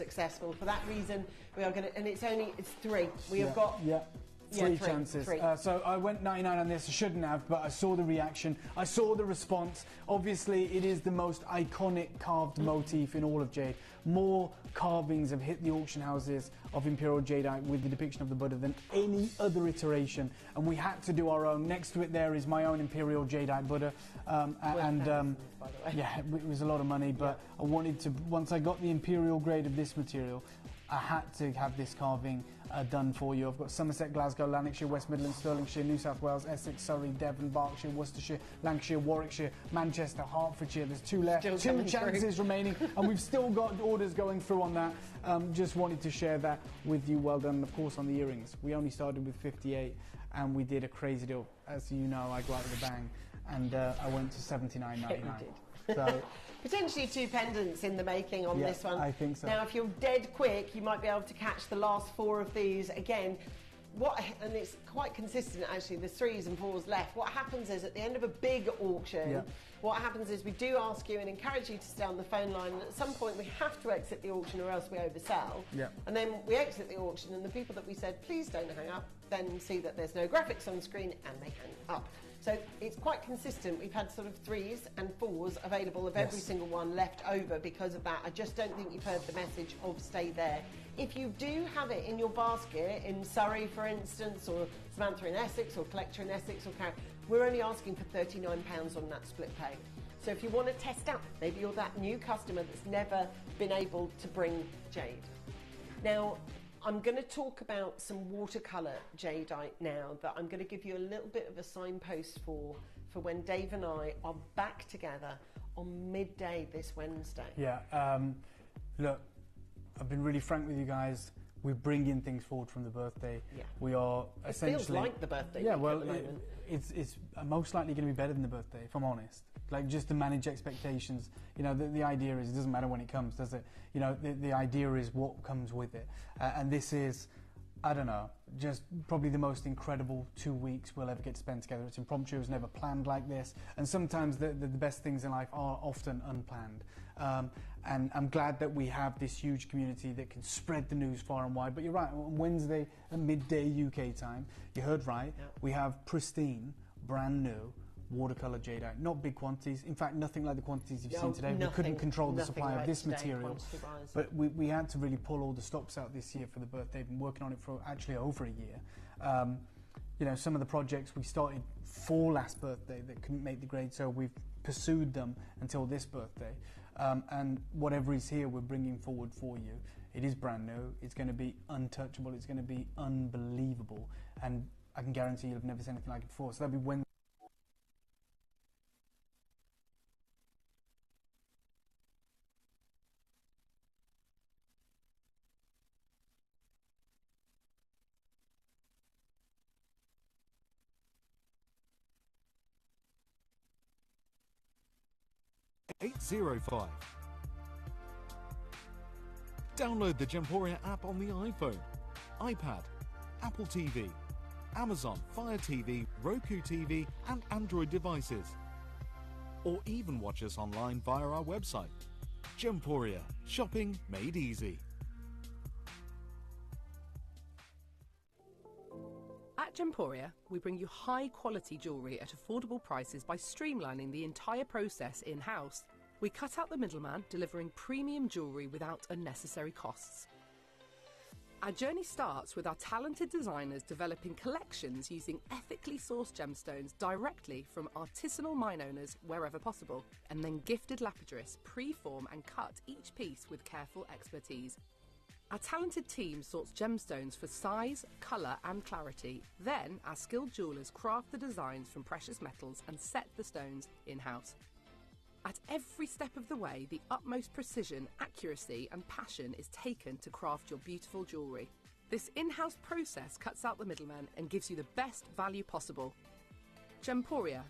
successful. For that reason, we are going to, and it's 3. We have got three chances. So I went 99 on this. I shouldn't have, but I saw the reaction. I saw the response. Obviously, it is the most iconic carved motif in all of jade. More carvings have hit the auction houses of Imperial Jadeite with the depiction of the Buddha than any other iteration, and we had to do our own. Next to it there is my own Imperial Jadeite Buddha, by the way. Yeah, it was a lot of money, but I wanted to, once I got the Imperial grade of this material, I had to have this carving done for you. I've got Somerset, Glasgow, Lanarkshire, West Midlands, Stirlingshire, New South Wales, Essex, Surrey, Devon, Berkshire, Worcestershire, Lancashire, Warwickshire, Manchester, Hertfordshire. There's 2 left, 2 chances remaining, and we've still got orders going through on that. Just wanted to share that with you. Well done. Of course, on the earrings, we only started with 58, and we did a crazy deal. As you know, I go out with a bang, and I went to $79.99. So potentially 2 pendants in the making on this one. I think so. Now, if you're dead quick, you might be able to catch the last 4 of these again. And it's quite consistent actually, there's 3s and 4s left. What happens is at the end of a big auction, what happens is we do ask you and encourage you to stay on the phone line, and at some point we have to exit the auction or else we oversell. And then we exit the auction, and the people that we said please don't hang up then see that there's no graphics on screen and they hang up. So it's quite consistent. We've had sort of 3s and 4s available of every single one left over because of that. I just don't think you've heard the message of stay there. If you do have it in your basket in Surrey, for instance, or Samantha in Essex, or Collector in Essex, or Karen, we're only asking for £39 on that split pay. So if you want to test out, maybe you're that new customer that's never been able to bring jade. Now, I'm going to talk about some watercolour jadeite now that I'm going to give you a little bit of a signpost for when Dave and I are back together on midday this Wednesday. Look, I've been really frank with you guys. We're bringing things forward from the birthday. We are essentially... It feels like the birthday. Yeah, well, it's most likely going to be better than the birthday, if I'm honest. Like, just to manage expectations. You know, the idea is it doesn't matter when it comes, does it? You know, the idea is what comes with it. And this is, I don't know, just probably the most incredible 2 weeks we'll ever get to spend together. It's impromptu, it was never planned like this, and sometimes the best things in life are often unplanned. And I'm glad that we have this huge community that can spread the news far and wide. But you're right, on Wednesday at midday UK time, you heard right, we have pristine, brand new, watercolour jadeite, not big quantities, in fact nothing like the quantities you've seen today. We couldn't control the supply of this material, but we had to really pull all the stops out this year for the birthday. Been working on it for actually over a year. You know, some of the projects we started for last birthday that couldn't make the grade, so we've pursued them until this birthday, and whatever is here we're bringing forward for you. It is brand new, it's going to be untouchable, it's going to be unbelievable, and I can guarantee you'll have never seen anything like it before. So that'll be when $805. Download the Gemporia app on the iPhone, iPad, Apple TV, Amazon Fire TV, Roku TV and Android devices. Or even watch us online via our website. Gemporia, shopping made easy. At Gemporia, we bring you high-quality jewellery at affordable prices by streamlining the entire process in-house. We cut out the middleman, delivering premium jewellery without unnecessary costs. Our journey starts with our talented designers developing collections using ethically sourced gemstones directly from artisanal mine owners wherever possible, and then gifted lapidarists pre-form and cut each piece with careful expertise. Our talented team sorts gemstones for size, colour and clarity. Then our skilled jewellers craft the designs from precious metals and set the stones in-house. At every step of the way, the utmost precision, accuracy and passion is taken to craft your beautiful jewellery. This in-house process cuts out the middleman and gives you the best value possible. Gemporia.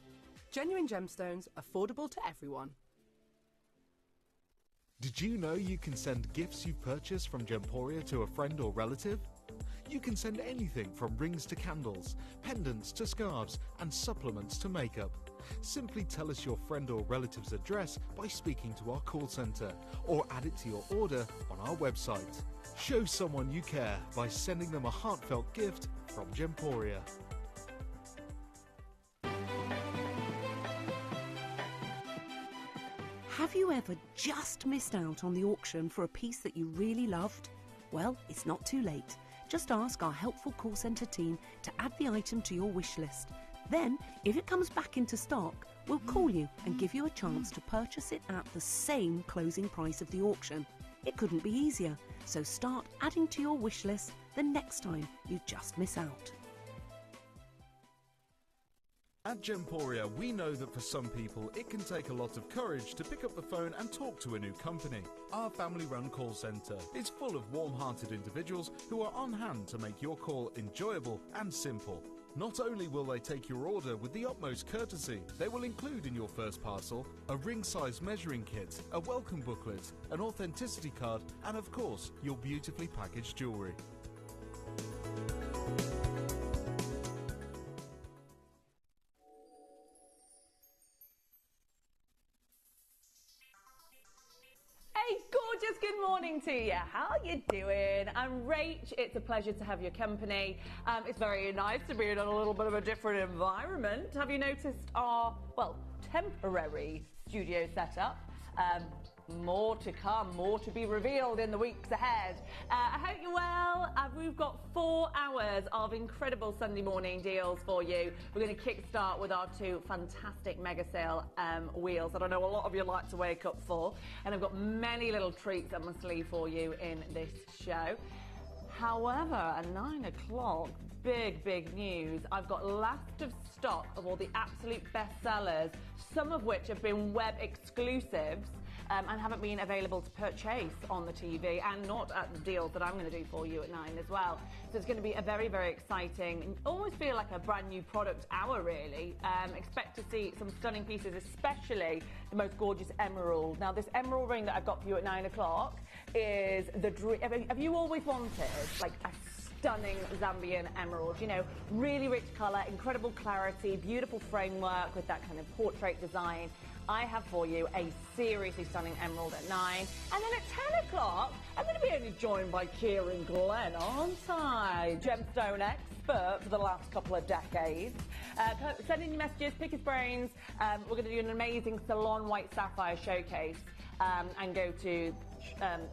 Genuine gemstones, affordable to everyone. Did you know you can send gifts you've purchased from Gemporia to a friend or relative? You can send anything from rings to candles, pendants to scarves and supplements to makeup. Simply tell us your friend or relative's address by speaking to our call centre, or add it to your order on our website. Show someone you care by sending them a heartfelt gift from Gemporia. Have you ever just missed out on the auction for a piece that you really loved? Well, it's not too late. Just ask our helpful call centre team to add the item to your wish list. Then, if it comes back into stock, we'll call you and give you a chance to purchase it at the same closing price of the auction. It couldn't be easier, so start adding to your wish list the next time you just miss out. At Gemporia, we know that for some people, it can take a lot of courage to pick up the phone and talk to a new company. Our family-run call centre is full of warm-hearted individuals who are on hand to make your call enjoyable and simple. Not only will they take your order with the utmost courtesy, they will include in your first parcel a ring-size measuring kit, a welcome booklet, an authenticity card, and of course, your beautifully packaged jewellery. Good morning to you. How are you doing? I'm Rach. It's a pleasure to have your company. It's very nice to be in a little bit of a different environment. Have you noticed our, well, temporary studio setup? More to come, more to be revealed in the weeks ahead. I hope you're well. We've got 4 hours of incredible Sunday morning deals for you. We're going to kickstart with our 2 fantastic mega sale wheels that I know a lot of you like to wake up for. And I've got many little treats up my sleeve for you in this show. However, at 9 o'clock, big news. I've got last of stock of all the absolute best sellers, some of which have been web exclusives. And haven't been available to purchase on the TV, and not at the deals that I'm going to do for you at 9 as well. So it's going to be a very exciting, almost feel like a brand new product hour really. Expect to see some stunning pieces, especially the most gorgeous emerald. Now this emerald ring that I've got for you at 9 o'clock is the dream. Have you always wanted like a stunning Zambian emerald, you know, really rich colour, incredible clarity, beautiful framework with that kind of portrait design? I have for you a seriously stunning emerald at 9. And then at 10 o'clock, I'm going to be only joined by Kieran Glenn, aren't I? Gemstone expert for the last couple of decades. Send in your messages, pick his brains. We're going to do an amazing salon white sapphire showcase and go to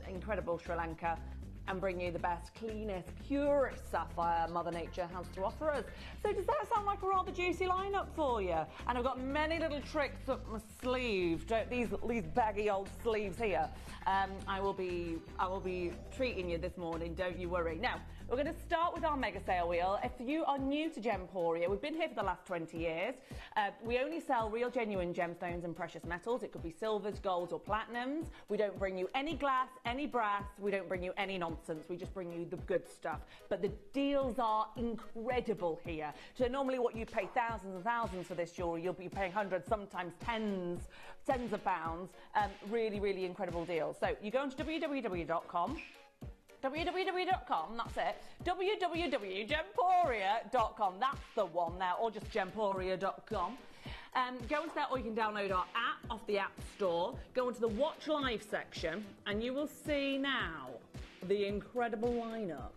incredible Sri Lanka and bring you the best, cleanest, purest sapphire Mother Nature has to offer us. So does that sound like a rather juicy lineup for you? And I've got many little tricks up my sleeve. These baggy old sleeves here. I will be treating you this morning, don't you worry. Now, we're going to start with our mega sale wheel. If you are new to Gemporia, we've been here for the last 20 years. We only sell real genuine gemstones and precious metals. It could be silvers, golds or platinums. We don't bring you any glass, any brass. We don't bring you any nonsense. We just bring you the good stuff. But the deals are incredible here. So normally what you pay thousands and thousands for this jewellery, you'll be paying hundreds, sometimes tens of pounds. Really incredible deals. So you go onto www.com, that's it, www.gemporia.com, that's the one now, or just gemporia.com. Go into that, or you can download our app off the App Store. Go into the Watch Live section and you will see now the incredible lineup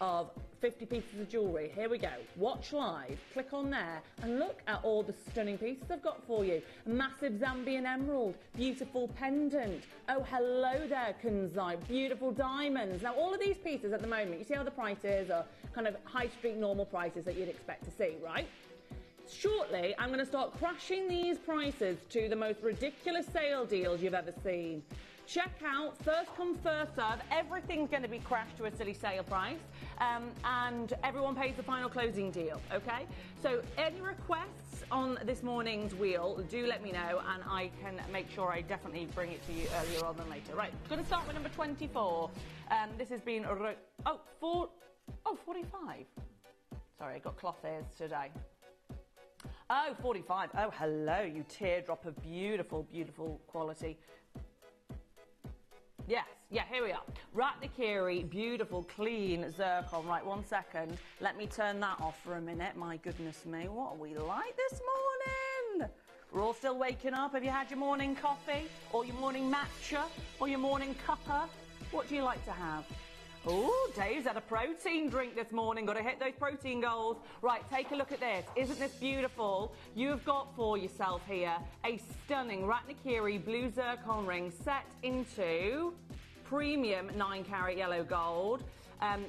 of 50 pieces of jewellery. Here we go. Watch Live. Click on there and look at all the stunning pieces I've got for you. A massive Zambian emerald, beautiful pendant. Oh, hello there, Kunzai. Beautiful diamonds. Now, all of these pieces at the moment, you see how the prices are kind of high street normal prices that you'd expect to see, right? Shortly, I'm going to start crashing these prices to the most ridiculous sale deals you've ever seen. Check out, first come, first serve. Everything's going to be crashed to a silly sale price, and everyone pays the final closing deal, okay? So any requests on this morning's wheel, do let me know, and I can make sure I definitely bring it to you earlier rather than later. Right, going to start with number 24. This has been, 45. Sorry, I got cloth ears today. Oh, 45. Oh, hello, you teardrop of beautiful quality. Yes, yeah, here we are. Ratnakiri, beautiful, clean zircon. Right, 1 second. Let me turn that off for a minute. My goodness me, what are we like this morning? We're all still waking up. Have you had your morning coffee? Or your morning matcha? Or your morning cuppa? What do you like to have? Oh, Dave's had a protein drink this morning. Got to hit those protein goals. Right, take a look at this. Isn't this beautiful? You have got for yourself here a stunning Ratnakiri blue zircon ring set into premium 9-carat yellow gold.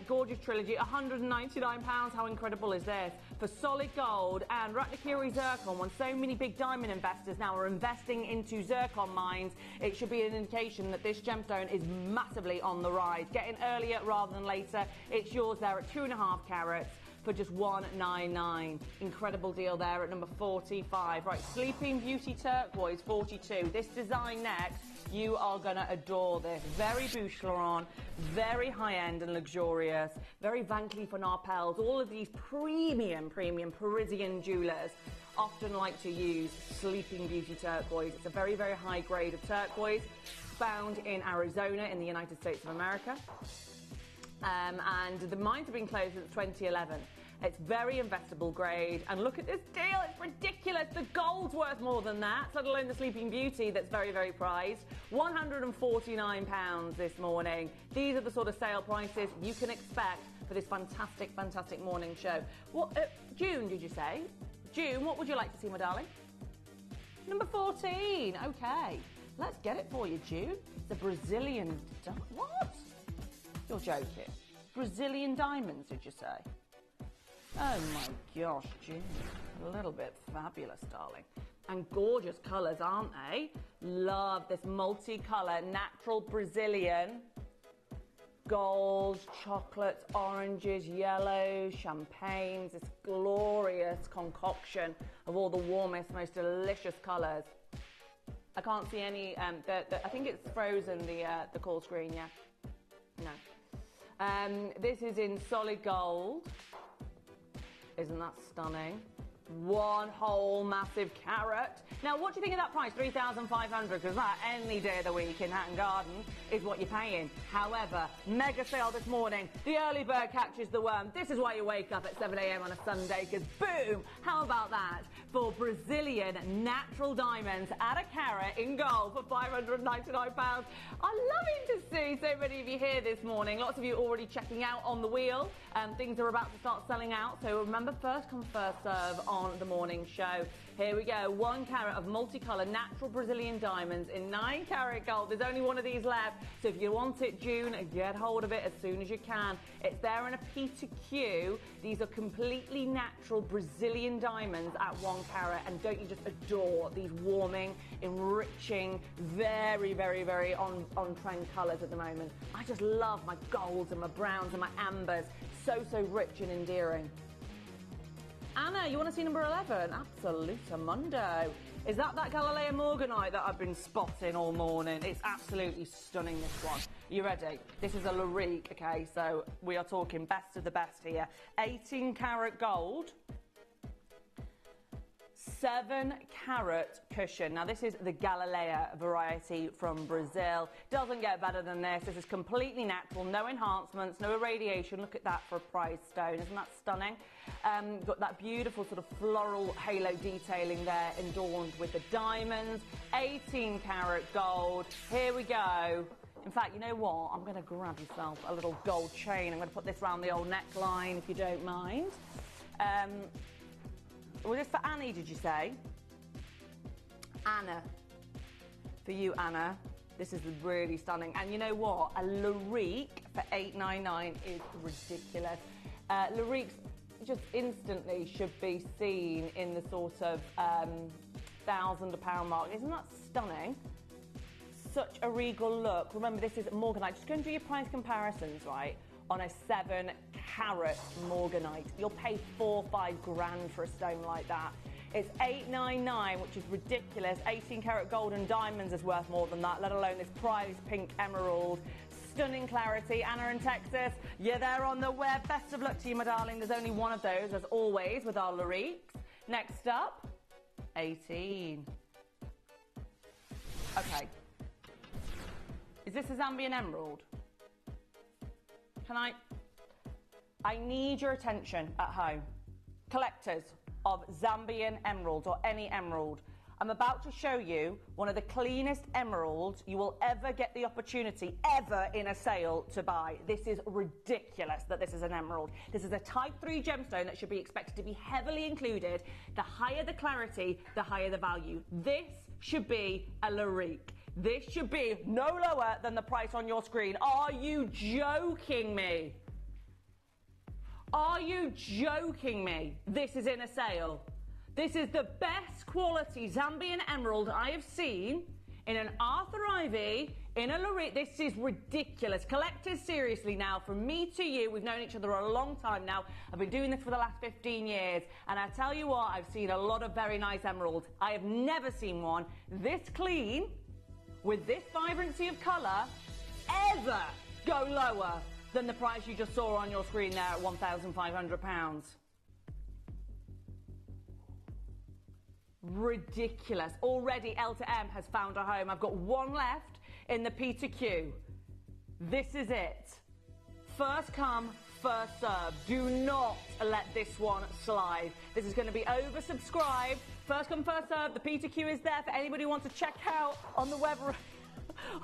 Gorgeous trilogy, £199. How incredible is this? For solid gold and Ratnakiri zircon, when so many big diamond investors now are investing into zircon mines, it should be an indication that this gemstone is massively on the rise. Get in earlier rather than later. It's yours there at 2.5 carats for just $199. Incredible deal there at number 45. Right, Sleeping Beauty turquoise, 42. This design next, you are going to adore this. Very Bouche Laurent, very high-end and luxurious, very Van Cleef & Arpels. All of these premium Parisian jewelers often like to use Sleeping Beauty turquoise. It's a very, very high grade of turquoise found in Arizona in the United States of America. And the mines have been closed since 2011. It's very investable grade. And look at this deal, it's ridiculous. The gold's worth more than that, let alone the Sleeping Beauty that's very, very prized. £149 this morning. These are the sort of sale prices you can expect for this fantastic, fantastic morning show. What, June, did you say? June, what would you like to see, my darling? Number 14, okay. Let's get it for you, June. The Brazilian, what? You're joking. Brazilian diamonds, did you say? Oh my gosh, June. A little bit fabulous, darling. And gorgeous colours, aren't they? Love this multicolour, natural Brazilian. Golds, chocolates, oranges, yellows, champagnes. This glorious concoction of all the warmest, most delicious colours. I can't see any, I think it's frozen, the call screen, yeah? No. This is in solid gold. Isn't that stunning? One whole massive carat. Now, what do you think of that price? $3,500, because that any day of the week in Hatton Garden is what you're paying. However, mega sale this morning. The early bird catches the worm. This is why you wake up at 7 a.m. on a Sunday, because boom, how about that? For Brazilian natural diamonds at a carat in gold for £599. I'm loving to see so many of you here this morning. Lots of you already checking out on the wheel. Things are about to start selling out. So remember, first come, first serve on the morning show. Here we go, 1 carat of multicolour natural Brazilian diamonds in 9-carat gold. There's only one of these left, so if you want it, June, get hold of it as soon as you can. It's there in a P to Q. These are completely natural Brazilian diamonds at 1 carat, and don't you just adore these warming, enriching, very, very, very on-trend colours at the moment. I just love my golds and my browns and my ambers. So, so rich and endearing. Anna, you want to see number 11? Absolutamundo. Is that Galileo Morganite that I've been spotting all morning? It's absolutely stunning, this one. You ready? This is a Larique, okay? So we are talking best of the best here. 18-carat gold. 7-carat cushion. Now, this is the Galileo variety from Brazil. Doesn't get better than this. This is completely natural, no enhancements, no irradiation. Look at that for a prize stone. Isn't that stunning? Got that beautiful sort of floral halo detailing there, adorned with the diamonds. 18-carat gold. Here we go. In fact, you know what? I'm going to grab yourself a little gold chain. I'm going to put this around the old neckline, if you don't mind. Was this for Annie, did you say? Anna. For you, Anna. This is really stunning. And you know what? A Larique for $899 is ridiculous. Lariques just instantly should be seen in the sort of £1,000 a pound mark. Isn't that stunning? Such a regal look. Remember, this is Morganite. Just go and do your price comparisons, right? On a 7-carat Morganite. You'll pay $4 or $5 grand for a stone like that. It's $899, which is ridiculous. 18-carat gold and diamonds is worth more than that, let alone this prize pink emerald. Stunning clarity. Anna in Texas, you're there on the web. Best of luck to you, my darling. There's only one of those, as always, with our Lariques. Next up, 18. Okay. Is this a Zambian emerald? I need your attention at home. Collectors of Zambian emeralds or any emerald. I'm about to show you one of the cleanest emeralds you will ever get the opportunity ever in a sale to buy. This is ridiculous that this is an emerald. This is a type 3 gemstone that should be expected to be heavily included. The higher the clarity, the higher the value. This should be a Larique. This should be no lower than the price on your screen. Are you joking me? Are you joking me? This is in a sale. This is the best quality Zambian emerald I have seen in an Arthur Ivy, in a Larique. This is ridiculous. Collectors, seriously now, from me to you, we've known each other a long time now. I've been doing this for the last 15 years, and I tell you what, I've seen a lot of very nice emeralds. I have never seen one this clean, with this vibrancy of colour, ever go lower than the price you just saw on your screen there at £1,500. Ridiculous. Already L to M has found a home. I've got one left in the P to Q. This is it. First come, first serve. Do not let this one slide. This is going to be oversubscribed. First come, first serve. The P to Q is there for anybody who wants to check out on the web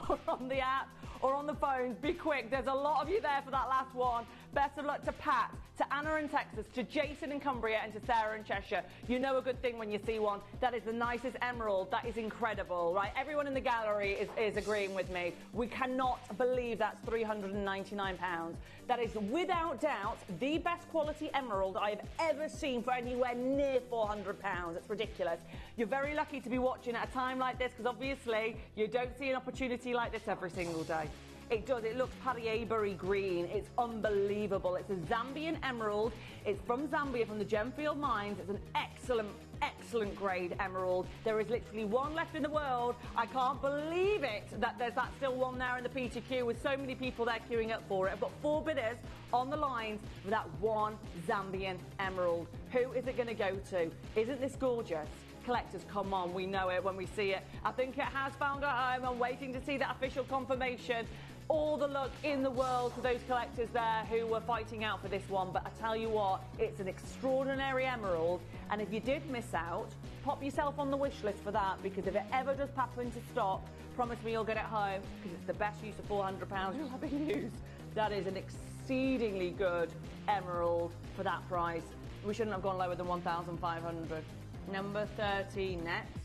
or on the app or on the phones. Be quick. There's a lot of you there for that last one. Best of luck to Pat, to Anna in Texas, to Jason in Cumbria, and to Sarah in Cheshire. You know a good thing when you see one. That is the nicest emerald. That is incredible, right? Everyone in the gallery is agreeing with me. We cannot believe that's £399. That is without doubt the best quality emerald I have ever seen for anywhere near £400. It's ridiculous. You're very lucky to be watching at a time like this, because obviously you don't see an opportunity like this every single day. It does. It looks Pariebury green. It's unbelievable. It's a Zambian emerald. It's from Zambia, from the Gemfield mines. It's an excellent, excellent grade emerald. There is literally one left in the world. I can't believe it that there's that still one there in the P2Q with so many people there queuing up for it. I've got 4 bidders on the lines for that one Zambian emerald. Who is it going to go to? Isn't this gorgeous? Collectors, come on, we know it when we see it. I think it has found a home. I'm waiting to see that official confirmation. All the luck in the world to those collectors there who were fighting out for this one. But I tell you what, it's an extraordinary emerald. And if you did miss out, pop yourself on the wish list for that, because if it ever does pop into stock, promise me you'll get it home, because it's the best use of £400 you'll ever use. That is an exceedingly good emerald for that price. We shouldn't have gone lower than 1,500. Number 13 next.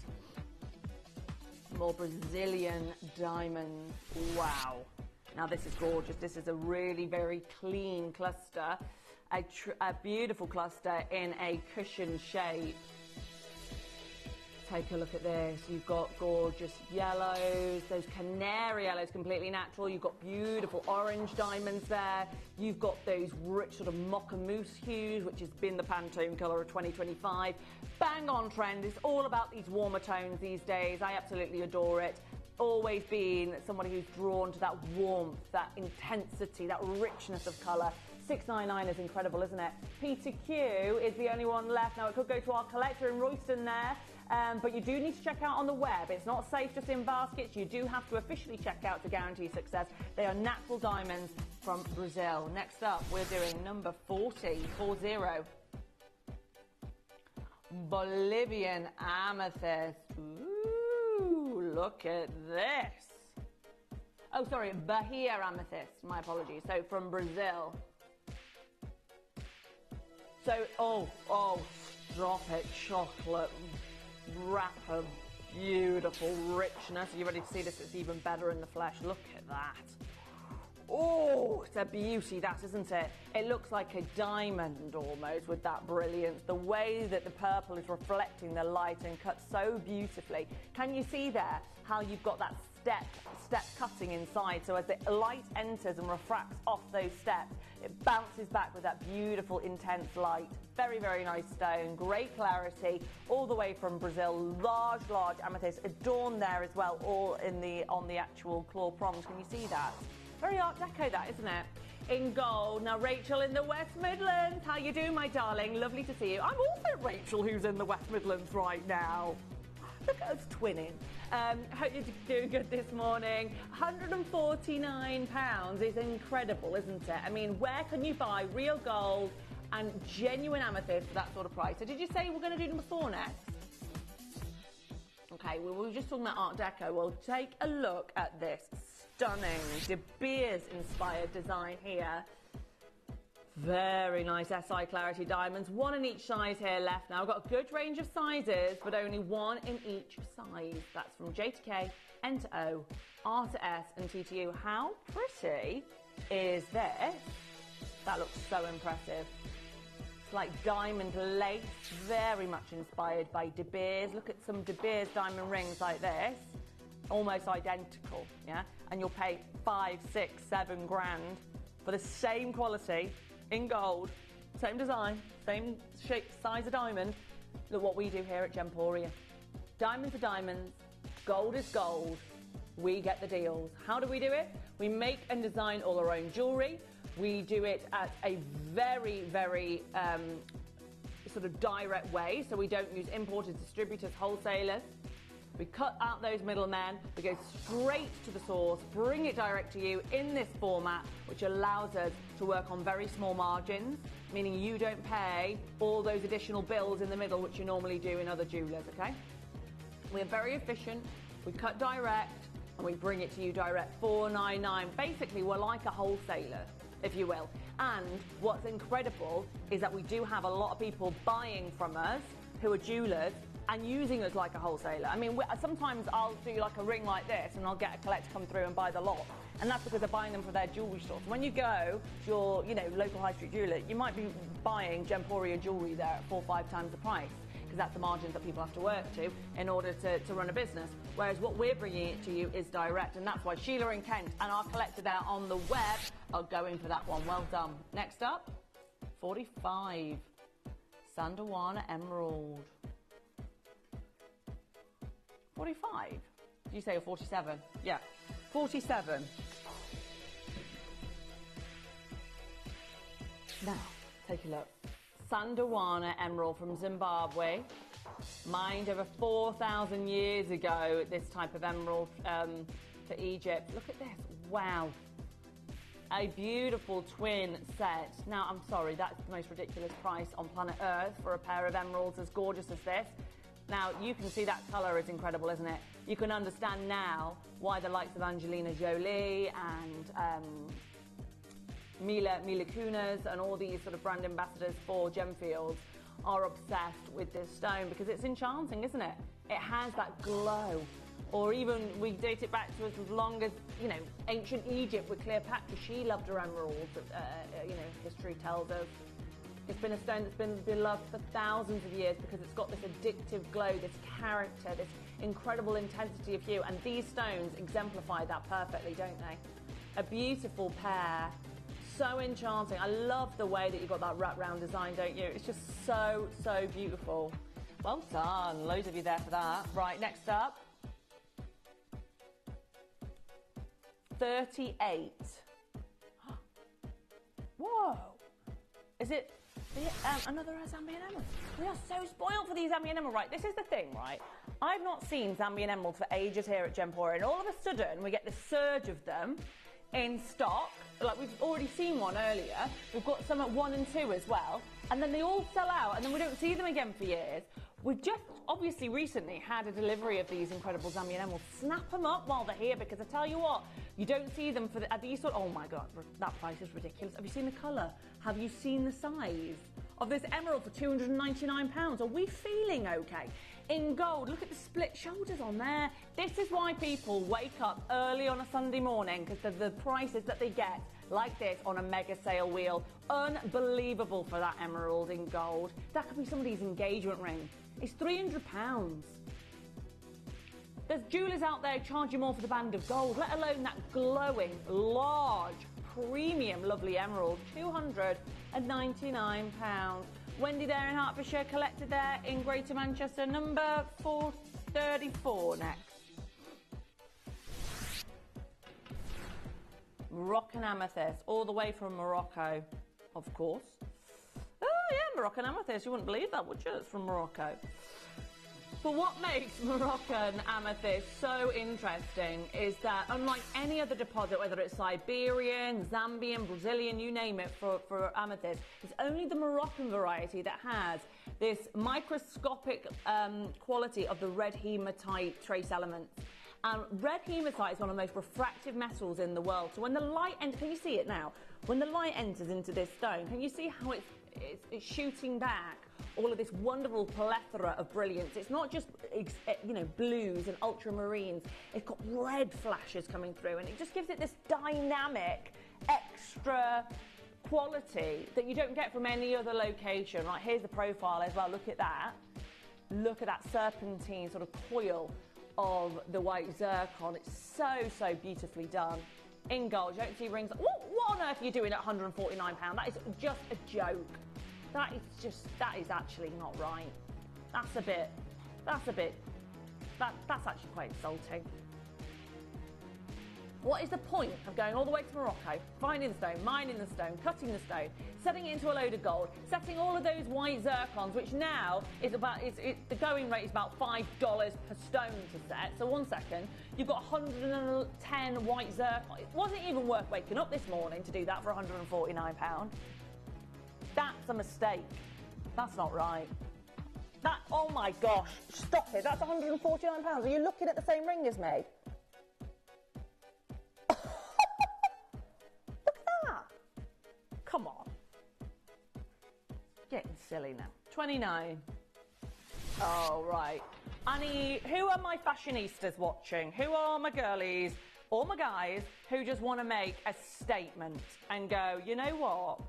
More Brazilian diamonds. Wow. Now this is gorgeous. This is a really very clean cluster. A beautiful cluster in a cushion shape. Take a look at this. You've got gorgeous yellows, those canary yellows, completely natural. You've got beautiful orange diamonds there. You've got those rich sort of mocha mousse hues, which has been the Pantone colour of 2025. Bang on trend. It's all about these warmer tones these days. I absolutely adore it. Always been somebody who's drawn to that warmth, that intensity, that richness of colour. 699 is incredible, isn't it? P2Q is the only one left. Now, it could go to our collector in Royston there, but you do need to check out on the web. It's not safe just in baskets. You do have to officially check out to guarantee success. They are natural diamonds from Brazil. Next up, we're doing number 40. Bolivian amethyst. Ooh, look at this. Oh, sorry, Bahia amethyst. My apologies. So, from Brazil. So, oh, stop it, chocolate wrapper, beautiful richness. Are you ready to see this? It's even better in the flesh. Look at that. Oh, it's a beauty, that, isn't it? It looks like a diamond almost with that brilliance. The way that the purple is reflecting the light and cut so beautifully. Can you see there how you've got that step cutting inside? So as the light enters and refracts off those steps, it bounces back with that beautiful, intense light. Very, very nice stone. Great clarity, all the way from Brazil. Large, large amethyst adorned there as well, all on the actual claw prongs. Can you see that? Very Art Deco, that, isn't it? In gold. Now, Rachel in the West Midlands. How you doing, my darling? Lovely to see you. I'm also Rachel, who's in the West Midlands right now. Look at us twinning. Hope you're doing good this morning. £149 is incredible, isn't it? I mean, where can you buy real gold and genuine amethyst for that sort of price? So did you say we're going to do number 4 next? Okay, we were just talking about Art Deco. Well, take a look at this stunning De Beers inspired design here. Very nice SI Clarity diamonds, one in each size here left now. We've got a good range of sizes, but only one in each size. That's from J to K, N to O, R to S, and T to U. How pretty is this? That looks so impressive. It's like diamond lace, very much inspired by De Beers. Look at some De Beers diamond rings like this, almost identical, yeah? And you'll pay 5, 6, 7 grand for the same quality in gold, same design, same shape, size of diamond. Look what we do here at Gemporia. Diamonds are diamonds, gold is gold. We get the deals. How do we do it? We make and design all our own jewellery. We do it at a very, very sort of direct way, so we don't use importers, distributors, wholesalers. We cut out those middlemen, we go straight to the source, bring it direct to you in this format, which allows us to work on very small margins, meaning you don't pay all those additional bills in the middle, which you normally do in other jewellers, okay? We're very efficient, we cut direct, and we bring it to you direct, $4.99. Basically, we're like a wholesaler, if you will. And what's incredible is that we do have a lot of people buying from us who are jewellers and using us like a wholesaler. I mean, sometimes I'll do like a ring like this and I'll get a collector come through and buy the lot. And that's because they're buying them for their jewellery store. So when you go to your, local high street jeweller, you might be buying Gemporia jewellery there at 4 or 5 times the price, because that's the margins that people have to work to in order to run a business. Whereas what we're bringing it to you is direct, and that's why Sheila and Kent and our collector there on the web are going for that one. Well done. Next up, 45, Sandawana Emerald. 45? Did you say 47? Yeah, 47. Now, take a look. Sandawana Emerald from Zimbabwe. Mined over 4,000 years ago, this type of emerald to Egypt. Look at this, wow. A beautiful twin set. Now, I'm sorry, that's the most ridiculous price on planet Earth for a pair of emeralds as gorgeous as this. Now, you can see that colour is incredible, isn't it? You can understand now why the likes of Angelina Jolie and Mila Kunis and all these sort of brand ambassadors for Gemfields are obsessed with this stone, because it's enchanting, isn't it? It has that glow. Or even, we date it back to as long as, ancient Egypt with Cleopatra. She loved her emeralds, history tells us. It's been a stone that's been beloved for thousands of years because it's got this addictive glow, this character, this incredible intensity of hue, and these stones exemplify that perfectly, don't they? A beautiful pair, so enchanting. I love the way that you've got that wrap-round design, don't you? It's just so, so beautiful. Well done, loads of you there for that. Right, next up, 38. Whoa, is it another Zambian emerald? We are so spoiled for these Zambian emerald. Right, this is the thing, right? I've not seen Zambian emeralds for ages here at Gemporia, and all of a sudden we get this surge of them in stock. Like, we've already seen one earlier. We've got some at 1 and 2 as well, and then they all sell out, and then we don't see them again for years. We've just obviously recently had a delivery of these incredible Zambian emeralds. Snap them up while they're here, because I tell you what, you don't see them for these sort. Oh my God, that price is ridiculous. Have you seen the colour? Have you seen the size of this emerald for £299? Are we feeling okay? In gold, look at the split shoulders on there. This is why people wake up early on a Sunday morning, because of the prices that they get like this on a mega sale wheel. Unbelievable for that emerald in gold. That could be somebody's engagement ring. It's £300. There's jewellers out there charge you more for the band of gold, let alone that glowing, large, premium, lovely emerald. £299. Wendy there in Hertfordshire, collected there in Greater Manchester, number 434 next. Moroccan amethyst, all the way from Morocco, of course. Oh yeah, Moroccan amethyst, you wouldn't believe that, would you? It's from Morocco. But what makes Moroccan amethyst so interesting is that unlike any other deposit, whether it's Siberian, Zambian, Brazilian, you name it, for amethyst, it's only the Moroccan variety that has this microscopic quality of the red hematite trace elements. And red hematite is one of the most refractive metals in the world. So when the light enters, can you see it now? When the light enters into this stone, can you see how it's shooting back all of this wonderful plethora of brilliance? It's not just, you know, blues and ultramarines. It's got red flashes coming through, and it just gives it this dynamic, extra quality that you don't get from any other location. Right, here's the profile as well. Look at that. Look at that serpentine sort of coil of the white zircon. It's so beautifully done. In gold, you don't see rings. What on earth are you doing at £149? That is just a joke. That is actually not right. That's actually quite insulting. What is the point of going all the way to Morocco, finding the stone, mining the stone, cutting the stone, setting it into a load of gold, setting all of those white zircons, which now is about, the going rate is about $5 per stone to set. So 1 second, you've got 110 white zircons. It wasn't even worth waking up this morning to do that for £149. That's a mistake. That's not right. Oh my gosh, stop it. That's £149. Are you looking at the same ring as me? Come on. Getting silly now. 29. Oh, right. Who are my fashionistas watching? Who are my girlies or my guys who just want to make a statement and go, you know what?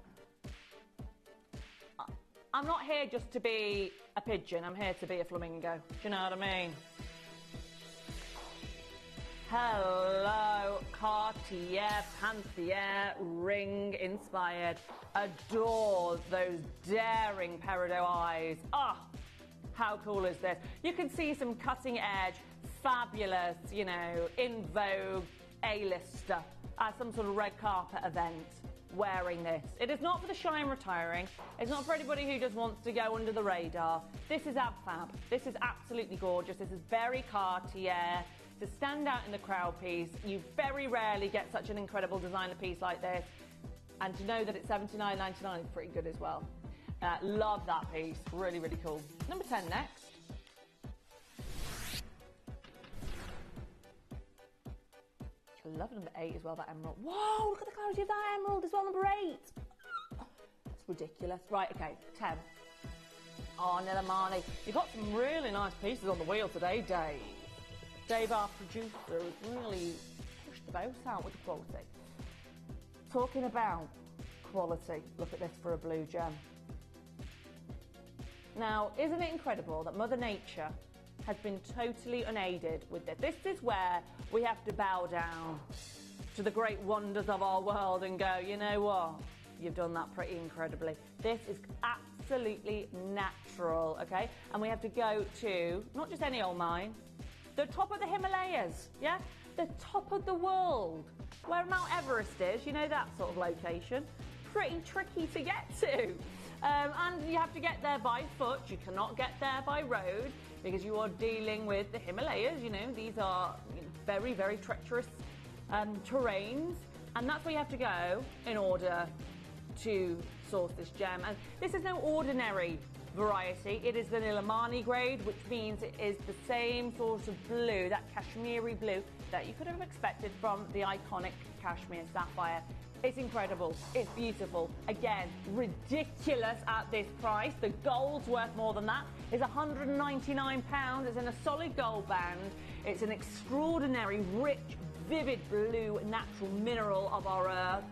I'm not here just to be a pigeon. I'm here to be a flamingo. Do you know what I mean? Hello, Cartier, Panthère, ring inspired. Adore those daring peridot eyes. Ah, how cool is this? You can see some cutting edge, fabulous, you know, in vogue A-lister at some sort of red carpet event wearing this. It is not for the shy and retiring. It's not for anybody who just wants to go under the radar. This is ab-fab. This is absolutely gorgeous. This is very Cartier. To stand out in the crowd piece, you very rarely get such an incredible designer piece like this, and to know that it's $79.99 is pretty good as well. Love that piece, really cool. Number 10 next. I love number 8 as well, that emerald. Whoa, look at the clarity of that emerald as well, number 8. It's ridiculous. Right, okay, 10. Oh, Nil Armani. You've got some really nice pieces on the wheel today, Dave. Dave, our producer, has really pushed the boat out with the quality. Talking about quality, look at this for a blue gem. Now, isn't it incredible that Mother Nature has been totally unaided with this? This is where we have to bow down to the great wonders of our world and go, you know what? You've done that pretty incredibly. This is absolutely natural, okay? And we have to go to, not just any old mine, the top of the Himalayas, yeah? The top of the world, where Mount Everest is, you know, that sort of location. Pretty tricky to get to. And you have to get there by foot. You cannot get there by road because you are dealing with the Himalayas. You know, these are very, very treacherous terrains. And that's where you have to go in order to source this gem. And this is no ordinary variety. It is the Nil Armani grade, which means it is the same sort of blue, that Kashmiri blue that you could have expected from the iconic Kashmir sapphire. It's incredible. It's beautiful. Again, ridiculous at this price. The gold's worth more than that. It's £199. It's in a solid gold band. It's an extraordinary, rich, vivid blue natural mineral of our earth.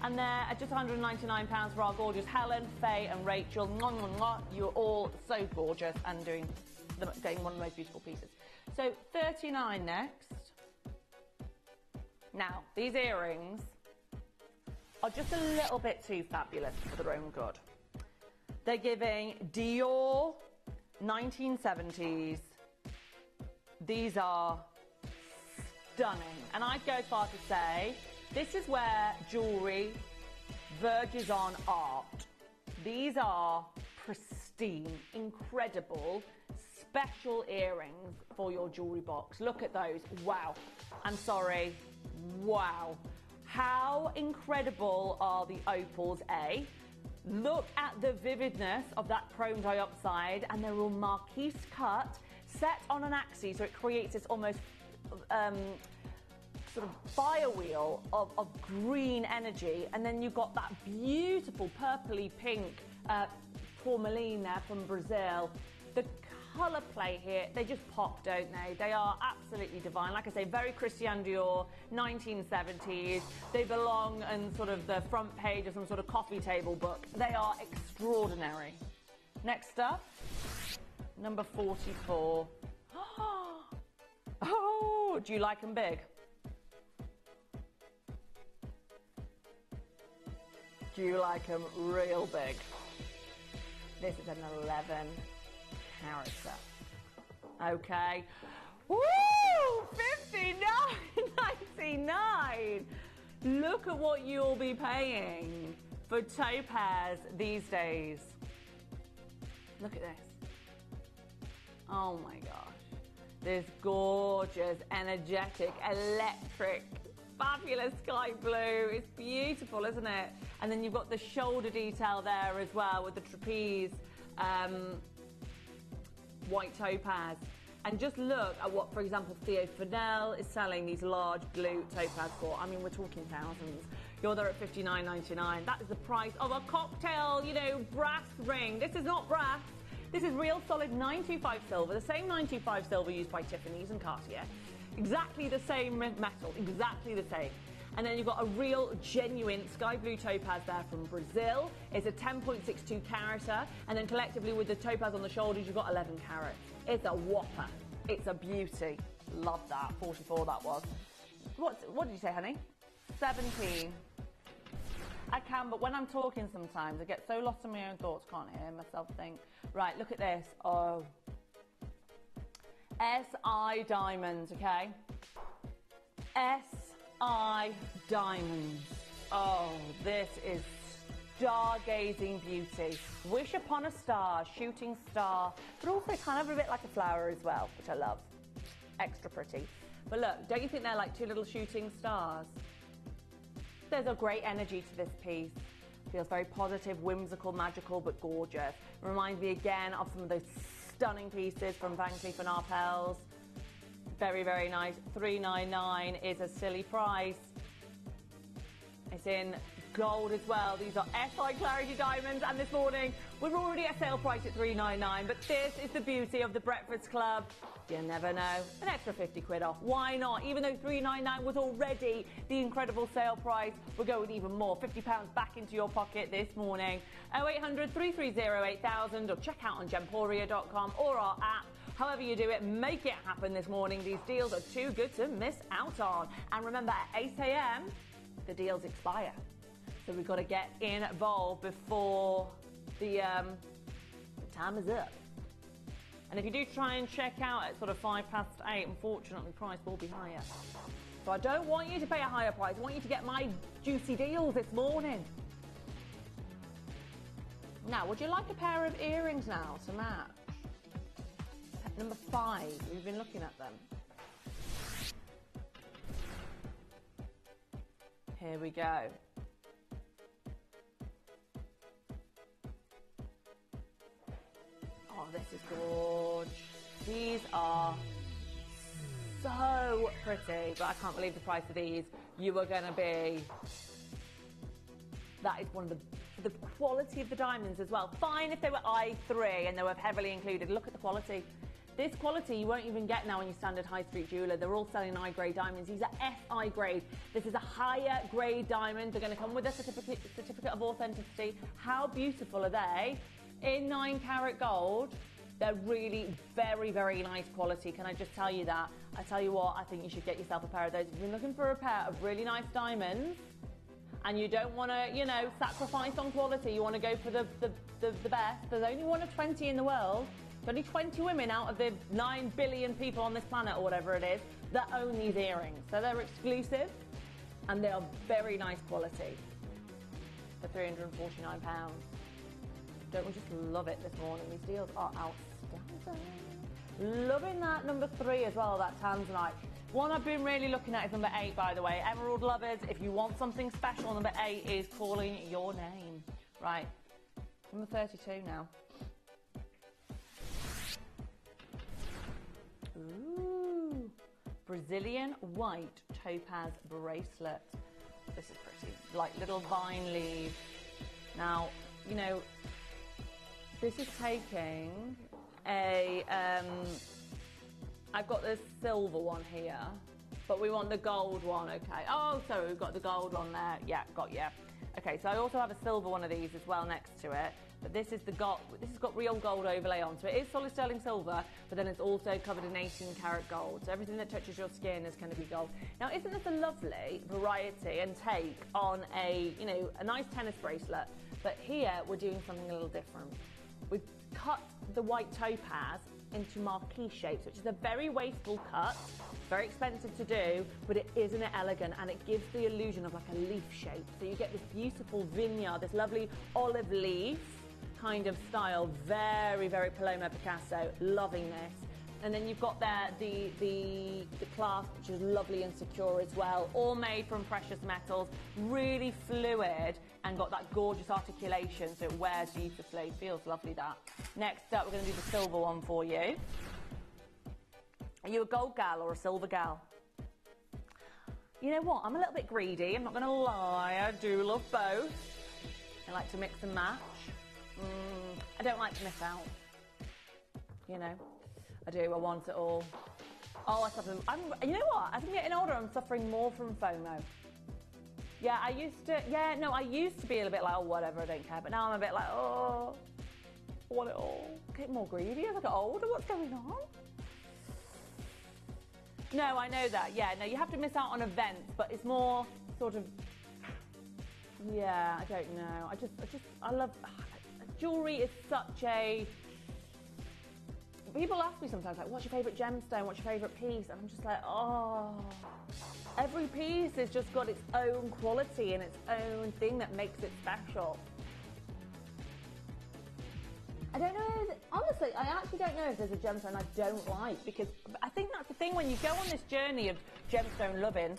And they're at just £199 for our gorgeous Helen, Faye and Rachel. Mwah, mwah, mwah. You're all so gorgeous and getting one of the most beautiful pieces. So 39 next. Now, these earrings are just a little bit too fabulous for their own good. They're giving Dior 1970s. These are stunning. And I'd go as far to say, this is where jewellery verges on art. These are pristine, incredible, special earrings for your jewellery box. Look at those. Wow. I'm sorry. Wow. How incredible are the opals, eh? Look at the vividness of that chrome dioxide, and they're all marquise cut, set on an axis, so it creates this almost sort of fire wheel of green energy. And then you've got that beautiful purpley pink tourmaline there from Brazil. The colour play here, they just pop, don't they? They are absolutely divine. Like I say, very Christian Dior, 1970s. They belong in sort of the front page of some sort of coffee table book. They are extraordinary. Next up, number 44. Oh, do you like them big? Do you like them real big? This is an 11 carat. Okay. Woo! 59.99. Look at what you'll be paying for topaz these days. Look at this. Oh my gosh. This gorgeous, energetic, electric, fabulous sky blue. It's beautiful, isn't it? And then you've got the shoulder detail there as well with the trapeze white topaz. And just look at what, for example, Theo Fennell is selling these large blue topaz for. I mean, we're talking thousands. You're there at $59.99. That is the price of a cocktail, you know, brass ring. This is not brass. This is real solid 925 silver, the same 925 silver used by Tiffany's and Cartier. Exactly the same metal, exactly the same. And then you've got a real, genuine sky blue topaz there from Brazil. It's a 10.62 carata. And then collectively with the topaz on the shoulders, you've got 11 carats. It's a whopper. It's a beauty. Love that. 44 that was. What did you say, honey? 17. I can, but when I'm talking sometimes, I get so lost in my own thoughts, can't hear myself think. Right, look at this. Oh. SI diamonds, okay? SI diamonds. Oh, this is stargazing beauty. Wish upon a star, shooting star, but also kind of a bit like a flower as well, which I love. Extra pretty. But look, don't you think they're like two little shooting stars? There's a great energy to this piece. Feels very positive, whimsical, magical, but gorgeous. Reminds me again of some of those stunning pieces from Van Cleef & Arpels. Very, very nice. $399 is a silly price. It's in gold as well. These are SI Clarity diamonds, and this morning we're already at sale price at $399. But this is the beauty of the Breakfast Club. You never know. An extra 50 quid off. Why not? Even though $399 was already the incredible sale price, we're going even more. £50 back into your pocket this morning. 0800 330 8000 or check out on gemporia.com or our app. However you do it, make it happen this morning. These deals are too good to miss out on. And remember, at 8 a.m, the deals expire. So we've got to get involved before the time is up. And if you do try and check out at sort of 8:05, unfortunately, price will be higher. So I don't want you to pay a higher price. I want you to get my juicy deals this morning. Now, would you like a pair of earrings now to match? Number 5, we've been looking at them. Here we go. Oh, this is gorgeous. These are so pretty, but I can't believe the price of these. You are going to be... That is one of the quality of the diamonds as well. Fine if they were I3 and they were heavily included. Look at the quality. This quality you won't even get now in your standard high street jeweller. They're all selling I-grade diamonds. These are SI grade. This is a higher grade diamond. They're going to come with a certificate of authenticity. How beautiful are they? In 9 karat gold. They're really very, very nice quality. Can I just tell you that? I tell you what, I think you should get yourself a pair of those. If you're looking for a pair of really nice diamonds and you don't want to, you know, sacrifice on quality, you want to go for the best. There's only 1 of 20 in the world. There's only 20 women out of the 9 billion people on this planet or whatever it is that own these earrings. So they're exclusive and they are very nice quality for £349. Don't we just love it this morning? These deals are outstanding. Loving that number 3 as well, that tanzanite. One I've been really looking at is number 8, by the way. Emerald lovers, if you want something special, number 8 is calling your name. Right, number 32 now. Ooh, Brazilian white topaz bracelet. This is pretty, like little vine leaves. Now, you know, this is taking a, I've got this silver one here, but we want the gold one, okay. Oh, so we've got the gold one there. Yeah, got you. Okay, so I also have a silver one of these as well next to it, but this is the gold, this has got real gold overlay on, so it is solid sterling silver, but then it's also covered in 18 karat gold, so everything that touches your skin is going to be gold. Now, isn't this a lovely variety and take on a, you know, a nice tennis bracelet? But here we're doing something a little different. We've cut the white topaz into marquee shapes, which is a very wasteful cut, very expensive to do, but it isn't it elegant, and it gives the illusion of like a leaf shape. So you get this beautiful vineyard, this lovely olive leaf kind of style, very, very Paloma Picasso, loving this. And then you've got there the clasp, which is lovely and secure as well, all made from precious metals, really fluid, and got that gorgeous articulation, so it wears beautifully, feels lovely that. Next up, we're going to do the silver one for you. Are you a gold gal or a silver gal? You know what, I'm a little bit greedy, I'm not going to lie, I do love both. I like to mix and match. I don't like to miss out, you know. I do, I want it all. Oh, I suffer. You know what? As I'm getting older, I'm suffering more from FOMO. Yeah, I used to be a little bit like, oh, whatever, I don't care. But now I'm a bit like, oh, I want it all. I get more greedy as I get older. What's going on? No, I know that. Yeah, no, you have to miss out on events, but it's more sort of, yeah, I don't know. I love, jewellery is such a, people ask me sometimes, like, what's your favourite gemstone? What's your favourite piece? And I'm just like, oh, every piece has just got its own quality and its own thing that makes it special. I don't know, honestly, I actually don't know if there's a gemstone I don't like, because I think that's the thing when you go on this journey of gemstone loving,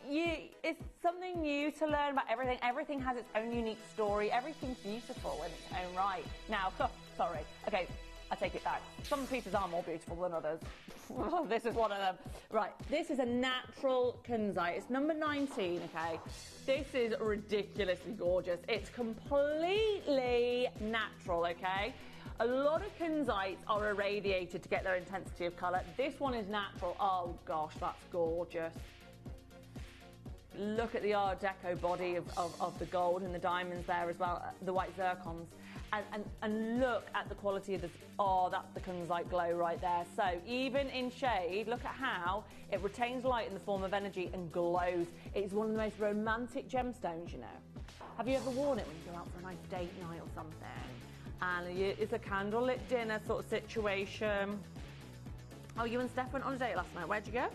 it's something new to learn about everything. Everything has its own unique story. Everything's beautiful in its own right. Now, sorry, okay, I take it back. Some pieces are more beautiful than others. This is one of them. Right, this is a natural kunzite. It's number 19, okay? This is ridiculously gorgeous. It's completely natural, okay? A lot of kunzites are irradiated to get their intensity of colour. This one is natural. Oh gosh, that's gorgeous. Look at the Art Deco body of the gold and the diamonds there as well, the white zircons. And look at the quality of this. Oh, that's the kunzite glow right there. So even in shade, look at how it retains light in the form of energy and glows. It's one of the most romantic gemstones, you know. Have you ever worn it when you go out for a nice date night or something? And it's a candlelit dinner sort of situation. Oh, you and Steph went on a date last night. Where'd you go?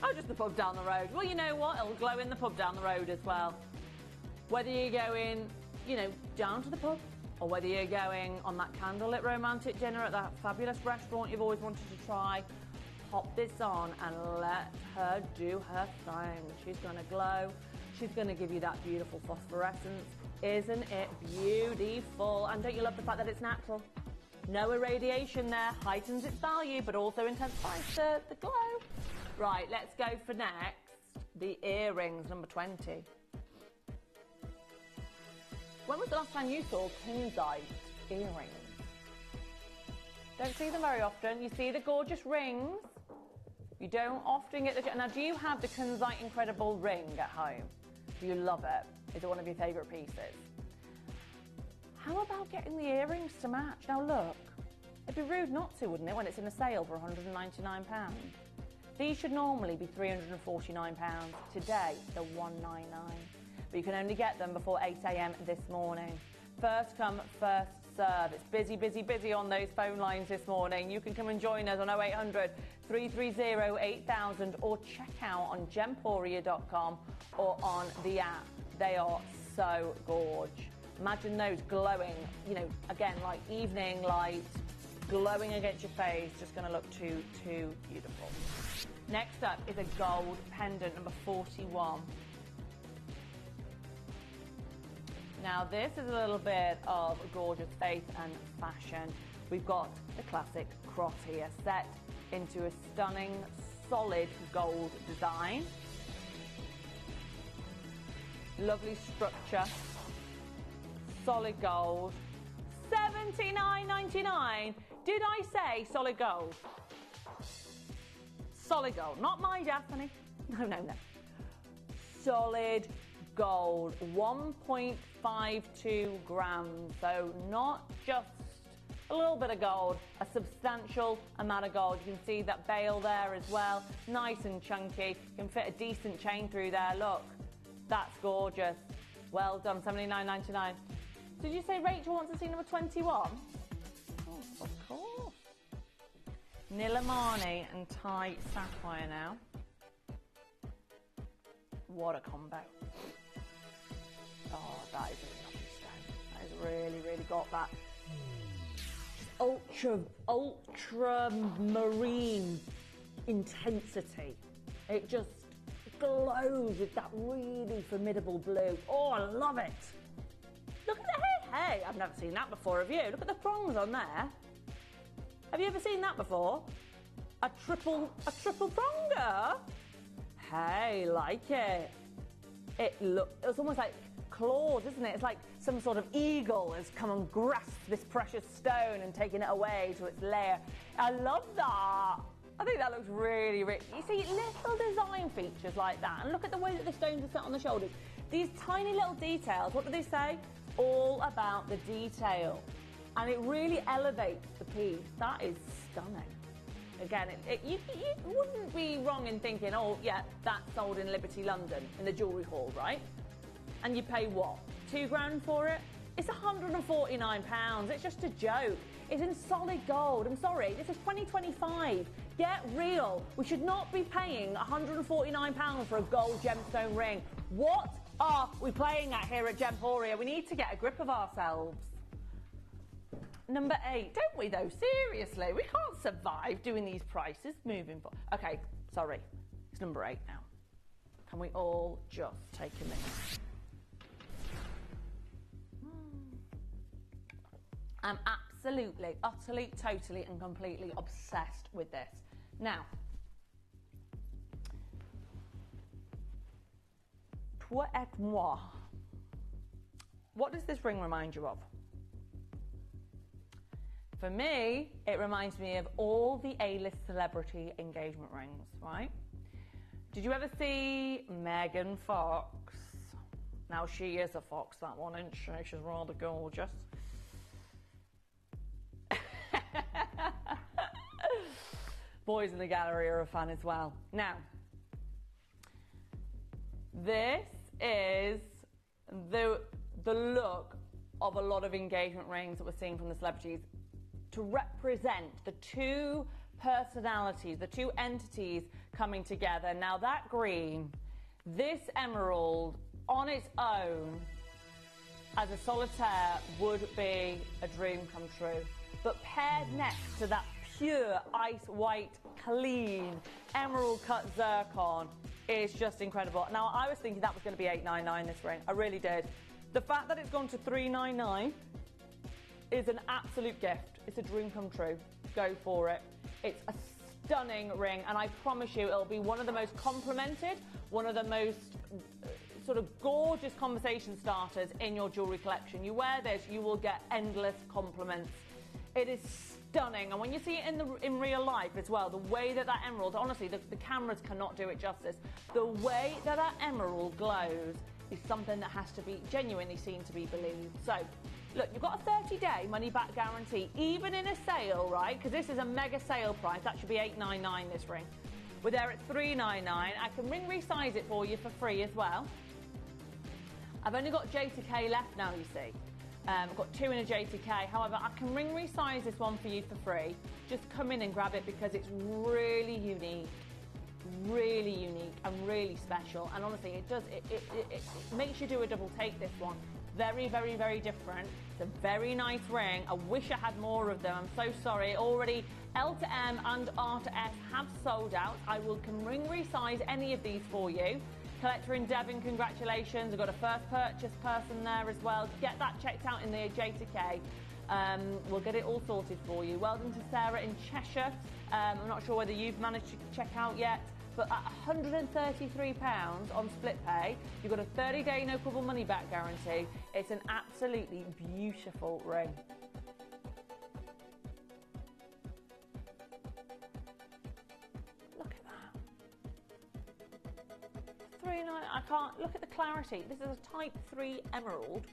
Oh, just the pub down the road. Well, you know what? It'll glow in the pub down the road as well. Whether you're going, you know, down to the pub, or whether you're going on that candlelit romantic dinner at that fabulous restaurant you've always wanted to try, pop this on and let her do her thing. She's going to glow. She's going to give you that beautiful phosphorescence. Isn't it beautiful? And don't you love the fact that it's natural? No irradiation there, heightens its value, but also intensifies the glow. Right, let's go for next, the earrings, number 20. When was the last time you saw kunzite earrings? Don't see them very often. You see the gorgeous rings. You don't often get the... Now, do you have the kunzite incredible ring at home? Do you love it? Is it one of your favourite pieces? How about getting the earrings to match? Now, look, it'd be rude not to, wouldn't it, when it's in a sale for £199? These should normally be £349. Today, they're £199. But you can only get them before 8 a.m. this morning. First come, first serve. It's busy, busy, busy on those phone lines this morning. You can come and join us on 0800 330 8000 or check out on gemporia.com or on the app. They are so gorge. Imagine those glowing, you know, again, like evening light, glowing against your face, just going to look too beautiful. Next up is a gold pendant, number 41. Now this is a little bit of gorgeous faith and fashion. We've got the classic cross here, set into a stunning solid gold design. Lovely structure, solid gold, $79.99. Did I say solid gold? Solid gold, not my Daphne. No. Solid gold, 1.52 grams. So not just a little bit of gold, a substantial amount of gold. You can see that bail there as well, nice and chunky. You can fit a decent chain through there, look. That's gorgeous. Well done, $79.99. Did you say Rachel wants to see number 21? Oh, of course. Nilamani and Thai Sapphire now. What a combo. Oh, that is a lovely stone. That has really got that ultramarine intensity. It just glows with that really formidable blue. Oh, I love it. Look at the hey, I've never seen that before, have you? Look at the prongs on there. Have you ever seen that before? A triple pronger? Hey, like it. It's almost like claws, isn't it? It's like some sort of eagle has come and grasped this precious stone and taken it away to its lair. I love that. I think that looks really rich. You see little design features like that, and look at the way that the stones are set on the shoulders. These tiny little details, what do they say? All about the detail. And it really elevates the piece. That is stunning. Again, you wouldn't be wrong in thinking, oh yeah, that's sold in Liberty London, in the jewellery hall, right? And you pay what, £2 for it? It's £149, it's just a joke. It's in solid gold, I'm sorry, this is 2025. Get real. We should not be paying £149 for a gold gemstone ring. What are we playing at here at Gemporia? We need to get a grip of ourselves. Number 8, don't we though? Seriously, we can't survive doing these prices moving forward. Okay, sorry, it's number 8 now. Can we all just take a minute? I'm absolutely, utterly, totally and completely obsessed with this. Now, toi et moi. What does this ring remind you of? For me, it reminds me of all the A-list celebrity engagement rings, right? Did you ever see Megan Fox? Now, she is a fox, that one, isn't she? She's rather gorgeous. Boys in the gallery are a fan as well. Now, this is the look of a lot of engagement rings that we're seeing from the celebrities to represent the two personalities, the two entities coming together. Now that green, this emerald on its own as a solitaire would be a dream come true. But paired next to that pure ice white, clean, emerald cut zircon is just incredible. Now I was thinking that was going to be $899 this ring, I really did. The fact that it's gone to $399 is an absolute gift. It's a dream come true. Go for it. It's a stunning ring, and I promise you it'll be one of the most complimented, one of the most sort of gorgeous conversation starters in your jewellery collection. You wear this, you will get endless compliments. It is stunning, and when you see it in real life as well, the way that emerald, honestly, the cameras cannot do it justice. The way that emerald glows is something that has to be genuinely seen to be believed. So, look, you've got a 30-day money-back guarantee, even in a sale, right? Because this is a mega sale price. That should be $899, this ring. We're there at $399. I can ring resize it for you for free as well. I've only got J to K left now, you see. I've got 2 in a J to K. However, I can ring resize this one for you for free. Just come in and grab it because it's really unique and really special. And honestly, it makes you do a double take, this one. Very, very, very different. It's a very nice ring. I wish I had more of them. I'm so sorry. Already L to M and R to S have sold out. I can ring resize any of these for you. Collector in Devon, congratulations. I've got a first purchase person there as well. Get that checked out in the J to K. We'll get it all sorted for you. Well done to Sarah in Cheshire. I'm not sure whether you've managed to check out yet, but at £133 on split pay, you've got a 30-day no quibble money back guarantee. It's an absolutely beautiful ring. Look at that. I can't look at the clarity. This is a Type 3 emerald,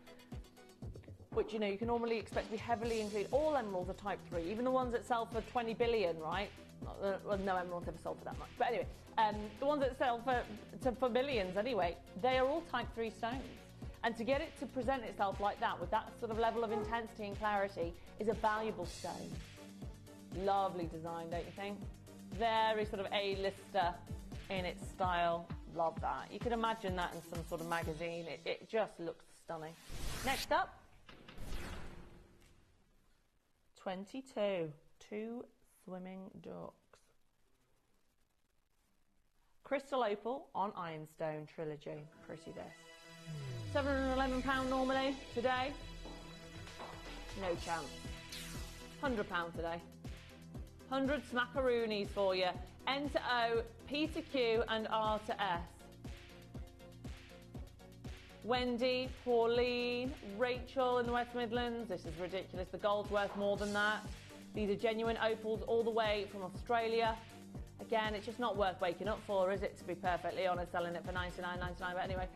which, you know, you can normally expect to be heavily included. All emeralds are Type 3, even the ones that sell for 20 billion, right? Well, no emeralds ever sold for that much. But anyway, the ones that sell for millions anyway, they are all Type 3 stones. And to get it to present itself like that, with that sort of level of intensity and clarity, is a valuable stone. Lovely design, don't you think? Very sort of A-lister in its style. Love that. You can imagine that in some sort of magazine. It just looks stunning. Next up, 22. 2 swimming ducks. Crystal opal on ironstone trilogy. Pretty this. £711 normally today. No chance. £100 today. 100 smackaroonies for you. N to O, P to Q and R to S. Wendy, Pauline, Rachel in the West Midlands. This is ridiculous. The gold's worth more than that. These are genuine opals all the way from Australia. Again, it's just not worth waking up for, is it, to be perfectly honest, selling it for $99.99. But anyway,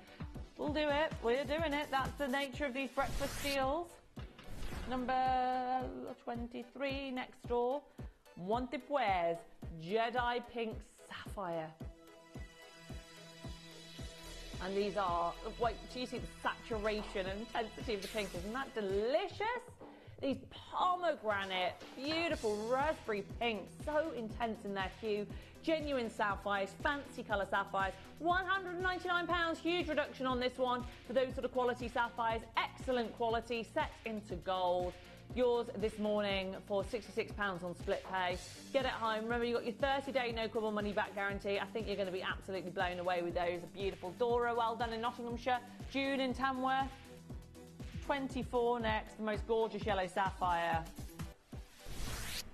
we'll do it. We're doing it. That's the nature of these breakfast deals. Number 23 next door. Montepuez Jedi Pink Sapphire. And these are, wait, do you see the saturation and intensity of the pink? Isn't that delicious? These pomegranate, beautiful raspberry pink, so intense in their hue. Genuine sapphires, fancy colour sapphires. £199, huge reduction on this one for those sort of quality sapphires. Excellent quality, set into gold. Yours this morning for £66 on split pay. Get it home. Remember, you've got your 30-day no quibble money back guarantee. I think you're going to be absolutely blown away with those. A beautiful Dora, well done in Nottinghamshire. June in Tamworth. 24 next, the most gorgeous yellow sapphire.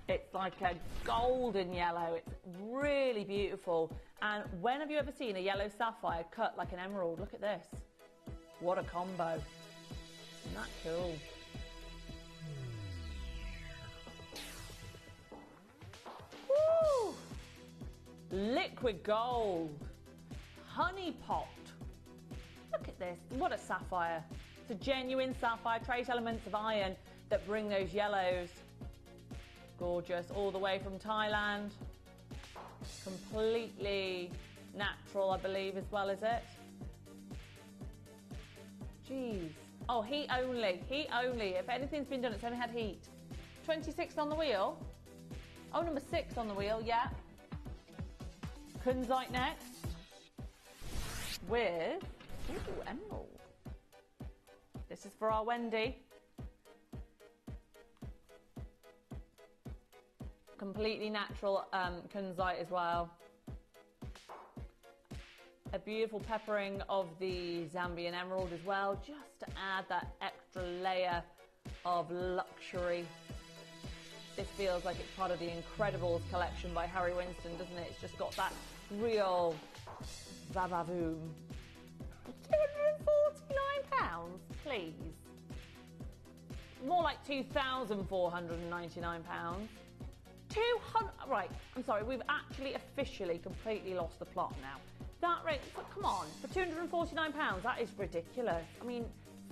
It's like a golden yellow. It's really beautiful. And when have you ever seen a yellow sapphire cut like an emerald? Look at this. What a combo. Isn't that cool? Woo! Liquid gold. Honey pot. Look at this. What a sapphire. It's a genuine sapphire, trace elements of iron that bring those yellows. Gorgeous, all the way from Thailand. Completely natural, I believe, as well, is it? Jeez. Oh, heat only, heat only. If anything's been done, it's only had heat. 26 on the wheel. Oh, number 6 on the wheel, yeah. Kunzite next. With, ooh, emerald. This is for our Wendy. Completely natural kunzite as well. A beautiful peppering of the Zambian emerald as well, just to add that extra layer of luxury. This feels like it's part of the Incredibles collection by Harry Winston, doesn't it? It's just got that real va-va-voom. £249, please. More like £2,499. 200. Right, I'm sorry, we've actually officially completely lost the plot now. That rate, come on, for £249, that is ridiculous. I mean,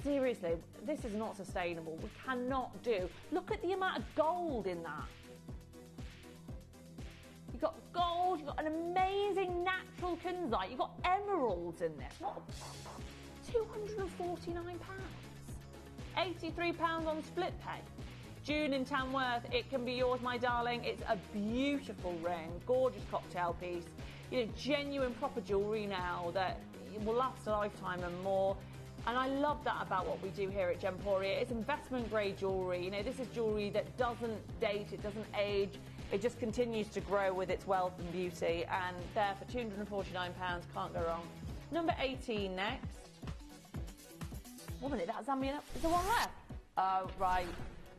seriously, this is not sustainable. We cannot do. Look at the amount of gold in that. You've got gold, you've got an amazing natural kunzite, you've got emeralds in this. What? £249. £83 on split pay. June in Tamworth, it can be yours, my darling. It's a beautiful ring, gorgeous cocktail piece. You know, genuine proper jewellery now that will last a lifetime and more. And I love that about what we do here at Gemporia. It's investment grade jewellery. You know, this is jewellery that doesn't date, it doesn't age. It just continues to grow with its wealth and beauty. And there for £249, can't go wrong. Number 18 next. 1 minute, that's Zambian up. Is there one left? Oh, right.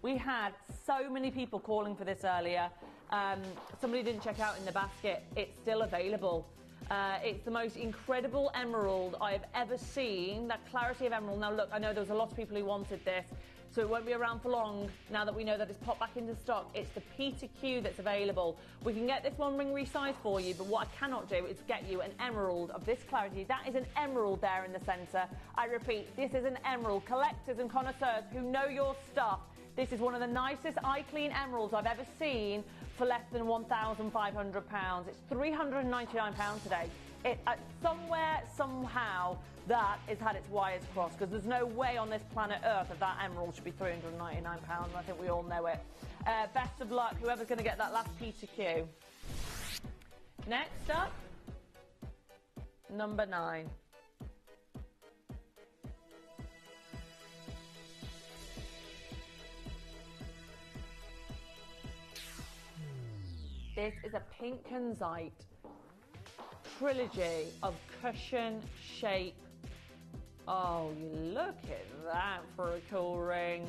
We had so many people calling for this earlier. Somebody didn't check out in the basket. It's still available. It's the most incredible emerald I've ever seen. That clarity of emerald. Now look, I know there was a lot of people who wanted this, so it won't be around for long now that we know that it's popped back into stock. It's the P to Q that's available. We can get this one ring resized for you, but what I cannot do is get you an emerald of this clarity. That is an emerald there in the centre. I repeat, this is an emerald. Collectors and connoisseurs who know your stuff. This is one of the nicest eye clean emeralds I've ever seen for less than £1,500. It's £399 today. Somewhere, somehow, that has had its wires crossed, because there's no way on this planet Earth that emerald should be £399. I think we all know it. Best of luck, whoever's going to get that last P to Q. Next up, number 9. This is a pink Kunzite trilogy of cushion shape. Oh, you look at that for a cool ring.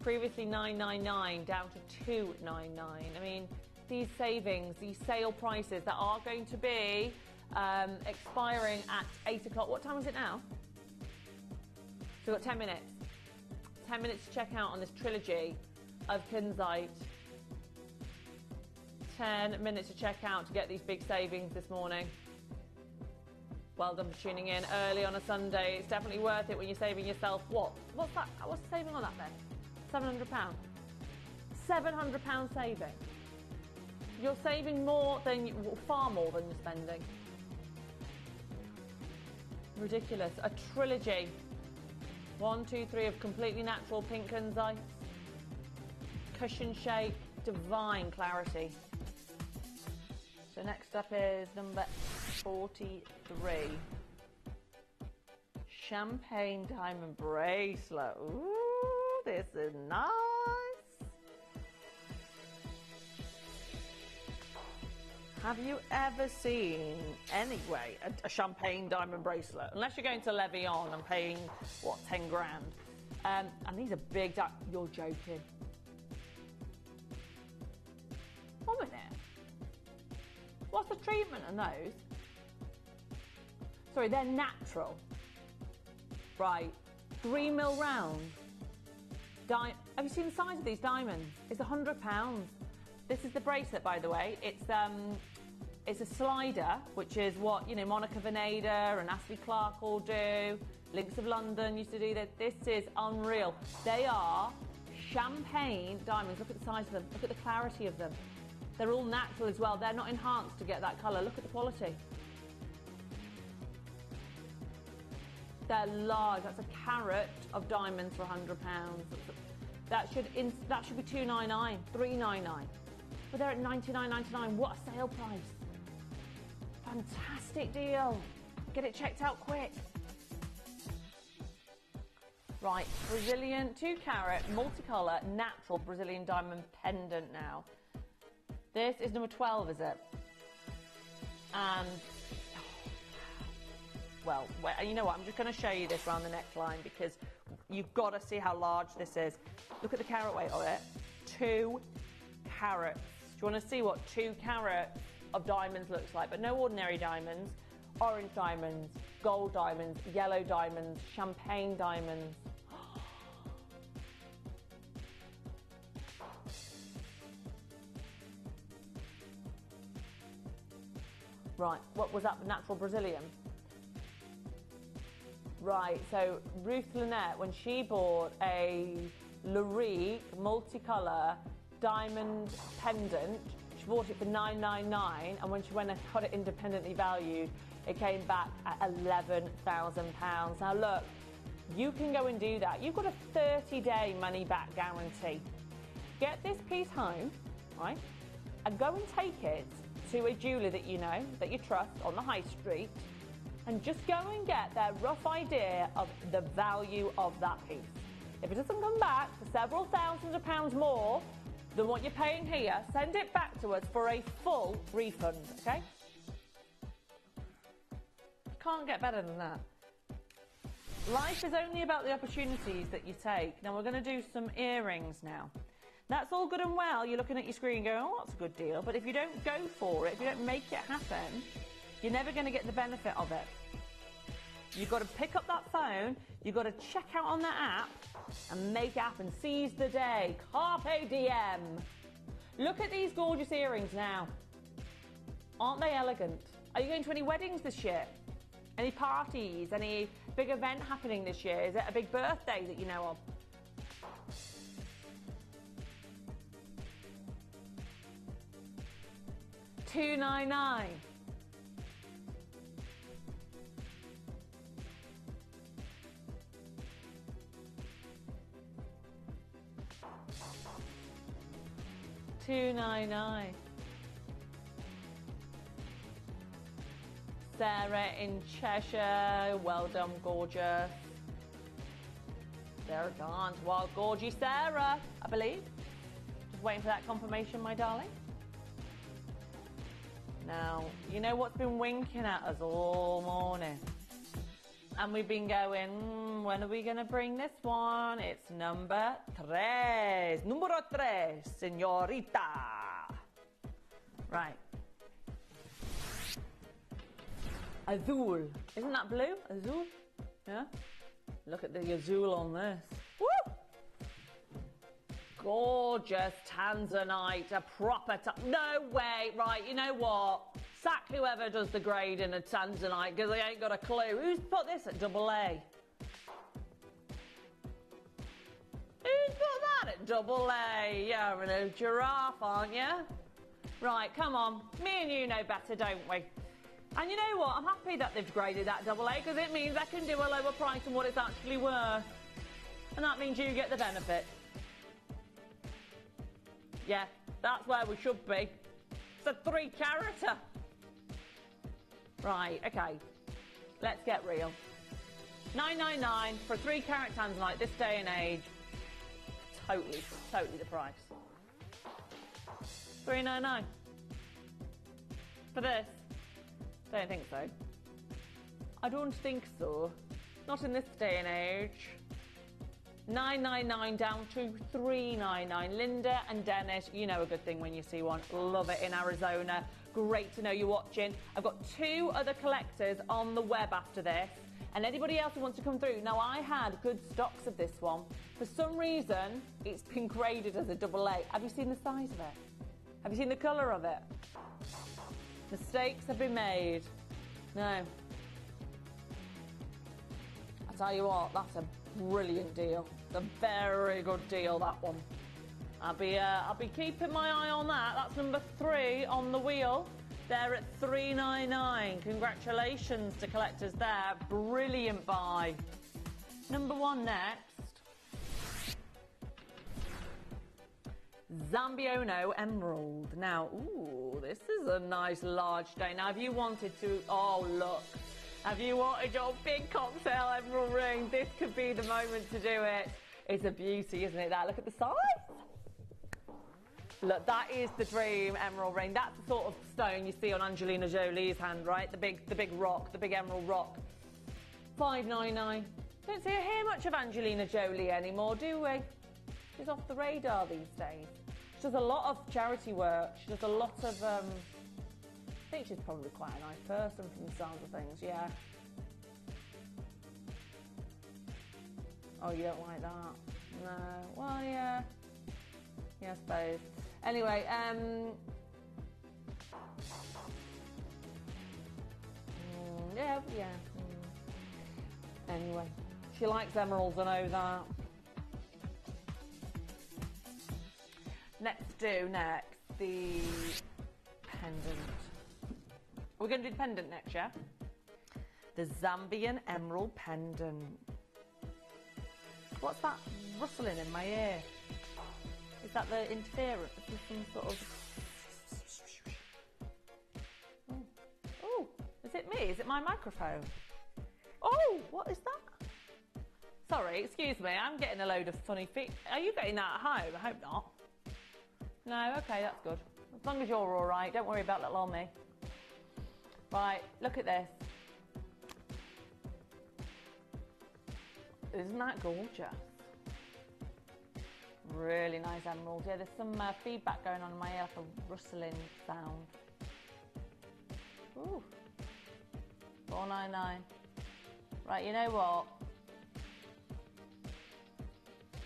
Previously £999 down to £299. I mean, these savings, these sale prices that are going to be expiring at 8 o'clock. What time is it now? So we've got 10 minutes. 10 minutes to check out on this trilogy of Kunzite. 10 minutes to check out to get these big savings this morning. Well done for tuning in early on a Sunday. It's definitely worth it when you're saving yourself. What's that? What's the saving on that then? £700. £700 saving. You're saving more than, far more than you're spending. Ridiculous. A trilogy. 1, 2, 3 of completely natural pink Kunzite. Cushion shape, divine clarity. So next up is number 43. Champagne diamond bracelet. Ooh, this is nice. Have you ever seen, anyway, a champagne diamond bracelet? Unless you're going to Levion and paying, what, 10 grand. And these are big, you're joking. 1 minute. What's the treatment on those? Sorry, they're natural. Right, 3mm round. Have you seen the size of these diamonds? It's £100. This is the bracelet, by the way. It's a slider, which is what, you know, Monica Vinader and Ashley Clark all do. Links of London used to do that. This is unreal. They are champagne diamonds. Look at the size of them. Look at the clarity of them. They're all natural as well. They're not enhanced to get that colour. Look at the quality. They're large. That's a carat of diamonds for £100. That should be $299, $399. But they're at $99.99. What a sale price. Fantastic deal. Get it checked out quick. Right, Brazilian 2-carat multicolour natural Brazilian diamond pendant now. This is number 12, is it? And, well, you know what? I'm just going to show you this around the neckline because you've got to see how large this is. Look at the carat weight of it. 2 carats. Do you want to see what 2 carats of diamonds looks like? But no ordinary diamonds. Orange diamonds, gold diamonds, yellow diamonds, champagne diamonds. Right, what was that, natural Brazilian? Right, so Ruth Lynette, when she bought a Lurique multicolour diamond pendant, she bought it for $999, and when she went and got it independently valued, it came back at £11,000. Now look, you can go and do that. You've got a 30-day money-back guarantee. Get this piece home, right, and go and take it to a jeweller that you know, that you trust on the high street, and just go and get their rough idea of the value of that piece. If it doesn't come back for several thousands of pounds more than what you're paying here, send it back to us for a full refund, okay? Can't get better than that. Life is only about the opportunities that you take. Now we're going to do some earrings now. That's all good and well. You're looking at your screen going, oh, that's a good deal. But if you don't go for it, if you don't make it happen, you're never going to get the benefit of it. You've got to pick up that phone. You've got to check out on the app and make it happen. Seize the day. Carpe diem. Look at these gorgeous earrings now. Aren't they elegant? Are you going to any weddings this year? Any parties? Any big event happening this year? Is it a big birthday that you know of? $299. $299. Sarah in Cheshire, well done, gorgeous. Sarah gone. Well, gorgy Sarah, I believe. Just waiting for that confirmation, my darling. Now, you know what's been winking at us all morning? And we've been going, when are we going to bring this one? It's number 3. Numero 3, señorita. Right. Azul. Isn't that blue? Azul? Yeah? Look at the azul on this. Woo! Gorgeous tanzanite, a proper no way. Right, you know what? Sack whoever does the grade in a tanzanite because they ain't got a clue. Who's put this at AA? Who's put that at AA? You're a giraffe, aren't you? Right, come on. Me and you know better, don't we? And you know what? I'm happy that they've graded that AA because it means I can do a lower price than what it's actually worth. And that means you get the benefit. Yeah, that's where we should be. It's a 3-carater. Right, okay. Let's get real. $9.99 for a 3-carat tanzanite this day and age. Totally the price. $3.99 for this. Don't think so. I don't think so. Not in this day and age. $9.99 down to $3.99. Linda and Dennis, you know a good thing when you see one. Love it in Arizona. Great to know you're watching. I've got 2 other collectors on the web after this. And anybody else who wants to come through. Now, I had good stocks of this one. For some reason, it's been graded as a AA. Have you seen the size of it? Have you seen the colour of it? Mistakes have been made. No. I tell you what, that's a brilliant deal. It's a very good deal, that one. I'll be keeping my eye on that. That's number 3 on the wheel. They're at $3.99. Congratulations to collectors there. Brilliant buy. Number 1 next. Zambiano Emerald. Now, ooh, this is a nice large stone. Now, if you wanted to, oh, look. Have you wanted your big cocktail emerald ring? This could be the moment to do it. It's a beauty, isn't it? That. Look at the size. Look, that is the dream emerald ring. That's the sort of stone you see on Angelina Jolie's hand, right? The big rock, the big emerald rock. $5.99. Don't see or hear much of Angelina Jolie anymore, do we? She's off the radar these days. She does a lot of charity work. She does a lot of, I think she's probably quite a nice person from the sounds of things, yeah. Oh, you don't like that? No. Well, yeah. Yeah, I suppose. Anyway, yeah. Anyway, she likes emeralds, I know that. Next, the pendant. We're going to do the pendant next, yeah? The Zambian Emerald Pendant. What's that rustling in my ear? Is that the interference? Is this some sort of... Oh, is it me? Is it my microphone? Oh, what is that? Sorry, excuse me, I'm getting a load of funny feet. Are you getting that at home? I hope not. No, okay, that's good. As long as you're all right, don't worry about little old me. Right, look at this. Isn't that gorgeous? Really nice emerald. Yeah, there's some feedback going on in my ear, like a rustling sound. Ooh. $4.99. Right, you know what?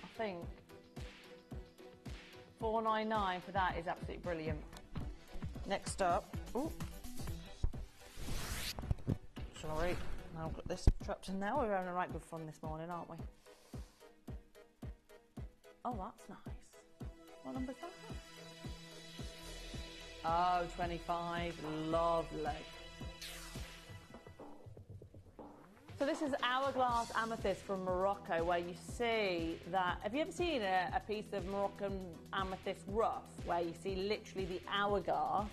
I think $4.99 for that is absolutely brilliant. Next up, ooh. Sorry, now I've got this trapped in there. We're having a right good fun this morning, aren't we? Oh, that's nice. What number's that? Oh, 25. Lovely. So this is Hourglass Amethyst from Morocco, where you see that... Have you ever seen a piece of Moroccan amethyst rough, where you see literally the hourglass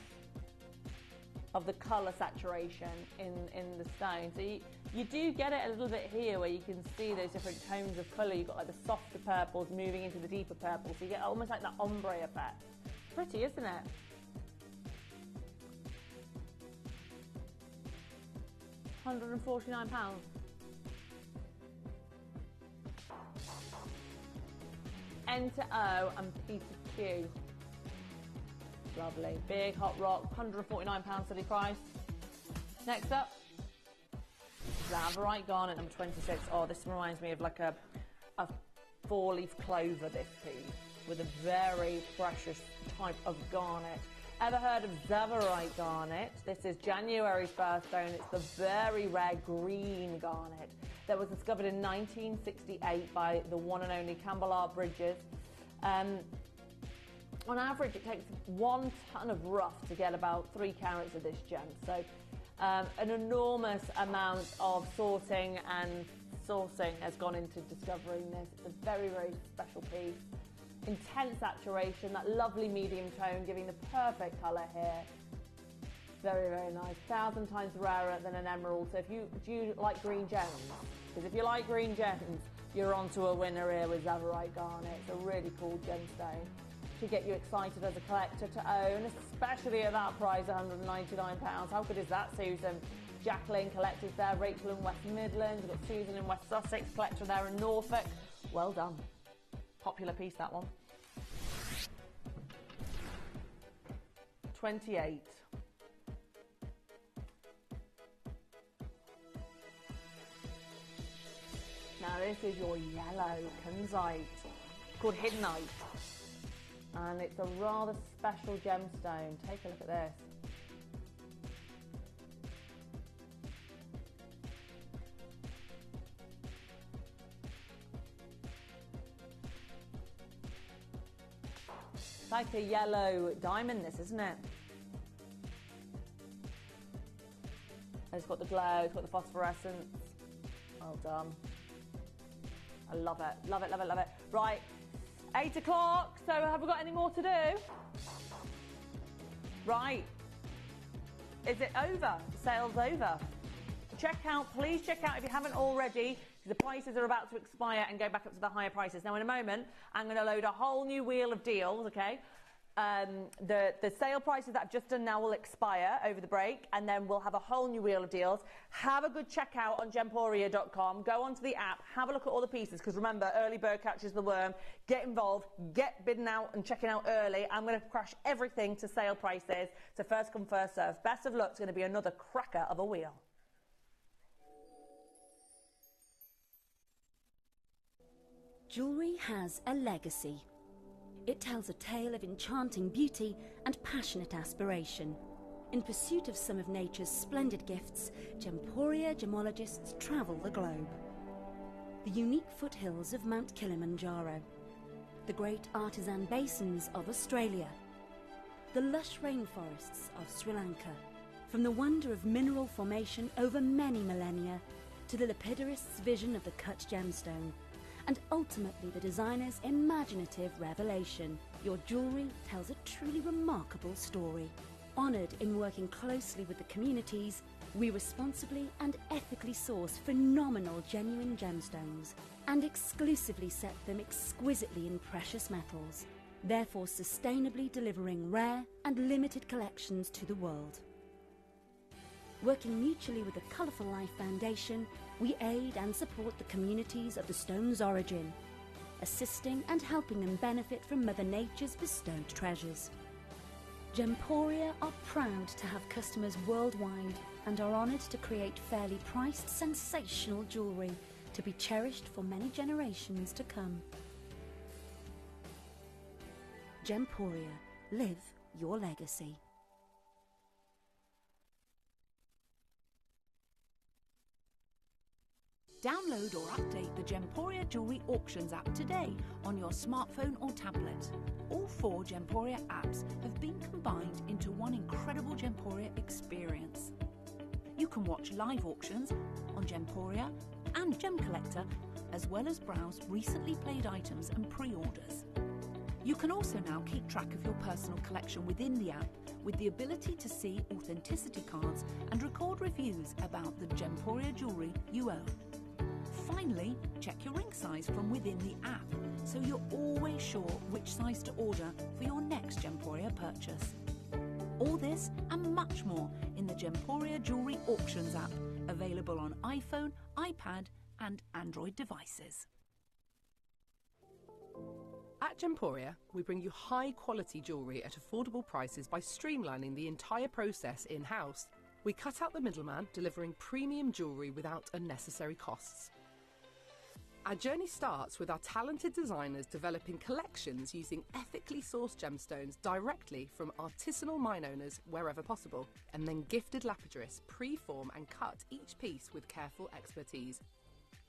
of the colour saturation in the stone? So you do get it a little bit here, where you can see those different tones of colour. You've got like the softer purples moving into the deeper purples, so you get almost like that ombre effect. Pretty, isn't it? £149. Enter O and Peter Q. Lovely. Big hot rock, £149 silly price. Next up, Tsavorite Garnet number 26. Oh, this reminds me of like a four-leaf clover, this piece, with a very precious type of garnet. Ever heard of Tsavorite Garnet? This is January's birthstone. It's the very rare green garnet that was discovered in 1968 by the one and only Campbell R. Bridges. On average, it takes 1 ton of rough to get about 3 carats of this gem. So an enormous amount of sorting and sourcing has gone into discovering this. It's a very, very special piece. Intense saturation, that lovely medium tone, giving the perfect colour here. Very, very nice. 1,000 times rarer than an emerald. So do you like green gems? Because if you like green gems, you're onto a winner here with Tsavorite Garnet. It's a really cool gemstone to get you excited as a collector to own, especially at that price, £199. How good is that, Susan? Jacqueline, collectors there. Rachel in West Midlands. We've got Susan in West Sussex, collector there in Norfolk. Well done. Popular piece, that one. 28. Now this is your yellow Kunzite, called Hiddenite. And it's a rather special gemstone. Take a look at this. It's like a yellow diamond, this, isn't it? It's got the glow, it's got the phosphorescence. Well done. I love it, love it, love it, love it. Right, 8 o'clock, so have we got any more to do? Right. Is it over? The sale's over. Check out, please check out if you haven't already. The prices are about to expire and go back up to the higher prices. Now, in a moment, I'm going to load a whole new wheel of deals, okay? The sale prices that I've just done now will expire over the break, and then we'll have a whole new wheel of deals. Have a good checkout on Gemporia.com. Go onto the app, have a look at all the pieces, because remember, early bird catches the worm. Get involved, get bidding out and checking out early. I'm going to crash everything to sale prices. So first come, first serve. Best of luck. It's going to be another cracker of a wheel. Jewellery has a legacy. It tells a tale of enchanting beauty and passionate aspiration. In pursuit of some of nature's splendid gifts, Gemporia gemologists travel the globe. The unique foothills of Mount Kilimanjaro, the great artisan basins of Australia, the lush rainforests of Sri Lanka, from the wonder of mineral formation over many millennia to the lapidarists' vision of the cut gemstone, and ultimately the designer's imaginative revelation. Your jewellery tells a truly remarkable story. Honoured in working closely with the communities We responsibly and ethically source phenomenal genuine gemstones and exclusively set them exquisitely in precious metals, therefore sustainably delivering rare and limited collections to the world. Working mutually with the Colourful Life Foundation, we aid and support the communities of the stone's origin, assisting and helping them benefit from Mother Nature's bestowed treasures. Gemporia are proud to have customers worldwide and are honoured to create fairly priced, sensational jewellery to be cherished for many generations to come. Gemporia, live your legacy. Download or update the Gemporia Jewellery Auctions app today on your smartphone or tablet. All 4 Gemporia apps have been combined into one incredible Gemporia experience. You can watch live auctions on Gemporia and Gem Collector, as well as browse recently played items and pre-orders. You can also now keep track of your personal collection within the app with the ability to see authenticity cards and record reviews about the Gemporia jewellery you own. Finally, check your ring size from within the app, so you're always sure which size to order for your next Gemporia purchase. All this and much more in the Gemporia Jewellery Auctions app, available on iPhone, iPad and Android devices. At Gemporia, we bring you high-quality jewellery at affordable prices by streamlining the entire process in-house. We cut out the middleman, delivering premium jewellery without unnecessary costs. Our journey starts with our talented designers developing collections using ethically sourced gemstones directly from artisanal mine owners wherever possible, and then gifted lapidarists pre-form and cut each piece with careful expertise.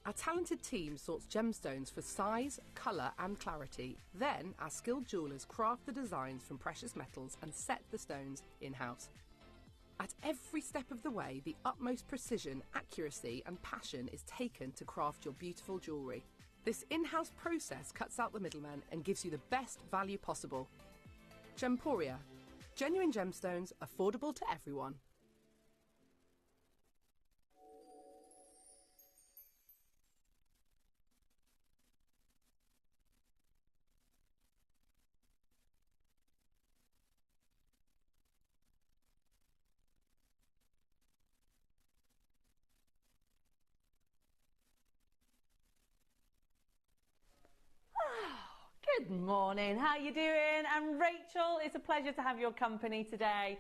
Our talented team sorts gemstones for size, colour and clarity. Then our skilled jewellers craft the designs from precious metals and set the stones in-house. At every step of the way, the utmost precision, accuracy and passion is taken to craft your beautiful jewellery. This in-house process cuts out the middleman and gives you the best value possible. Gemporia. Genuine gemstones, affordable to everyone. Good morning, how are you doing? I'm Rachel. It's a pleasure to have your company today.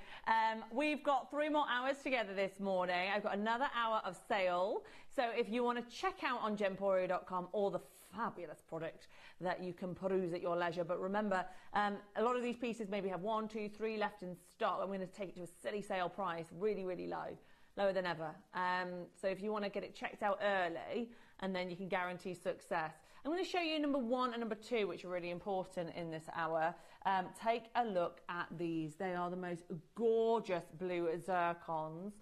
We've got 3 more hours together this morning. I've got another hour of sale. So if you want to check out on gemporia.com all the fabulous product that you can peruse at your leisure. But remember, a lot of these pieces maybe have 1, 2, 3 left in stock. I'm going to take it to a silly sale price, really, really low. Lower than ever. So if you want to get it checked out early, and then you can guarantee success. I'm going to show you number 1 and number 2, which are really important in this hour. Take a look at these. They are the most gorgeous blue zircons.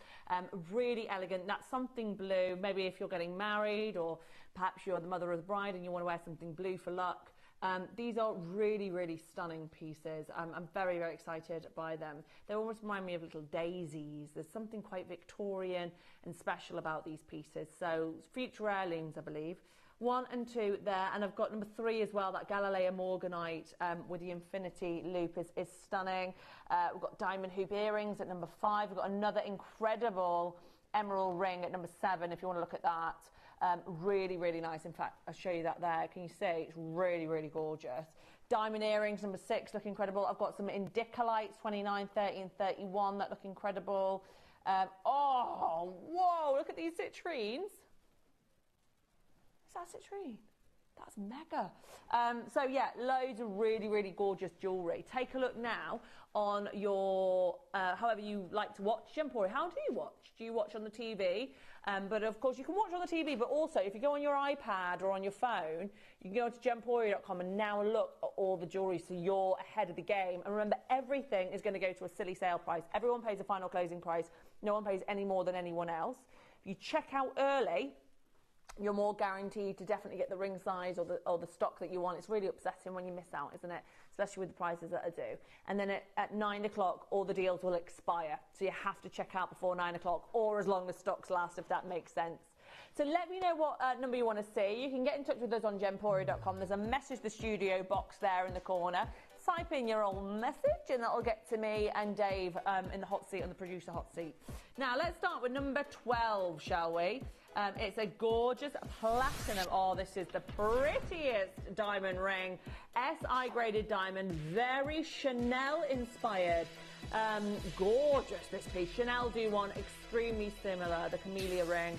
Really elegant. That's something blue. Maybe if you're getting married, or perhaps you're the mother of the bride and you want to wear something blue for luck. These are really, really stunning pieces. I'm very, very excited by them. They almost remind me of little daisies. There's something quite Victorian and special about these pieces. So future heirlooms, I believe. 1 and 2 there, and I've got number 3 as well. That Galileo Morganite with the infinity loop is stunning. We've got diamond hoop earrings at number 5. We've got another incredible emerald ring at number 7, if you want to look at that. Really, really nice. In fact, I'll show you that there. Can you see? It's really, really gorgeous. Diamond earrings, number 6, look incredible. I've got some Indicalites, 29, 30 and 31 that look incredible. Oh, whoa, look at these citrines. Is that citrine? That's mega. So yeah, loads of really, really gorgeous jewellery. Take a look now on your, however you like to watch Gemporia. How do you watch? Do you watch on the TV? But of course you can watch on the TV, but also if you go on your iPad or on your phone, you can go to gemporia.com and now look at all the jewellery so you're ahead of the game. And remember, everything is going to go to a silly sale price. Everyone pays a final closing price. No one pays any more than anyone else. If you check out early, you're more guaranteed to definitely get the ring size or the stock that you want. It's really upsetting when you miss out, isn't it? Especially with the prices that are due. And then at 9 o'clock, all the deals will expire. So you have to check out before 9 o'clock or as long as stocks last, if that makes sense. So let me know what number you want to see. You can get in touch with us on gemporia.com. There's a message the studio box there in the corner. Type in your old message and that'll get to me and Dave in the hot seat, on the producer hot seat. Now let's start with number 12, shall we? It's a gorgeous platinum. Oh, this is the prettiest diamond ring. SI graded diamond, very Chanel inspired. Gorgeous, this piece. Chanel do one extremely similar, the Camellia ring.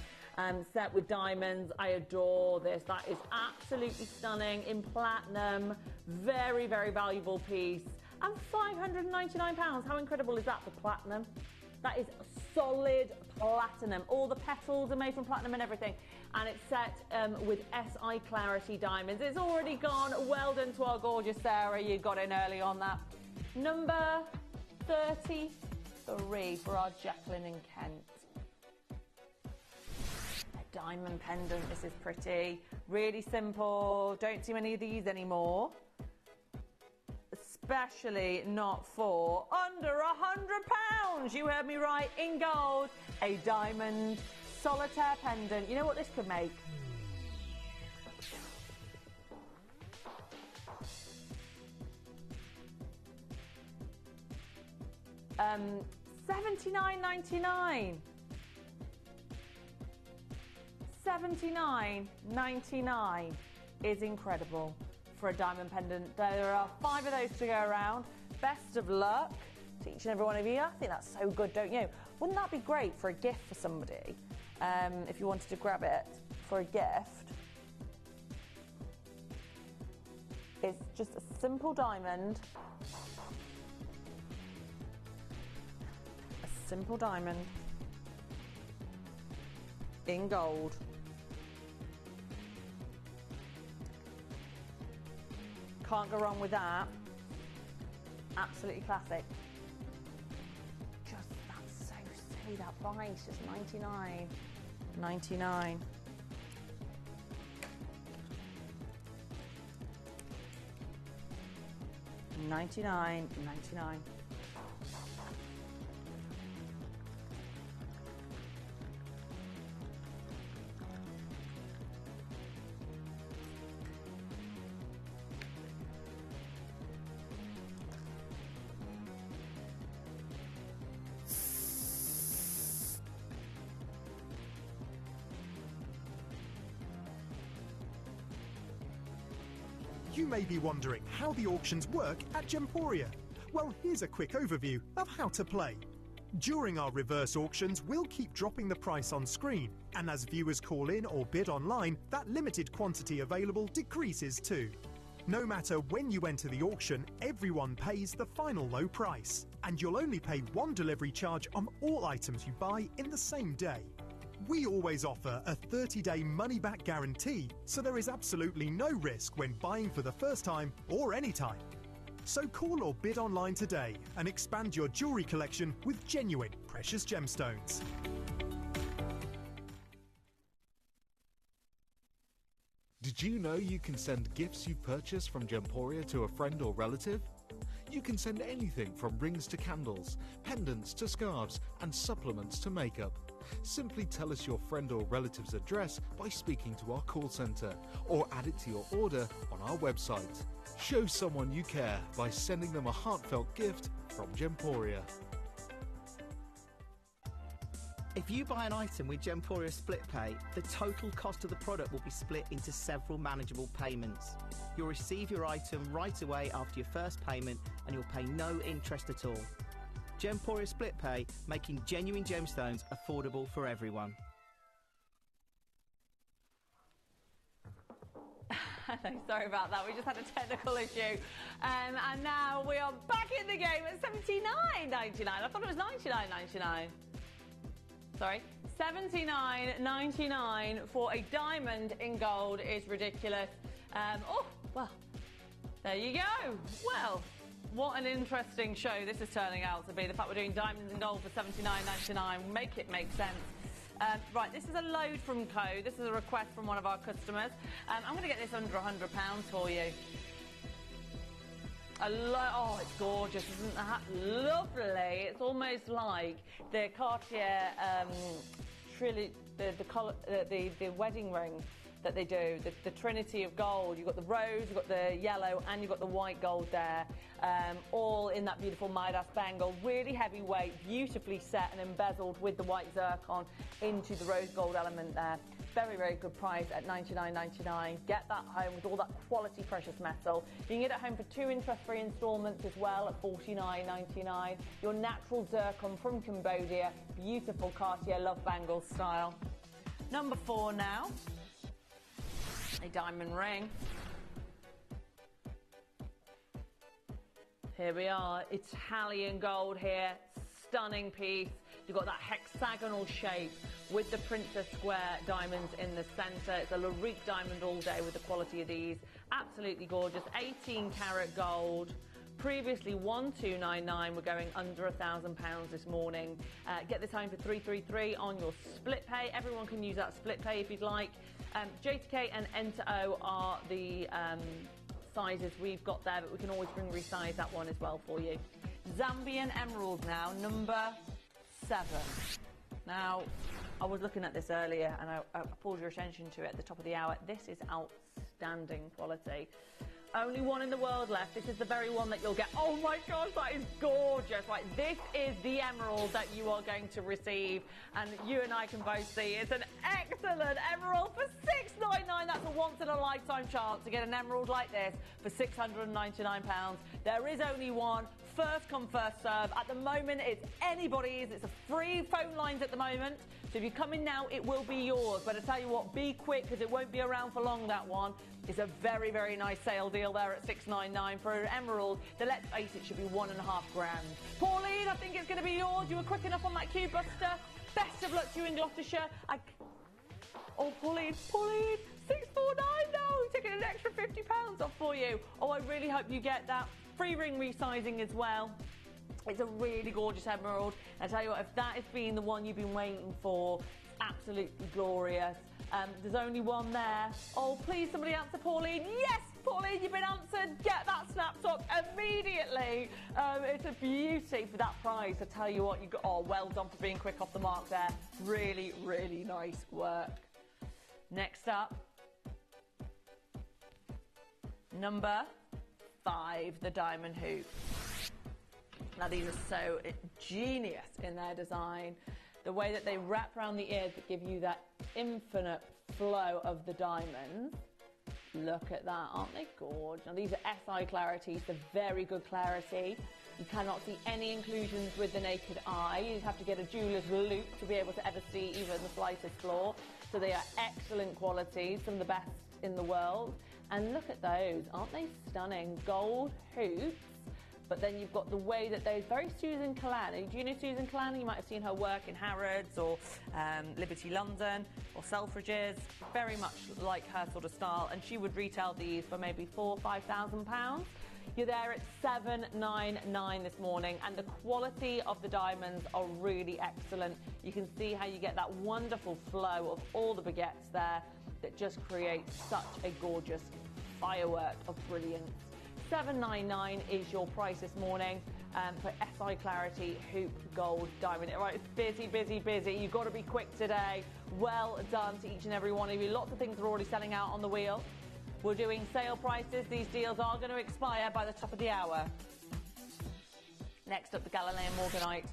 Set with diamonds. I adore this. That is absolutely stunning in platinum. Very, very valuable piece. And £599. How incredible is that for platinum? That is solid platinum. All the petals are made from platinum and everything. And it's set with SI Clarity diamonds. It's already gone. Well done to our gorgeous Sarah. You got in early on that. Number 33 for our Jacqueline in Kent. Diamond pendant. This is pretty, really simple. Don't see many of these anymore, especially not for under £100. You heard me right, in gold, a diamond solitaire pendant. You know what this could make? $79.99. $79.99 is incredible for a diamond pendant. There are 5 of those to go around. Best of luck to each and every one of you. I think that's so good, don't you? Wouldn't that be great for a gift for somebody? If you wanted to grab it for a gift. It's just a simple diamond. A simple diamond in gold. Can't go wrong with that. Absolutely classic. Just, that's so silly, that price, just $99.99. $99.99. You may be wondering how the auctions work at Gemporia. Well, here's a quick overview of how to play. During our reverse auctions, we'll keep dropping the price on screen, and as viewers call in or bid online, that limited quantity available decreases too. No matter when you enter the auction, everyone pays the final low price, and you'll only pay one delivery charge on all items you buy in the same day. We always offer a 30-day money-back guarantee, so there is absolutely no risk when buying for the first time or any time. So call or bid online today and expand your jewellery collection with genuine precious gemstones. Did you know you can send gifts you've purchased from Gemporia to a friend or relative? You can send anything from rings to candles, pendants to scarves, and supplements to makeup. Simply tell us your friend or relative's address by speaking to our call centre, or add it to your order on our website. Show someone you care by sending them a heartfelt gift from Gemporia. If you buy an item with Gemporia Split Pay, the total cost of the product will be split into several manageable payments. You'll receive your item right away after your first payment and you'll pay no interest at all. Gemporia Split Pay, making genuine gemstones affordable for everyone. Hello, sorry about that. We just had a technical issue. And now we are back in the game at $79.99. I thought it was $99.99. Sorry, $79.99 for a diamond in gold is ridiculous. Oh, well, there you go. Well, what an interesting show this is turning out to be. The fact we're doing diamonds in gold for $79.99, make it make sense. Right, this is a load from Co. This is a request from one of our customers. I'm going to get this under £100 for you. Oh, it's gorgeous, isn't that lovely? It's almost like the Cartier the wedding ring that they do, the Trinity of gold. You've got the rose, you've got the yellow, and you've got the white gold there, all in that beautiful Midas bangle. Really heavyweight, beautifully set and embezzled with the white zircon into the rose gold element there. Very, very good price at $99.99. Get that home with all that quality precious metal. You can get it home for 2 interest-free instalments as well at $49.99. Your natural zircon from Cambodia. Beautiful Cartier love bangle style. Number 4 now. A diamond ring. Here we are, Italian gold here, stunning piece. You've got that hexagonal shape with the Princess Square diamonds in the centre. It's a Larique diamond all day with the quality of these. Absolutely gorgeous, 18 karat gold. Previously 1299, we're going under £1,000 this morning. Get this home for 333 on your split pay. Everyone can use that split pay if you'd like. J2K and N2O are the sizes we've got there, but we can always resize that one as well for you. Zambian emerald now, number 7. Now, I was looking at this earlier and I pulled your attention to it at the top of the hour. This is outstanding quality. Only one in the world left. This is the very one that you'll get. Oh my gosh, that is gorgeous. Right, this is the emerald that you are going to receive, and you and I can both see it's an excellent emerald for $699. That's a once-in-a-lifetime chance to get an emerald like this for £699. There is only one. First come, first serve. At the moment, it's anybody's. It's a free phone lines at the moment. So if you come in now, it will be yours. But I tell you what, be quick because it won't be around for long, that one. It's a very, very nice sale deal there at $699 for an emerald. So let's face it, should be $1.5 grand. Pauline, I think it's going to be yours. You were quick enough on that Cube Buster. Best of luck to you in Gloucestershire. Oh, Pauline, $649. No, we're taking an extra £50 off for you. Oh, I really hope you get that. Free ring resizing as well. It's a really gorgeous emerald. I tell you what, if that has been the one you've been waiting for, it's absolutely glorious. There's only one there. Oh, please, somebody answer Pauline. Yes, Pauline, you've been answered. Get that snapped up immediately. It's a beauty for that price. I tell you what, you got. Oh, well done for being quick off the mark there. Really, really nice work. Next up, number 5, the diamond hoop. Now, these are so genius in their design. The way that they wrap around the ears that give you that infinite flow of the diamonds. Look at that, aren't they gorgeous? Now, these are SI clarity, so very good clarity. You cannot see any inclusions with the naked eye. You have to get a jeweler's loupe to be able to ever see even the slightest flaw. So they are excellent quality, some of the best in the world. And look at those, aren't they stunning? Gold hoops. But then you've got the way that those, very Susan Kalani. Do you know Susan Kalani? You might have seen her work in Harrods or Liberty London or Selfridges. Very much like her sort of style. And she would retail these for maybe £4,000 or £5,000. You're there at $799 this morning. And the quality of the diamonds are really excellent. You can see how you get that wonderful flow of all the baguettes there that just creates such a gorgeous firework of brilliance. $799 is your price this morning for SI Clarity Hoop Gold Diamond. Right, it's busy, busy, busy. You've got to be quick today. Well done to each and every one of you. Lots of things are already selling out on the wheel. We're doing sale prices. These deals are going to expire by the top of the hour. Next up, the Galilean Morganite.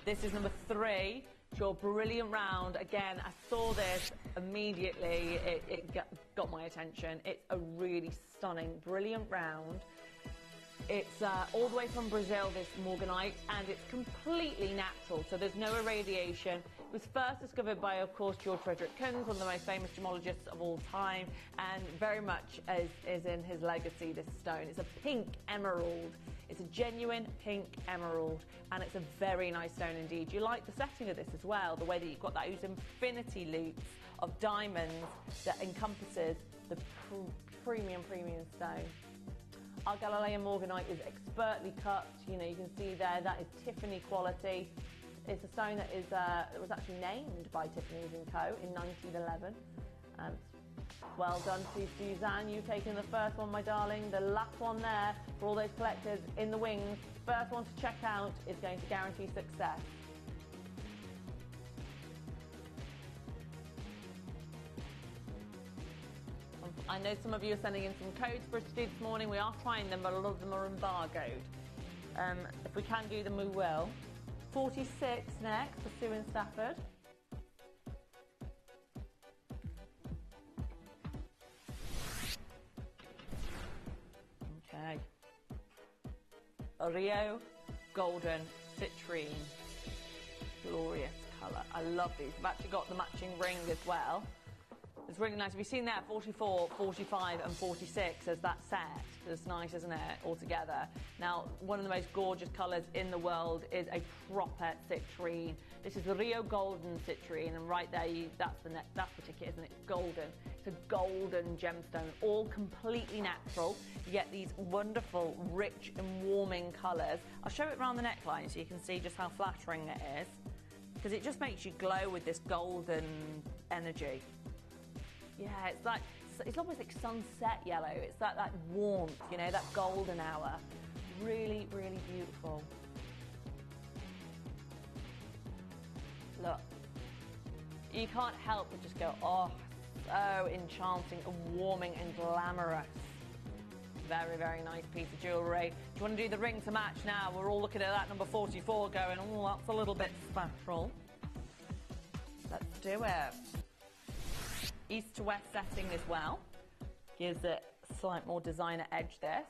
This is number 3. Your brilliant round. Again, I saw this immediately. It got my attention. It's a really stunning, brilliant round. It's all the way from Brazil, this Morganite, and it's completely natural, so there's no irradiation. It was first discovered by, of course, George Frederick Kunz, one of the most famous gemologists of all time, and very much is in his legacy, this stone. It's a pink emerald. It's a genuine pink emerald, and it's a very nice stone indeed. You like the setting of this as well, the way that you've got those infinity loops of diamonds that encompasses the premium stone. Our Galilean Morganite is expertly cut. You know, you can see there, that is Tiffany quality. It's a stone that is that was actually named by Tiffany's & Co. in 1911. Well done to Suzanne, you've taken the first one, my darling. The last one there for all those collectors in the wings. First one to check out is going to guarantee success. I know some of you are sending in some codes for us to do this morning. We are trying them, but a lot of them are embargoed. If we can do them, we will. 46 next for Sue in Stafford. Okay. Rio Golden Citrine. Glorious colour. I love these. I've actually got the matching ring as well. It's really nice. Have you seen that? 44, 45 and 46 as that set. It's nice, isn't it, all together? Now, one of the most gorgeous colours in the world is a proper citrine. This is the Rio Golden Citrine, and right there, that's the ticket, isn't it? Golden. It's a golden gemstone, all completely natural. You get these wonderful, rich and warming colours. I'll show it around the neckline so you can see just how flattering it is, because it just makes you glow with this golden energy. Yeah, it's almost like sunset yellow. It's that warmth, you know, that golden hour. Really, really beautiful. Look, you can't help but just go, oh, so enchanting and warming and glamorous. Very, very nice piece of jewellery. Do you want to do the ring to match now? We're all looking at that number 44 going, oh, that's a little bit special. Let's do it. East to west setting as well. Gives it a slight more designer edge, this.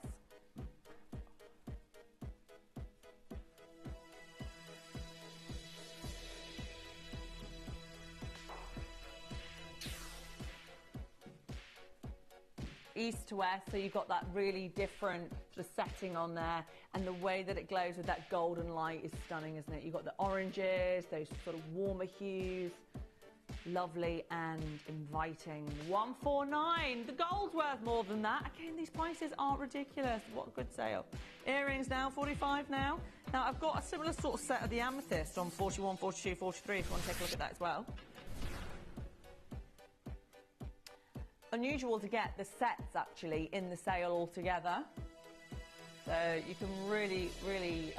East to west, so you've got that really different sort of setting on there, and the way that it glows with that golden light is stunning, isn't it? You've got the oranges, those sort of warmer hues. Lovely and inviting. 149. The gold's worth more than that. Again, these prices aren't ridiculous. What a good sale. Earrings now, 45 now. Now, I've got a similar sort of set of the amethyst on 41, 42, 43, if you want to take a look at that as well. Unusual to get the sets, actually, in the sale altogether. So you can really, really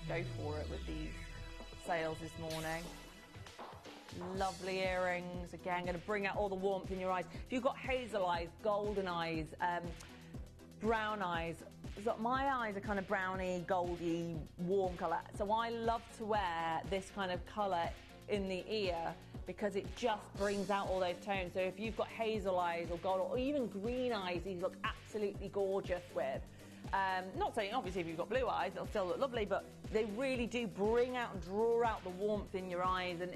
go for it with these sales this morning. Lovely earrings. Again, going to bring out all the warmth in your eyes. If you've got hazel eyes, golden eyes, brown eyes, so my eyes are kind of browny, goldy, warm colour. So I love to wear this kind of colour in the ear because it just brings out all those tones. So if you've got hazel eyes or gold or even green eyes, these look absolutely gorgeous with. Not saying, obviously, if you've got blue eyes, it'll still look lovely, but they really do bring out and draw out the warmth in your eyes, and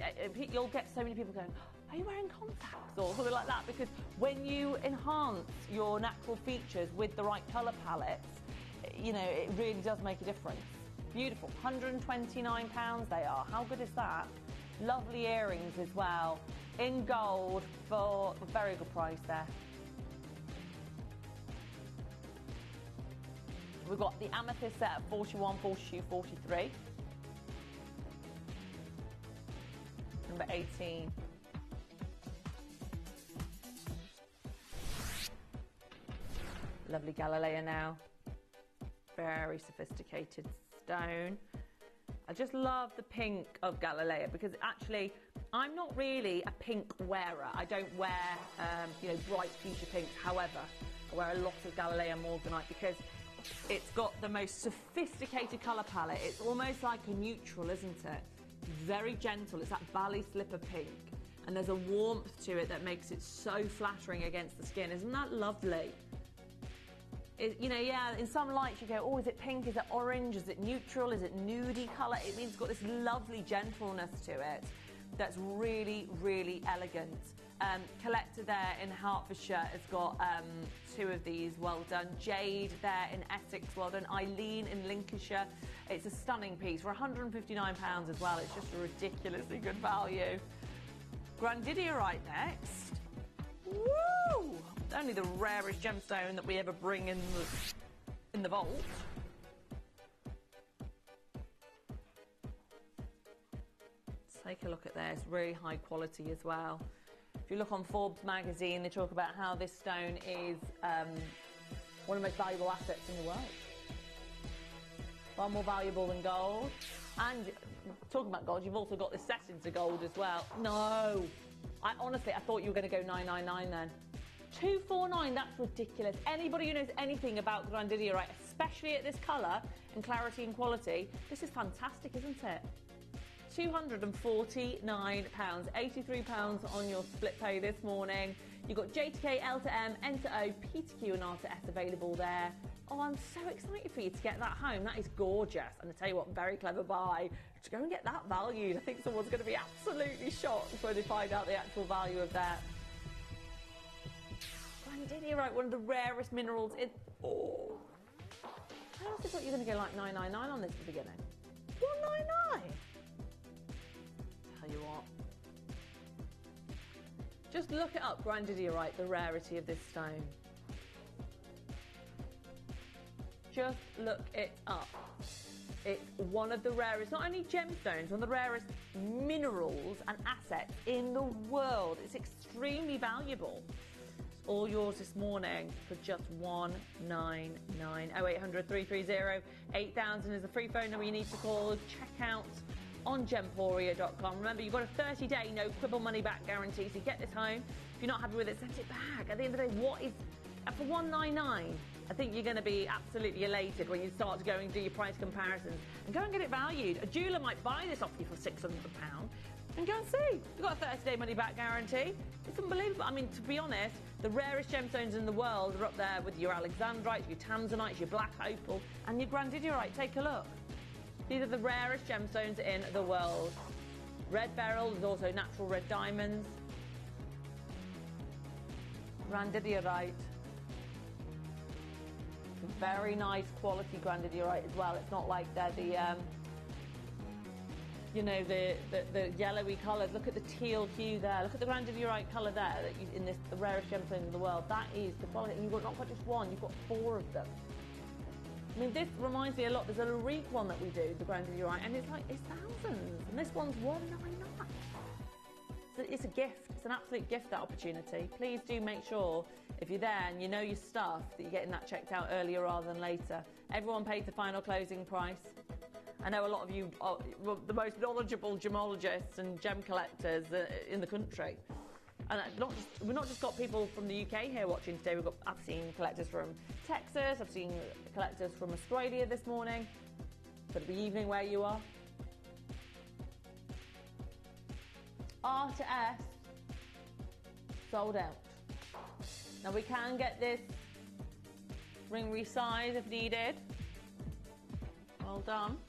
you'll get so many people going, are you wearing contacts or something like that? Because when you enhance your natural features with the right colour palettes, you know, it really does make a difference. Beautiful. £129 they are. How good is that? Lovely earrings as well, in gold for a very good price there. We've got the amethyst set at 41, 42, 43. Number 18. Lovely Galilea now. Very sophisticated stone. I just love the pink of Galilea because actually I'm not really a pink wearer. I don't wear you know, bright fuchsia pinks. However, I wear a lot of Galilea Morganite because it's got the most sophisticated colour palette. It's almost like a neutral, isn't it? Very gentle. It's that ballet slipper pink. And there's a warmth to it that makes it so flattering against the skin. Isn't that lovely? You know, yeah, in some lights you go, oh, is it pink? Is it orange? Is it neutral? Is it nudie colour? It means it's got this lovely gentleness to it that's really, really elegant. Collector there in Hertfordshire has got two of these, well done. Jade there in Essex, well done. Eileen in Lincolnshire. It's a stunning piece for £159 as well. It's just a ridiculously good value. Grandidierite next. Woo! Only the rarest gemstone that we ever bring in the vault. Take a look at this, really high quality as well. If you look on Forbes magazine, they talk about how this stone is one of the most valuable assets in the world. Far more valuable than gold. And talking about gold, you've also got the settings of gold as well. No, honestly, I thought you were going to go 999 then. 249, that's ridiculous. Anybody who knows anything about grandidierite, especially at this colour and clarity and quality, this is fantastic, isn't it? £249, £83 on your split pay this morning. You've got J2K, L to M, N to O, P to Q and R to S available there. Oh, I'm so excited for you to get that home. That is gorgeous. And I tell you what, very clever buy. To go and get that valued. I think someone's going to be absolutely shocked when they find out the actual value of that. Grandidierite, one of the rarest minerals in... Oh. I also thought you were going to go like 999 on this at the beginning. 199? Tell you what. Just look it up, grandidierite, the rarity of this stone. Just look it up. It's one of the rarest, not only gemstones, one of the rarest minerals and assets in the world. It's extremely valuable. It's all yours this morning for just $199. 0800 330 8000 is the free phone number you need to call. Check out on gemporia.com. Remember, you've got a 30-day no quibble money back guarantee, so you get this home. If you're not happy with it, send it back. At the end of the day, what is for $199? I think you're going to be absolutely elated when you start to go and do your price comparisons and go and get it valued. A jeweller might buy this off you for £600 and go and see. You've got a 30-day money-back guarantee. It's unbelievable. I mean, to be honest, the rarest gemstones in the world are up there with your alexandrites, your tanzanites, your black opal, and your grandidierite. Take a look. These are the rarest gemstones in the world. Red beryl, there's also natural red diamonds. Grandidierite. Very nice quality grandidierite as well. It's not like they're the, you know, the yellowy colours. Look at the teal hue there. Look at the grandidierite colour there that in this, the rarest gemstone in the world. That is the quality. And you've got not got just one, you've got 4 of them. I mean, this reminds me a lot. There's a Larique one that we do, the grandidierite, and it's like, it's thousands. And this one's $199. So it's a gift. It's an absolute gift, that opportunity. Please do make sure, if you're there and you know your stuff, that you're getting that checked out earlier rather than later. Everyone paid the final closing price. I know a lot of you are the most knowledgeable gemologists and gem collectors in the country. And we've not just got people from the UK here watching today. I've seen collectors from Texas. I've seen collectors from Australia this morning. For the evening where you are. R to S, sold out. Now we can get this ring resized if needed. Well done.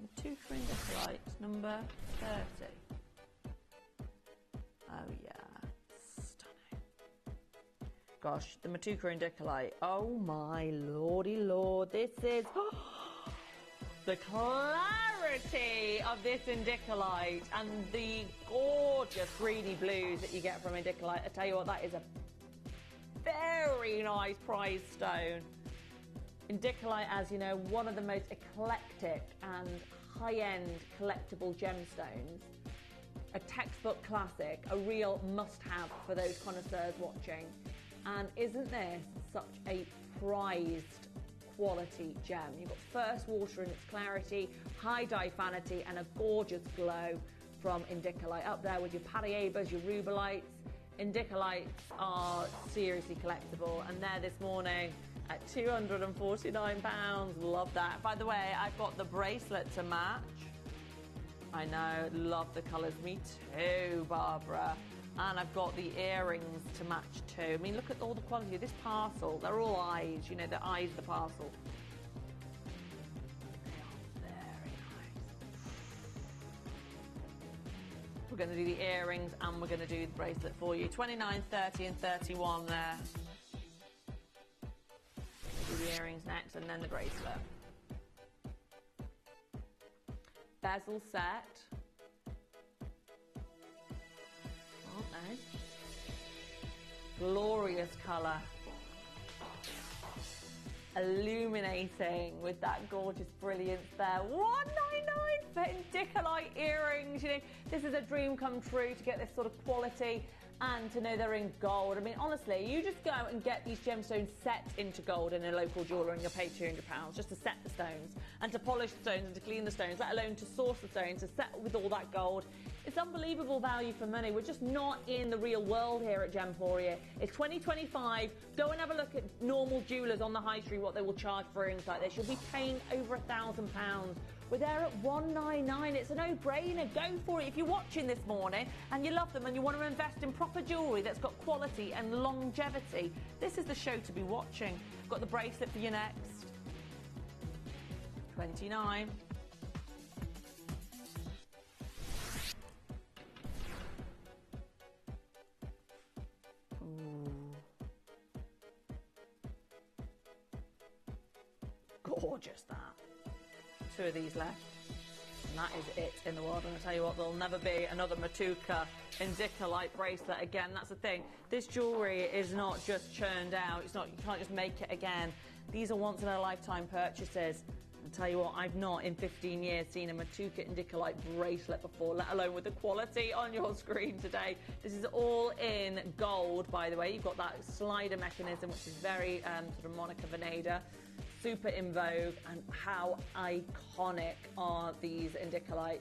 The 2 Indicalite, number 30. Oh yeah, stunning. Gosh, the Matuka Indicalite. Oh my lordy lord, this is the clarity of this Indicalite and the gorgeous greeny blues that you get from Indicalite. I tell you what, that is a very nice prize stone. Indicalite, as you know, one of the most eclectic and high-end collectible gemstones. A textbook classic, a real must-have for those connoisseurs watching. And isn't this such a prized quality gem? You've got first water in its clarity, high diaphanity, and a gorgeous glow from Indicalite. Up there with your Pariebas, your Rubelites. Indicalites are seriously collectible, and they're this morning at £249. Love that. By the way, I've got the bracelet to match. I know, love the colours. Me too, Barbara. And I've got the earrings to match too. I mean, look at all the quality of this parcel. They're all eyes, you know, the eyes of the parcel. They are very nice. We're going to do the earrings and we're going to do the bracelet for you. 29, 30 and 31 there. Do the earrings next and then the bracelet. Bezel set. Aren't they? Glorious colour. illuminating with that gorgeous brilliance there. $199 for Indicolite earrings. You know, this is a dream come true to get this sort of quality and to know they're in gold. I mean, honestly, you just go and get these gemstones set into gold in a local jeweller and you'll pay £200 just to set the stones and to polish the stones and to clean the stones, let alone to source the stones, to set with all that gold. It's unbelievable value for money. We're just not in the real world here at Gemporia. It's 2025. Go and have a look at normal jewellers on the high street, what they will charge for earrings like this. You'll be paying over £1,000. We're there at $199. It's a no-brainer. Go for it. If you're watching this morning and you love them and you want to invest in proper jewellery that's got quality and longevity, this is the show to be watching. Got the bracelet for you next. $29. Gorgeous, that. 2 of these left. And that is it in the world. And I tell you what, there'll never be another Matuka Indicolite bracelet again. That's the thing. This jewellery is not just churned out. It's not, you can't just make it again. These are once in a lifetime purchases. And tell you what, I've not in 15 years seen a Matuka Indicolite bracelet before, let alone with the quality on your screen today. This is all in gold, by the way. You've got that slider mechanism, which is very sort of Monica Vinader. Super in vogue, and how iconic are these Indicolites.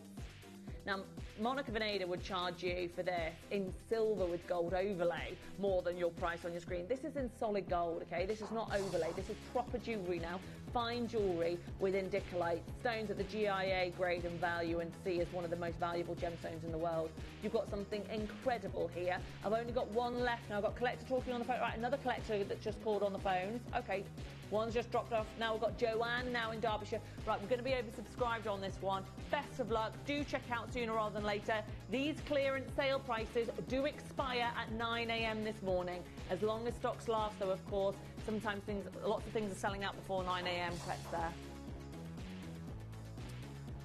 Now, Monica Vinader would charge you for this in silver with gold overlay more than your price on your screen. This is in solid gold, okay? This is not overlay. This is proper jewellery now. Fine jewellery with Indicolite. Stones at the GIA grade and value, and C as one of the most valuable gemstones in the world. You've got something incredible here. I've only got one left now. I've got collector talking on the phone. Right, another collector that just called on the phones. Okay, one's just dropped off. Now we've got Joanne now in Derbyshire. Right, we're going to be oversubscribed on this one. Best of luck. Do check out sooner rather than later. These clearance sale prices do expire at 9 a.m. this morning. As long as stocks last, though, of course. Sometimes lots of things are selling out before 9 a.m. Correct there.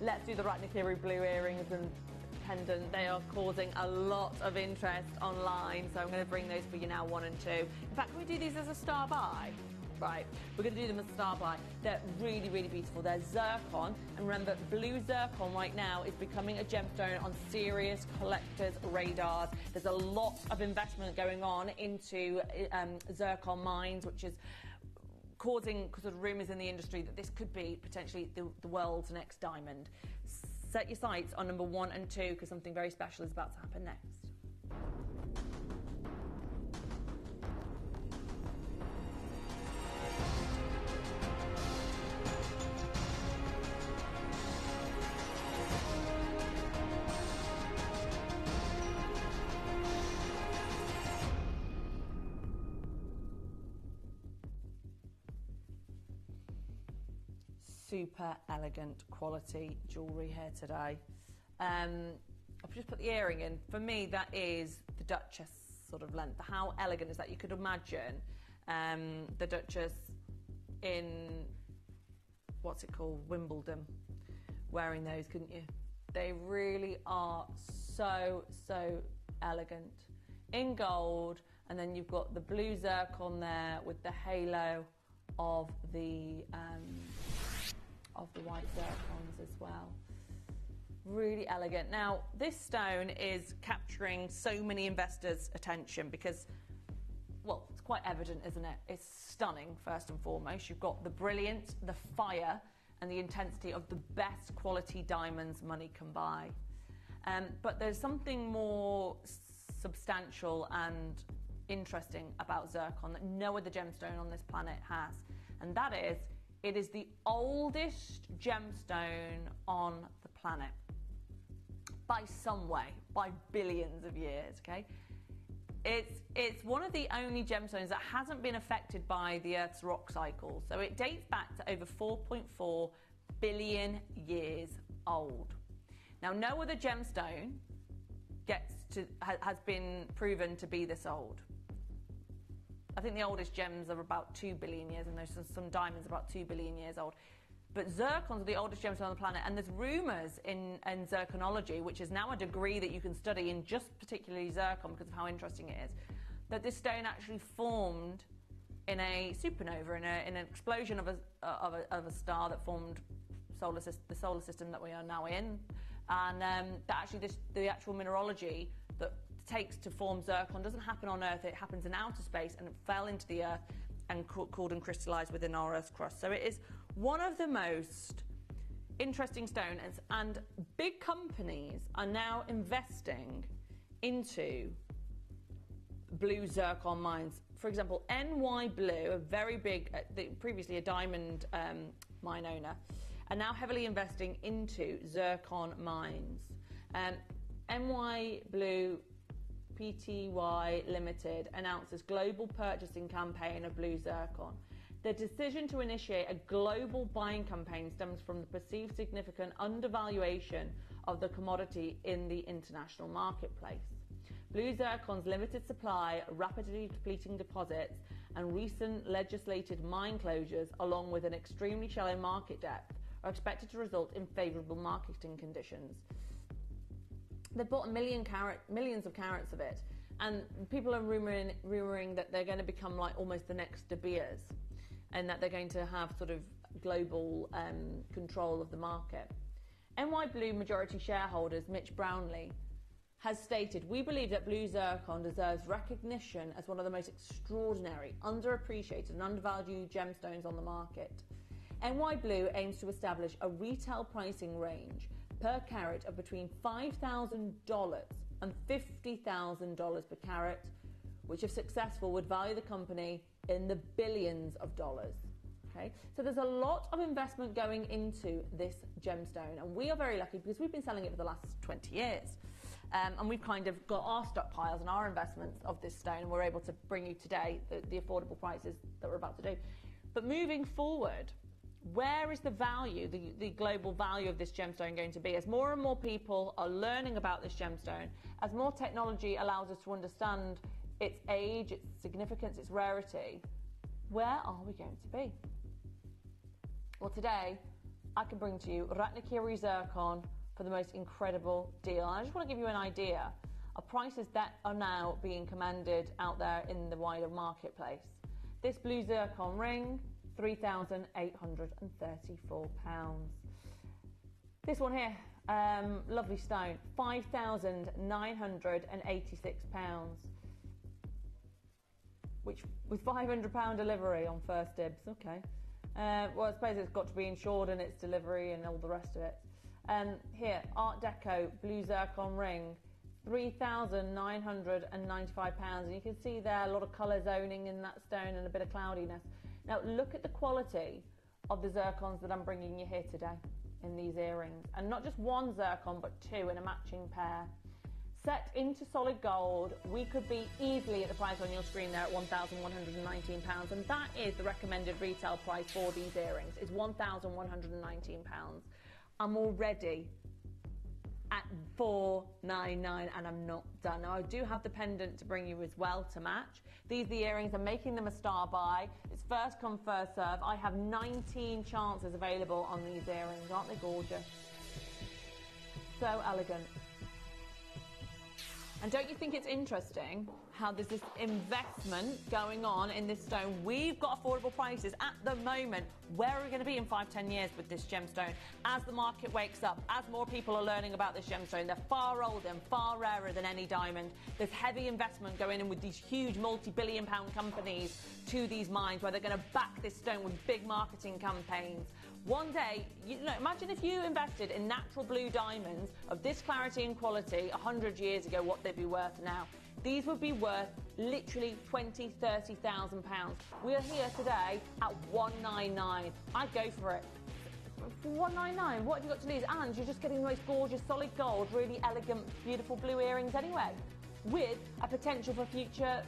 Let's do the Ratnakiri blue earrings and pendant. They are causing a lot of interest online, so I'm going to bring those for you now, 1 and 2. In fact, can we do these as a star buy? Right, we're going to do them as a star buy. They're really, really beautiful. They're zircon, and remember, blue zircon right now is becoming a gemstone on serious collectors' radars. There's a lot of investment going on into zircon mines, which is causing sort of rumours in the industry that this could be potentially the world's next diamond. Set your sights on number 1 and 2, because something very special is about to happen next. Super elegant quality jewellery here today. I've just put the earring in. For me, that is the Duchess sort of length. How elegant is that? You could imagine the Duchess in, what's it called, Wimbledon, wearing those, couldn't you? They really are so, so elegant. In gold, and then you've got the blue zircon there with the halo of the white zircons as well. Really elegant. Now, this stone is capturing so many investors' attention because, well, it's quite evident, isn't it? It's stunning, first and foremost. You've got the brilliance, the fire, and the intensity of the best quality diamonds money can buy. But there's something more substantial and interesting about zircon that no other gemstone on this planet has, and that is, it is the oldest gemstone on the planet. By some way, by billions of years, okay? It's one of the only gemstones that hasn't been affected by the Earth's rock cycle. So it dates back to over 4.4 billion years old. Now, no other gemstone has been proven to be this old. I think the oldest gems are about 2 billion years, and there's some diamonds about 2 billion years old. But zircons are the oldest gemstone on the planet, and there's rumours in zirconology, which is now a degree that you can study in just particularly zircon because of how interesting it is, that this stone actually formed in a supernova, in an explosion of a star that formed the solar system that we are now in, and that actually the actual mineralogy that takes to form zircon doesn't happen on Earth, it happens in outer space, and it fell into the Earth and cooled and crystallized within our Earth's crust. So it is one of the most interesting stones, and big companies are now investing into blue zircon mines. For example, NY Blue, a very big, previously a diamond mine owner, are now heavily investing into zircon mines. NY Blue Pty Limited announces global purchasing campaign of blue zircon. The decision to initiate a global buying campaign stems from the perceived significant undervaluation of the commodity in the international marketplace. Blue zircon's limited supply, rapidly depleting deposits, and recent legislated mine closures, along with an extremely shallow market depth, are expected to result in favourable marketing conditions. They bought millions of carats of it, and people are rumouring that they're going to become like almost the next De Beers, and that they're going to have sort of global control of the market. NY Blue majority shareholders Mitch Brownlee has stated, "We believe that blue zircon deserves recognition as one of the most extraordinary, underappreciated and undervalued gemstones on the market. NY Blue aims to establish a retail pricing range per carat of between $5,000 and $50,000 per carat, which if successful would value the company in the billions of dollars." Okay, so there's a lot of investment going into this gemstone, and we are very lucky because we've been selling it for the last 20 years. And we've kind of got our stockpiles and our investments of this stone, and we're able to bring you today the affordable prices that we're about to do. But moving forward, where is the value, the global value of this gemstone going to be? As more and more people are learning about this gemstone, as more technology allows us to understand its age, its significance, its rarity, where are we going to be? Well, today, I can bring to you Ratnakiri zircon for the most incredible deal. And I just want to give you an idea of prices that are now being commanded out there in the wider marketplace. This blue zircon ring, £3,834. This one here, lovely stone, £5,986, which with £500 delivery on first dibs. Okay. Well, I suppose it's got to be insured in its delivery and all the rest of it. Here, Art Deco blue zircon ring, £3,995, and you can see there a lot of colour zoning in that stone and a bit of cloudiness. Now look at the quality of the zircons that I'm bringing you here today in these earrings, and not just one zircon but two in a matching pair. Set into solid gold, we could be easily at the price on your screen there at £1,119, and that is the recommended retail price for these earrings, is £1,119. I'm already at $499 and I'm not done. Now I do have the pendant to bring you as well to match. These are the earrings, I'm making them a star buy. It's first come, first serve. I have 19 chances available on these earrings. Aren't they gorgeous? So elegant. And don't you think it's interesting how there's this investment going on in this stone? We've got affordable prices at the moment. Where are we going to be in 5-10 years with this gemstone? As the market wakes up, as more people are learning about this gemstone, they're far older and far rarer than any diamond. There's heavy investment going in with these huge multi-billion-pound companies to these mines where they're going to back this stone with big marketing campaigns. One day, imagine if you invested in natural blue diamonds of this clarity and quality 100 years ago, what they'd be worth now. These would be worth literally £20,000, £30,000. We are here today at £199. I'd go for it. For £199, what have you got to lose? And you're just getting the most gorgeous solid gold, really elegant, beautiful blue earrings anyway, with a potential for future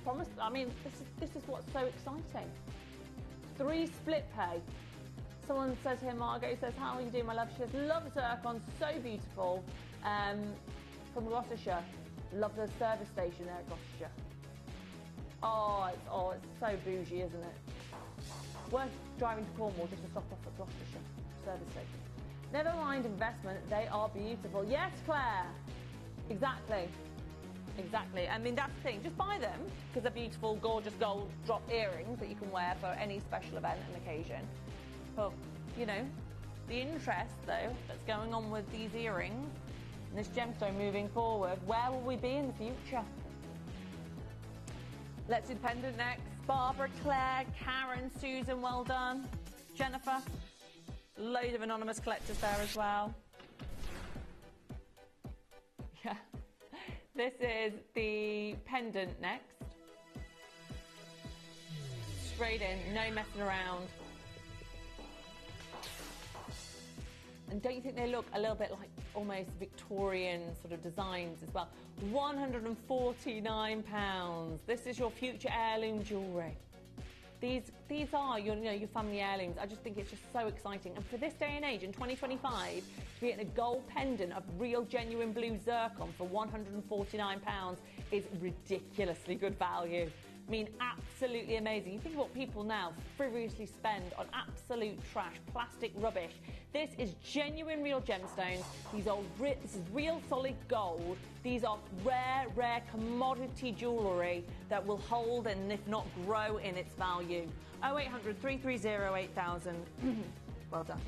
promise. I mean, this is what's so exciting. 3 split pay. Someone says here, Margot says, "How are you doing, my love?" She says, "Love zircon, so beautiful." From Gloucestershire. Love the service station there at Gloucestershire. Oh, it's so bougie, isn't it? Worth driving to Cornwall just to stop off at Gloucestershire service station. Never mind investment, they are beautiful. Yes, Claire. Exactly. Exactly. I mean, that's the thing. Just buy them because they're beautiful, gorgeous gold drop earrings that you can wear for any special event and occasion. But, you know, the interest, though, that's going on with these earrings and this gemstone moving forward, where will we be in the future? Let's do the pendant next. Barbara, Claire, Karen, Susan, well done. Jennifer. Load of anonymous collectors there as well. Yeah. This is the pendant next. Straight in, no messing around. And don't you think they look a little bit like almost Victorian sort of designs as well? £149. This is your future heirloom jewellery. These are your family heirlooms. I just think it's just so exciting. And for this day and age, in 2025, to be getting a gold pendant of real genuine blue zircon for £149 is ridiculously good value. I mean, absolutely amazing. You think of what people now frivolously spend on absolute trash, plastic rubbish. This is genuine real gemstones. This is real solid gold. These are rare commodity jewellery that will hold and if not grow in its value. 0800 330 8000. Well done.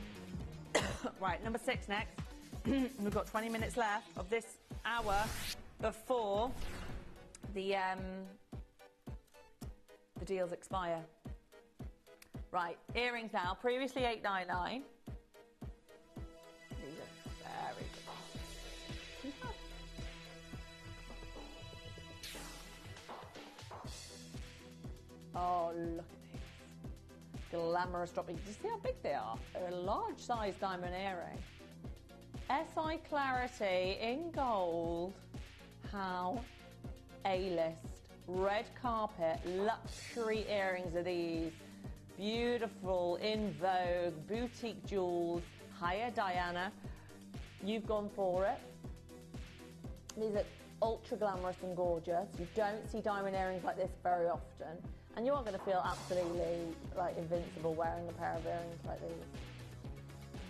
Right, number 6 next. We've got 20 minutes left of this hour before the deals expire. Right, earrings now. Previously $8.99. These are very good. Oh, look at these. Glamorous dropping. Do you see how big they are? They're a large size diamond earring. SI Clarity in gold. How A-list. Red carpet, luxury earrings are these. Beautiful, in vogue, boutique jewels. Hiya, Diana. You've gone for it. These are ultra glamorous and gorgeous. You don't see diamond earrings like this very often. And you are going to feel absolutely like invincible wearing a pair of earrings like these.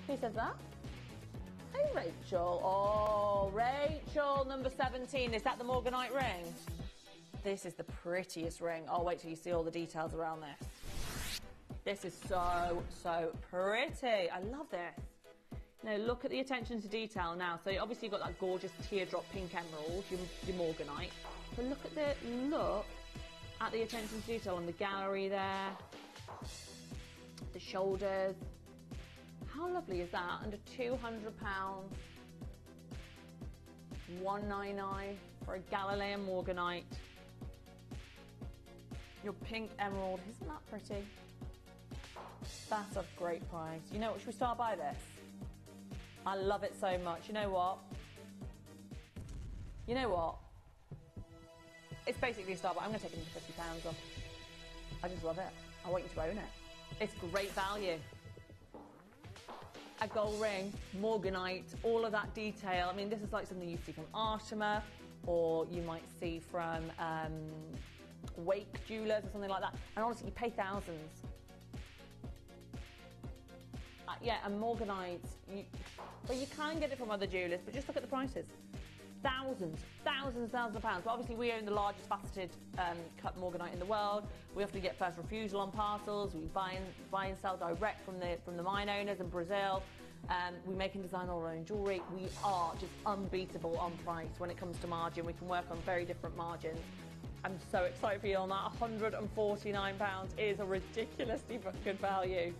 Who says that? Hey, Rachel. Oh, Rachel, number 17. Is that the Morganite ring? This is the prettiest ring. Oh, wait till you see all the details around this. This is so pretty. I love this. Now, look at the attention to detail now. So, obviously, you've got that gorgeous teardrop pink emerald, your Morganite. But look at the attention to detail on the gallery there. The shoulders. How lovely is that? Under £200. $199 for a Galilean Morganite. Your pink emerald, isn't that pretty? That's a great price. You know what, should we start by this? I love it so much. You know what? It's basically a start by. I'm going to take it into £50 off. I just love it. I want you to own it. It's great value. A gold ring, Morganite, all of that detail. I mean, this is like something you see from Artima, or you might see from Wake Jewelers or something like that. And honestly, you pay thousands. Yeah, and Morganite, but you can get it from other jewellers, but just look at the prices. Thousands of pounds. But obviously we own the largest faceted cut Morganite in the world. We often get first refusal on parcels. We buy and sell direct from the mine owners in Brazil. We make and design our own jewellery. We are just unbeatable on price when it comes to margin. We can work on very different margins. I'm so excited for you on that. £149 is a ridiculously good value.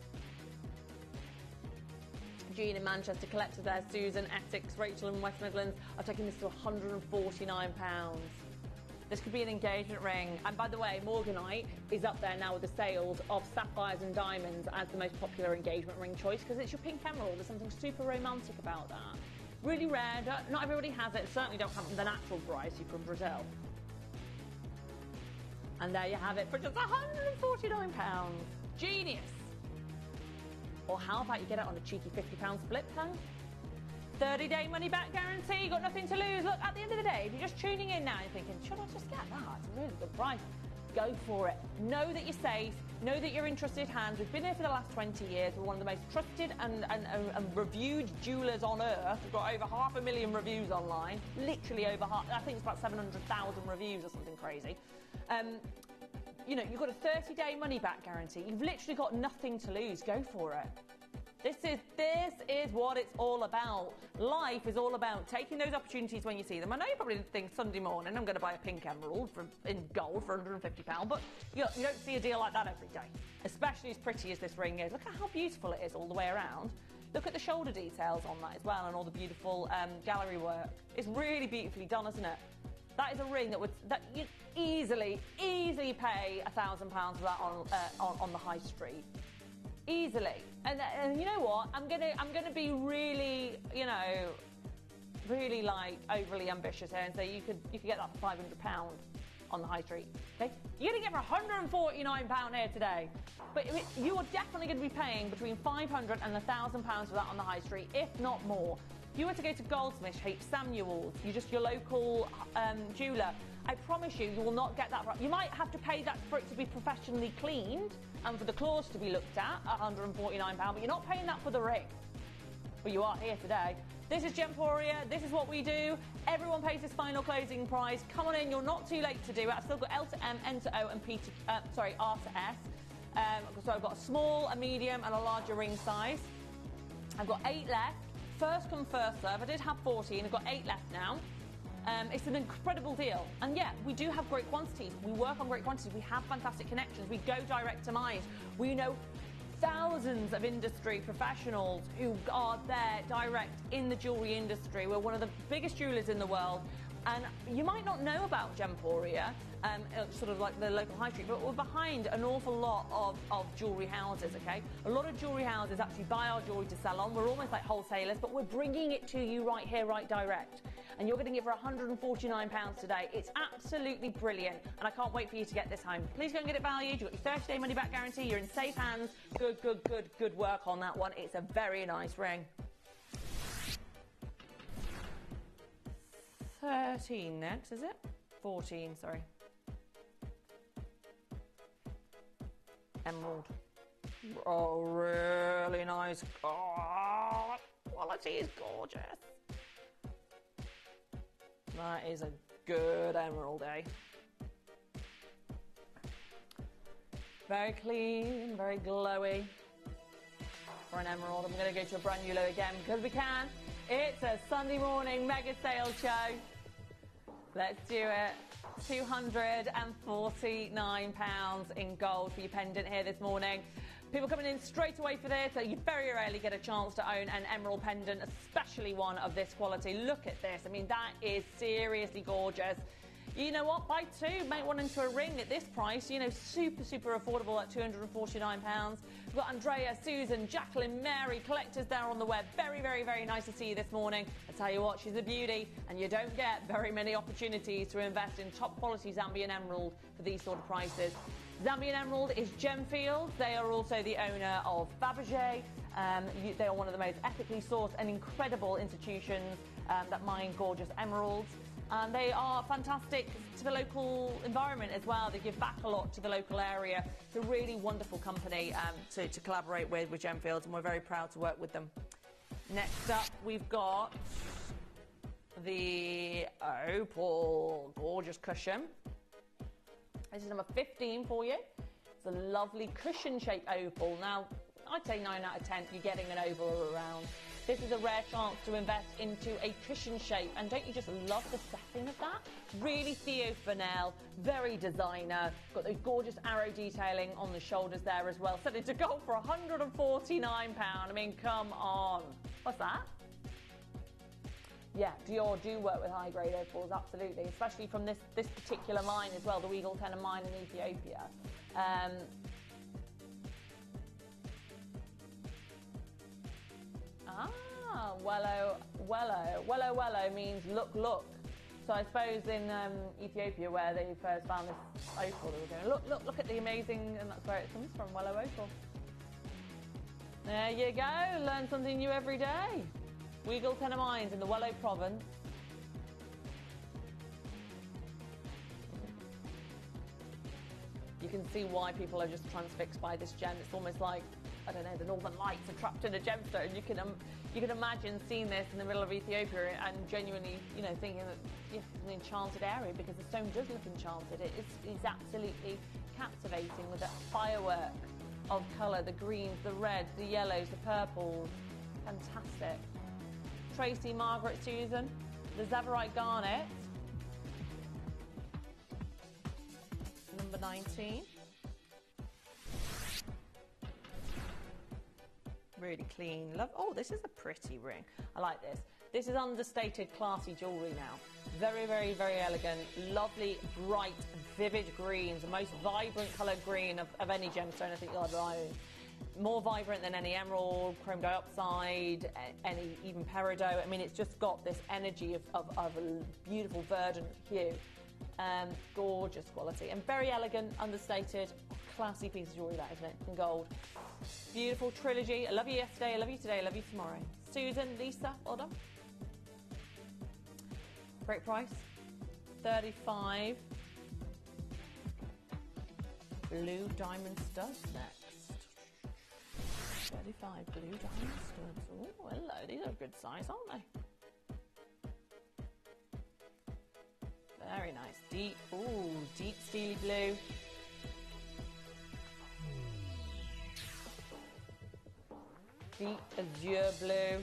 Jean in Manchester, collector there, Susan, Essex, Rachel in West Midlands. I've taken this to £149. This could be an engagement ring. And by the way, Morganite is up there now with the sales of sapphires and diamonds as the most popular engagement ring choice because it's your pink emerald. There's something super romantic about that. Really rare. Not everybody has it. Certainly don't have the natural variety from Brazil. And there you have it for just £149. Genius. Or how about you get it on a cheeky £50 split plan? 30-day money-back guarantee, got nothing to lose. Look, at the end of the day, if you're just tuning in now, you're thinking, should I just get that? It's a really good price. go for it. Know that you're safe. Know that you're in trusted hands. We've been here for the last 20 years. We're one of the most trusted and reviewed jewellers on earth. We've got over 500,000 reviews online. Literally over half. I think it's about 700,000 reviews or something crazy. You know, you've got a 30-day money-back guarantee. You've literally got nothing to lose. Go for it. This is what it's all about. Life is all about taking those opportunities when you see them. I know you probably think Sunday morning I'm going to buy a pink emerald in gold for £150, but you don't see a deal like that every day, especially as pretty as this ring is. Look at how beautiful it is all the way around. Look at the shoulder details on that as well, and all the beautiful gallery work. It's really beautifully done, isn't it? That is a ring that you'd easily pay £1,000 for that on the high street. Easily. And you know what? I'm gonna be really, really like overly ambitious here and say you could get that for £500 on the high street. Okay? You're gonna get for £149 here today. But you are definitely going to be paying between £500 and £1,000 for that on the high street, if not more. If you were to go to Goldsmiths, H. Samuels, you're just your local jeweller, I promise you, you will not get that. You might have to pay that for it to be professionally cleaned and for the claws to be looked at £149, but you're not paying that for the ring. But you are here today. This is Gemporia. This is what we do. Everyone pays this final closing price. Come on in. You're not too late to do it. I've still got L to M, N to O, and R to S. So I've got a small, a medium, and a larger ring size. I've got 8 left. First come, first serve. I did have 14. I've got 8 left now. It's an incredible deal. And yeah, we do have great quantities. We work on great quantities. We have fantastic connections. We go direct to mind. We know thousands of industry professionals who are there direct in the jewellery industry. We're one of the biggest jewellers in the world. And you might not know about Gemporia, sort of like the local high street, but we're behind an awful lot of jewellery houses, okay? A lot of jewellery houses actually buy our jewellery to sell on. We're almost like wholesalers, but we're bringing it to you right here, right direct. And you're getting it for £149 today. It's absolutely brilliant, and I can't wait for you to get this home. Please go and get it valued. You've got your 30-day money-back guarantee. You're in safe hands. Good work on that one. It's a very nice ring. 13 next, is it? 14, sorry. Emerald. Oh, really nice. Oh, quality is gorgeous. That is a good emerald, eh? Very clean, very glowy. For an emerald, I'm going to go to a brand new low again because we can. It's a Sunday morning mega sale show. Let's do it. £249 in gold for your pendant here this morning. People coming in straight away for this. So you very rarely get a chance to own an emerald pendant, especially one of this quality. Look at this. I mean, that is seriously gorgeous. You know what? Buy 2, make one into a ring at this price. You know, super affordable at £249. We've got Andrea, Susan, Jacqueline, Mary, collectors there on the web. Very nice to see you this morning. I tell you what, she's a beauty, and you don't get very many opportunities to invest in top quality Zambian emerald for these sort of prices. Zambian Emerald is Gemfields. They are also the owner of Fabergé. They are one of the most ethically sourced and incredible institutions that mine gorgeous emeralds. And they are fantastic to the local environment as well. They give back a lot to the local area. It's a really wonderful company to collaborate with Gemfields, and we're very proud to work with them. Next up, we've got the Opal Gorgeous Cushion. This is number 15 for you. It's a lovely cushion-shaped opal. Now, I'd say 9 out of 10, you're getting an oval around. This is a rare chance to invest into a cushion shape, and don't you just love the setting of that? Really Theo Furnell, very designer. Got those gorgeous arrow detailing on the shoulders there as well. Set it to gold for £149. I mean, come on. What's that? Yeah, Dior do work with high-grade opals, absolutely, especially from this particular mine as well, the Weagle Tenor mine in Ethiopia. Wello means look. So I suppose in Ethiopia, where they first found this opal, they were going, look at the amazing, and that's where it comes from, Wello opal. There you go, learn something new every day. Weagle Tenor Mines in the Wello province. You can see why people are just transfixed by this gem. It's almost like, I don't know, the northern lights are trapped in a gemstone. You can imagine seeing this in the middle of Ethiopia and genuinely, you know, thinking that it's an enchanted area, because the stone does look enchanted. It's absolutely captivating with that firework of colour, the greens, the reds, the yellows, the purples. Fantastic. Tracy, Margaret, Susan, the Zavarite Garnet. Number 19. Really clean. Love. Oh, this is a pretty ring. I like this. This is understated, classy jewellery now. Very, very, very elegant. Lovely, bright, vivid greens. The most vibrant coloured green of any gemstone I think you'll ever own. More vibrant than any emerald, chrome dioxide, any even peridot. I mean, it's just got this energy of a beautiful verdant hue. Gorgeous quality and very elegant, understated, classy piece of jewellery, that, isn't it? In gold. Beautiful trilogy. I love you yesterday, I love you today, I love you tomorrow. Susan, Lisa, well done. Great price. 35. Blue diamond studs next. 35 blue diamond studs. Oh, hello, these are a good size, aren't they? Very nice. Deep, ooh, deep steely blue. Deep azure blue.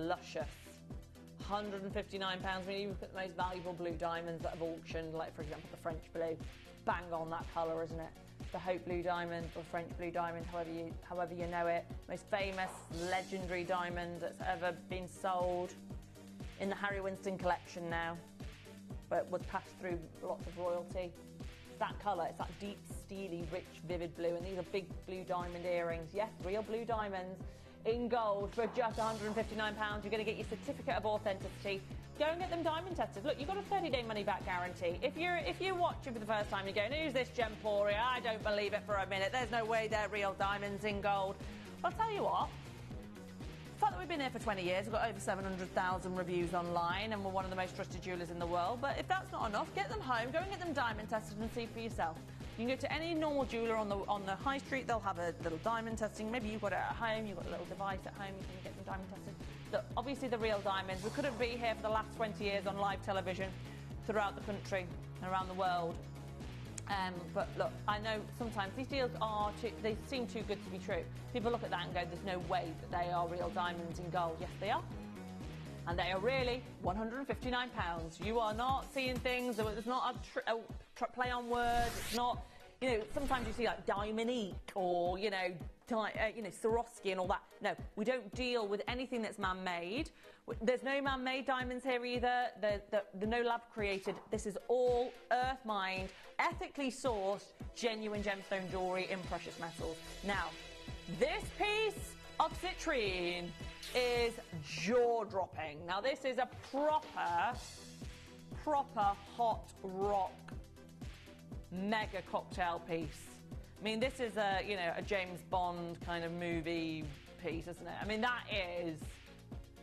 Luscious. £159. I mean, even put the most valuable blue diamonds that have auctioned, like for example the French blue. Bang on that colour, isn't it? The Hope blue diamond or French blue diamond, however you know it. Most famous, legendary diamond that's ever been sold. In the Harry Winston collection now, but was passed through lots of royalty. It's that colour, it's that deep, steely, rich, vivid blue, and these are big blue diamond earrings. Yes, real blue diamonds in gold for just £159. You're going to get your certificate of authenticity. Go and get them diamond tested. Look, you've got a 30-day money-back guarantee. If you're watching for the first time, you're going, who's this Gemporia? I don't believe it for a minute. There's no way they're real diamonds in gold. I'll tell you what. The fact that we've been here for 20 years, we've got over 700,000 reviews online, and we're one of the most trusted jewellers in the world. But if that's not enough, get them home, go and get them diamond tested and see for yourself. You can go to any normal jeweller on the high street, they'll have a little diamond testing. Maybe you've got it at home, you've got a little device at home, you can get them diamond tested. Look, obviously the real diamonds. We couldn't be here for the last 20 years on live television throughout the country and around the world. But look, I know sometimes these deals they seem too good to be true. People look at that and go, there's no way that they are real diamonds in gold. Yes, they are. And they are really £159. You are not seeing things, it's not a play on words, it's not, you know, sometimes you see like Diamonique or, you know, Swarovski and all that. No, we don't deal with anything that's man-made. There's no man-made diamonds here either. They're no lab created. This is all earth-mined, ethically sourced, genuine gemstone jewellery in precious metals. Now, this piece of citrine is jaw-dropping. Now, this is a proper hot rock mega cocktail piece. I mean, this is a James Bond kind of movie piece, isn't it? I mean,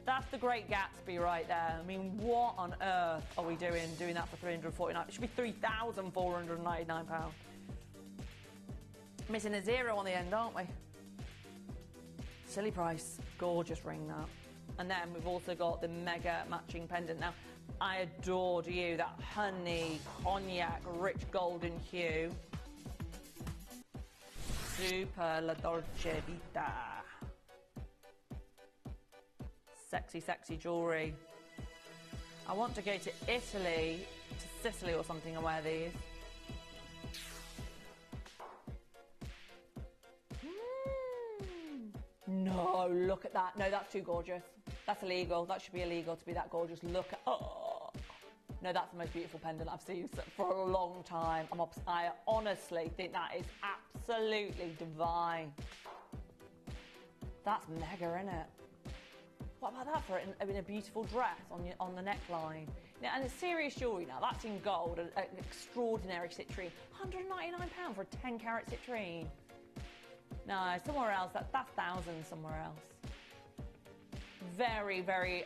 that's the Great Gatsby right there. I mean, what on earth are we doing that for £349? It should be £3,499. Missing a zero on the end, aren't we? Silly price. Gorgeous ring, that. And then we've also got the mega matching pendant. Now, I adored you, that honey, cognac, rich golden hue. Super La Dolce Vita. Sexy, sexy jewellery. I want to go to Italy, to Sicily or something and wear these. No, look at that. No, that's too gorgeous. That's illegal. That should be illegal to be that gorgeous. Look at... Oh. No, that's the most beautiful pendant I've seen for a long time. I honestly think that is absolutely divine. That's mega, isn't it? What about that for in a beautiful dress on the neckline? Now, and it's serious jewellery now. That's in gold, an extraordinary citrine. £199 for a 10-carat citrine. No, somewhere else, that's thousands somewhere else. Very, very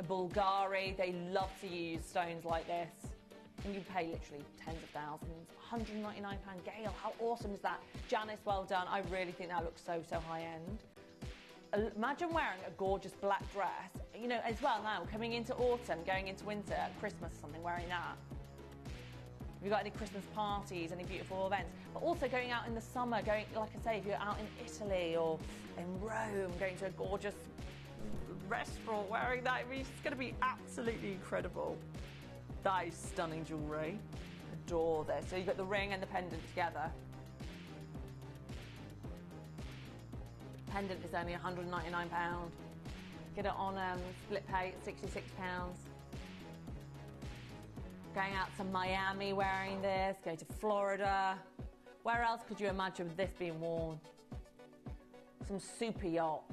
Bulgari. They love to use stones like this. and you pay literally tens of thousands. £199 Gail, how awesome is that? Janice, well done. I really think that looks so, so high end. Imagine wearing a gorgeous black dress, you know, as well now, coming into autumn, going into winter, Christmas or something, wearing that. Have you got any Christmas parties, any beautiful events? But also going out in the summer, going, like I say, if you're out in Italy or in Rome, going to a gorgeous restaurant wearing that, I mean, it's going to be absolutely incredible. That is stunning jewellery. Adore this. So you've got the ring and the pendant together. Pendant is only £199. Get it on split pay at £66. Going out to Miami wearing this, go to Florida. Where else could you imagine this being worn? Some super yacht,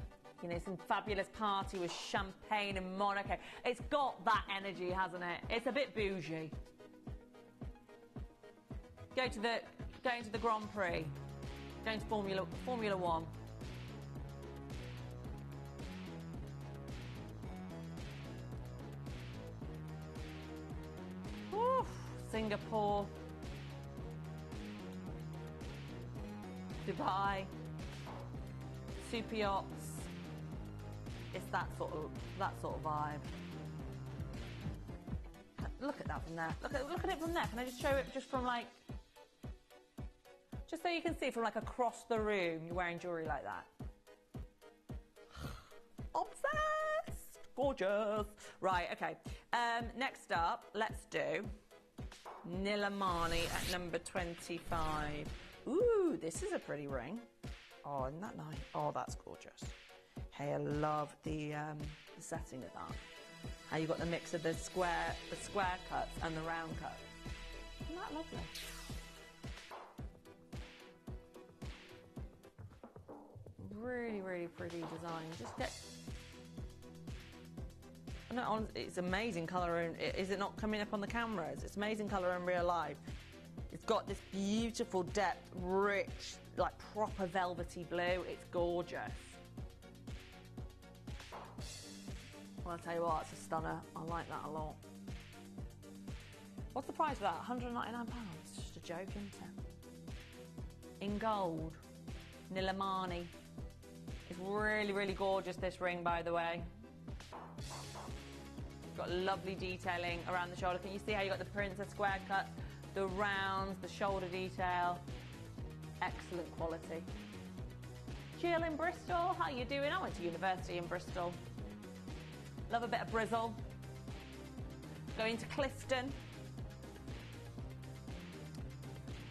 you know, some fabulous party with champagne in Monaco. It's got that energy, hasn't it? It's a bit bougie. Going to the Grand Prix, going to Formula One. Oof, Singapore, Dubai, super yachts. It's that sort of vibe. Look at that from there. Look at it from there. Can I just show it just from like, just so you can see from like across the room, you're wearing jewellery like that. Obsessed! Gorgeous. Right, okay. Next up, let's do Nilamani at number 25. Ooh, this is a pretty ring. Oh, isn't that nice? Oh, that's gorgeous. Hey, I love the setting of that. How you got the mix of the square cuts and the round cuts. Isn't that lovely? Really, really pretty design. Just get. No, it's amazing colour. Is it not coming up on the cameras? It's amazing colour in real life. It's got this beautiful depth, rich, like proper velvety blue. It's gorgeous. Well, I'll tell you what, it's a stunner. I like that a lot. What's the price of that? £199? It's just a joke, isn't it? In gold. Nilamani. It's really, really gorgeous, this ring, by the way. Got lovely detailing around the shoulder. Can you see how you got the princess square cut, the rounds, the shoulder detail? Excellent quality. Jill in Bristol, how you doing? I went to university in Bristol. Love a bit of Brizzle. Going to Clifton.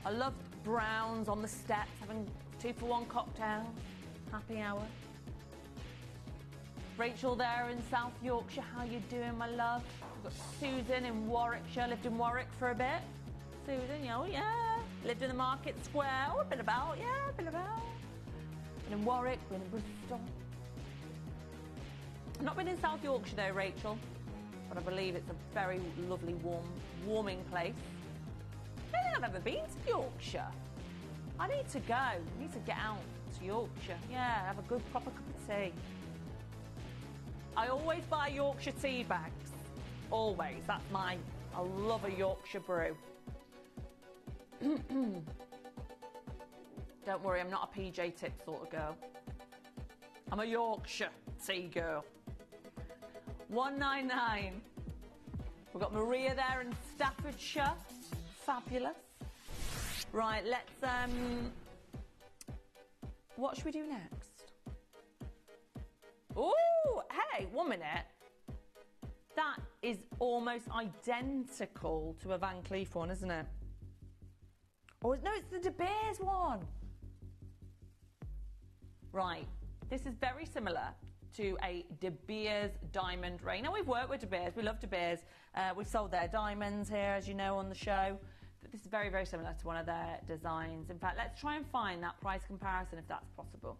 I love Browns on the steps, having 2-for-1 cocktail. Happy hour. Rachel there in South Yorkshire, how you doing, my love? We've got Susan in Warwickshire, lived in Warwick for a bit. Susan, oh yeah. Lived in the Market Square. Oh, I've been about, yeah, I've been about. Been in Warwick, been in Bristol. I've not been in South Yorkshire though, Rachel, but I believe it's a very lovely, warming place. I don't think I've ever been to Yorkshire. I need to go. I need to get out to Yorkshire. Yeah, have a good proper cup of tea. I always buy Yorkshire tea bags. Always. That's I love a Yorkshire brew. Don't worry, I'm not a PJ Tip sort of girl. I'm a Yorkshire tea girl. 199. We've got Maria there in Staffordshire. Fabulous. Right, let's what should we do next? Oh, hey, 1 minute. That is almost identical to a Van Cleef one, isn't it? Oh, no, it's the De Beers one. Right, this is very similar to a De Beers diamond ring. Now, we've worked with De Beers. We love De Beers. We've sold their diamonds here, as you know, on the show. But this is very, very similar to one of their designs. In fact, let's try and find that price comparison if that's possible.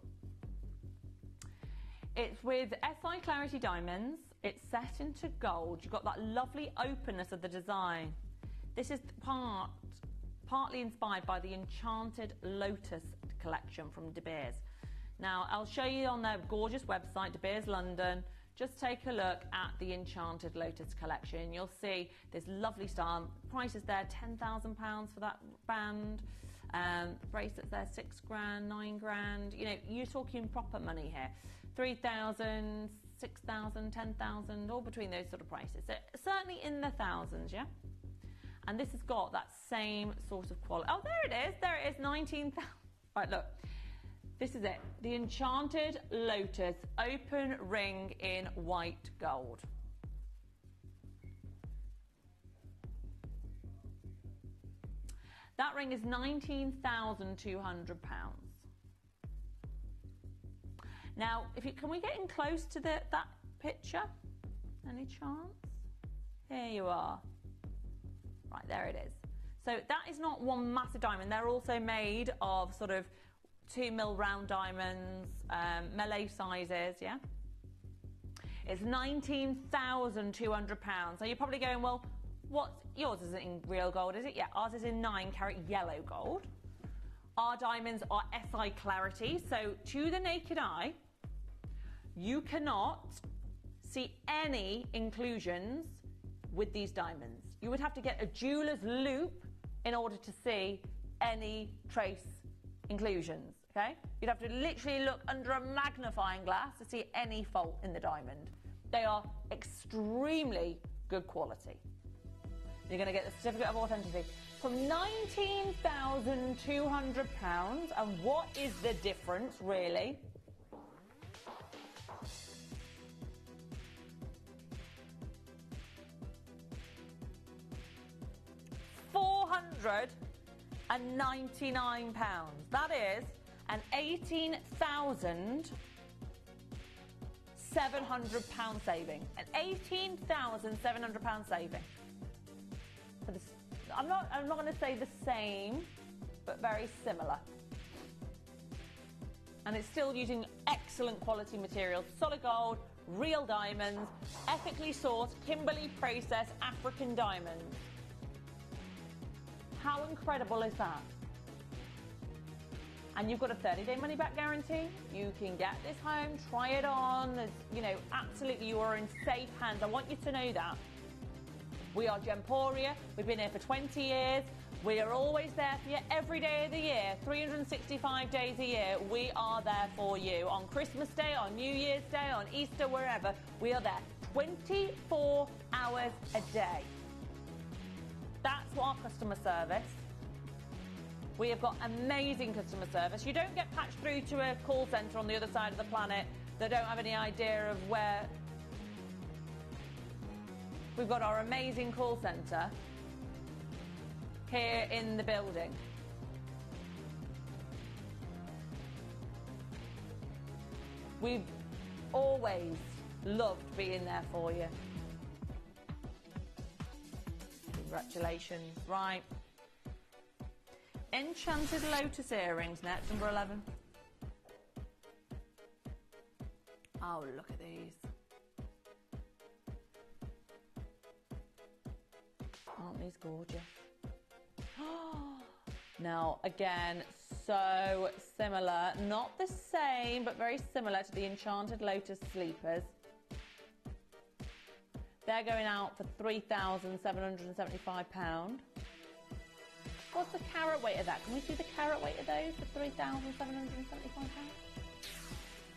It's with SI Clarity Diamonds. It's set into gold. You've got that lovely openness of the design. This is partly inspired by the Enchanted Lotus collection from De Beers. Now, I'll show you on their gorgeous website, De Beers London. just take a look at the Enchanted Lotus collection. You'll see this lovely style. Prices there, £10,000 for that band. The bracelets there, £6,000, £9,000. You know, you're talking proper money here. 3,000, 6,000, 10,000, all between those sort of prices. So certainly in the thousands, yeah? And this has got that same sort of quality. Oh, there it is, 19,000. Right, look. This is it, the Enchanted Lotus open ring in white gold. That ring is £19,200. Now, can we get in close to that picture? Any chance? Here you are. Right, there it is. So that is not one massive diamond. They're also made of sort of 2 mil round diamonds, melee sizes, yeah? It's £19,200. So you're probably going, well, yours isn't in real gold, is it? Yeah, ours is in 9-carat yellow gold. Our diamonds are SI clarity, so to the naked eye, you cannot see any inclusions with these diamonds. You would have to get a jeweler's loupe in order to see any trace inclusions, okay? You'd have to literally look under a magnifying glass to see any fault in the diamond. They are extremely good quality. You're going to get the certificate of authenticity from £19,200. And what is the difference, really? £499. That is an £18,700 saving. An £18,700 saving. For this, I'm not going to say the same, but very similar. And it's still using excellent quality materials, solid gold, real diamonds, ethically sourced, Kimberley processed African diamonds. How incredible is that? And you've got a 30-day money-back guarantee. You can get this home, try it on. There's, you know, absolutely, you are in safe hands. I want you to know that. We are Gemporia. We've been here for 20 years. We are always there for you every day of the year, 365 days a year. We are there for you. On Christmas Day, on New Year's Day, on Easter, wherever, we are there 24 hours a day. That's our customer service. We have got amazing customer service. You don't get patched through to a call centre on the other side of the planet that don't have any idea of where. We've got our amazing call centre here in the building. We've always loved being there for you. Congratulations. Right. Enchanted Lotus earrings next, number 11. Oh, look at these. Aren't these gorgeous? Now, again, so similar. Not the same, but very similar to the Enchanted Lotus sleepers. They're going out for £3,775. What's the carat weight of that? Can we see the carat weight of those for £3,775?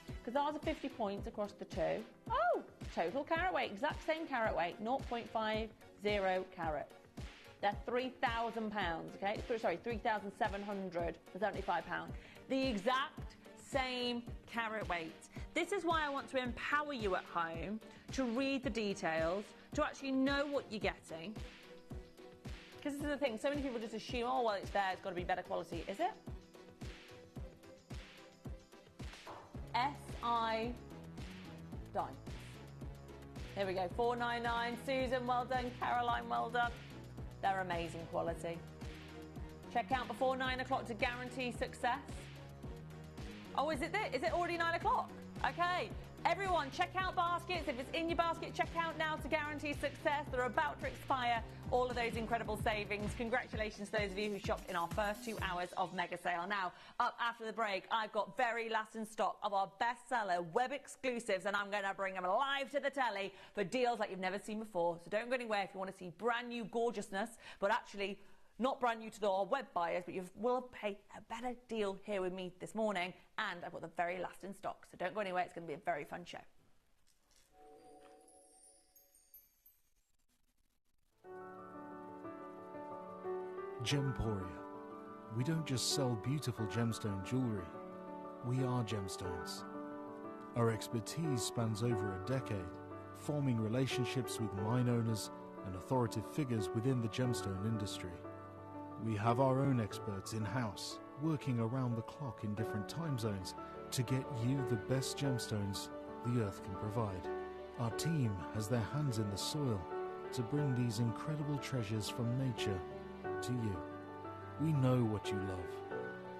Because ours are 50 points across the two. Oh, total carat weight, exact same carat weight, 0.50 carats. They're £3,000, okay? Sorry, £3,775. The exact same carat weight. This is why I want to empower you at home to read the details, to actually know what you're getting. Because this is the thing, so many people just assume, oh, well, it's there, it's got to be better quality. Is it? SI Diamonds. Here we go, 499. Susan, well done. Caroline, well done. They're amazing quality. Check out before 9 o'clock to guarantee success. Oh, is it there? Is it already 9 o'clock? Okay. Everyone, check out baskets. If it's in your basket, check out now to guarantee success. They're about to expire. All of those incredible savings. Congratulations to those of you who shopped in our first 2 hours of mega sale. Now, up after the break, I've got very last in stock of our bestseller web exclusives, and I'm going to bring them live to the telly for deals like you've never seen before. So don't go anywhere if you want to see brand new gorgeousness, but actually not brand new to our web buyers, but you will pay a better deal here with me this morning, and I've got the very last in stock. So don't go anywhere, it's going to be a very fun show. Gemporia. We don't just sell beautiful gemstone jewellery, we are gemstones. Our expertise spans over a decade, forming relationships with mine owners and authoritative figures within the gemstone industry. We have our own experts in-house, working around the clock in different time zones to get you the best gemstones the earth can provide. Our team has their hands in the soil to bring these incredible treasures from nature to you. We know what you love.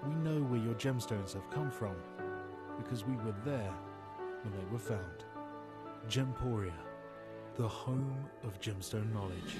We know where your gemstones have come from, because we were there when they were found. Gemporia, the home of gemstone knowledge.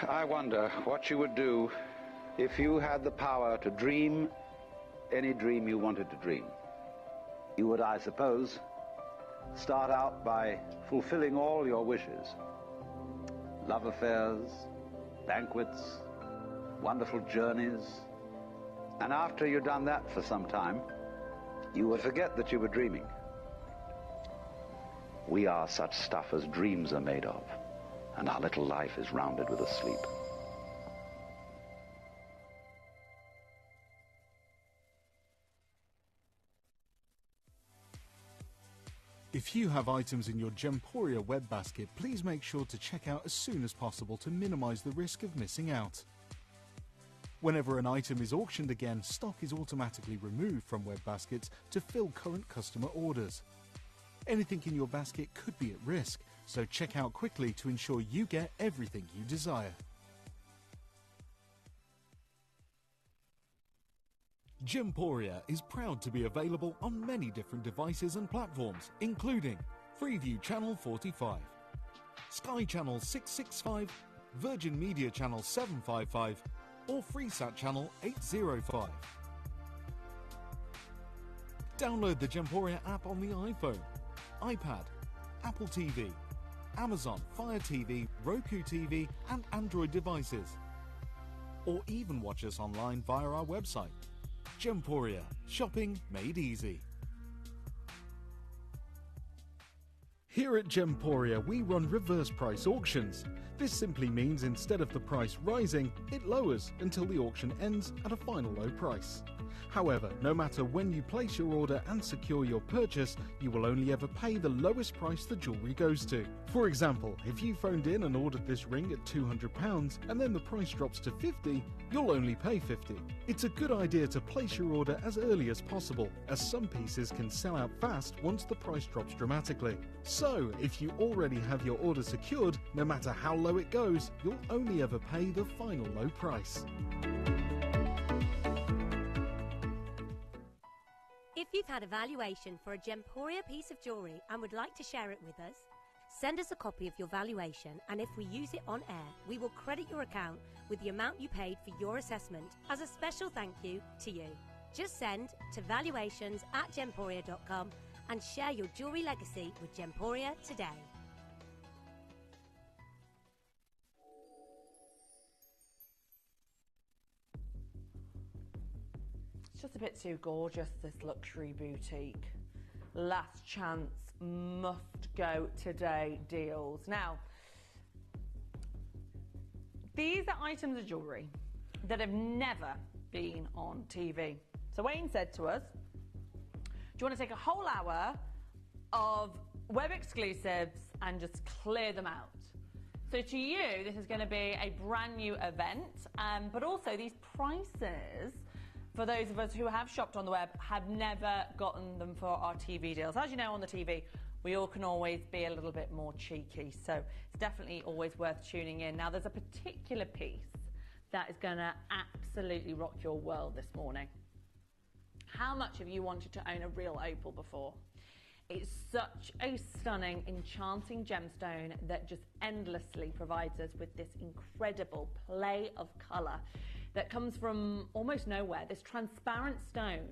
I wonder what you would do if you had the power to dream any dream you wanted to dream. You would, I suppose, start out by fulfilling all your wishes. Love affairs, banquets, wonderful journeys. And after you've done that for some time, you would forget that you were dreaming. We are such stuff as dreams are made of, and our little life is rounded with a sleep. If you have items in your Gemporia web basket, please make sure to check out as soon as possible to minimize the risk of missing out. Whenever an item is auctioned again, stock is automatically removed from web baskets to fill current customer orders. Anything in your basket could be at risk, so check out quickly to ensure you get everything you desire. Gemporia is proud to be available on many different devices and platforms, including Freeview Channel 45, Sky Channel 665, Virgin Media Channel 755, or Freesat Channel 805. Download the Gemporia app on the iPhone, iPad, Apple TV, Amazon Fire TV, Roku TV, and Android devices. Or even watch us online via our website. Gemporia, shopping made easy. Here at Gemporia, we run reverse price auctions. This simply means instead of the price rising, it lowers until the auction ends at a final low price. However, no matter when you place your order and secure your purchase, you will only ever pay the lowest price the jewellery goes to. For example, if you phoned in and ordered this ring at £200 and then the price drops to £50, you'll only pay £50. It's a good idea to place your order as early as possible, as some pieces can sell out fast once the price drops dramatically. So, if you already have your order secured, no matter how low it goes, you'll only ever pay the final low price. If you've had a valuation for a Gemporia piece of jewellery and would like to share it with us, send us a copy of your valuation, and if we use it on air, we will credit your account with the amount you paid for your assessment as a special thank you to you. Just send to valuations@gemporia.com and share your jewellery legacy with Gemporia today. It's just a bit too gorgeous, this luxury boutique. Last chance, must go today deals. Now, these are items of jewellery that have never been on TV. So Wayne said to us, do you want to take a whole hour of web exclusives and just clear them out? So to you, this is going to be a brand new event, but also these prices, for those of us who have shopped on the web, have never gotten them for our TV deals. As you know, on the TV, we all can always be a little bit more cheeky, so it's definitely always worth tuning in. Now, there's a particular piece that is going to absolutely rock your world this morning. How much have you wanted to own a real opal before? It's such a stunning, enchanting gemstone that just endlessly provides us with this incredible play of colour that comes from almost nowhere. This transparent stone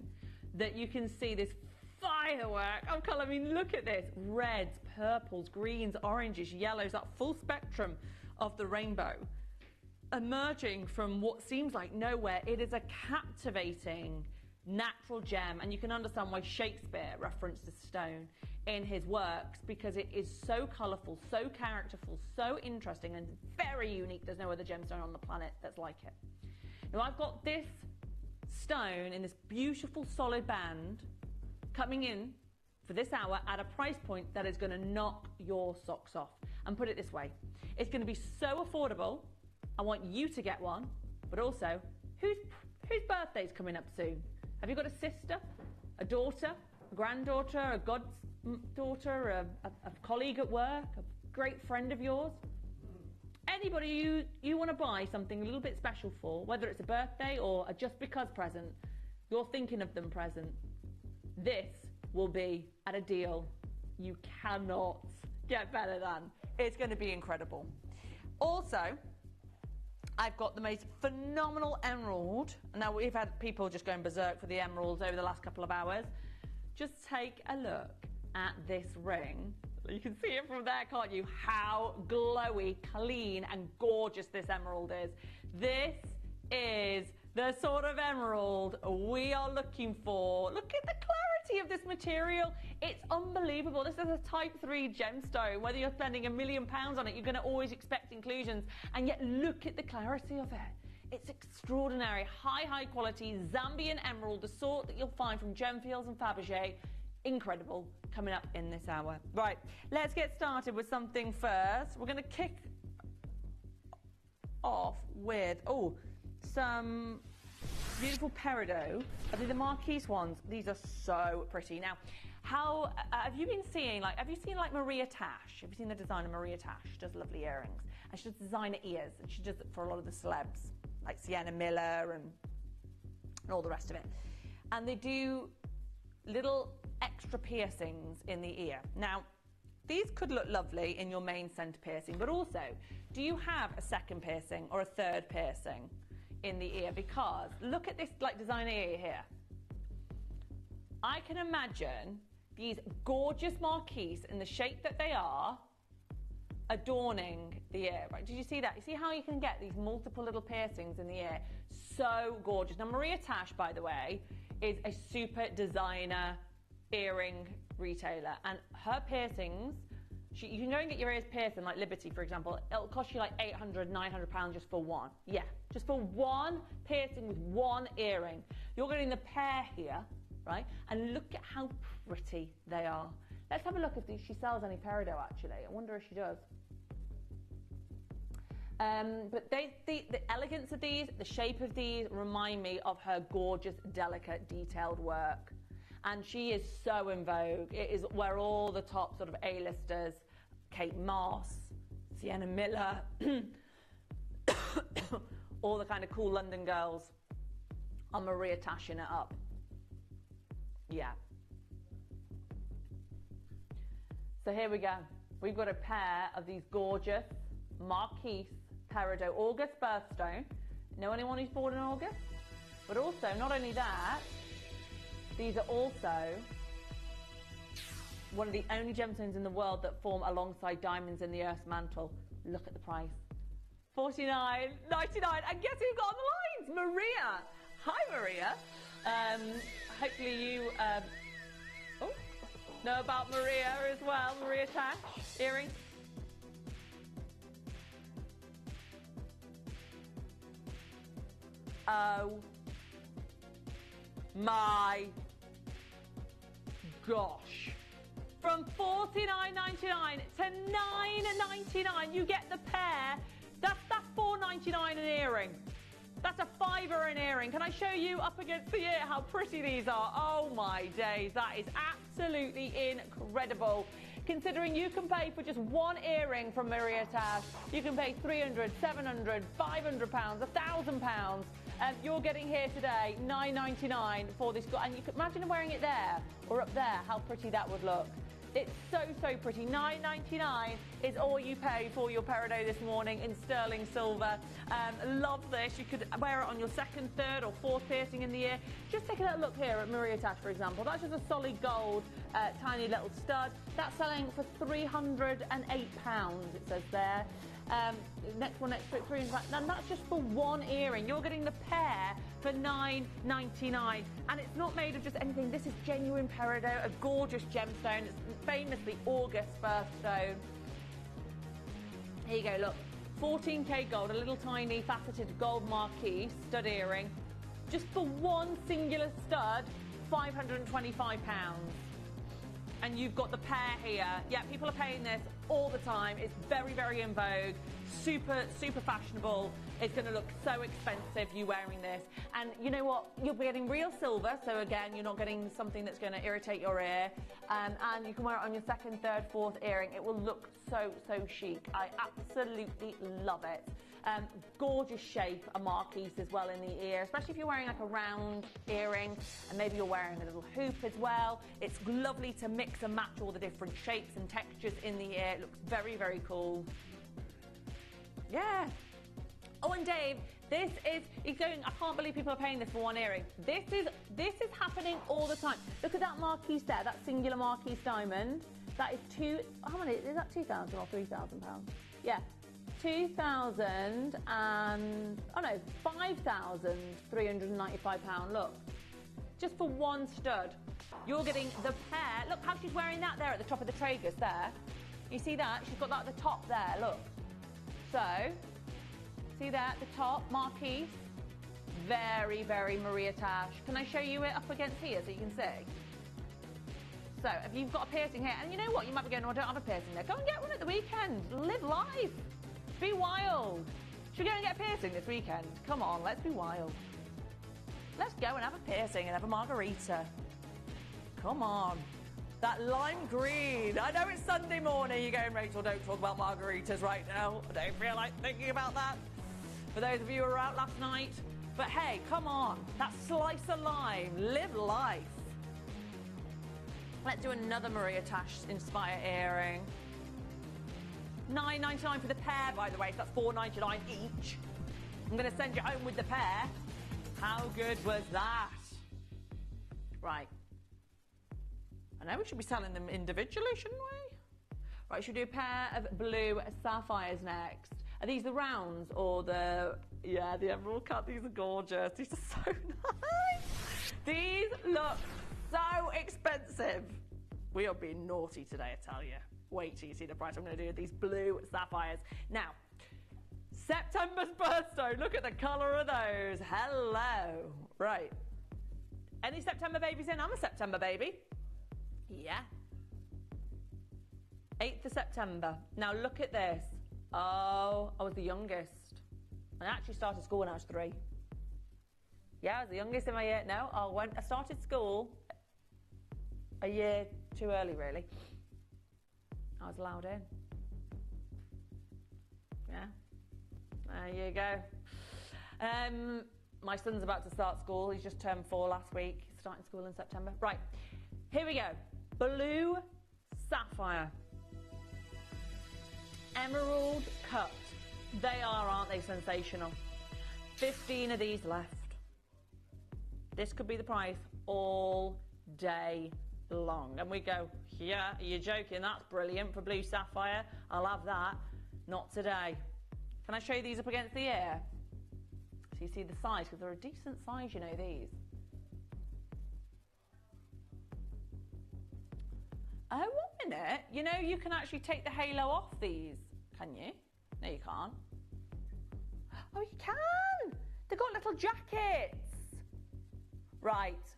that you can see, this firework of colour. I mean, look at this. Reds, purples, greens, oranges, yellows, that full spectrum of the rainbow. Emerging from what seems like nowhere, it is a captivating natural gem, and you can understand why Shakespeare referenced the stone in his works, because it is so colourful, so characterful, so interesting and very unique. There's no other gemstone on the planet that's like it. Now, I've got this stone in this beautiful solid band coming in for this hour at a price point that is going to knock your socks off. And put it this way, it's going to be so affordable. I want you to get one, but also, whose birthday's coming up soon? Have you got a sister, a daughter, a granddaughter, a goddaughter, a colleague at work, a great friend of yours? Anybody you want to buy something a little bit special for, whether it's a birthday or a just because present, you're thinking of them present. This will be at a deal you cannot get better than. It's going to be incredible. Also, I've got the most phenomenal emerald. Now, we've had people just going berserk for the emeralds over the last couple of hours. Just take a look at this ring. You can see it from there, can't you? How glowy, clean, and gorgeous this emerald is. This is the sort of emerald we are looking for. Look at the clarity of this material. It's unbelievable. This is a type 3 gemstone. Whether you're spending £1 million on it, you're going to always expect inclusions. And yet look at the clarity of it. It's extraordinary. High quality Zambian emerald, the sort that you'll find from Gemfields and Fabergé. Incredible, coming up in this hour. Right, let's get started with something first. We're going to kick off with, some beautiful peridot. Are they the Marquise ones? These are so pretty. Now, how have you been seeing, have you seen Maria Tash? Have you seen the designer Maria Tash? She does lovely earrings. And she does designer ears. And she does it for a lot of the celebs, like Sienna Miller and all the rest of it. And they do little extra piercings in the ear. Now, these could look lovely in your main centre piercing, but also, do you have a second piercing or a third piercing in the ear? Because look at this designer ear here. I can imagine these gorgeous Marquise in the shape that they are adorning the ear. Right? Did you see that? You see how you can get these multiple little piercings in the ear? So gorgeous. Now, Maria Tash, by the way, is a super designer earring retailer, and her piercings, you can go and get your ears pierced in Liberty, for example. It'll cost you £800, £900 just for one. Yeah, just for one piercing with one earring. You're getting the pair here, right? And look at how pretty they are. Let's have a look if she sells any peridot, actually. I wonder if she does. But the elegance of these, the shape of these remind me of her gorgeous, delicate, detailed work. And she is so in vogue. It is where all the top sort of A-listers, Kate Moss, Sienna Miller, all the kind of cool London girls are Maria Tashing it up. Yeah. So here we go. We've got a pair of these gorgeous Marquise peridot August birthstone. Know anyone who's born in August? But also, not only that, these are also one of the only gemstones in the world that form alongside diamonds in the Earth's mantle. Look at the price. $49.99. And guess who got on the lines? Maria. Hi, Maria. Hopefully you know about Maria as well. Maria Tash, earrings. Oh my gosh. From $49.99 to $9.99, you get the pair. That's $4.99 an earring. That's a $5 an earring. Can I show you up against the ear how pretty these are? Oh my days, that is absolutely incredible. Considering you can pay for just one earring from Maria Tash, you can pay £300, £700, £500, £1,000. You're getting here today $9.99 for this. And you can imagine wearing it there or up there, how pretty that would look. It's so, so pretty. $9.99 is all you pay for your Peridot this morning in sterling silver. Love this. You could wear it on your second, third or fourth piercing in the ear. Just take a little look here at Maria Tash, for example. That's just a solid gold, tiny little stud. That's selling for £308, it says there. Next one next to it, £300. And that's just for one earring. You're getting the pair for $9.99. And it's not made of just anything. This is genuine peridot, a gorgeous gemstone. It's famously August birthstone. Here you go, look. 14K gold, a little tiny faceted gold marquee stud earring. Just for one singular stud, £525. And you've got the pair here. Yeah, people are paying this all the time. It's very, very in vogue. Super, super fashionable. It's going to look so expensive, you wearing this. And you know what? You'll be getting real silver. So again, you're not getting something that's going to irritate your ear. And you can wear it on your second, third, fourth earring. It will look so, so chic. I absolutely love it. Gorgeous shape, a marquise as well in the ear, especially if you're wearing like a round earring and maybe you're wearing a little hoop as well. It's lovely to mix and match all the different shapes and textures in the ear. It looks very, very cool. Yeah. Oh, and Dave, he's going, I can't believe people are paying this for one earring. This is happening all the time. Look at that marquise there, that singular marquise diamond. That is how many, is that £2,000 or £3,000? Yeah. £5,395. Look, just for one stud. You're getting the pair. Look how she's wearing that there at the top of the tragus there. You see that? She's got that at the top there, look. So, see that at the top, marquise. Very, very Maria Tash. Can I show you it up against here so you can see? So, if you've got a piercing here, and you know what? You might be going, oh, I don't have a piercing there. Go and get one at the weekend. Live life. Be wild. Should we go and get a piercing this weekend? Come on, let's be wild. Let's go and have a piercing and have a margarita. Come on. That lime green. I know it's Sunday morning. You're going, Rachel, don't talk about margaritas right now. I don't feel like thinking about that. For those of you who were out last night. But hey, come on. That slice of lime. Live life. Let's do another Maria Tash Inspire earring. $9.99 for the pair, by the way, so that's $4.99 each. I'm going to send you home with the pair. How good was that? Right. I know we should be selling them individually, shouldn't we? Right, should we do a pair of blue sapphires next? Are these the rounds or the... Yeah, the emerald cut. These are gorgeous. These are so nice. These look so expensive. We are being naughty today, I tell you. Wait till you see the price I'm going to do with these blue sapphires. Now, September's birthstone. Look at the colour of those. Hello. Right. Any September babies in? I'm a September baby. Yeah. 8th of September. Now look at this. Oh, I was the youngest. I actually started school when I was 3. Yeah, I was the youngest in my year. No, I started school a year too early, really. I was allowed in. Yeah. There you go. My son's about to start school. He's just turned 4 last week. He's starting school in September. Right. Here we go. Blue sapphire. Emerald cut. They are, aren't they, sensational? 15 of these left. This could be the price all day long. And we go, yeah, you're joking. That's brilliant for blue sapphire. I'll have that. Not today. Can I show you these up against the ear? So you see the size, because they're a decent size, you know, these. Oh, 1 minute. You know, you can actually take the halo off these, can you? No, you can't. Oh, you can. They've got little jackets. Right.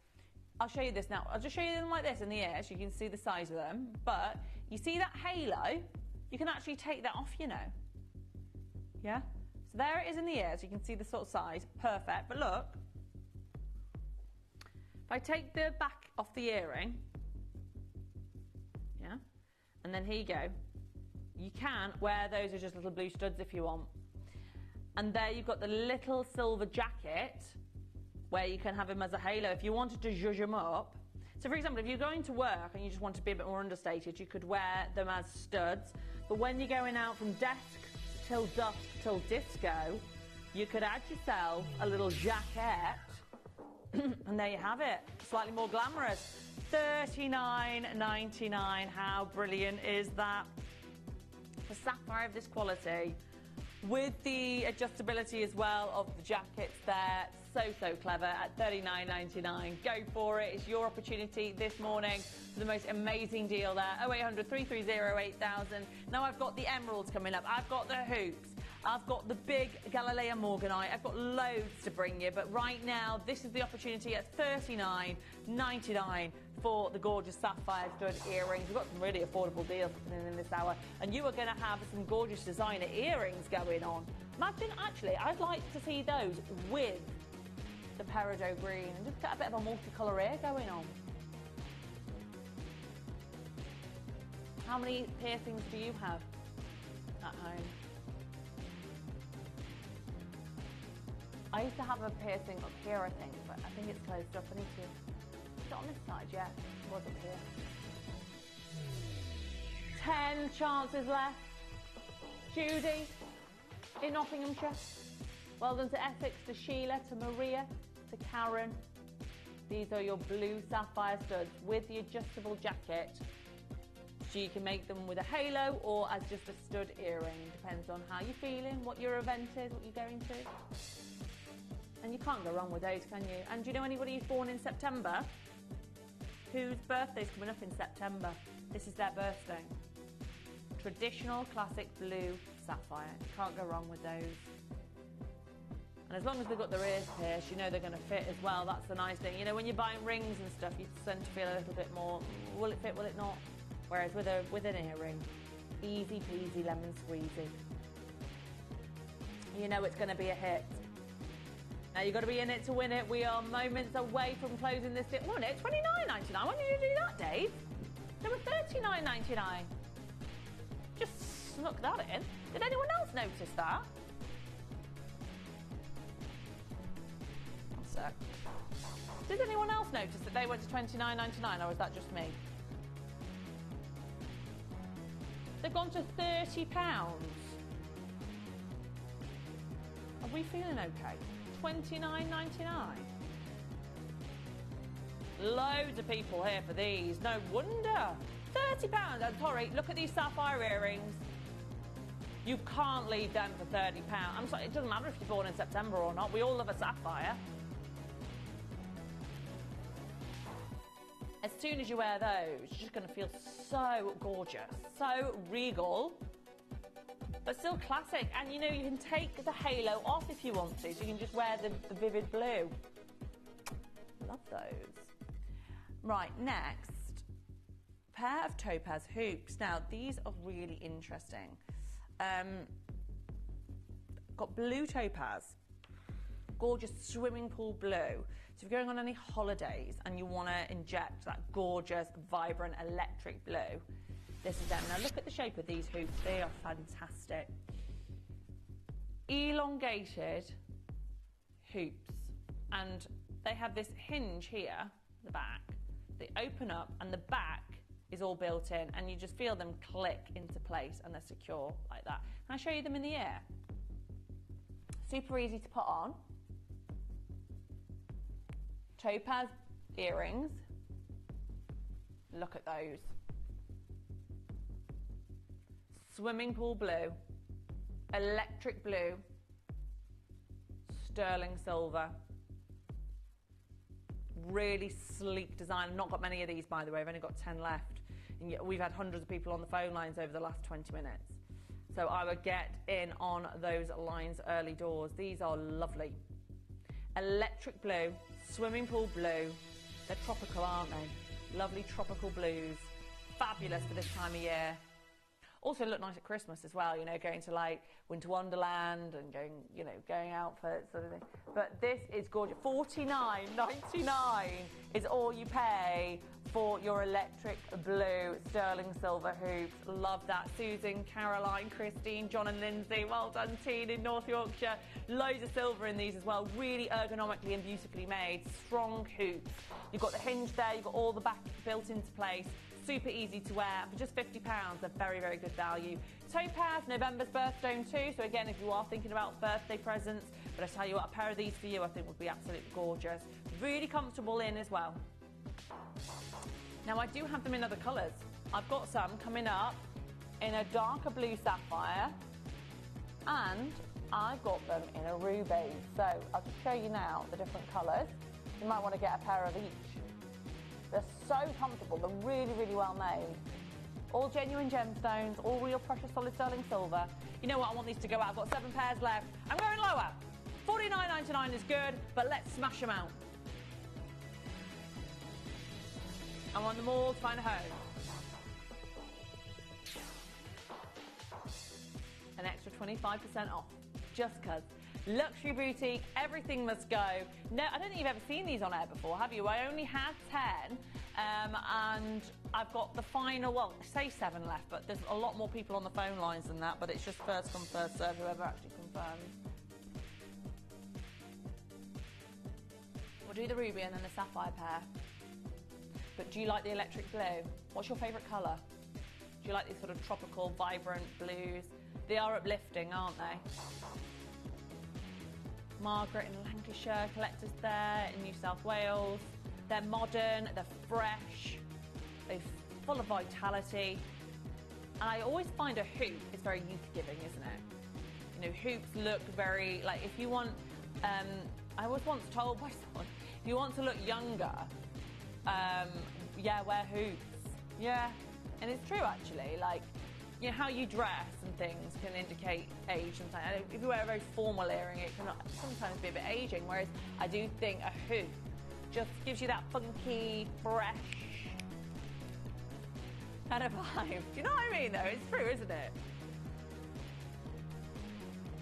I'll show you this now. I'll just show you them like this in the air so you can see the size of them. But you see that halo? You can actually take that off, you know. Yeah? So there it is in the air so you can see the sort of size. Perfect. But look, if I take the back off the earring, yeah, and then here you go. You can wear those as just little blue studs if you want. And there you've got the little silver jacket where you can have him as a halo if you wanted to zhuzh him up. So for example, if you're going to work and you just want to be a bit more understated, you could wear them as studs. But when you're going out from desk till dusk till disco, you could add yourself a little jacket and there you have it, slightly more glamorous. $39.99, how brilliant is that? A sapphire of this quality with the adjustability as well of the jackets there. So clever at $39.99. Go for it. It's your opportunity this morning for the most amazing deal there. 0800 330 8000. Now I've got the emeralds coming up. I've got the hoops. I've got the big Galilea Morganite. I've got loads to bring you. But right now, this is the opportunity at $39.99 for the gorgeous sapphire stud earrings. We've got some really affordable deals happening in this hour. And you are going to have some gorgeous designer earrings going on. Imagine, actually, I'd like to see those with the peridot green and just get a bit of a multicolour ear going on. How many piercings do you have at home? I used to have a piercing up here, I think, but I think it's closed up. I need to... It's not on this side yet. It was up here. 10 chances left. Judy in Nottinghamshire. Well done to Essex, to Sheila, to Maria, to Karen. These are your blue sapphire studs with the adjustable jacket. So you can make them with a halo or as just a stud earring. Depends on how you're feeling, what your event is, what you're going to. And you can't go wrong with those, can you? And do you know anybody who's born in September? Whose birthday's coming up in September? This is their birthday. Traditional classic blue sapphire. You can't go wrong with those. And as long as they've got their ears pierced, you know they're going to fit as well. That's the nice thing. You know, when you're buying rings and stuff, you tend to feel a little bit more, will it fit, will it not? Whereas with an earring, easy peasy lemon squeezy. You know it's going to be a hit. Now you've got to be in it to win it. We are moments away from closing this deal. Wasn't it? $29.99. When did you do that, Dave? They were $39.99. Just snuck that in. Did anyone else notice that? One sec. Did anyone else notice that they went to $29.99, or was that just me? They've gone to £30. Are we feeling okay? $29.99. Loads of people here for these. No wonder. £30. I'm sorry, look at these sapphire earrings. You can't leave them for £30. I'm sorry, it doesn't matter if you're born in September or not. We all love a sapphire. As soon as you wear those, you're just going to feel so gorgeous, so regal, but still classic. And you know, you can take the halo off if you want to, so you can just wear the vivid blue. Love those. Right, next, pair of topaz hoops. Now, these are really interesting. Got blue topaz, gorgeous swimming pool blue. So if you're going on any holidays and you want to inject that gorgeous, vibrant, electric blue, this is them. Now look at the shape of these hoops. They are fantastic. Elongated hoops. And they have this hinge here, the back. They open up and the back is all built in, and you just feel them click into place and they're secure like that. Can I show you them in the air? Super easy to put on. Topaz earrings. Look at those. Swimming pool blue, electric blue, sterling silver. Really sleek design. I've not got many of these, by the way. I've only got 10 left. And yet we've had hundreds of people on the phone lines over the last 20 minutes. So I would get in on those lines early doors. These are lovely. Electric blue, swimming pool blue, They're tropical, aren't they? Lovely tropical blues. Fabulous for this time of year. Also look nice at Christmas as well, you know, going to like Winter Wonderland and going, you know, going out for sort of thing. But this is gorgeous. $49.99 is all you pay for your electric blue sterling silver hoops. Love that. Susan, Caroline, Christine, John and Lindsay. Well done, team in North Yorkshire. Loads of silver in these as well. Really ergonomically and beautifully made. Strong hoops. You've got the hinge there. You've got all the back built into place. Super easy to wear. For just £50, they're very, very good value. Topaz, November's birthstone too. So again, if you are thinking about birthday presents, but I tell you what, a pair of these for you I think would be absolutely gorgeous. Really comfortable in as well. Now I do have them in other colours. I've got some coming up in a darker blue sapphire, and I've got them in a ruby. So I'll just show you now the different colours. You might want to get a pair of each. They're so comfortable, they're really, really well made. All genuine gemstones, all real precious solid sterling silver. You know what, I want these to go out. I've got 7 pairs left. I'm going lower. $49.99 is good, but let's smash them out. I want them all to find a home. An extra 25% off, just because. Luxury boutique, everything must go. No, I don't think you've ever seen these on air before, have you? I only had 10, and I've got the final, well, I say 7 left, but there's a lot more people on the phone lines than that, but it's just first come, first serve, whoever actually confirms. We'll do the ruby and then the sapphire pair. But do you like the electric blue? What's your favourite colour? Do you like these sort of tropical, vibrant blues? They are uplifting, aren't they? Margaret in Lancashire, collectors there in New South Wales. They're modern, they're fresh, they're full of vitality. And I always find a hoop is very youth-giving, isn't it? You know, hoops look very, like if you want, I was once told by someone, if you want to look younger, yeah, wear hoops. Yeah, and it's true actually, like, you know, how you dress and things can indicate age and things. If you wear a very formal earring, it can sometimes be a bit aging, whereas I do think a hoop just gives you that funky, fresh kind of vibe. Do you know what I mean, though? It's true, isn't it?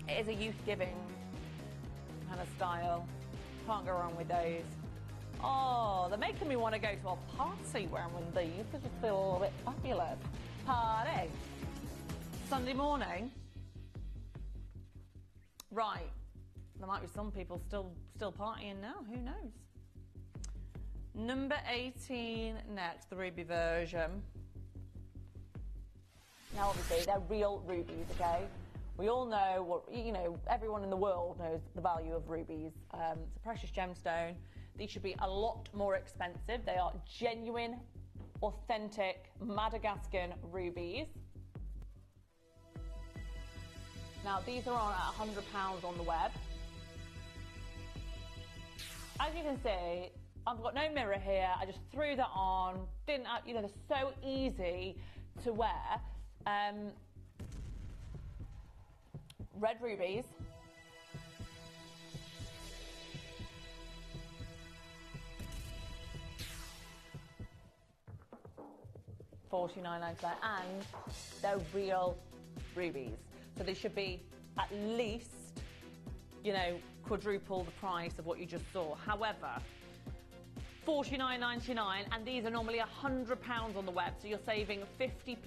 It is a youth-giving kind of style. Can't go wrong with those. Oh, they're making me want to go to a party wearing these. I just feel a little bit fabulous. Party. Sunday morning. Right. There might be some people still partying now. Who knows? Number 18 next, the ruby version. Now, obviously, they're real rubies, okay? We all know what, you know, everyone in the world knows the value of rubies. It's a precious gemstone. These should be a lot more expensive. They are genuine, authentic Madagascan rubies. Now, these are on at £100 on the web. As you can see, I've got no mirror here. I just threw that on. You know, they're so easy to wear. Red rubies. $49.99, and they're real rubies. So they should be at least, you know, quadruple the price of what you just saw. However, $49.99, and these are normally £100 on the web, so you're saving 50%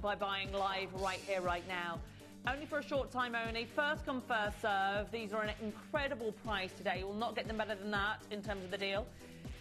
by buying live right here, right now. Only for a short time only. First come, first serve. These are an incredible price today. You will not get them better than that in terms of the deal.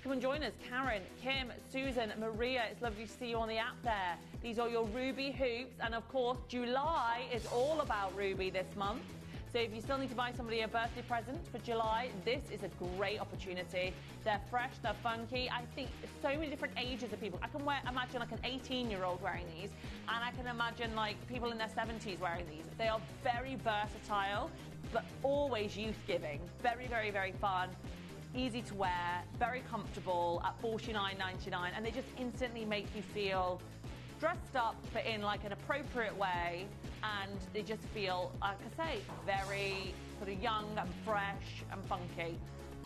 Come and join us. Karen, Kim, Susan, Maria, it's lovely to see you on the app there. These are your ruby hoops, and of course, July is all about ruby this month. So if you still need to buy somebody a birthday present for July, this is a great opportunity. They're fresh, they're funky. I think so many different ages of people. I can imagine like an 18-year-old wearing these, and I can imagine like people in their 70s wearing these. They are very versatile, but always youth-giving. Very, very, very fun. Easy to wear, very comfortable at $49.99, and they just instantly make you feel dressed up, but in like an appropriate way, and they just feel, like I say, very sort of young and fresh and funky.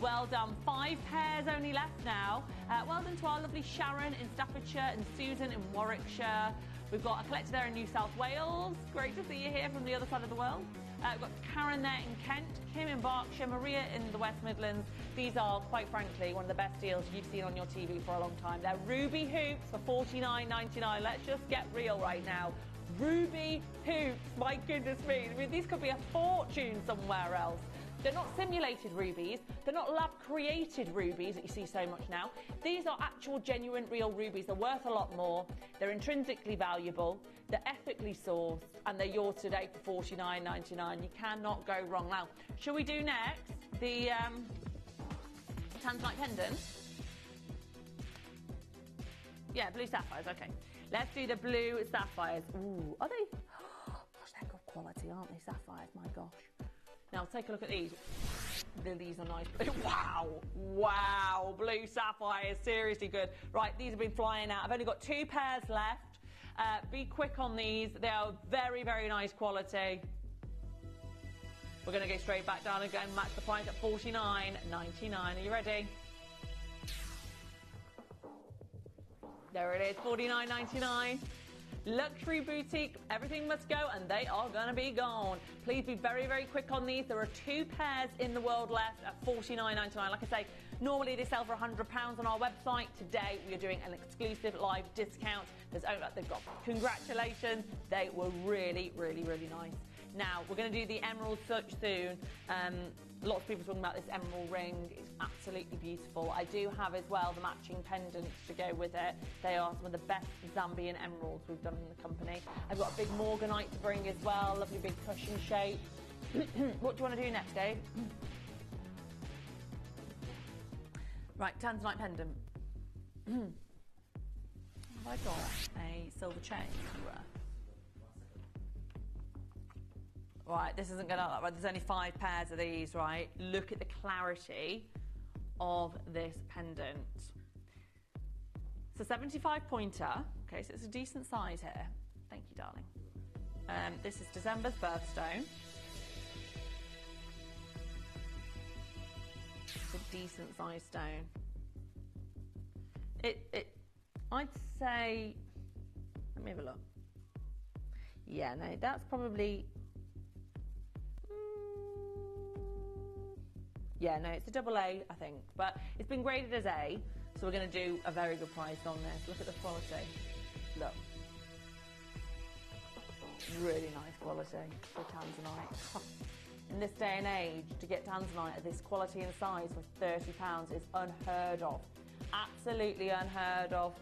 Well done. 5 pairs only left now. Well done to our lovely Sharon in Staffordshire and Susan in Warwickshire. We've got a collector there in New South Wales. Great to see you here from the other side of the world. We've got Karen there in Kent, Kim in Berkshire, Maria in the West Midlands. These are, quite frankly, one of the best deals you've seen on your TV for a long time. They're ruby hoops for $49.99. Let's just get real right now. Ruby hoops, my goodness me. I mean, these could be a fortune somewhere else. They're not simulated rubies. They're not lab-created rubies that you see so much now. These are actual, genuine, real rubies. They're worth a lot more. They're intrinsically valuable. They're ethically sourced, and they're yours today for $49.99. You cannot go wrong. Now, shall we do next the Tanzanite pendant? Yeah, blue sapphires. Okay. Let's do the blue sapphires. Ooh, are they? Gosh, they're good quality, aren't they? Sapphires, my gosh. Now, take a look at these. These are nice. Wow. Wow. Blue sapphires. Seriously good. Right, these have been flying out. I've only got 2 pairs left. Be quick on these. They are very, very nice quality. We're going to go straight back down again. Match the price at $49.99. Are you ready? There it is. $49.99. Luxury boutique, everything must go, and they are going to be gone. Please be very, very quick on these. There are 2 pairs in the world left at $49.99. Like I say, normally they sell for £100 on our website. Today we are doing an exclusive live discount. They've got congratulations. They were really, really, really nice. Now we're going to do the emerald search soon. Lots of people talking about this emerald ring. It's absolutely beautiful. I do have as well the matching pendants to go with it. They are some of the best Zambian emeralds we've done in the company. I've got a big morganite to bring as well, lovely big cushion shape. What do you want to do next, Dave? Right, Tanzanite pendant. Have I got a silver chain? Right, this isn't going to look like, there's only 5 pairs of these, right? Look at the clarity of this pendant. It's a 75 pointer, okay, so it's a decent size here. Thank you, darling. This is December's birthstone. It's a decent size stone. I'd say, let me have a look. Yeah, no, that's probably, yeah, no, it's a double A, I think, but it's been graded as A, so we're going to do a very good price on this. Look at the quality. Look. Really nice quality for Tanzanite. In this day and age, to get Tanzanite at this quality and size for £30 is unheard of. Absolutely unheard of.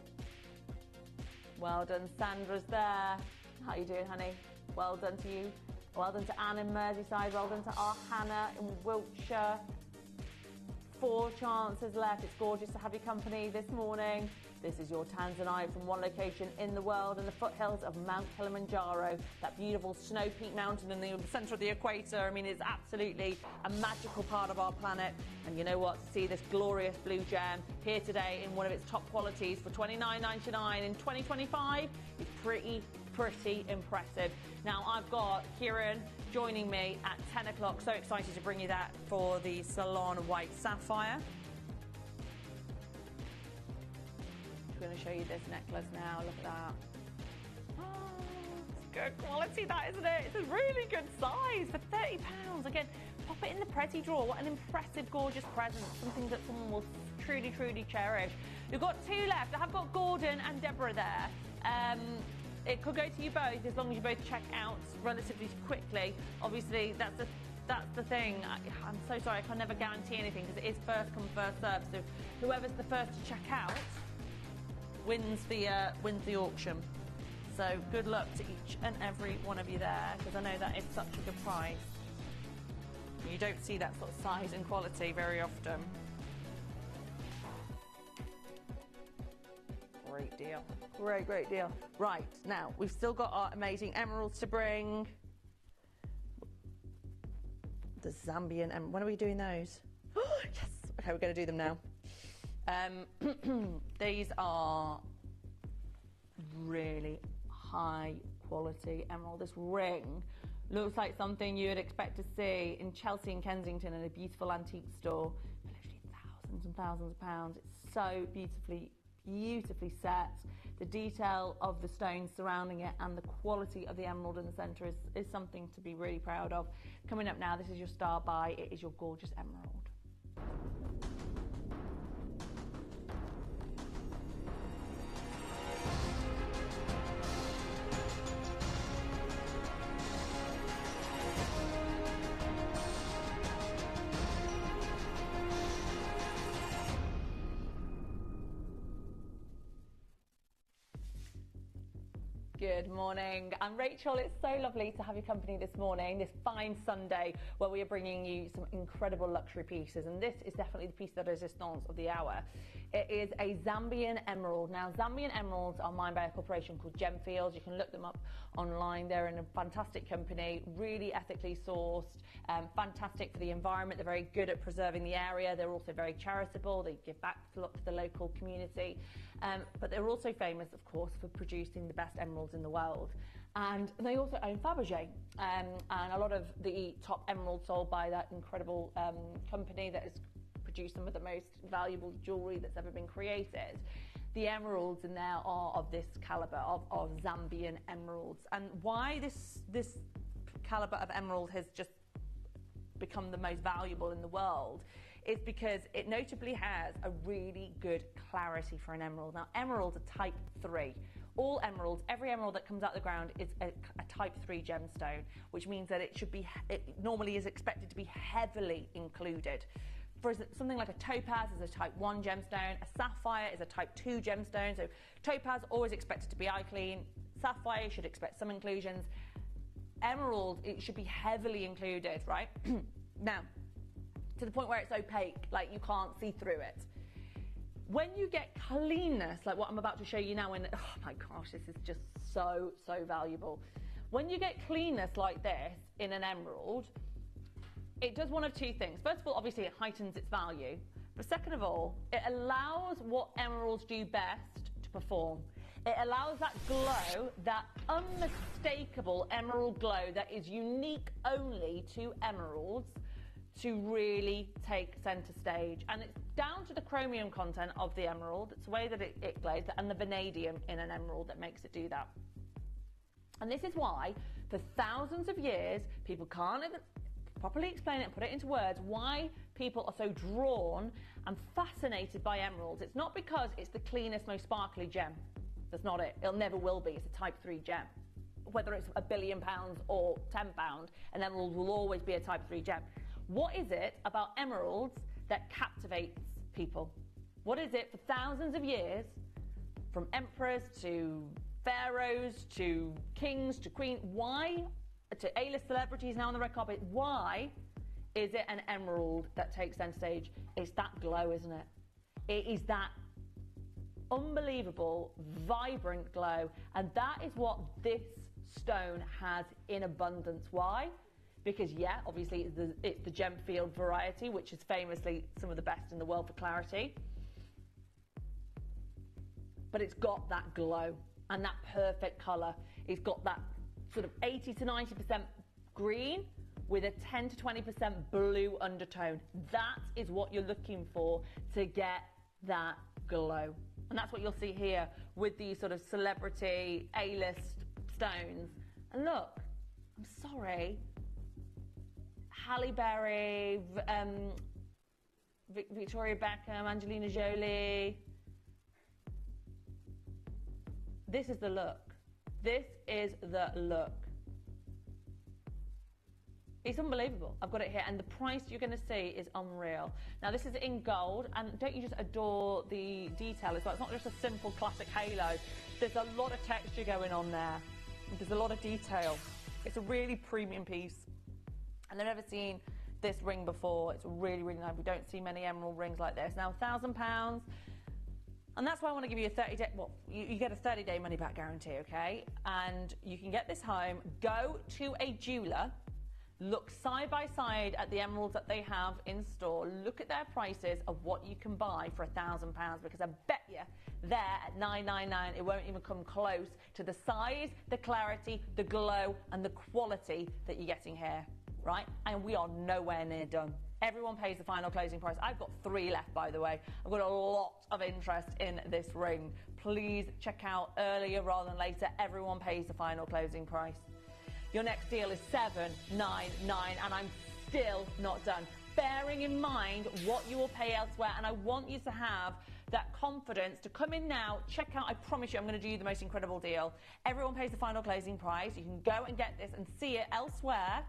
Well done, Sandra's there. How you doing, honey? Well done to you. Well done to Anne in Merseyside. Well done to our Hannah in Wiltshire. 4 chances left. It's gorgeous to have your company this morning. This is your Tanzanite from one location in the world in the foothills of Mount Kilimanjaro, that beautiful snow-peaked mountain in the centre of the equator. I mean, it's absolutely a magical part of our planet. And you know what? To see this glorious blue gem here today in one of its top qualities for $29.99 in 2025 is pretty impressive. Now, I've got Kieran joining me at 10 o'clock. So excited to bring you that for the Salon White Sapphire. I'm going to show you this necklace now. Look at that. Oh, it's good quality, that, isn't it? It's a really good size for £30. Again, pop it in the Prezi drawer. What an impressive, gorgeous present. Something that someone will truly, truly cherish. We've got 2 left. I have got Gordon and Deborah there. It could go to you both as long as you both check out relatively quickly. Obviously, that's the thing. I'm so sorry, I can never guarantee anything because it is first come, first served. So whoever's the first to check out wins the auction. So good luck to each and every one of you there, because I know that is such a good price. You don't see that sort of size and quality very often. Great deal. Great deal. Right, now, we've still got our amazing emeralds to bring. The Zambian emerald. When are we doing those? Oh, yes! Okay, we're going to do them now. These are really high quality emerald. This ring looks like something you would expect to see in Chelsea and Kensington in a beautiful antique store. Literally thousands and thousands of pounds. It's so beautifully set. The detail of the stones surrounding it and the quality of the emerald in the centre is something to be really proud of. Coming up now, this is your star buy. It is your gorgeous emerald. Good morning. I'm Rachel. It's so lovely to have your company this morning, this fine Sunday, where we are bringing you some incredible luxury pieces. And this is definitely the piece de resistance of the hour. It is a Zambian emerald. Now, Zambian emeralds are mined by a corporation called Gemfields. You can look them up online. They're in a fantastic company, really ethically sourced, fantastic for the environment. They're very good at preserving the area. They're also very charitable. They give back a lot to the local community. But they're also famous, of course, for producing the best emeralds in the world. And they also own Fabergé. And a lot of the top emeralds sold by that incredible company that has produced some of the most valuable jewellery that's ever been created. The emeralds in there are of this calibre, of Zambian emeralds. And why this calibre of emerald has just become the most valuable in the world is because it notably has a really good clarity for an emerald. Now, emeralds are type 3. All emeralds, every emerald that comes out of the ground is a type 3 gemstone, which means that it normally is expected to be heavily included. For something like a topaz is a type 1 gemstone, a sapphire is a type 2 gemstone, so topaz always expected to be eye clean, sapphire should expect some inclusions, emerald, it should be heavily included, right? Now, to the point where it's opaque, like you can't see through it. When you get cleanness, like what I'm about to show you now, oh my gosh, this is just so valuable. When you get cleanness like this in an emerald, it does one of two things. First of all, obviously it heightens its value. But second of all, it allows what emeralds do best to perform. It allows that glow, that unmistakable emerald glow that is unique only to emeralds, to really take centre stage. And it's down to the chromium content of the emerald, it's the way that it glows, and the vanadium in an emerald that makes it do that. And this is why, for thousands of years, people can't properly explain it and put it into words, why people are so drawn and fascinated by emeralds. It's not because it's the cleanest, most sparkly gem. That's not it. It never will be. It's a type 3 gem. Whether it's £1 billion or £10, an emerald will always be a type 3 gem. What is it about emeralds that captivates people? What is it for thousands of years, from emperors to pharaohs to kings to queens, why, to A-list celebrities now on the red carpet, why is it an emerald that takes centre stage? It's that glow, isn't it? It is that unbelievable, vibrant glow, and that is what this stone has in abundance. Why? Because, yeah, obviously it's the Gemfield variety, which is famously some of the best in the world for clarity. But it's got that glow and that perfect colour. It's got that sort of 80 to 90% green with a 10 to 20% blue undertone. That is what you're looking for to get that glow. And that's what you'll see here with these sort of celebrity A-list stones. And look, I'm sorry, Halle Berry, Victoria Beckham, Angelina Jolie. This is the look. This is the look. It's unbelievable. I've got it here, and the price you're going to see is unreal. Now, this is in gold, and don't you just adore the detail as well? It's not just a simple classic halo. There's a lot of texture going on there. There's a lot of detail. It's a really premium piece. And I've never seen this ring before. It's really, really nice. We don't see many emerald rings like this. Now, £1,000. And that's why I want to give you a 30-day, well, you get a 30-day money-back guarantee, okay? And you can get this home, go to a jeweller, look side by side at the emeralds that they have in store, look at their prices of what you can buy for £1,000, because I bet you there at $999 it won't even come close to the size, the clarity, the glow and the quality that you're getting here, right? And we are nowhere near done. Everyone pays the final closing price. I've got 3 left, by the way. I've got a lot of interest in this ring. Please check out earlier rather than later. Everyone pays the final closing price. Your next deal is $799, and I'm still not done. Bearing in mind what you will pay elsewhere, and I want you to have that confidence to come in now, check out, I promise you I'm going to do you the most incredible deal. Everyone pays the final closing price. You can go and get this and see it elsewhere,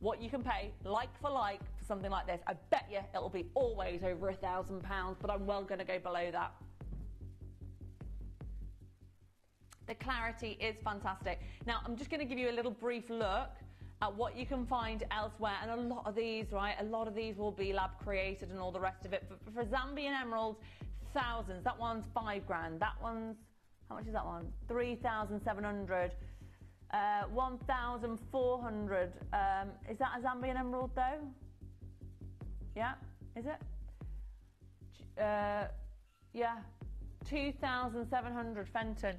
what you can pay like for something like this. I bet you it'll be always over £1,000, but I'm well going to go below that. The clarity is fantastic. Now, I'm just going to give you a little brief look at what you can find elsewhere, and a lot of these, right, a lot of these will be lab created and all the rest of it. But for Zambian emeralds, thousands. That one's $5,000. That one's, how much is that one? 3,700. 1,400. Is that a Zambian emerald though? Yeah, is it? Yeah, 2,700 Fenton.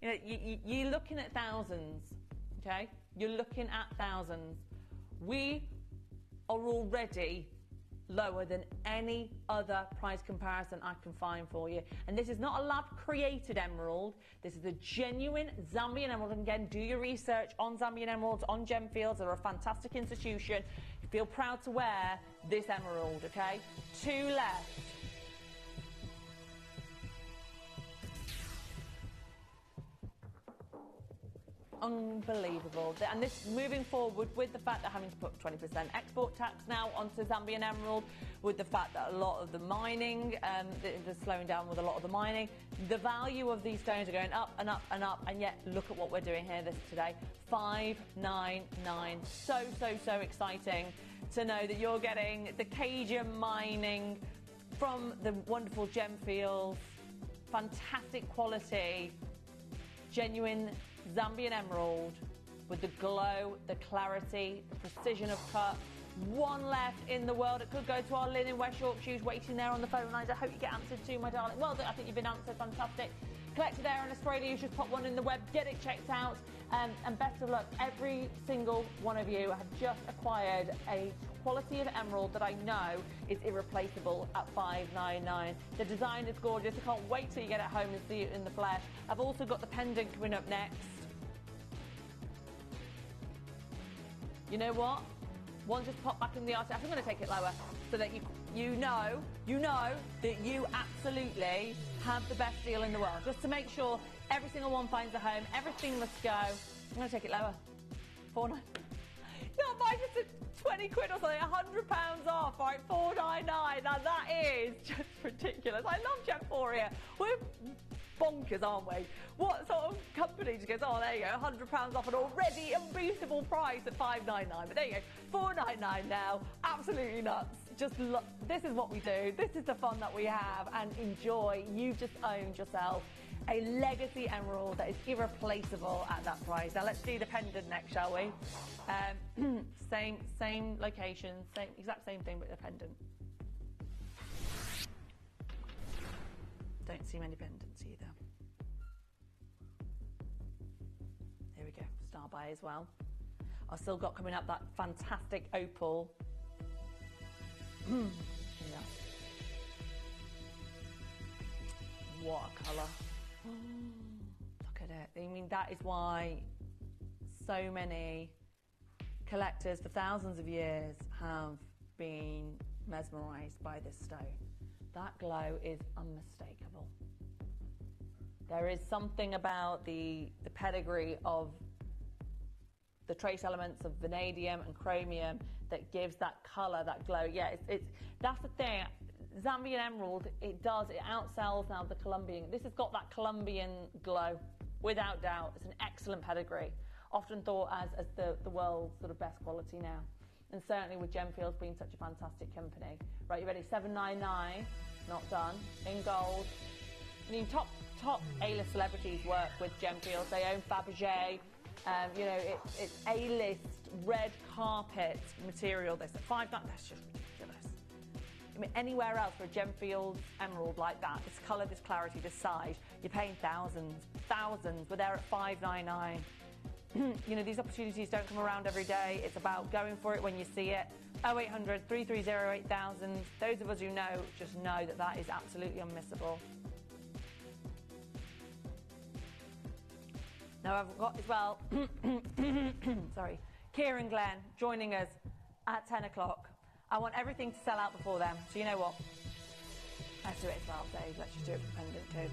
You know, you're looking at thousands, okay? You're looking at thousands. We are already lower than any other price comparison I can find for you. And this is not a lab-created emerald. This is a genuine Zambian emerald. And again, do your research on Zambian emeralds, on Gemfields. They're a fantastic institution. You feel proud to wear this emerald, okay? 2 left. Unbelievable. And this moving forward with the fact that having to put 20% export tax now onto Zambian emerald, with the fact that a lot of the mining, they're slowing down with a lot of the mining, the value of these stones are going up and up and up, and yet look at what we're doing here today. $599. So exciting to know that you're getting the Cajun mining from the wonderful Gemfields, fantastic quality, genuine Zambian emerald with the glow, the clarity, the precision of cut. 1 left in the world. It could go to our Lynn in West Yorkshire, who's waiting there on the phone lines. I hope you get answered too, my darling. Well, I think you've been answered. Fantastic. Collector there in Australia, you should pop one in the web, get it checked out, and best of luck. Every single one of you have just acquired a quality of emerald that I know is irreplaceable at $599. The design is gorgeous. I can't wait till you get it home and see it in the flesh. I've also got the pendant coming up next. You know what? One just popped back in the artist. I'm going to take it lower so that you know that you absolutely have the best deal in the world. Just to make sure every single one finds a home, everything must go. I'm going to take it lower. $499. Not by just 20 quid or something, £100 off, right? $499. Now that is just ridiculous. I love Gemporia. We're bonkers, aren't we? What sort of company just goes, oh, there you go, £100 off an already unbeatable price at $599. But there you go, $499 now. Absolutely nuts. Just this is what we do. This is the fun that we have, and enjoy. You've just owned yourself a legacy emerald that is irreplaceable at that price. Now let's do the pendant next, shall we? Same location, exact same thing, but the pendant. Don't see many pendants either. Here we go, star by as well. I've still got coming up that fantastic opal. Yeah. What a colour. Look at it. I mean, that is why so many collectors for thousands of years have been mesmerised by this stone. That glow is unmistakable. There is something about the pedigree of the trace elements of vanadium and chromium that gives that colour, that glow. Yeah, that's the thing. Zambian emerald, it outsells now the Colombian. This has got that Colombian glow, without doubt. It's an excellent pedigree, often thought as the world's sort of best quality now. And certainly with Gemfields being such a fantastic company. Right, you ready? $799, not done. In gold. I mean, top A-list celebrities work with Gemfields. They own Fabergé. You know, it's A-list red carpet material. That's that's just ridiculous. I mean, anywhere else for a Gemfields emerald like that, this colour, this clarity, this size, you're paying thousands. We're there at $599. you know, these opportunities don't come around every day. It's about going for it when you see it. 0800 330 8000. Those of us who know just know that that is absolutely unmissable. Now I've got as well, sorry, Kieran Glenn joining us at 10 o'clock. I want everything to sell out before then. So you know what? Let's do it as well, Dave. Let's just do it for pendant too.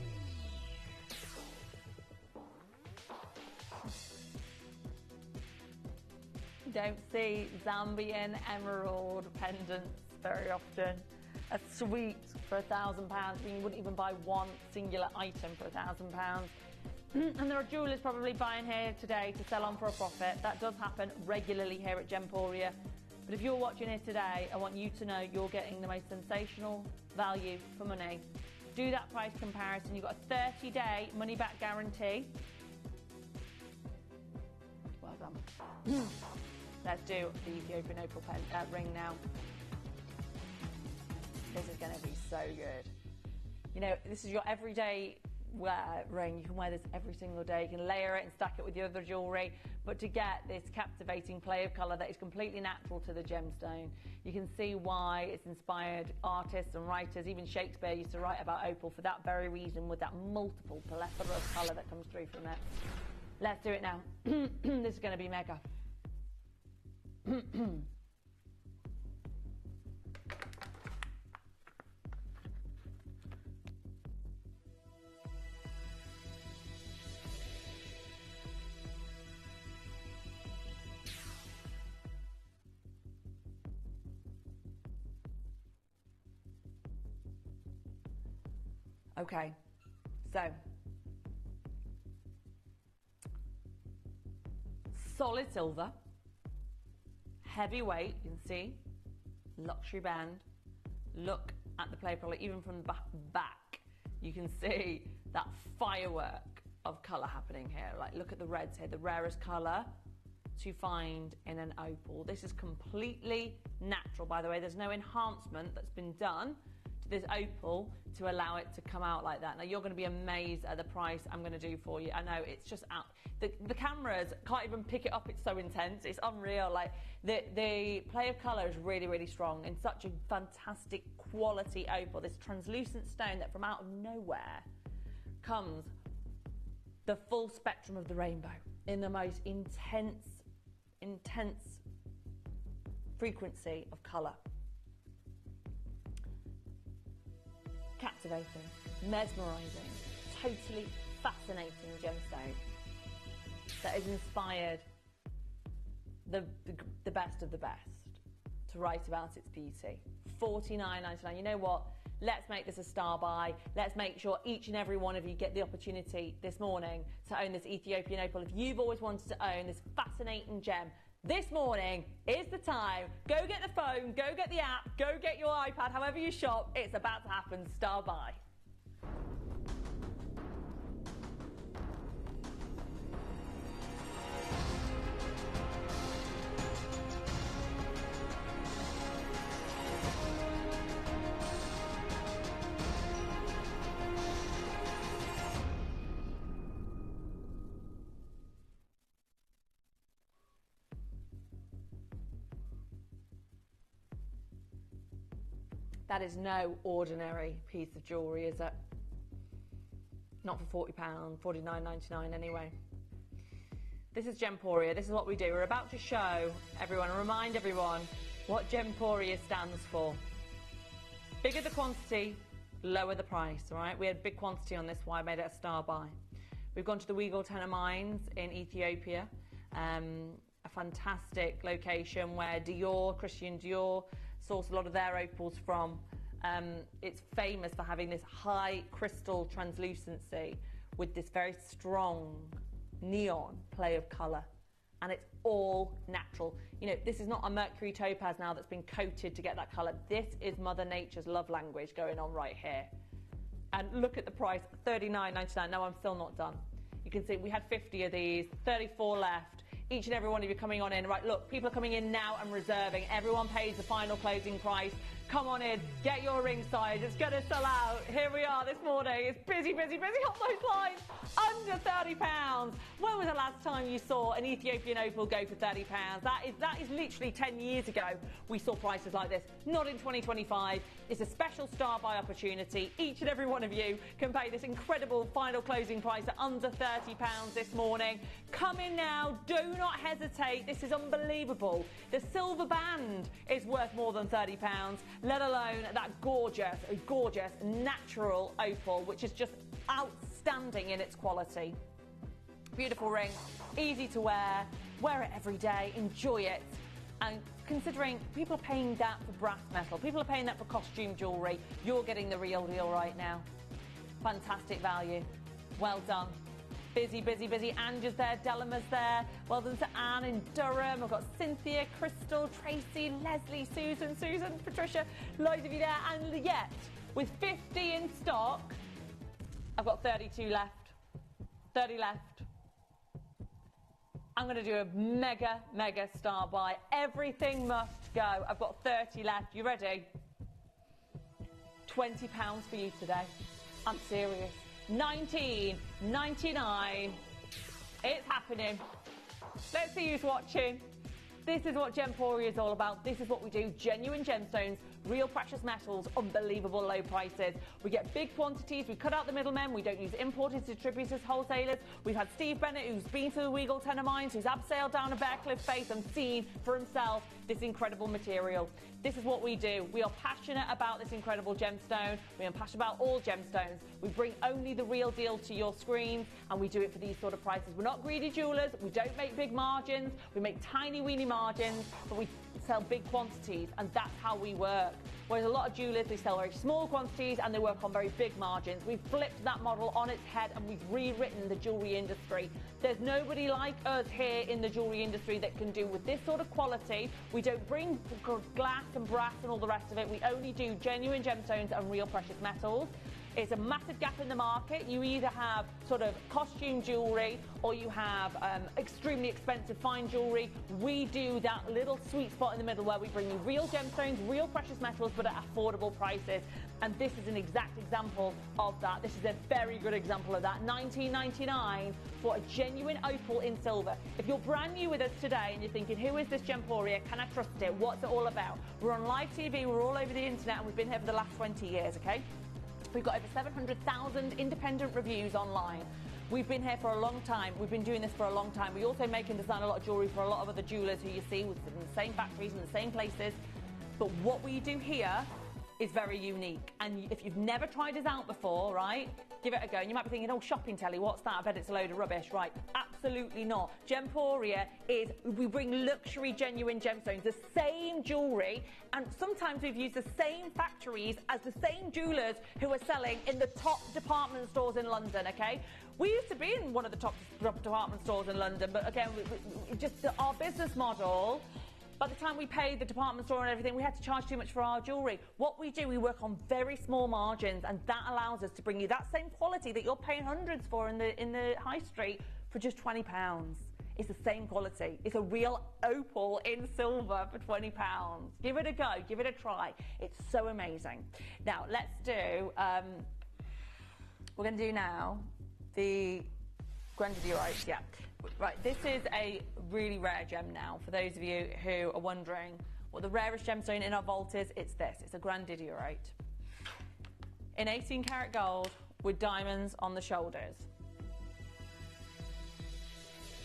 You don't see Zambian emerald pendants very often. A suite for £1,000. You wouldn't even buy one singular item for £1,000. And there are jewellers probably buying here today to sell on for a profit. That does happen regularly here at Gemporia. But if you're watching it today, I want you to know you're getting the most sensational value for money. Do that price comparison. You've got a 30-day money-back guarantee. Well done. Let's do the Ethiopian opal ring now. This is going to be so good. You know, this is your everyday wear ring. You can wear this every single day. You can layer it and stack it with your other jewellery. But to get this captivating play of colour that is completely natural to the gemstone, you can see why it's inspired artists and writers. Even Shakespeare used to write about opal for that very reason, with that multiple plethora of colour that comes through from it. Let's do it now. This is going to be mega. Okay, so solid silver, heavyweight, you can see, luxury band. Look at the play product, even from the back, you can see that firework of colour happening here. Like, look at the reds here, the rarest colour to find in an opal. This is completely natural, by the way. There's no enhancement that's been done to this opal to allow it to come out like that. Now, you're going to be amazed at the price I'm going to do for you. I know, it's just out. The cameras can't even pick it up. It's so intense. It's unreal. Like, the play of colour is really, really strong in such a fantastic quality opal. This translucent stone that from out of nowhere comes the full spectrum of the rainbow in the most intense frequency of colour. Captivating, mesmerising, totally fascinating gemstone that has inspired the best of the best to write about its beauty. $49.99. You know what? Let's make this a star buy. Let's make sure each and every one of you get the opportunity this morning to own this Ethiopian opal. If you've always wanted to own this fascinating gem, this morning is the time. Go get the phone, go get the app, go get your iPad, however you shop. It's about to happen. Star buy. That is no ordinary piece of jewellery, is it? Not for £40, $49.99 anyway. This is Gemporia. This is what we do. We're about to show everyone and remind everyone what Gemporia stands for. Bigger the quantity, lower the price, all right? We had big quantity on this, why I made it a star buy. We've gone to the Weigel Tenor Mines in Ethiopia, a fantastic location where Christian Dior source a lot of their opals from. It's famous for having this high crystal translucency with this very strong neon play of colour, and it's all natural. You know, this is not a mercury topaz now that's been coated to get that colour. This is Mother Nature's love language going on right here. And look at the price, $39.99. No, I'm still not done. You can see we had 50 of these, 34 left. Each and every one of you coming on in. Right, look, people are coming in now and reserving. Everyone pays the final closing price. Come on in, get your ringside. It's going to sell out. Here we are this morning. It's busy on those lines. Under £30. When was the last time you saw an Ethiopian opal go for £30? That is literally 10 years ago we saw prices like this. Not in 2025. It's a special star buy opportunity. Each and every one of you can pay this incredible final closing price at under £30 this morning. Come in now. Do not hesitate. This is unbelievable. The silver band is worth more than £30, let alone that gorgeous natural opal, which is just outstanding in its quality. Beautiful ring, easy to wear it every day, enjoy it. And considering people are paying that for brass metal, people are paying that for costume jewellery, you're getting the real deal right now. Fantastic value. Well done. Busy. Ange's there, Delamar's there. Well done to Anne in Durham. I've got Cynthia, Crystal, Tracy, Leslie, Susan, Patricia, loads of you there. And yet, with 50 in stock, I've got 32 left. 30 left. I'm going to do a mega star buy. Everything must go. I've got 30 left. You ready? £20 for you today. I'm serious. $19.99. It's happening. Let's see who's watching. This is what Gemporia is all about. This is what we do. Genuine gemstones, real precious metals, unbelievable low prices. We get big quantities. We cut out the middlemen. We don't use importers, distributors, wholesalers. We've had Steve Bennett, who's been to the Weagle Tenor Mines, who's abseiled down a Bearcliff face and seen for himself this incredible material. This is what we do. We are passionate about this incredible gemstone. We are passionate about all gemstones. We bring only the real deal to your screens, and we do it for these sort of prices. We're not greedy jewellers. We don't make big margins. We make tiny weeny margins, but we sell big quantities, and that's how we work. Whereas a lot of jewellers, they sell very small quantities and they work on very big margins. We've flipped that model on its head and we've rewritten the jewellery industry. There's nobody like us here in the jewellery industry that can do with this sort of quality. We don't bring glass and brass and all the rest of it. We only do genuine gemstones and real precious metals. It's a massive gap in the market. You either have sort of costume jewellery or you have extremely expensive fine jewellery. We do that little sweet spot in the middle where we bring you real gemstones, real precious metals, but at affordable prices. And this is an exact example of that. This is a very good example of that. $19.99 for a genuine opal in silver. If you're brand new with us today and you're thinking, who is this Gemporia? Can I trust it? What's it all about? We're on live TV. We're all over the internet, and we've been here for the last 20 years, okay? We've got over 700,000 independent reviews online. We've been here for a long time. We've been doing this for a long time. We also make and design a lot of jewellery for a lot of other jewellers who you see in the same factories, in the same places. But what we do here is very unique. And if you've never tried us out before, right, give it a go. And you might be thinking, oh, shopping telly, what's that? I bet it's a load of rubbish. Right, absolutely not. Gemporia is, we bring luxury, genuine gemstones, the same jewellery, and sometimes we've used the same factories as the same jewellers who are selling in the top department stores in London, okay? We used to be in one of the top department stores in London, but again, just our business model, by the time we paid the department store and everything, we had to charge too much for our jewellery. What we do, we work on very small margins, and that allows us to bring you that same quality that you're paying hundreds for in the high street for just £20. It's the same quality. It's a real opal in silver for £20. Give it a go. Give it a try. It's so amazing. Now, let's do, we're going to do now the Grandidierite, yeah. Right, this is a really rare gem now. For those of you who are wondering what the rarest gemstone in our vault is, it's this. It's a Grandidierite. In 18 karat gold with diamonds on the shoulders.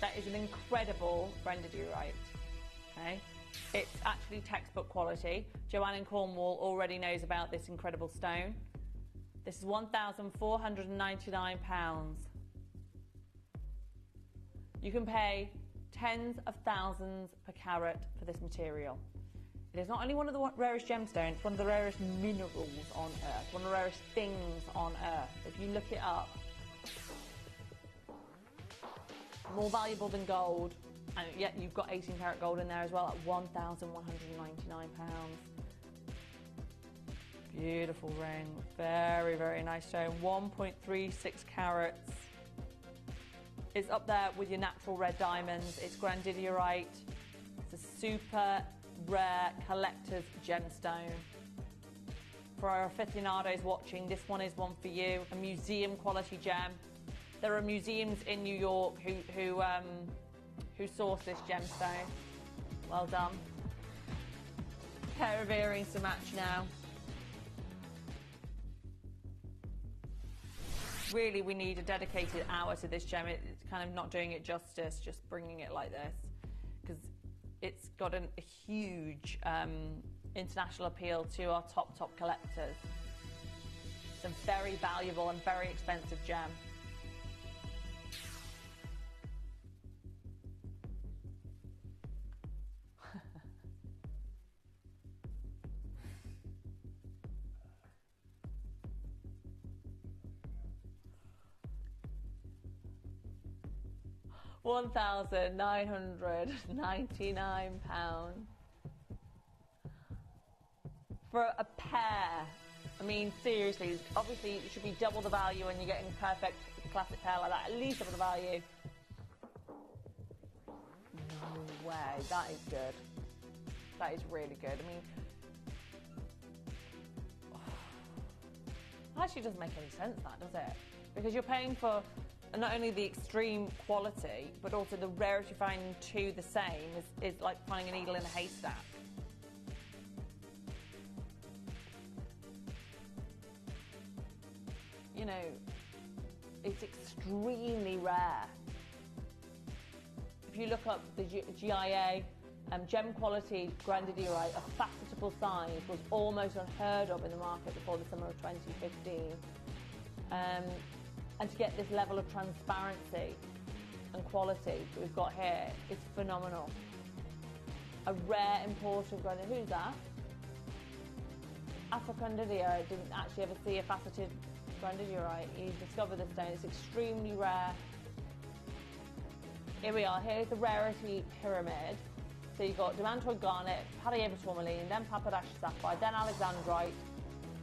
That is an incredible Grandidierite, okay? It's actually textbook quality. Joanne in Cornwall already knows about this incredible stone. This is £1,499. You can pay tens of thousands per carat for this material. It is not only one of the rarest gemstones, it's one of the rarest minerals on Earth, one of the rarest things on Earth. If you look it up, more valuable than gold, and yet you've got 18 karat gold in there as well at £1,199. Beautiful ring, very, very nice stone, 1.36 carats. It's up there with your natural red diamonds. It's Grandidierite. It's a super rare collector's gemstone. for our aficionados watching, this one is one for you, a museum quality gem. There are museums in New York who source this gemstone. Well done. Pair of earrings to match now. Really, we need a dedicated hour to this gem. It's kind of not doing it justice, just bringing it like this, because it's got a huge international appeal to our top collectors. It's a very valuable and very expensive gem. £1,999 for a pair. I mean, seriously, obviously it should be double the value when you're getting a perfect classic pair like that, at least double the value. No way, that is good. That is really good. I mean, it actually doesn't make any sense, that, does it? Because you're paying for not only the extreme quality, but also the rarity finding two the same is like finding a needle in a haystack. You know, it's extremely rare. If you look up the GIA, gem quality grandidierite, a facetable size, was almost unheard of in the market before the summer of 2015. And to get this level of transparency and quality that we've got here is phenomenal. A rare imported granite. Who's that? Afrocandidierite. Didn't actually ever see a faceted grandidierite. He discovered this stone. It's extremely rare. Here we are. Here's the rarity pyramid. So you've got demantoid garnet, palliative tourmaline, then pappadash sapphire, then alexandrite,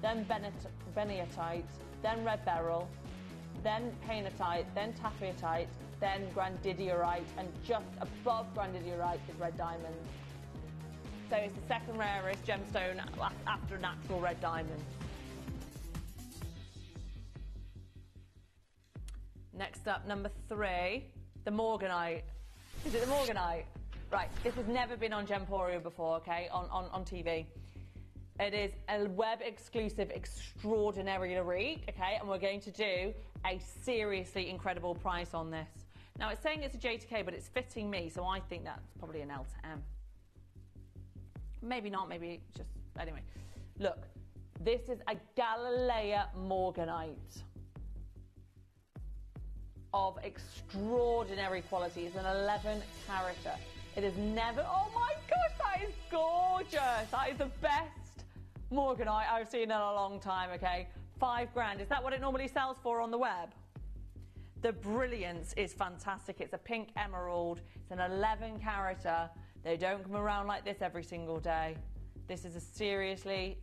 then beniatite, then red beryl, then painatite, then taphiatite, then grandidierite, and just above grandidierite is red diamond. So it's the second rarest gemstone after natural red diamond. Next up, number 3, the morganite. Is it the morganite? Right, this has never been on Gemporia before, okay, on TV. It is a web-exclusive extraordinary LaRique, okay, and we're going to do a seriously incredible price on this. Now, it's saying it's a J to K, but it's fitting me, so I think that's probably an L to M. Maybe not, maybe just... Anyway, look, this is a Galilea morganite of extraordinary quality. It's an 11 carater. It is never... Oh, my gosh, that is gorgeous. That is the best morganite I've seen in a long time, okay? £5,000. Is that what it normally sells for on the web? The brilliance is fantastic. It's a pink emerald. It's an 11 carater. They don't come around like this every single day. This is a seriously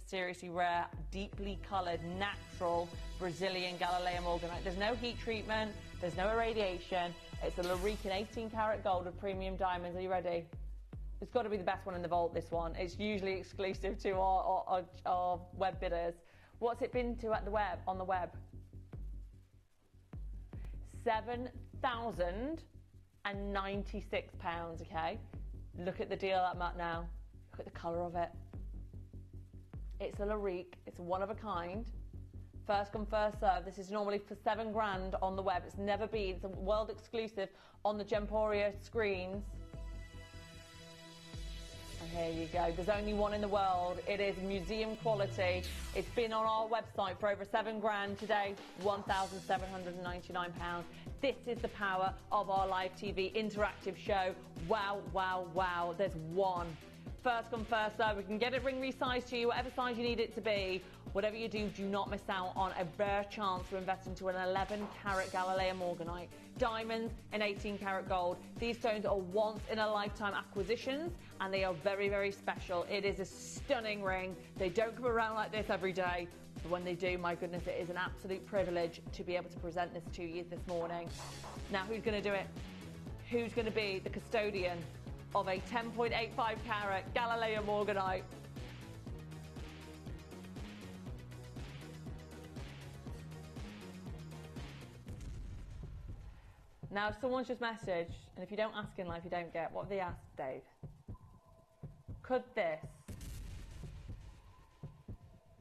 rare, deeply coloured, natural Brazilian Galilea morganite. There's no heat treatment. There's no irradiation. It's a LaRique in 18 karat gold with premium diamonds. Are you ready? It's got to be the best one in the vault, this one. It's usually exclusive to our web bidders. What's it been to at the web, on the web? £7,096, okay? Look at the deal at Matt now. Look at the colour of it. It's a LaRique. It's one of a kind. First come, first serve. This is normally for £7,000 on the web. It's never been. It's a world exclusive on the Gemporia screens. And here you go. There's only one in the world. It is museum quality. It's been on our website for over £7,000 today. £1,799. This is the power of our live TV interactive show. Wow, wow, wow. There's one. First come, first serve. We can get it ring resized to you, whatever size you need it to be. Whatever you do not miss out on a rare chance to invest into an 11 carat Galilea morganite. Diamonds and 18 karat gold. These stones are once in a lifetime acquisitions and they are very, very special. It is a stunning ring. They don't come around like this every day. But when they do, my goodness, it is an absolute privilege to be able to present this to you this morning. Now, who's going to do it? Who's going to be the custodian of a 10.85 carat Galilea morganite? Now, someone's just messaged, and if you don't ask in life, you don't get. What have they asked, Dave? Could this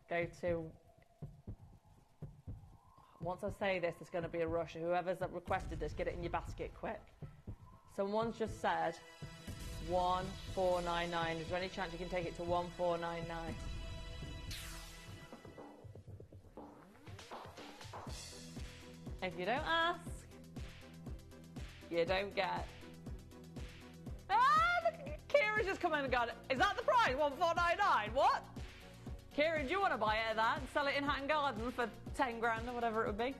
go to... Once I say this, there's going to be a rush. Whoever's requested this, get it in your basket quick. Someone's just said 1499. Is there any chance you can take it to 1499? If you don't ask, you don't get. Look, Kira's just come in and gone, is that the price? 1499? What? Kira, do you want to buy it at that and sell it in Hatton Garden for 10 grand or whatever it would be?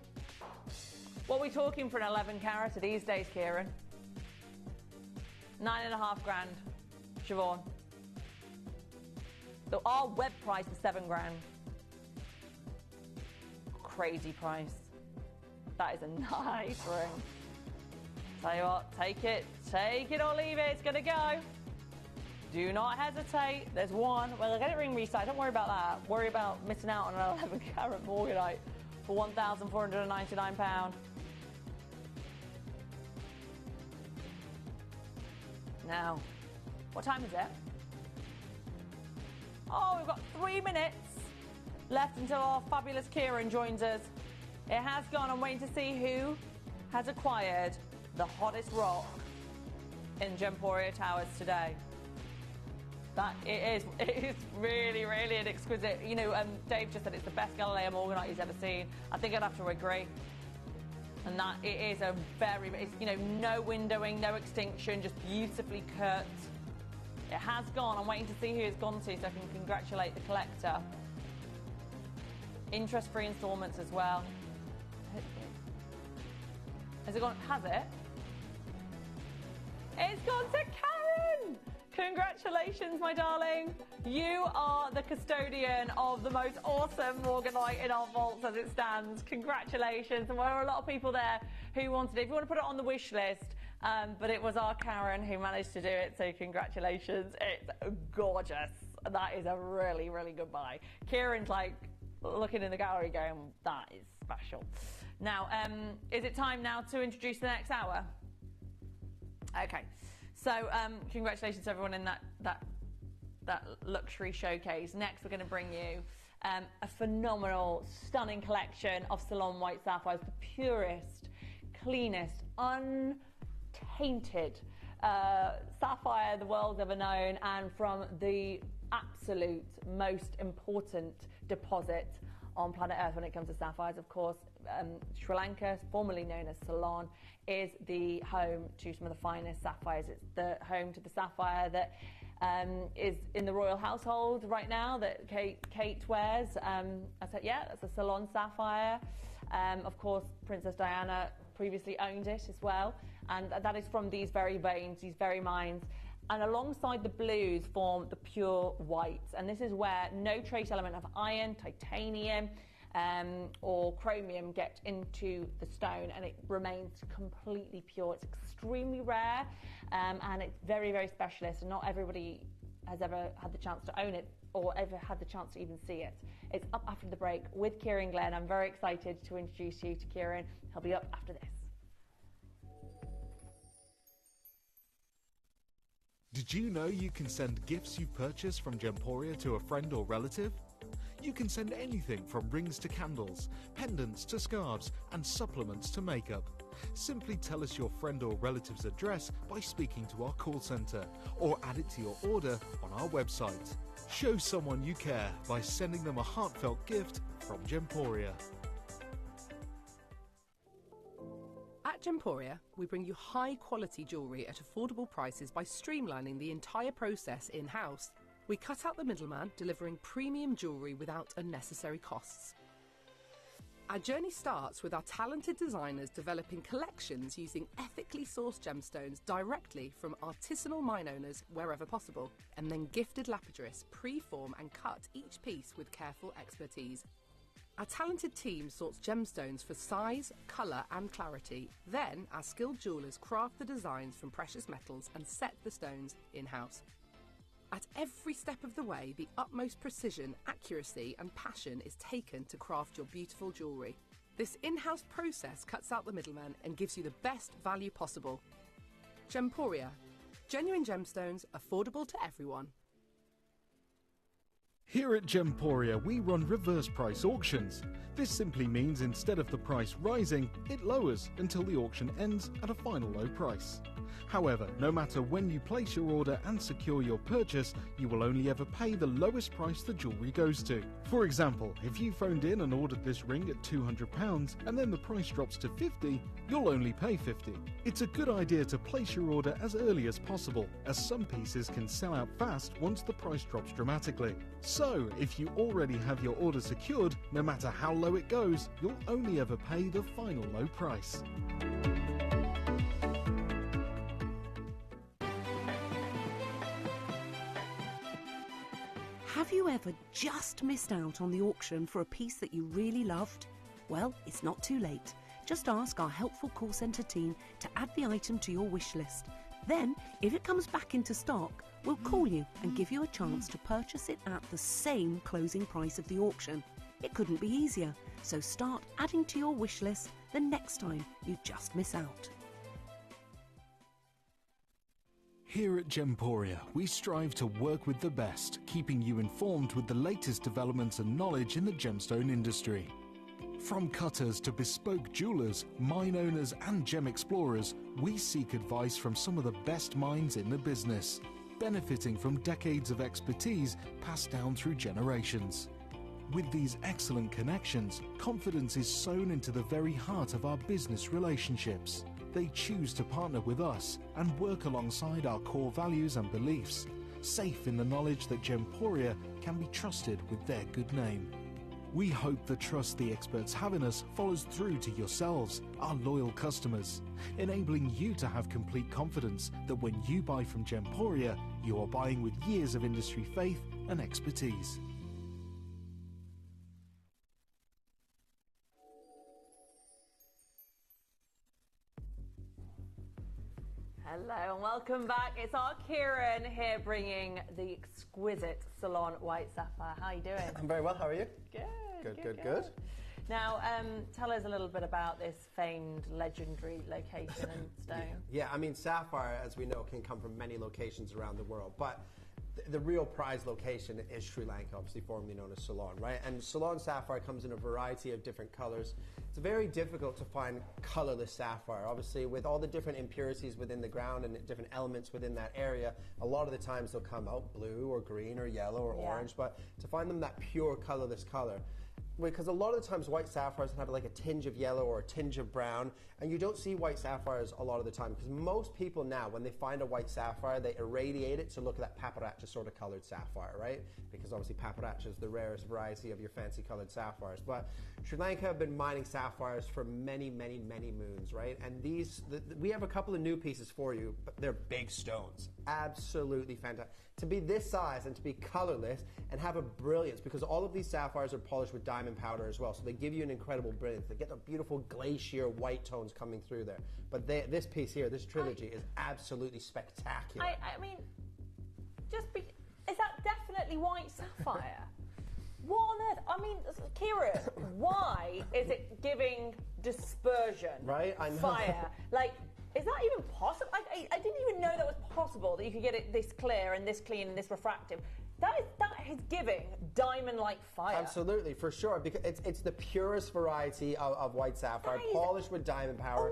What are we talking for an 11 carat these days, Kieran? 9.5 grand, Siobhan. So our web price is 7 grand. Crazy price. That is a nice ring. Tell you what, take it or leave it, it's gonna go. Do not hesitate. There's one. Well, I'll get it ring resized. Don't worry about that. Worry about missing out on an 11 carat morganite for £1,499. Now, what time is it? Oh, we've got 3 minutes left until our fabulous Kieran joins us. It has gone. I'm waiting to see who has acquired the hottest rock in Gemporia Towers today. It is really, really an exquisite. You know, Dave just said it's the best Galileo morganite he's ever seen. I think I'd have to agree. And that it is a very, you know, no windowing, no extinction, just beautifully cut. It has gone. I'm waiting to see who it's gone to so I can congratulate the collector. Interest-free instalments as well. Has it gone? Has it? It's gone to Karen! Congratulations, my darling. You are the custodian of the most awesome morganite in our vaults as it stands. Congratulations. And there were a lot of people there who wanted it. If you want to put it on the wish list, but it was our Karen who managed to do it, so congratulations. It's gorgeous. That is a really, really good buy. Kieran's like looking in the gallery going, that is special. Now, is it time now to introduce the next hour? Okay. So, congratulations to everyone in that luxury showcase. Next, we're going to bring you a phenomenal, stunning collection of Salon White Sapphires, the purest, cleanest, untainted sapphire the world's ever known, and from the absolute most important deposit on planet Earth when it comes to sapphires. Of course, Sri Lanka, formerly known as Ceylon, is the home to some of the finest sapphires. It's the home to the sapphire that is in the royal household right now that Kate wears. I said, yeah, that's a Ceylon sapphire. Of course, Princess Diana previously owned it as well. And that is from these very veins, these very mines. And alongside the blues form the pure whites. And this is where no trace element of iron, titanium, or chromium get into the stone, and it remains completely pure. It's extremely rare, and it's very, very specialist, and not everybody has ever had the chance to own it or ever had the chance to even see it. It's up after the break with Kieran Glenn. I'm very excited to introduce you to Kieran. He'll be up after this. Did you know you can send gifts you've purchased from Gemporia to a friend or relative? You can send anything from rings to candles, pendants to scarves, and supplements to makeup. Simply tell us your friend or relative's address by speaking to our call centre, or add it to your order on our website. Show someone you care by sending them a heartfelt gift from Gemporia. At Gemporia, we bring you high-quality jewellery at affordable prices by streamlining the entire process in-house. We cut out the middleman, delivering premium jewellery without unnecessary costs. Our journey starts with our talented designers developing collections using ethically sourced gemstones directly from artisanal mine owners wherever possible, and then gifted lapidarists pre-form and cut each piece with careful expertise. Our talented team sorts gemstones for size, colour and clarity. Then our skilled jewellers craft the designs from precious metals and set the stones in-house. At every step of the way, the utmost precision, accuracy and passion is taken to craft your beautiful jewellery. This in-house process cuts out the middleman and gives you the best value possible. Gemporia. Genuine gemstones, affordable to everyone. Here at Gemporia, we run reverse price auctions. This simply means instead of the price rising, it lowers until the auction ends at a final low price. However, no matter when you place your order and secure your purchase, you will only ever pay the lowest price the jewellery goes to. For example, if you phoned in and ordered this ring at £200 and then the price drops to £50, you'll only pay £50. It's a good idea to place your order as early as possible, as some pieces can sell out fast once the price drops dramatically. So, if you already have your order secured, no matter how low it goes, you'll only ever pay the final low price. Have you ever just missed out on the auction for a piece that you really loved? Well, it's not too late. Just ask our helpful call centre team to add the item to your wish list. Then, if it comes back into stock, we'll call you and give you a chance to purchase it at the same closing price of the auction. It couldn't be easier, so start adding to your wish list the next time you just miss out. Here at Gemporia, we strive to work with the best, keeping you informed with the latest developments and knowledge in the gemstone industry. From cutters to bespoke jewelers, mine owners and gem explorers, we seek advice from some of the best minds in the business, benefiting from decades of expertise passed down through generations. With these excellent connections, confidence is sown into the very heart of our business relationships. They choose to partner with us and work alongside our core values and beliefs, safe in the knowledge that Gemporia can be trusted with their good name. We hope the trust the experts have in us follows through to yourselves, our loyal customers, enabling you to have complete confidence that when you buy from Gemporia, you are buying with years of industry faith and expertise. Hello and welcome back. It's our Kieran here bringing the exquisite Ceylon White Sapphire. How are you doing? I'm very well, how are you? Good. Now, tell us a little bit about this famed, legendary location and stone. Yeah, I mean, sapphire, as we know, can come from many locations around the world, but the real prize location is Sri Lanka, obviously formerly known as Ceylon, right? And Ceylon sapphire comes in a variety of different colors. It's very difficult to find colorless sapphire. Obviously, with all the different impurities within the ground and different elements within that area, a lot of the times they'll come out blue or green or yellow or orange, but to find them that pure colorless color, because a lot of the times white sapphires have like a tinge of yellow or a tinge of brown, and you don't see white sapphires a lot of the time because most people now, when they find a white sapphire, they irradiate it to look at that paparacha sort of colored sapphire, right? Because obviously paparacha is the rarest variety of your fancy colored sapphires. But Sri Lanka have been mining sapphires for many, many, many moons, right? And we have a couple of new pieces for you, but they're big stones. Absolutely fantastic. To be this size and to be colorless and have a brilliance, because all of these sapphires are polished with diamond powder as well, so they give you an incredible brilliance. They get the beautiful glacier white tones coming through there. But this piece here, this trilogy, is absolutely spectacular. I mean, is that definitely white sapphire? What on earth? I mean, Kieran, why is it giving dispersion? Right, I know. Fire. Like, is that even possible? I didn't even know that was possible, that you could get it this clear and this clean and this refractive. That is giving diamond-like fire. Absolutely, for sure, because it's the purest variety of white sapphire, polished with diamond power,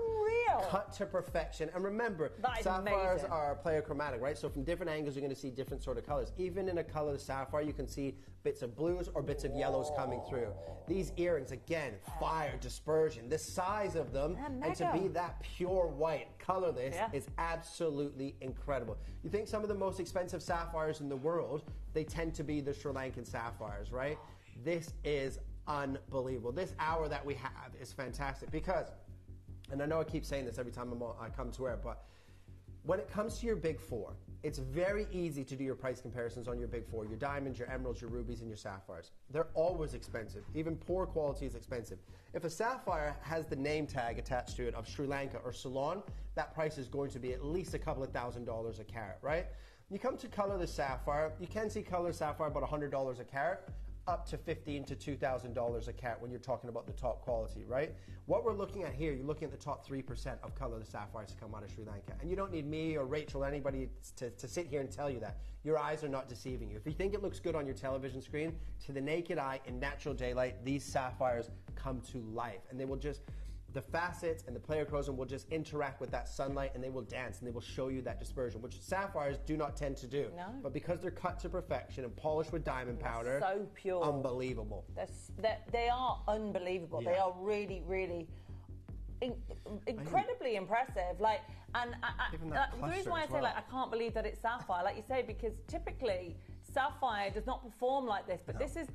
cut to perfection. And remember, sapphires are pleochromatic, right? So from different angles, you're going to see different sort of colors. Even in a colorless sapphire, you can see bits of blues or bits of yellows coming through. These earrings, again, fire, dispersion, the size of them, and to be that pure white, colorless, is absolutely incredible. You think some of the most expensive sapphires in the world, they tend to be the Sri Lankan sapphires, right? This is unbelievable. This hour that we have is fantastic because, and I know I keep saying this every time I come to air, but when it comes to your big four, it's very easy to do your price comparisons on your big four, your diamonds, your emeralds, your rubies, and your sapphires. They're always expensive. Even poor quality is expensive. If a sapphire has the name tag attached to it of Sri Lanka or Ceylon, that price is going to be at least a couple of $1,000s a carat, right? You come to colorless sapphire, you can see colorless sapphire about $100 a carat. up to $1,500 to $2,000 a carat when you're talking about the top quality, right? What we're looking at here, you're looking at the top 3% of colorless sapphires to come out of Sri Lanka. And you don't need me or Rachel or anybody to sit here and tell you that. Your eyes are not deceiving you. If you think it looks good on your television screen, to the naked eye in natural daylight, these sapphires come to life. And they will just, the facets and the pleochroism will just interact with that sunlight, and they will dance, and they will show you that dispersion, which sapphires do not tend to do. No. But because they're cut to perfection and polished with diamond powder, so pure, unbelievable. They are unbelievable. Yeah. They are really, really incredibly impressive. Like, and the reason why I say like I can't believe that it's sapphire, like you say, because typically sapphire does not perform like this, but this is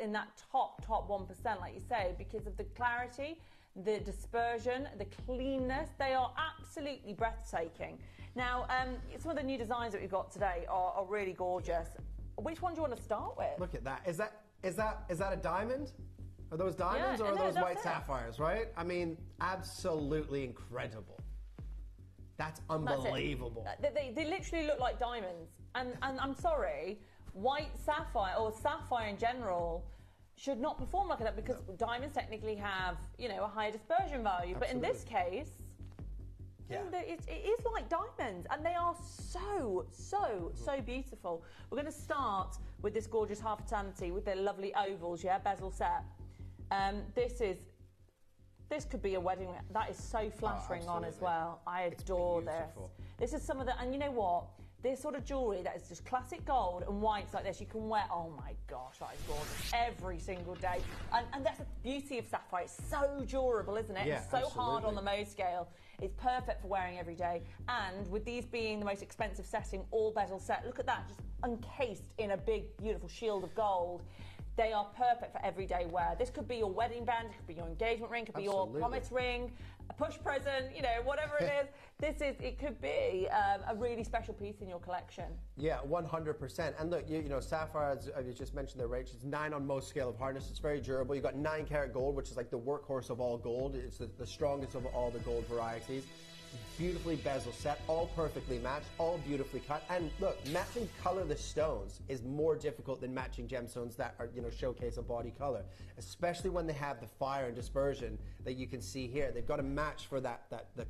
in that top 1%, like you say, because of the clarity, the dispersion, the cleanness. They are absolutely breathtaking. Now, some of the new designs that we've got today are really gorgeous. Which one do you want to start with? Look at that. Is that a diamond? Are those diamonds or are those white sapphires, right? I mean, absolutely incredible. That's unbelievable. They literally look like diamonds. And I'm sorry, white sapphire or sapphire in general should not perform like that, because diamonds technically have, a higher dispersion value. Absolutely. But in this case, it is like diamonds, and they are so beautiful. We're going to start with this gorgeous half eternity with their lovely ovals, bezel set. This could be a wedding. That is so flattering on as well. I adore this. This is some of the, and you know what? This sort of jewellery that is just classic gold and whites like this, you can wear, oh my gosh, that is gorgeous, every single day. And that's the beauty of sapphire. It's so durable, isn't it? Yeah, it's so absolutely. hard on the Mohs scale. It's perfect for wearing every day. And with these being the most expensive setting, all bezel set, look at that, just encased in a big, beautiful shield of gold. They are perfect for everyday wear. This could be your wedding band, it could be your engagement ring, it could be your promise ring, a push present, whatever it is. It could be a really special piece in your collection. Yeah, 100%. And look, sapphire, as you just mentioned there, Rach, it's 9 on Mohs scale of hardness. It's very durable. You've got 9 karat gold, which is like the workhorse of all gold. It's the strongest of all the gold varieties. Beautifully bezel set, all perfectly matched, all beautifully cut. And look, matching colorless stones is more difficult than matching gemstones that are, showcase a body color, especially when they have the fire and dispersion that you can see here. They've got to match for the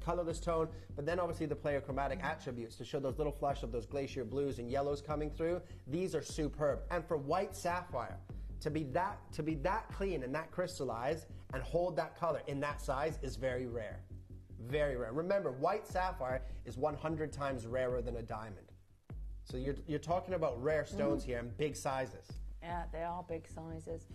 colorless tone, but then obviously the pleochromatic attributes to show those little flush of those glacier blues and yellows coming through. These are superb. And for white sapphire, to be that clean and that crystallized and hold that color in that size is very rare. Very rare. Remember, white sapphire is 100 times rarer than a diamond. So you're talking about rare stones here and big sizes. Yeah, they are big sizes.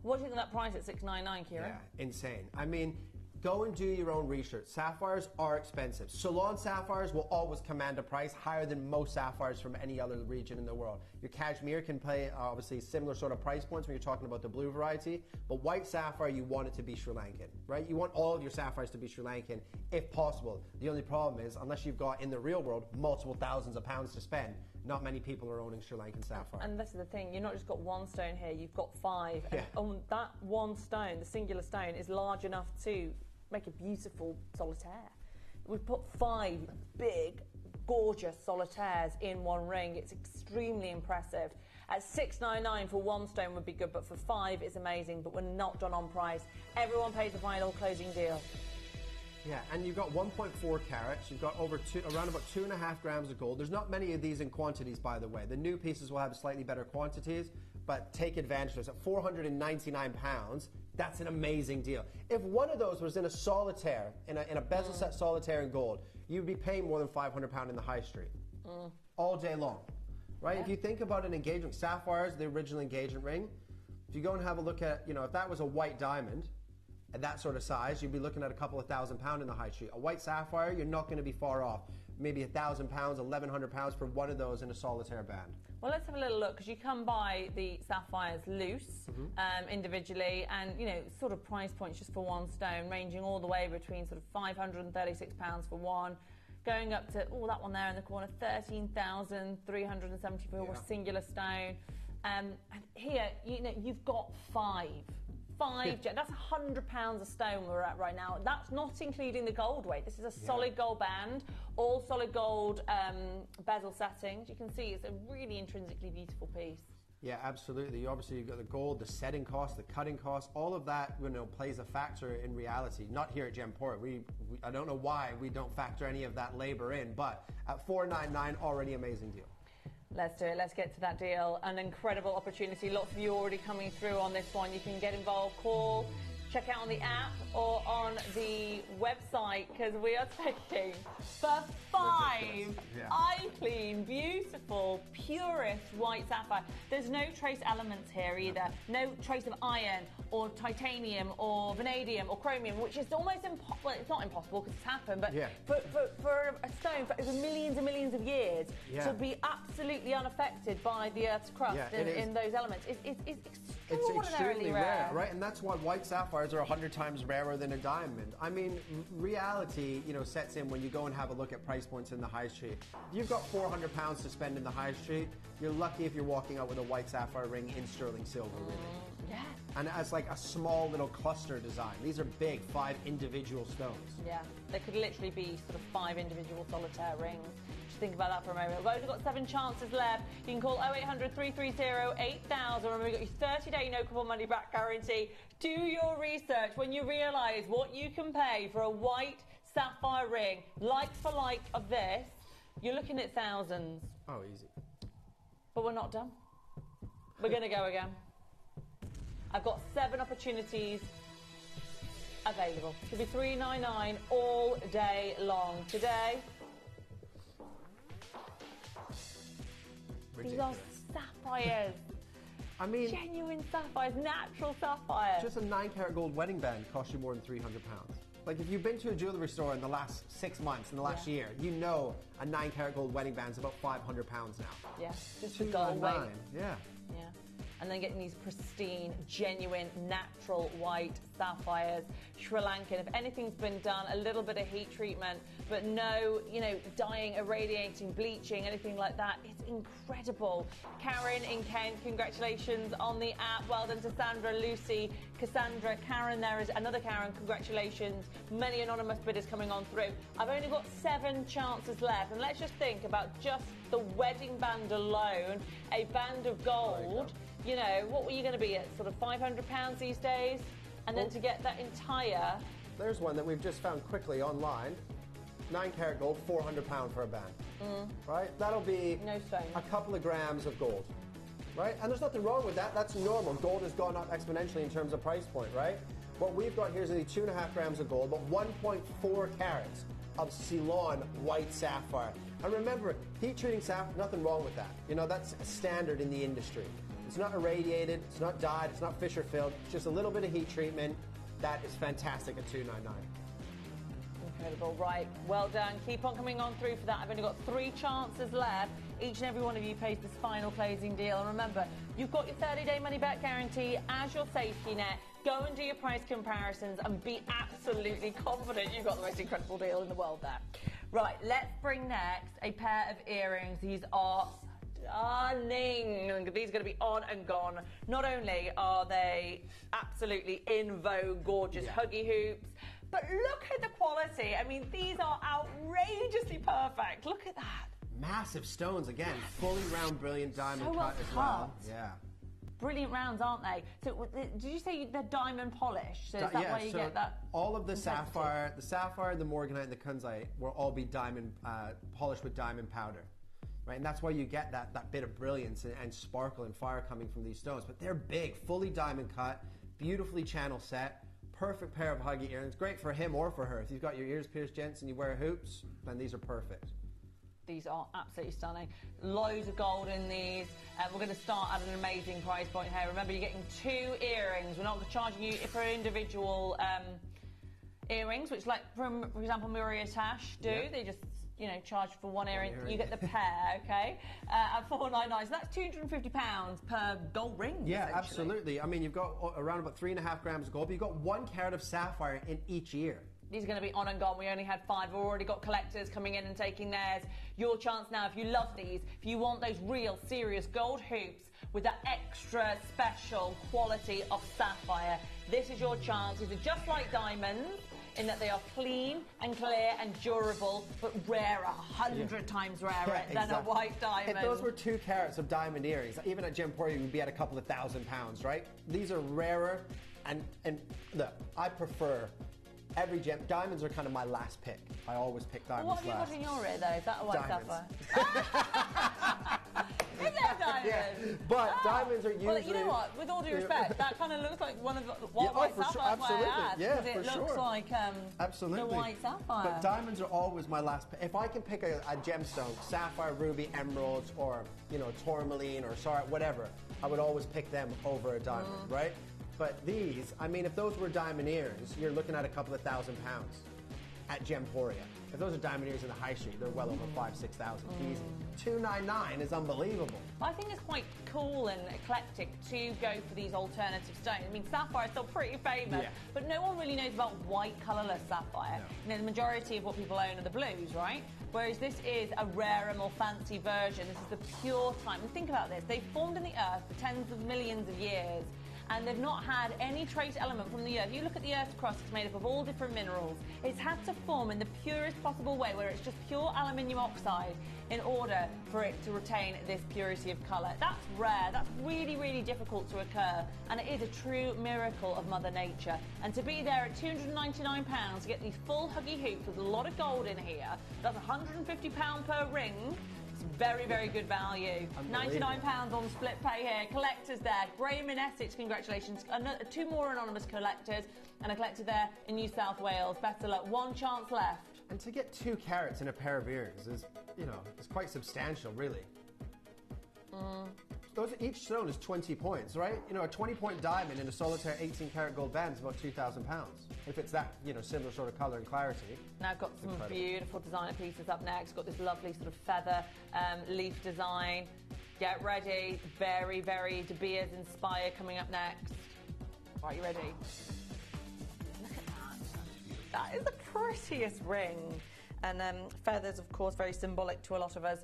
What do you think of that price at $699, Kieran? Yeah, insane. I mean, go and do your own research. Sapphires are expensive. Ceylon sapphires will always command a price higher than most sapphires from any other region in the world. Your cashmere can pay, obviously, similar sort of price points when you're talking about the blue variety, but white sapphire, you want it to be Sri Lankan, right? You want all of your sapphires to be Sri Lankan, if possible. The only problem is, unless you've got, in the real world, multiple thousands of pounds to spend, not many people are owning Sri Lankan sapphire. And this is the thing, you've not just got one stone here, you've got 5. Yeah. And that one stone, the singular stone, is large enough to make a beautiful solitaire. We've put 5 big, gorgeous solitaires in one ring. It's extremely impressive. At $699 for one stone would be good, but for 5 it's amazing, but we're not done on price. Everyone pays the final closing deal. Yeah, and you've got 1.4 carats. You've got around about 2.5 grams of gold. There's not many of these in quantities, by the way. The new pieces will have slightly better quantities, but take advantage of this. At 499 pounds, that's an amazing deal. If one of those was in a solitaire, in a bezel set solitaire in gold, you'd be paying more than £500 in the high street. All day long, right? Yeah. If you think about an engagement, sapphires, the original engagement ring, if you go and have a look at, if that was a white diamond, at that sort of size, you'd be looking at a couple of £1,000 in the high street. A white sapphire, you're not going to be far off. Maybe £1,000, £1,100 for one of those in a solitaire band. Well, let's have a little look, because you can buy the sapphires loose, individually, and sort of price points just for one stone, ranging all the way between sort of £536 for one, going up to that one there in the corner, $13,370 for a singular stone. And here, you've got 5. That's £100 a stone we're at right now. That's not including the gold weight. This is a solid gold band, all solid gold bezel settings. You can see it's a really intrinsically beautiful piece. Yeah, absolutely. Obviously, you've got the gold, the setting cost, the cutting cost, all of that, plays a factor in reality. Not here at Gemporia. I don't know why we don't factor any of that labor in, but at $499, already amazing deal. Let's do it. Let's get to that deal. An incredible opportunity. Lots of you already coming through on this one. You can get involved, call, check out on the app or on the website, because we are taking for 5 eye-clean, beautiful, purest white sapphire. There's no trace elements here either. No trace of iron or titanium or vanadium or chromium, which is almost impossible. Well, it's not impossible because it's happened, but for a stone for over millions and millions of years to be absolutely unaffected by the Earth's crust in those elements it's extraordinarily rare, right? And that's why white sapphires are 100 times rarer than a diamond. I mean, reality, sets in when you go and have a look at price points in the high street. If you've got £400 to spend in the high street, you're lucky if you're walking out with a white sapphire ring in sterling silver, really. Yeah. And as like a small little cluster design. These are big, 5 individual stones. Yeah, they could literally be sort of 5 individual solitaire rings. Just think about that for a moment. We've only got 7 chances left. You can call 0800 330 8000. Remember, we've got your 30-day no coupon money back guarantee. Do your research when you realise what you can pay for a white sapphire ring, like for like of this. You're looking at thousands. Oh, easy. But we're not done. We're going to go again. I've got 7 opportunities available. It could be $3.99 all day long. Today, these are sapphires. I mean, genuine sapphires, natural sapphires. Just a 9-carat gold wedding band costs you more than £300. Like, if you've been to a jewellery store in the last 6 months, in the last year, you know a 9-carat gold wedding band's about £500 now. Yeah, just for gold weight. Yeah. Yeah. And then getting these pristine, genuine, natural white sapphires, Sri Lankan. If anything's been done, a little bit of heat treatment, but no, dyeing, irradiating, bleaching, anything like that. It's incredible. Karen in Kent, congratulations on the app. Well done to Sandra, Lucy, Cassandra, Karen. There is another Karen, congratulations. Many anonymous bidders coming on through. I've only got 7 chances left, and let's just think about just the wedding band alone, a band of gold. What were you going to be at, sort of £500 these days? And then to get that entire... There's one that we've just found quickly online. 9-carat gold, £400 for a band. Right? That'll be a couple of grams of gold. Right? And there's nothing wrong with that. That's normal. Gold has gone up exponentially in terms of price point, right? What we've got here is only 2.5 grams of gold, but 1.4 carats of Ceylon white sapphire. And remember, heat treating sapphire, nothing wrong with that. That's a standard in the industry. It's not irradiated, it's not dyed, it's not Fisher filled. It's just a little bit of heat treatment. That is fantastic at $299. Incredible, right? Well done. Keep on coming on through for that. I've only got 3 chances left. Each and every one of you pays this final closing deal. And remember, you've got your 30-day money-back guarantee as your safety net. Go and do your price comparisons and be absolutely confident you've got the most incredible deal in the world there. Right, let's bring next a pair of earrings. These are stunning. These are going to be on and gone. Not only are they absolutely in vogue, gorgeous huggy hoops, but look at the quality. I mean, these are outrageously perfect. Look at that. Massive stones again, fully round, brilliant diamond So cut as well. Yeah. Brilliant rounds, aren't they? So, did you say they're diamond polished? So is that why you get that? All of the sapphire, the morganite, and the kunzite will all be diamond polished with diamond powder. Right, and that's why you get that bit of brilliance and sparkle and fire coming from these stones. But they're big, fully diamond cut, beautifully channel set, perfect pair of huggy earrings. Great for him or for her. If you've got your ears pierced, gents, and you wear hoops, then these are perfect. These are absolutely stunning. Loads of gold in these. We're going to start at an amazing price point here. Remember, you're getting 2 earrings. We're not charging you for individual earrings, which, like, for example, Muriel Tash do. They just charge for one earring. You get the pair, okay, at $499. So that's £250 per gold ring. Yeah, absolutely. I mean, you've got around about 3.5 grams of gold, but you've got 1 carat of sapphire in each ear. These are going to be on and gone. We only had 5. We've already got collectors coming in and taking theirs. Your chance now, if you love these, if you want those real, serious gold hoops with that extra special quality of sapphire, this is your chance. These are just like diamonds. in that they are clean and clear and durable, but rarer, 100 times rarer than a white diamond. If those were 2 carats of diamond earrings, even at Gemporia, you would be at a couple of £1,000s, right? These are rarer, and look, I prefer every gem. Diamonds are kind of my last pick. I always pick diamonds last. What have you got in your ear, though? Is that a white sapphire? Is that a diamond? Yeah, but diamonds are usually... Well, you know what? With all due respect, that kind of looks like one of the white sapphires. Absolutely. Yeah, because it looks like the white sapphire. But diamonds are always my last pick. If I can pick a gemstone, sapphire, ruby, emeralds, or tourmaline or whatever, I would always pick them over a diamond, right? But these, I mean, if those were diamond earrings, you're looking at a couple of £1,000 at Gemporia. If those are diamond earrings in the high street, they're well over 5,000, 6,000 easy. $299 is unbelievable. I think it's quite cool and eclectic to go for these alternative stones. I mean, sapphire is still pretty famous, but no one really knows about white colourless sapphire. No. The majority of what people own are the blues, right? Whereas this is a rarer, more fancy version. This is the pure time. And think about this. They formed in the earth for tens of millions of years, and they've not had any trace element from the earth. You look at the Earth's crust, it's made up of all different minerals. It's had to form in the purest possible way, where it's just pure aluminium oxide, in order for it to retain this purity of colour. That's rare. That's really, really difficult to occur, and it is a true miracle of Mother Nature. And to be there at £299 to get these full huggy hoops with a lot of gold in here, that's £150 per ring. Very, very good value. £99 on split pay here. Collectors there. Graham in Essex, congratulations. 2 more anonymous collectors, and a collector there in New South Wales. Better luck. 1 chance left. And to get 2 carats in a pair of earrings is, it's quite substantial, really. Each stone is 20 points, right? A 20-point diamond in a solitaire 18-carat gold band is about £2,000. If it's that, similar sort of colour and clarity. Now I've got some beautiful designer pieces up next. Got this lovely sort of feather leaf design. Get ready. Very, very De Beers inspired coming up next. Are you ready? Look at that. That is the prettiest ring. And feathers, of course, very symbolic to a lot of us.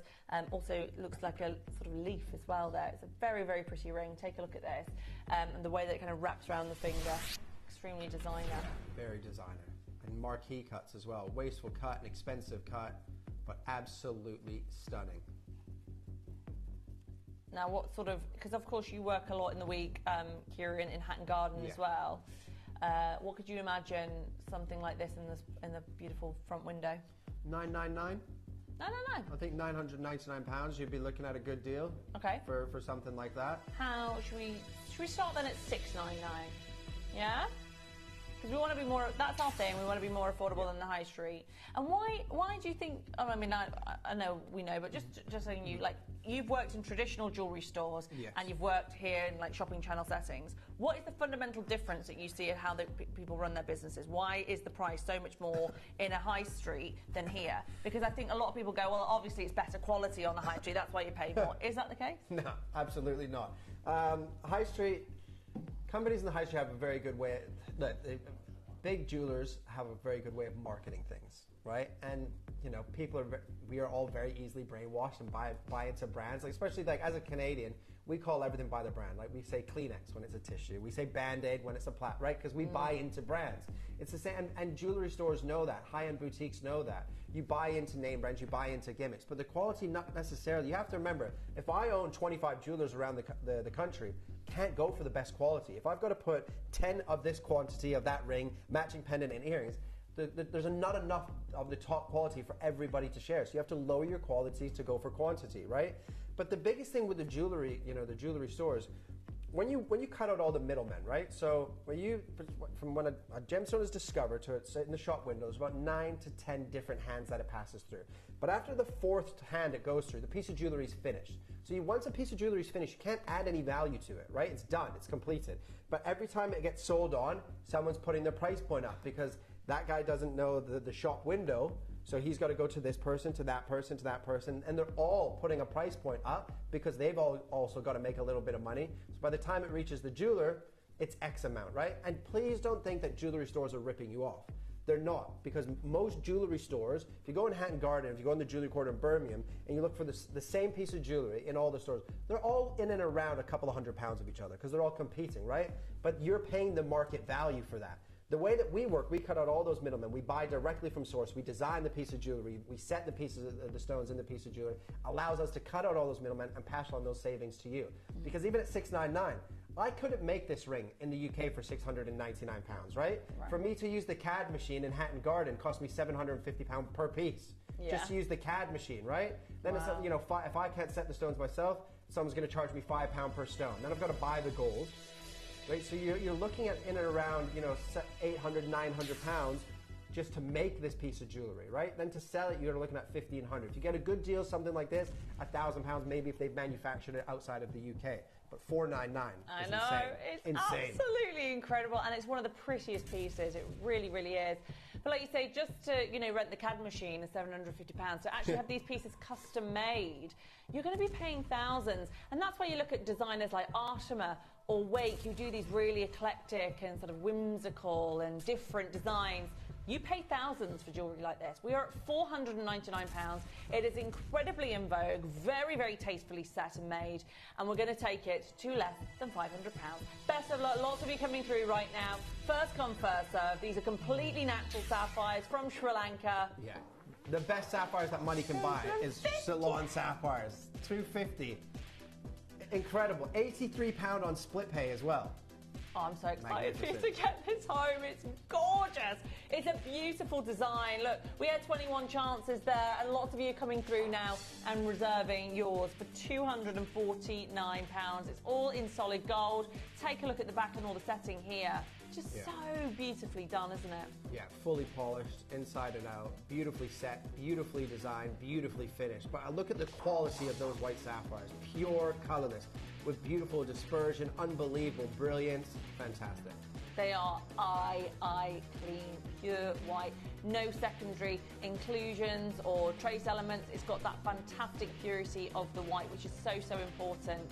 Also looks like a sort of leaf as well there. It's a very, very pretty ring. Take a look at this. And the way that it kind of wraps around the finger. Extremely designer. Very designer. And marquee cuts as well. Wasteful cut, an expensive cut, but absolutely stunning. Now, what sort of... Because, of course, you work a lot in the week, Kieran, in Hatton Garden as well. What could you imagine something like this in the beautiful front window? $999. $999. I think £999. You'd be looking at a good deal. Okay. For something like that. How should we start then at $699? Yeah. Because we want to be more. That's our thing. We want to be more affordable than the high street. And why do you think? I mean, I know we know, but just saying you've worked in traditional jewellery stores, and you've worked here in shopping channel settings. What is the fundamental difference that you see in how people run their businesses? Why is the price so much more in a high street than here? Because I think a lot of people go, well, obviously it's better quality on the high street. That's why you pay more. Is that the case? No, absolutely not. High street companies in the high street have a very good way. Big jewelers have a very good way of marketing things, right? And we are all very easily brainwashed and buy into brands. Especially as a Canadian, we call everything by the brand. We say Kleenex when it's a tissue. We say Band-Aid when it's a plat, right? Because we buy into brands. It's the same, and jewelry stores know that. High-end boutiques know that. You buy into name brands, you buy into gimmicks, but the quality not necessarily. You have to remember, if I own 25 jewelers around the country, can't go for the best quality. If I've got to put 10 of this quantity of that ring, matching pendant and earrings, there's not enough of the top quality for everybody to share. So you have to lower your quality to go for quantity, right? But the biggest thing with the jewelry, the jewelry stores, when you cut out all the middlemen, right? So from when a gemstone is discovered to it's in the shop window, there's about 9 to 10 different hands that it passes through. But after the 4th hand it goes through, the piece of jewelry is finished. So once a piece of jewelry is finished, you can't add any value to it, right? It's done, it's completed. But every time it gets sold on, someone's putting their price point up because that guy doesn't know the shop window, so he's got to go to this person, to that person, to that person, and they're all putting a price point up because they've also got to make a little bit of money. So by the time it reaches the jeweler, it's X amount, right? And please don't think that jewelry stores are ripping you off. They're not, because most jewelry stores, if you go in Hatton Garden, if you go in the jewelry quarter in Birmingham, and you look for the same piece of jewelry in all the stores, they're all in and around a couple of £100 of each other because they're all competing, right? But you're paying the market value for that. The way that we work, we cut out all those middlemen. We buy directly from source. We design the piece of jewelry. We set the pieces of the stones in the piece of jewelry. Allows us to cut out all those middlemen and pass on those savings to you. Because even at $699, I couldn't make this ring in the UK for £699, right? For me to use the CAD machine in Hatton Garden cost me £750 per piece. Just to use the CAD machine, right? Then it's, you know, if I can't set the stones myself, someone's going to charge me £5 per stone. Then I've got to buy the gold, right? So you're looking at in and around, you know, 800, 900 pounds just to make this piece of jewelry, right? Then to sell it, you're looking at 1,500. If you get a good deal, something like this, £1,000 maybe if they've manufactured it outside of the UK. But $499 I is know, insane. it's insane. absolutely incredible, and it's one of the prettiest pieces. It really, really is. But like you say, just to, you know, rent the CAD machine is £750. To actually have these pieces custom made, you're going to be paying thousands. And that's why you look at designers like Artima or Wake, who do these really eclectic and sort of whimsical and different designs. You pay thousands for jewellery like this. We are at £499. It is incredibly in vogue, very, very tastefully set and made, and we're going to take it to less than £500. Best of luck, lots of you coming through right now. First come, first serve. These are completely natural sapphires from Sri Lanka. Yeah. The best sapphires that money can buy is Ceylon sapphires. $250. Incredible. £83 on split pay as well. Oh, I'm so excited for you to get this home. It's gorgeous. It's a beautiful design. Look, we had 21 chances there, and lots of you are coming through now and reserving yours for £249. It's all in solid gold. Take a look at the back and all the setting here. Just so beautifully done, isn't it? Yeah, fully polished, inside and out, beautifully set, beautifully designed, beautifully finished. But I look at the quality of those white sapphires, pure colorless, with beautiful dispersion, unbelievable brilliance, fantastic. They are eye clean, pure white, no secondary inclusions or trace elements. It's got that fantastic purity of the white, which is so, so important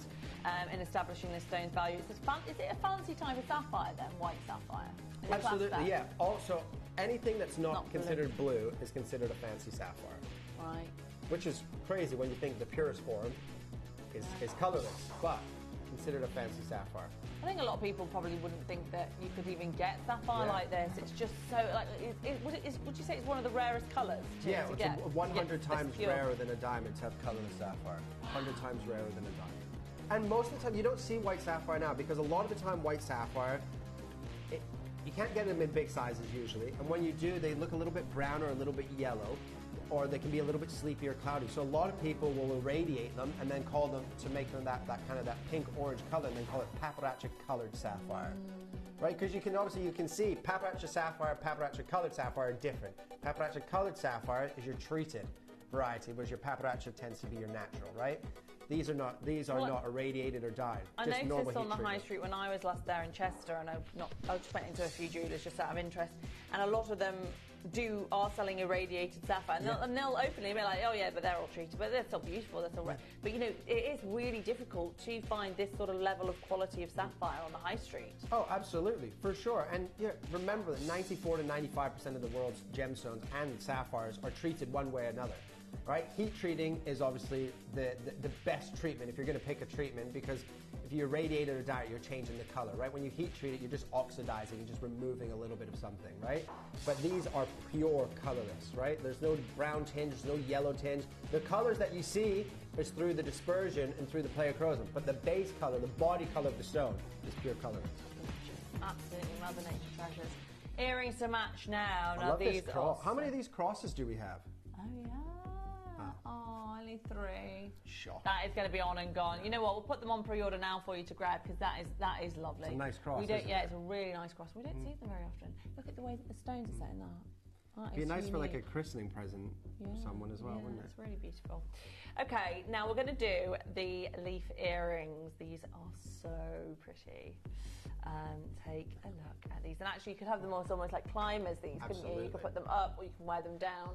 in establishing this stone's value. Is it a fancy type of sapphire then, white sapphire? Absolutely, yeah. Also, anything that's not considered blue is considered a fancy sapphire. Right. Which is crazy when you think the purest form is colorless, but considered a fancy sapphire. I think a lot of people probably wouldn't think that you could even get sapphire like this. It's just so, like, would you say it's one of the rarest colours to it's get? 100 times rarer than a diamond to have colourless sapphire. 100 times rarer than a diamond. And most of the time, you don't see white sapphire now because a lot of the time white sapphire, you can't get them in big sizes usually. And when you do, they look a little bit brown or a little bit yellow, or they can be a little bit sleepy or cloudy. So a lot of people will irradiate them and then call them, to make them that kind of that pink-orange color, and then call it paparazzi colored sapphire. Right? Because you can see paparazzi sapphire, paparazzi colored sapphire are different. Paparazzi colored sapphire is your treated variety, whereas your paparazzi tends to be your natural, right? These are not irradiated or dyed. I noticed on the high street when I was last there in Chester, and I just went into a few jewellers just out of interest, and a lot of them are selling irradiated sapphire, and they'll openly be like, oh yeah, but they're all treated, but they're still beautiful, they're still but you know, it is really difficult to find this sort of level of quality of sapphire on the high street. Oh, absolutely, for sure. And remember that 94 to 95% of the world's gemstones and sapphires are treated one way or another. Right? Heat treating is obviously the best treatment if you're going to pick a treatment, because if you irradiate it or dye it, you're changing the color, right? When you heat treat it, you're just oxidizing, you're just removing a little bit of something, right? But these are pure colorless, right? There's no brown tinge, there's no yellow tinge. The colors that you see is through the dispersion and through the pleochroism, but the base color, the body color of the stone is pure colorless. Absolutely, Mother Nature treasures. Earrings to match now. I love this cross. How many of these crosses do we have? Oh yeah. Oh, only 3. Shock. That is going to be on and gone. You know what? We'll put them on pre-order now for you to grab, because that is lovely. It's a nice cross. It's a really nice cross. We don't see them very often. Look at the way that the stones are set in that. It'd be nice for like a christening present for someone as well, wouldn't it? It's really beautiful. Okay, now we're going to do the leaf earrings. These are so pretty. Take a look at these, and actually you could have them almost like climbers. These, couldn't you? You could put them up, or you can wear them down.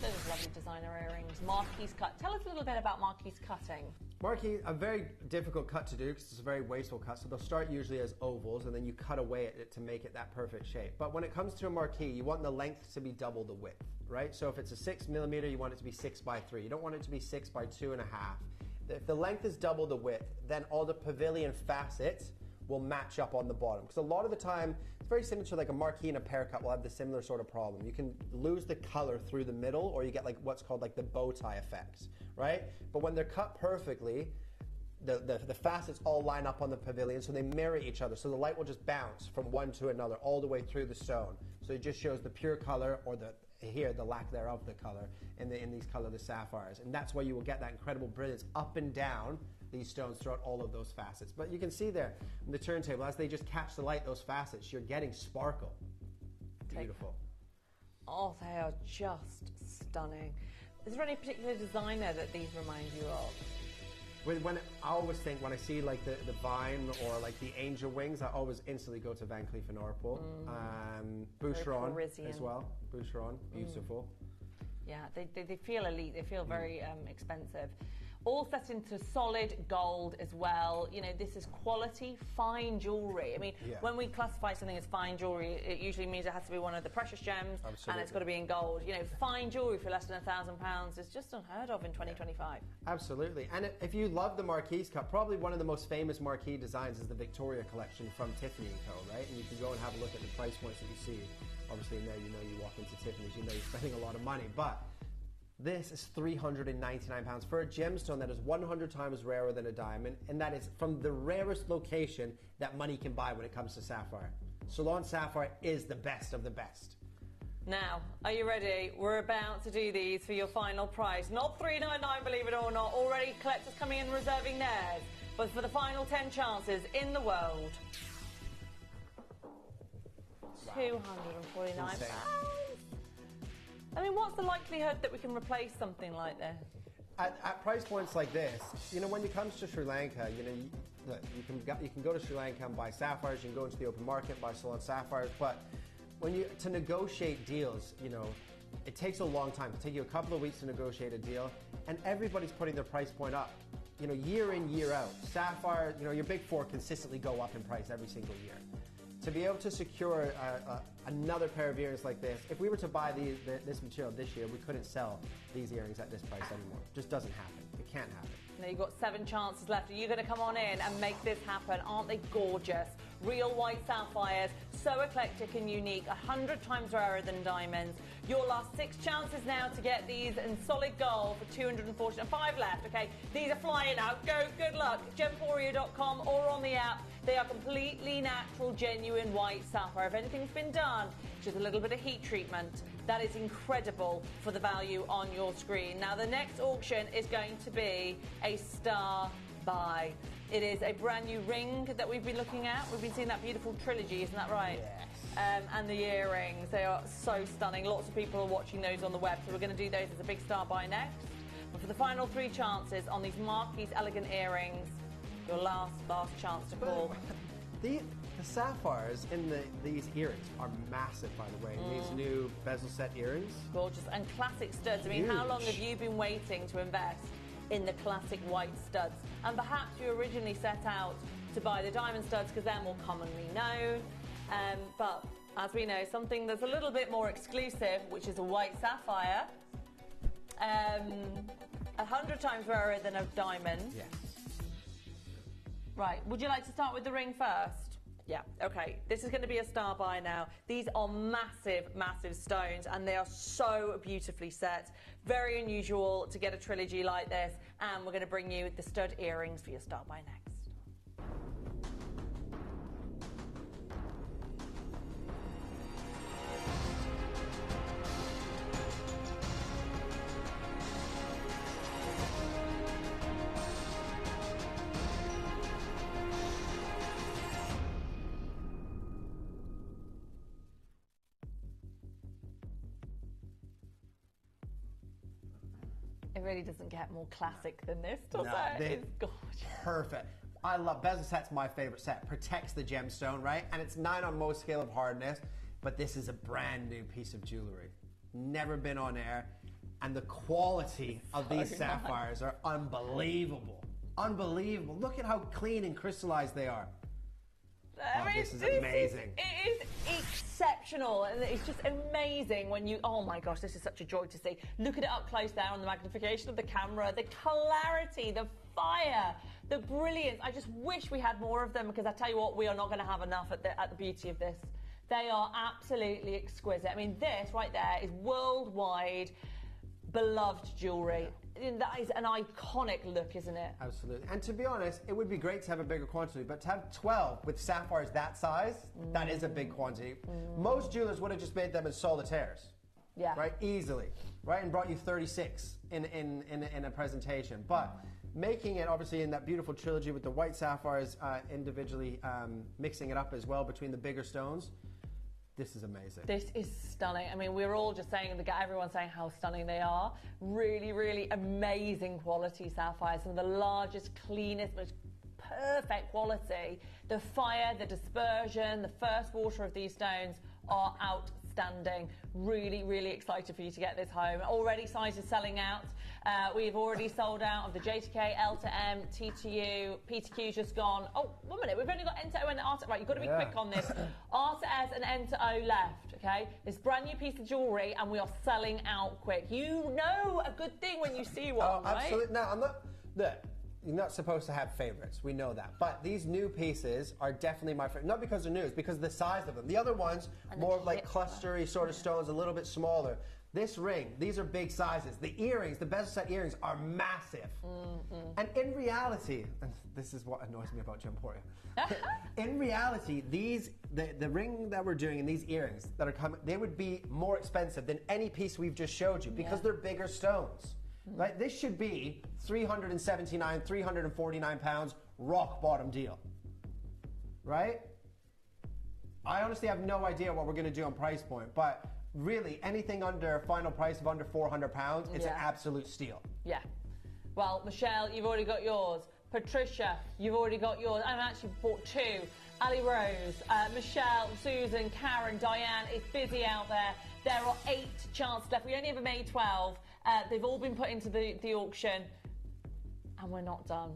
Those are lovely designer earrings. Marquise cut. Tell us a little bit about Marquise cutting. Marquise, a very difficult cut to do because it's a very wasteful cut. So they'll start usually as ovals, and then you cut away at it to make it that perfect shape. But when it comes to a marquise, you want the length to be double the width, right? So if it's a 6mm, you want it to be 6x3. You don't want it to be 6x2.5. If the length is double the width, then all the pavilion facets will match up on the bottom. Because a lot of the time, it's very similar to like a marquee and a pear cut will have the similar sort of problem. You can lose the color through the middle, or you get like what's called like the bow tie effects, right? But when they're cut perfectly, the facets all line up on the pavilion, so they mirror each other. So the light will just bounce from one to another all the way through the stone. So it just shows the pure color, or the lack thereof the color in these colorless sapphires. And that's why you will get that incredible brilliance up and down these stones throughout all of those facets. But you can see there in the turntable, as they just catch the light, those facets, you're getting sparkle. Beautiful. Oh, they are just stunning. Is there any particular designer that these remind you of? I always think when I see like the vine or like the angel wings, I always instantly go to Van Cleef & Arpels. Boucheron as well. Boucheron, beautiful. Yeah, they feel elite. They feel very expensive. All set into solid gold as well. You know, this is quality, fine jewellery. I mean, when we classify something as fine jewellery, it usually means it has to be one of the precious gems, and it's got to be in gold. You know, fine jewellery for less than £1,000 is just unheard of in 2025. Absolutely. And if you love the Marquise cut, probably one of the most famous marquee designs is the Victoria collection from Tiffany & Co., right? And you can go and have a look at the price points that you see. Obviously, now you know you walk into Tiffany's, you know you're spending a lot of money, but this is £399 for a gemstone that is 100 times rarer than a diamond, and that is from the rarest location that money can buy when it comes to sapphire. Ceylon sapphire is the best of the best. Now, are you ready? We're about to do these for your final price. Not $399, believe it or not. Already collectors coming in reserving theirs. But for the final 10 chances in the world, £249. I mean, what's the likelihood that we can replace something like this? At price points like this, you know, when it comes to Sri Lanka, you know, you can go to Sri Lanka and buy sapphires. You can go into the open market and buy Ceylon sapphires. But to negotiate deals, you know, it takes a long time. It takes you a couple of weeks to negotiate a deal, and everybody's putting their price point up. You know, year in, year out. Sapphire, you know, your big four consistently go up in price every single year. To be able to secure another pair of earrings like this, if we were to buy this material this year, we couldn't sell these earrings at this price anymore. It just doesn't happen. It can't happen. Now you've got 7 chances left. Are you going to come on in and make this happen? Aren't they gorgeous? Real white sapphires, so eclectic and unique, 100 times rarer than diamonds. Your last 6 chances now to get these in solid gold for 240. 5 left, okay? These are flying out. Go, good luck. Gemporia.com or on the app. They are completely natural, genuine white sapphire. If anything's been done, just a little bit of heat treatment, that is incredible for the value on your screen. Now, the next auction is going to be a star buy. It is a brand new ring that we've been looking at. We've been seeing that beautiful trilogy, isn't that right? Yes. And the earrings, they are so stunning. Lots of people are watching those on the web, so we're going to do those as a big star buy next. But for the final 3 chances on these Marquise elegant earrings, your last chance to call. The sapphires in these earrings are massive, by the way. These new bezel set earrings. Gorgeous. And classic studs. I mean, how long have you been waiting to invest in the classic white studs? And perhaps you originally set out to buy the diamond studs because they're more commonly known. But as we know, something that's a little bit more exclusive, which is a white sapphire, 100 times rarer than a diamond. Yes. Right, would you like to start with the ring first? Yeah, okay. This is going to be a star buy now. These are massive, massive stones, and they are so beautifully set. Very unusual to get a trilogy like this, and we're going to bring you the stud earrings for your star buy next. It really doesn't get more classic than this, does it? It's gorgeous. Perfect. I love bezel set's my favorite set. Protects the gemstone, right? And it's 9 on most scale of hardness, but this is a brand new piece of jewelry. Never been on air, and the quality of these sapphires are unbelievable. Unbelievable. Look at how clean and crystallized they are. This is amazing. It is exceptional, and it's just amazing when you, oh my gosh, this is such a joy to see. Look at it up close there on the magnification of the camera, the clarity, the fire, the brilliance. I just wish we had more of them, because I tell you what, we are not going to have enough at the beauty of this. They are absolutely exquisite. I mean, this right there is worldwide beloved jewellery. That is an iconic look, isn't it? Absolutely. And to be honest, it would be great to have a bigger quantity, but to have 12 with sapphires that size, that is a big quantity. Most jewelers would have just made them in solitaires. Yeah. Right? Easily. Right? And brought you 36 in a presentation. But making it obviously in that beautiful trilogy with the white sapphires individually, mixing it up as well between the bigger stones. This is amazing. This is stunning. I mean, we're all just saying, everyone's saying how stunning they are. Really, really amazing quality sapphires. Some of the largest, cleanest, most perfect quality. The fire, the dispersion, the first water of these stones are outstanding. Really, really excited for you to get this home. Already sizes selling out. We've already sold out of the J to K, L to M, T to U, P to Q's just gone. Oh, 1 minute, we've only got N to O and R to... Right, you've got to be quick on this. R to S and N to O left, okay? This brand new piece of jewellery, and we are selling out quick. You know a good thing when you see one, right? Absolutely. No, I'm not... Look, you're not supposed to have favourites. We know that. But these new pieces are definitely my favourite. Not because they're new, it's because of the size of them. The other ones, more like clustery sort of stones, a little bit smaller. This ring, these are big sizes. The earrings, the bezel set earrings are massive. And in reality, and this is what annoys me about Gemporia. In reality, the ring that we're doing and these earrings that are coming, they would be more expensive than any piece we've just showed you because they're bigger stones. Right? This should be 379, 349 pounds, rock bottom deal. Right? I honestly have no idea what we're going to do on price point, but really anything under a final price of under 400 pounds, it's an absolute steal. Yeah. Well, Michelle, you've already got yours. Patricia, you've already got yours. I've actually bought 2. Ali Rose, Michelle, Susan, Karen, Diane. It's busy out there. There are 8 chances left. We only ever made 12. They've all been put into the auction, and we're not done.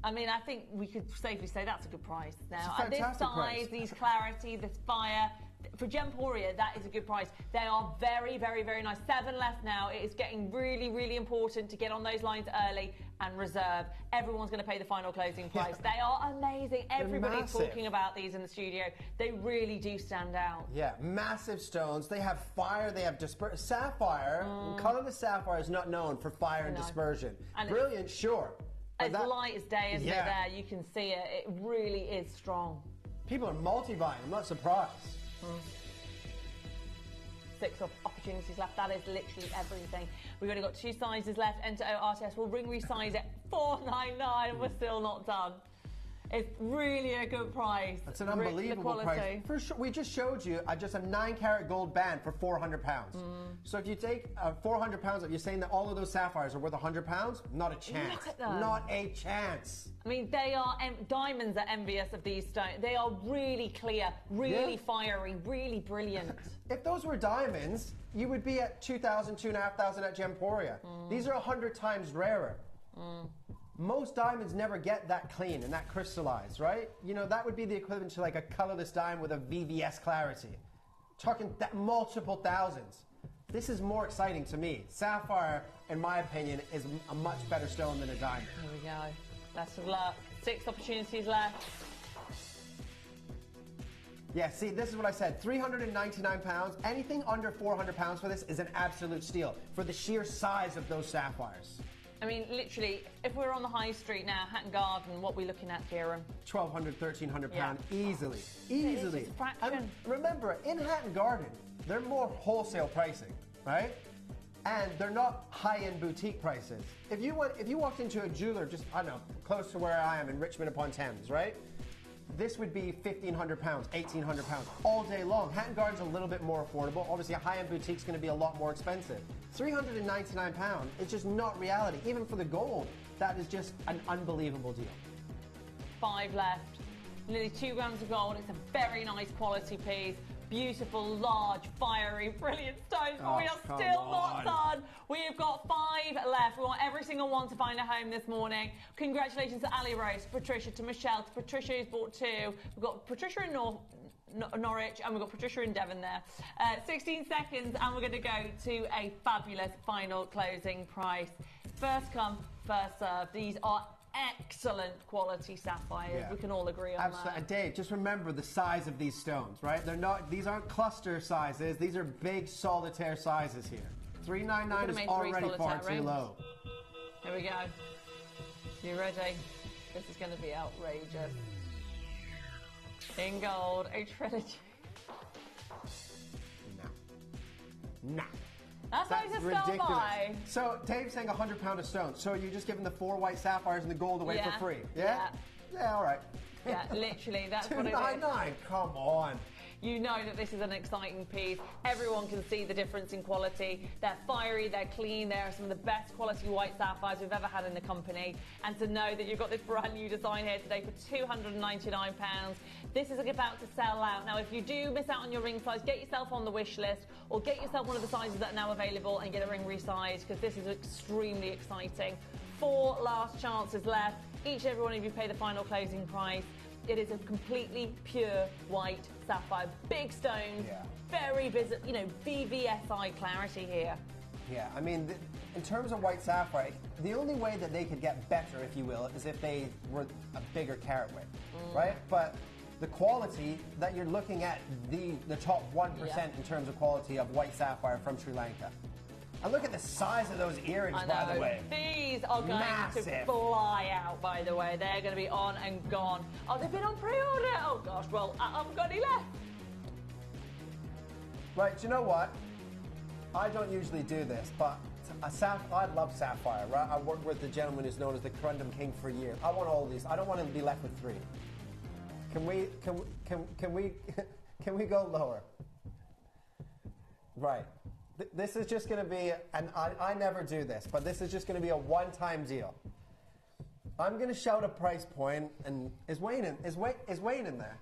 I mean, I think we could safely say that's a good price now. At this size, these clarity, this fire, for Gemporia, that is a good price. They are very, very, very nice. 7 left now. It is getting really, really important to get on those lines early and reserve. Everyone's going to pay the final closing price. They are amazing. Everybody's talking about these in the studio. They really do stand out. Yeah, massive stones. They have fire. They have sapphire. Colourless sapphire is not known for fire and dispersion. And brilliant, sure. It's light as day, isn't it? There, you can see it. It really is strong. People are multi-buying. I'm not surprised. 6 opportunities left. That is literally everything. We've only got 2 sizes left. N to O, RTS. We'll ring resize it. $499, and we're still not done. It's really a good price. That's an unbelievable price. For sure, we just showed you just a 9-carat gold band for 400 pounds. So if you take 400 pounds, you're saying that all of those sapphires are worth 100 pounds? Not a chance. Look at them. Not a chance. I mean, they are diamonds are envious of these stones. They are really clear, really fiery, really brilliant. If those were diamonds, you would be at 2,000, 2,500 at Gemporia. These are 100 times rarer. Most diamonds never get that clean and that crystallized, right? You know, that would be the equivalent to like a colorless diamond with a VVS clarity. Talking multiple thousands. This is more exciting to me. Sapphire, in my opinion, is a much better stone than a diamond. Here we go. Best of luck. 6 opportunities left. Yeah, see, this is what I said. 399 pounds. Anything under 400 pounds for this is an absolute steal for the sheer size of those sapphires. I mean, literally, if we're on the high street now, Hatton Garden, what are we looking at, Kieran? 1,200, 1,300 pounds, easily. Easily. It's a fraction. And remember, in Hatton Garden, they're more wholesale pricing, right? And they're not high-end boutique prices. If you walked into a jeweler just, I don't know, close to where I am in Richmond upon Thames, right? This would be 1,500 pounds, 1,800 pounds all day long. Hatton Garden's a little bit more affordable. Obviously, a high-end boutique's going to be a lot more expensive. 399 pounds is just not reality. Even for the gold, that is just an unbelievable deal. 5 left. Nearly 2 grams of gold. It's a very nice quality piece. Beautiful, large, fiery, brilliant stones, but we are still not done. We've got 5 left. We want every single one to find a home this morning. Congratulations to Ali Rose, to Patricia, to Michelle, to Patricia who's bought 2. We've got Patricia in Norwich, and we've got Patricia in Devon there. 16 seconds, and we're going to go to a fabulous final closing price. First come, first served. These are excellent quality sapphires. Yeah. We can all agree on Absolutely. that. And Dave, just remember the size of these stones, right? These aren't cluster sizes. These are big solitaire sizes here. $399 is already far too low. Here we go. You ready? This is going to be outrageous. In gold, a trilogy. Nah. That's ridiculous. By. So Dave's saying £100 a stone. So you're just giving the 4 white sapphires and the gold away for free? Yeah? Yeah, all right. Yeah, literally, that's what it is. $299, come on. You know that this is an exciting piece. Everyone can see the difference in quality. They're fiery, they're clean, they're some of the best quality white sapphires we've ever had in the company. And to know that you've got this brand new design here today for £299, this is about to sell out. Now, if you do miss out on your ring size, get yourself on the wish list or get yourself one of the sizes that are now available and get a ring resized, because this is extremely exciting. 4 last chances left. Each and every one of you pay the final closing price. It is a completely pure white sapphire. Big stones, very visible, you know, VVSI clarity here. Yeah, I mean, in terms of white sapphire, the only way that they could get better, if you will, is if they were a bigger carat weight, right? But the quality that you're looking at, the top 1% in terms of quality of white sapphire from Sri Lanka. And look at the size of those earrings, by the way. These are going to fly out, by the way. They're going to be on and gone. Oh, they've been on pre-order. Oh, gosh. Well, I haven't got any left. Right, do you know what? I don't usually do this, but I love sapphire, right? I worked with the gentleman who's known as the Corundum King for years. I want all these. I don't want to be left with 3. Can we go lower? Right. This is just going to be, and I never do this, but this is just going to be a one-time deal. I'm going to shout a price point, and is Wayne in there?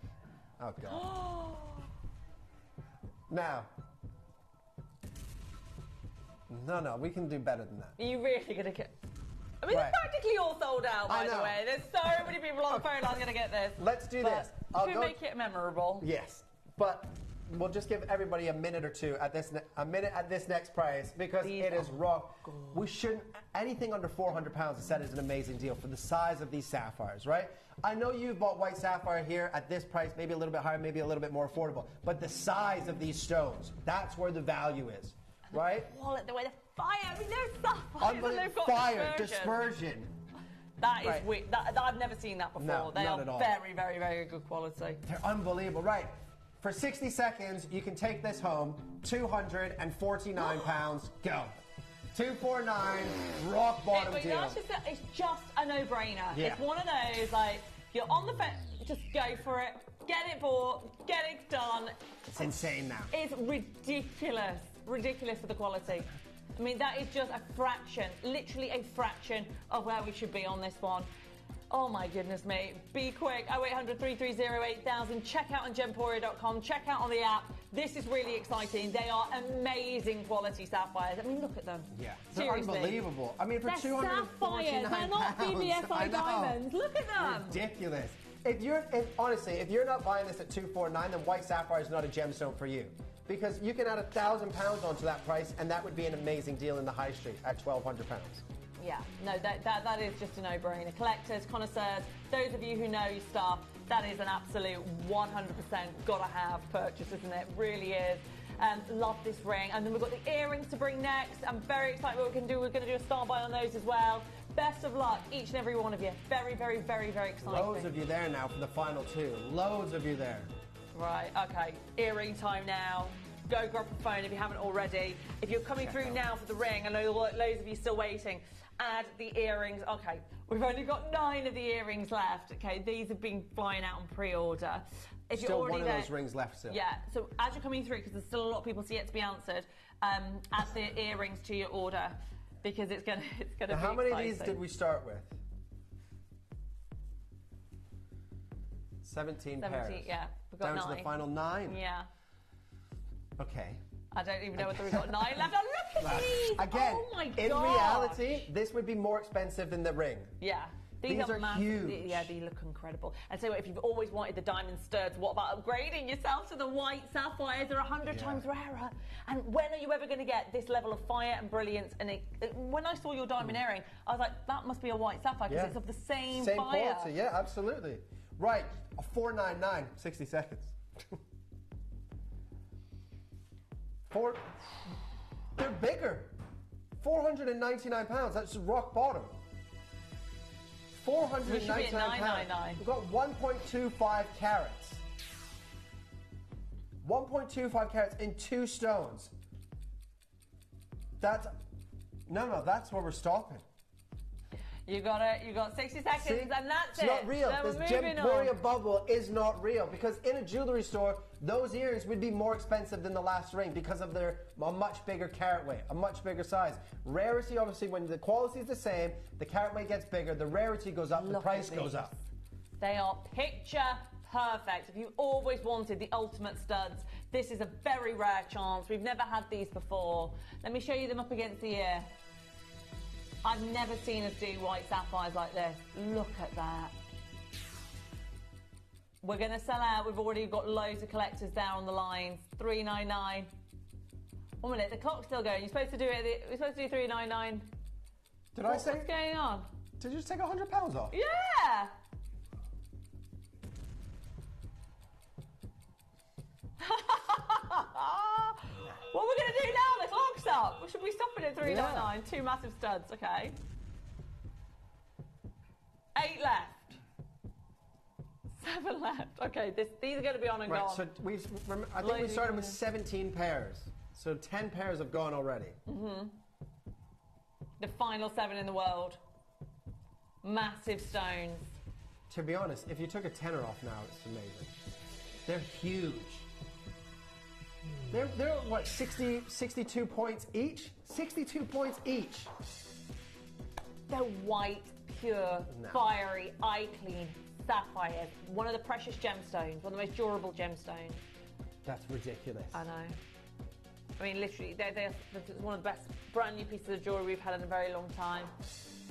Oh, God. Now. No, we can do better than that. Are you really going to get... I mean, they're practically all sold out, by the way. There's so many people on the phone line going to get this. Let's do this. If we make it memorable. Yes, but we'll just give everybody a minute or two at this next price, because it is raw. We shouldn't, anything under £400 is said is an amazing deal for the size of these sapphires, right? I know you bought white sapphire here at this price, maybe a little bit higher, maybe a little bit more affordable, but the size of these stones, that's where the value is, right? The way the fire, I mean, there's sapphires and they've got fire, dispersion. That is weird. I've never seen that before. No, they not are at all. very, very, very good quality. They're unbelievable, right? For 60 seconds, you can take this home. £249. Go. 249. Rock bottom deal. It's just a no-brainer. Yeah. It's one of those, like, you're on the fence, just go for it. Get it bought. Get it done. It's insane now. It's ridiculous. Ridiculous for the quality. I mean, that is just a fraction, literally a fraction of where we should be on this one. Oh my goodness me. Be quick. 0800 330 8000. Check out on Gemporia.com. Check out on the app. This is really exciting. They are amazing quality sapphires. I mean, look at them. Yeah. They're unbelievable. I mean, for $249, sapphires. They're not BBSI diamonds. Look at them. Ridiculous. Honestly, if you're not buying this at $249, then white sapphire is not a gemstone for you. Because you can add £1,000 onto that price, and that would be an amazing deal in the high street at £1,200. Yeah, no, that is just a no-brainer. Collectors, connoisseurs, those of you who know your stuff, that is an absolute 100% gotta-have purchase, isn't it? Really is. Love this ring. And then we've got the earrings to bring next. I'm very excited what we can do. We're going to do a star buy on those as well. Best of luck, each and every one of you. Very, very, very, very exciting. Loads of you there now for the final 2. Loads of you there. Right, okay. Earring time now. Go grab the phone if you haven't already. If you're coming through now for the ring, I know loads of you still waiting. Add the earrings. Okay, we've only got 9 of the earrings left. Okay, these have been flying out on pre-order. If still you're already one of there, those rings left still. Yeah, so as you're coming through, because there's still a lot of people yet to be answered, add the earrings to your order, because it's gonna now, be how many exciting. of these did we start with? 17 pairs. Yeah, we've got down 9. to the final 9. Yeah. Okay. I don't even know whether we've got 9 left. Oh, look at these! Again, oh my in God. reality, this would be more expensive than the ring. Yeah. These are massive. huge. Yeah, they look incredible. And so if you've always wanted the diamond studs, what about upgrading yourself to the white sapphires? They're 100 times rarer. And when are you ever going to get this level of fire and brilliance? And when I saw your diamond earring, I was like, that must be a white sapphire because it's of the same fire. Quality, yeah, absolutely. Right, a 499, 60 seconds. They're bigger. £499, that's rock bottom. £499. We've got 1.25 carats. 1.25 carats in 2 stones. That's where we're stopping. You got 60 seconds, and that's it's not real. This Gemporia bubble is not real because in a jewelry store, those earrings would be more expensive than the last ring because of a much bigger carat weight, a much bigger size. Rarity, obviously, when the quality is the same, the carat weight gets bigger, the rarity goes up, the price goes up. They are picture perfect. If you always wanted the ultimate studs, this is a very rare chance. We've never had these before. Let me show you them up against the ear. I've never seen us do white sapphires like this. Look at that. We're going to sell out. We've already got loads of collectors down on the lines. $399. 1 minute, the clock's still going. You're supposed to do it. We're supposed to do $399. Did I say? What's going on? Did you just take £100 off? Yeah. What are we going to do now? The clock's up. Should we stop it at $399? Yeah. 2 massive studs, okay. 8 left. 7 left. Okay, these are going to be on and gone. So I think we started with 17 pairs. So 10 pairs have gone already. Mm-hmm. The final 7 in the world. Massive stones. To be honest, if you took a tenner off now, it's amazing. They're huge. They're what, 62 points each? 62 points each. They're white, pure, fiery, eye-clean sapphires. One of the precious gemstones, one of the most durable gemstones. That's ridiculous. I know. I mean, literally, they're one of the best brand new pieces of jewellery we've had in a very long time.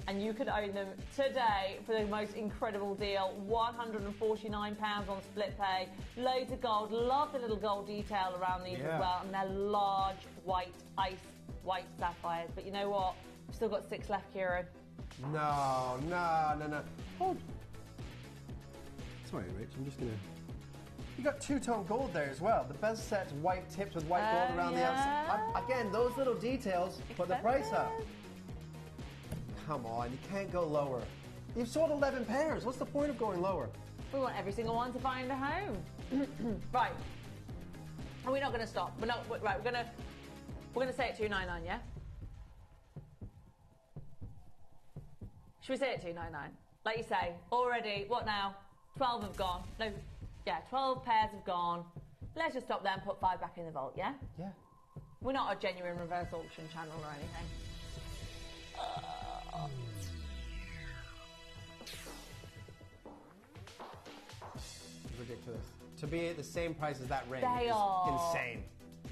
And you could own them today for the most incredible deal. £149 on split pay. Loads of gold. Love the little gold detail around these as well. And they're large, white, white sapphires. But you know what? We've still got 6 left, Kieran. No. Hold. Sorry, Rich. I'm just going to... You got 2-tone gold there as well. The best set's white tipped with white gold around the outside. Again, those little details put the price up. Come on, you can't go lower. You've sold 11 pairs. What's the point of going lower? We want every single one to find a home. Right. And we're not going to stop. We're going to say it $299, yeah? Should we say it $299? Like you say, already, what now? 12 have gone. No, yeah, 12 pairs have gone. Let's just stop there and put 5 back in the vault, yeah? Yeah. We're not a genuine reverse auction channel or anything. Ridiculous. To be at the same price as that ring is insane.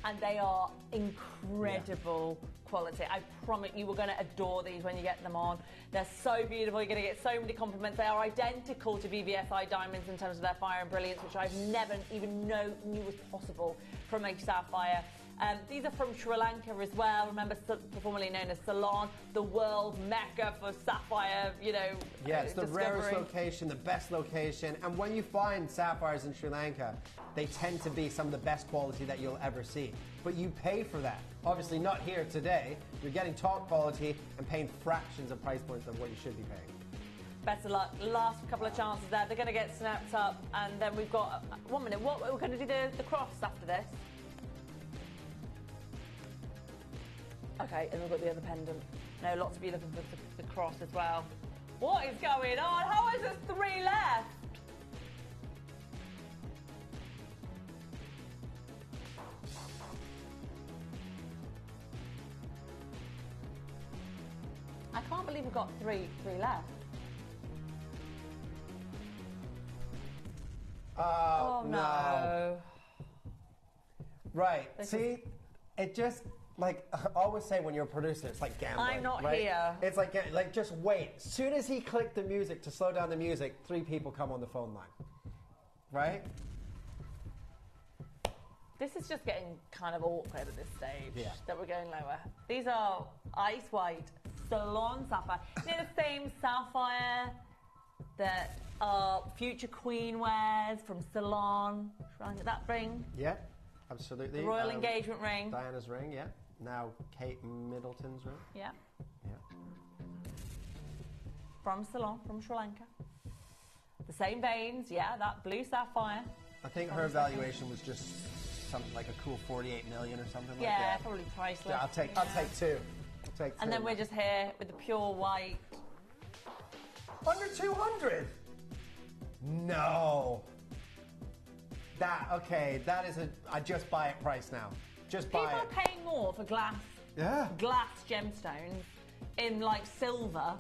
And they are incredible quality. I promise you, we're going to adore these when you get them on. They're so beautiful. You're going to get so many compliments. They are identical to BVSI diamonds in terms of their fire and brilliance, which I've never even knew was possible from a sapphire. These are from Sri Lanka as well. Remember, formerly known as Ceylon, the world mecca for sapphire, Yeah, it's the rarest location, the best location. And when you find sapphires in Sri Lanka, they tend to be some of the best quality that you'll ever see. But you pay for that. Obviously not here today. You're getting top quality and paying fractions of price points of what you should be paying. Best of luck. Last couple of chances there. They're going to get snapped up. And then we've got... 1 minute. What, we're going to do the cross after this. Okay, and we've got the other pendant. No, lots of you looking for the cross as well. What is going on? How is there 3 left? I can't believe we've got three left. Oh, no. Right, see, it just... like I always say when you're a producer, it's like gambling. I'm not right? here. It's like just wait. As soon as he clicked the music to slow down the music, 3 people come on the phone line. Right? This is just getting kind of awkward at this stage that we're going lower. These are ice white Salon sapphire. They're the same sapphire that future queen wears from Salon. That ring. Yeah, absolutely. The royal engagement ring. Diana's ring, yeah. Now Kate Middleton's ring. Yeah. Yeah. From Salon, from Sri Lanka. The same veins, yeah, that blue sapphire. I think her valuation was just something like a cool 48 million or something like that. Yeah, probably priceless. Yeah, I'll take 2. I'll take 2. And then we're just here with the pure white. Under 200? No. That is I just buy it price now. Just buy it. People are paying more for glass gemstones in like silver.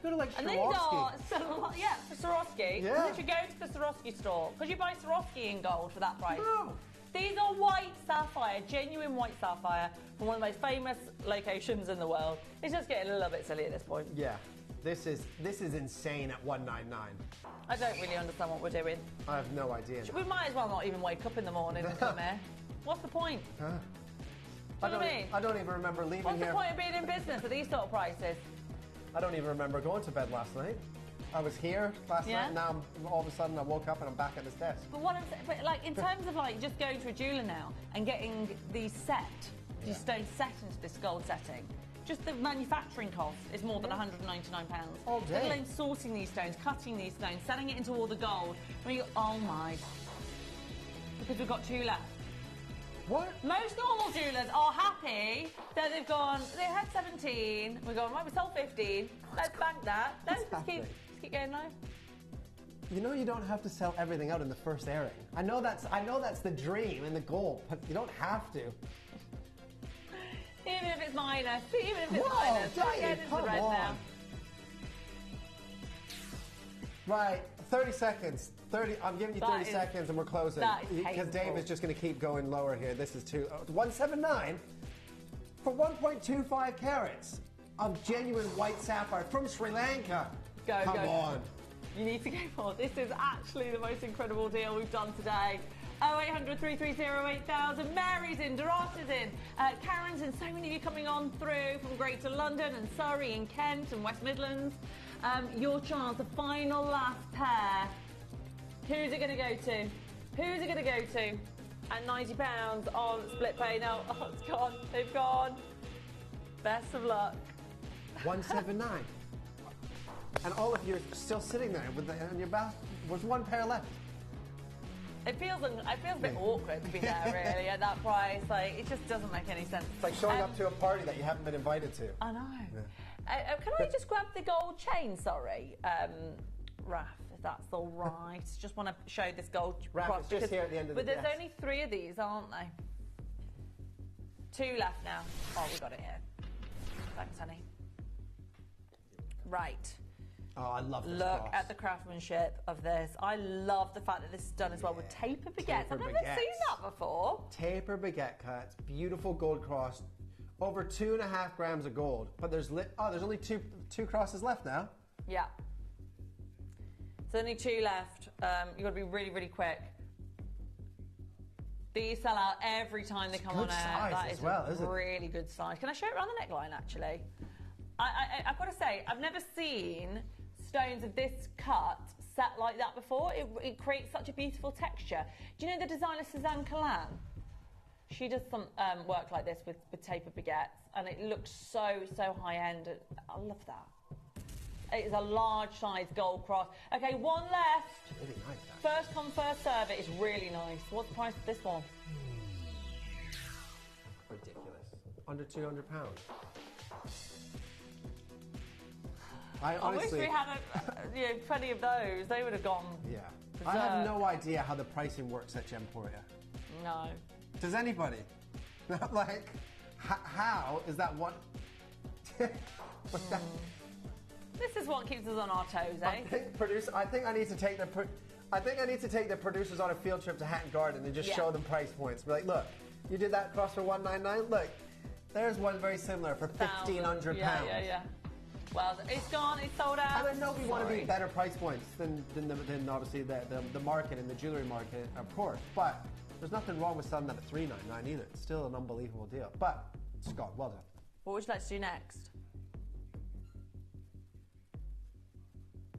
Go to like and these are for Swarovski. Yeah. You literally go to the Swarovski store because you buy Swarovski in gold for that price. No. These are white sapphire, genuine white sapphire from one of the most famous locations in the world. It's just getting a little bit silly at this point. Yeah. This is insane at 199. I don't really understand what we're doing. I have no idea. We might as well not even wake up in the morning and come here. What's the point? I don't even remember leaving What's here. the point of being in business at these sort of prices? I don't even remember going to bed last night. I was here last night, and now all of a sudden I woke up and I'm back at this desk. But what I'm saying, but like in terms of like just going to a jeweler now and getting these these stones set into this gold setting, just the manufacturing cost is more than £199. All day. Let alone sorting these stones, cutting these stones, selling it into all the gold. I mean, oh my! Because we've got 2 left. What? Most normal jewellers are happy that they've gone, they had 17, we've gone, right, we sold 15, let's bank that. Let's just keep going now. You know you don't have to sell everything out in the first airing. I know that's the dream and the goal, but you don't have to. Even if it's minus, even if it's minus. Dave, come on. Right, 30 seconds. 30. I'm giving you 30 seconds and we're closing. Because Dave is just going to keep going lower here. This is 179 for 1.25 carats of genuine white sapphire from Sri Lanka. Come on. You need to go more. This is actually the most incredible deal we've done today. 0800 330 8000. Mary's in, Dorata's in, Karen's in. So many of you coming on through from Greater London and Surrey and Kent and West Midlands. Your chance, the final last pair. Who's it going to go to? Who's it going to go to? At £90 on split pay. Now, oh, it's gone. They've gone. Best of luck. 179. And all of you are still sitting there on your back. There's 1 pair left. It feels a bit awkward to be there, really, at that price. Like, it just doesn't make any sense. It's like showing up to a party that you haven't been invited to. I know. Yeah. Can I just grab the gold chain, sorry, Raf, if that's all right? Just want to show this gold Raf, cross. it's just here at the end of the But there's desk. only 3 of these, aren't they? 2 left now. Oh, we got it here. Thanks, honey. Right. Oh, I love this Look cross. at the craftsmanship of this. I love the fact that this is done as well with taper baguettes. I've never seen that before. Taper baguette cuts, beautiful gold cross, over 2.5 grams of gold. But there's only two crosses left now. Yeah. So only 2 left. You've got to be really, really quick. These sell out every time they come on air. That is a really good size. Can I show it around the neckline, actually? I've got to say, I've never seen stones of this cut set like that before. It creates such a beautiful texture. Do you know the designer Suzanne Callan? She does some work like this with taper baguettes, and it looks so high-end. I love that. It is a large-size gold cross. Okay, 1 left. Really nice. First come, first serve. It is really nice. What's the price of this one? Ridiculous. Under £200. I wish we had plenty of those. They would have gone. Yeah. I have no idea how the pricing works at Gemporia. No. Does anybody? Like, how is that one? This is what keeps us on our toes, eh? I think I need to take the producers on a field trip to Hatton Garden and just show them price points. Be like, look, you did that cross for 199. Look, There's one very similar for £1,500. Yeah. Well, it's gone. It's sold out. I mean, nobody want to be better price points than obviously the market and the jewelry market, of course. But there's nothing wrong with selling that at $399 either. It's still an unbelievable deal. But it's gone. Well done. What would you like to do next?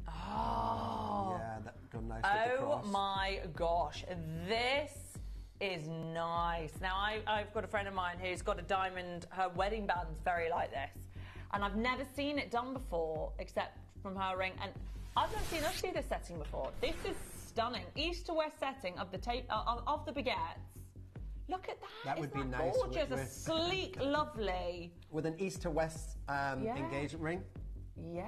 Oh. Yeah, that go nice with the cross. Oh my gosh, this is nice. Now, I've got a friend of mine who's got a diamond, her wedding band's very like this. And I've never seen it done before, except from her ring. And I've never seen us do this setting before. This is stunning. East to west setting of the of the baguettes. Look at that. That would be that nice. Gorgeous, a sleek, lovely. With an east to west engagement ring. Yeah.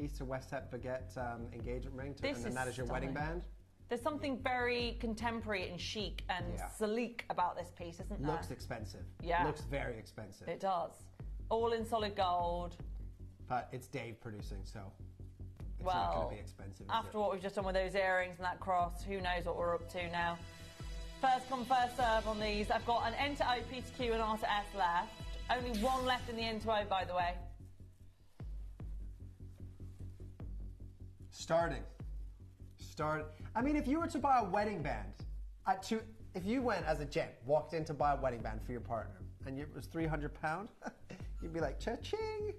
East to west set baguette engagement ring, and then that is your stunning. wedding band. There's something very contemporary and chic and sleek about this piece, isn't there? Looks expensive. Yeah. Looks very expensive. It does. All in solid gold. But it's Dave producing, so it's not going to be expensive. After what we've just done with those earrings and that cross, who knows what we're up to now. First come, first serve on these. I've got an N to O, P to Q and R to S left. Only one left in the N to O, by the way. I mean, if you were to buy a wedding band, if you went as a gent, walked in to buy a wedding band for your partner, and it was £300, you'd be like, cha-ching.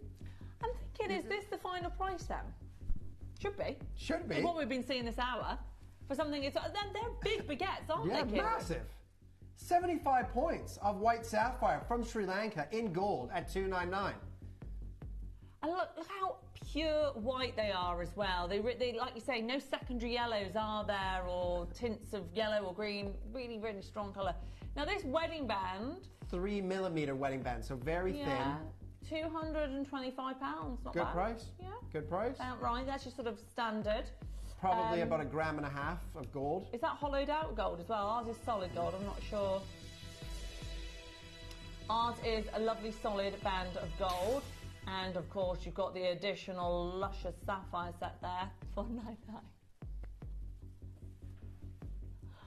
I'm thinking, is this the final price then? Should be. Should be. It's what we've been seeing this hour. For something, they're big baguettes, aren't they, Kieran? Yeah, massive. 75 points of white sapphire from Sri Lanka in gold at $299. And look how pure white they are as well. They like you say, no secondary yellows are there, or tints of yellow or green. Really, really strong colour. Now this wedding band, 3mm wedding band, so very thin. £225. Not Good bad. price. Yeah. Good price. About right. That's just sort of standard. Probably about 1.5 grams of gold. Is that hollowed out gold as well? Ours is solid gold. I'm not sure. Ours is a lovely solid band of gold. And of course, you've got the additional luscious sapphire set there, $499.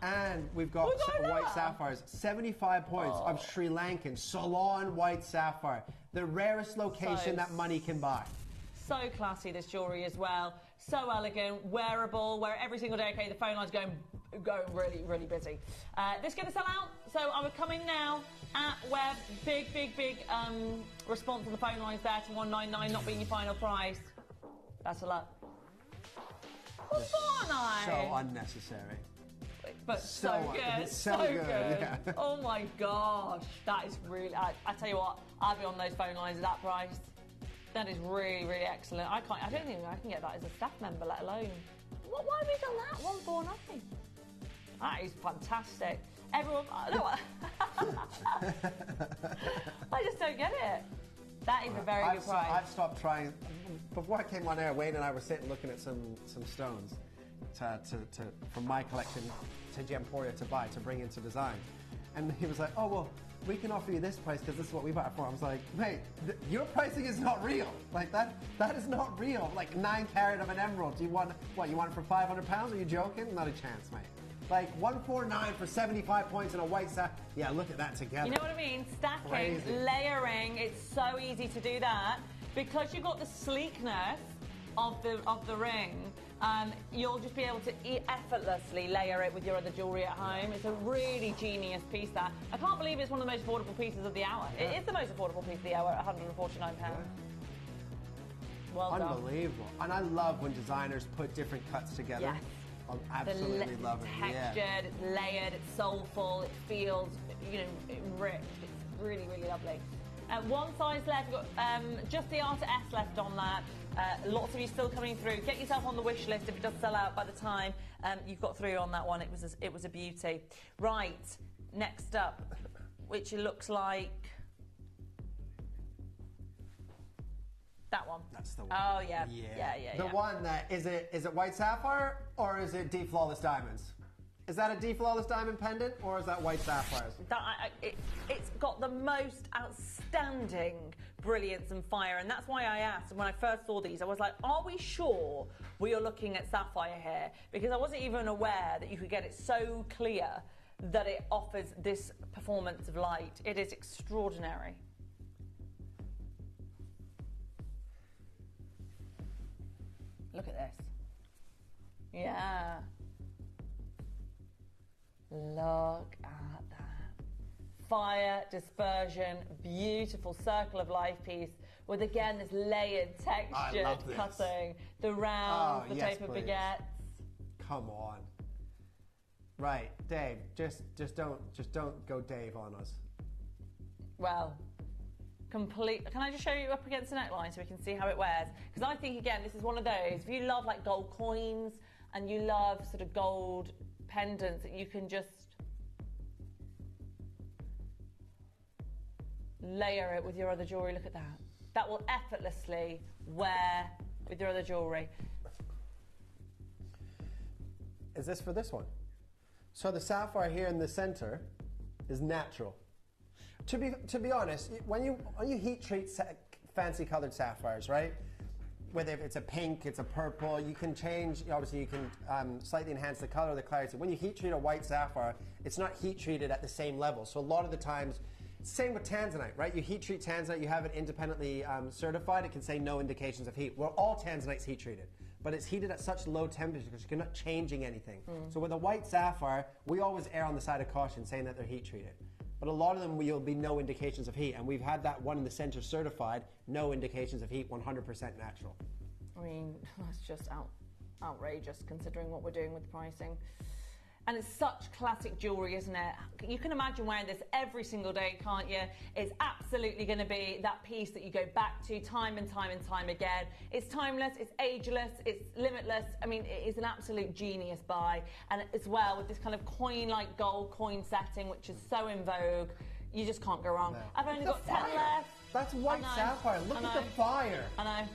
And we've got white sapphires, 75 points of Sri Lankan Ceylon white sapphire, the rarest location that money can buy. So classy, this jewellery as well. So elegant, wearable, wear it every single day. Okay, the phone line's going really, really busy. This is going to sell out, so I would come in now at web. Big response on the phone lines there to $199 not being your final price. Best of luck. $499. So unnecessary. But so good. So good. Yeah. Oh my gosh, that is really. I tell you what, I'll be on those phone lines at that price. That is really, really excellent. I don't think I can get that as a staff member, let alone. Why have we done that? $149. That is fantastic. Everyone, I just don't get it. That is a very good price. I've stopped trying. Before I came on air, Wayne and I were sitting looking at some stones from my collection to Gemporia to buy, to bring into design. And he was like, oh, well, we can offer you this price because this is what we bought it for. I was like, mate, your pricing is not real. Like, that is not real. Like, 9 carat of an emerald. Do you want, what, you want it for £500? Are you joking? Not a chance, mate. Like, $149 for 75 points in a white sack. Yeah, look at that together. You know what I mean? Stacking, Crazy. layering, it's so easy to do that. Because you've got the sleekness of the ring, you'll just be able to effortlessly layer it with your other jewellery at home. It's a really genius piece, that. I can't believe it's one of the most affordable pieces of the hour. Yeah. It is the most affordable piece of the hour at £149. Yeah. Well done. Unbelievable. And I love when designers put different cuts together. Yes. I absolutely love it. Textured, it's layered, it's soulful, it feels, rich. It's really, really lovely. One size left, we've got just the R to S left on that. Lots of you still coming through. Get yourself on the wish list if it does sell out by the time you've got through on that one. It was a beauty. Right, next up, which it looks like that one. That's the one. Oh yeah, yeah. The one that is it white sapphire or is it D flawless diamonds? Is that a D flawless diamond pendant or is that white sapphires? It's got the most outstanding brilliance and fire, and that's why I asked when I first saw these. I was like, are we sure we are looking at sapphire here? Because I wasn't even aware that you could get it so clear that it offers this performance of light. It is extraordinary. Look at this. Yeah. Look at that. Fire dispersion, beautiful circle of life piece with, again, this layered textured cutting. The rounds, the taper baguettes. Come on. Right, Dave, just don't go Dave on us. Well, can I just show you up against the neckline so we can see how it wears? Because I think, again, this is one of those, if you love like gold coins and you love sort of gold pendants, that you can just layer it with your other jewellery. Look at that. That will effortlessly wear with your other jewellery. Is this for this one? So the sapphire here in the center is natural. To be honest, when you heat treat fancy colored sapphires, right? Whether it's a pink, it's a purple, you can change. Obviously, you can slightly enhance the color, the clarity. When you heat treat a white sapphire, it's not heat treated at the same level. So a lot of the times, same with tanzanite, right? You heat treat tanzanite, you have it independently certified. It can say no indications of heat. Well, all tanzanite's heat treated, but it's heated at such low temperature because you're not changing anything. So with a white sapphire, we always err on the side of caution, saying that they're heat treated. But a lot of them will be no indications of heat, and we've had that one in the center certified, no indications of heat, 100% natural. I mean, that's just outrageous considering what we're doing with the pricing. And it's such classic jewellery, isn't it? You can imagine wearing this every single day, can't you? It's absolutely going to be that piece that you go back to time and time and time again. It's timeless, it's ageless, it's limitless. I mean, it is an absolute genius buy. And as well, with this kind of coin-like gold coin setting, which is so in vogue, you just can't go wrong. No. I've only got 10 left. That's white sapphire. Look at the fire. I know.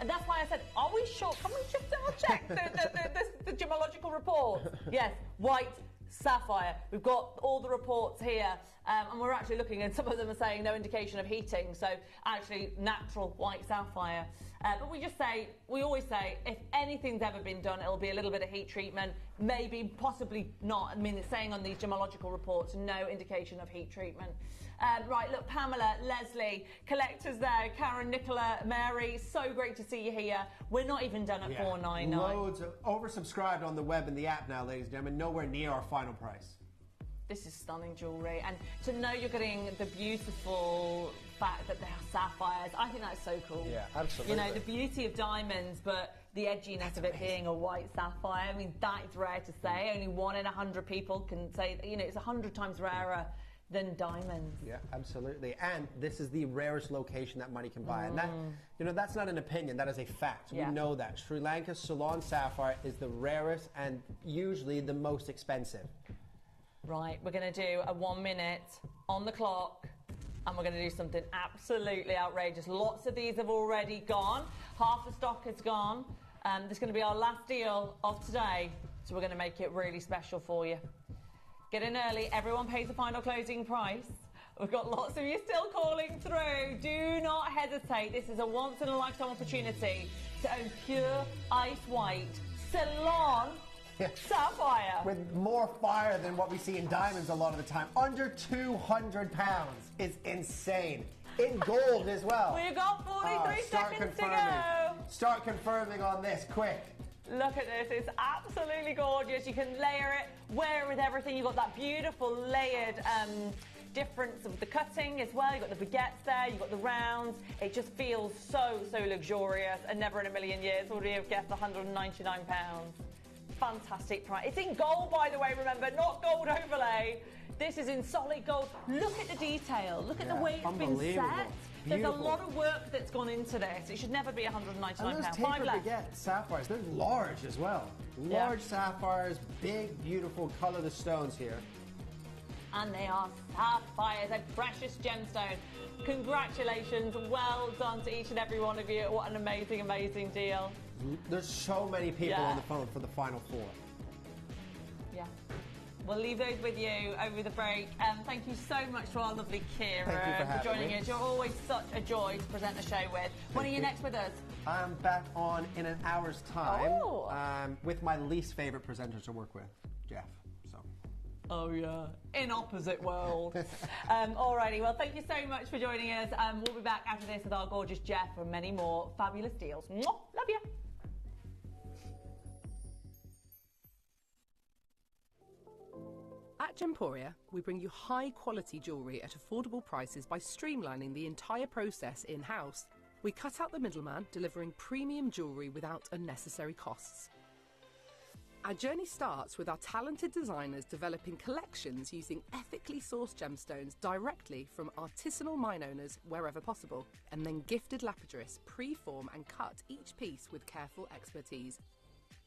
And that's why I said, are we sure? Can we just double check the gemological report? Yes, white sapphire. We've got all the reports here, and we're actually looking, and some of them are saying no indication of heating, so actually natural white sapphire. But we always say, if anything's ever been done, it'll be a little bit of heat treatment, maybe, possibly not. I mean, it's saying on these gemological reports, no indication of heat treatment. Right, look, Pamela, Leslie, collectors there, Karen, Nicola, Mary, so great to see you here. We're not even done at $4.99. Loads of oversubscribed on the web and the app now, ladies and gentlemen. Nowhere near our final price. This is stunning jewellery, and to know you're getting the beautiful fact that they are sapphires, I think that's so cool. Yeah, absolutely. You know, the beauty of diamonds, but the edginess of it being a white sapphire, I mean, that is rare to say. Only 1 in 100 people can say, you know, it's 100 times rarer than diamonds. Yeah, absolutely. And this is the rarest location that money can buy. And that, you know, that's not an opinion, that is a fact. We know that. Sri Lanka Ceylon sapphire is the rarest and usually the most expensive. Right, we're going to do a 1 minute on the clock, and we're going to do something absolutely outrageous. Lots of these have already gone. Half the stock is gone. This is going to be our last deal of today, so we're going to make it really special for you. Get in early. Everyone pays the final closing price. We've got lots of you still calling through. Do not hesitate. This is a once-in-a-lifetime opportunity to own pure ice white Ceylon sapphire. With more fire than what we see in diamonds a lot of the time. Under 200 pounds. It's insane. In gold as well. We've got 43 seconds to go. Start confirming on this, quick. Look at this, it's absolutely gorgeous. You can layer it, wear it with everything. You've got that beautiful layered difference of the cutting as well. You've got the baguettes there, you've got the rounds. It just feels so, so luxurious, and never in a million years would we have guessed £199. Fantastic price. It's in gold, by the way, remember, not gold overlay. This is in solid gold. Look at the detail. Look at the way it's been set. There's a lot of work that's gone into this. It should never be £199. And those taper baguette sapphires, they're large as well. Large sapphires, big, beautiful, colour the stones here. And they are sapphires, a precious gemstone. Congratulations, well done to each and every one of you. What an amazing, amazing deal. There's so many people on the phone for the final 4. Yeah. We'll leave those with you over the break. Thank you so much to our lovely Kieran for joining us. You're always such a joy to present the show with. When are you next with us? I'm back on in an hour's time with my least favourite presenter to work with, Jeff. So. Oh, yeah. In opposite worlds. Alrighty, well, thank you so much for joining us. We'll be back after this with our gorgeous Jeff and many more fabulous deals. Mwah! Love you. At Gemporia, we bring you high-quality jewellery at affordable prices by streamlining the entire process in-house. We cut out the middleman, delivering premium jewellery without unnecessary costs. Our journey starts with our talented designers developing collections using ethically sourced gemstones directly from artisanal mine owners wherever possible, and then gifted lapidarists pre-form and cut each piece with careful expertise.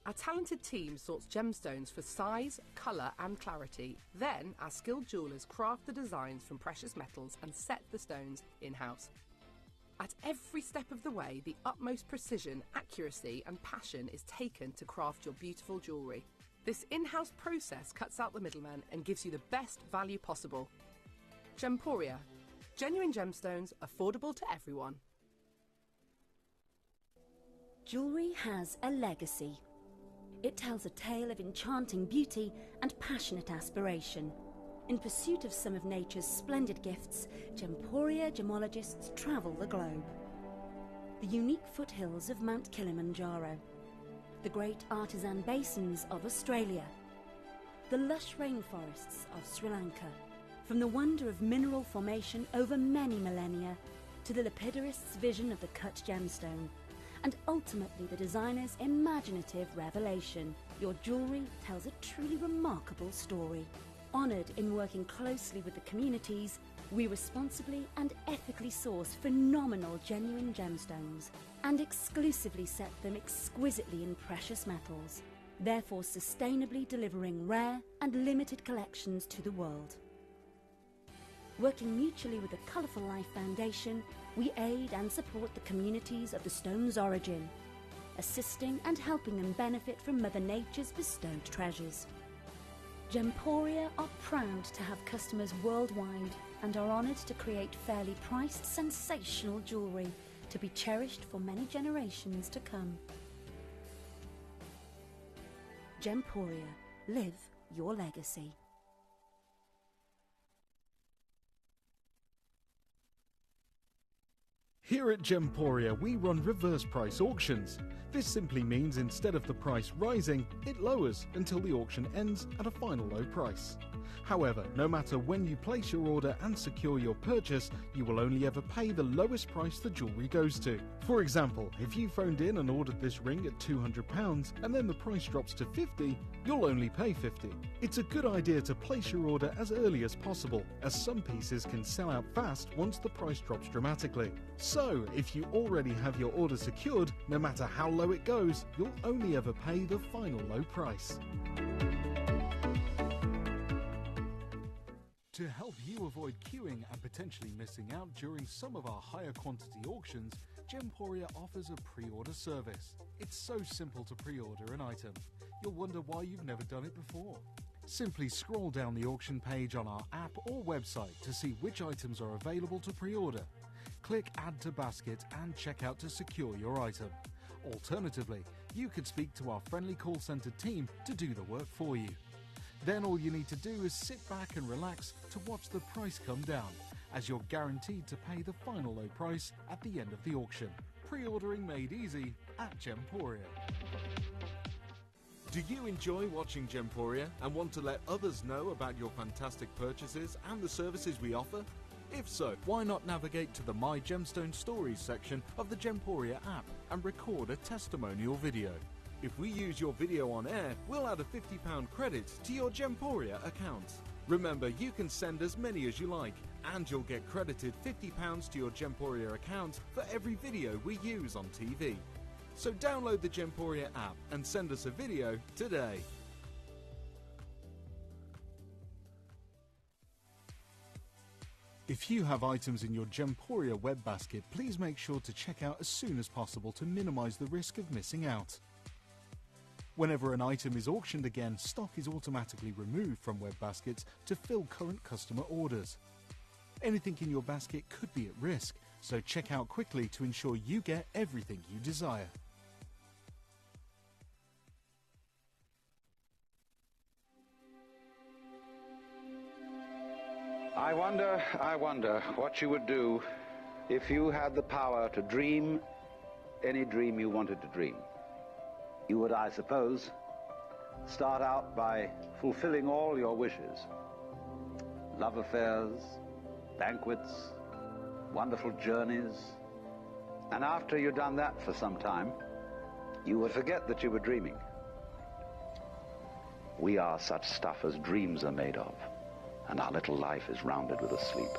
Our talented team sorts gemstones for size, colour and clarity. Then our skilled jewellers craft the designs from precious metals and set the stones in-house. At every step of the way, the utmost precision, accuracy and passion is taken to craft your beautiful jewellery. This in-house process cuts out the middleman and gives you the best value possible. Gemporia. Genuine gemstones, affordable to everyone. Jewellery has a legacy. It tells a tale of enchanting beauty and passionate aspiration. In pursuit of some of nature's splendid gifts, Gemporia gemologists travel the globe. The unique foothills of Mount Kilimanjaro, the great artisan basins of Australia, the lush rainforests of Sri Lanka, from the wonder of mineral formation over many millennia to the lapidarists' vision of the cut gemstone, and ultimately the designer's imaginative revelation. Your jewellery tells a truly remarkable story. Honoured in working closely with the communities, we responsibly and ethically source phenomenal genuine gemstones and exclusively set them exquisitely in precious metals, therefore sustainably delivering rare and limited collections to the world. Working mutually with the Colourful Life Foundation, we aid and support the communities of the stone's origin, assisting and helping them benefit from Mother Nature's bestowed treasures. Gemporia are proud to have customers worldwide and are honoured to create fairly priced, sensational jewellery to be cherished for many generations to come. Gemporia. Live your legacy. Here at Gemporia, we run reverse price auctions. This simply means instead of the price rising, it lowers until the auction ends at a final low price. However, no matter when you place your order and secure your purchase, you will only ever pay the lowest price the jewellery goes to. For example, if you phoned in and ordered this ring at £200 and then the price drops to £50, you'll only pay £50. It's a good idea to place your order as early as possible, as some pieces can sell out fast once the price drops dramatically. So, if you already have your order secured, no matter how low it goes, you'll only ever pay the final low price. To help you avoid queuing and potentially missing out during some of our higher quantity auctions, Gemporia offers a pre-order service. It's so simple to pre-order an item. You'll wonder why you've never done it before. Simply scroll down the auction page on our app or website to see which items are available to pre-order. Click Add to Basket and check out to secure your item. Alternatively, you could speak to our friendly call centre team to do the work for you. Then all you need to do is sit back and relax to watch the price come down, as you're guaranteed to pay the final low price at the end of the auction. Pre-ordering made easy at Gemporia. Do you enjoy watching Gemporia and want to let others know about your fantastic purchases and the services we offer? If so, why not navigate to the My Gemstone Stories section of the Gemporia app and record a testimonial video. If we use your video on air, we'll add a £50 credit to your Gemporia account. Remember, you can send as many as you like, and you'll get credited £50 to your Gemporia account for every video we use on TV. So download the Gemporia app and send us a video today. If you have items in your Gemporia web basket, please make sure to check out as soon as possible to minimise the risk of missing out. Whenever an item is auctioned again, stock is automatically removed from web baskets to fill current customer orders. Anything in your basket could be at risk, so check out quickly to ensure you get everything you desire. I wonder what you would do if you had the power to dream any dream you wanted to dream. You would, I suppose, start out by fulfilling all your wishes. love affairs, banquets, wonderful journeys. And after you've done that for some time, you would forget that you were dreaming. We are such stuff as dreams are made of, and our little life is rounded with a sleep.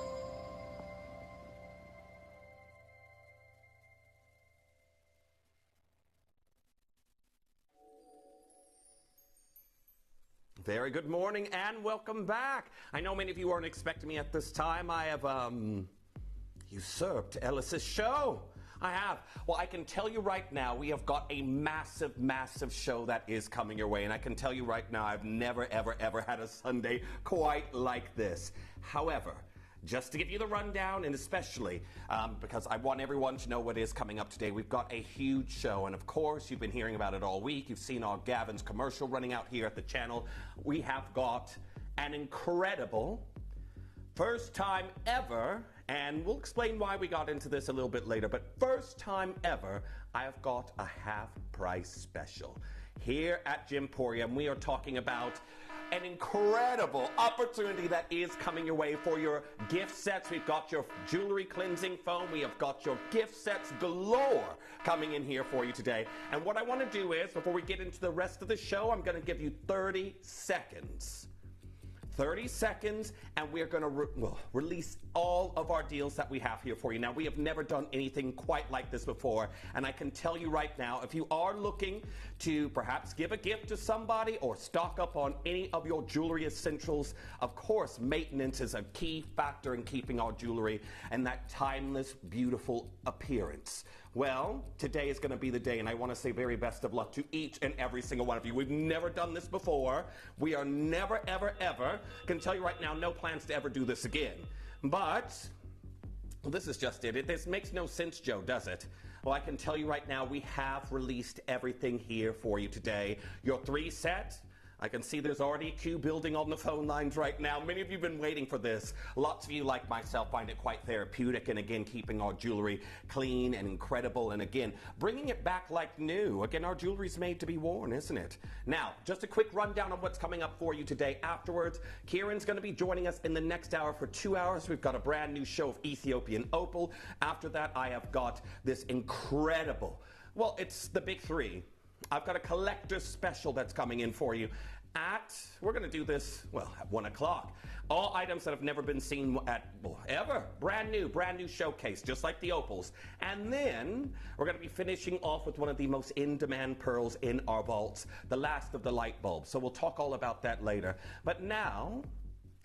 Very good morning and welcome back. I know many of you aren't expecting me at this time. I have usurped Ellis's show. I have. Well, I can tell you right now, we have got a massive, massive show that is coming your way. And I can tell you right now, I've never, ever, ever had a Sunday quite like this. However, just to give you the rundown, and especially because I want everyone to know what is coming up today, we've got a huge show. And of course, you've been hearing about it all week. You've seen our Gavin's commercial running out here at the channel. We have got an incredible first time ever, and we'll explain why we got into this a little bit later, but first time ever, I have got a half price special here at Gymporium. We are talking about an incredible opportunity that is coming your way for your gift sets. We've got your jewelry cleansing foam. We have got your gift sets galore coming in here for you today. And what I want to do is, before we get into the rest of the show, I'm going to give you 30 seconds. 30 seconds, and we're going to release all of our deals that we have here for you. Now, we have never done anything quite like this before, and I can tell you right now, if you are looking to perhaps give a gift to somebody or stock up on any of your jewelry essentials, of course, maintenance is a key factor in keeping our jewelry and that timeless, beautiful appearance. Well, today is going to be the day, and I want to say very best of luck to each and every single one of you. We've never done this before. We are never, ever, ever, can tell you right now, no plans to ever do this again. But, well, this is just it. This makes no sense, Joe, does it? Well, I can tell you right now, we have released everything here for you today. Your 3 set. I can see there's already a queue building on the phone lines right now. Many of you have been waiting for this. Lots of you, like myself, find it quite therapeutic, and again, keeping our jewelry clean and incredible, and again, bringing it back like new. Again, our jewelry's made to be worn, isn't it? Now, just a quick rundown on what's coming up for you today. Afterwards, Kieran's going to be joining us in the next hour for 2 hours. We've got a brand new show of Ethiopian Opal. After that, I have got this incredible, well, it's the big 3. I've got a collector's special that's coming in for you we're going to do this, well, at 1 o'clock. All items that have never been seen ever. Brand new showcase, just like the opals. And then we're going to be finishing off with one of the most in-demand pearls in our vaults, the last of the light bulbs. So we'll talk all about that later. But now,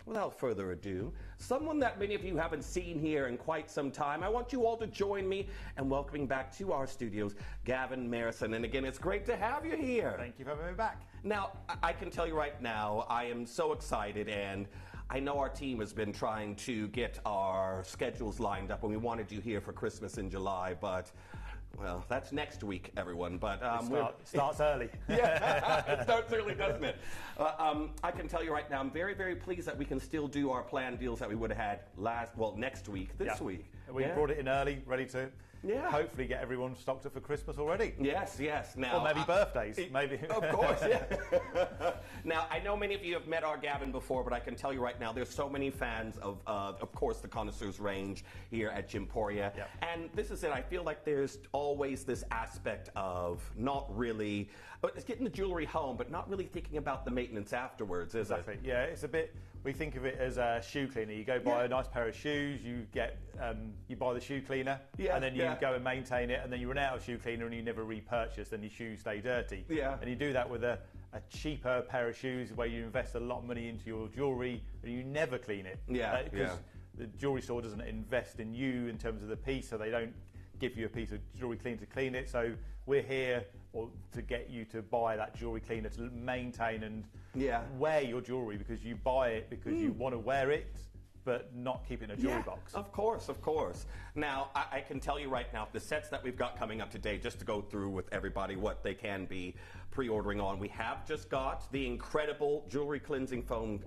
without further ado, someone that many of you haven't seen here in quite some time, I want you all to join me in welcoming back to our studios, Gavin Marison. And again, it's great to have you here. Thank you for having me back. Now, I can tell you right now, I am so excited, and I know our team has been trying to get our schedules lined up, and we wanted you here for Christmas in July, but well, that's next week, everyone. But it starts early. Yeah, it starts early, doesn't it? I can tell you right now, I'm very, very pleased that we can still do our planned deals that we would have had next week, this week. We brought it in early, ready to hopefully get everyone stocked up for Christmas already. Yes. Now, or maybe birthdays, maybe. Of course, yeah. Now, I know many of you have met our Gavin before, but I can tell you right now, there's so many fans of course, the Connoisseurs range here at Gymporia. Yep. And this is it. I feel like there's always this aspect of not really, it's getting the jewelry home, but not really thinking about the maintenance afterwards, is it? Exactly. Yeah, it's a bit, we think of it as a shoe cleaner. You go buy a nice pair of shoes, you get, you buy the shoe cleaner, and then you go and maintain it, and then you run out of shoe cleaner and you never repurchase, and your shoes stay dirty. Yeah. And you do that with a cheaper pair of shoes where you invest a lot of money into your jewelry and you never clean it. Because the jewelry store doesn't invest in you in terms of the piece, so they don't give you a piece of jewelry cleaner to clean it. So we're here to get you to buy that jewelry cleaner to maintain and wear your jewelry, because you buy it because you want to wear it, but not keep it in a jewelry box. Of course. Now, I can tell you right now, the sets that we've got coming up today, just to go through with everybody what they can be pre-ordering on, we have just got the incredible jewelry cleansing foam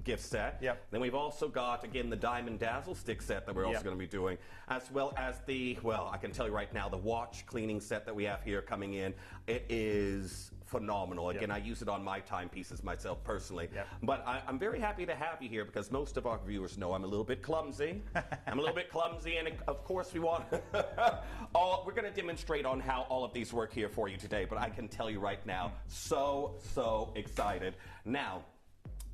gift set. Then we've also got, again, the Diamond Dazzle stick set that we're also going to be doing, as well as the, well, I can tell you right now, the watch cleaning set that we have here coming in. It is phenomenal. Again, I use it on my timepieces myself personally. But I'm very happy to have you here because most of our viewers know I'm a little bit clumsy. I'm a little bit clumsy, and of course we want... we're going to demonstrate on how all of these work here for you today, but I can tell you right now, so excited. Now,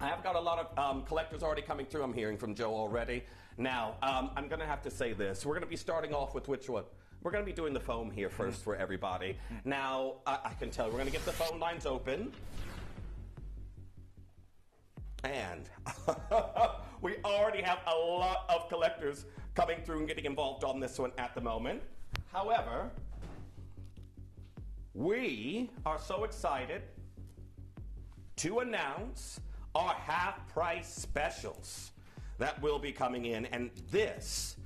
I have got a lot of collectors already coming through. I'm hearing from Joe already. Now, I'm going to have to say this. We're going to be starting off with which one? We're going to be doing the foam here first for everybody. Now, I can tell you, we're going to get the phone lines open. And we already have a lot of collectors coming through and getting involved on this one at the moment. However, we are so excited to announce our half-price specials that will be coming in, and this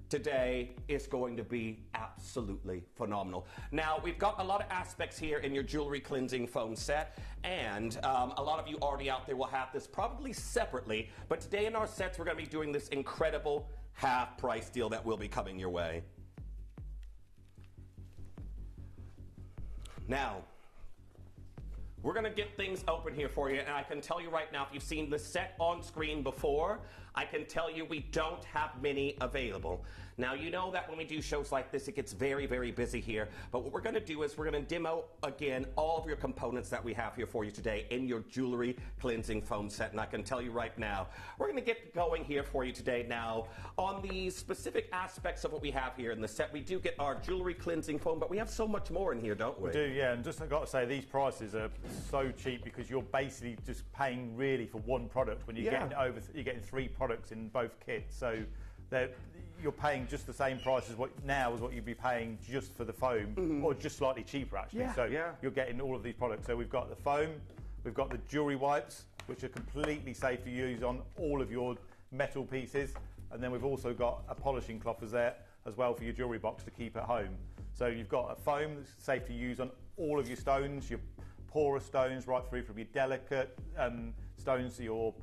today is going to be absolutely phenomenal. Now, we've got a lot of aspects here in your jewelry cleansing foam set, and a lot of you already out there will have this probably separately, but today in our sets we're going to be doing this incredible half-price deal that will be coming your way. Now, we're going to get things open here for you, and I can tell you right now, if you've seen the set on screen before, I can tell you we don't have many available. Now, you know that when we do shows like this, it gets very, very busy here, but what we're going to do is we're going to demo, again, all of your components that we have here for you today in your jewelry cleansing foam set, and I can tell you right now, we're going to get going here for you today. Now, on the specific aspects of what we have here in the set, we do get our jewelry cleansing foam, but we have so much more in here, don't we? We do, yeah, and just I've got to say, these prices are so cheap because you're basically just paying really for one product when you're you're getting 3 products in both kits, so you're paying just the same price as what you'd be paying just for the foam, or just slightly cheaper actually. You're getting all of these products. So we've got the foam, we've got the jewelry wipes, which are completely safe to use on all of your metal pieces, and then we've also got a polishing cloth as well for your jewelry box to keep at home. So you've got a foam that's safe to use on all of your stones, your porous stones, right through from your delicate stones to your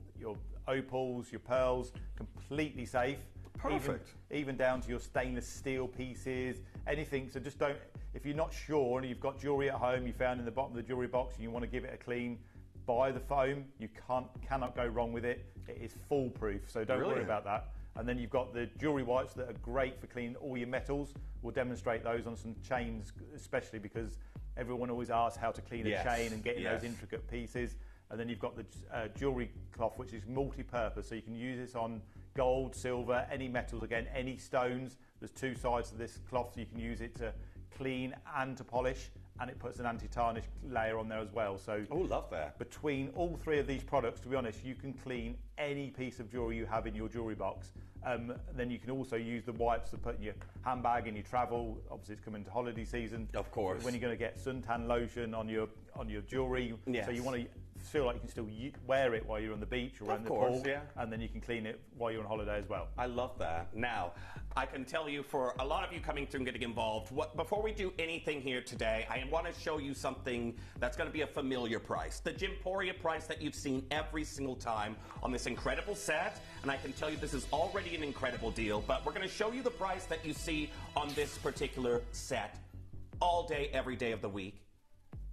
opals, your pearls, completely safe. Perfect. Even down to your stainless steel pieces, anything. So just don't, if you're not sure and you've got jewelry at home you found in the bottom of the jewelry box and you want to give it a clean, buy the foam. You cannot go wrong with it. It is foolproof, so don't worry about that. And then you've got the jewelry wipes that are great for cleaning all your metals. We'll demonstrate those on some chains, especially because everyone always asks how to clean a chain and get in those intricate pieces. And then you've got the jewelry cloth, which is multi-purpose, so you can use this on gold, silver, any metals, again, any stones. There's 2 sides to this cloth, so you can use it to clean and to polish, and it puts an anti-tarnish layer on there as well. So, love that. Between all 3 of these products, to be honest, you can clean any piece of jewelry you have in your jewelry box. Then you can also use the wipes to put in your handbag in your travel. Obviously, it's coming to holiday season. Of course. When you're going to get suntan lotion on your jewelry, so you want to feel like you can still wear it while you're on the beach or in the pool, and then you can clean it while you're on holiday as well. I love that. Now, I can tell you, for a lot of you coming through and getting involved, before we do anything here today, I want to show you something that's going to be a familiar price. The Gemporia price that you've seen every single time on this incredible set, and I can tell you this is already an incredible deal, but we're going to show you the price that you see on this particular set all day, every day of the week.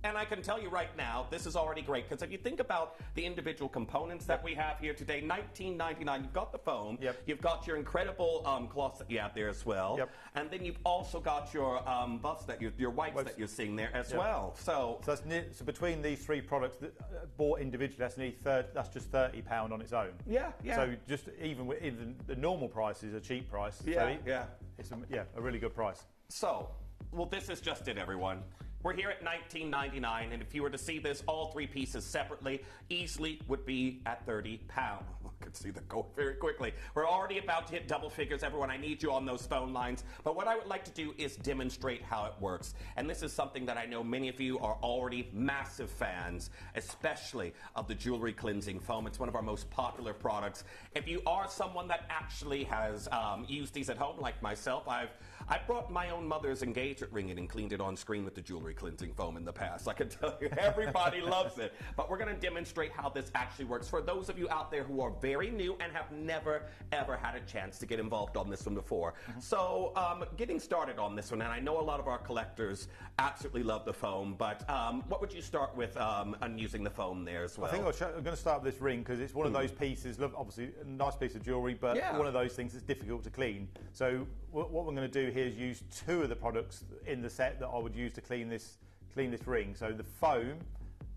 And I can tell you right now, this is already great, because if you think about the individual components that we have here today, $19.99, you've got the foam, you've got your incredible cloths that you have there as well, and then you've also got your buffs, your wipes that you're seeing there as well. So so between these 3 products that bought individually, that's just £30 on its own. So just even the normal price is a cheap price. It's a really good price. So, well, this is just it, everyone. We're here at $19.99, and if you were to see this, all 3 pieces separately, easily would be at £30. I could see that go very quickly. We're already about to hit double figures, everyone. I need you on those phone lines. But what I would like to do is demonstrate how it works. And this is something that I know many of you are already massive fans, especially of the jewelry cleansing foam. It's one of our most popular products. If you are someone that actually has used these at home, like myself, I brought my own mother's engagement ring in and cleaned it on screen with the jewelry cleansing foam in the past. I can tell you, everybody loves it. But we're going to demonstrate how this actually works for those of you out there who are very new and have never, ever had a chance to get involved on this one before. So getting started on this one, and I know a lot of our collectors absolutely love the foam, but what would you start with on using the foam there as well? I think I'm going to start with this ring because it's one of those pieces, obviously a nice piece of jewellery, but one of those things that's difficult to clean. So what we're going to do here is use 2 of the products in the set that I would use to clean this ring. So the foam,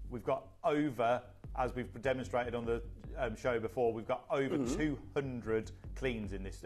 we've got over, as we've demonstrated on the show before, we've got over 200 cleans in this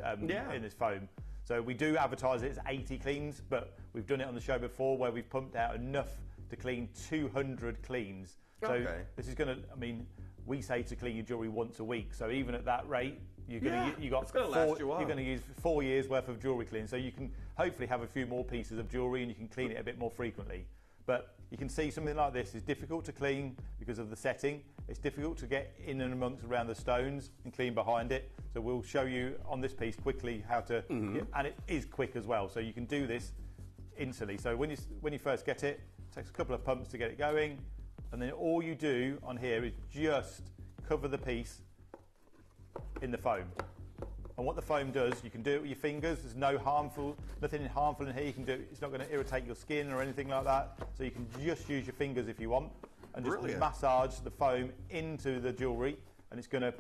foam. So we do advertise it as 80 cleans, but we've done it on the show before where we've pumped out enough to clean 200 cleans. So this is going to, I mean, we say to clean your jewellery once a week. So even at that rate, you're going to use 4 years worth of jewellery clean. So you can hopefully have a few more pieces of jewellery and you can clean it a bit more frequently. But you can see something like this is difficult to clean because of the setting. It's difficult to get in and amongst around the stones and clean behind it. So we'll show you on this piece quickly how to, and it is quick as well. So you can do this instantly. So when you first get it, it takes a couple of pumps to get it going. And then all you do on here is just cover the piece in the foam. And what the foam does, you can do it with your fingers. There's nothing harmful in here. You can do it's not going to irritate your skin or anything like that. So you can just use your fingers if you want, and just massage the foam into the jewellery, and it's going to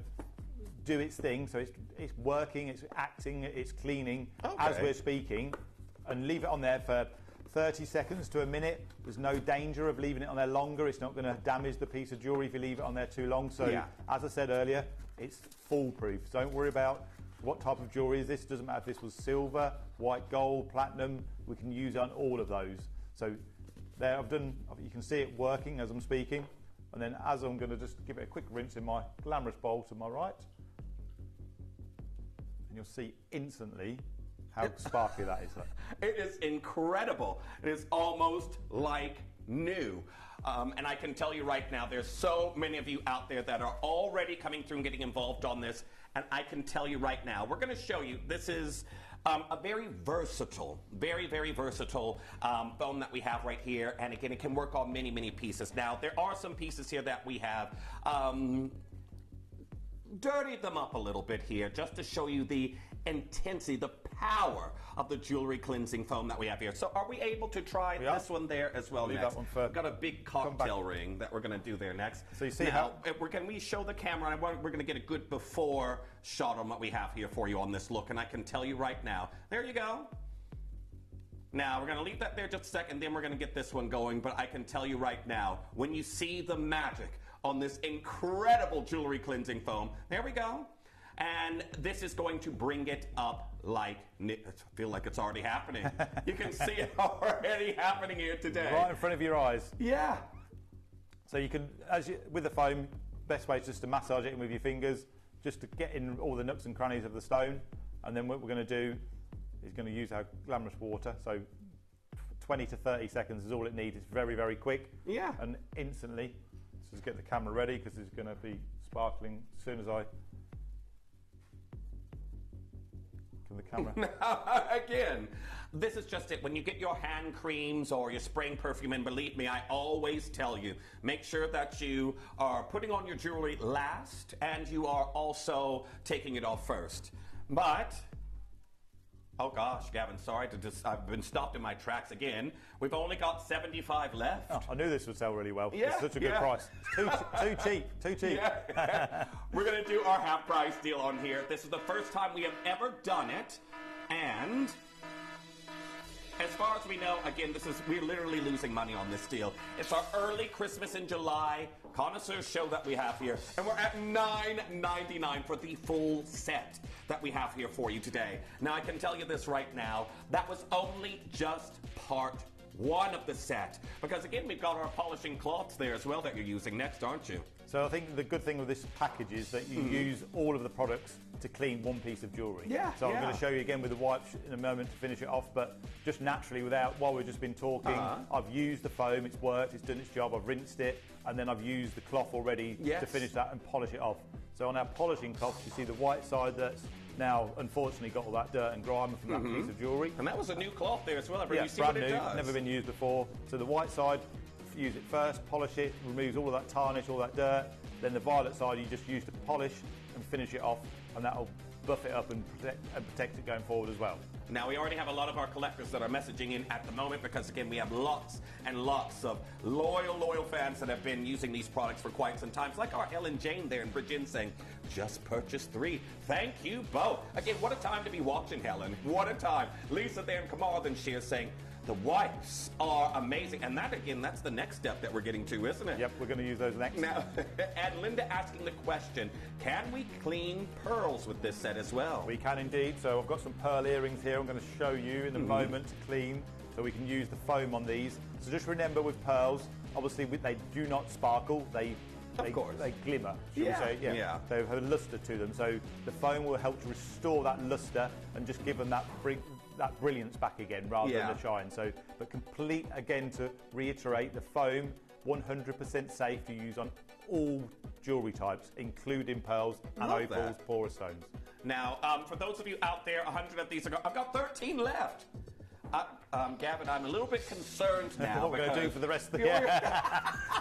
do its thing. So it's working, it's acting, it's cleaning as we're speaking, and leave it on there for 30 seconds to a minute. There's no danger of leaving it on there longer. It's not going to damage the piece of jewellery if you leave it on there too long. So as I said earlier, it's foolproof. So don't worry about what type of jewellery is this. It doesn't matter if this was silver, white gold, platinum. We can use on all of those. So there you can see it working as I'm speaking. And then as I'm going to just give it a quick rinse in my glamorous bowl to my right. And you'll see instantly how sparkly that is. It is incredible. It is almost like new. And I can tell you right now, there's so many of you out there that are already coming through and getting involved on this. And I can tell you right now, we're going to show you, this is a very versatile, very, very versatile foam that we have right here. And again, it can work on many, many pieces. Now, there are some pieces here that we have dirtied them up a little bit here just to show you the intensity, the power of the jewelry cleansing foam that we have here. So are we able to try this one there as well next? That one first. We've got a big cocktail ring that we're going to do there next. So you see now, can we show the camera? We're going to get a good before shot on what we have here for you on this look. And I can tell you right now, there you go. Now, we're going to leave that there just a second, then we're going to get this one going. But I can tell you right now, when you see the magic on this incredible jewelry cleansing foam, there we go. And this is going to bring it up like, I feel like it's already happening. You can see it already happening here today. Right in front of your eyes. Yeah. So you can, with the foam, best way is just to massage it in with your fingers, just to get in all the nooks and crannies of the stone. And then what we're going to do is going to use our glamorous water. So 20 to 30 seconds is all it needs. It's very, very quick. Yeah. And instantly, let's just get the camera ready because it's going to be sparkling as soon as I... the camera. Again, this is just it. When you get your hand creams or your spraying perfume, and believe me, I always tell you, make sure that you are putting on your jewelry last and you are also taking it off first. But, oh gosh, Gavin, sorry I've been stopped in my tracks again. We've only got 75 left. Oh, I knew this would sell really well. Yeah, it's such a good price. It's too cheap. Yeah. We're going to do our half price deal on here. This is the first time we have ever done it. And as far as we know, again, we're literally losing money on this deal. It's our early Christmas in July connoisseur show that we have here. And we're at $9.99 for the full set that we have here for you today. Now, I can tell you this right now. That was only just part one of the set. Because again, we've got our polishing cloths there as well that you're using next, aren't you? So I think the good thing with this package is that you use all of the products to clean one piece of jewellery. Yeah. So I'm going to show you again with the wipes in a moment to finish it off, but just naturally while we've just been talking, I've used the foam, it's worked, it's done its job, I've rinsed it, and then I've used the cloth already to finish that and polish it off. So on our polishing cloth, you see the white side that's now unfortunately got all that dirt and grime from that piece of jewellery. And that was a new cloth there as well. Yeah, you see brand what it new, does. never been used before. So the white side, use it first, polish it, removes all of that tarnish, all that dirt. Then the violet side, you just use to polish and finish it off, and that'll buff it up and protect it going forward as well. Now, we already have a lot of our collectors that are messaging in at the moment because, again, we have lots and lots of loyal fans that have been using these products for quite some time. It's like our Helen Jane there in Bridgin saying, just purchase 3. Thank you both. Again, what a time to be watching, Helen. What a time. Lisa there in Carmarthenshire saying, the wipes are amazing. And that, again, that's the next step that we're getting to, isn't it? Yep, we're going to use those next. Now, and Linda asking the question, can we clean pearls with this set as well? We can indeed. So I've got some pearl earrings here I'm going to show you in a moment to clean, so we can use the foam on these. So just remember with pearls, obviously they do not sparkle. They glimmer, should we say? Yeah. They have a lustre to them. So the foam will help to restore that lustre and just give them that brilliance back again rather than the shine. So, but complete, again, to reiterate, the foam 100% safe to use on all jewellery types, including pearls and opals, porous stones. Now, for those of you out there, 100 of these are I've got 13 left. Gavin, I'm a little bit concerned now. What we're going to do for the rest of the year.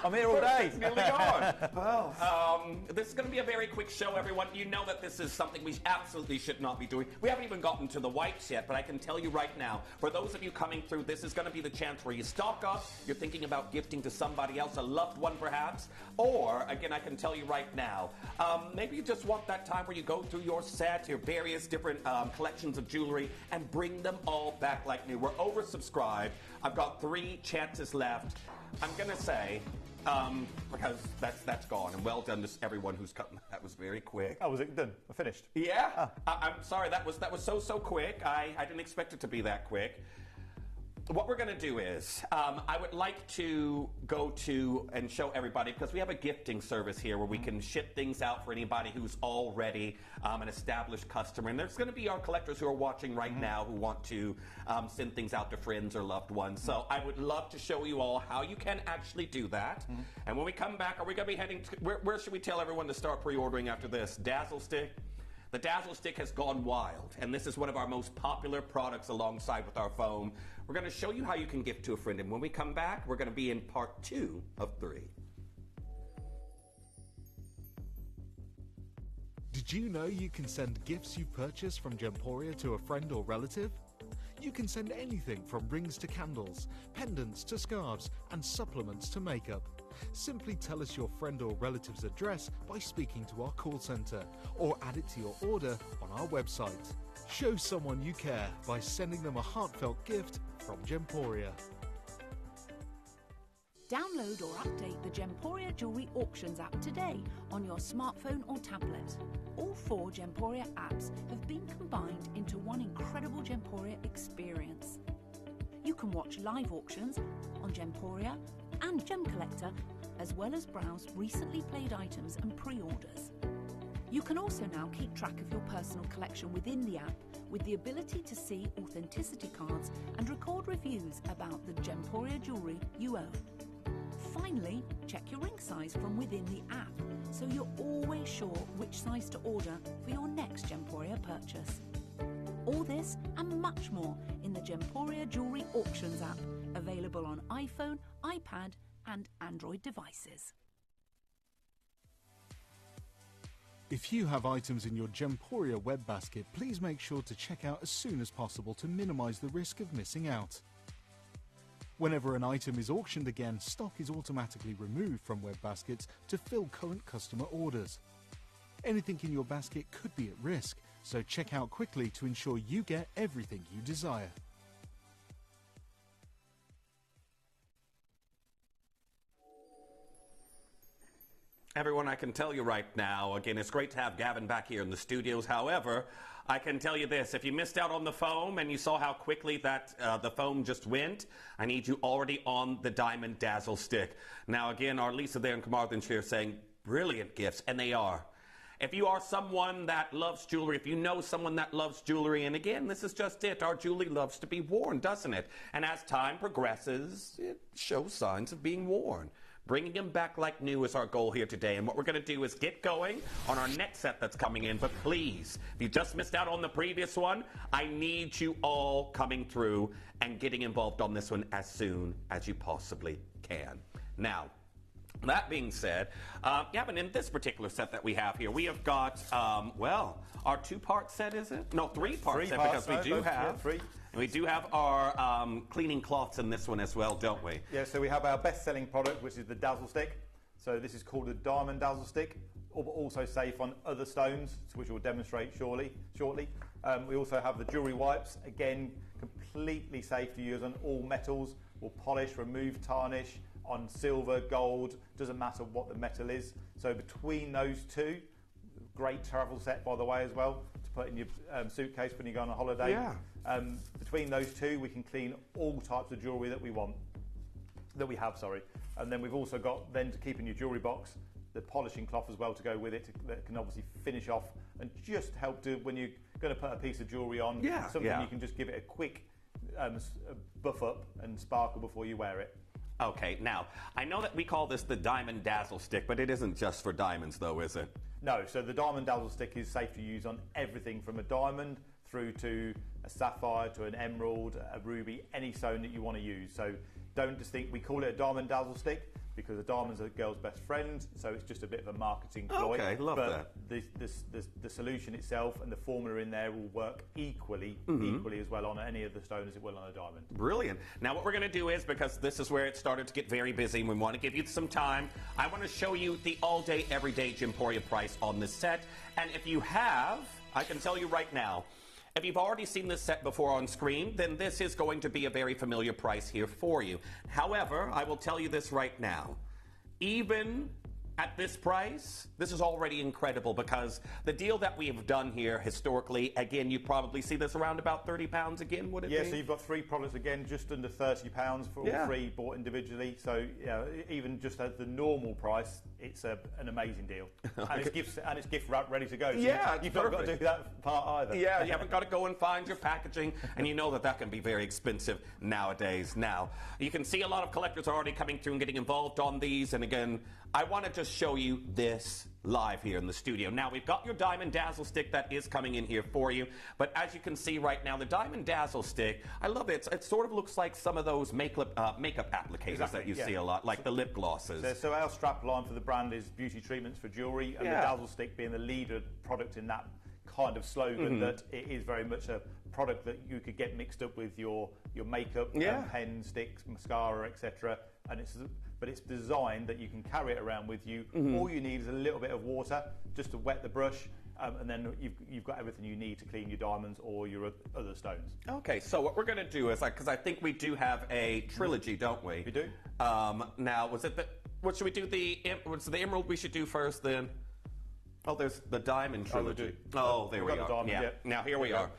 I'm here all day. It's nearly gone. Well, this is going to be a very quick show, everyone. You know that this is something we absolutely should not be doing. We haven't even gotten to the wipes yet, but I can tell you right now, for those of you coming through, this is going to be the chance where you stock up, you're thinking about gifting to somebody else, a loved one perhaps, or, again, I can tell you right now, maybe you just want that time where you go through your set, your various different collections of jewelry, and bring them all back like new. We're oversubscribed. I've got 3 chances left. I'm going to say, because that's gone. And well done to everyone who's cut. That was very quick. Oh, was it done? I finished. Yeah. I'm sorry. That was so quick. I didn't expect it to be that quick. What we're going to do is, I would like to go to and show everybody, because we have a gifting service here where we can ship things out for anybody who's already an established customer. And there's going to be our collectors who are watching right now who want to send things out to friends or loved ones. So I would love to show you all how you can actually do that. And when we come back, are we going to be heading to, where should we tell everyone to start pre-ordering after this? Dazzle Stick? The Dazzle Stick has gone wild, and this is one of our most popular products alongside with our foam. We're going to show you how you can gift to a friend, and when we come back, we're going to be in part 2 of 3. Did you know you can send gifts you've purchased from Gemporia to a friend or relative? You can send anything from rings to candles, pendants to scarves, and supplements to makeup. Simply tell us your friend or relative's address by speaking to our call centre, or add it to your order on our website. Show someone you care by sending them a heartfelt gift from Gemporia. Download or update the Gemporia Jewellery Auctions app today on your smartphone or tablet. All 4 Gemporia apps have been combined into one incredible Gemporia experience. You can watch live auctions on Gemporia and Gem Collector, as well as browse recently played items and pre-orders. You can also now keep track of your personal collection within the app, with the ability to see authenticity cards and record reviews about the Gemporia jewellery you own. Finally, check your ring size from within the app, so you're always sure which size to order for your next Gemporia purchase. All this and much more in the Gemporia Jewellery Auctions app, available on iPhone, iPad and Android devices. If you have items in your Gemporia web basket, please make sure to check out as soon as possible to minimise the risk of missing out. Whenever an item is auctioned again, stock is automatically removed from web baskets to fill current customer orders. Anything in your basket could be at risk, so check out quickly to ensure you get everything you desire. Everyone, I can tell you right now, again, it's great to have Gavin back here in the studios. However, I can tell you this, if you missed out on the foam and you saw how quickly that the foam just went, I need you already on the Diamond Dazzle Stick. Now, again, our Lisa there in Carmarthenshire saying, brilliant gifts, and they are. If you are someone that loves jewelry, if you know someone that loves jewelry, and again, this is just it, our jewelry loves to be worn, doesn't it? And as time progresses, it shows signs of being worn. Bringing them back like new is our goal here today. And what we're going to do is get going on our next set that's coming in. But please, if you just missed out on the previous one, I need you all coming through and getting involved on this one as soon as you possibly can. Now, that being said, Gavin, in this particular set that we have here, we have got, well, our two-part set, is it? No, three-part set, because we do have... And we do have our cleaning cloths in this one as well, don't we? Yeah, so we have our best-selling product, which is the Dazzle Stick. So this is called the Diamond Dazzle Stick, also safe on other stones, which we'll demonstrate shortly. We also have the jewellery wipes, again, completely safe to use on all metals. Will polish, remove tarnish on silver, gold, doesn't matter what the metal is. So between those two, great travel set, by the way, as well, to put in your suitcase when you go on a holiday. Yeah. Between those two, we can clean all types of jewellery that we have. And then we've also got, then to keep in your jewellery box, the polishing cloth as well to go with it, that can obviously finish off and just help to, when you're going to put a piece of jewellery on, you can just give it a quick buff up and sparkle before you wear it. Okay, now, I know that we call this the Diamond Dazzle Stick, but it isn't just for diamonds, though, is it? No, so the Diamond Dazzle Stick is safe to use on everything from a diamond through to a sapphire, to an emerald, a ruby, any stone that you want to use. So don't just think, we call it a Diamond Dazzle Stick because a diamond's a girl's best friend, so it's just a bit of a marketing ploy. Okay, love that. The solution itself and the formula in there will work equally as well on any of the stone as it will on a diamond. Brilliant. Now what we're going to do is, because this is where it started to get very busy and we want to give you some time, I want to show you the all-day, everyday Gymporia price on this set. And if you have, I can tell you right now, if you've already seen this set before on screen, then this is going to be a very familiar price here for you. However, I will tell you this right now. Even at this price, this is already incredible because the deal that we have done here historically, again, you probably see this around about £30 again, would it be? Yeah, so you've got three products again, just under £30 for all three bought individually. So even just at the normal price, it's an amazing deal. And it's gift wrap ready to go. So you've not got to do that part either. Yeah, you haven't got to go and find your packaging, and you know that can be very expensive nowadays. Now, you can see a lot of collectors are already coming through and getting involved on these, and again, I want to just show you this live here in the studio. Now, we've got your Diamond Dazzle Stick that is coming in here for you, but as you can see right now, the Diamond Dazzle Stick, I love it. It sort of looks like some of those makeup applicators that you see a lot, like the lip glosses. So our strap line for the brand is beauty treatments for jewellery, and the Dazzle Stick being the leader product in that kind of slogan, that it is very much a product that you could get mixed up with your makeup, pen, sticks, mascara, etc. But it's designed that you can carry it around with you. All you need is a little bit of water just to wet the brush, and then you've got everything you need to clean your diamonds or your other stones. Okay, so what we're going to do is, because I think we do have a trilogy, don't we? We do. Now, what should we do? Was the emerald we should do first then? Oh, there's the diamond trilogy. Oh, there we are. Diamond, Now, here we are.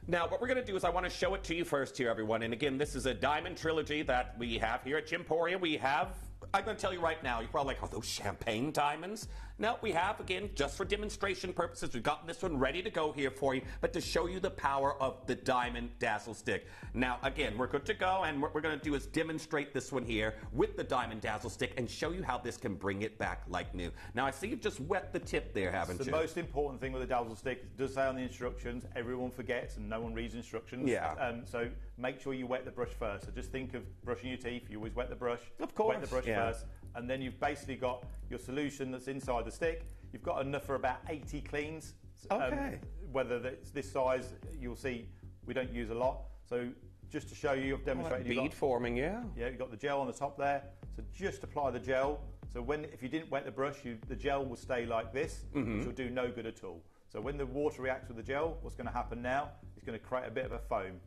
Now, what we're going to do is I want to show it to you first here, everyone. And again, this is a diamond trilogy that we have here at Gymporia. We have, I'm going to tell you right now, you're probably like, oh, those champagne diamonds? No, we have, again, just for demonstration purposes, we've got this one ready to go here for you, but to show you the power of the Diamond Dazzle Stick. Now, again, we're good to go, and what we're going to do is demonstrate this one here with the Diamond Dazzle Stick and show you how this can bring it back like new. Now, I see you've just wet the tip there, haven't you? The most important thing with the Dazzle Stick, it does say on the instructions, everyone forgets and no one reads instructions. Yeah. So make sure you wet the brush first. So just think of brushing your teeth, you always wet the brush. Of course. Wet the brush first. And then you've basically got your solution that's inside the stick. You've got enough for about 80 cleans. Okay. Whether it's this size, you'll see we don't use a lot. So just to show you, I've demonstrated. Bead forming, yeah. Yeah, you've got the gel on the top there. So just apply the gel. So if you didn't wet the brush, the gel will stay like this, which will do no good at all. So when the water reacts with the gel, what's going to happen now? It's going to create a bit of a foam.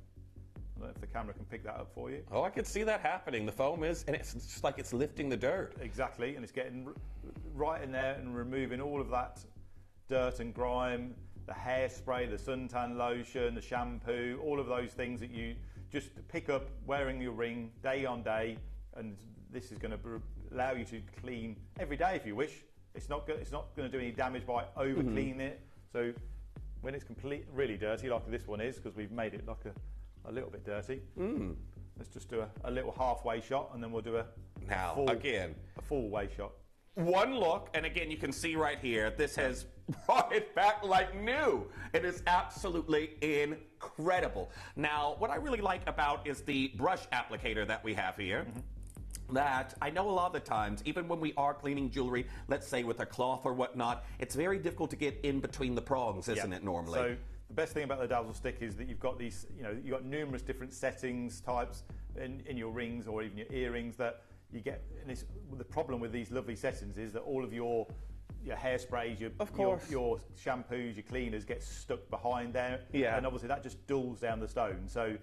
I don't know if the camera can pick that up for you. Oh, I can see that happening. The foam is, and it's just like it's lifting the dirt. Exactly, and it's getting right in there and removing all of that dirt and grime, the hairspray, the suntan lotion, the shampoo, all of those things that you just pick up wearing your ring day on day, and this is going to allow you to clean every day if you wish. It's not going to do any damage by over cleaning it. So when it's really dirty, like this one is, because we've made it like a little bit dirty. Let's just do a little halfway shot, and then we'll do a Now, again, a full way shot. One look, and again, you can see right here, this has brought it back like new. It is absolutely incredible. Now, what I really like about is the brush applicator that we have here. That I know a lot of the times, even when we are cleaning jewelry, let's say with a cloth or whatnot, it's very difficult to get in between the prongs, isn't it, normally? So the best thing about the dazzle stick is that you've got these, you've got numerous different settings, types in your rings or even your earrings that you get. And the problem with these lovely settings is that all of your hairsprays, your shampoos, your cleaners get stuck behind there. And obviously that just dulls down the stone. So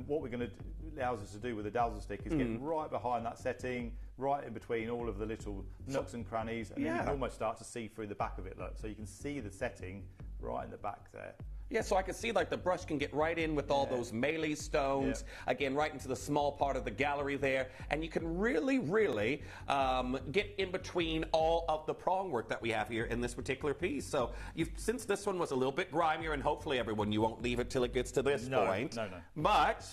what we're going to allows us to do with the dazzle stick is get right behind that setting, right in between all of the little nooks and crannies, and then you can almost start to see through the back of it. Look, so you can see the setting right in the back there. Yeah, so I can see like the brush can get right in with all those melee stones, again, right into the small part of the gallery there, and you can really, really get in between all of the prong work that we have here in this particular piece. So since this one was a little bit grimier, and hopefully everyone, you won't leave it till it gets to this point. No. But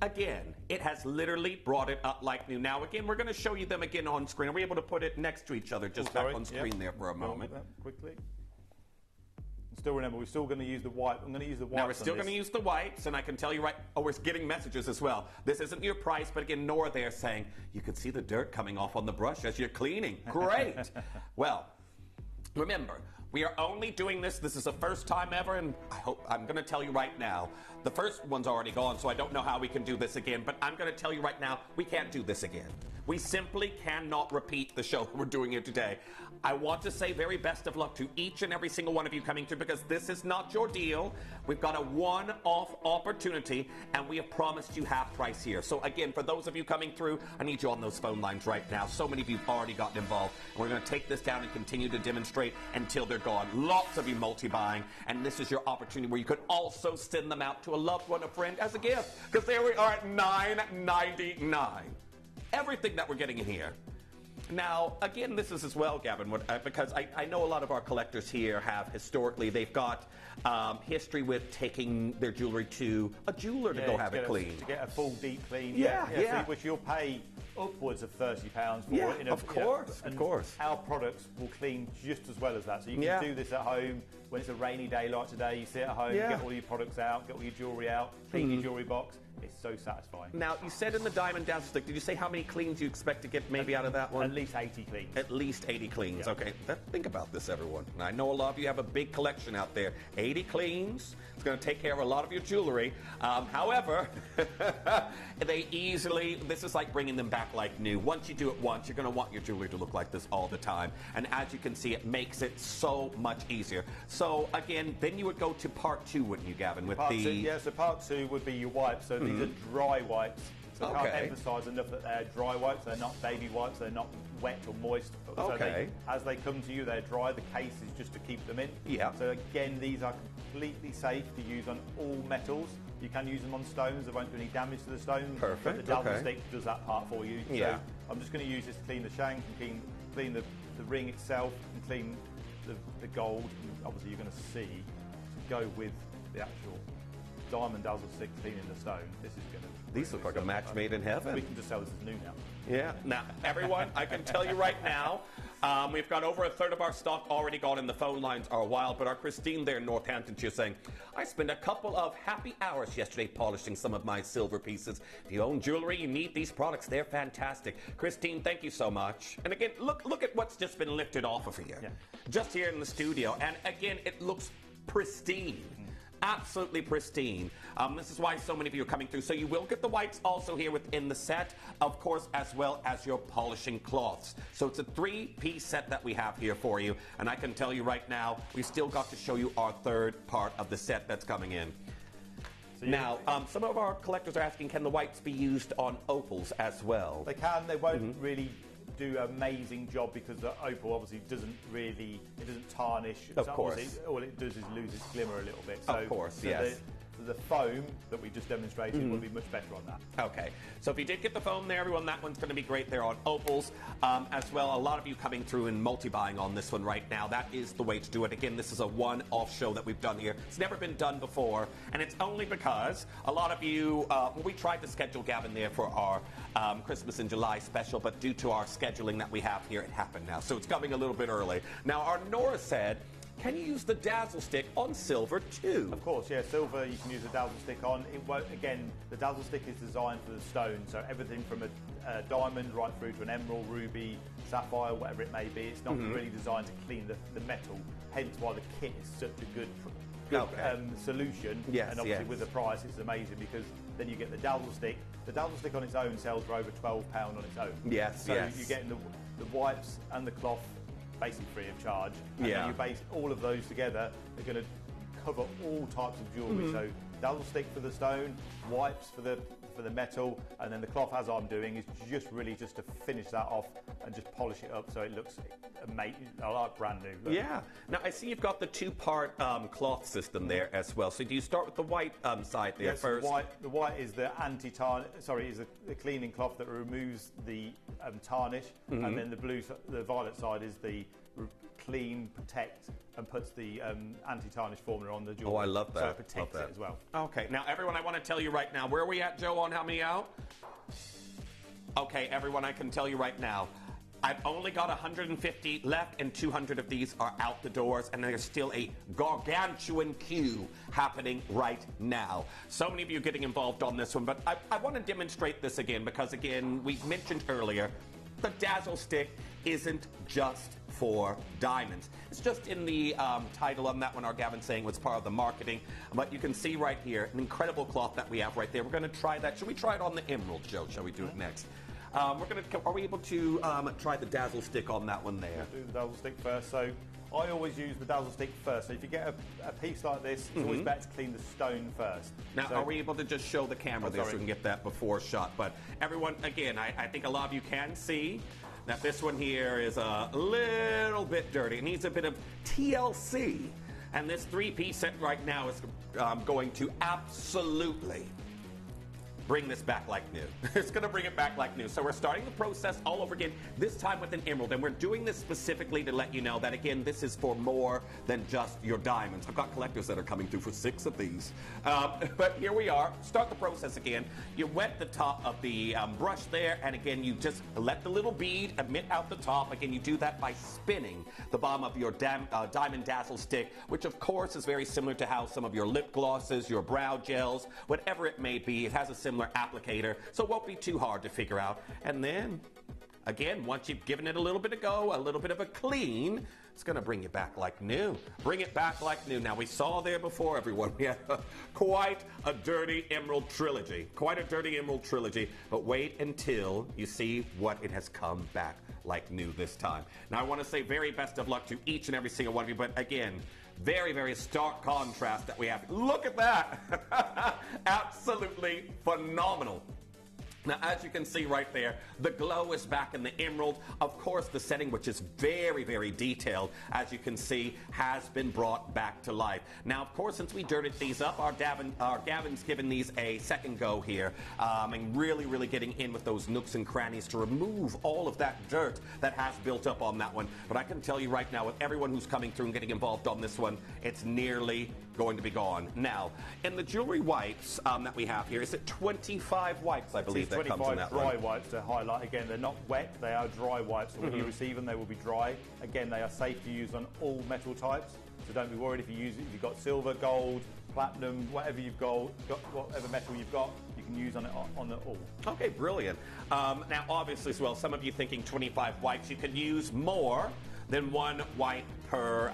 again, it has literally brought it up like new. Now, again, we're going to show you them again on screen. Are we able to put it next to each other, just back on screen there for a moment? Quickly. Still remember, we're still going to use the white. I'm going to use the white. Now, we're still going to use the whites, and I can tell you we're getting messages as well. This isn't your price, but again, Nora there saying, you can see the dirt coming off on the brush as you're cleaning. Great. Well, remember, we are only doing this. This is the first time ever, and I'm going to tell you right now, the first one's already gone, so I don't know how we can do this again, but I'm going to tell you right now, we can't do this again. We simply cannot repeat the show we're doing here today. I want to say very best of luck to each and every single one of you coming through, because this is not your deal. We've got a one-off opportunity, and we have promised you half price here. So again, for those of you coming through, I need you on those phone lines right now. So many of you have already gotten involved. And we're going to take this down and continue to demonstrate until they're gone. Lots of you multi-buying, and this is your opportunity where you could also send them out to a loved one, a friend, as a gift, because there we are at $9.99. Everything that we're getting in here. Now, again, this is as well, Gavin, because I know a lot of our collectors here have historically, they've got history with taking their jewelry to a jeweler to go have it cleaned. To get a full deep clean. Yeah. Which you'll pay upwards of £30 for. Yeah, of course. Our products will clean just as well as that. So you can do this at home when it's a rainy day like today. You sit at home, get all your products out, get all your jewelry out, clean your jewelry box. It's so satisfying. Now, you said in the Diamond Dazzle Stick, did you say how many cleans you expect to get maybe out of that one? At least 80 cleans. At least 80 cleans, okay. Think about this, everyone. And I know a lot of you have a big collection out there. 80 cleans. It's going to take care of a lot of your jewelry. However, this is like bringing them back like new. Once you do it once, you're going to want your jewelry to look like this all the time. And as you can see, it makes it so much easier. So, again, then you would go to part two, wouldn't you, Gavin? With so part two would be your wipes. So these are dry wipes. So I can't emphasise enough that they're dry wipes. They're not baby wipes. They're not wet or moist. So as they come to you, they're dry. The case is just to keep them in. Yeah. So again, these are completely safe to use on all metals. You can use them on stones. They won't do any damage to the stones. Perfect. But the dazzle stick does that part for you. So I'm just going to use this to clean the shank and clean the ring itself and clean the gold. And obviously, you're going to see to go with the actual Diamond Dazzle Stick cleaning the stone. This is going to. These look like a match made in heaven. We can just sell this as new now. Yeah. Now, everyone, I can tell you right now, we've got over a third of our stock already gone, and the phone lines are wild. But our Christine there in Northampton, she's saying, I spent a couple of happy hours yesterday polishing some of my silver pieces. If you own jewelry, you need these products. They're fantastic. Christine, thank you so much. And again, look at what's just been lifted off of here. Yeah. Just here in the studio. And again, it looks pristine. Absolutely pristine. This is why so many of you are coming through. So you will get the whites also here within the set, of course, as well as your polishing cloths. So it's a 3-piece set that we have here for you. And I can tell you right now, we've still got to show you our third part of the set that's coming in. So now, some of our collectors are asking, can the whites be used on opals as well? They can. They won't really do an amazing job because the opal obviously doesn't tarnish. Of course. All it does is lose its glimmer a little bit. So, of course, yes. The foam that we just demonstrated will be much better on that. Okay, so if you did get the foam there, everyone, that one's going to be great there on opals as well. A lot of you coming through and multi-buying on this one right now. That is the way to do it. Again, this is a one-off show that we've done here. It's never been done before, and it's only because a lot of you, we tried to schedule Gavin there for our Christmas in July special, but due to our scheduling that we have here, it happened now. So it's coming a little bit early. Now, our Nora said, can you use the Dazzle Stick on silver too? Of course, yeah. Silver you can use the Dazzle Stick on. It won't, again, the Dazzle Stick is designed for the stone, so everything from a diamond right through to an emerald, ruby, sapphire, whatever it may be. It's not really designed to clean the metal, hence why the kit is such a good solution. Yes, and obviously with the price, it's amazing because then you get the Dazzle Stick. The Dazzle Stick on its own sells for over £12 on its own. Yes, so you're getting the wipes and the cloth basically free of charge. And then you base all of those together, they're going to cover all types of jewellery. So Dazzle Stick for the stone, wipes for the metal, and then the cloth, as I'm doing, is just really just to finish that off and just polish it up so it looks amazing, like brand new. Yeah. Now I see you've got the two-part cloth system there as well. So do you start with the white side there first? The white is the anti-tarnish. Sorry, is the cleaning cloth that removes the tarnish, and then the blue, the violet side is the clean, protect, and puts the anti-tarnish formula on the jewelry. Oh, I love that. So it protects it as well. Okay, now everyone, I want to tell you right now, where are we at, Joe, on how many out? Okay, everyone, I can tell you right now, I've only got 150 left, and 200 of these are out the doors, and there's still a gargantuan queue happening right now. So many of you getting involved on this one, but I want to demonstrate this again, because again, we mentioned earlier, the Dazzle Stick isn't just for diamonds. It's just in the title on that one, our Gavin saying was part of the marketing. But you can see right here, an incredible cloth that we have right there. We're going to try that. Should we try it on the emerald, Joe? Shall we do it next? Are we able to try the Dazzle Stick on that one there? Do the Dazzle Stick first. So I always use the Dazzle Stick first. So if you get a piece like this, it's always better to clean the stone first. Now, are we able to just show the camera there so we can get that before shot? But everyone, again, I think a lot of you can see that this one here is a little bit dirty. It needs a bit of TLC. And this three-piece set right now is going to absolutely bring this back like new. It's going to bring it back like new. So we're starting the process all over again, this time with an emerald. And we're doing this specifically to let you know that, again, this is for more than just your diamonds. I've got collectors that are coming through for 6 of these. But here we are. Start the process again. You wet the top of the brush there. And again, you just let the little bead emit out the top. Again, you do that by spinning the bottom of your Diamond Dazzle Stick, which, of course, is very similar to how some of your lip glosses, your brow gels, whatever it may be, it has a similar applicator, so it won't be too hard to figure out. And then, again, once you've given it a little bit of go, a little bit of a clean, it's going to bring it back like new. Bring it back like new. Now, we saw there before, everyone, we had quite a dirty emerald trilogy. Quite a dirty emerald trilogy. But wait until you see what it has come back like new this time. Now, I want to say very best of luck to each and every single one of you, but again, very, very stark contrast that we have. Look at that. Absolutely phenomenal. Now, as you can see right there, the glow is back in the emerald. Of course, the setting, which is very, very detailed, as you can see, has been brought back to life. Now, of course, since we dirted these up, our Gavin's given these a second go here, and really, really getting in with those nooks and crannies to remove all of that dirt that has built up on that one. But I can tell you right now, with everyone who's coming through and getting involved on this one, it's nearly going to be gone. Now, in the jewelry wipes that we have here, is it 25 wipes, I believe, that comes in that 25 dry wipes to highlight. Again, they're not wet, they are dry wipes. So when you receive them, they will be dry. Again, they are safe to use on all metal types. So don't be worried if you use it. If you've got silver, gold, platinum, whatever you've got, whatever metal you've got, you can use on it all. Okay, brilliant. Now, obviously, as well, some of you thinking 25 wipes, you can use more than one wipe per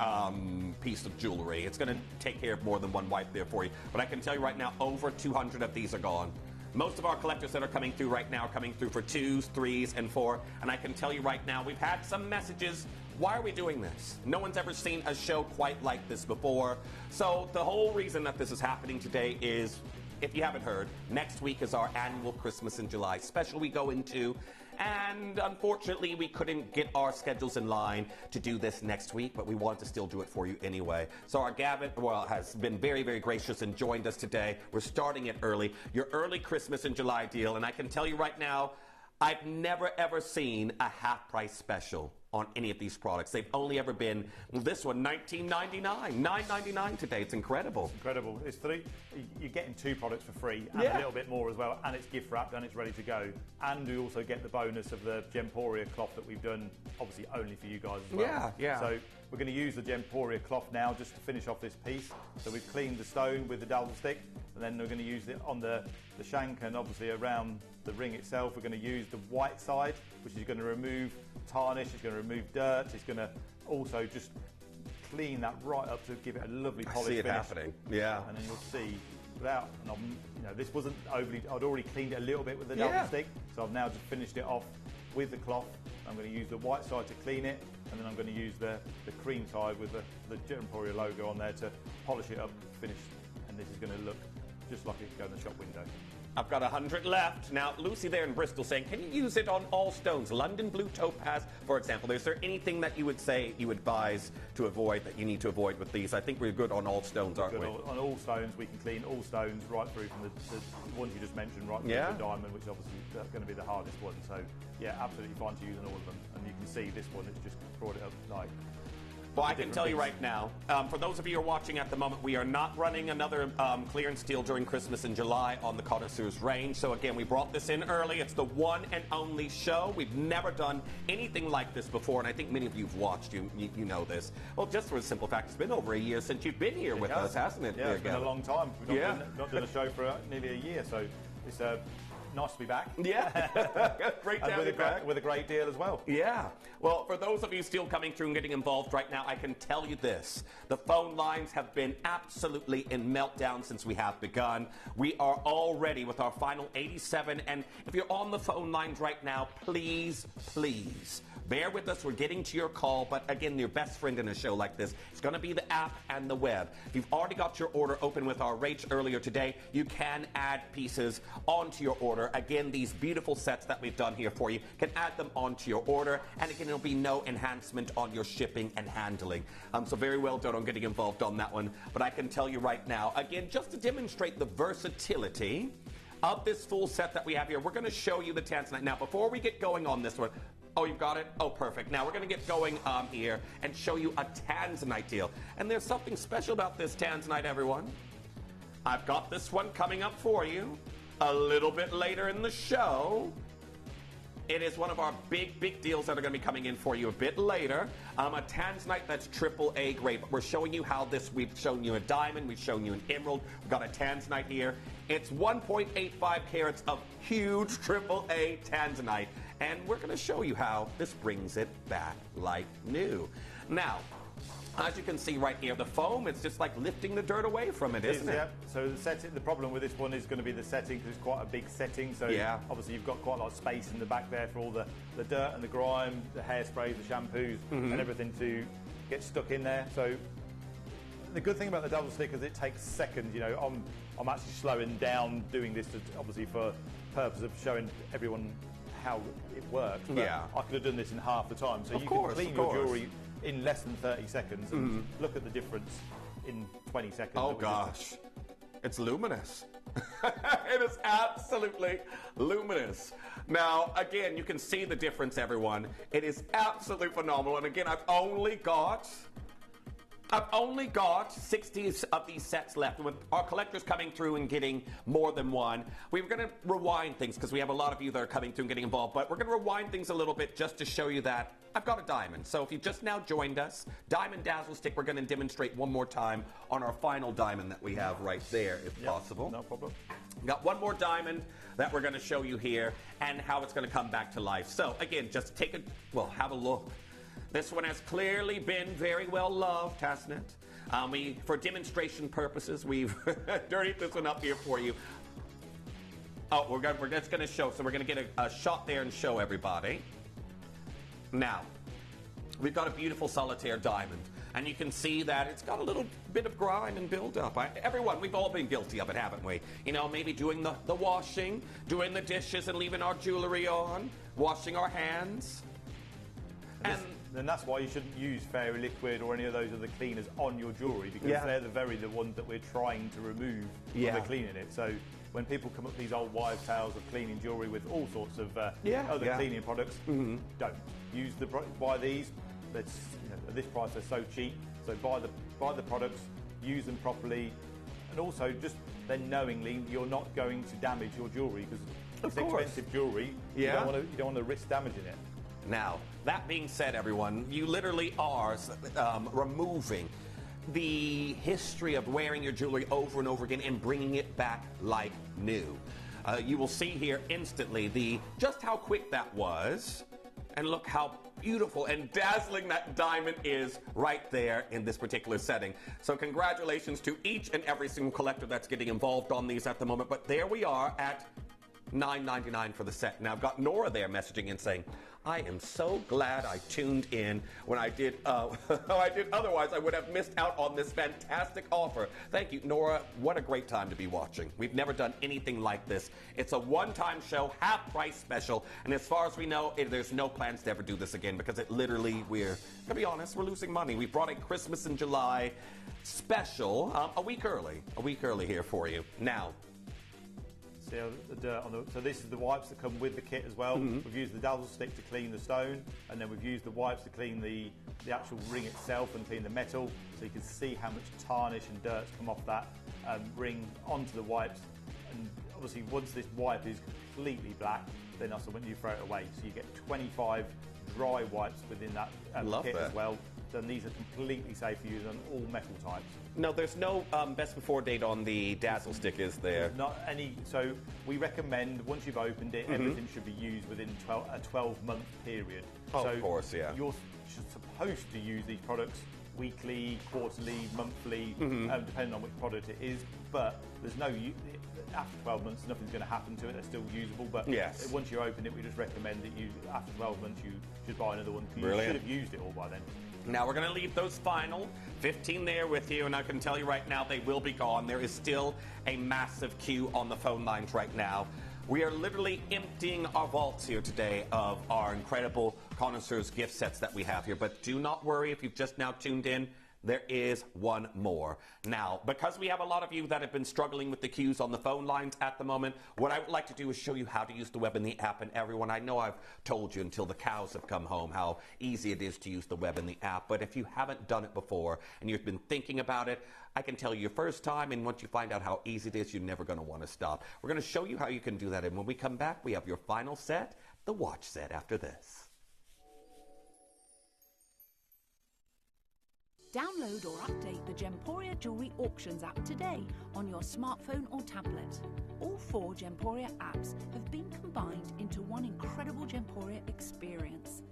piece of jewelry. It's going to take care of more than one wipe there for you. But I can tell you right now, over 200 of these are gone. Most of our collectors that are coming through right now are coming through for 2s, 3s, and 4. And I can tell you right now, we've had some messages. Why are we doing this? No one's ever seen a show quite like this before. So the whole reason that this is happening today is, if you haven't heard, next week is our annual Christmas in July special we go into. And unfortunately, we couldn't get our schedules in line to do this next week, but we wanted to still do it for you anyway. So our Gavin, has been very, very gracious and joined us today. We're starting it early. Your early Christmas in July deal. And I can tell you right now, I've never, ever seen a half-price special on any of these products. They've only ever been, this one, $19.99, $9.99 today. It's incredible. It's incredible. It's you're getting 2 products for free and a little bit more as well, and it's gift wrapped and it's ready to go. And we also get the bonus of the Gemporia cloth that we've done, obviously only for you guys as well. Yeah. So we're going to use the Gemporia cloth now just to finish off this piece. So we've cleaned the stone with the dazzle stick, and then we're going to use it on the shank and obviously around the ring itself. We're going to use the white side, which is going to remove tarnish, it's going to remove dirt, it's going to also just clean that right up to give it a lovely polished finish. finish. Happening, yeah. And then you'll see, without, this wasn't overly, I'd already cleaned it a little bit with the dazzle stick, so I've now just finished it off with the cloth. I'm going to use the white side to clean it, and then I'm going to use the cream side with the Gemporia logo on there to polish it up, finish, and this is going to look just like it could go in the shop window. I've got 100 left. Now, Lucy there in Bristol saying, can you use it on all stones? London Blue Topaz, for example. Is there anything that you would say you advise to avoid, that you need to avoid with these? I think we're good on all stones, aren't we? On all stones, we can clean all stones right through from the ones you just mentioned, right through to the diamond, which obviously is going to be the hardest one. So, yeah, absolutely fine to use on all of them. And you can see this one, it's just brought it up like... Well, I can tell you right now, for those of you who are watching at the moment, we are not running another clearance deal during Christmas in July on the Connoisseurs range. So again, we brought this in early. It's the one and only show. We've never done anything like this before, and I think many of you have watched. You know this. Well, just for the simple fact, it's been over a year since you've been here with us, hasn't it? Yeah, it's been a long time. We've not done a show for nearly a year, so it's nice to be back. Yeah, great to have you back. With a great deal as well. Yeah. Well, for those of you still coming through and getting involved right now, I can tell you this. The phone lines have been absolutely in meltdown since we have begun. We are already with our final 87, and if you're on the phone lines right now, please, please, bear with us. We're getting to your call, but again, your best friend in a show like this is going to be the app and the web. If you've already got your order open with our rates earlier today, you can add pieces onto your order. Again, these beautiful sets that we've done here for you, can add them onto your order, and again, there'll be no enhancement on your shipping and handling. So very well done on getting involved on that one. But I can tell you right now, again, just to demonstrate the versatility of this full set that we have here, we're going to show you the Tanzanite. Now, before we get going on this one, oh, you've got it? Oh, perfect. Now we're going to get going here and show you a Tanzanite deal. And there's something special about this Tanzanite, everyone. I've got this one coming up for you a little bit later in the show. It is one of our big deals that are going to be coming in for you a bit later. A Tanzanite that's AAA grade. But we're showing you how this, we've shown you a diamond, we've shown you an emerald, we've got a Tanzanite here. It's 1.85 carats of huge AAA Tanzanite. And we're going to show you how this brings it back like new. Now, as you can see right here, the foam, it's just like lifting the dirt away from it, isn't it? Yeah. So the problem with this one is going to be the setting, because it's quite a big setting. So obviously you've got quite a lot of space in the back there for all the dirt and the grime, the hairsprays, the shampoos, and everything to get stuck in there. So the good thing about the double stick is it takes seconds. You know, I'm actually slowing down doing this, obviously for purpose of showing everyone how it works. But I could have done this in half the time. So you can clean your jewellery in less than 30 seconds and look at the difference in 20 seconds. Oh gosh, it's luminous. It is absolutely luminous. Now, again, you can see the difference, everyone. It is absolutely phenomenal. And again, I've only got 60 of these sets left. With our collectors coming through and getting more than one, we're going to rewind things because we have a lot of you that are coming through and getting involved. But we're going to rewind things a little bit just to show you that I've got a diamond. So if you just now joined us, Diamond Dazzle Stick, we're going to demonstrate one more time on our final diamond that we have right there, if possible. No problem. We've got one more diamond that we're going to show you here and how it's going to come back to life. So again, just have a look. This one has clearly been very well loved, hasn't it? For demonstration purposes, we've dirtied this one up here for you. Oh, we're just going to show. So we're going to get a shot there and show everybody. Now, we've got a beautiful solitaire diamond. And you can see that it's got a little bit of grime and build-up. Everyone, we've all been guilty of it, haven't we? You know, maybe doing the washing, doing the dishes and leaving our jewellery on, washing our hands. And that's why you shouldn't use Fairy Liquid or any of those other cleaners on your jewellery, because they're the ones that we're trying to remove when we're cleaning it. So when people come up with these old wives' tales of cleaning jewellery with all sorts of other cleaning products, don't use buy these. That's, you know, at this price they're so cheap. So buy the products, use them properly, and also just then knowingly you're not going to damage your jewellery, because it's expensive jewellery. You don't want to risk damaging it. Now, that being said, everyone, you literally are removing the history of wearing your jewelry over and over again and bringing it back like new. You will see here instantly just how quick that was, and look how beautiful and dazzling that diamond is right there in this particular setting. So congratulations to each and every single collector that's getting involved on these at the moment. But there we are at $9.99 for the set. Now, I've got Nora there messaging in saying, I am so glad I tuned in when I did. Otherwise, I would have missed out on this fantastic offer. Thank you, Nora. What a great time to be watching. We've never done anything like this. It's a one-time show, half-price special, and as far as we know, there's no plans to ever do this again, because it literally, to be honest, we're losing money. We brought a Christmas in July special a week early here for you. Now, the dirt on so this is the wipes that come with the kit as well. We've used the dazzle stick to clean the stone, and then we've used the wipes to clean the actual ring itself and clean the metal, so you can see how much tarnish and dirt's come off that ring onto the wipes. And obviously once this wipe is completely black, then that's when you throw it away. So you get 25 dry wipes within that kit as well. Then these are completely safe for use on all metal types. No, there's no best before date on the dazzle stick, is there? Not any. So we recommend once you've opened it, everything should be used within a 12-month period. Oh, so of course, yeah. You're supposed to use these products weekly, quarterly, monthly, depending on which product it is. But there's no. After 12 months, nothing's going to happen to it. They're still usable. But once you open it, we just recommend that you, after 12 months, you should buy another one. You should have used it all by then. Now we're going to leave those final 15 there with you, and I can tell you right now they will be gone. There is still a massive queue on the phone lines right now. We are literally emptying our vaults here today of our incredible connoisseurs gift sets that we have here. But do not worry if you've just now tuned in. There is one more. Now, because we have a lot of you that have been struggling with the queues on the phone lines at the moment, what I would like to do is show you how to use the web and the app. And everyone, I know I've told you until the cows have come home how easy it is to use the web and the app. But if you haven't done it before and you've been thinking about it, I can tell you your first time, and once you find out how easy it is, you're never going to want to stop. We're going to show you how you can do that. And when we come back, we have your final set, the watch set, after this. Download or update the Gemporia Jewellery Auctions app today on your smartphone or tablet. All 4 Gemporia apps have been combined into one incredible Gemporia experience.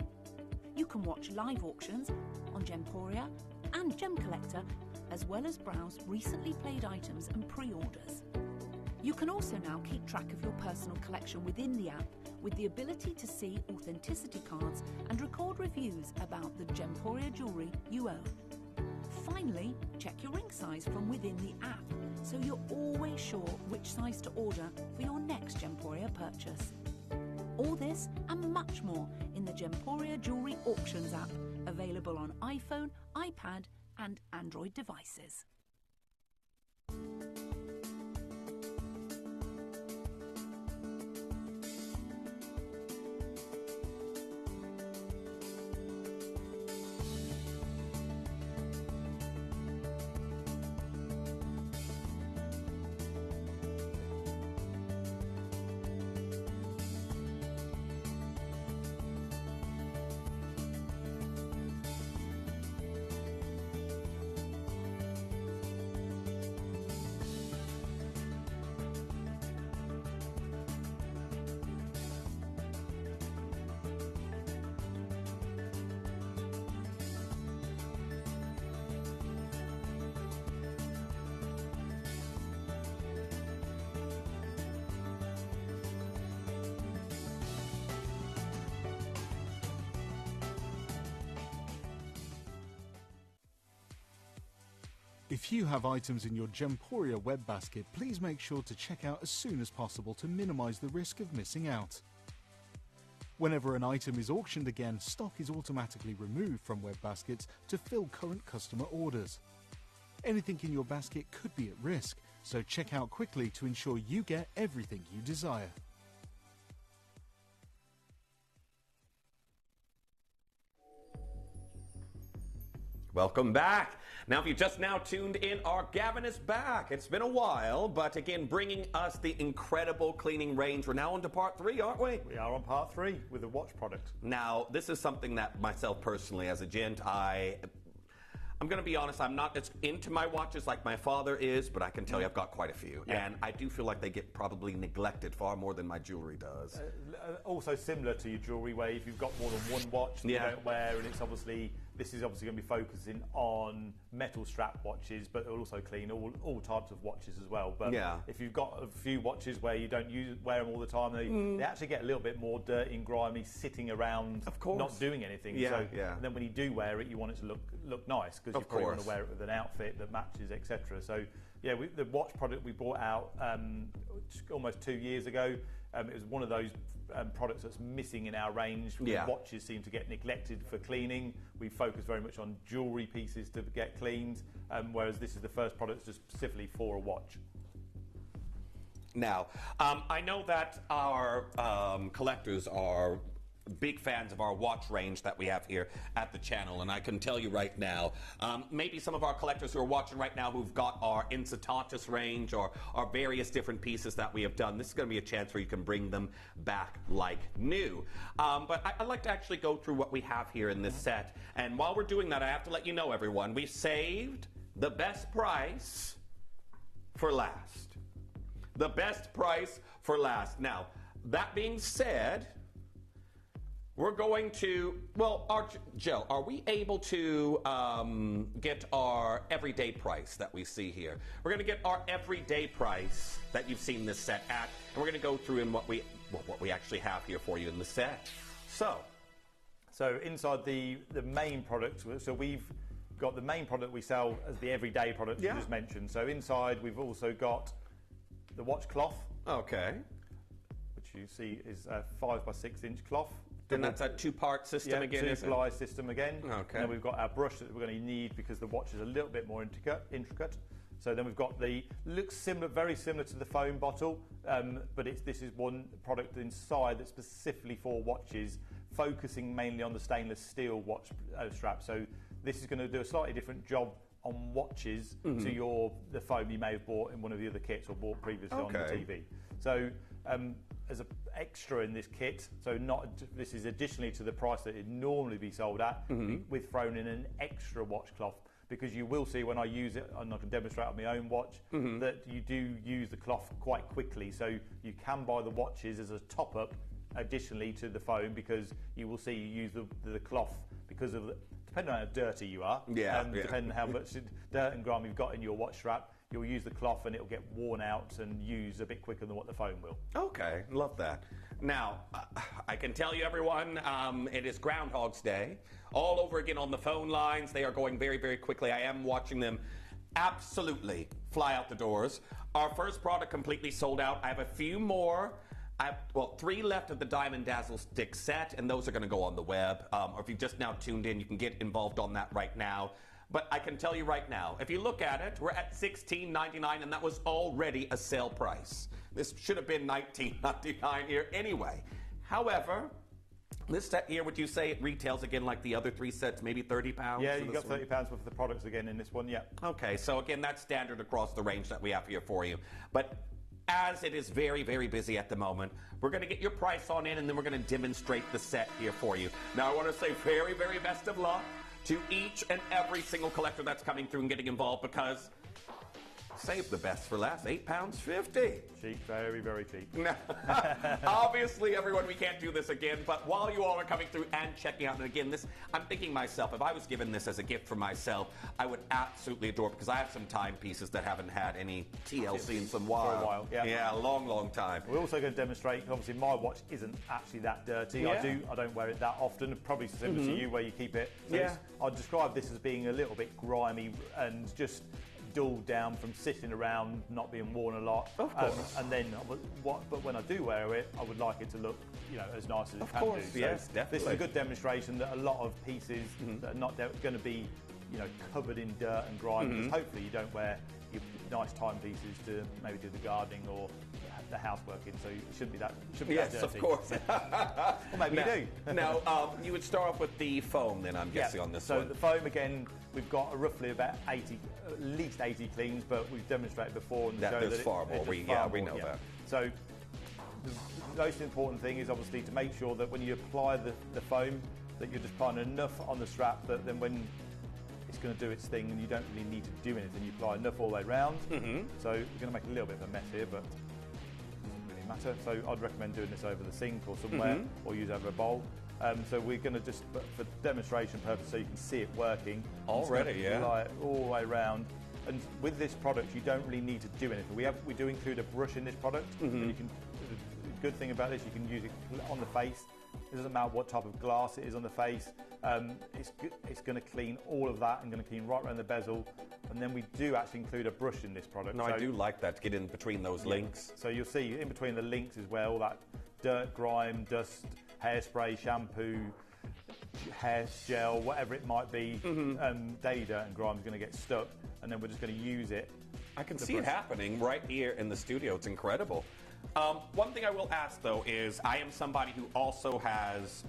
You can watch live auctions on Gemporia and Gem Collector, as well as browse recently played items and pre-orders. You can also now keep track of your personal collection within the app, with the ability to see authenticity cards and record reviews about the Gemporia jewellery you own. Finally, check your ring size from within the app, so you're always sure which size to order for your next Gemporia purchase. All this and much more in the Gemporia Jewellery Auctions app, available on iPhone, iPad and Android devices. If you have items in your Gemporia web basket, please make sure to check out as soon as possible to minimise the risk of missing out. Whenever an item is auctioned again, stock is automatically removed from web baskets to fill current customer orders. Anything in your basket could be at risk, so check out quickly to ensure you get everything you desire. Welcome back. Now, if you just now tuned in, our Gavin is back. It's been a while, but again, bringing us the incredible cleaning range. We're now on to part 3, aren't we? We are on part 3 with the watch product. Now, this is something that myself personally, as a gent, I'm going to be honest, I'm not as into my watches like my father is, but I can tell you I've got quite a few. Yeah. And I do feel like they get probably neglected far more than my jewellery does. Also similar to your jewellery, where if you've got more than one watch that you don't wear, and it's obviously, this is obviously going to be focusing on metal strap watches, but it'll also clean all types of watches as well. But if you've got a few watches where you don't wear them all the time, they actually get a little bit more dirty and grimy sitting around, not doing anything. And then when you do wear it, you want it to look nice, because you probably want to wear it with an outfit that matches, etc. So yeah, the watch product we brought out almost 2 years ago. It was one of those products that's missing in our range. Watches seem to get neglected for cleaning. We focus very much on jewellery pieces to get cleaned, whereas this is the first product just specifically for a watch. Now, I know that our collectors are big fans of our watch range that we have here at the channel, and I can tell you right now, maybe some of our collectors who are watching right now who've got our Incitatus range or our various different pieces that we have done, this is going to be a chance where you can bring them back like new. But I'd like to actually go through what we have here in this set, and while we're doing that, I have to let you know, everyone, we've saved the best price for last. The best price for last. Now, that being said, we're going to, well, Joe, are we able to get our everyday price that we see here? We're going to get our everyday price that you've seen this set at, and we're going to go through in what we actually have here for you in the set. So inside the main product, so we've got the main product we sell as the everyday product you just mentioned. So inside we've also got the watch cloth. Okay. Which you see is a 5x6 inch cloth. Then that's a two-part system again, isn't it? Two-ply system again. Okay. And then we've got our brush that we're going to need because the watch is a little bit more intricate. So then we've got looks similar, very similar to the foam bottle, but this is one product inside that's specifically for watches, focusing mainly on the stainless steel watch strap. So this is going to do a slightly different job on watches to the foam you may have bought in one of the other kits or bought previously on the TV. So as an extra in this kit, so this is additionally to the price that it'd normally be sold at, we've thrown in an extra watch cloth, because you will see when I use it, and I can demonstrate on my own watch, that you do use the cloth quite quickly. So you can buy the watches as a top-up additionally to the foam, because you will see you use the cloth because of depending on how dirty you are, depending on how much dirt and grime you've got in your watch strap, you'll use the cloth and it'll get worn out and used a bit quicker than what the foam will. Okay, love that. Now, I can tell you, everyone, it is Groundhog's Day. All over again on the phone lines. They are going very, very quickly. I am watching them absolutely fly out the doors. Our first product completely sold out. I have a few more. I have, 3 left of the Diamond Dazzle stick set, and those are going to go on the web. Or if you've just now tuned in, you can get involved on that right now. But I can tell you right now, if you look at it, we're at $16.99, and that was already a sale price. This should have been $19.99 here anyway. However, this set here, would you say it retails again like the other 3 sets, maybe £30? Yeah, you got £30 worth of the products again in this one, yeah. Okay, so again, that's standard across the range that we have here for you. But as it is very, very busy at the moment, we're going to get your price on in, and then we're going to demonstrate the set here for you. Now, I want to say very, very best of luck to each and every single collector that's coming through and getting involved, because save the best for last. £8.50. Cheap, very, very cheap. Obviously, everyone, we can't do this again, but while you all are coming through and checking out, and again, I'm thinking myself, if I was given this as a gift for myself, I would absolutely adore it, because I have some timepieces that haven't had any TLC in some while. For a while, yeah, a long, long time. We're also going to demonstrate, obviously, my watch isn't actually that dirty. Yeah. I don't wear it that often, probably similar to you, where you keep it. So I'd describe this as being a little bit grimy and just dulled down from sitting around, not being worn a lot. Of course. And then, but when I do wear it, I would like it to look, as nice as it can do. So yes, definitely. This is a good demonstration that a lot of pieces that are not going to be, covered in dirt and grime. Because hopefully you don't wear your nice timepieces to maybe do the gardening or the housework in, so it shouldn't be that. Yes, that of course. Well, maybe you do. Now, you would start off with the foam, then I'm guessing on this one. So the foam again, we've got roughly about 80, at least 80 cleans, but we've demonstrated before on the show there's that far more. We know that. So the most important thing is obviously to make sure that when you apply the foam, that you're just applying enough on the strap that then when it's going to do its thing and you don't really need to do anything, you apply enough all the way around. So you're going to make a little bit of a mess here, but matter. So I'd recommend doing this over the sink or somewhere, or use over a bowl. So we're going to just, for demonstration purposes, so you can see it working. Already, apply it all the way around. And with this product, you don't really need to do anything. We do include a brush in this product. And you can. The good thing about this, you can use it on the face. It doesn't matter what type of glass it is on the face. It's going to clean all of that and going to clean right around the bezel. And then we do actually include a brush in this product. No, I do like that, to get in between those links. So you'll see in between the links is where all that dirt, grime, dust, hairspray, shampoo, hair gel, whatever it might be, daily dirt and grime is going to get stuck. And then we're just going to use it. I can see it happening right here in the studio. It's incredible. One thing I will ask, though, is I am somebody who also has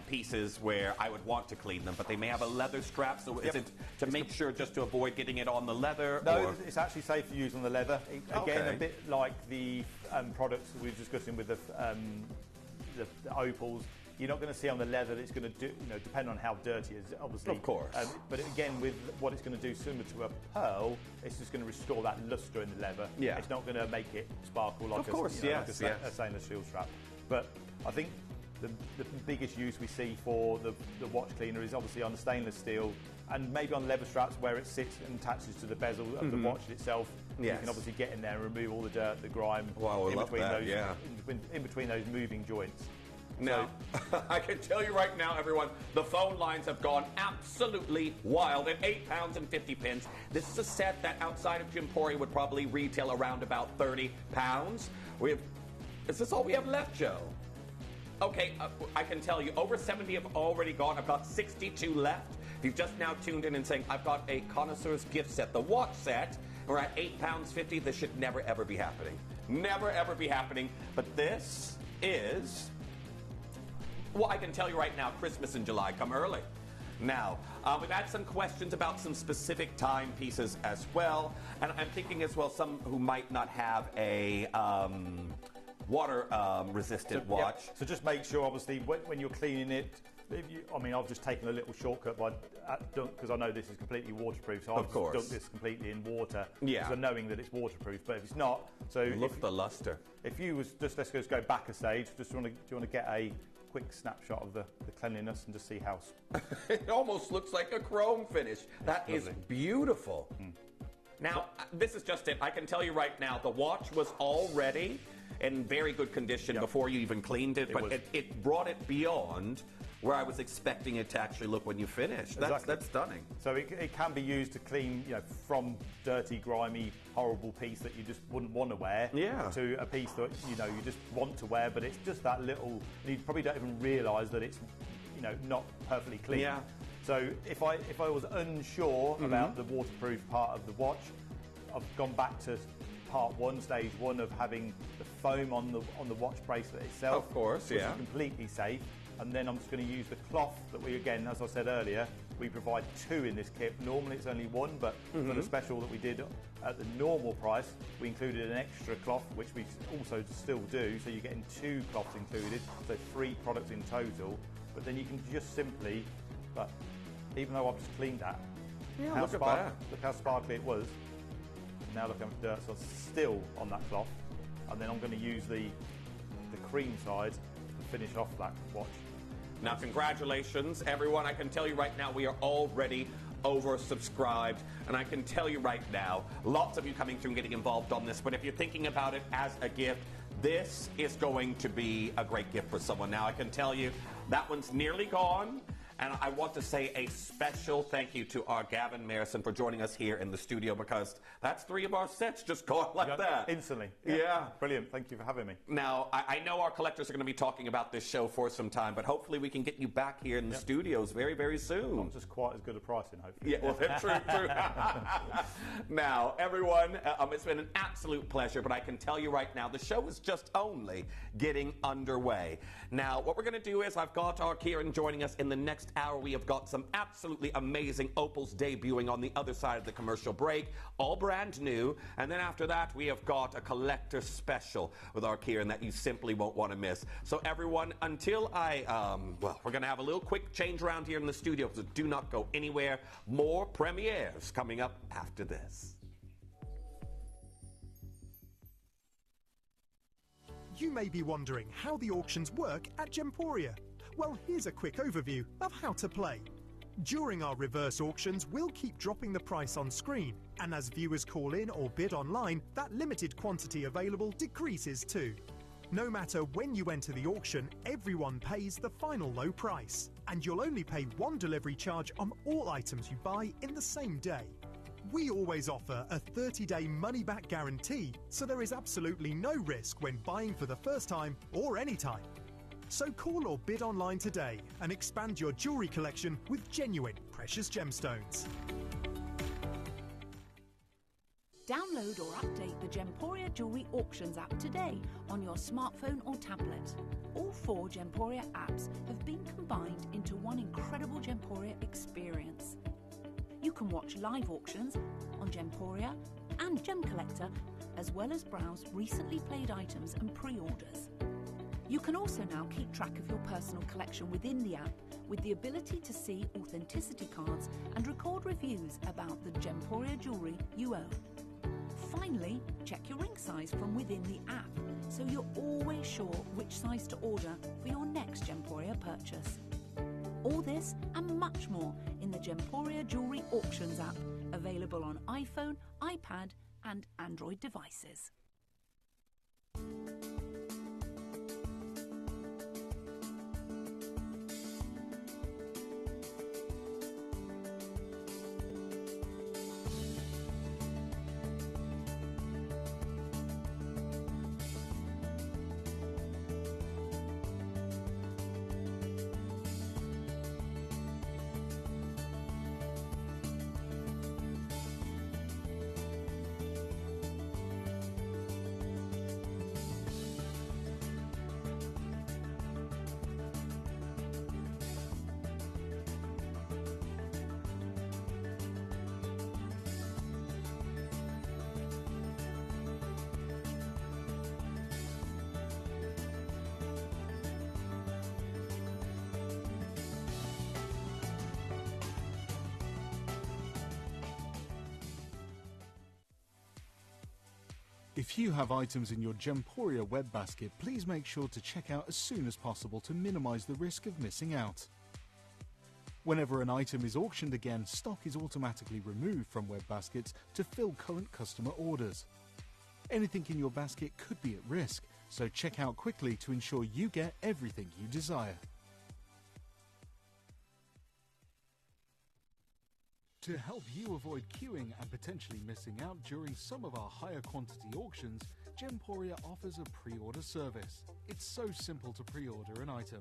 pieces where I would want to clean them, but they may have a leather strap, so is it to make sure just to avoid getting it on the leather? No, it's actually safe to use on the leather. Again, a bit like the products we were discussing with the opals. You're not going to see on the leather that it's going to do, depend on how dirty it is, obviously. Of course. But again, with what it's going to do, similar to a pearl, it's just going to restore that luster in the leather. Yeah. It's not going to make it sparkle like like a stainless steel strap. But I think the biggest use we see for the watch cleaner is obviously on the stainless steel and maybe on leather straps where it sits and attaches to the bezel of the watch itself. You can obviously get in there and remove all the dirt, the grime in between those moving joints. Now, I can tell you right now, everyone, the phone lines have gone absolutely wild at £8.50. This is a set that outside of Jimporia would probably retail around about £30. Is this all we have left, Joe? Okay, I can tell you, over 70 have already gone. I've got 62 left. If you've just now tuned in and saying, I've got a connoisseur's gift set, the watch set, we're at £8.50. This should never, ever be happening. Never, ever be happening. But this is... Well, I can tell you right now, Christmas in July, come early. Now, we've had some questions about some specific timepieces as well. And I'm thinking as well, some who might not have a water-resistant watch. So just make sure, obviously, when you're cleaning it, I've just taken a little shortcut by dunk, because I know this is completely waterproof, so I've just dunked this completely in water, because knowing that it's waterproof. But if it's not, so look at the luster. If you was let's just go back a stage. Do you want to get a quick snapshot of the cleanliness and just see how it almost looks like a chrome finish. That is beautiful. Now, this is just it. I can tell you right now, the watch was already in very good condition before you even cleaned it, but it brought it beyond where I was expecting it to actually look when you finished. That's stunning. So it can be used to clean, from dirty, grimy, horrible piece that you just wouldn't want to wear to a piece that you just want to wear, but it's just that little. You probably don't even realise that it's not perfectly clean. Yeah. So if I was unsure about the waterproof part of the watch, I've gone back to part one, stage one of having the foam on the watch bracelet itself. Of course, which is completely safe. And then I'm just going to use the cloth that we, again, as I said earlier, we provide 2 in this kit. Normally it's only 1, but for the special that we did at the normal price, we included an extra cloth, which we also still do. So you're getting 2 cloths included, so 3 products in total. But then you can just simply, even though I've just cleaned that, look how sparkly it was. Now look how much dirt's still on that cloth. And then I'm going to use the cream side to finish off that watch. Now, congratulations, everyone. I can tell you right now, we are already oversubscribed. And I can tell you right now, lots of you coming through and getting involved on this. But if you're thinking about it as a gift, this is going to be a great gift for someone. Now, I can tell you, that one's nearly gone. And I want to say a special thank you to our Gavin Marison for joining us here in the studio, because that's 3 of our sets just gone like that. Instantly. Yeah. Brilliant. Thank you for having me. Now, I know our collectors are going to be talking about this show for some time, but hopefully we can get you back here in the studios very, very soon. Not just quite as good a pricing, hopefully. Yeah, well, that's true. Now, everyone, it's been an absolute pleasure, but I can tell you right now, the show is just only getting underway. Now, what we're going to do is I've got our Kieran joining us in the next hour. We have got some absolutely amazing opals debuting on the other side of the commercial break, all brand new. And then after that, we have got a collector special with our Kieran that you simply won't want to miss. So everyone, until we're going to have a little quick change around here in the studio, so do not go anywhere. More premieres coming up after this. You may be wondering how the auctions work at Gemporia. Well, here's a quick overview of how to play. During our reverse auctions, we'll keep dropping the price on screen, and as viewers call in or bid online, that limited quantity available decreases too. No matter when you enter the auction, everyone pays the final low price, and you'll only pay 1 delivery charge on all items you buy in the same day. We always offer a 30-day money-back guarantee, so there is absolutely no risk when buying for the first time or any time. So call or bid online today and expand your jewellery collection with genuine precious gemstones. Download or update the Gemporia Jewellery Auctions app today on your smartphone or tablet. All 4 Gemporia apps have been combined into one incredible Gemporia experience. You can watch live auctions on Gemporia and Gem Collector, as well as browse recently played items and pre-orders. You can also now keep track of your personal collection within the app, with the ability to see authenticity cards and record reviews about the Gemporia jewellery you own. Finally, check your ring size from within the app, so you're always sure which size to order for your next Gemporia purchase. All this and much more in the Gemporia Jewellery Auctions app, available on iPhone, iPad and Android devices. If you have items in your Gemporia web basket, please make sure to check out as soon as possible to minimise the risk of missing out. Whenever an item is auctioned again, stock is automatically removed from web baskets to fill current customer orders. Anything in your basket could be at risk, so check out quickly to ensure you get everything you desire. To help you avoid queuing and potentially missing out during some of our higher quantity auctions, Gemporia offers a pre-order service. It's so simple to pre-order an item.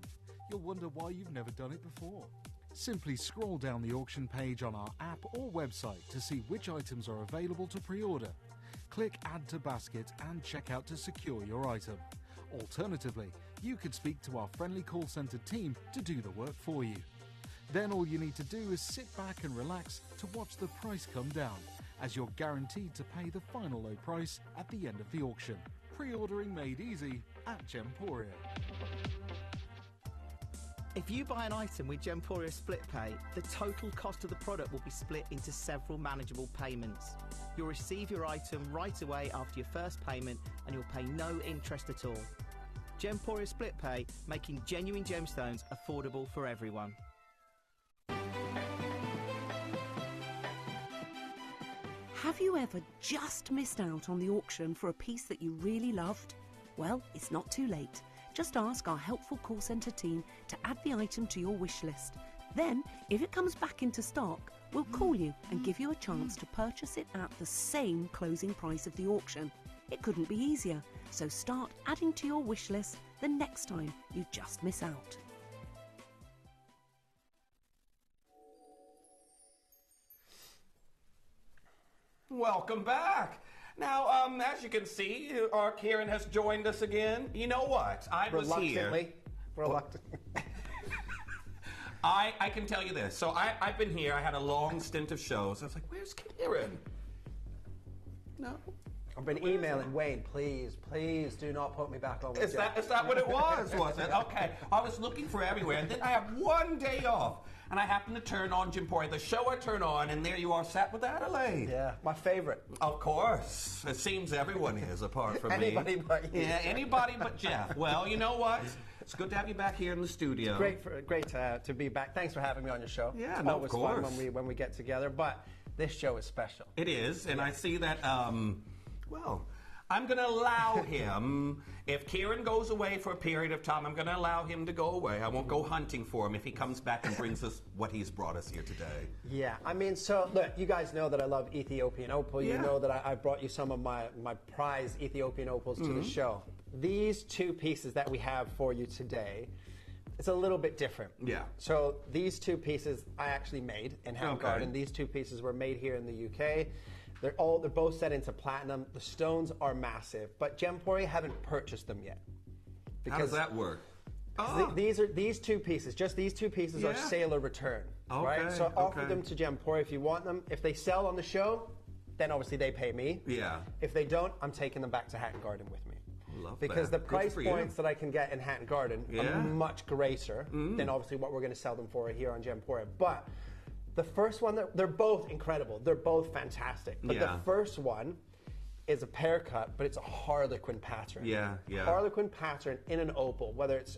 You'll wonder why you've never done it before. Simply scroll down the auction page on our app or website to see which items are available to pre-order. Click Add to Basket and check out to secure your item. Alternatively, you could speak to our friendly call centre team to do the work for you. Then all you need to do is sit back and relax to watch the price come down, as you're guaranteed to pay the final low price at the end of the auction. Pre-ordering made easy at Gemporia. If you buy an item with Gemporia Split Pay, the total cost of the product will be split into several manageable payments. You'll receive your item right away after your first payment, and you'll pay no interest at all. Gemporia Split Pay, making genuine gemstones affordable for everyone. Have you ever just missed out on the auction for a piece that you really loved? Well, it's not too late. Just ask our helpful call centre team to add the item to your wish list. Then, if it comes back into stock, we'll call you and give you a chance to purchase it at the same closing price of the auction. It couldn't be easier, so start adding to your wish list the next time you just miss out. Welcome back. Now, as you can see, our Kieran has joined us again. You know what? I was here. Reluctantly. I can tell you this. So I've been here. I had a long stint of shows. I was like, where's Kieran? No. I've been emailing Wayne, please do not put me back on with Is that what it was it? Okay. I was looking for everywhere, and then I have one day off, and I happen to turn on Jimporia, the show I turn on, and there you are sat with Adelaide. Yeah, my favorite. Of course. It seems everyone is, apart from anybody me. But you. Yeah, anybody but Jeff. Well, you know what? It's good to have you back here in the studio. Great to be back. Thanks for having me on your show. Yeah, it's always fun when we get together, but this show is special. It is, and I see that, well, I'm going to allow him, if Kieran goes away for a period of time, I'm going to allow him to go away. I won't go hunting for him if he comes back and brings us what he's brought us here today. Yeah, I mean, so look, you guys know that I love Ethiopian opal. Yeah. You know that I brought you some of my prized Ethiopian opals to the show. These two pieces that we have for you today, it's a little bit different. Yeah. So these two pieces I actually made in Hatton Garden. These two pieces were made here in the UK. They're both set into platinum. The stones are massive, but Jemporia haven't purchased them yet. How does that work? These two pieces, just these two pieces are sale or return. Right? So offer them to Jemporia if you want them. If they sell on the show, then obviously they pay me. Yeah. If they don't, I'm taking them back to Hatton Garden with me. Love because that. The price points that I can get in Hatton Garden are much greater than obviously what we're going to sell them for here on Jemporia. But the first one, they're both incredible. They're both fantastic. But the first one is a pear cut, but it's a harlequin pattern. Yeah. Harlequin pattern in an opal, whether it's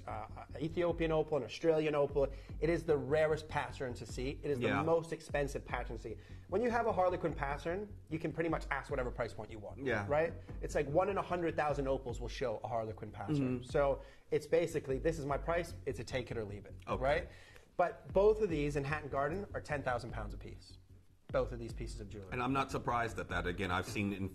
Ethiopian opal, an Australian opal, it is the rarest pattern to see. It is the most expensive pattern to see. When you have a harlequin pattern, you can pretty much ask whatever price point you want. Yeah. Right? It's like 1 in 100,000 opals will show a harlequin pattern. So it's basically, this is my price, it's a take it or leave it. Right? But both of these in Hatton Garden are 10,000 pounds a piece. Both of these pieces of jewelry. And I'm not surprised at that. Again, I've seen in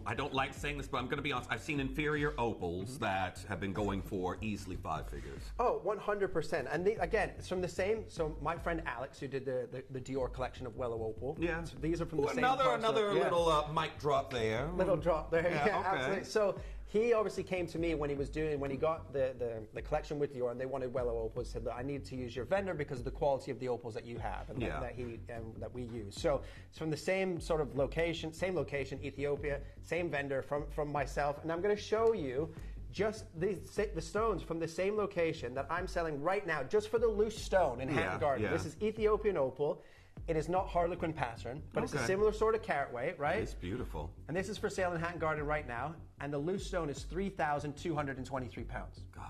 I don't like saying this, but I'm going to be honest. I've seen inferior opals that have been going for easily 5 figures. Oh, 100%. And again, it's from the same. So my friend Alex, who did the Dior collection of Wellow Opal. Yeah. So these are from the same. Another little mic drop there. Little drop there. Yeah, absolutely. So he obviously came to me when he got the collection with Dior, and they wanted Wellow opals. Said that I need to use your vendor because of the quality of the opals that you have and that we use. So it's from the same sort of location, Ethiopia, same vendor from myself, and I'm going to show you just the stones from the same location that I'm selling right now, just for the loose stone in Hatton Garden. This is Ethiopian opal. It is not harlequin pattern, but it's a similar sort of carat weight, right? It's beautiful. And this is for sale in Hatton Garden right now, and the loose stone is 3,223 pounds. Gosh.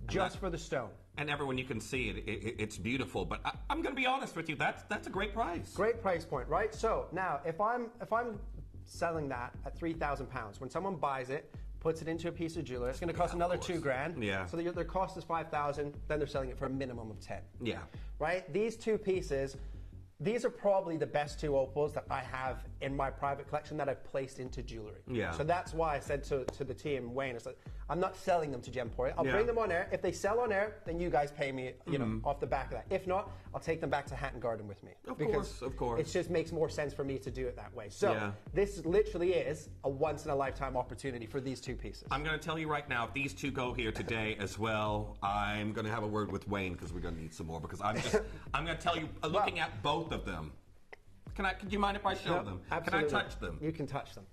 Just for the stone. And everyone, you can see it, it's beautiful, but I'm going to be honest with you, that's a great price. Great price point, right? So now, if I'm selling that at 3,000 pounds, when someone buys it, puts it into a piece of jewelry, it's going to cost another $2,000. Yeah. So their cost is 5,000. Then they're selling it for a minimum of 10. Yeah. Right? These two pieces. These are probably the best two opals that I have in my private collection that I've placed into jewelry. Yeah. So that's why I said to the team, Wayne, it's like, I'm not selling them to Jemporia. I'll bring them on air. If they sell on air, then you guys pay me, you know, off the back of that. If not, I'll take them back to Hatton Garden with me. Of course. It just makes more sense for me to do it that way. So this literally is a once-in-a-lifetime opportunity for these two pieces. I'm going to tell you right now, if these two go here today as well, I'm going to have a word with Wayne because we're going to need some more. Because I'm going to tell you, looking at both of them. Can you mind if I show them? Absolutely. Can I touch them? You can touch them.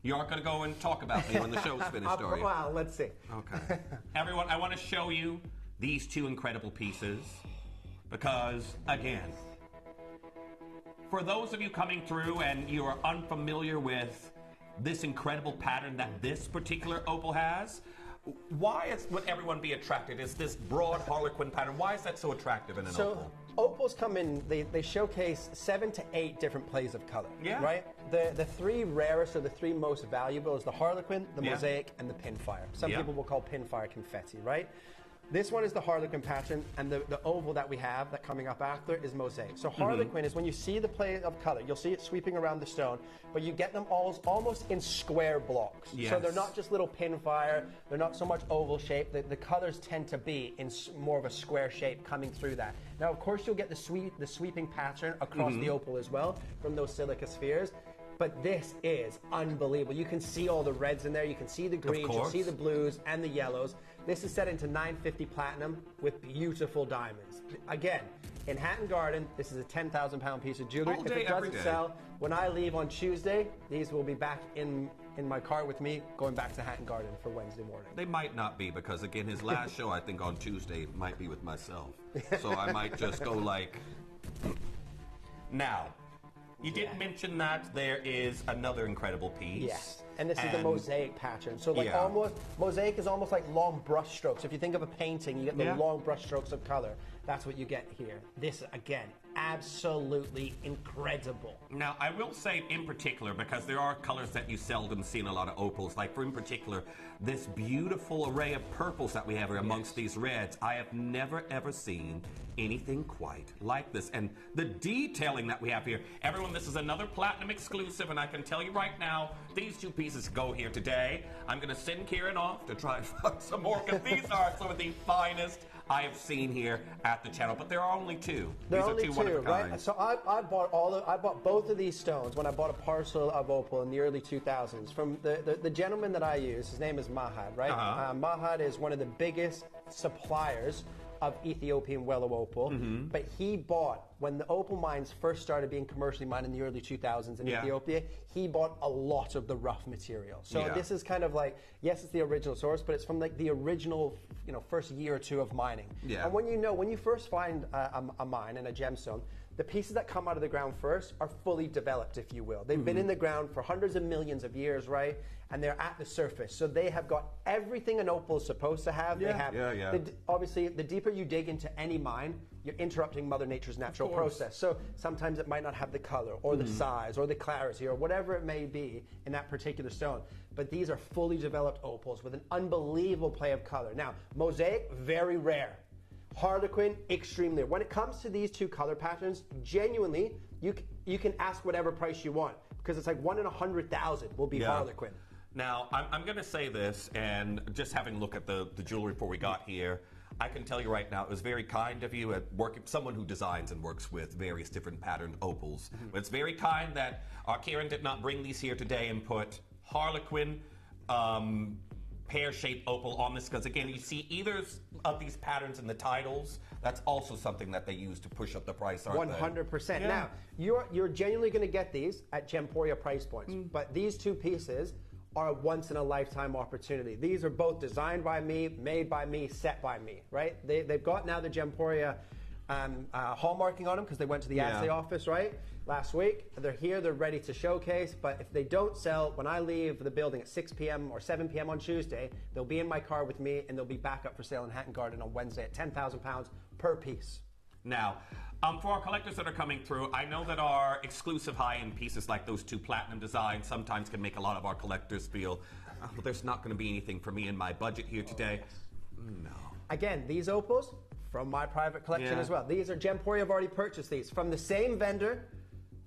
You aren't going to go and talk about me when the show's finished, are you? Well, let's see. Okay. Everyone, I want to show you these two incredible pieces because, again, for those of you coming through and you are unfamiliar with this incredible pattern that this particular opal has, why would everyone be attracted? Is this broad harlequin pattern? Why is that so attractive in an opal? Opals come in, they showcase 7 to 8 different plays of color. Yeah. Right? The 3 rarest or the 3 most valuable is the harlequin, the mosaic, and the pinfire. Some people will call pinfire confetti, right? This one is the Harlequin pattern, and the oval that we have that coming up after is Mosaic. So Harlequin is when you see the play of color, you'll see it sweeping around the stone, but you get them all almost in square blocks. Yes. So they're not just little pin fire, they're not so much oval shape. The colors tend to be in more of a square shape coming through that. Now, of course, you'll get the sweeping pattern across the opal as well from those silica spheres. But this is unbelievable. You can see all the reds in there. You can see the greens, you see the blues and the yellows. This is set into 950 platinum with beautiful diamonds. Again, in Hatton Garden, this is a 10,000 pound piece of jewelry. All If day, it every doesn't day. sell, when I leave on Tuesday, these will be back in my car with me, going back to Hatton Garden for Wednesday morning. They might not be, because again, his last show, I think on Tuesday, might be with myself. So I might just go like... Now, you did mention that there is another incredible piece. Yes, and this is the mosaic pattern. So like Yeah. almost, mosaic is almost like long brush strokes. If you think of a painting, you get the long brush strokes of color. That's what you get here. This, again, absolutely incredible. Now, I will say in particular, because there are colors that you seldom see in a lot of opals, like for in particular, this beautiful array of purples that we have here amongst these reds, I have never ever seen anything quite like this. And the detailing that we have here, everyone, this is another platinum exclusive, and I can tell you right now, these two pieces go here today. I'm going to send Kieran off to try and find some more, because these are some of the finest I have seen here at the channel, but there are only two. There These are are only two two, one-of-a-kind. right? So I bought both of these stones when I bought a parcel of opal in the early 2000s from the gentleman that I use. His name is Mahad, right? Mahad is one of the biggest suppliers of Ethiopian Wellow opal, but he bought, when the opal mines first started being commercially mined in the early 2000s in Ethiopia, he bought a lot of the rough material. So this is kind of like, yes, it's the original source, but it's from like the original, first year or two of mining. And when you first find a mine and a gemstone, the pieces that come out of the ground first are fully developed, if you will. They've been in the ground for hundreds of millions of years, right? And they're at the surface. So they have got everything an opal is supposed to have. They have, obviously, the deeper you dig into any mine, you're interrupting Mother Nature's natural process. So sometimes it might not have the color or the size or the clarity or whatever it may be in that particular stone. But these are fully developed opals with an unbelievable play of color. Now, mosaic, very rare. Harlequin, extremely rare. When it comes to these two color patterns, genuinely, you can ask whatever price you want, because it's like 1 in 100,000 will be Harlequin. Now, I'm going to say this, and just having a look at the jewelry before we got here, I can tell you right now, it was very kind of you at working, someone who designs and works with various different patterned opals. But it's very kind that Kieran did not bring these here today and put Harlequin pear-shaped opal on this, because again, you see either of these patterns in the titles. That's also something that they use to push up the price, aren't 100%. they? Now, you're genuinely going to get these at Gemporia price points, but these two pieces are a once-in-a-lifetime opportunity. These are both designed by me, made by me, set by me, right? They've got now the Gemporia hallmarking on them, because they went to the assay office, right, last week. They're here, they're ready to showcase, but if they don't sell, when I leave the building at 6 p.m. or 7 p.m. on Tuesday, they'll be in my car with me, and they'll be back up for sale in Hatton Garden on Wednesday at £10,000 per piece. Now, for our collectors that are coming through, I know that our exclusive high-end pieces like those two platinum designs sometimes can make a lot of our collectors feel, well, there's not going to be anything for me in my budget here today. No. Again, these opals, from my private collection as well. These are Gemporia, have already purchased these from the same vendor.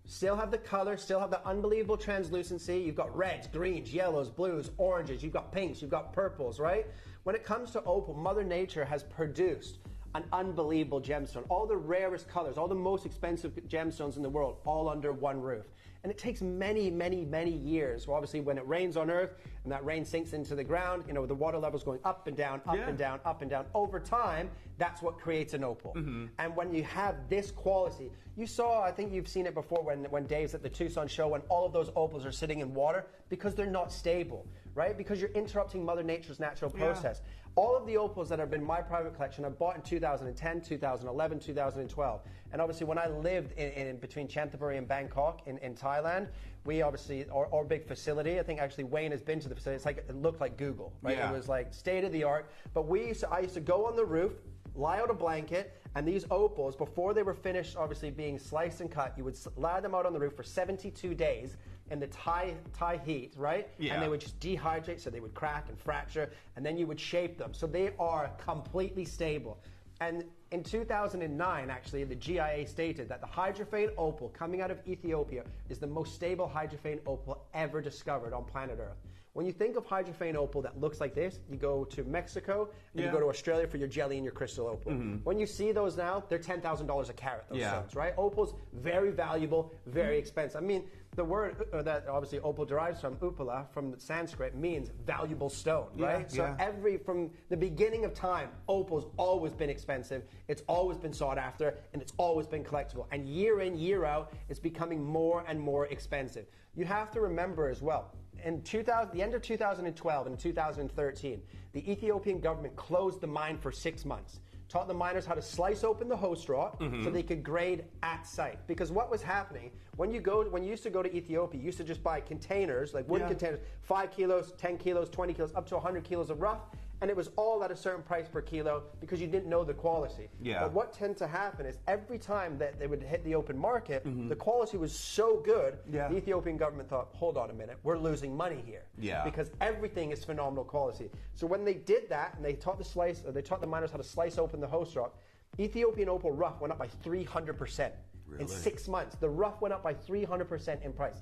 Still have the color, still have the unbelievable translucency. You've got reds, greens, yellows, blues, oranges. You've got pinks, you've got purples, right? When it comes to opal, Mother Nature has produced an unbelievable gemstone. All the rarest colors, all the most expensive gemstones in the world, all under one roof. And it takes many, many, many years. Well, obviously, when it rains on Earth and that rain sinks into the ground, the water level's going up and down, up and down, up and down. Over time, that's what creates an opal. And when you have this quality, you saw, I think you've seen it before when Dave's at the Tucson show, when all of those opals are sitting in water, because they're not stable, right? Because you're interrupting Mother Nature's natural process. All of the opals that have been my private collection, I bought in 2010, 2011, 2012. And obviously, when I lived in between Chantaburi and Bangkok in Thailand, we obviously, our big facility, I think actually Wayne has been to the facility, it looked like Google, right? It was like state of the art. But I used to go on the roof, lie out a blanket, and these opals, before they were finished obviously being sliced and cut, you would lie them out on the roof for 72 days, in the Thai heat, right? Yeah. And they would just dehydrate, so they would crack and fracture, and then you would shape them. So they are completely stable. And in 2009, actually, the GIA stated that the hydrophane opal coming out of Ethiopia is the most stable hydrophane opal ever discovered on planet Earth. When you think of hydrophane opal that looks like this, you go to Mexico and you go to Australia for your jelly and your crystal opal. When you see those now, they're $10,000 a carat, those stones, right? Opal's very valuable, very expensive. I mean, the word that obviously opal derives from, upala, from Sanskrit, means valuable stone, right? So from the beginning of time, opal's always been expensive, it's always been sought after, and it's always been collectible. And year in, year out, it's becoming more and more expensive. You have to remember as well, in the end of 2012 and 2013, the Ethiopian government closed the mine for 6 months, taught the miners how to slice open the host rock so they could grade at site. Because what was happening, when you used to go to Ethiopia, you used to just buy containers, like wooden containers, 5 kilos, 10 kilos, 20 kilos, up to 100 kilos of rough, and it was all at a certain price per kilo because you didn't know the quality. But what tends to happen is every time that they would hit the open market, the quality was so good, the Ethiopian government thought, hold on a minute, we're losing money here. Because everything is phenomenal quality. So when they did that, and they taught the miners how to slice open the host rock, Ethiopian opal rough went up by 300%. In 6 months. The rough went up by 300% in price.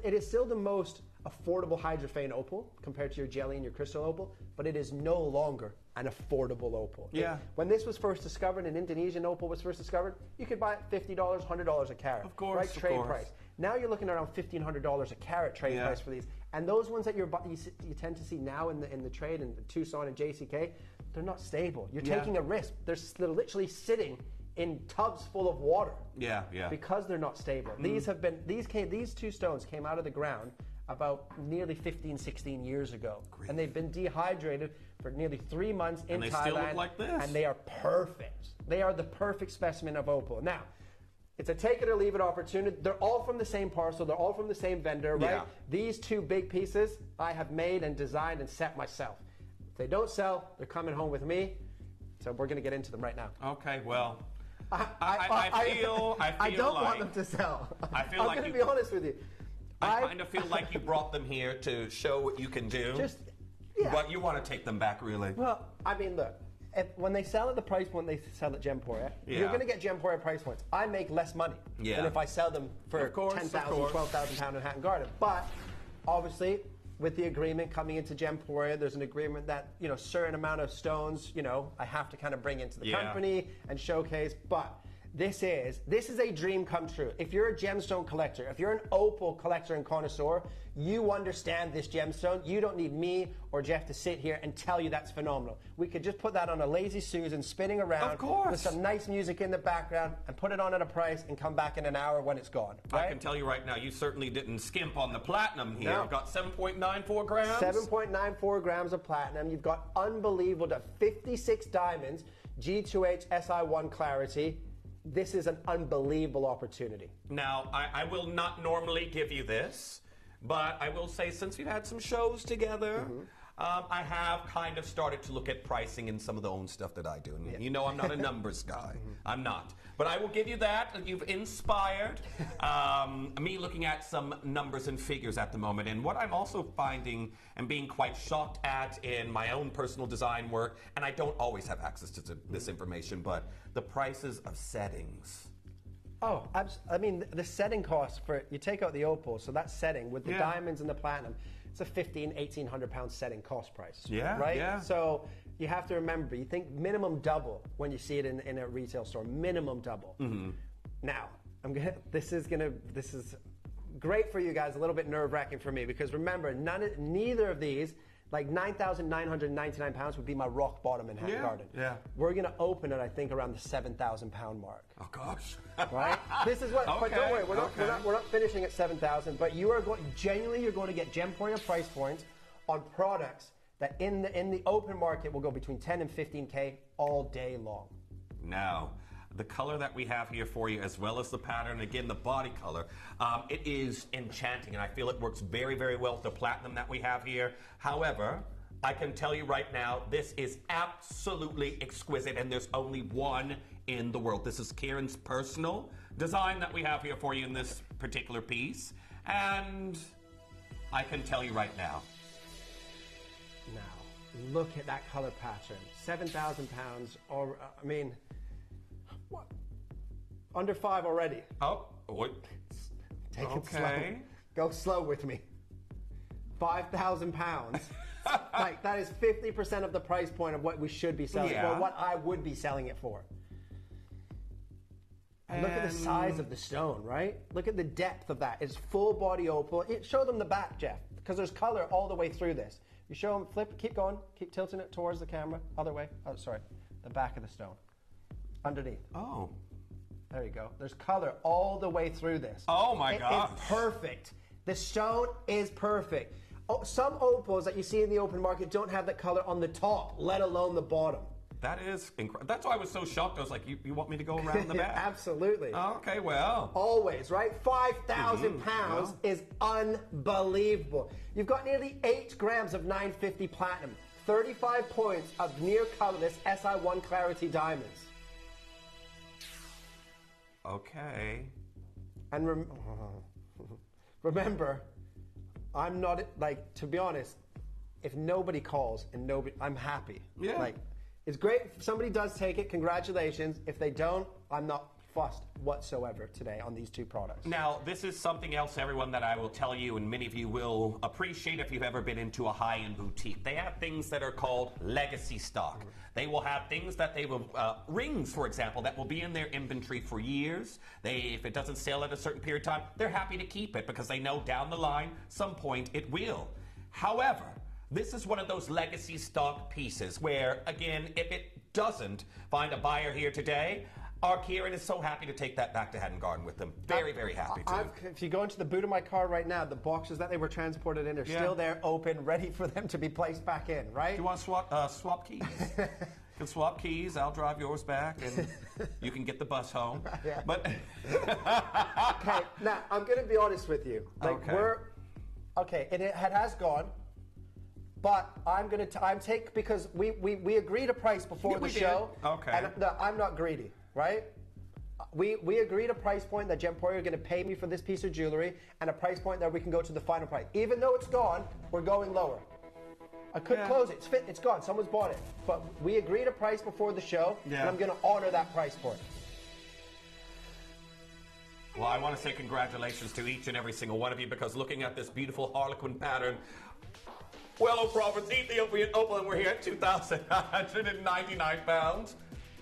It is still the most affordable hydrophane opal compared to your jelly and your crystal opal, but it is no longer an affordable opal. When this was first discovered, an Indonesian opal was first discovered, you could buy it $50, $100 a carat. Of course, right? Trade price. Now you're looking around $1,500 a carat trade price for these. And those ones that you tend to see now in the trade, in Tucson and JCK, they're not stable. You're taking a risk. They're literally sitting in tubs full of water. Because they're not stable. These two stones came out of the ground about nearly 15, 16 years ago. And they've been dehydrated for nearly 3 months in Thailand. And they still look like this. And they are perfect. They are the perfect specimen of opal. Now, it's a take it or leave it opportunity. They're all from the same parcel. They're all from the same vendor, right? These two big pieces I have made and designed and set myself. If they don't sell, they're coming home with me. So we're going to get into them right now. Okay, well, I don't want them to sell. I'm going to be honest with you. I kind of feel like you brought them here to show what you can do. But you want to take them back, really. Well, I mean, look, when they sell at the price point they sell at Gemporia, you're going to get Gemporia price points. I make less money than if I sell them for 10,000, 12,000 pound in Hatton Garden. But obviously, with the agreement coming into Gemporia, there's an agreement that, certain amount of stones, I have to kind of bring into the company and showcase. But this is a dream come true. If you're a gemstone collector, if you're an opal collector and connoisseur, you understand this gemstone. You don't need me or Jeff to sit here and tell you that's phenomenal. We could just put that on a Lazy Susan spinning around with some nice music in the background and put it on at a price and come back in an hour when it's gone. Right? I can tell you right now, you certainly didn't skimp on the platinum here. No. You've got 7.94 grams. 7.94 grams of platinum. You've got unbelievable 56 diamonds, G2H SI1 clarity. This is an unbelievable opportunity. Now, I will not normally give you this, but I will say since we've had some shows together, I have kind of started to look at pricing in some of the own stuff that I do. And you know I'm not a numbers guy. I'm not. But I will give you that. You've inspired me looking at some numbers and figures at the moment. And what I'm also finding and being quite shocked at in my own personal design work, and I don't always have access to this information, but the prices of settings. Oh, I mean, the setting cost for, you take out the opal, so that setting with the diamonds and the platinum, it's a £1,800 setting cost price. Right? So you have to remember, you think minimum double when you see it in a retail store, minimum double. Now, this is great for you guys, a little bit nerve-wracking for me, because remember, neither of these, like £9,999 would be my rock bottom in Hatton Garden. We're going to open it, I think, around the £7,000 mark. Oh gosh! Right? This is what. But don't worry, we're not finishing at 7,000. But you are going you're going to get Gemporia price points on products that in the open market will go between 10 and 15K all day long. Now, the color that we have here for you, as well as the pattern, again, the body color, it is enchanting, and I feel it works very, very well with the platinum that we have here. However, I can tell you right now, this is absolutely exquisite, and there's only one in the world. This is Kieran's personal design that we have here for you in this particular piece. And I can tell you right now. Now, look at that color pattern. £7,000, or, I mean, what? Under 5 already. Oh, what? Take it slow. Go slow with me. £5,000. Like, that is 50% of the price point of what we should be selling for, what I would be selling it for. And look at the size of the stone, right? Look at the depth of that. It's full body opal. Show them the back, Jeff, because there's color all the way through this. You show them, flip, keep going, keep tilting it towards the camera. Other way. Oh, sorry. The back of the stone. Underneath. Oh. There you go. There's color all the way through this. Oh my gosh. It's perfect. The stone is perfect. Oh, some opals that you see in the open market don't have that color on the top, let alone the bottom. That is incredible. That's why I was so shocked. I was like, you want me to go around the back? Absolutely. Okay, well. Always, right? £5,000 is unbelievable. You've got nearly 8 grams of 950 platinum, 35 points of near colorless SI1 clarity diamonds. Okay. And remember, I'm not, like, to be honest, if nobody calls and nobody, I'm happy. Yeah. Like, it's great if somebody does take it, congratulations. If they don't, I'm not fussed whatsoever today on these 2 products. Now, this is something else, everyone, that I will tell you, and many of you will appreciate if you've ever been into a high-end boutique. They have things that are called legacy stock. They will have things that they will, rings, for example, that will be in their inventory for years. If it doesn't sell at a certain period of time, they're happy to keep it because they know down the line, some point, it will. However, this is one of those legacy stock pieces where, again, if it doesn't find a buyer here today, our Kieran is so happy to take that back to Haddon Garden with them. Very, very happy to. If you go into the boot of my car right now, the boxes that they were transported in are still there, open, ready for them to be placed back in, right? Do you want to swap keys? You can swap keys. I'll drive yours back, and you can get the bus home. Yeah. But okay, now I'm going to be honest with you. Like it has gone. But I'm going to because we agreed a price before the show. Okay. And I'm not greedy, right? We agreed a price point that Gemporia are going to pay me for this piece of jewelry and a price point that we can go to the final price. Even though it's gone, we're going lower. I could close it. It's gone. Someone's bought it. But we agreed a price before the show, and I'm going to honor that price point. Well, I want to say congratulations to each and every single one of you, because looking at this beautiful Harlequin pattern, Wellow Province, Ethiopian opal, and we're here at £2,199.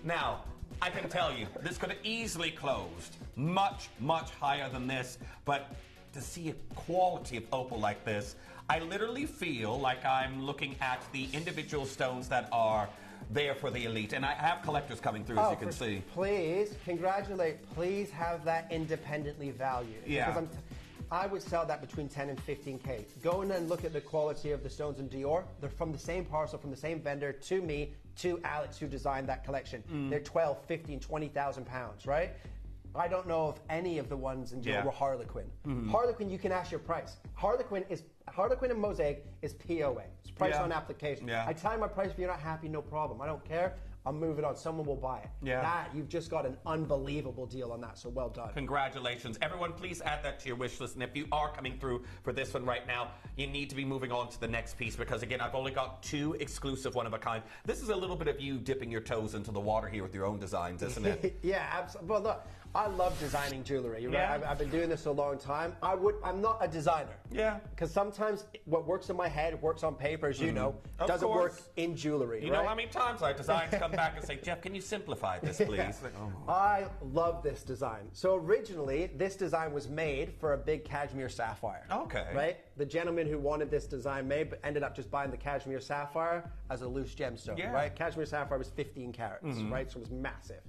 Now, I can tell you, this could have easily closed much, much higher than this, but to see a quality of opal like this, I literally feel like I'm looking at the individual stones that are there for the elite. And I have collectors coming through, as you can see. Please, please have that independently valued. Yeah. Because I would sell that between 10 and 15K. Go in and look at the quality of the stones in Dior. They're from the same parcel, from the same vendor, to me, to Alex, who designed that collection. They're 12, 15, 20,000 pounds, right? I don't know if any of the ones in Dior were Harlequin. Harlequin, you can ask your price. Harlequin and Mosaic is POA. It's price on application. I tell you my price, if you're not happy, no problem. I don't care. I'll move it on. Someone will buy it. You've just got an unbelievable deal on that, so well done. Congratulations. Everyone, please add that to your wish list. And if you are coming through for this one right now, you need to be moving on to the next piece, because, again, I've only got 2 exclusive one-of-a-kind. This is a little bit of you dipping your toes into the water here with your own designs, isn't it? Yeah, absolutely. Well, look, I love designing jewelry. Right? I've been doing this a long time. I'm not a designer. Yeah. Because sometimes what works in my head works on paper, as you know, doesn't work in jewelry. You know how many times our designs come back and say, Jeff, can you simplify this, please? Yeah. I love this design. So originally, this design was made for a big cashmere sapphire. Okay. Right? The gentleman who wanted this design made but ended up just buying the cashmere sapphire as a loose gemstone. Yeah. Right? Cashmere sapphire was 15 carats, right? So it was massive.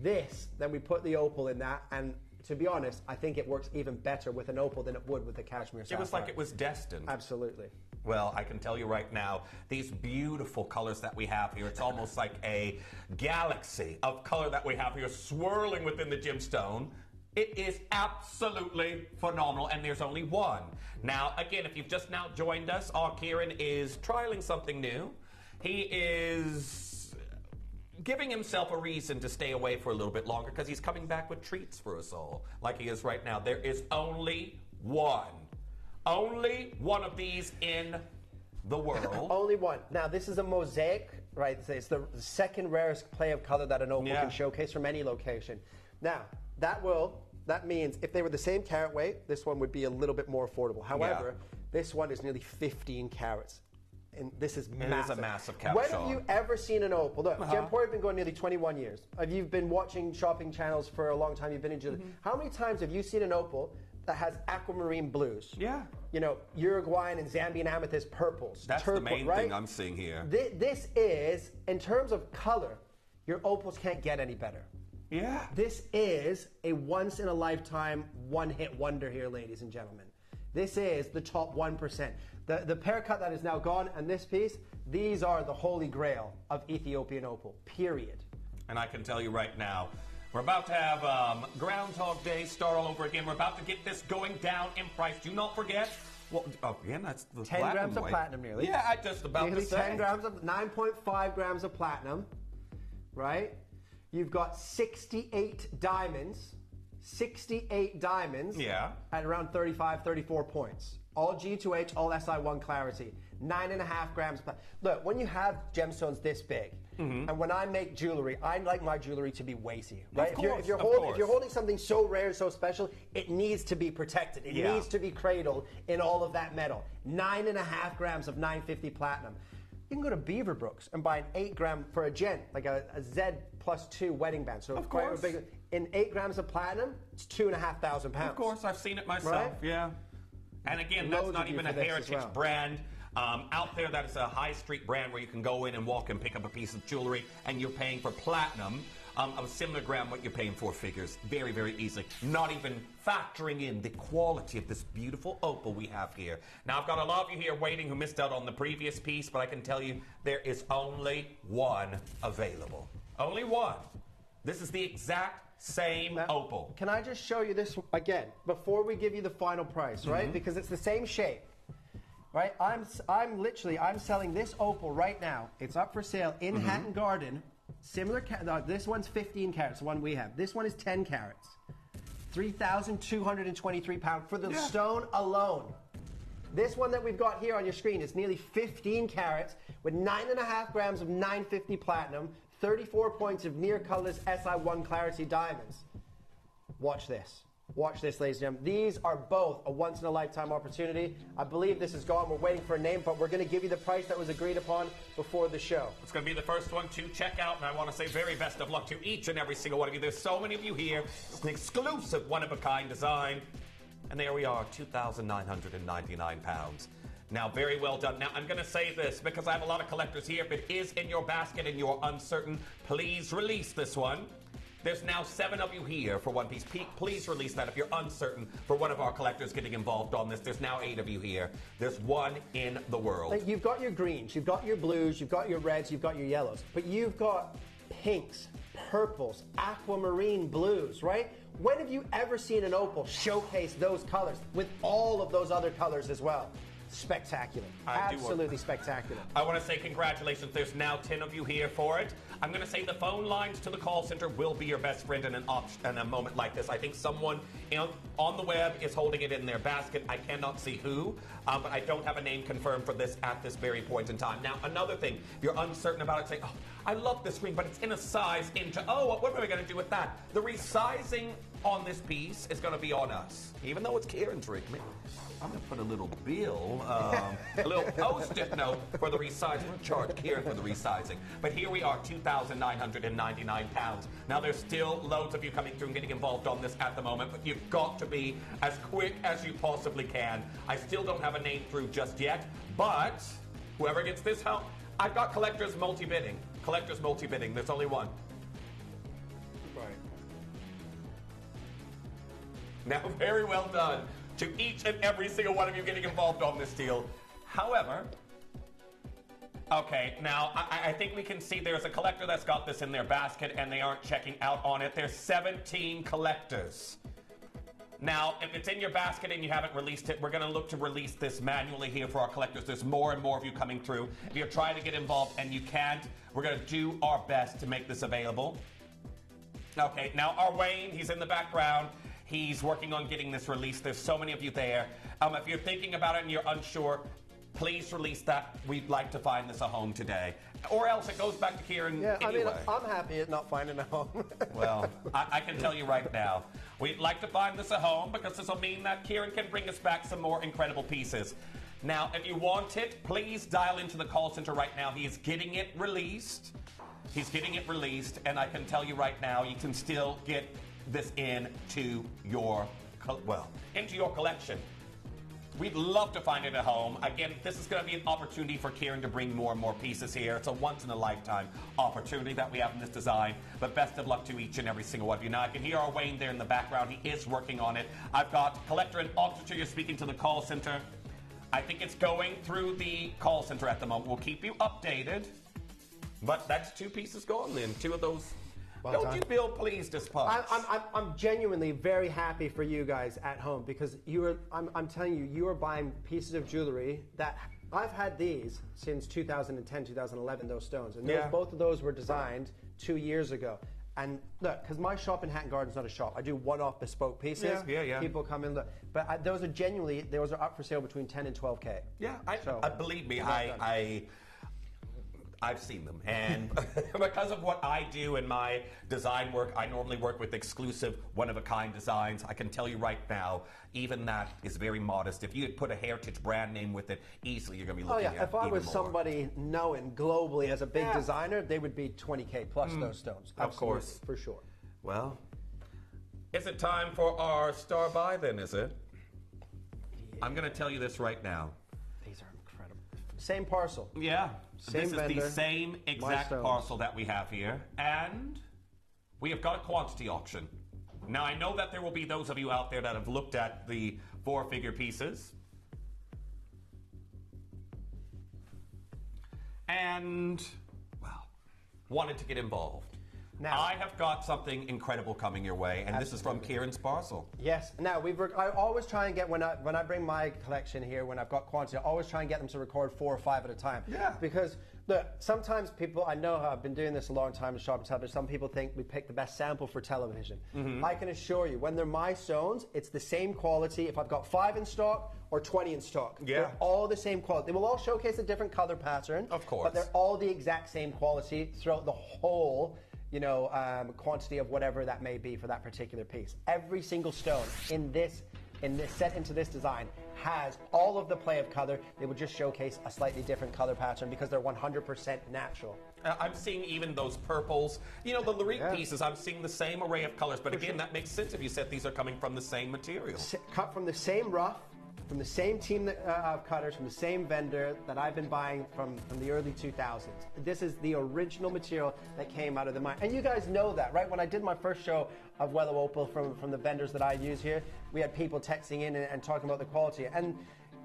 This, then we put the opal in that, and to be honest, I think it works even better with an opal than it would with the cashmere sapphire. It was like it was destined. Absolutely. Well, I can tell you right now, these beautiful colors that we have here, it's almost like a galaxy of color that we have here swirling within the gemstone. It is absolutely phenomenal, and there's only one. Now, again, if you've just now joined us, our Kieran is trialing something new. He is giving himself a reason to stay away for a little bit longer, because he's coming back with treats for us all, like he is right now. There is only one. Only one of these in the world. Only one. Now, this is a mosaic, right? It's the second rarest play of color that an opal can showcase from any location. Now, that means if they were the same carat weight, this one would be a little bit more affordable. However, this one is nearly 15 carats. And this is massive. It is a massive cap. When have you ever seen an opal? Look, Gemporia have been going nearly 21 years. You've been watching shopping channels for a long time. You've been in jewelry. How many times have you seen an opal that has aquamarine blues? Yeah. You know, Uruguayan and Zambian amethyst purples. That's the main thing I'm seeing here. This is, in terms of color, your opals can't get any better. Yeah. This is a once-in-a-lifetime, one-hit wonder here, ladies and gentlemen. This is the top 1%. The pear cut that is now gone, and this piece, these are the holy grail of Ethiopian opal, period. And I can tell you right now, we're about to have Groundhog Day start all over again. We're about to get this going down in price. Do not forget. Well, again, that's the 10 grams of platinum, nearly. Yeah, I just about nearly to say. 10 grams of 9.5 grams of platinum, right? You've got 68 diamonds. 68 diamonds. Yeah. At around 35, 34 points. All G2H, all SI1 clarity. 9.5 grams. Look, when you have gemstones this big, and when I make jewelry, I like my jewelry to be weighty, right? If you're holding something so rare and so special, it needs to be protected. It needs to be cradled in all of that metal. 9.5 grams of 950 platinum. You can go to Beaverbrooks and buy an 8 gram for a gent, like a Z+2 wedding band. So of course. Big, in 8 grams of platinum, it's £2,500 pounds. Of course, I've seen it myself. Right? Yeah. And again, that's not even a heritage brand. Out there, that is a high street brand where you can go in and walk and pick up a piece of jewelry, and you're paying for platinum of a similar gram what you're paying for figures very, very easily. Not even factoring in the quality of this beautiful opal we have here. Now, I've got a lot of you here waiting who missed out on the previous piece, but I can tell you there is only one available. Only one. This is the exact same opal. Can I just show you this again before we give you the final price, right? Because it's the same shape, right? I'm selling this opal right now. It's up for sale in Hatton Garden. Similar, this one's 15 carats, the one we have. This one is 10 carats. £3,223 for the stone alone. This one that we've got here on your screen is nearly 15 carats with 9.5 grams of 950 platinum, 34 points of near colorless SI1 clarity diamonds. Watch this. Watch this, ladies and gentlemen. These are both a once-in-a-lifetime opportunity. I believe this is gone. We're waiting for a name, but we're going to give you the price that was agreed upon before the show. It's going to be the first one to check out, and I want to say very best of luck to each and every single one of you. There's so many of you here. It's an exclusive one-of-a-kind design. And there we are, £2,999. Now, very well done. Now, I'm going to say this because I have a lot of collectors here. If it is in your basket and you're uncertain, please release this one. There's now 7 of you here for one piece. Please release that if you're uncertain for one of our collectors getting involved on this. There's now 8 of you here. There's one in the world. Like, you've got your greens, you've got your blues, you've got your reds, you've got your yellows, but you've got pinks, purples, aquamarine blues, right? When have you ever seen an opal showcase those colors with all of those other colors as well? Spectacular. Absolutely spectacular. I want to say congratulations. There's now 10 of you here for it. I'm going to say the phone lines to the call center will be your best friend in a moment like this. I think someone on the web is holding it in their basket. I cannot see who, but I don't have a name confirmed for this at this very point in time. Now, another thing, if you're uncertain about it, say, oh, I love this ring, but it's in a size into, oh, what am I going to do with that? The resizing on this piece is going to be on us, even though it's Kieran's ring. I'm going to put a little bill, a little post-it note for the resizing. I'm going to charge Kieran for the resizing. But here we are, £2,999. Now, there's still loads of you coming through and getting involved on this at the moment, but you've got to be as quick as you possibly can. I still don't have a name through just yet, but whoever gets this help, I've got collectors multi-bidding. Collectors multi-bidding. There's only one. Right. Now, very well done to each and every single one of you getting involved on this deal. However, okay, now I think we can see there's a collector that's got this in their basket and they aren't checking out on it. There's 17 collectors. Now, if it's in your basket and you haven't released it, we're going to look to release this manually here for our collectors. There's more and more of you coming through. If you're trying to get involved and you can't, we're going to do our best to make this available. Okay, now our Wayne, he's in the background. He's working on getting this released. There's so many of you there. If you're thinking about it and you're unsure, please release that. We'd like to find this a home today. Or else it goes back to Kieran anyway. I'm happy at not finding a home. Well, I can tell you right now, we'd like to find this a home because this will mean that Kieran can bring us back some more incredible pieces. Now, if you want it, please dial into the call center right now. He is getting it released. He's getting it released, and I can tell you right now, you can still get this into your collection. We'd love to find it at home. Again, this is going to be an opportunity for Kieran to bring more and more pieces here. It's a once-in-a-lifetime opportunity that we have in this design. But best of luck to each and every single one of you. Now, I can hear our Wayne there in the background. He is working on it. I've got Collector and Auctioneer. You're speaking to the call center. I think it's going through the call center at the moment. We'll keep you updated. But that's 2 pieces gone then. 2 of those. Well Don't done. You feel pleased as punch? I'm genuinely very happy for you guys at home because I'm telling you, you are buying pieces of jewelry that I've had these since 2010, 2011, those stones. And both of those were designed 2 years ago. And look, because my shop in Hatton Garden's not a shop. I do one-off bespoke pieces. Yeah. People come in, look. But those are up for sale between 10 and 12K. Yeah, believe me, I've seen them, and because of what I do in my design work, I normally work with exclusive, one-of-a-kind designs. I can tell you right now, even that is very modest. If you had put a heritage brand name with it, easily you're going to be looking at if I was more. Somebody known globally as a big designer, they would be 20K plus those stones. Of course. For sure. Well, is it time for our star buy then, is it? I'm going to tell you this right now. These are incredible. Same parcel. Yeah. Same this is the same exact parcel that we have here, and we have got a quantity auction. Now, I know that there will be those of you out there that have looked at the 4-figure pieces, and, well, wanted to get involved. Now, I have got something incredible coming your way, and this is from Kieran's parcel. Yes. Now, I always try and get, when I bring my collection here, when I've got quantity, I always try and get them to record 4 or 5 at a time. Yeah. Because, look, sometimes people, I know how I've been doing this a long time in shop and television, some people think we pick the best sample for television. Mm-hmm. I can assure you, when they're my stones, it's the same quality if I've got 5 in stock or 20 in stock. Yeah. They're all the same quality. They will all showcase a different color pattern. Of course. But they're all the exact same quality throughout the whole quantity of whatever that may be for that particular piece. Every single stone in this set into this design has all of the play of color. They would just showcase a slightly different color pattern because they're 100% natural. I'm seeing even those purples. You know, the Larique pieces, I'm seeing the same array of colors. But again, that makes sense if you said these are coming from the same material. Cut from the same rough, from the same team of cutters, from the same vendor that I've been buying from the early 2000s. This is the original material that came out of the mine. And you guys know that, right? When I did my first show of Weather Opal from the vendors that I use here, we had people texting in and talking about the quality. And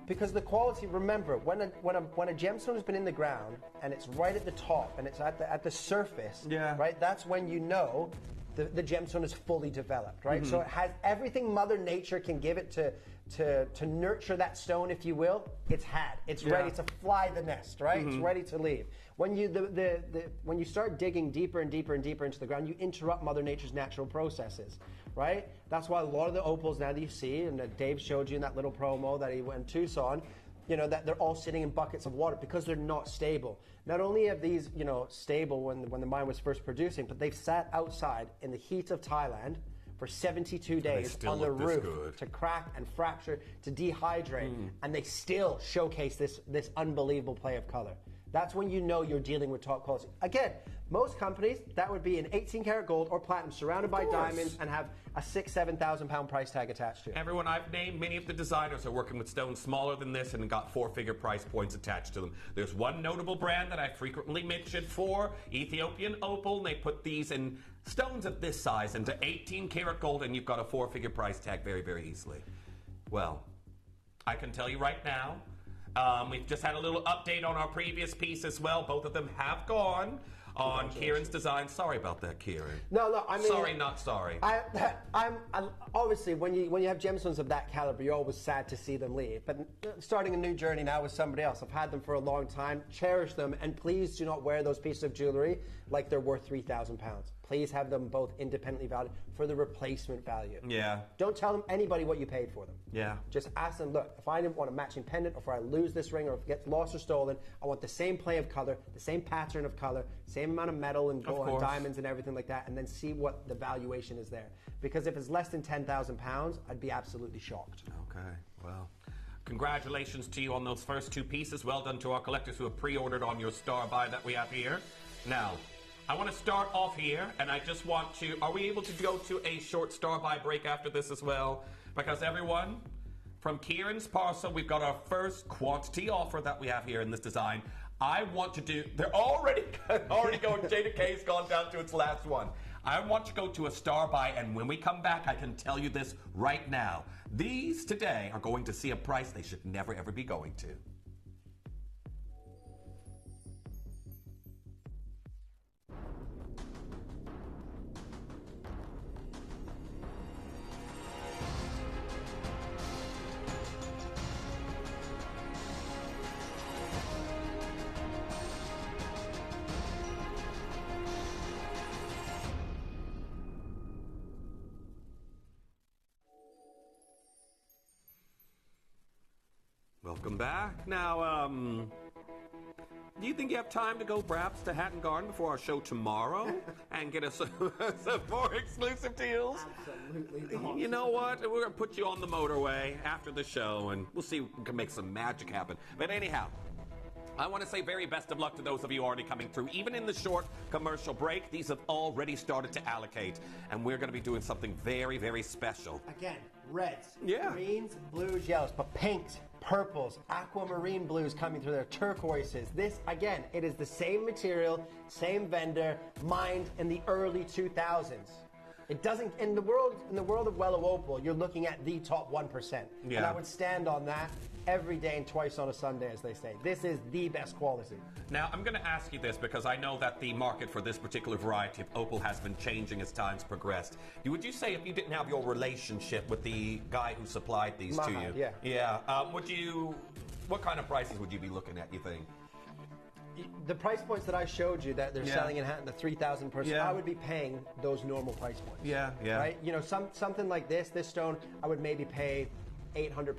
because the quality, remember, when a gemstone has been in the ground and it's right at the top and it's at the surface, right? That's when you know the gemstone is fully developed, right? Mm-hmm. So it has everything Mother Nature can give it to nurture that stone, if you will. It's ready to fly the nest, right? Mm-hmm. It's ready to leave. When you start digging deeper and deeper and deeper into the ground, you interrupt Mother Nature's natural processes, right? That's why a lot of the opals now that you see, and that Dave showed you in that little promo that he went in Tucson, that they're all sitting in buckets of water because they're not stable. Not only have these, stable when the mine was first producing, but they've sat outside in the heat of Thailand for 72 days on the roof to crack and fracture, to dehydrate, and they still showcase this unbelievable play of color. That's when you know you're dealing with top quality. Again, most companies, that would be an 18-karat gold or platinum surrounded by diamonds and have a £6,000-7,000 price tag attached to it. Everyone I've named, many of the designers are working with stones smaller than this and got 4-figure price points attached to them. There's one notable brand that I frequently mentioned for Ethiopian Opal, and they put these in stones of this size into 18-karat gold, and you've got a 4-figure price tag very, very easily. Well, I can tell you right now, we've just had a little update on our previous piece as well. Both of them have gone on Kieran's design. Sorry about that, Kieran. No, I mean... Sorry, not sorry. I'm obviously, when you have gemstones of that caliber, you're always sad to see them leave. But starting a new journey now with somebody else, I've had them for a long time. Cherish them, and please do not wear those pieces of jewelry like they're worth £3,000. please have them both independently valued for the replacement value. Yeah. Don't tell anybody what you paid for them. Yeah. Just ask them, look, if I didn't want a matching pendant, or if I lose this ring, or if it gets lost or stolen, I want the same play of color, the same pattern of color, same amount of metal and gold and diamonds and everything like that, and then see what the valuation is there. Because if it's less than £10,000, I'd be absolutely shocked. Okay, well, congratulations to you on those first 2 pieces. Well done to our collectors who have pre-ordered on your star buy that we have here. Now, I want to start off here, and I just want to, are we able to go to a short star buy break after this as well? Because everyone, from Kieran's Parcel, we've got our first quantity offer that we have here in this design. I want to do, they're already going, Jada K's gone down to its last one. I want to go to a star buy, and when we come back, I can tell you this right now. These today are going to see a price they should never ever be going to. Welcome back. Now, do you think you have time to go perhaps to Hatton Garden before our show tomorrow and get us some more exclusive deals? Absolutely not. You know what? We're going to put you on the motorway after the show, and we'll see if we can make some magic happen. But anyhow, I want to say very best of luck to those of you already coming through. Even in the short commercial break, these have already started to allocate, and we're going to be doing something very, very special. Again, reds, yeah, greens, blues, yellows, but pinks, purples, aquamarine blues coming through there, turquoises. This, again, it is the same material, same vendor, mined in the early 2000s. It doesn't, in the world of Wellow Opal, you're looking at the top 1%. Yeah. And I would stand on that every day and twice on a Sunday, as they say. This is the best quality. Now, I'm going to ask you this because I know that the market for this particular variety of opal has been changing as time's progressed. Would you say if you didn't have your relationship with the guy who supplied these to you? Yeah. Yeah. What kind of prices would you be looking at, you think? The price points that I showed you that they're selling in Hatton, the 3,000 per stone, I would be paying those normal price points. Yeah, yeah. Right? You know, something like this stone, I would maybe pay £800,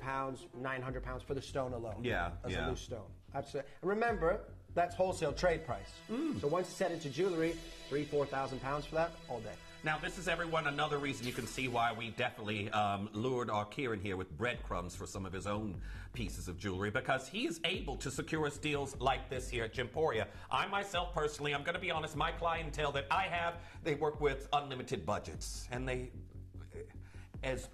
£900 for the stone alone. Yeah, as a loose stone. Absolutely. And remember, that's wholesale trade price. So once you set into jewelry, £3,000, £4,000 for that all day. Now, this is, everyone, another reason you can see why we definitely lured our Kieran here with breadcrumbs for some of his own pieces of jewelry, because he is able to secure us deals like this here at Gemporia. I myself, personally, I'm going to be honest, my clientele that I have, they work with unlimited budgets. And they, as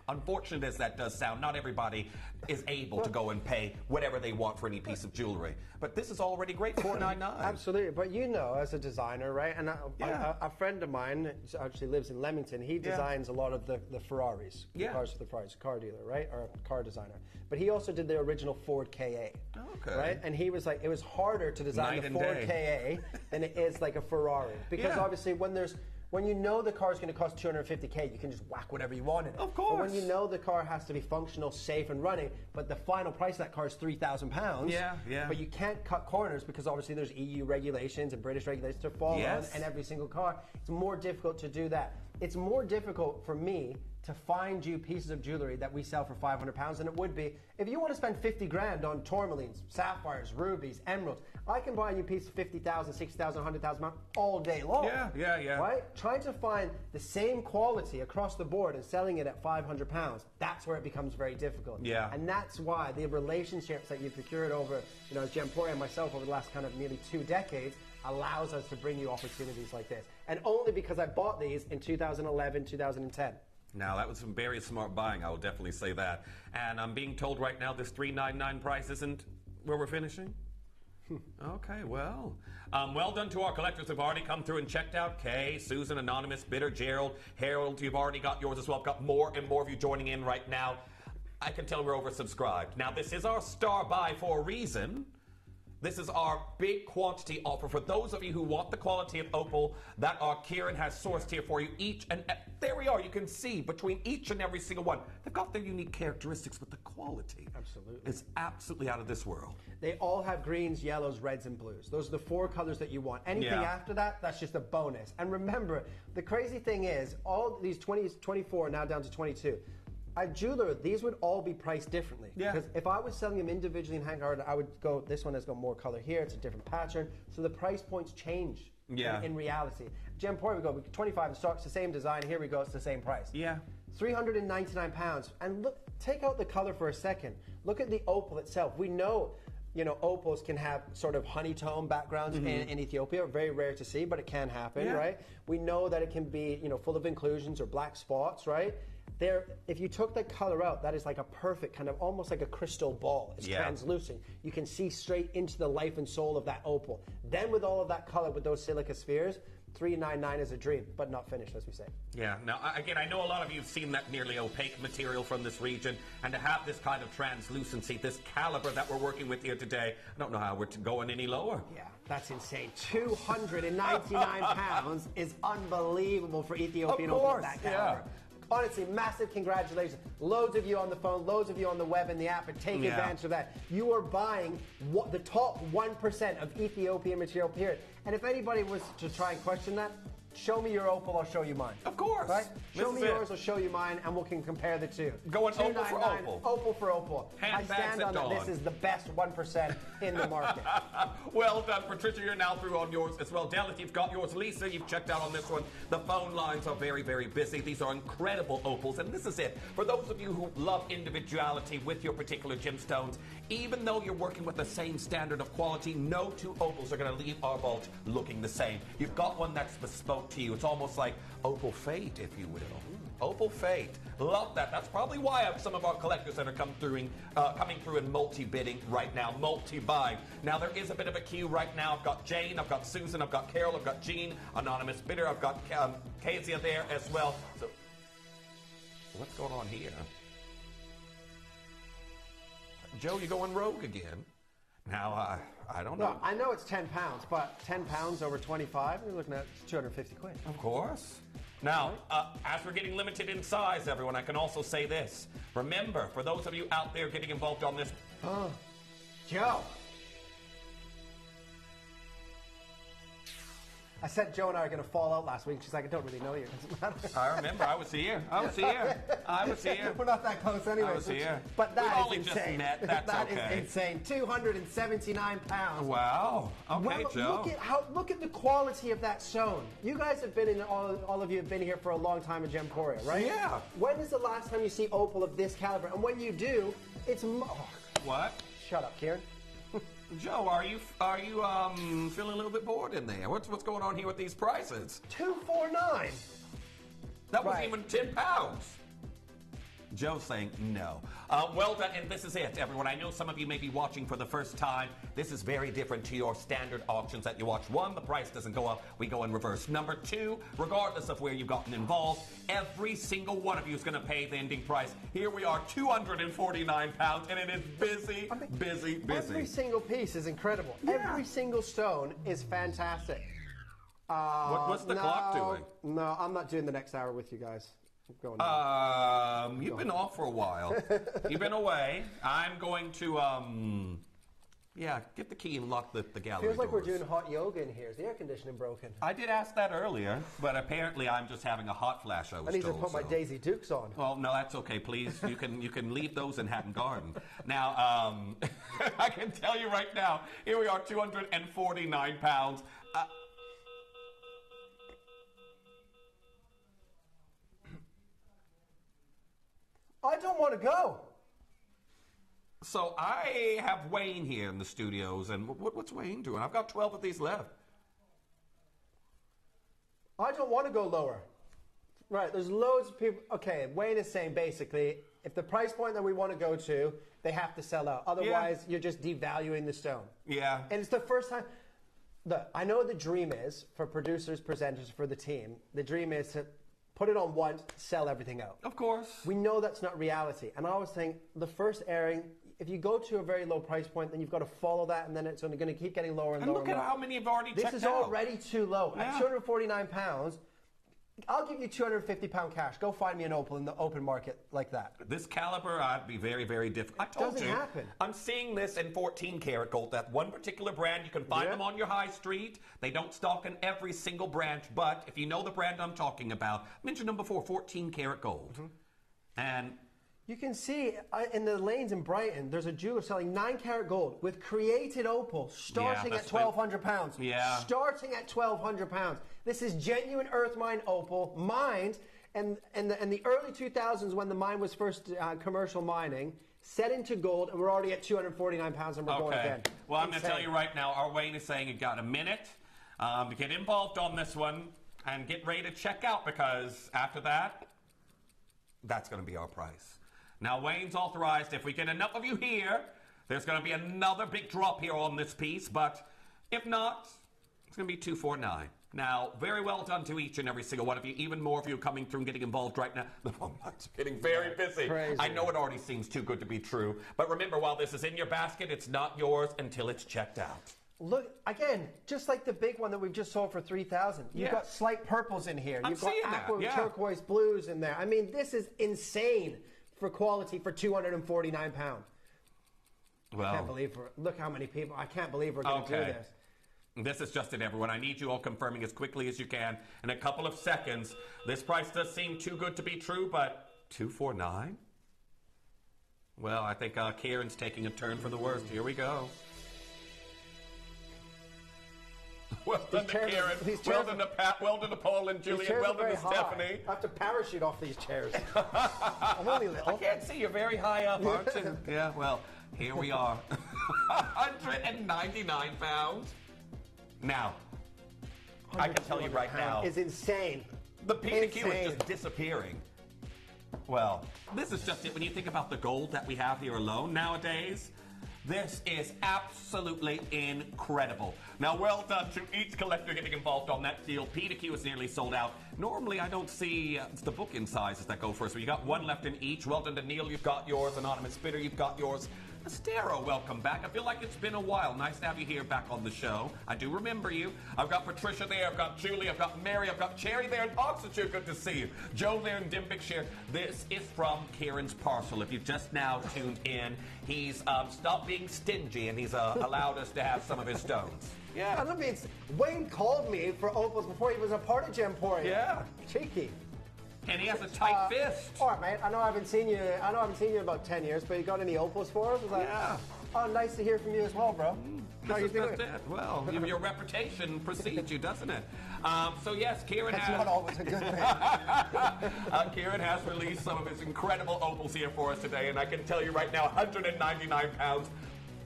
unfortunate as that does sound, not everybody is able to go and pay whatever they want for any piece of jewelry. But this is already great, $499. Absolutely. But you know, as a designer, right? And a friend of mine actually lives in Leamington. He designs a lot of the Ferraris. The cars for the Ferraris, car dealer, right? Or a car designer. But he also did the original Ford KA. Okay. Right? And he was like, it was harder to design the Ford KA than it is like a Ferrari. Because obviously when you know the car is going to cost $250K, you can just whack whatever you want in it. Of course. But when you know the car has to be functional, safe, and running, but the final price of that car is £3,000. Yeah, yeah. But you can't cut corners because obviously there's EU regulations and British regulations to follow on in every single car. It's more difficult to do that. It's more difficult for me to find you pieces of jewelry that we sell for £500 than it would be if you want to spend 50 grand on tourmalines, sapphires, rubies, emeralds. I can buy you a piece of 50,000, 60,000, 100,000 all day long. Yeah. Right? Trying to find the same quality across the board and selling it at £500, that's where it becomes very difficult. Yeah. And that's why the relationships that you've procured over, Gemporia and myself over the last kind of nearly 2 decades allows us to bring you opportunities like this. And only because I bought these in 2011, 2010. Now, that was some very smart buying, I will definitely say that. And I'm being told right now this $399 price isn't where we're finishing? Okay, well. Well done to our collectors who've already come through and checked out. Kay, Susan, Anonymous, Bitter, Gerald, Harold, you've already got yours as well. I've got more and more of you joining in right now. I can tell we're oversubscribed. Now, this is our star buy for a reason. This is our big quantity offer for those of you who want the quality of opal that our Kieran has sourced here for you. There we are. You can see between each and every single one, they've got their unique characteristics, but the quality is absolutely out of this world. They all have greens, yellows, reds, and blues. Those are the 4 colors that you want. Anything after that, that's just a bonus. And remember, the crazy thing is, all these 24 now down to 22. At jeweler, these would all be priced differently. Yeah. Because if I was selling them individually in hand-guarded, I would go, this one has got more color here, it's a different pattern. So the price points change in reality. Gemporia, we go, 25 in stock, it's the same design, here we go, it's the same price. Yeah. £399. And look, take out the color for a second. Look at the opal itself. We know, opals can have sort of honeycomb backgrounds in Ethiopia. Very rare to see, but it can happen, right? We know that it can be, full of inclusions or black spots, right? If you took the color out, that is like a perfect kind of almost like a crystal ball. It's translucent. You can see straight into the life and soul of that opal. Then with all of that color, with those silica spheres, $399 is a dream, but not finished, as we say. Yeah. Now, again, I know a lot of you have seen that nearly opaque material from this region, and to have this kind of translucency, this caliber that we're working with here today, I don't know how we're going any lower. Yeah, that's insane. £299 is unbelievable for Ethiopian opal of that caliber. Honestly, massive congratulations. Loads of you on the phone, loads of you on the web and the app are taking advantage of that. You are buying the top 1% of Ethiopian material, period. And if anybody was to try and question that, show me your opal, I'll show you mine. Of course. Right? Show me yours, I'll show you mine, and we can compare the two. Going opal for opal. Opal for opal. I stand on that. This is the best 1% in the market. Well done, Patricia. You're now through on yours as well. Dallas, you've got yours. Lisa, you've checked out on this one. The phone lines are very, very busy. These are incredible opals, and this is it. For those of you who love individuality with your particular gemstones, even though you're working with the same standard of quality, no 2 opals are going to leave our vault looking the same. You've got one that's bespoke to you. It's almost like opal fate, if you will. Opal fate. Love that. That's probably why I have some of our collectors that are coming through in multi-bidding right now, multi-buying. Now, there is a bit of a queue right now. I've got Jane, I've got Susan, I've got Carol, I've got Jean, anonymous bidder, I've got Kezia there as well. So, what's going on here? Joe, you going rogue again? Now, I don't know. No, I know it's £10, but £10 over 25, you're looking at 250 quid. Of course. Now, as we're getting limited in size, everyone, I can also say this. Remember, for those of you out there getting involved on this... Joe! I said Joe and I are going to fall out last week. She's like, I don't really know you. It doesn't matter. I remember. I was here. We're not that close anyway. I was here. But that We've is only insane. just met. That's that okay. is insane. £279. Wow. Okay, Joe. Look at the quality of that stone. You guys have been in, all of you have been here for a long time in Gemporia, right? Yeah. When is the last time you see opal of this caliber? And when you do, it's... What? Shut up, Kieran. Joe, are you feeling a little bit bored in there? What's going on here with these prices? $249. That wasn't even £10. Joe's saying no. Well done, and this is it, everyone. I know some of you may be watching for the first time. This is very different to your standard auctions that you watch. 1, the price doesn't go up. We go in reverse. Number 2, regardless of where you've gotten involved, every single one of you is going to pay the ending price. Here we are, £249, and it is busy. Every single piece is incredible. Yeah. Every single stone is fantastic. What's the clock doing? No, I'm not doing the next hour with you guys. You've been off for a while. You've been away. I'm going to, get the key and lock the gallery Feels like doors. we're doing hot yoga in here. Is the air conditioning broken? I did ask that earlier, but apparently I'm just having a hot flash, I need to put my Daisy Dukes on. Well, no, that's okay. Please, you can leave those in Hatton Garden. Now, I can tell you right now, here we are, £249. I don't want to go. So I have Wayne here in the studios, and what's Wayne doing? I've got 12 of these left. I don't want to go lower. Right, there's loads of people. Okay, Wayne is saying basically, if the price point that we want to go to, they have to sell out. Otherwise, you're just devaluing the stone. Yeah. And it's the first time. Look, I know the dream is, for producers, presenters, for the team, the dream is to put it on once, sell everything out. Of course. We know that's not reality. And I was saying, the first airing, if you go to a very low price point, then you've got to follow that, and then it's only going to keep getting lower and And lower. look at how many have already checked out. This is already too low. Yeah. At £249, I'll give you £250 cash. Go find me an Opal in the open market like that. This caliber, I'd be very, very difficult. I told Doesn't you. happen. I'm seeing this in 14 karat gold. That one particular brand, you can find them on your high street. They don't stock in every single branch, but if you know the brand I'm talking about, I mentioned them before, 14 karat gold. And you can see in the lanes in Brighton, there's a jeweler selling 9 karat gold with created opal starting at £1,200. Yeah. Starting at £1,200. This is genuine earth mine opal, mined in the early 2000s when the mine was first commercial mining, set into gold, and we're already at £249 and we're going again. Well, I'm going to tell you right now, our Wayne is saying you got a minute to get involved on this one and get ready to check out, because after that, that's going to be our price. Now, Wayne's authorized. If we get enough of you here, there's going to be another big drop here on this piece. But if not, it's going to be $249. Now, very well done to each and every single one of you. Even more of you coming through and getting involved right now. The phone lines are getting very busy. Crazy. I know it already seems too good to be true. But remember, while this is in your basket, it's not yours until it's checked out. Look, again, just like the big one that we've just sold for $3,000. You've got slight purples in here. I'm You've got seeing that, aqua yeah. turquoise blues in there. I mean, this is insane for quality for £249. Well, I can't believe look how many people. I can't believe we're going to do this. This is just it, everyone. I need you all confirming as quickly as you can in a couple of seconds. This price does seem too good to be true, but $249? Well, I think Kieran's taking a turn for the worst. Here we go. Well done to Kieran. Well done to Pat. Well done to Paul and Julian. Well done to Stephanie. I have to parachute off these chairs. I'm only little. I can't see. You're very high up, aren't you? Yeah, well, here we are. £199. Now, I can tell you right now. Is insane. The PDQ is just disappearing. Well, this is just it. When you think about the gold that we have here alone nowadays, this is absolutely incredible. Now, well done to each collector getting involved on that deal. PDQ is nearly sold out. Normally, I don't see it's the book-in sizes that go first. So you got one left in each. Well done to Neil. You've got yours. Anonymous Spitter, you've got yours. Estero, welcome back. I feel like it's been a while. Nice to have you here back on the show. I do remember you. I've got Patricia there. I've got Julie. I've got Mary. I've got Cherry there in Oxfordshire. Good to see you. Joe there in Denbighshire. This is from Kieran's Parcel. If you've just now tuned in, he's stopped being stingy and he's allowed us to have some of his stones. Yeah. I mean, Wayne called me for opals before he was a part of Gemporia. Yeah. Cheeky. And he has a tight fist. All right, mate. I know I haven't seen you in about 10 years, but you got any opals for us? I was like, yeah. Oh, nice to hear from you as well, bro. How you This is doing? just it. Well, your reputation precedes you, doesn't it? So yes, Kieran That's has. not always a good thing. Kieran has released some of his incredible opals here for us today, and I can tell you right now, £199.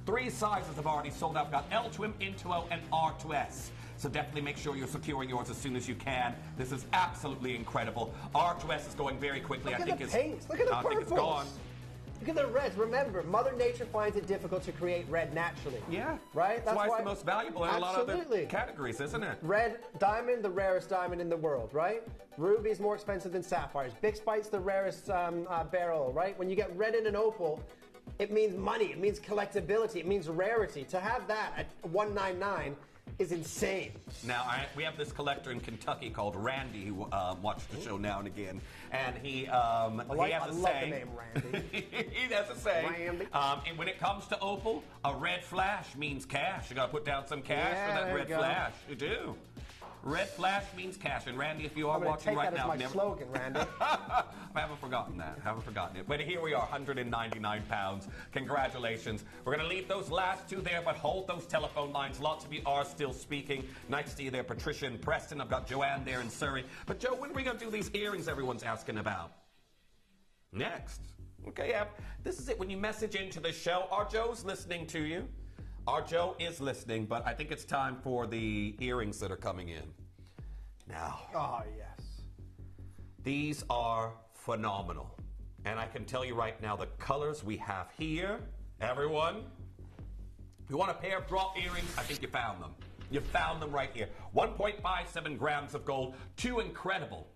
3 sizes have already sold out. We've got L to M, Into O, and R to S. So definitely make sure you're securing yours as soon as you can. This is absolutely incredible. R to S is going very quickly. Look I at think the it's pinks. Look at the I think it's purples. gone. Look at the reds. Remember, Mother Nature finds it difficult to create red naturally. Yeah. Right? That's why it's the most valuable in a lot of other categories, isn't it? Red diamond, the rarest diamond in the world, right? Ruby is more expensive than sapphires. Big Spite's the rarest beryl, right? When you get red in an opal, it means money. It means collectability. It means rarity. To have that at $199 is insane. Now, we have this collector in Kentucky called Randy who watches the show now and again, and he has a saying. The name Randy. He has a saying. Randy. And when it comes to opal, a red flash means cash. You got to put down some cash for that red flash. You do. Red flash means cash. And Randy, if you are watching right now, take that as my slogan, Randy. I haven't forgotten that. Haven't forgotten it. But here we are, £199. Congratulations. We're going to leave those last 2 there, but hold those telephone lines. Lots of you are still speaking. Nice to see you there, Patricia and Preston. I've got Joanne there in Surrey. But Joe, when are we going to do these earrings everyone's asking about? Next. Okay, yeah. This is it. When you message into the show, our Joe's listening to you. Our Joe is listening, but I think it's time for the earrings that are coming in. Now. Oh, yes. These are phenomenal. And I can tell you right now, the colors we have here, everyone, if you want a pair of drop earrings, I think you found them. You found them right here. 1.57 grams of gold. 2 incredible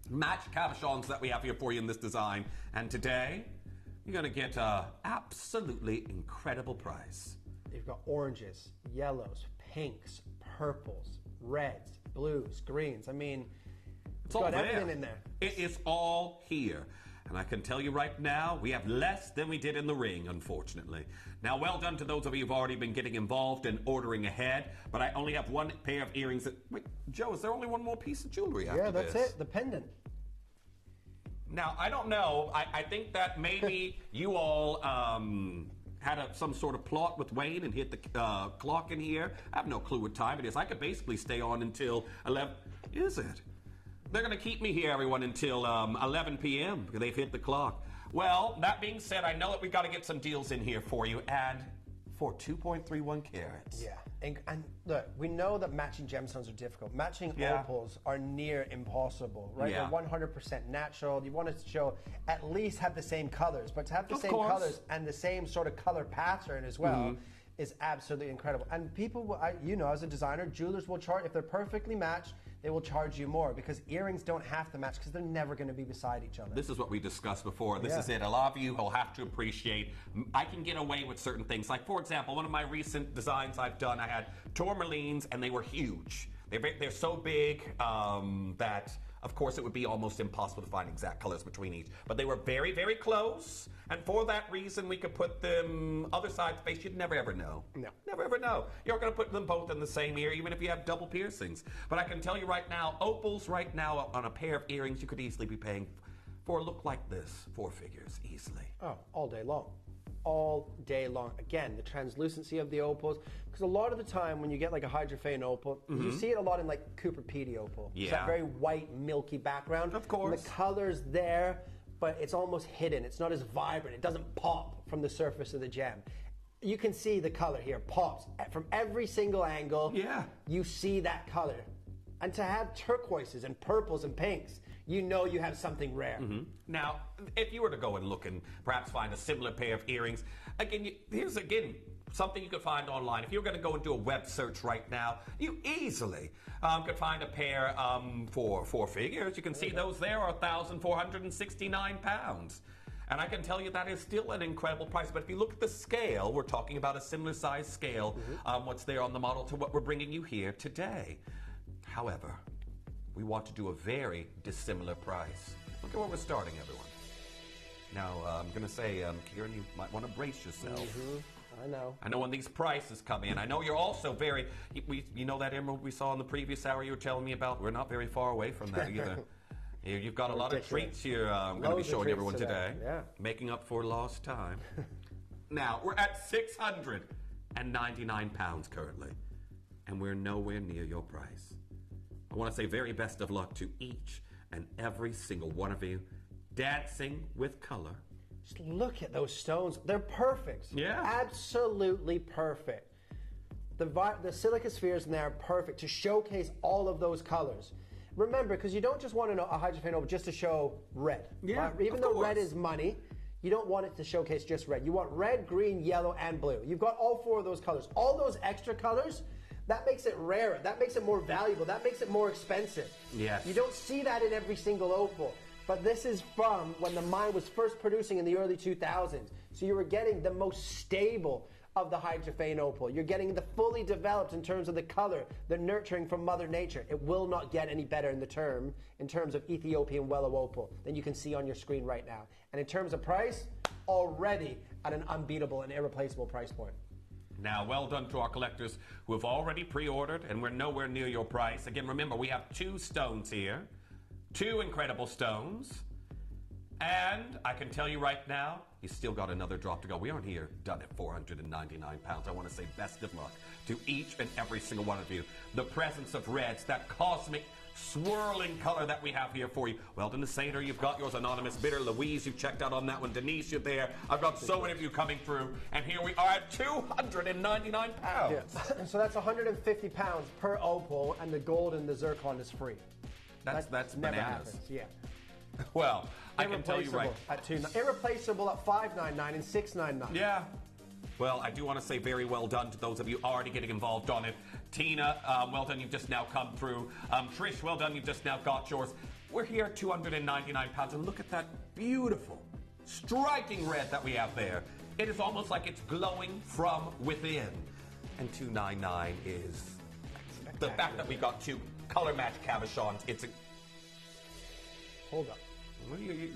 matched cabochons that we have here for you in this design. And today, you're going to get an absolutely incredible price. You've got oranges, yellows, pinks, purples, reds, blues, greens. I mean, it's got everything in there. It is all here. And I can tell you right now, we have less than we did in the ring, unfortunately. Now, well done to those of you who've already been getting involved and ordering ahead, but I only have one pair of earrings. Wait, Joe, is there only one more piece of jewelry after this? Yeah, that's it, the pendant. Now, I don't know. I think that maybe you all had some sort of plot with Wayne and hit the clock in here. I have no clue what time it is. I could basically stay on until 11. Is it? They're going to keep me here, everyone, until 11 p.m. because they've hit the clock. Well, that being said, I know that we've got to get some deals in here for you, and for 2.31 carats. Yeah, and look, we know that matching gemstones are difficult. Matching opals are near impossible, right? Yeah. They're 100% natural. You want it to show, at least have the same colors, but to have the same colors and the same sort of color pattern as well is absolutely incredible. And people, you know, as a designer, jewelers will charge, if they're perfectly matched, they will charge you more because earrings don't have to match because they're never going to be beside each other. This is what we discussed before. This is it. A lot of you will have to appreciate, I can get away with certain things. Like, for example, one of my recent designs I've done, I had tourmalines and they were huge. They're so big that, of course, it would be almost impossible to find exact colors between each. But they were very, very close. And for that reason, we could put them other side of the face. You'd never, ever know. No. Never, ever know. You're going to put them both in the same ear, even if you have double piercings. But I can tell you right now, opals right now on a pair of earrings, you could easily be paying for a look like this, 4 figures, easily. Oh, all day long. All day long. Again, the translucency of the opals, because a lot of the time when you get like a hydrophane opal, you see it a lot in like Cooper Pedy opal. Yeah. It's that very white, milky background. Of course. And the color's there, but it's almost hidden. It's not as vibrant. It doesn't pop from the surface of the gem. You can see the color here pops from every single angle. Yeah. You see that color. And to have turquoises and purples and pinks, you know you have something rare. Now, if you were to go and look and perhaps find a similar pair of earrings, again, here's something you could find online. If you're going to go and do a web search right now, you easily could find a pair for 4 figures. You can see those there are £1,469. And I can tell you that is still an incredible price. But if you look at the scale, we're talking about a similar size scale, what's there on the model to what we're bringing you here today. However, we want to do a very dissimilar price. Look at where we're starting, everyone. Now, I'm going to say, Kieran, you might want to brace yourself. I know. I know when these prices come in. I know you're also very... You know that emerald we saw in the previous hour you were telling me about? We're not very far away from that either. You've got a lot of treats here I'm going to be showing everyone today. Yeah. Making up for lost time. Now, we're at £699 currently. And we're nowhere near your price. I want to say very best of luck to each and every single one of you dancing with color. Just look at those stones. They're perfect. Yeah. Absolutely perfect. The silica spheres in there are perfect to showcase all of those colors. Remember, because you don't just want a hydrophane opal just to show red. Yeah, even though red is money, you don't want it to showcase just red. You want red, green, yellow, and blue. You've got all 4 of those colors. All those extra colors, that makes it rarer. That makes it more valuable. That makes it more expensive. Yes. You don't see that in every single opal. But this is from when the mine was first producing in the early 2000s. So you were getting the most stable of the hydrophane opal. You're getting the fully developed in terms of the color, the nurturing from Mother Nature. It will not get any better in terms of Ethiopian Wellow opal than you can see on your screen right now. And in terms of price, already at an unbeatable and irreplaceable price point. Now, well done to our collectors who have already pre-ordered, and we're nowhere near your price. Again, remember, we have 2 stones here, 2 incredible stones, and I can tell you right now, you still got another drop to go. We aren't here done at £499. I want to say best of luck to each and every single one of you. The presence of reds, that cosmic swirling color that we have here for you. Well done to Sater, you've got yours. Anonymous Bitter, Louise, you've checked out on that one. Denise, you're there. I've got so many of you coming through, and here we are at £299. Yes. So that's £150 per opal, and the gold and the zircon is free. That's never bananas. happens. Yeah. Well, I can tell you right. At irreplaceable at $599 and $699. Yeah. Well, I do want to say very well done to those of you already getting involved on it. Tina, well done, you've just now come through. Trish, well done, you've just now got yours. We're here at £299, and look at that beautiful striking red that we have there. It is almost like it's glowing from within. And $299 is the fact that we got 2 color match cabochons. It's a... Hold up.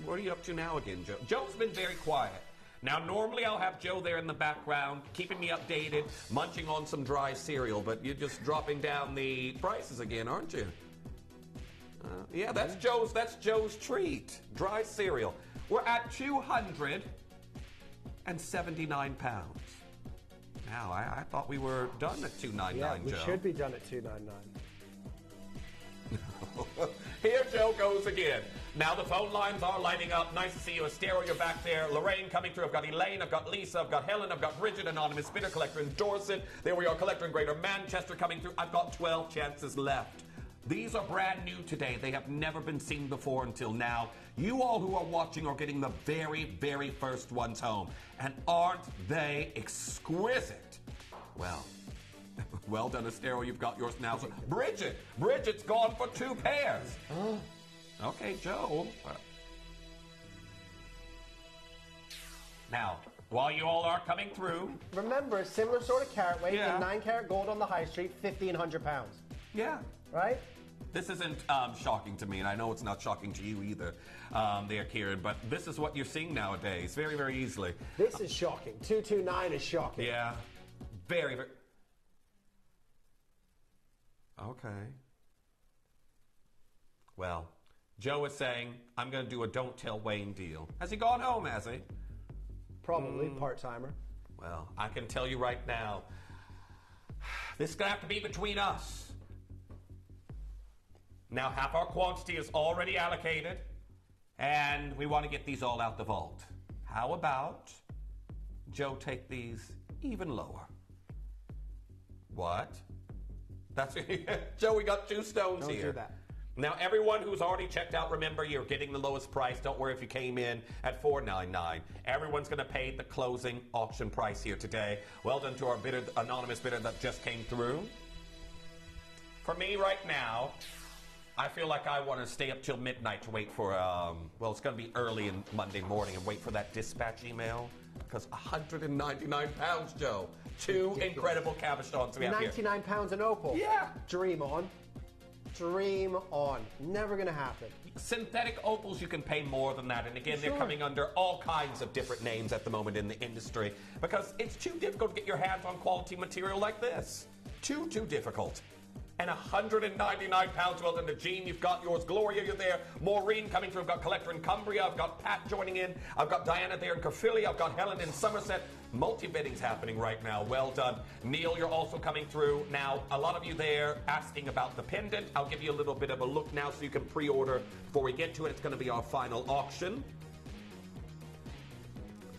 What are you up to now again, Joe? Joe's been very quiet. Now, normally I'll have Joe there in the background, keeping me updated, munching on some dry cereal, but you're just dropping down the prices again, aren't you? Yeah, that's Joe's treat. Dry cereal. We're at £279. Now, I thought we were done at $299, Yeah, we Joe. should be done at $299. Here Joe goes again. Now the phone lines are lighting up. Nice to see you. Estero, you're back there. Lorraine coming through. I've got Elaine. I've got Lisa. I've got Helen. I've got Bridget, anonymous bidder, collector in Dorset. There we are, collector in Greater Manchester coming through. I've got 12 chances left. These are brand new today. They have never been seen before until now. You all who are watching are getting the very, very first ones home. And aren't they exquisite? Well, well done, Estero. You've got yours now. So, Bridget's gone for 2 pairs. Okay, Joe. Now, while you all are coming through... Remember, similar sort of carat weight, the 9-carat gold on the high street, 1,500 pounds. Yeah. Right? This isn't shocking to me, and I know it's not shocking to you either, there, Kieran, but this is what you're seeing nowadays, very, very easily. This is shocking. 229 is shocking. Yeah. Very, very... Okay. Well, Joe is saying, I'm going to do a don't tell Wayne deal. Has he gone home, has he? Probably, part-timer. Well, I can tell you right now, this is going to have to be between us. Now, half our quantity is already allocated, and we want to get these all out the vault. How about Joe take these even lower? What? That's Joe, we got 2 stones here. Don't do that. Now, everyone who's already checked out, remember, you're getting the lowest price. Don't worry if you came in at $4.99. Everyone's going to pay the closing auction price here today. Well done to our bidder, anonymous bidder that just came through. For me right now, I feel like I want to stay up till midnight to wait for, well, it's going to be early in Monday morning and wait for that dispatch email. Because 199 pounds, Joe. 2 incredible cabochons we have 99 pounds an opal. Yeah. Dream on. Dream on. Never going to happen. Synthetic opals, you can pay more than that. And again, they're coming under all kinds of different names at the moment in the industry because it's too difficult to get your hands on quality material like this. Too difficult. And 199 pounds. Well done to Jean. You've got yours. Gloria, you're there. Maureen coming through. I've got Collector in Cumbria. I've got Pat joining in. I've got Diana there in Caerphilly. I've got Helen in Somerset. Multi-bidding's happening right now. Well done. Neil, you're also coming through. Now, a lot of you there asking about the pendant. I'll give you a little bit of a look now so you can pre-order before we get to it. It's going to be our final auction.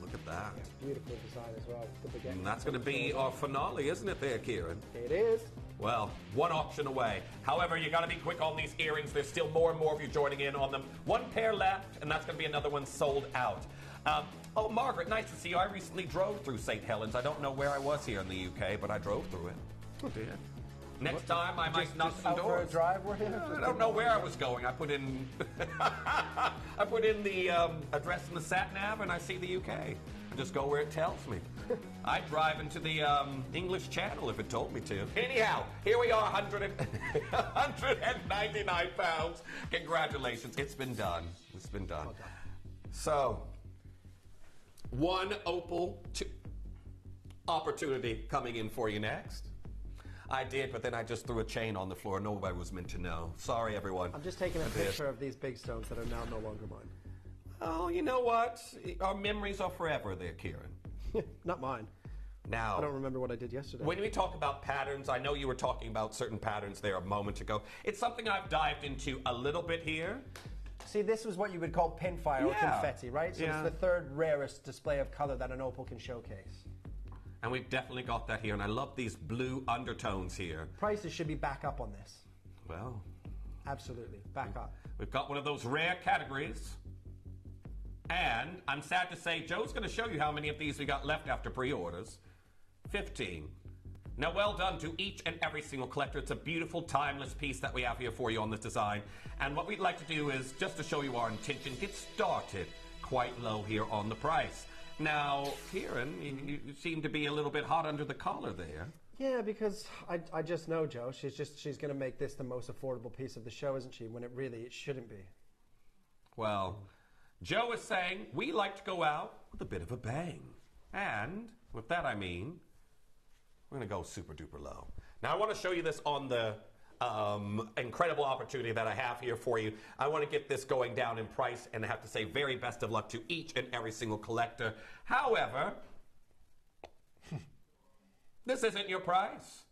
Look at that. Beautiful design as well. And that's going to be our finale, isn't it there, Kieran? It is. Well, 1 auction away. However, you got to be quick on these earrings. There's still more and more of you joining in on them. 1 pair left, and that's going to be another one sold out. Oh, Margaret, nice to see you. I recently drove through St. Helens. I don't know where I was here in the UK, but I drove through it. Oh, dear. Next time, I might knock some doors. For a drive, were you? I don't know where I was going. I put in, I put in the address in the sat nav, and I see the UK. I just go where it tells me. I'd drive into the English Channel if it told me to. Anyhow, here we are, 199 pounds. Congratulations, it's been done. It's been done. Well done. So, 1 opal opportunity coming in for you next. I did, but then I just threw a chain on the floor. Nobody was meant to know. Sorry, everyone. I'm just taking a picture of these big stones that are now no longer mine. Oh, you know what? Our memories are forever there, Kieran. Not mine. Now, I don't remember what I did yesterday. When we talk about patterns, I know you were talking about certain patterns there a moment ago. It's something I've dived into a little bit here. See, this was what you would call pinfire or confetti, right? So it's the 3rd rarest display of color that an opal can showcase. And we've definitely got that here, and I love these blue undertones here. Prices should be back up on this. Well. Absolutely, back up. We've got one of those rare categories. And I'm sad to say, Joe's going to show you how many of these we got left after pre-orders. 15. Now, well done to each and every single collector. It's a beautiful, timeless piece that we have here for you on this design. And what we'd like to do is, just to show you our intention, get started quite low here on the price. Now, Kieran, you seem to be a little bit hot under the collar there. Yeah, because I just know, Joe, she's going to make this the most affordable piece of the show, isn't she? When it shouldn't be. Well, Joe is saying we like to go out with a bit of a bang. And with that I mean, we're going to go super duper low. Now I want to show you this on the incredible opportunity that I have here for you. I want to get this going down in price, and I have to say very best of luck to each and every single collector. However, this isn't your price.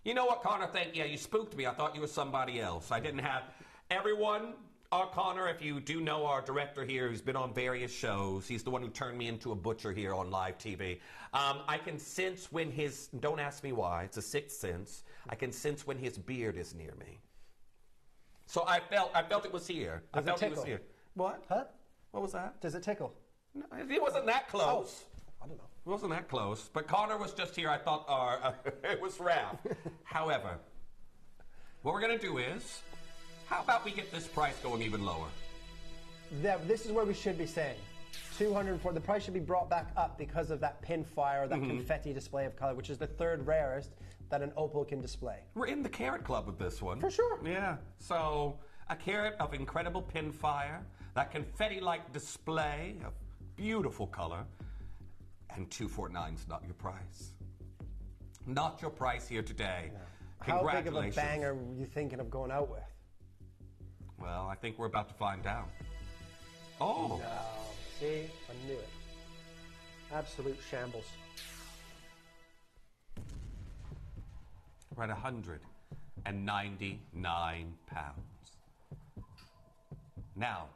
You know what, Connor? Yeah, you spooked me. I thought you were somebody else. I didn't have everyone. Connor, if you do know our director here, who's been on various shows, he's the one who turned me into a butcher here on live TV. I can sense when don't ask me why, it's a sixth sense, I can sense when his beard is near me. So I felt it was here. Does I felt it was here. What? Huh? What was that? Does it tickle? No, it wasn't that close. Oh, I don't know. It wasn't that close. But Connor was just here. I thought it was Raph. However, what we're going to do is, how about we get this price going even lower? This is where we should be saying. 204. The price should be brought back up because of that pin fire, that confetti display of color, which is the third rarest that an opal can display. We're in the carat club with this one. For sure. Yeah. So a carat of incredible pin fire, that confetti-like display of beautiful color, and 249's not your price. Not your price here today. Yeah. Congratulations. How big of a bang are you thinking of going out with? Well, I think we're about to find out. Oh. No. See? I knew it. Absolute shambles. We're at 199 pounds. Now,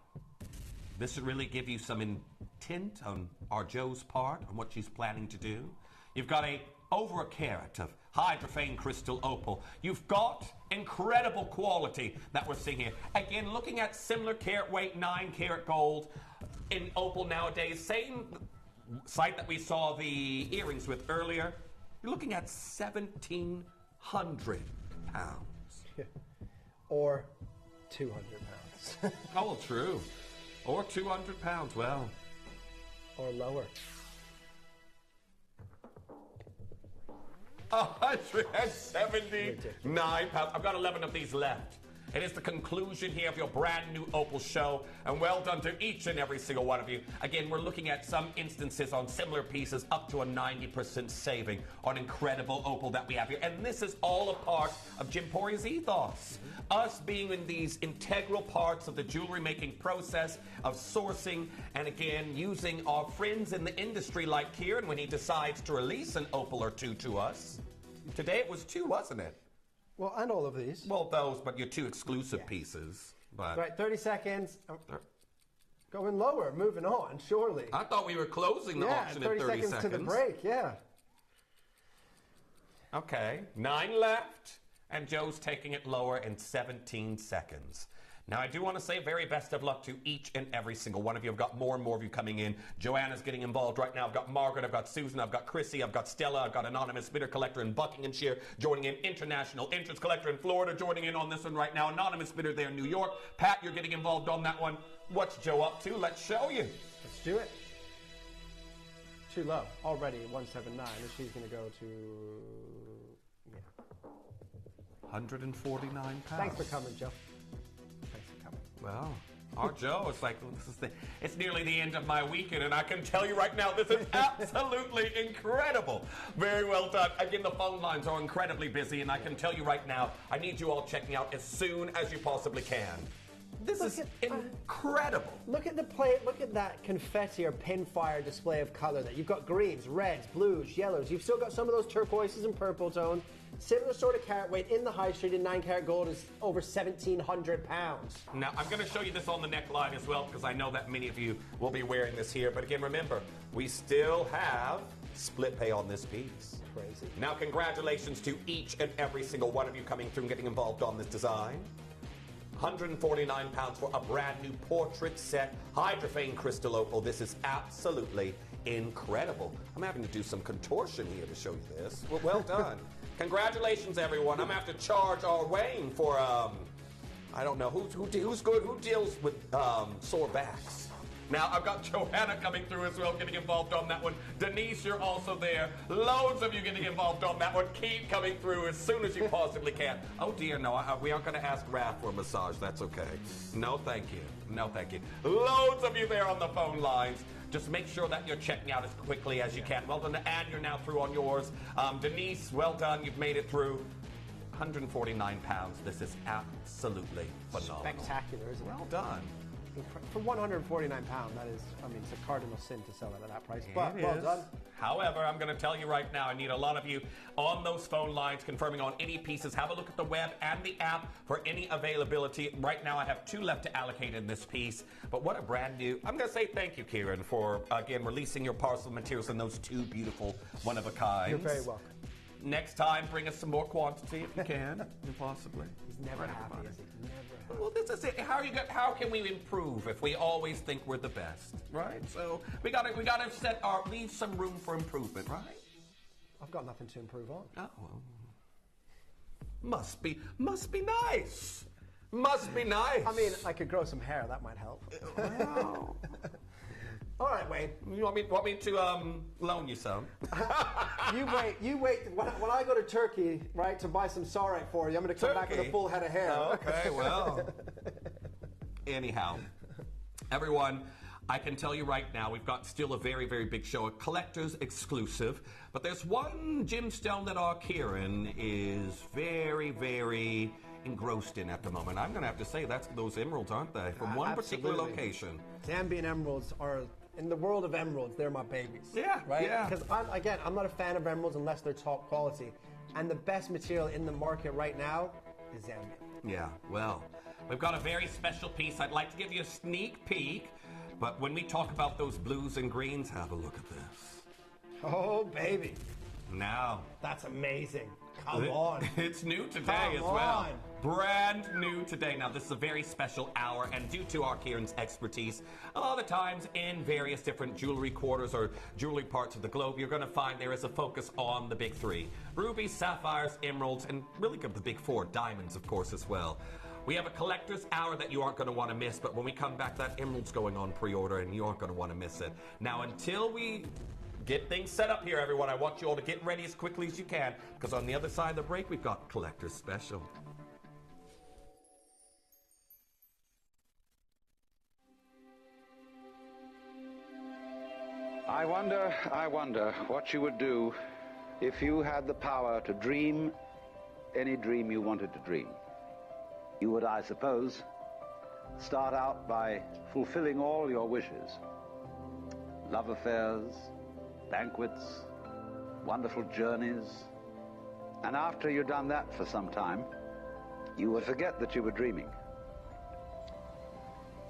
this should really give you some intent on our Joe's part, on what she's planning to do. You've got over a carat of hydrophane crystal opal. You've got incredible quality that we're seeing here. Again, looking at similar carat weight, 9 karat gold in opal nowadays. Same site that we saw the earrings with earlier. You're looking at 1,700 pounds. Or 200 pounds. Oh, true. Or 200 pounds, well. Or lower. 179 pounds. I've got 11 of these left. It is the conclusion here of your brand new opal show, and well done to each and every single one of you. Again, we're looking at some instances on similar pieces up to a 90% saving on incredible opal that we have here. And this is all a part of Gymporia's ethos. Us being in these integral parts of the jewelry making process of sourcing, and again, using our friends in the industry like Kieran when he decides to release an opal or two to us. Today it was 2, wasn't it? Well, and all of these. Well, those, but your 2 exclusive pieces. But right, 30 seconds. Going lower, moving on, surely. I thought we were closing the auction in 30 seconds. To the break, yeah. Okay, 9 left, and Joe's taking it lower in 17 seconds. Now, I do want to say very best of luck to each and every single one of you. I've got more and more of you coming in. Joanna's getting involved right now. I've got Margaret, I've got Susan, I've got Chrissy, I've got Stella, I've got Anonymous Bidder Collector in Buckinghamshire joining in, International Interest Collector in Florida joining in on this one right now, Anonymous Bidder there in New York. Pat, you're getting involved on that one. What's Joe up to? Let's show you. Let's do it. Too low. Already 179, and she's going to go to... 149 pounds. Thanks for coming, Joe. Well, our Joe, it's like, it's nearly the end of my weekend, and I can tell you right now, this is absolutely incredible. Very well done. Again, the phone lines are incredibly busy, and I can tell you right now, I need you all checking out as soon as you possibly can. This is incredible. Look at the plate. Look at that confetti or pin fire display of color there. You've got greens, reds, blues, yellows. You've still got some of those turquoises and purple tones. Similar sort of carat weight in the high street in 9 karat gold is over 1,700 pounds. Now, I'm going to show you this on the neckline as well because I know that many of you will be wearing this here. But again, remember, we still have split pay on this piece. Crazy. Now, congratulations to each and every single one of you coming through and getting involved on this design. 149 pounds for a brand new portrait set, hydrophane crystal opal. This is absolutely incredible. I'm having to do some contortion here to show you this. Well done. Congratulations, everyone. I'm going to have to charge our Wayne for, I don't know, who's good, who deals with sore backs? Now, I've got Joanna coming through as well, getting involved on that one. Denise, you're also there. Loads of you getting involved on that one. Keep coming through as soon as you possibly can. Oh, dear, no, we aren't going to ask Raph for a massage. That's okay. No, thank you. No, thank you. Loads of you there on the phone lines. Just make sure that you're checking out as quickly as you can. Well done to Anne, you're now through on yours. Denise, well done. You've made it through. £149. This is absolutely phenomenal. Spectacular, isn't it? Well done. For £149, that is, I mean, it's a cardinal sin to sell it at that price. But well done. However, I'm going to tell you right now, I need a lot of you on those phone lines confirming on any pieces. Have a look at the web and the app for any availability. Right now, I have 2 left to allocate in this piece. But what a brand new... I'm going to say thank you, Kieran, for, again, releasing your parcel materials in those 2 beautiful one-of-a-kinds. You're very welcome. Next time, bring us some more quantity if you can, possibly. He's never happy, is he? Never happy. Well, this is it. How can we improve if we always think we're the best, right? So we gotta leave some room for improvement, right? I've got nothing to improve on. Oh, well. Must be nice. Must be nice. I mean, I could grow some hair. That might help. Wow. All right, Wayne. You want me to loan you some? You wait. When I go to Turkey, right, to buy some sarek for you, I'm going to come back with a full head of hair. Oh, okay, well. Anyhow, everyone, I can tell you right now, we've got still a very, very big show, a collector's exclusive. But there's one gemstone that our Kieran is very, very engrossed in at the moment. I'm going to have to say that's those emeralds, aren't they? From one particular location. Zambian emeralds are... In the world of emeralds, they're my babies. Yeah, right? Yeah. Because I'm not a fan of emeralds unless they're top quality. And the best material in the market right now is Zambian. Yeah, well, we've got a very special piece. I'd like to give you a sneak peek, but when we talk about those blues and greens, have a look at this. Oh, baby. Now. That's amazing. Come on. It's new today as well. Brand new today. Now, this is a very special hour, and due to our Kieran's expertise, a lot of times in various different jewelry quarters or jewelry parts of the globe, you're going to find there is a focus on the big 3. Rubies, sapphires, emeralds, and really the big 4, diamonds, of course, as well. We have a collector's hour that you aren't going to want to miss, but when we come back, that emerald's going on pre-order, and you aren't going to want to miss it. Now, until we get things set up here, everyone, I want you all to get ready as quickly as you can, because on the other side of the break, we've got Collector's Special. I wonder what you would do if you had the power to dream any dream you wanted to dream. You would, I suppose, start out by fulfilling all your wishes. Love affairs, banquets, wonderful journeys. And after you'd done that for some time, you would forget that you were dreaming.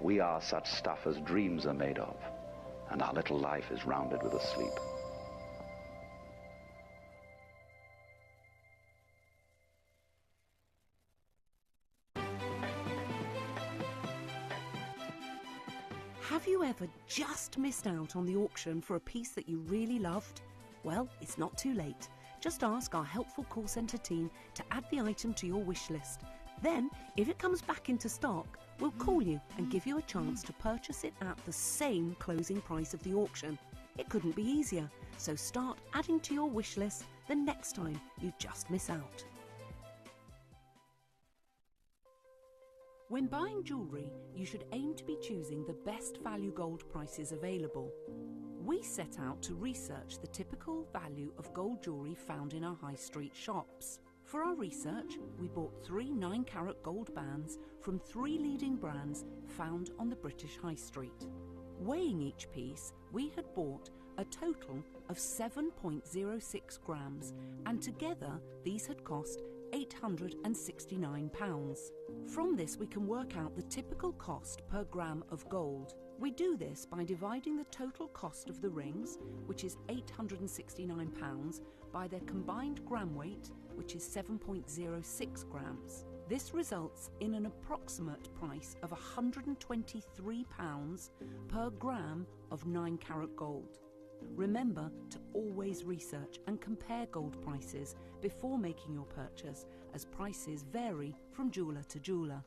We are such stuff as dreams are made of, and our little life is rounded with a sleep. Have you ever just missed out on the auction for a piece that you really loved? Well, it's not too late. Just ask our helpful call centre team to add the item to your wish list. Then, if it comes back into stock, we'll call you and give you a chance to purchase it at the same closing price of the auction. It couldn't be easier, so start adding to your wish list the next time you just miss out. When buying jewellery, you should aim to be choosing the best value gold prices available. We set out to research the typical value of gold jewellery found in our high street shops. For our research, we bought 3 9-carat gold bands from 3 leading brands found on the British High Street. Weighing each piece, we had bought a total of 7.06 grams, and together these had cost £869. From this we can work out the typical cost per gram of gold. We do this by dividing the total cost of the rings, which is £869, by their combined gram weight, which is 7.06 grams. This results in an approximate price of £123 per gram of 9-carat gold. Remember to always research and compare gold prices before making your purchase, as prices vary from jeweller to jeweller.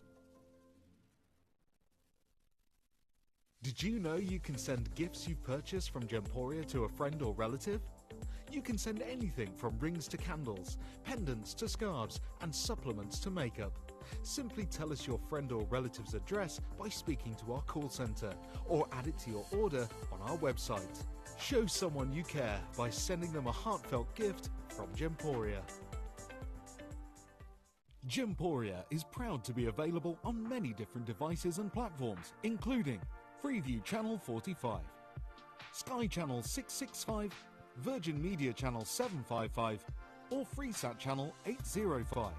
Did you know you can send gifts you've purchased from Gemporia to a friend or relative? You can send anything from rings to candles, pendants to scarves, and supplements to makeup. Simply tell us your friend or relative's address by speaking to our call centre, or add it to your order on our website. Show someone you care by sending them a heartfelt gift from Gemporia. Gemporia is proud to be available on many different devices and platforms, including Freeview Channel 45, Sky Channel 665, Virgin Media Channel 755, or Freesat Channel 805.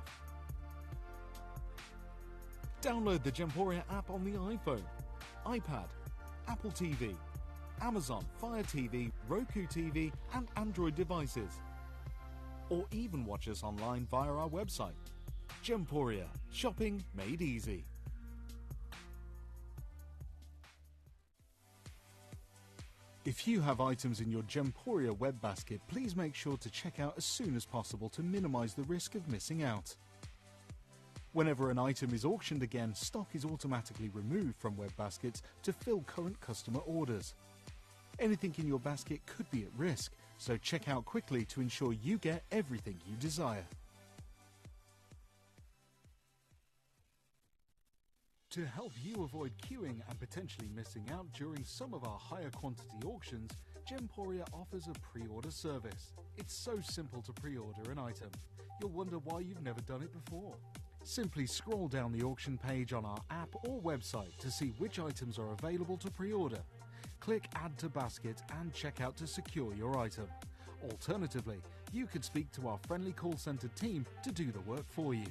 Download the Gemporia app on the iPhone, iPad, Apple TV, Amazon Fire TV, Roku TV, and Android devices. Or even watch us online via our website. Gemporia, shopping made easy. If you have items in your Gemporia web basket, please make sure to check out as soon as possible to minimize the risk of missing out. Whenever an item is auctioned again, stock is automatically removed from web baskets to fill current customer orders. Anything in your basket could be at risk, so check out quickly to ensure you get everything you desire. To help you avoid queuing and potentially missing out during some of our higher quantity auctions, Gemporia offers a pre-order service. It's so simple to pre-order an item. You'll wonder why you've never done it before. Simply scroll down the auction page on our app or website to see which items are available to pre-order. Click Add to Basket and check out to secure your item. Alternatively, you could speak to our friendly call centre team to do the work for you.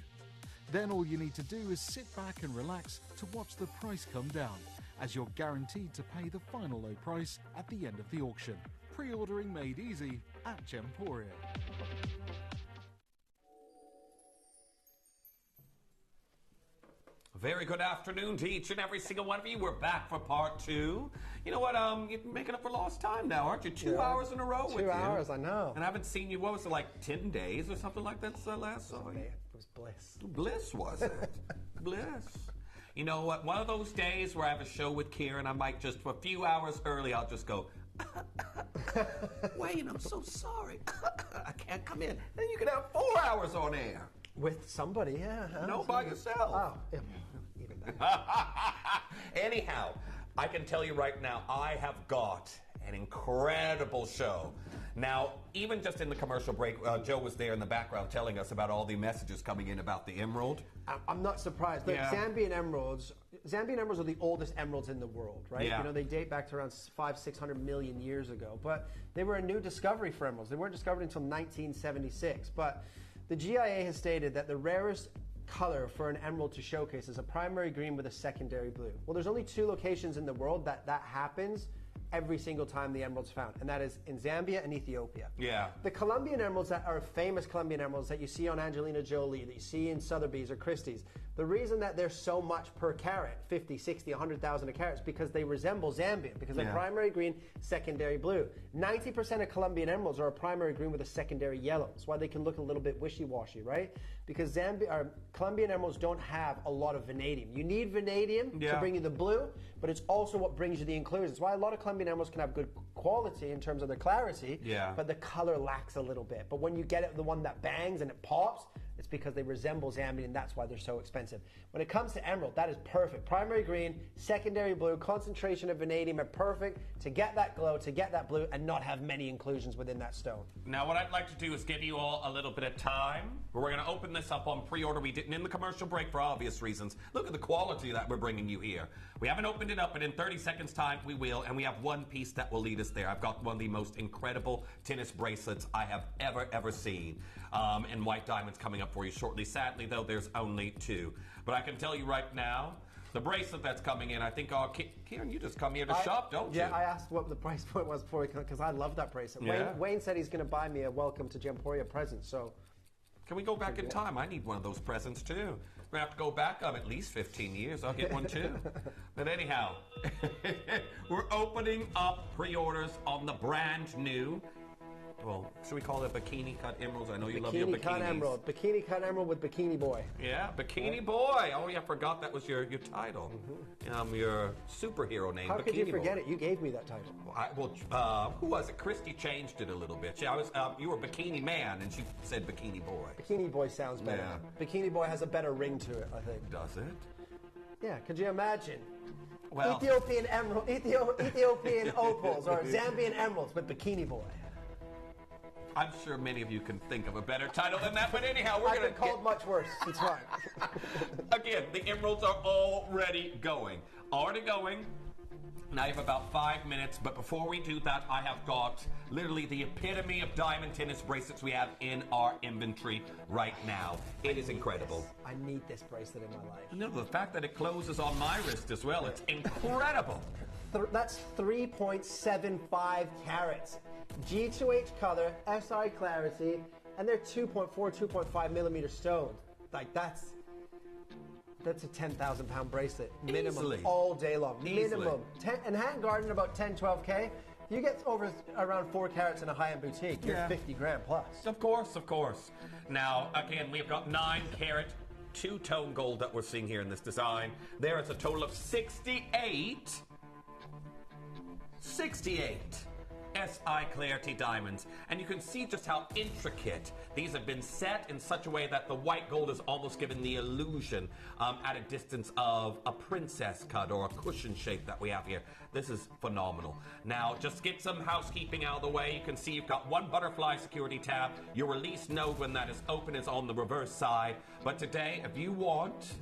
Then all you need to do is sit back and relax to watch the price come down, as you're guaranteed to pay the final low price at the end of the auction. Pre-ordering made easy at Gemporia. Very good afternoon to each and every single one of you. We're back for part two. You know what? You're making up for lost time now, aren't you? 2 hours in a row with you. 2 hours, I know. And I haven't seen you, what was it, like 10 days or something like that since I last saw you? It was bliss. Bliss, was it? Bliss. You know what? One of those days where I have a show with Kieran, I might just, for a few hours early, I'll just go, Wayne, I'm so sorry. I can't come in. Then you can have 4 hours on air. With somebody, yeah. No, by yourself. Oh, yeah. Even that. Anyhow, I can tell you right now, I have got an incredible show. Now, even just in the commercial break, Joe was there in the background telling us about all the messages coming in about the emerald. I'm not surprised. Look, Yeah. Zambian emeralds are the oldest emeralds in the world, right? Yeah. You know, they date back to around 500-600 million years ago. But they were a new discovery for emeralds. They weren't discovered until 1976. But the GIA has stated that the rarest color for an emerald to showcase is a primary green with a secondary blue. Well, there's only 2 locations in the world that happens every single time the emerald's found, and that is in Zambia and Ethiopia. Yeah. The Colombian emeralds that are famous Colombian emeralds that you see on Angelina Jolie, that you see in Sotheby's or Christie's, the reason that they're so much per carat, 50, 60, 100,000 a carat, is because they resemble Zambian, because they're primary green, secondary blue. 90% of Colombian emeralds are a primary green with a secondary yellow. That's why they can look a little bit wishy-washy, right? Because Colombian emeralds don't have a lot of vanadium. You need vanadium to bring you the blue, but it's also what brings you the inclusions. That's why a lot of Colombian emeralds can have good quality in terms of their clarity, but the color lacks a little bit. But when you get it, the one that bangs and it pops, it's because they resemble Zambian, and that's why they're so expensive. When it comes to emerald, that is perfect. Primary green, secondary blue, concentration of vanadium are perfect to get that glow, to get that blue, and not have many inclusions within that stone. Now, what I'd like to do is give you all a little bit of time. We're going to open this up on pre-order. We didn't in the commercial break for obvious reasons. Look at the quality that we're bringing you here. We haven't opened it up, but in 30 seconds' time, we will, and we have one piece that will lead us there. I've got one of the most incredible tennis bracelets I have ever seen. And white diamonds coming up for you shortly. Sadly, though, there's only 2. But I can tell you right now, the bracelet that's coming in, I think, Kieran, you just come here to shop, don't you? Yeah, I asked what the price point was before, because I love that bracelet. Yeah. Wayne said he's going to buy me a welcome to Gemporia present, so... Can we go back in time? I need one of those presents, too. We're going to have to go back at least 15 years. I'll get one, too. But anyhow, we're opening up pre-orders on the brand new... well, should we call it bikini cut emeralds? I know you love your bikinis. Bikini cut emerald. Bikini cut emerald with Bikini Boy. Yeah, Bikini Boy. Oh, yeah, I forgot that was your title. Your superhero name, How Bikini could you forget Boy. it? You gave me that title. Who was it? Christy changed it a little bit. You were Bikini Man, and she said Bikini Boy. Bikini Boy sounds better. Yeah. Bikini Boy has a better ring to it, I think. Does it? Yeah, could you imagine? Well, Ethiopian emerald, Ethiopian opals, or Zambian emeralds with Bikini Boy. I'm sure many of you can think of a better title than that, but anyhow, we're I've going to been called much worse. It's fine. Again, the emeralds are already going. Now you have about 5 minutes, but before we do that, I have got literally the epitome of diamond tennis bracelets we have in our inventory right now. It is incredible. I need this bracelet in my life. No, the fact that it closes on my wrist as well, it's incredible. That's 3.75 carats. G2H color, SI clarity, and they're 2.4, 2.5 millimeter stones. Like that's a 10,000 pound bracelet minimum. Easily. All day long. Easily. Minimum. And hand garden about 10, 12K. You get over around 4 carats in a high-end boutique, you're 50 grand plus. Of course. Now, again, we've got 9 carat, 2-tone gold that we're seeing here in this design. There is a total of 68 SI Clarity diamonds, and you can see just how intricate these have been set in such a way that the white gold is almost given the illusion at a distance of a princess cut or a cushion shape that we have here. This is phenomenal. Now, just get some housekeeping out of the way. You can see you've got one butterfly security tab. Your release node when that is open is on the reverse side. But today, if you want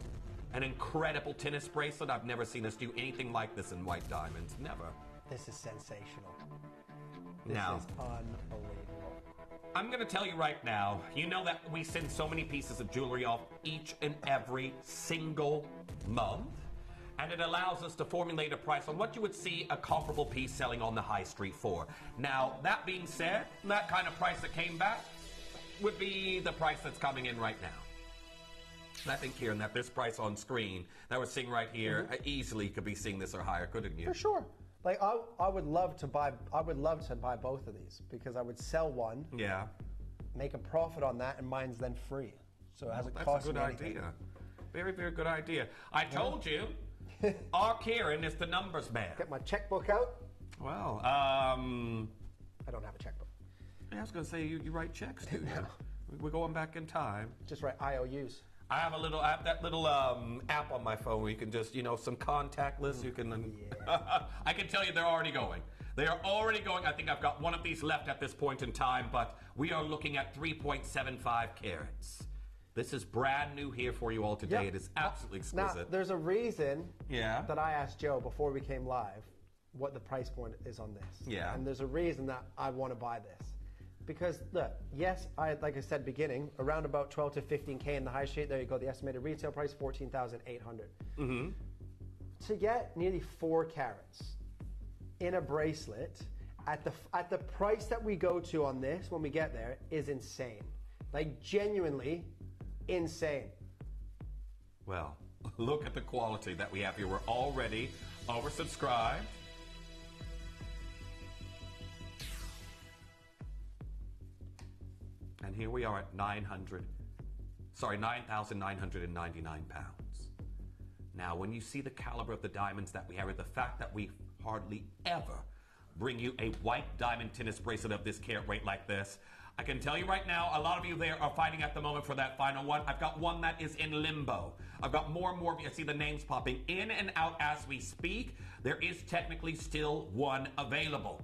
an incredible tennis bracelet, I've never seen us do anything like this in white diamonds. Never. This is sensational. This Now, is unbelievable. I'm going to tell you right now, you know that we send so many pieces of jewelry off each and every single month, and it allows us to formulate a price on what you would see a comparable piece selling on the high street for. Now, that being said, that kind of price that came back would be the price that's coming in right now. I think, Kieran, that this price on screen that we're seeing right here easily could be seeing this or higher, couldn't you? For sure. Like I would love to buy both of these because I would sell one, make a profit on that, and mine's then free. So it hasn't cost me anything. That's a good idea. Very, very good idea. I told you, our Kieran is the numbers man. Get my checkbook out. Well, I don't have a checkbook. I was going to say you write checks, do you? We're going back in time. Just write IOUs. I have that little app on my phone where you can just, some contactless. You can. I can tell you they're already going. They are already going. I think I've got one of these left at this point in time, but we are looking at 3.75 carats. This is brand new here for you all today. Yep. It is absolutely exquisite. Now, there's a reason that I asked Joe before we came live what the price point is on this. Yeah. And there's a reason that I want to buy this. Because, look, yes, like I said beginning, around about 12 to 15K in the high street. There you go. The estimated retail price, 14,800. Mm-hmm. To get nearly 4 carats in a bracelet at the price that we go to on this when we get there is insane. Like, genuinely insane. Well, look at the quality that we have here. We're already oversubscribed. And here we are at 9,999 pounds. Now, when you see the caliber of the diamonds that we have, or the fact that we hardly ever bring you a white diamond tennis bracelet of this carat weight like this, I can tell you right now, a lot of you there are fighting at the moment for that final one. I've got one that is in limbo. I've got more and more. I see the names popping in and out as we speak. There is technically still one available.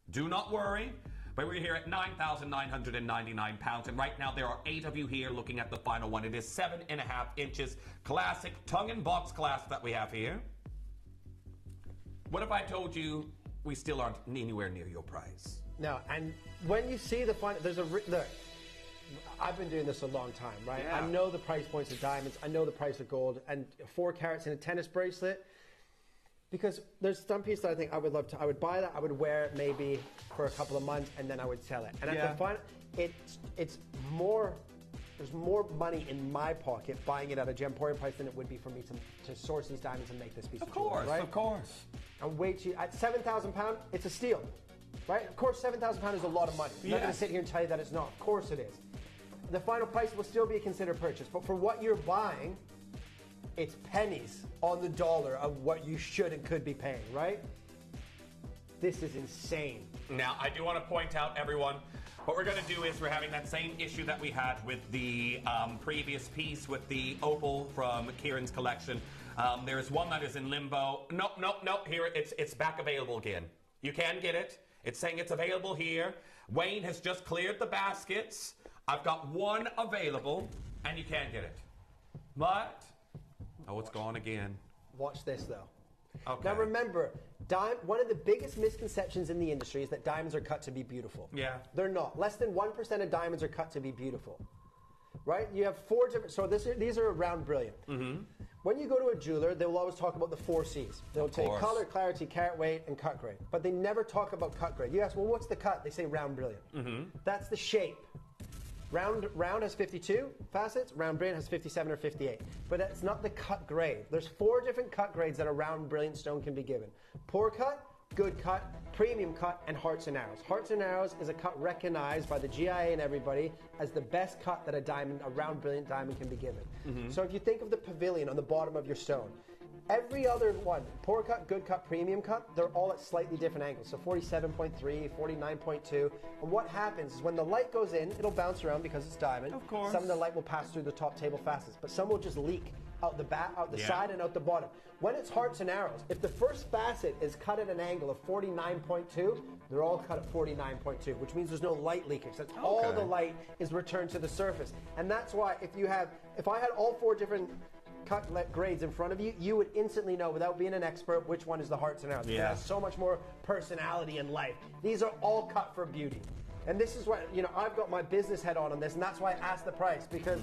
Do not worry. But we're here at 9,999 pounds, and right now there are 8 of you here looking at the final one. It is 7.5 inches, classic tongue-in-box clasp that we have here. What if I told you we still aren't anywhere near your price? No, and when you see the final, look, I've been doing this a long time, right? Yeah. I know the price points of diamonds, I know the price of gold, and 4 carats in a tennis bracelet. Because there's some piece that I think I would buy that, I would wear it maybe for a couple of months, and then I would sell it. And at the final, it's more, there's more money in my pocket buying it at a Gemporium price than it would be for me to source these diamonds and make this piece of jewelry, right? Of course. And wait, at £7,000, it's a steal. right? Of course, £7,000 is a lot of money. I'm not going to sit here and tell you that it's not. Of course it is. The final price will still be a considered purchase, but for what you're buying, it's pennies on the dollar of what you should and could be paying, right? This is insane. Now, I do want to point out, everyone, what we're going to do is we're having that same issue that we had with the previous piece with the opal from Kieran's collection. There is one that is in limbo. Nope. Here, it's back available again. You can get it. It's saying it's available here. Wayne has just cleared the baskets. I've got one available, and you can get it. But, oh, it's gone again. Watch this, though. Okay. Now remember, one of the biggest misconceptions in the industry is that diamonds are cut to be beautiful. Yeah. They're not. Less than 1% of diamonds are cut to be beautiful. Right? You have 4 different... So these are round brilliant. Mm-hmm. When you go to a jeweler, they will always talk about the 4 C's. They'll say color, clarity, carat weight, and cut grade. But they never talk about cut grade. You ask, well, what's the cut? They say round brilliant. Mm-hmm. That's the shape. Round has 52 facets, round brilliant has 57 or 58. But that's not the cut grade. There's 4 different cut grades that a round brilliant stone can be given. Poor cut, good cut, premium cut, and hearts and arrows. Hearts and arrows is a cut recognized by the GIA and everybody as the best cut that a round brilliant diamond can be given. Mm-hmm. So if you think of the pavilion on the bottom of your stone, every other one, poor cut, good cut, premium cut, they're all at slightly different angles. So 47.3, 49.2. And what happens is when the light goes in, it'll bounce around because it's diamond. Of course. Some of the light will pass through the top table facets, but some will just leak out the side and out the bottom. When it's hearts and arrows, if the first facet is cut at an angle of 49.2, they're all cut at 49.2, which means there's no light leakage. That's all the light is returned to the surface. And that's why if I had all 4 different cut grades in front of you, you would instantly know without being an expert which one is the hearts and arrows. Yeah. It has so much more personality and life. These are all cut for beauty. And this is why, I've got my business head on this, and that's why I asked the price, because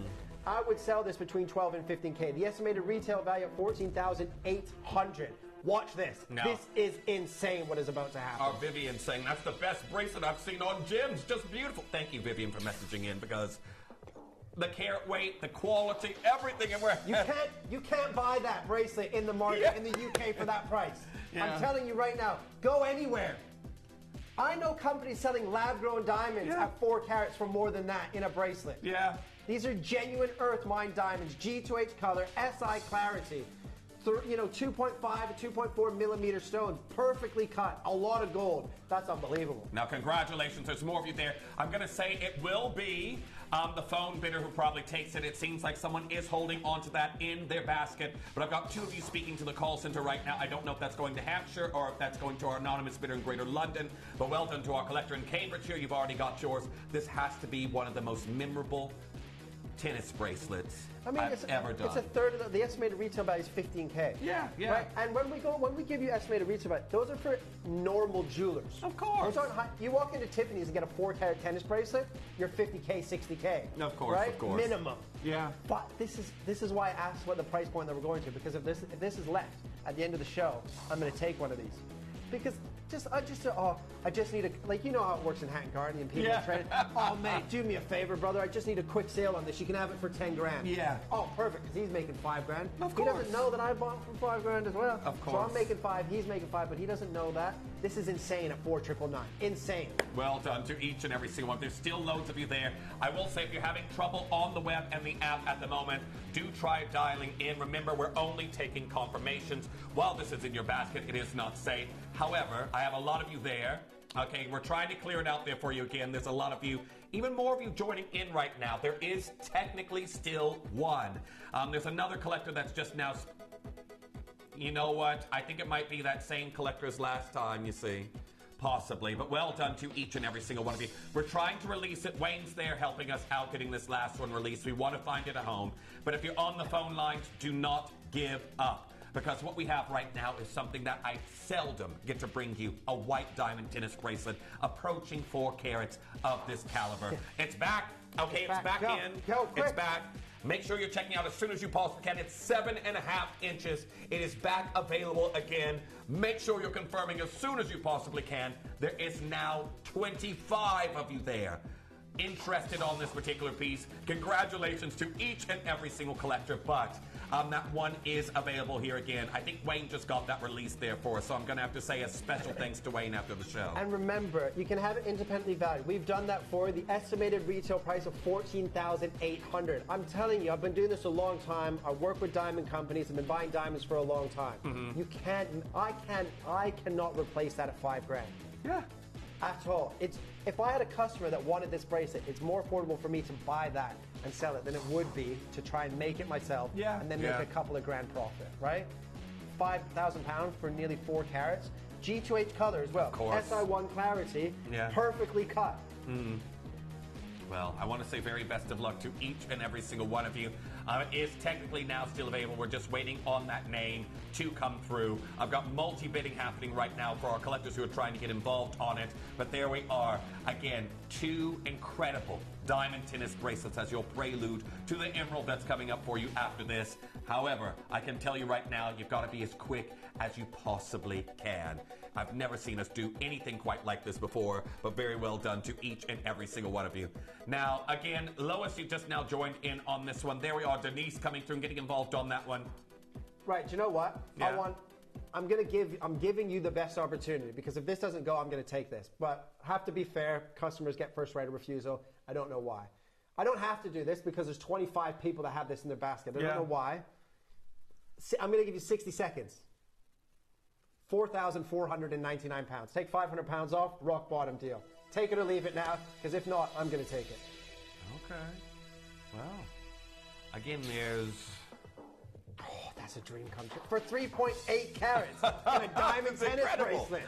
I would sell this between 12 and 15K. The estimated retail value of 14,800. Watch this. No. This is insane what is about to happen. Our Vivian saying that's the best bracelet I've seen on Jim's. Just beautiful. Thank you, Vivian, for messaging in, because the carat weight, the quality, everything. And you can't buy that bracelet in the market in the UK for that price. Yeah. I'm telling you right now, go anywhere. I know companies selling lab-grown diamonds at 4 carats for more than that in a bracelet. Yeah. These are genuine earth mine diamonds, G2H color, SI clarity. 2.5 to 2.4 millimeter stones, perfectly cut, a lot of gold. That's unbelievable. Now, congratulations. There's more of you there. I'm going to say it will be the phone bidder who probably takes it. It seems like someone is holding onto that in their basket. But I've got 2 of you speaking to the call center right now. I don't know if that's going to Hampshire or if that's going to our anonymous bidder in Greater London. But well done to our collector in Cambridge here. You've already got yours. This has to be one of the most memorable tennis bracelets I've ever done. It's a third of the estimated retail value is 15K. Yeah. Right? And when we give you estimated retail value, those are for normal jewelers. Of course. Those aren't high. You walk into Tiffany's and get a 4-carat tennis bracelet, you're 50K, 60K. Of course, right? Of course. Minimum. Yeah. But this is why I asked what the price point that we're going to, because if this is left at the end of the show, I'm going to take one of these. Because I just need how it works in Hatton Garden and people trade. Oh, mate, do me a favor, brother. I just need a quick sale on this. You can have it for 10 grand. Yeah. Oh, perfect, because he's making 5 grand. Of course. He doesn't know that I bought for 5 grand as well. Of course. So I'm making 5, he's making 5, but he doesn't know that. This is insane at 4,999. Insane. Well done to each and every single one. There's still loads of you there. I will say, if you're having trouble on the web and the app at the moment, do try dialing in. Remember, we're only taking confirmations. While this is in your basket, it is not safe. However, I have a lot of you there. Okay, we're trying to clear it out there for you again. There's a lot of you, even more of you joining in right now. There is technically still one. There's another collector that's just now... You know what? I think it might be that same collector as last time, you see. Possibly, but well done to each and every single one of you. We're trying to release it. Wayne's there helping us out getting this last one released. We want to find it a home. But if you're on the phone lines, do not give up. Because what we have right now is something that I seldom get to bring you, a white diamond tennis bracelet approaching 4 carats of this caliber. It's back. Okay, it's back in. It's back. Make sure you're checking out as soon as you possibly can. It's 7.5 inches. It is back available again. Make sure you're confirming as soon as you possibly can. There is now 25 of you there. interested on this particular piece, congratulations to each and every single collector, but that one is available here again. I think Wayne just got that released there for us, so I'm going to have to say a special thanks to Wayne after the show. And remember, you can have it independently valued. We've done that for the estimated retail price of $14,800. I'm telling you, I've been doing this a long time. I work with diamond companies. I've been buying diamonds for a long time. You can't, I cannot replace that at $5 grand. Yeah. At all. If I had a customer that wanted this bracelet, it's more affordable for me to buy that and sell it than it would be to try and make it myself and then make a couple of grand profit, right? £5,000 for nearly 4 carats. G2H color as well. SI1 clarity, perfectly cut. Well, I want to say very best of luck to each and every single one of you. It is technically now still available. We're just waiting on that name to come through. I've got multi-bidding happening right now for our collectors who are trying to get involved on it. But there we are. Again, 2 incredible diamond tennis bracelets as your prelude to the emerald that's coming up for you after this. However, I can tell you right now, you've got to be as quick as you possibly can. I've never seen us do anything quite like this before, but very well done to each and every single one of you. Now, again, Lois, you just now joined in on this one. There we are, Denise coming through and getting involved on that one. Right, do you know what? I'm giving you the best opportunity, because if this doesn't go, I'm going to take this. But have to be fair, customers get first right of refusal. I don't know why. I don't have to do this because there's 25 people that have this in their basket. I don't know why. I'm going to give you 60 seconds. 4,499 pounds. Take 500 pounds off, rock bottom deal. Take it or leave it now, because if not, I'm going to take it. Okay. Well, again, there's... Oh, that's a dream come true. For 3.8 carats and a diamond tennis bracelet.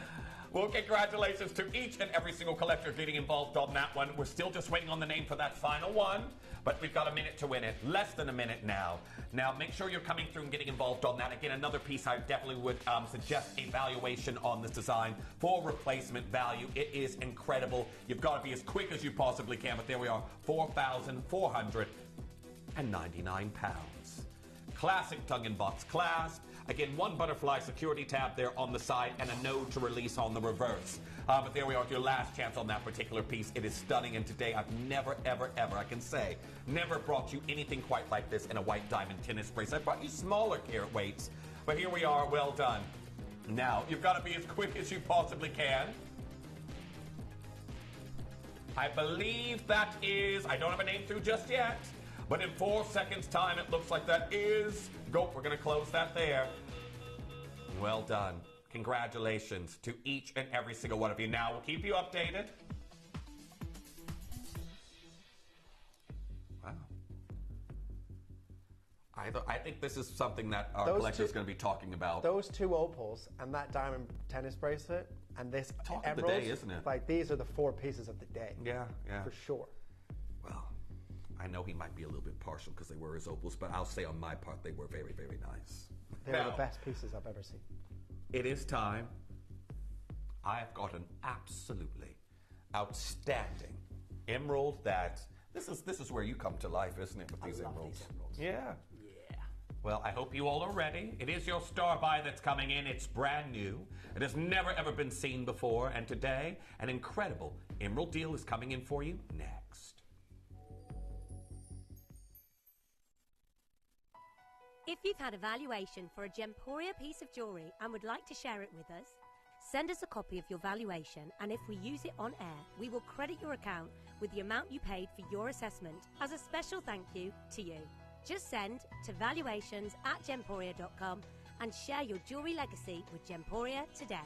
Well, congratulations to each and every single collector getting involved on that one. We're still just waiting on the name for that final one, but we've got a minute to win it. Less than a minute now. Now, make sure you're coming through and getting involved on that. Again, another piece I definitely would suggest a valuation on this design for replacement value. It is incredible. You've got to be as quick as you possibly can, but there we are, 4,499 pounds. Classic tongue-in-box clasp. Again, 1 butterfly security tab there on the side and a node to release on the reverse. But there we are, your last chance on that particular piece. It is stunning, and today I've never, ever, ever, I can say, never brought you anything quite like this in a white diamond tennis bracelet. I brought you smaller carat weights, but here we are, well done. Now, you've got to be as quick as you possibly can. I believe that is, I don't have a name through just yet, but in 4 seconds' time, it looks like that is, go, we're going to close that there. Well done. Congratulations to each and every single one of you. Now, we'll keep you updated. Wow. I think this is something that our collector is going to be talking about. Those 2 opals and that diamond tennis bracelet and this talk emerald, of the day, isn't it? Like, these are the 4 pieces of the day. Yeah, yeah. For sure. Well, I know he might be a little bit partial because they were his opals, but I'll say on my part they were very, very nice. They were the best pieces I've ever seen. It is time. I've got an absolutely outstanding emerald that this is where you come to life, isn't it, with these emeralds? Yeah. Well, I hope you all are ready. It is your star buy that's coming in. It's brand new. It has never ever been seen before, and today an incredible emerald deal is coming in for you next. If you've had a valuation for a Gemporia piece of jewellery and would like to share it with us, send us a copy of your valuation, and if we use it on air, we will credit your account with the amount you paid for your assessment as a special thank you to you. Just send to valuations@gemporia.com and share your jewellery legacy with Gemporia today.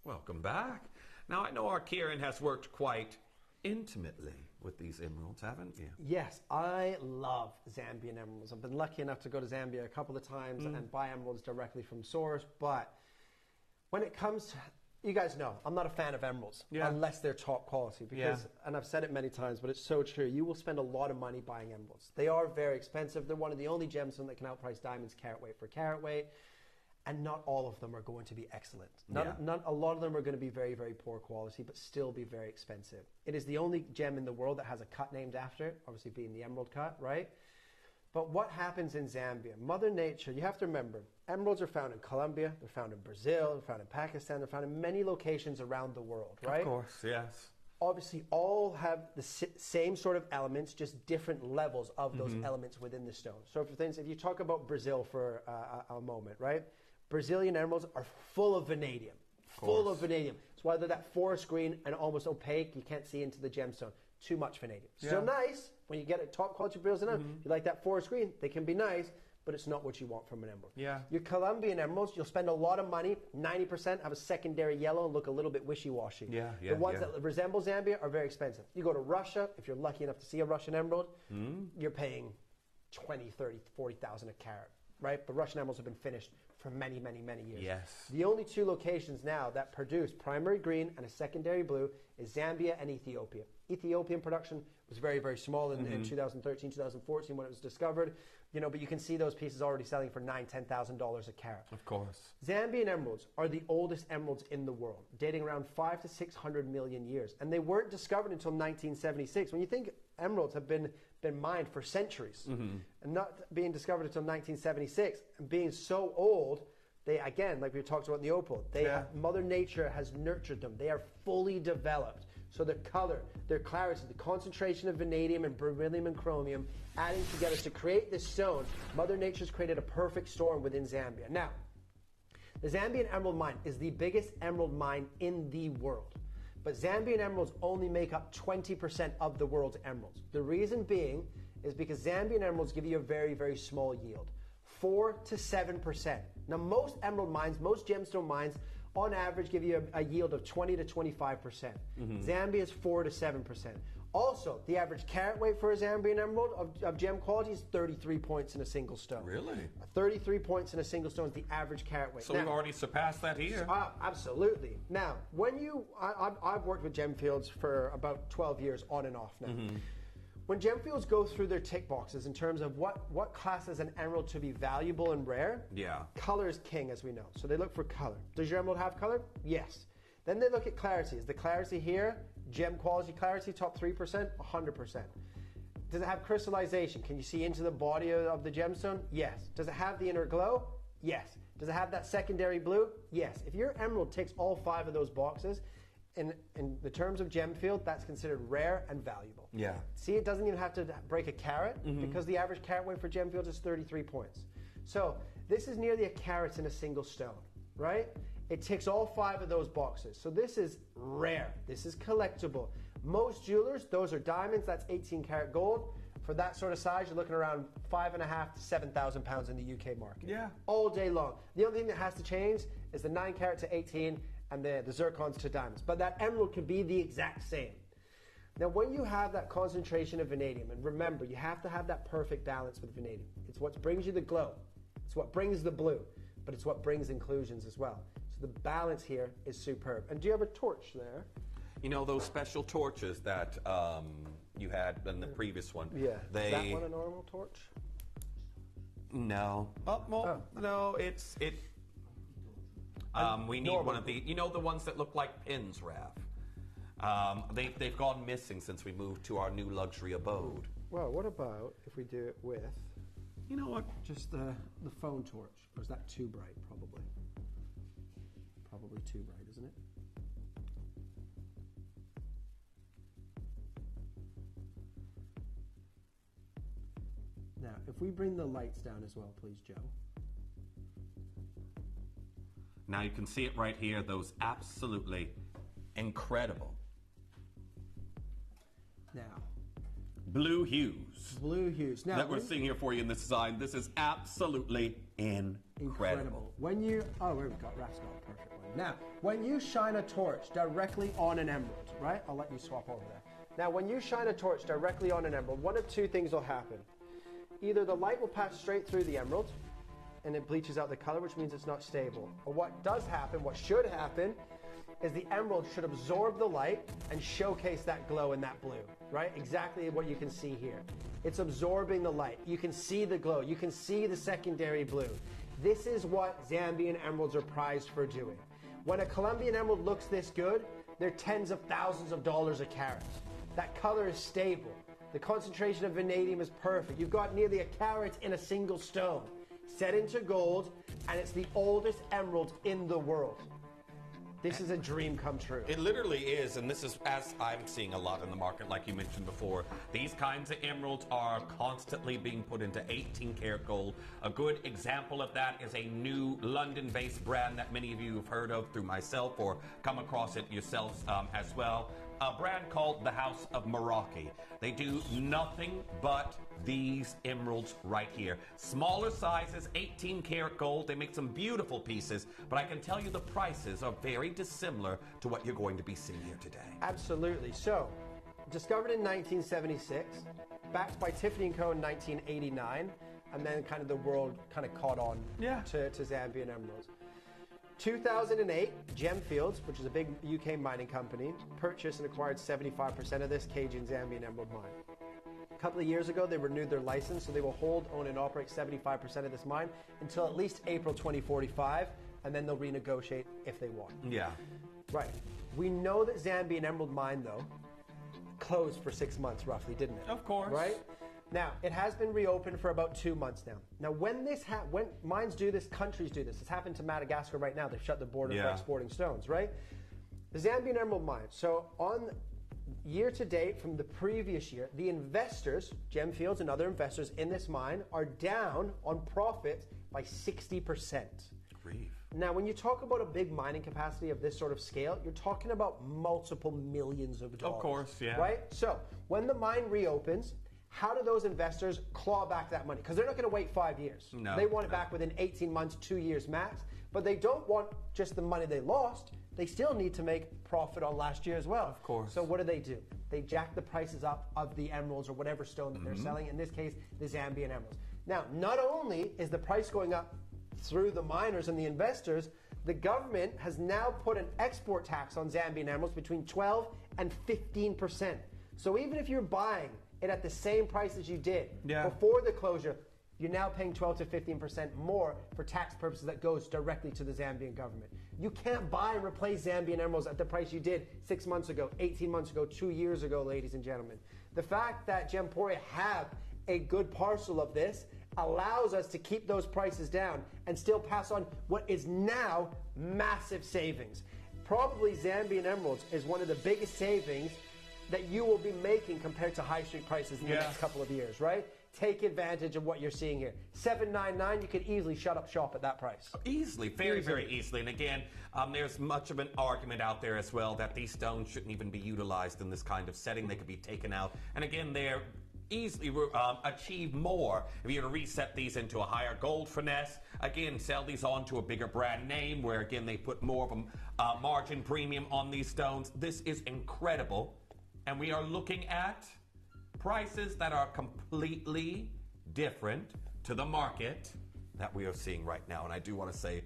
Welcome back. Now, I know our Kieran has worked quite intimately with these emeralds, haven't you? Yes, I love Zambian emeralds. I've been lucky enough to go to Zambia a couple of times and buy emeralds directly from source, but when it comes to you guys know, I'm not a fan of emeralds unless they're top quality because, and I've said it many times, but it's so true. You will spend a lot of money buying emeralds. They are very expensive. They're one of the only gemstones that can outprice diamonds carat weight for carat weight. And not all of them are going to be excellent. A lot of them are going to be very, very poor quality, but still be very expensive. It is the only gem in the world that has a cut named after it, obviously being the emerald cut, right? But what happens in Zambia? Mother Nature, you have to remember, emeralds are found in Colombia, they're found in Brazil, they're found in Pakistan, they're found in many locations around the world, right? Of course, yes. Obviously, all have the same sort of elements, just different levels of those elements within the stone. So, for instance, if you talk about Brazil for a moment, right? Brazilian emeralds are full of vanadium. Full of vanadium. It's why they're that forest green and almost opaque. You can't see into the gemstone. Too much vanadium. Still nice when you get a top quality Brazilian emerald. You like that forest green, they can be nice, but it's not what you want from an emerald. Your Colombian emeralds, you'll spend a lot of money, 90% have a secondary yellow and look a little bit wishy-washy. The ones that resemble Zambia are very expensive. You go to Russia, if you're lucky enough to see a Russian emerald, you're paying 20, 30, 40,000 a carat, right? But Russian emeralds have been finished for many, many, many years. The only two locations now that produce primary green and a secondary blue is Zambia and Ethiopia. Ethiopian production was very, very small in 2013, 2014 when it was discovered. You know, but you can see those pieces already selling for $9,000, $10,000 a carat. Of course. Zambian emeralds are the oldest emeralds in the world, dating around 500 to 600 million years. And they weren't discovered until 1976. When you think emeralds have been mined for centuries and not being discovered until 1976 and being so old, they, again, like we talked about in the opal, Mother Nature has nurtured them. They are fully developed. So their color, their clarity, the concentration of vanadium and beryllium and chromium adding together to create this stone, Mother Nature's created a perfect storm within Zambia. Now, the Zambian emerald mine is the biggest emerald mine in the world. But Zambian emeralds only make up 20% of the world's emeralds. The reason being is because Zambian emeralds give you a very, very small yield, 4 to 7%. Now, most emerald mines, most gemstone mines, on average give you a yield of 20 to 25%. Zambia is 4 to 7%. Also, the average carat weight for a Zambian emerald of gem quality is 33 points in a single stone. Really? 33 points in a single stone is the average carat weight. So we've already surpassed that here. Absolutely. Now, when I've worked with Gemfields for about 12 years on and off now. When Gemfields go through their tick boxes in terms of what classes an emerald to be valuable and rare, color is king, as we know. So they look for color. Does your emerald have color? Yes. Then they look at clarity. Is the clarity here, gem quality clarity, top 3%? 100%. Does it have crystallization? Can you see into the body of the gemstone? Yes. Does it have the inner glow? Yes. Does it have that secondary blue? Yes. If your emerald ticks all 5 of those boxes, in the terms of Gemfield, that's considered rare and valuable. See, it doesn't even have to break a carat because the average carat weight for Gemfield is 33 points. So this is nearly a carat in a single stone, right? It ticks all 5 of those boxes. So this is rare. This is collectible. Most jewelers, those are diamonds. That's 18 karat gold. For that sort of size, you're looking around 5.5 to 7,000 pounds in the UK market. All day long. The only thing that has to change is the 9 karat to 18 and the zircons to diamonds. But that emerald can be the exact same. Now, when you have that concentration of vanadium, and remember, you have to have that perfect balance with vanadium. It's what brings you the glow. It's what brings the blue, but it's what brings inclusions as well. So the balance here is superb. And do you have a torch there? You know, those special torches that you had in the previous one. Is that one a normal torch? No. No, we need one of the, you know, the ones that look like pins, Raph. They've gone missing since we moved to our new luxury abode. Well, what about if we do it with, you know what, just the phone torch? Or is that too bright, probably? Probably too bright, isn't it? Now, if we bring the lights down as well, please, Joe. Now you can see it right here, those absolutely incredible. Now. Blue hues. Blue hues. Now, that we're seeing here for you in this design. This is absolutely incredible. When you, we've got Raph's got a perfect one. Now, when you shine a torch directly on an emerald, right? I'll let you swap over there. Now, when you shine a torch directly on an emerald, one of two things will happen. Either the light will pass straight through the emerald, and it bleaches out the color, which means it's not stable. Or what does happen, what should happen, is the emerald should absorb the light and showcase that glow in that blue, right? Exactly what you can see here. It's absorbing the light. You can see the glow. You can see the secondary blue. This is what Zambian emeralds are prized for doing. When a Colombian emerald looks this good, they're tens of thousands of dollars a carat. That color is stable. The concentration of vanadium is perfect. You've got nearly a carat in a single stone, set into gold, and it's the oldest emerald in the world. This is a dream come true. It literally is, and this is, as I'm seeing a lot in the market, like you mentioned before, these kinds of emeralds are constantly being put into 18-karat gold. A good example of that is a new London-based brand that many of you have heard of through myself or come across it yourselves as well. A brand called the House of Meraki. They do nothing but these emeralds right here. Smaller sizes, 18-karat gold. They make some beautiful pieces, but I can tell you the prices are very dissimilar to what you're going to be seeing here today. Absolutely. So, discovered in 1976, backed by Tiffany & Co. in 1989, and then kind of the world kind of caught on to Zambian emeralds. 2008, Gemfields, which is a big UK mining company, purchased and acquired 75% of this Cajun Zambian emerald mine. A couple of years ago, they renewed their license, so they will hold, own, and operate 75% of this mine until at least April 2045, and then they'll renegotiate if they want. Yeah. Right. We know that Zambian Emerald Mine, though, closed for 6 months, roughly, didn't it? Of course. Right? Now, it has been reopened for about 2 months now. Now, when mines do this, countries do this. It's happened to Madagascar right now. They've shut the border for exporting stones, right? The Zambian Emerald Mine. So, on year to date from the previous year, the investors, Gemfields and other investors in this mine, are down on profits by 60%. Grief. Now, when you talk about a big mining capacity of this sort of scale, you're talking about multiple millions of dollars. Of course, yeah. Right? So, when the mine reopens, how do those investors claw back that money? Because they're not going to wait 5 years. No, they want it back within 18 months, 2 years max. But they don't want just the money they lost. They still need to make profit on last year as well. Of course. So what do? They jack the prices up of the emeralds or whatever stone that they're selling. In this case, the Zambian emeralds. Now, not only is the price going up through the miners and the investors, the government has now put an export tax on Zambian emeralds between 12 and 15%. So even if you're buying it at the same price as you did before the closure, you're now paying 12 to 15% more for tax purposes that goes directly to the Zambian government. You can't buy and replace Zambian emeralds at the price you did 6 months ago, 18 months ago, 2 years ago, ladies and gentlemen. The fact that Gemporia have a good parcel of this allows us to keep those prices down and still pass on what is now massive savings. Probably Zambian emeralds is one of the biggest savings that you will be making compared to high street prices in the next couple of years, right? Take advantage of what you're seeing here. $799, you could easily shut up shop at that price. Easily, very easily. And again, there's much of an argument out there as well that these stones shouldn't even be utilized in this kind of setting. They could be taken out. And again, they're easily achieve more if you were to reset these into a higher gold finesse. Again, sell these on to a bigger brand name where, again, they put more of a margin premium on these stones. This is incredible. And we are looking at prices that are completely different to the market that we are seeing right now. And I do want to say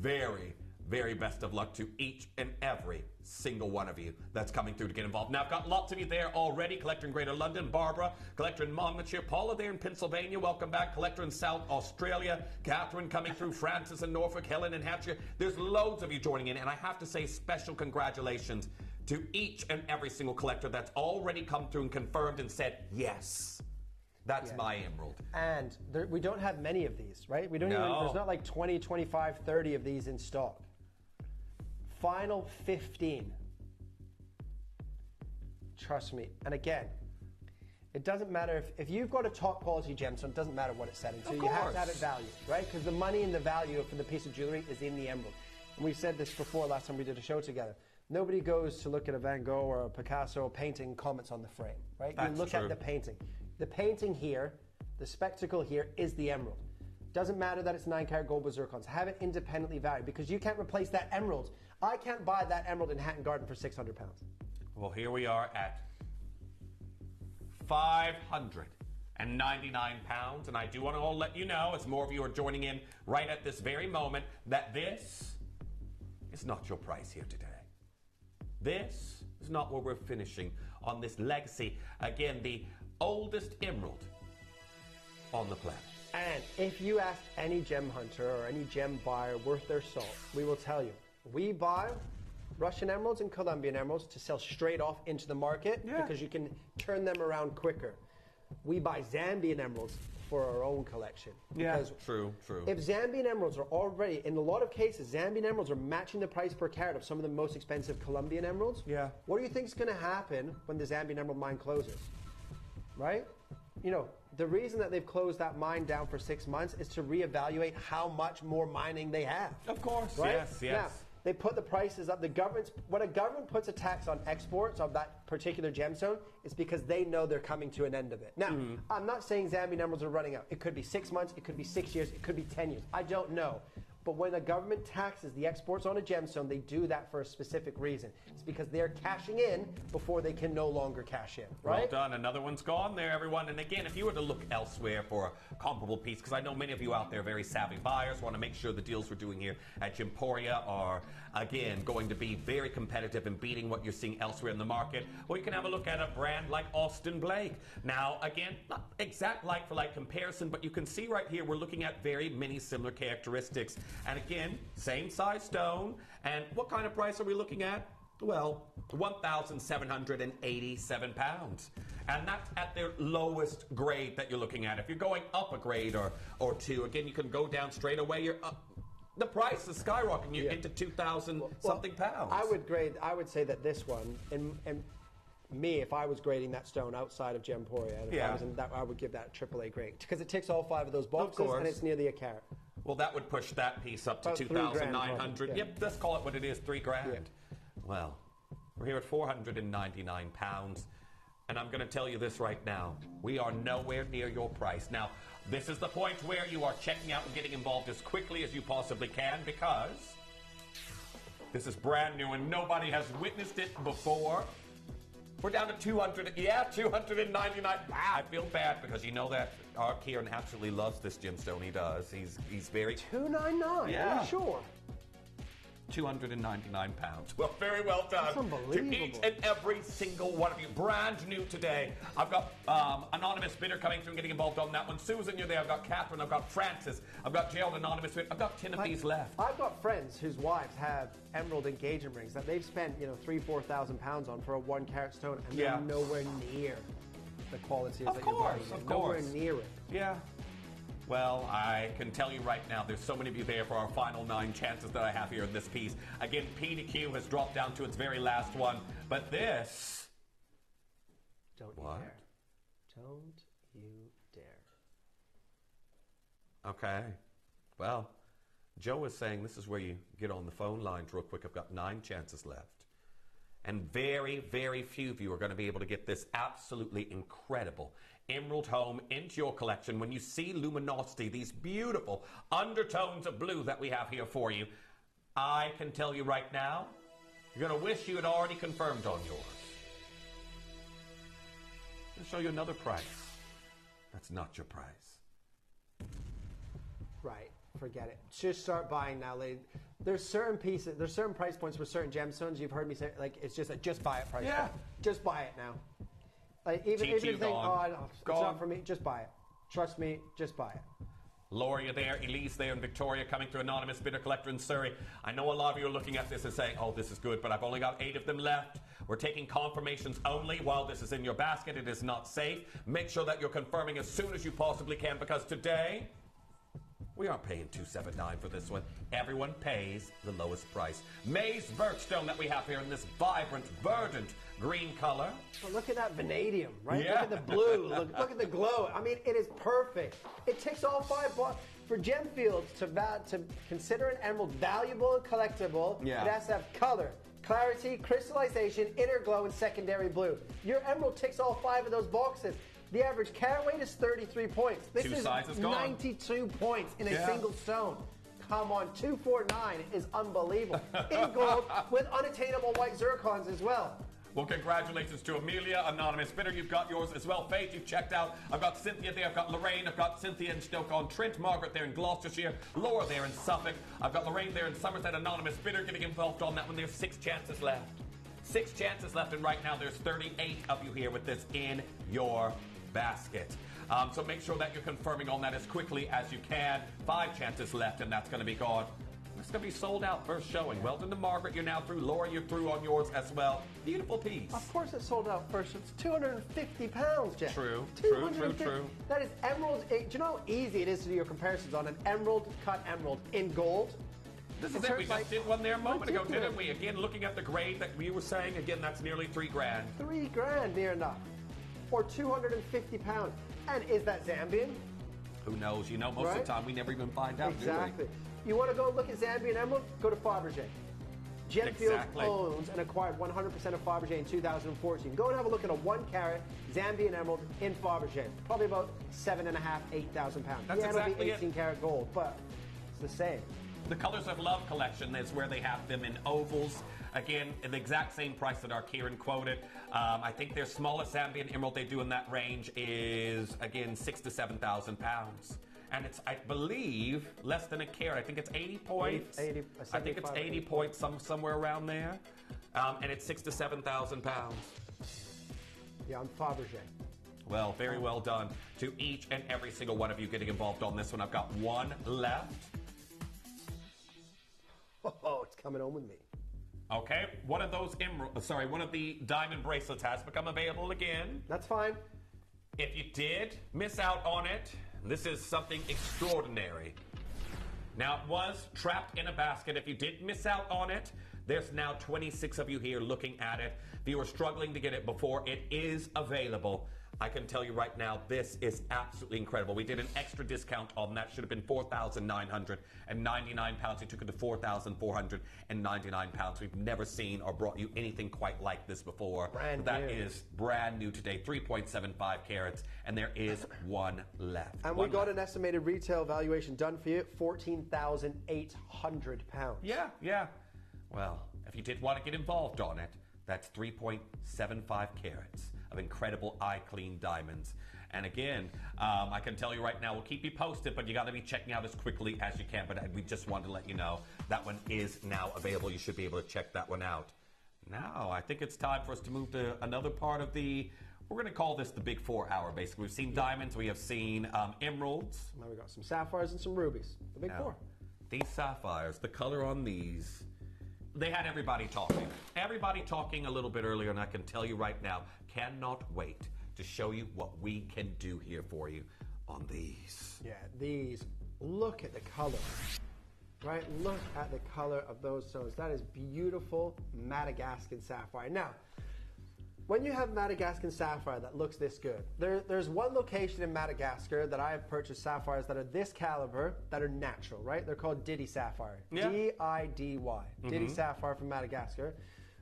very, very best of luck to each and every single one of you that's coming through to get involved. Now, I've got lots of you there already. Collector in Greater London, Barbara. Collector in Monmouthshire. Paula there in Pennsylvania. Welcome back. Collector in South Australia. Catherine coming through. Francis in Norfolk. Helen in Hampshire. There's loads of you joining in. And I have to say special congratulations to each and every single collector that's already come through and confirmed and said, yes, that's my emerald. And we don't have many of these, right? We don't even, there's not like 20, 25, 30 of these in stock. Final 15. Trust me. And again, it doesn't matter if you've got a top quality gemstone, it doesn't matter what it's set into. You have to have it valued, right? Because the money and the value for the piece of jewelry is in the emerald. And we've said this before last time we did a show together. Nobody goes to look at a Van Gogh or a Picasso painting, comments on the frame, right? That's you look at the painting. The painting here, the spectacle here is the emerald. Doesn't matter that it's 9-karat gold with zircons. Have it independently valued because you can't replace that emerald. I can't buy that emerald in Hatton Garden for £600. Well, here we are at £599, and I do want to let you know, as more of you are joining in right at this very moment, that this is not your price here today. this is not where we're finishing on this legacy. Again, the oldest emerald on the planet. And if you ask any gem hunter or any gem buyer worth their salt, we will tell you, we buy Russian emeralds and Colombian emeralds to sell straight off into the market because you can turn them around quicker. We buy Zambian emeralds for our own collection. Because true. if Zambian emeralds are already, in a lot of cases, Zambian emeralds are matching the price per carat of some of the most expensive Colombian emeralds. What do you think is going to happen when the Zambian emerald mine closes? Right? You know, the reason that they've closed that mine down for 6 months is to reevaluate how much more mining they have. Of course, right? yes. Now, they put the prices up. When a government puts a tax on exports of that particular gemstone, it's because they know they're coming to an end of it. Now, I'm not saying Zambian emeralds are running out. It could be 6 months, it could be 6 years, it could be 10 years. I don't know. But when the government taxes the exports on a gemstone, they do that for a specific reason. It's because they're cashing in before they can no longer cash in, right? Well done. Another one's gone there, everyone. And again, if you were to look elsewhere for a comparable piece, because I know many of you out there are very savvy buyers, want to make sure the deals we're doing here at Gemporia are, again, going to be very competitive and beating what you're seeing elsewhere in the market. Well, you can have a look at a brand like Austin Blake. Now, again, not exact like-for-like comparison, but you can see right here we're looking at very many similar characteristics. And again, same size stone. And what kind of price are we looking at? Well, £1,787. And that's at their lowest grade that you're looking at. If you're going up a grade or two, again, you can go down straight away. You're up. The price is skyrocketing you into 2,000 something pounds. I would say that this one, and me, if I was grading that stone outside of Gemporia, and if I was in that, I would give that a AAA grade because it ticks all 5 of those boxes, and it's nearly a carat. Well, that would push that piece up to 2,900. Yep, let's call it what it is, $3 grand. Well, we're here at £499, and I'm going to tell you this right now. We are nowhere near your price. Now, this is the point where you are checking out and getting involved as quickly as you possibly can because this is brand new and nobody has witnessed it before. We're down to 299. I feel bad because you know that our Kieran absolutely loves this gemstone. He does. He's very... 299? Yeah. Are you sure? £299. Well, very well done. That's unbelievable. To each and every single one of you. Brand new today. I've got anonymous bidder coming through and getting involved on that one. Susan, you're there. I've got Catherine. I've got Francis. I've got Gerald, anonymous bidder. I've got 10 of these left. I've got friends whose wives have emerald engagement rings that they've spent, £3,000-4,000 on for a 1 carat stone, and they're nowhere near the quality that you're buying. Nowhere near it. Yeah. Well, I can tell you right now, there's so many of you there for our final 9 chances that I have here in this piece. Again, PDQ has dropped down to its very last one, but this... Don't you dare. Don't you dare. Okay. Well, Joe is saying this is where you get on the phone lines real quick. I've got 9 chances left. And very, very few of you are going to be able to get this absolutely incredible emerald home into your collection. When you see luminosity, these beautiful undertones of blue that we have here for you, I can tell you right now, you're going to wish you had already confirmed on yours. I'll show you another price. That's not your price. Right. Forget it. Just start buying now, lady. There's certain pieces, there's certain price points for certain gemstones. You've heard me say, like, it's just a just buy it price point. Just buy it now. Like, even if you think, it's not for me, just buy it. Trust me, just buy it. Laura, you're there. Elise there, and Victoria coming through anonymous bidder collector in Surrey. I know a lot of you are looking at this and saying, oh, this is good, but I've only got 8 of them left. We're taking confirmations only while this is in your basket. It is not safe. Make sure that you're confirming as soon as you possibly can, because today we aren't paying $279 for this one. Everyone pays the lowest price. Maze birchstone that we have here in this vibrant, verdant green color. But look at that vanadium, right? Yeah. Look at the blue. Look at the glow. I mean, it is perfect. It ticks all 5 boxes. For Gemfields to consider an emerald valuable and collectible, it has to have color, clarity, crystallization, inner glow, and secondary blue. Your emerald ticks all 5 of those boxes. The average carat weight is 33 points. This is 92 points in a single stone. Come on, 249 is unbelievable. In gold with unattainable white zircons as well. Well, congratulations to Amelia, anonymous bidder. You've got yours as well. Faith, you've checked out. I've got Cynthia there. I've got Lorraine. I've got Cynthia in Stoke-on-Trent. Margaret there in Gloucestershire. Laura there in Suffolk. I've got Lorraine there in Somerset, anonymous bidder, getting involved on that one. There's 6 chances left. 6 chances left, and right now there's 38 of you here with this in your basket. So make sure that you're confirming on that as quickly as you can. 5 chances left, and that's going to be gone. It's going to be sold out first showing. Well done to Margaret. You're now through. Laura, you're through on yours as well. Beautiful piece. Of course it's sold out first. It's £250, Jeff. True. That is emerald. Do you know how easy it is to do your comparisons on an emerald cut emerald in gold? This is it. We just did one there a moment ago, didn't we? Again, looking at the grade that we were saying, again, that's nearly $3,000. $3,000, near enough. Or £250. And is that Zambian? Who knows? You know, most of the time we never even find out. Exactly. You want to go look at Zambian emerald? Go to Fabergé. Gemfields owns and acquired 100% of Fabergé in 2014. Go and have a look at a 1-carat Zambian emerald in Fabergé. Probably about $7,500, $8,000. That's exactly it'll be 18-carat gold, but it's the same. The Colors of Love collection is where they have them in ovals. Again, the exact same price that our Kieran quoted. I think their smallest Zambian emerald they do in that range is, again, 6,000 to 7,000 pounds. And it's, I believe, less than a carat. I think it's 80 points. I think it's 80 points, somewhere around there. And it's 6,000 to 7,000 pounds. Yeah, on Fabergé. Well, very well done to each and every single one of you getting involved on this one. I've got one left. Oh, it's coming home with me. Okay, one of the diamond bracelets has become available again. That's fine. If you did miss out on it, this is something extraordinary. Now, it was trapped in a basket. If you did miss out on it, there's now 26 of you here looking at it. If you were struggling to get it before, it is available. I can tell you right now, this is absolutely incredible. We did an extra discount on that. Should have been £4,999. We took it to £4,499. We've never seen or brought you anything quite like this before. That is brand new today, 3.75 carats, and there is one left. And we got an estimated retail valuation done for you, £14,800. Yeah. Well, if you did want to get involved on it, that's 3.75 carats of incredible eye-clean diamonds. And again, I can tell you right now, we'll keep you posted, but you got to be checking out as quickly as you can. But we just wanted to let you know that one is now available. You should be able to check that one out. Now, I think it's time for us to move to another part of we're going to call this the Big 4 Hour, basically. We've seen diamonds, we have seen emeralds. Now we've got some sapphires and some rubies. The Big 4. These sapphires, the color on these, they had everybody talking. Everybody talking a little bit earlier, and I can tell you right now, cannot wait to show you what we can do here for you on these. Yeah, these. Look at the color. Right? Look at the color of those stones. That is beautiful Madagascan sapphire. Now, when you have Madagascan sapphire that looks this good, there's one location in Madagascar that I have purchased sapphires that are this caliber that are natural, right? They're called Diddy sapphire. Yeah. D-I-D-Y. Diddy sapphire from Madagascar.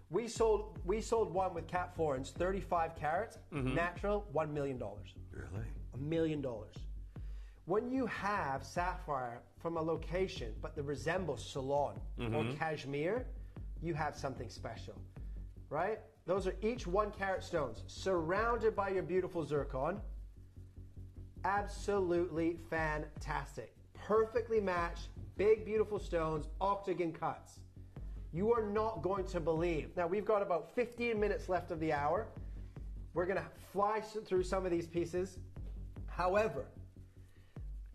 We sold one with Cat Florence, 35 carats, natural, $1 million. Really? $1 million. When you have sapphire from a location, but that resembles Ceylon or Kashmir, you have something special, right? Those are each 1-carat stones, surrounded by your beautiful zircon. Absolutely fantastic. Perfectly matched, big, beautiful stones, octagon cuts. You are not going to believe. Now, we've got about 15 minutes left of the hour. We're going to fly through some of these pieces. However,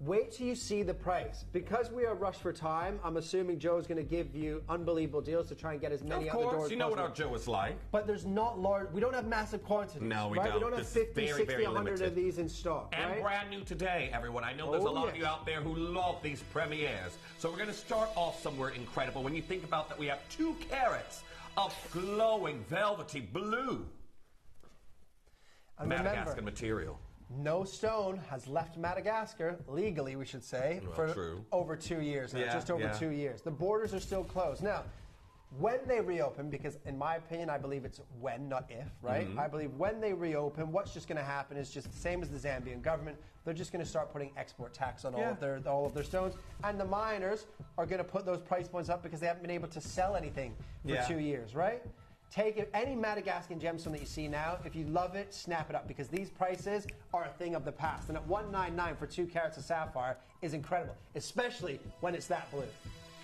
wait till you see the price. Because we are rushed for time, I'm assuming Joe's going to give you unbelievable deals to try and get as many out the door as possible. Of course, you know what our Joe is like. But there's not large, we don't have massive quantities. No, we right? don't. We don't have 50, 60, 100 of these in stock. And right? brand new today, everyone. I know there's a lot of you out there who love these premieres. So we're going to start off somewhere incredible. When you think about that, we have 2 carats of glowing, velvety blue Madagascan material. No stone has left Madagascar, legally we should say, for over 2 years now, just over 2 years. The borders are still closed. Now, when they reopen, because in my opinion, I believe it's when, not if, right? I believe when they reopen, what's just going to happen is just the same as the Zambian government. They're just going to start putting export tax on all of their stones. And the miners are going to put those price points up because they haven't been able to sell anything for 2 years, right? Take any Madagascan gemstone that you see now. If you love it, snap it up because these prices are a thing of the past. And at $199 for 2 carats of sapphire is incredible, especially when it's that blue.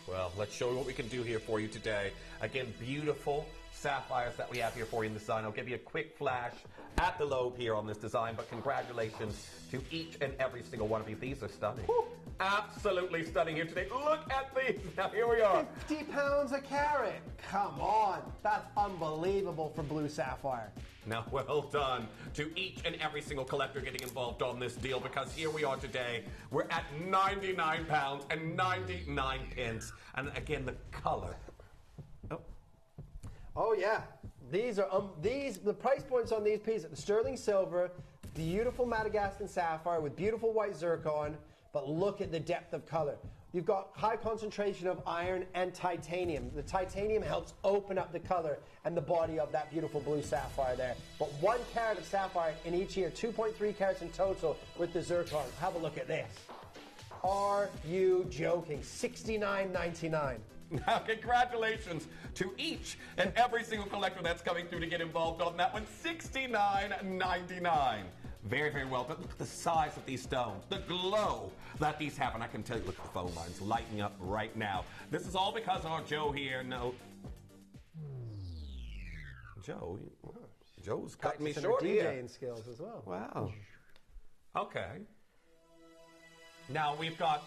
Well, let's show you what we can do here for you today. Again, beautiful sapphires that we have here for you in the design. I'll give you a quick flash at the lobe here on this design, but congratulations to each and every single one of you. These are stunning. Woo. Absolutely stunning here today. Look at these. Now, here we are. 50 pounds a carat. Come on. That's unbelievable for blue sapphire. Now, well done to each and every single collector getting involved on this deal, because here we are today. We're at £99 and 99 pence. And again, the color. Oh yeah, these are the price points on these pieces: the sterling silver, beautiful Madagascan sapphire with beautiful white zircon. But look at the depth of color. You've got high concentration of iron and titanium. The titanium helps open up the color and the body of that beautiful blue sapphire there. But 1 carat of sapphire in each ear, 2.3 carats in total with the zircon. Have a look at this. Are you joking? $69.99. Now, congratulations to each and every single collector that's coming through to get involved on that one. $69.99. Very, very well done. Look at the size of these stones, the glow that these have. And I can tell you, look at the phone lines lighting up right now. This is all because our Joe here Joe's cutting me short here. DJing skills as well. Wow. Okay. Now we've got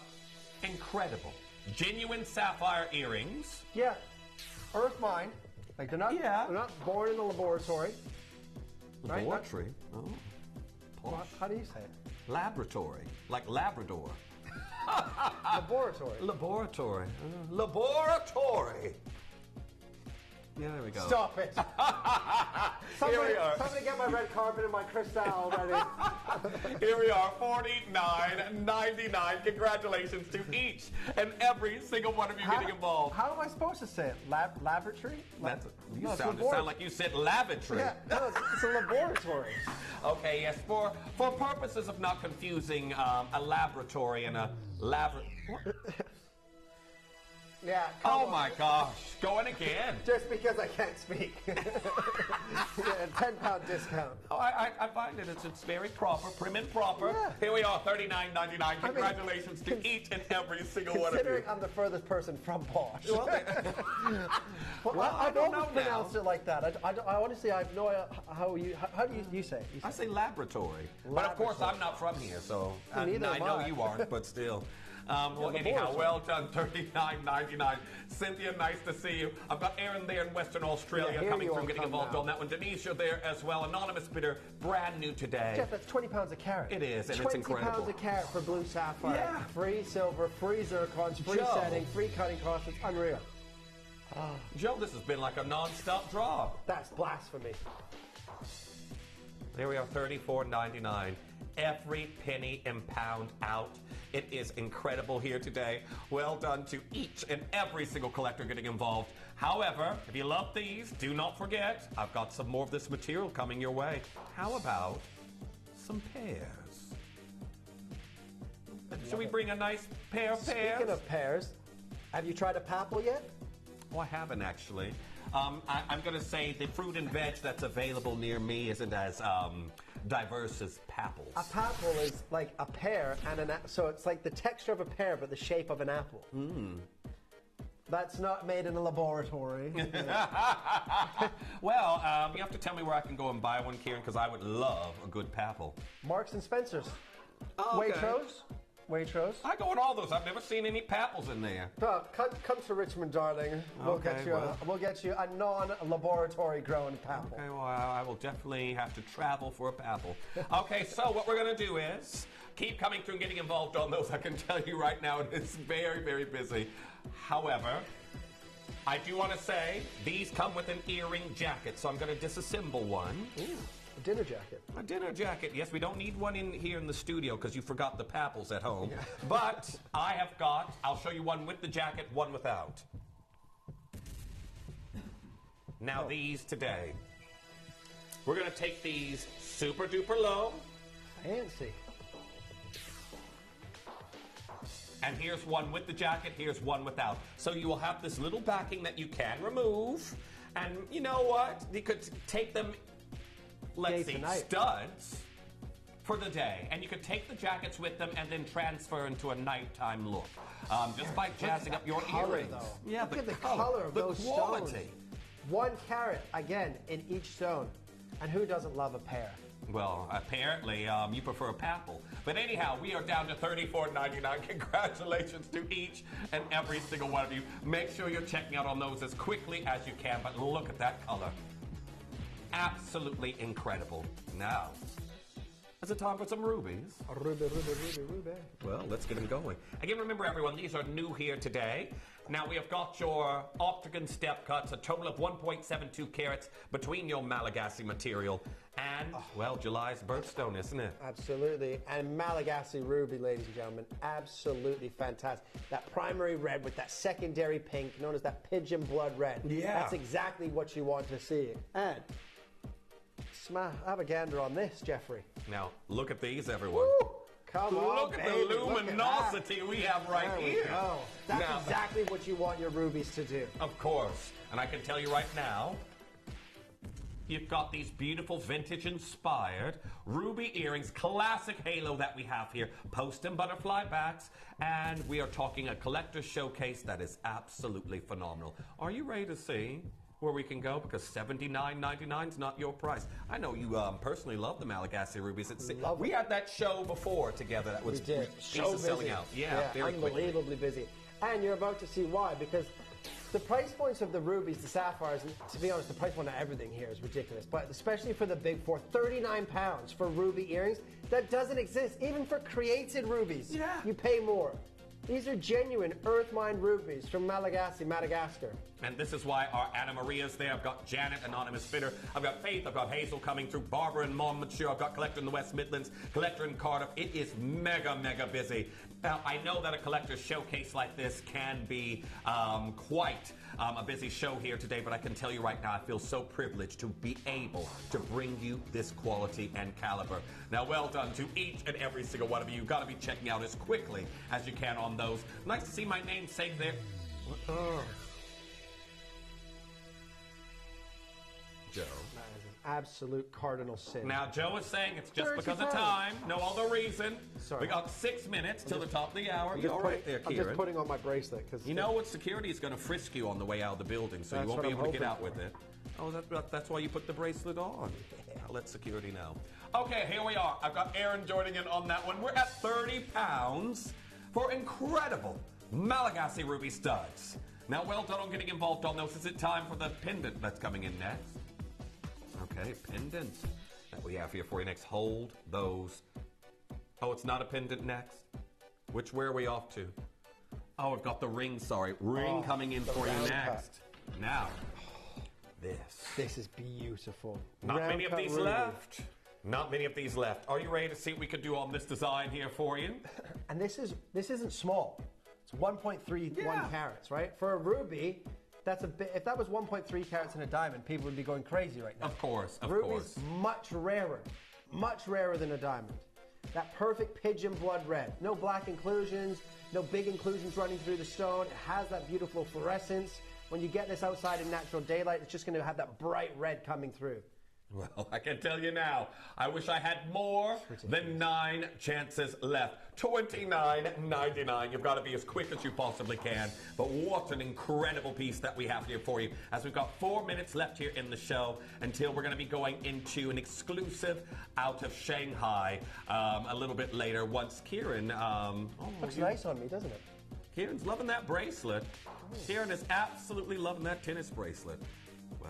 incredible genuine sapphire earrings. Yeah, earth mine. Like they're not born in a laboratory. Laboratory? Right? Oh. How do you say it? Laboratory. Like Labrador. Laboratory. Laboratory. Laboratory. Yeah, there we go. Stop it. Here we are. Somebody get my red carpet and my crystal already. Here we are, $49.99. Congratulations to each and every single one of you getting involved. How am I supposed to say it? Laboratory? You sound like you said lavatory. Yeah, no, it's a laboratory. Okay, yes, for purposes of not confusing a laboratory and a laboratory. Yeah. Oh my gosh, going again. Just because I can't speak. £10 discount. Oh, I find it it's very proper, prim and proper. Yeah. Here we are, $39.99. Congratulations to each and every single one of you. Considering I'm the furthest person from Bosch. Well, I don't pronounce it like that. I honestly, I have no idea how do you say it? I say laboratory. But of course, I'm not from here, so I know you aren't, but still. Well, anyhow, well done, $39.99. Cynthia, nice to see you. I've got Aaron there in Western Australia coming through, getting involved on that one. Denise, you're there as well. Anonymous bidder, brand new today. Jeff, that's £20 a carat. It is, and it's incredible. £20 a carat for blue sapphire. Yeah. Free silver, free zircons, free setting, free cutting costs. It's unreal. Joe, this has been like a non-stop draw. That's blasphemy. There we are, $34.99. Every penny and pound out. It is incredible here today. Well done to each and every single collector getting involved. However, if you love these, do not forget, I've got some more of this material coming your way. How about some pears? Should we bring a nice pair of pears? Speaking of pears, have you tried a papal yet? Oh, I haven't actually. I'm going to say the fruit and veg that's available near me isn't as diverse as papples. A papal is like a pear and so it's like the texture of a pear but the shape of an apple. That's not made in a laboratory. Well, you have to tell me where I can go and buy one, Kieran, because I would love a good papal. Marks and Spencer's. Oh, okay. Waitrose. I go in all those. I've never seen any papples in there. Come to Richmond, darling. We'll get you a non-laboratory grown papal. Okay, well, I will definitely have to travel for a papal. Okay, so what we're going to do is keep coming through and getting involved on those. I can tell you right now, it's very, very busy. However, I do want to say these come with an earring jacket, so I'm going to disassemble one. Ooh. A dinner jacket. A dinner jacket. Yes, we don't need one in here in the studio because you forgot the papples at home. Yeah. But I'll show you one with the jacket, one without. Now these today. We're going to take these super duper low. Fancy. And here's one with the jacket, here's one without. So you will have this little backing that you can remove. And you know what? You could take them, let's see, studs for the day. And you could take the jackets with them and then transfer into a nighttime look. Just by jazzing up your earrings. Yeah, look at the color of those quality. 1 carat, again, in each stone. And who doesn't love a pair? Well, apparently you prefer a papal. But anyhow, we are down to $34.99. Congratulations to each and every single one of you. Make sure you're checking out on those as quickly as you can. But look at that color. Absolutely incredible. Now, is it time for some rubies? Ruby, ruby, ruby, ruby. Well, let's get them going. Again, remember everyone, these are new here today. Now, we have got your octagon step cuts, a total of 1.72 carats between your Malagasy material and, well, July's birthstone, isn't it? Absolutely. And Malagasy ruby, ladies and gentlemen, absolutely fantastic. That primary red with that secondary pink, known as that pigeon blood red. Yeah. That's exactly what you want to see. And have a gander on this, Jeffrey. Now, look at these, everyone. Woo! Come on, look at the luminosity we have right here. Go. That's exactly what you want your rubies to do. Of course. And I can tell you right now, you've got these beautiful vintage-inspired ruby earrings, classic halo that we have here, post and butterfly backs, and we are talking a collector's showcase that is absolutely phenomenal. Are you ready to see where we can go? Because $79.99 is not your price. I know you personally love the Malagasy rubies. We had that show before together. That was so selling out. Yeah, very unbelievably busy. And you're about to see why, because the price points of the rubies, the sapphires, and to be honest, the price point of everything here is ridiculous. But especially for the big four, £39 for ruby earrings. That doesn't exist. Even for created rubies, you pay more. These are genuine earth mine rubies from Malagasy, Madagascar. And this is why our Anna Maria's there. I've got Janet, Anonymous Fitter. I've got Faith. I've got Hazel coming through. Barbara in Monmouthshire. I've got Collector in the West Midlands. Collector in Cardiff. It is mega, mega busy. Now, I know that a collector's showcase like this can be quite a busy show here today, but I can tell you right now, I feel so privileged to be able to bring you this quality and caliber. Now, well done to each and every single one of you. You've got to be checking out as quickly as you can on those. Nice to see my name saved there. Joe. That is an absolute cardinal sin. Now, Joe is saying it's just because of time. No other reason. Sorry. We got 6 minutes till the top of the hour. I'm You're all right there, I'm Kieran. just putting on my bracelet. Cause you know what? Security is going to frisk you on the way out of the building, so you won't be able to get out with it. Oh, that's why you put the bracelet on. I'll let security know. Okay, here we are. I've got Aaron joining in on that one. We're at £30 for incredible Malagasy ruby studs. Now, well done on getting involved on those. Is it time for the pendant that's coming in next? Okay, pendant that we have here for you next. Hold those. Oh, it's not a pendant next? Where are we off to? Oh, we've got the ring, sorry. Ring coming in for you next. Now, this. This is beautiful. Not many of these left. Not many of these left. Are you ready to see what we could do on this design here for you? And this isn't small. It's 1.31 carats, right? For a ruby, that's a bit. If that was 1.3 carats in a diamond, people would be going crazy right now. Of course, of Ruby's course. much rarer than a diamond. That perfect pigeon blood red. No black inclusions, no big inclusions running through the stone. It has that beautiful fluorescence. When you get this outside in natural daylight, it's just going to have that bright red coming through. Well, I can tell you now, I wish I had more than 9 chances left. $29.99. You've got to be as quick as you possibly can. But what an incredible piece that we have here for you. As we've got 4 minutes left here in the show until we're going to be going into an exclusive out of Shanghai a little bit later once Kieran... Looks nice on me, doesn't it? Kieran's loving that bracelet. Kieran is absolutely loving that tennis bracelet. Wow.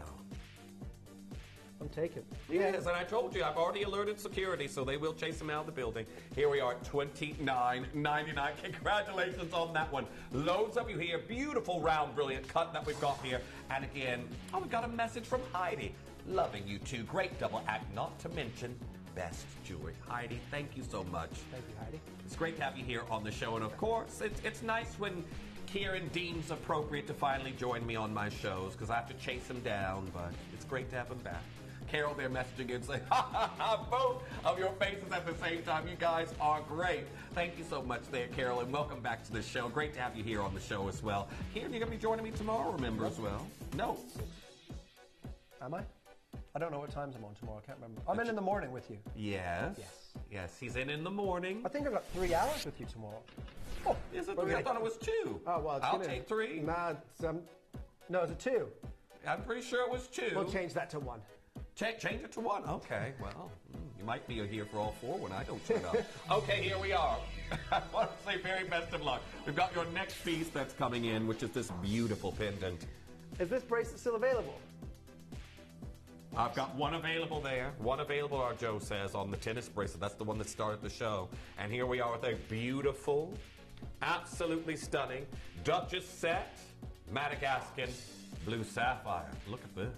I'm taken. Yes, and I told you, I've already alerted security, so they will chase him out of the building. Here we are, $29.99. Congratulations on that one. Loads of you here. Beautiful, round, brilliant cut that we've got here. And again, we got a message from Heidi. Loving you too. Great double act, not to mention best jewelry. Heidi, thank you so much. Thank you, Heidi. It's great to have you here on the show. And of course, it's nice when Kieran deems appropriate to finally join me on my shows, because I have to chase him down, but it's great to have him back. Carol there messaging and saying, ha ha ha, both of your faces at the same time. You guys are great. Thank you so much there, Carol, and welcome back to the show. Great to have you here on the show as well. Kieran, you're going to be joining me tomorrow, remember, as well? No. Am I? I don't know what times I'm on tomorrow. I can't remember. I'm in the morning with you. Yes. Yes, he's in the morning. I think I've got 3 hours with you tomorrow. Oh, is it 3? I thought it was 2. Oh, well, I'll take 3. Nah, no, it's a 2. I'm pretty sure it was 2. We'll change that to 1. Change it to 1. Okay, well, you might be here for all 4 when I don't turn up. Okay, here we are. I want to say very best of luck. We've got your next piece that's coming in, which is this beautiful pendant. Is this bracelet still available? I've got 1 available there. 1 available, our Joe says, on the tennis bracelet. That's the one that started the show. And here we are with a beautiful, absolutely stunning Duchess set, Madagascan blue sapphire. Look at this.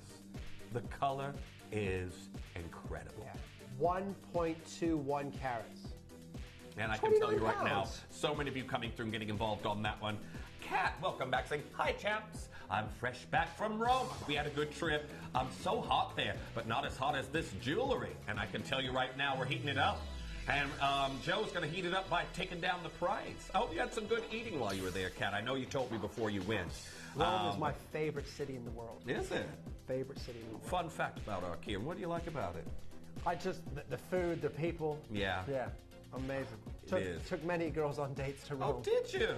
The color is incredible. 1.21 carats. And I can tell you right now, so many of you coming through and getting involved on that one. Kat, welcome back, saying, hi, chaps. I'm fresh back from Rome. We had a good trip. I'm so hot there, but not as hot as this jewelry. And I can tell you right now, we're heating it up. And Joe's going to heat it up by taking down the price. I hope you had some good eating while you were there, Kat. I know you told me before you went. Rome is my favorite city in the world. Is it? Favorite city in the world. Fun fact about our Kieran. What do you like about it? I just, the food, the people. Yeah. Yeah. Amazing. Took many girls on dates to Rome. Oh, did you?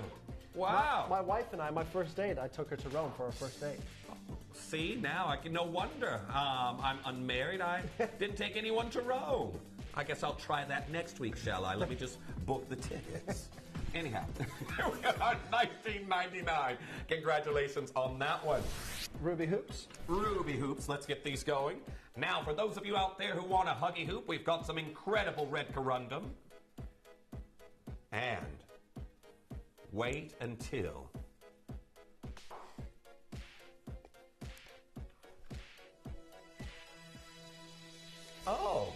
Wow. My wife and I, my first date, I took her to Rome for our first date. See, now I can, no wonder. I'm unmarried. I didn't take anyone to Rome. I guess I'll try that next week, shall I? Let me just book the tickets. Anyhow, here we are, 1999. Congratulations on that one. Ruby hoops. Ruby hoops. Let's get these going. Now, for those of you out there who want a huggy hoop, we've got some incredible red corundum. And wait until... Oh.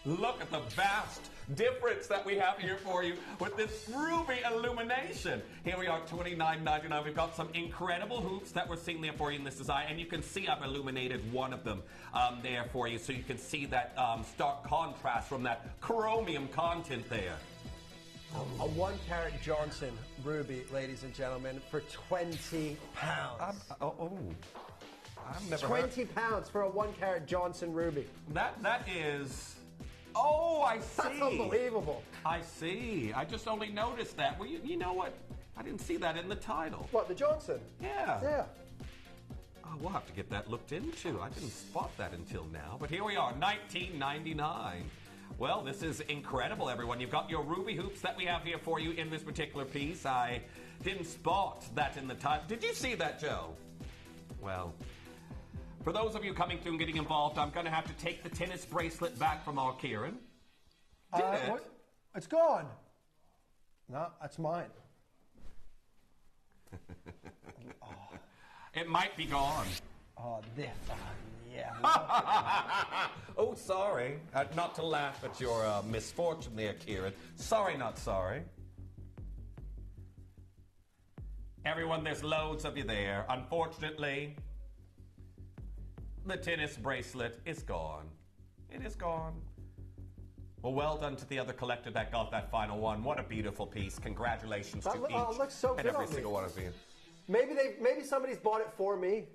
Look at the vast difference that we have here for you with this ruby illumination. Here we are, $29.99. We've got some incredible hoops that we're seeing there for you in this design, and you can see I've illuminated one of them there for you, so you can see that stark contrast from that chromium content there. A 1 carat Johnson ruby, ladies and gentlemen, for £20. I've never 20 pounds for a 1 carat Johnson ruby. That is... Oh, I see. That's unbelievable. I see. I just only noticed that. Well, you know what? I didn't see that in the title. What, the Johnson? Yeah. Yeah. Oh, we'll have to get that looked into. I didn't spot that until now. But here we are, $19.99. Well, this is incredible, everyone. You've got your ruby hoops that we have here for you in this particular piece. I didn't spot that in the title. Did you see that, Joe? Well... For those of you coming through and getting involved, I'm going to have to take the tennis bracelet back from our Kieran. Did it? What? It's gone. No, that's mine. It might be gone. Oh, this. Yeah. Oh, sorry. Not to laugh at your misfortune there, Kieran. Sorry, not sorry. Everyone, there's loads of you there. Unfortunately... the tennis bracelet is gone. It is gone. Well, well done to the other collector that got that final one. What a beautiful piece. Congratulations to each it looks so and good every on single me. one of you. Maybe somebody's bought it for me.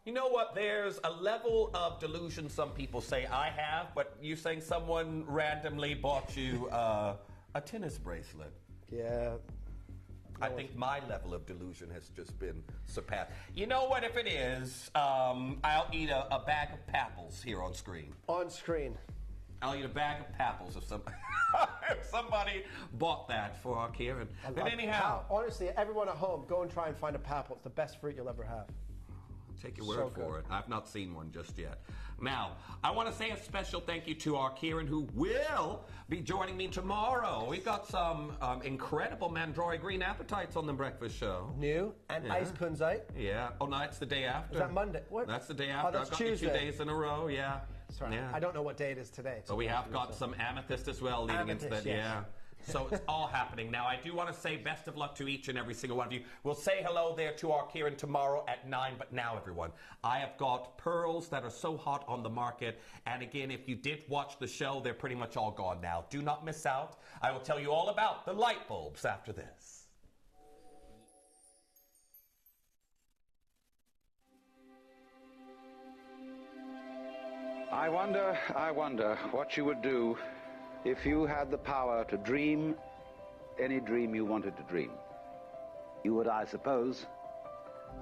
You know what? There's a level of delusion some people say I have, but you're saying someone randomly bought you a tennis bracelet. Yeah. I think my level of delusion has just been surpassed. You know what? If it is, I'll eat a bag of Papples here on screen. On screen. I'll eat a bag of Papples if somebody bought that for our Kieran. But anyhow... Honestly, everyone at home, go and try and find a Papple. It's the best fruit you'll ever have. Take your word for it. I've not seen one just yet. Now, I want to say a special thank you to our Kieran, who will be joining me tomorrow. We've got some incredible Mandroy green appetites on the breakfast show. New and ice kunzite. Yeah. Oh, no, it's the day after. Is that Monday? What? That's the day after. Oh, that's I've got Tuesday. you 2 days in a row. Yeah. Sorry, yeah. I don't know what day it is today. But we have got some amethyst as well leading into that. Yes. Yeah. So it's all happening. Now, I do want to say best of luck to each and every single one of you. We'll say hello there to our Kieran tomorrow at 9. But now, everyone, I have got pearls that are so hot on the market. And again, if you did watch the show, they're pretty much all gone now. Do not miss out. I will tell you all about the light bulbs after this. I wonder what you would do if you had the power to dream any dream you wanted to dream. You would, I suppose,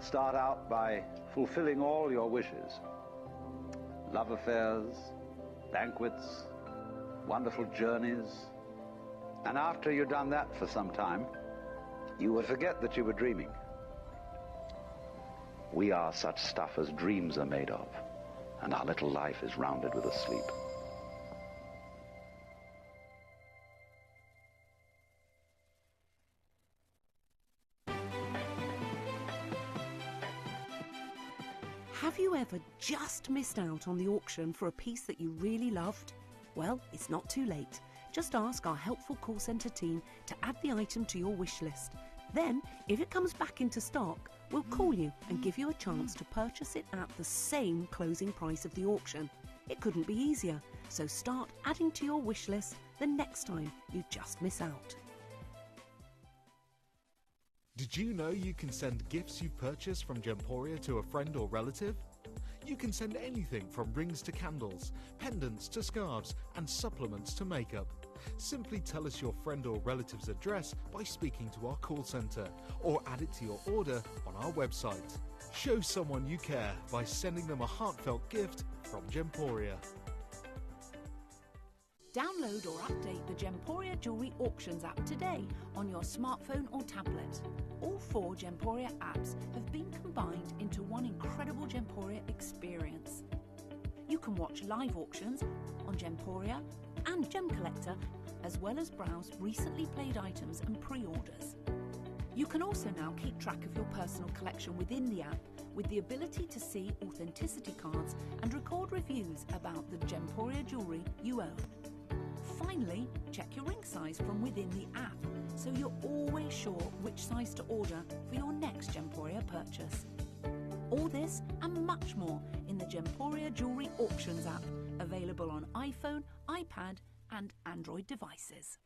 start out by fulfilling all your wishes. Love affairs, banquets, wonderful journeys. And after you've done that for some time, you will forget that you were dreaming. We are such stuff as dreams are made of, and our little life is rounded with a sleep. Have you ever just missed out on the auction for a piece that you really loved? Well, it's not too late. Just ask our helpful call centre team to add the item to your wish list. Then, if it comes back into stock, we'll call you and give you a chance to purchase it at the same closing price of the auction. It couldn't be easier, so start adding to your wish list the next time you just miss out. Did you know you can send gifts you've purchased from Gemporia to a friend or relative? You can send anything from rings to candles, pendants to scarves, and supplements to makeup. Simply tell us your friend or relative's address by speaking to our call centre, or add it to your order on our website. Show someone you care by sending them a heartfelt gift from Gemporia. Download or update the Gemporia Jewellery Auctions app today on your smartphone or tablet. All 4 Gemporia apps have been combined into one incredible Gemporia experience. You can watch live auctions on Gemporia and Gem Collector, as well as browse recently played items and pre-orders. You can also now keep track of your personal collection within the app, with the ability to see authenticity cards and record reviews about the Gemporia jewellery you own. Finally, check your ring size from within the app, so you're always sure which size to order for your next Gemporia purchase. All this and much more in the Gemporia Jewellery Auctions app, available on iPhone, iPad and Android devices.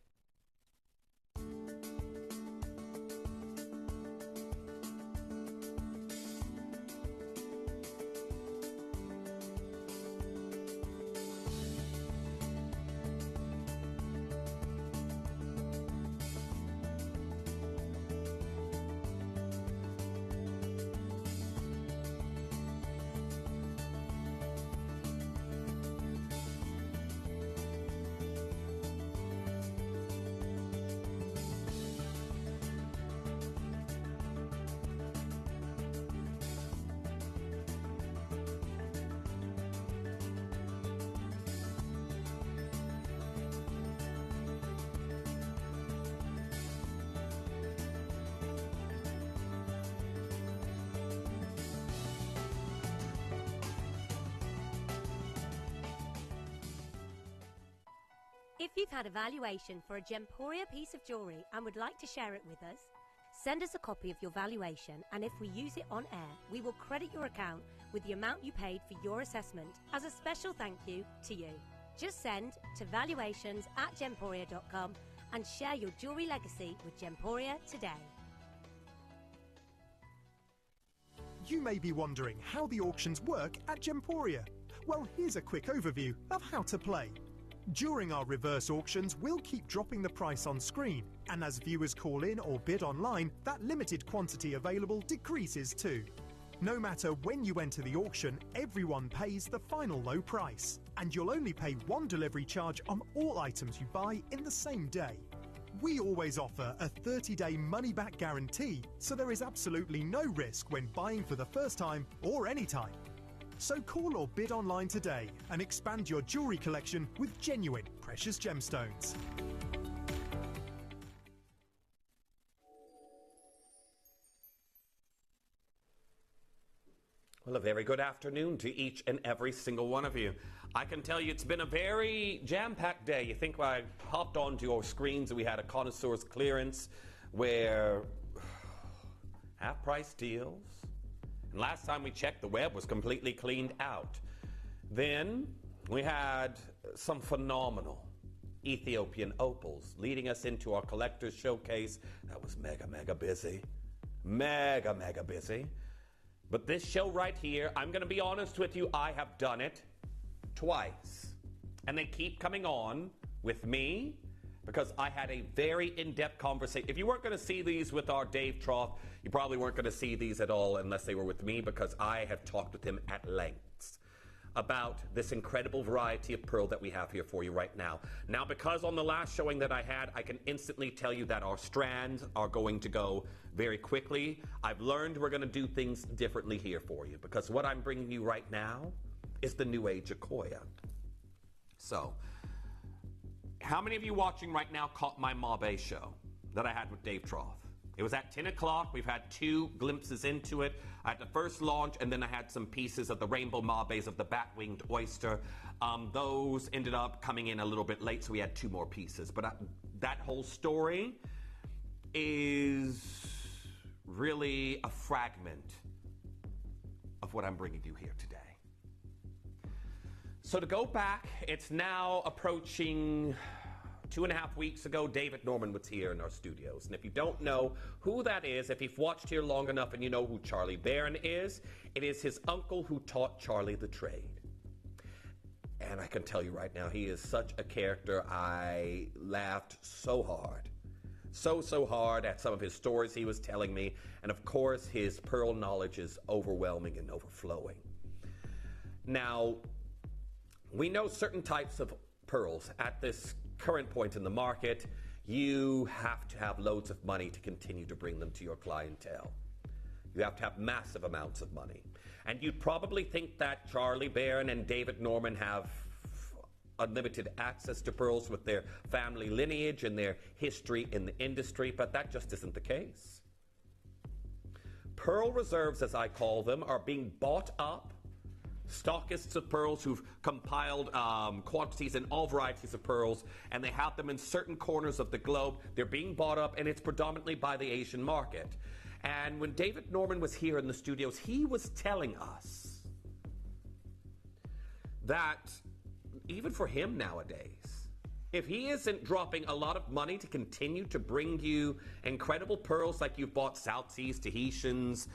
If you've had a valuation for a Gemporia piece of jewellery and would like to share it with us, send us a copy of your valuation, and if we use it on air, we will credit your account with the amount you paid for your assessment as a special thank you to you. Just send to valuations@gemporia.com and share your jewellery legacy with Gemporia today. You may be wondering how the auctions work at Gemporia. Well, here's a quick overview of how to play. During our reverse auctions, we'll keep dropping the price on screen, and as viewers call in or bid online, that limited quantity available decreases too. No matter when you enter the auction, everyone pays the final low price, and you'll only pay one delivery charge on all items you buy in the same day. We always offer a 30-day money-back guarantee, so there is absolutely no risk when buying for the first time or any time. So call or bid online today and expand your jewellery collection with genuine precious gemstones. Well, a very good afternoon to each and every single one of you. I can tell you it's been a very jam-packed day. You think I hopped onto your screens and we had a connoisseur's clearance where half-price deals. And last time we checked, the web was completely cleaned out. Then we had some phenomenal Ethiopian opals leading us into our collector's showcase. That was mega busy. Mega busy. But this show right here, I'm going to be honest with you, I have done it twice. And they keep coming on with me because I had a very in-depth conversation. If you weren't going to see these with our Dave Troth, you probably weren't going to see these at all unless they were with me, because I have talked with him at length about this incredible variety of pearl that we have here for you right now. Now, because on the last showing that I had, I can instantly tell you that our strands are going to go very quickly. I've learned we're going to do things differently here for you, because what I'm bringing you right now is the New Age Akoya. So, how many of you watching right now caught my Mabe show that I had with Dave Troth? It was at 10 o'clock. We've had 2 glimpses into it. I had the first launch, and then I had some pieces of the rainbow Mabes of the bat-winged oyster. Those ended up coming in a little bit late, so we had 2 more pieces. But that whole story is really a fragment of what I'm bringing you here today. So to go back, it's now approaching 2.5 weeks ago, David Norman was here in our studios. And if you don't know who that is, if you've watched here long enough and you know who Charlie Barron is, it is his uncle who taught Charlie the trade. And I can tell you right now, he is such a character. I laughed so hard. So hard at some of his stories he was telling me. And of course, his pearl knowledge is overwhelming and overflowing. Now, we know certain types of pearls at this current point in the market, you have to have loads of money to continue to bring them to your clientele. You have to have massive amounts of money. And you'd probably think that Charlie Barron and David Norman have unlimited access to pearls with their family lineage and their history in the industry, but that just isn't the case. Pearl reserves, as I call them, are being bought up. Stockists of pearls who've compiled quantities in all varieties of pearls, and they have them in certain corners of the globe. They're being bought up, and it's predominantly by the Asian market. And when David Norman was here in the studios, he was telling us that even for him nowadays, if he isn't dropping a lot of money to continue to bring you incredible pearls like you've bought South Seas, Tahitians,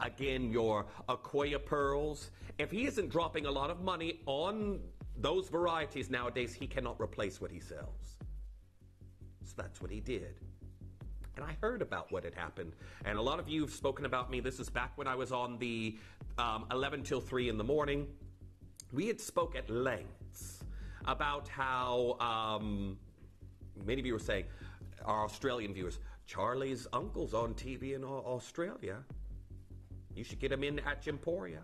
again, your Akoya pearls, if he isn't dropping a lot of money on those varieties nowadays, he cannot replace what he sells. So that's what he did. And I heard about what had happened. And a lot of you have spoken about me. This is back when I was on the 11 till 3 in the morning. We had spoke at length about how many of you were saying, our Australian viewers, Charlie's uncle's on TV in Australia. You should get him in at Gemporia.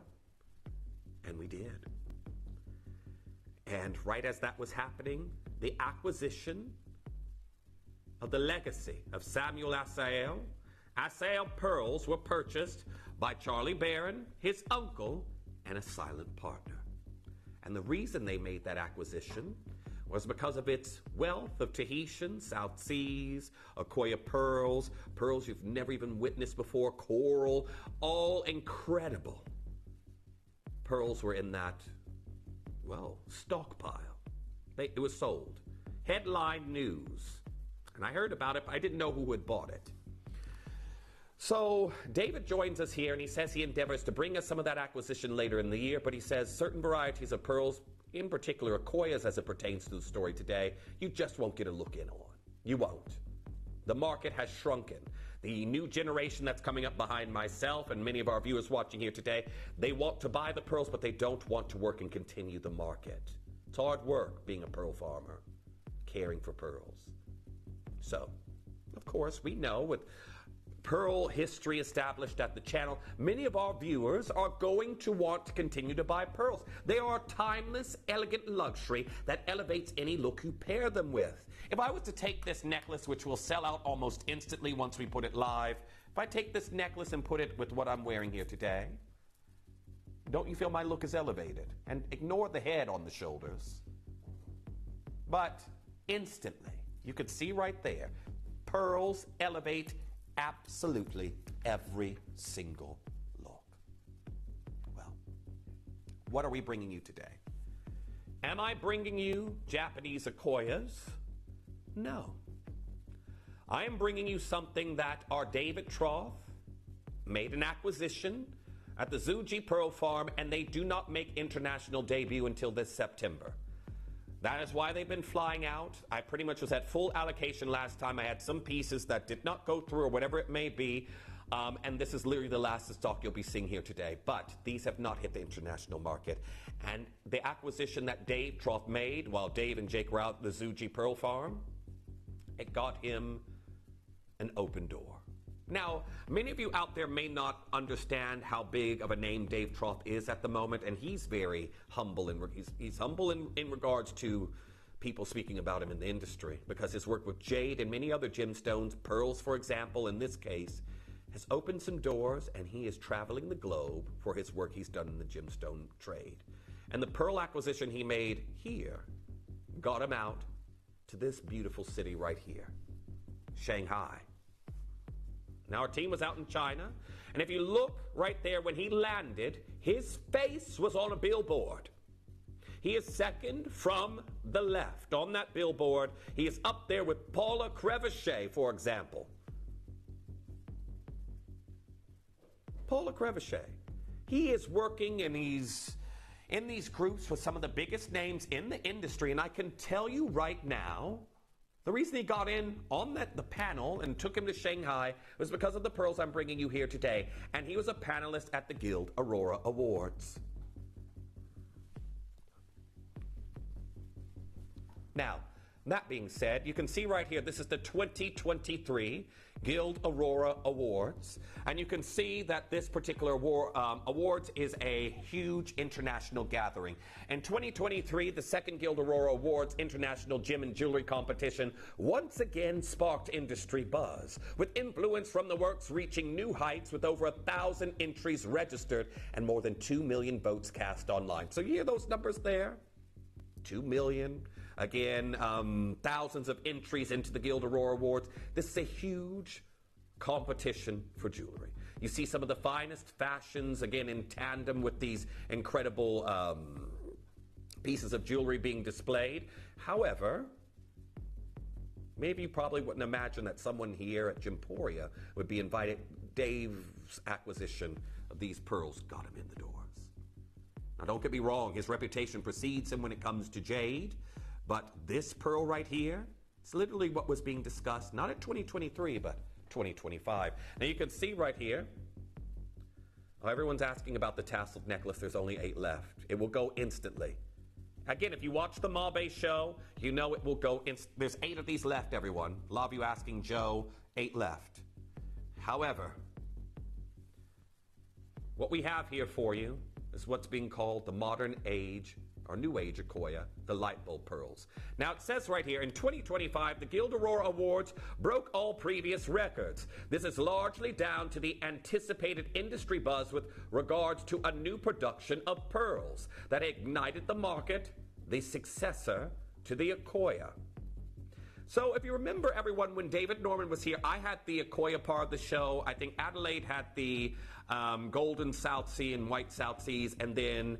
And we did. And right as that was happening, the acquisition of the legacy of Samuel Asael pearls were purchased by Charlie Barron, his uncle, and a silent partner. And the reason they made that acquisition was because of its wealth of Tahitian, South Seas, Akoya pearls, pearls you've never even witnessed before, coral, all incredible. Pearls were in that, well, stockpile. It was sold. Headline news. And I heard about it, but I didn't know who had bought it. So David joins us here, and he says he endeavors to bring us some of that acquisition later in the year, but he says certain varieties of pearls, in particular Akoyas as it pertains to the story today, you just won't get a look in on. You won't. The market has shrunken. The new generation that's coming up behind myself and many of our viewers watching here today, they want to buy the pearls, but they don't want to work and continue the market. It's hard work being a pearl farmer, caring for pearls. So, of course, we know with pearl history established at the channel, many of our viewers are going to want to continue to buy pearls. They are timeless, elegant luxury that elevates any look you pair them with. If I was to take this necklace, which will sell out almost instantly once we put it live, if I take this necklace and put it with what I'm wearing here today, don't you feel my look is elevated? And ignore the head on the shoulders. But instantly, you could see right there, pearls elevate absolutely every single look. Well, what are we bringing you today? Am I bringing you Japanese Akoyas? No. I am bringing you something that our David Troth made an acquisition at the Zuji Pearl Farm, and they do not make international debut until this September. That is why they've been flying out. I pretty much was at full allocation last time. I had some pieces that did not go through or whatever it may be. And this is literally the last stock you'll be seeing here today. But these have not hit the international market. And the acquisition that Dave Troth made while Dave and Jake were out at the Zuji Pearl Farm, it got him an open door. Now, many of you out there may not understand how big of a name Dave Troth is at the moment, and he's very humble. He's humble in regards to people speaking about him in the industry, because his work with jade and many other gemstones, pearls, for example, in this case, has opened some doors, and he is traveling the globe for his work he's done in the gemstone trade. And the pearl acquisition he made here got him out to this beautiful city right here, Shanghai. Now, our team was out in China, and if you look right there when he landed, his face was on a billboard. He is second from the left on that billboard. He is up there with Paula Crevichet, for example. Paula Crevichet. He is working and he's in these groups with some of the biggest names in the industry, and I can tell you right now, the reason he got in on the panel and took him to Shanghai was because of the pearls I'm bringing you here today. And he was a panelist at the Guild Aurora Awards. Now, that being said, you can see right here, this is the 2023 Guild Aurora Awards. And you can see that this particular awards is a huge international gathering. In 2023, the second Guild Aurora Awards International Gem and Jewelry Competition once again sparked industry buzz, with influence from the works reaching new heights with over 1,000 entries registered and more than 2 million votes cast online. So you hear those numbers there? 2 million. Again, thousands of entries into the Guild Aurora Awards. This is a huge competition for jewelry. You see some of the finest fashions, again, in tandem with these incredible pieces of jewelry being displayed. However, maybe you probably wouldn't imagine that someone here at Gemporia would be invited. Dave's acquisition of these pearls got him in the doors. Now, don't get me wrong, his reputation precedes him when it comes to jade. But this pearl right here, it's literally what was being discussed, not at 2023, but 2025. Now you can see right here, everyone's asking about the tasseled necklace. There's only 8 left. It will go instantly. Again, if you watch the Mabe show, you know it will go there's 8 of these left, everyone. A lot of you asking Joe, 8 left. However, what we have here for you is what's being called the modern age or New Age Akoya, the light bulb pearls. Now it says right here, in 2025, the Guild Aurora Awards broke all previous records. This is largely down to the anticipated industry buzz with regards to a new production of pearls that ignited the market, the successor to the Akoya. So if you remember, everyone, when David Norman was here, I had the Akoya part of the show. I think Adelaide had the golden South Sea and white South Seas, and then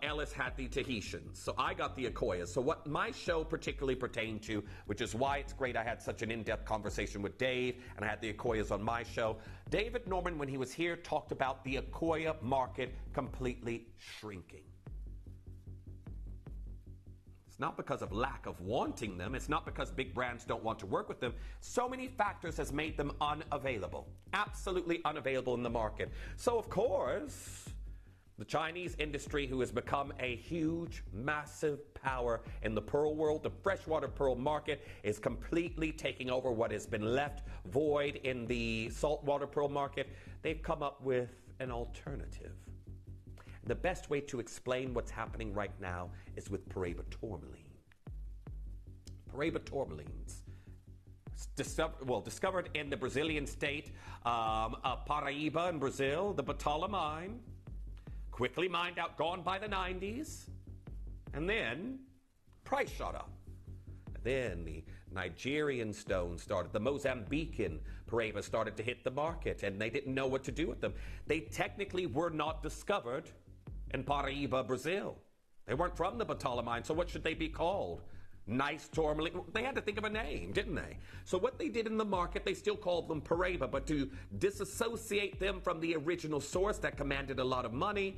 Ellis had the Tahitians. So I got the Akoyas. So what my show particularly pertained to, which is why it's great I had such an in-depth conversation with Dave, and I had the Akoyas on my show. David Norman, when he was here, talked about the Akoya market completely shrinking. It's not because of lack of wanting them. It's not because big brands don't want to work with them. So many factors has made them unavailable. Absolutely unavailable in the market. So, of course, the Chinese industry, who has become a huge, massive power in the pearl world, the freshwater pearl market, is completely taking over what has been left void in the saltwater pearl market. They've come up with an alternative. The best way to explain what's happening right now is with Paraiba tourmaline. Paraiba tourmalines, discovered in the Brazilian state of Paraíba in Brazil, the Batala mine, quickly mined out, gone by the 90s, and then price shot up. Then the Nigerian stone started, the Mozambican Paraiba started to hit the market, and they didn't know what to do with them. They technically were not discovered in Paraíba, Brazil. They weren't from the Batala mine, so what should they be called? nice tourmaline. They had to think of a name, didn't they? So what they did in the market, they still called them Paraiba, but to disassociate them from the original source that commanded a lot of money,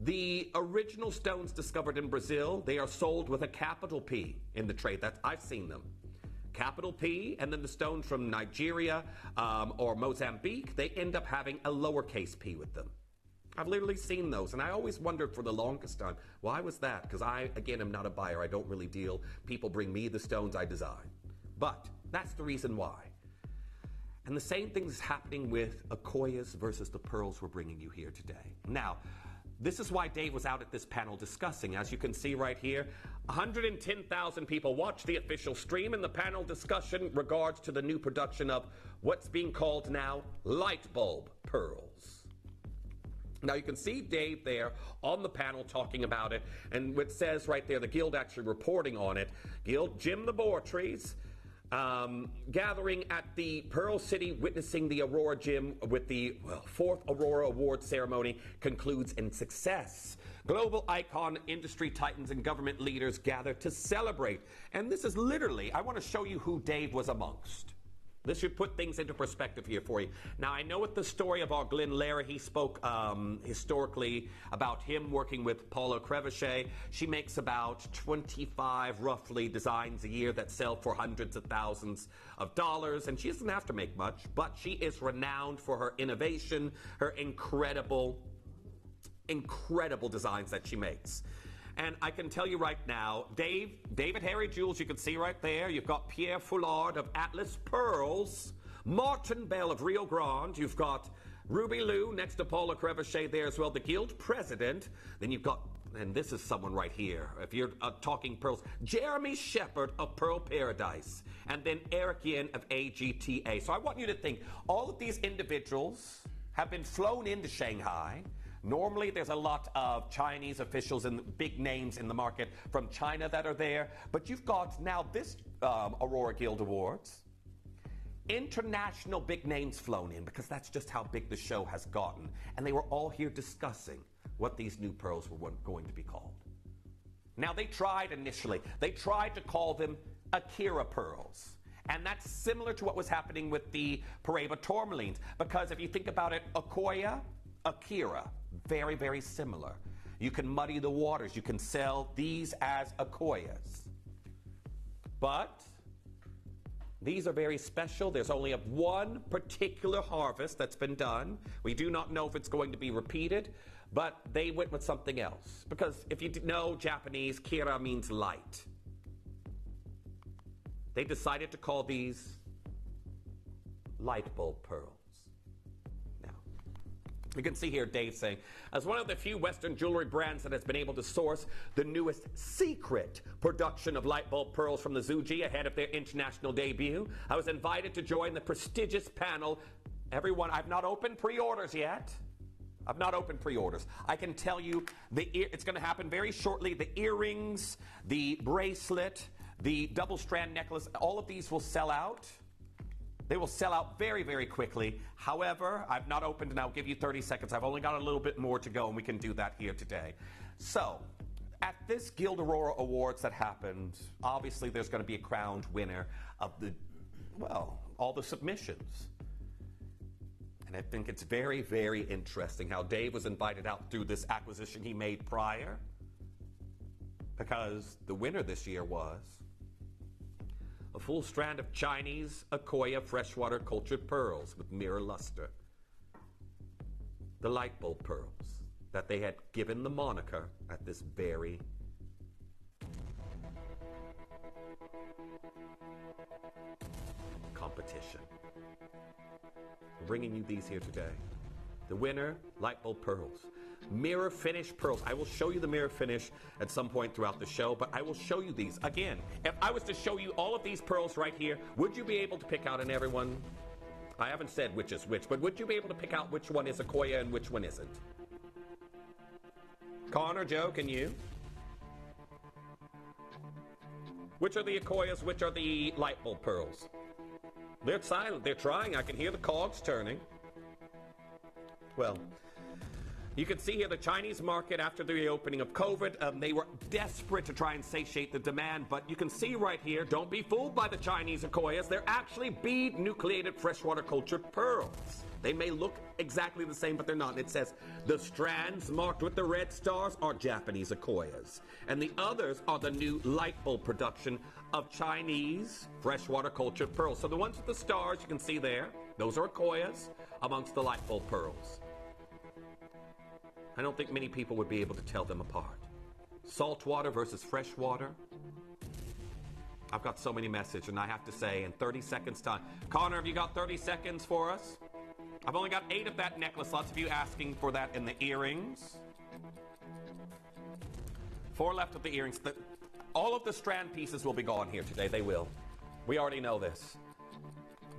the original stones discovered in Brazil, they are sold with a capital P in the trade. I've seen them. Capital P, and then the stones from Nigeria or Mozambique, they end up having a lowercase p with them. I've literally seen those, and I always wondered for the longest time, why was that? Because I, again, am not a buyer. I don't really deal. People bring me the stones I design. But that's the reason why. And the same thing is happening with Akoyas versus the pearls we're bringing you here today. Now, this is why Dave was out at this panel discussing. As you can see right here, 110,000 people watched the official stream, and the panel discussion regards to the new production of what's being called now light bulb pearls. Now, you can see Dave there on the panel talking about it, and it says right there, the Guild actually reporting on it. Guild Jim the Boartrees gathering at the Pearl City, witnessing the Aurora Gym with the 4th Aurora Award ceremony concludes in success. Global icon, industry titans, and government leaders gather to celebrate. And this is literally, I want to show you who Dave was amongst. This should put things into perspective here for you. Now, I know with the story of our Glenn Lara, he spoke historically about him working with Paula Crevichet. She makes about 25, roughly, designs a year that sell for hundreds of thousands of dollars. And she doesn't have to make much, but she is renowned for her innovation, her incredible designs that she makes. And I can tell you right now, David Harry Jules, you can see right there. You've got Pierre Foulard of Atlas Pearls, Martin Bell of Rio Grande. You've got Ruby Lou next to Paula Crevichet there as well, the Guild President. Then you've got, and this is someone right here, if you're talking pearls, Jeremy Shepard of Pearl Paradise, and then Eric Yin of AGTA. So I want you to think, all of these individuals have been flown into Shanghai. Normally, there's a lot of Chinese officials and big names in the market from China that are there. But you've got now this Aurora Guild Awards. International big names flown in, because that's just how big the show has gotten. And they were all here discussing what these new pearls were going to be called. Now, they tried to call them Akira pearls. And that's similar to what was happening with the Paraiba tourmalines. Because if you think about it, Akoya, Akira, very, very similar. You can muddy the waters. You can sell these as Akoyas. But these are very special. There's only one particular harvest that's been done. We do not know if it's going to be repeated, but they went with something else. Because if you know Japanese, Kira means light. They decided to call these light bulb pearls. You can see here Dave saying, as one of the few Western jewelry brands that has been able to source the newest secret production of light bulb pearls from the Zuji ahead of their international debut, I was invited to join the prestigious panel. Everyone, I've not opened pre-orders yet. I've not opened pre-orders. I can tell you it's going to happen very shortly. The earrings, the bracelet, the double strand necklace, all of these will sell out. They will sell out very, very quickly. However, I've not opened, and I'll give you 30 seconds. I've only got a little bit more to go, and we can do that here today. So, at this Guild Aurora Awards that happened, obviously there's going to be a crowned winner of all the submissions. And I think it's very, very interesting how Dave was invited out through this acquisition he made prior. Because the winner this year was a full strand of Chinese Akoya freshwater cultured pearls with mirror luster. The light bulb pearls that they had given the moniker at this very competition. We're bringing you these here today. The winner, light bulb pearls. Mirror finish pearls. I will show you the mirror finish at some point throughout the show, but I will show you these. Again, if I was to show you all of these pearls right here, would you be able to pick out, and everyone, I haven't said which is which, but would you be able to pick out which one is Akoya and which one isn't? Connor, Joe, can you? Which are the Akoyas, which are the light bulb pearls? They're silent, they're trying, I can hear the cogs turning. Well, You can see here the Chinese market after the reopening of COVID, they were desperate to try and satiate the demand, but you can see right here, don't be fooled by the Chinese Akoyas. They're actually bead nucleated freshwater cultured pearls. They may look exactly the same, but they're not. And it says the strands marked with the red stars are Japanese Akoyas, and the others are the new light bulb production of Chinese freshwater cultured pearls. So the ones with the stars you can see there, those are Akoyas amongst the light bulb pearls. I don't think many people would be able to tell them apart. Saltwater versus freshwater. I've got so many messages, and I have to say in 30 seconds time. Connor, have you got 30 seconds for us? I've only got 8 of that necklace. Lots of you asking for that in the earrings. 4 left of the earrings. All of the strand pieces will be gone here today. They will. We already know this.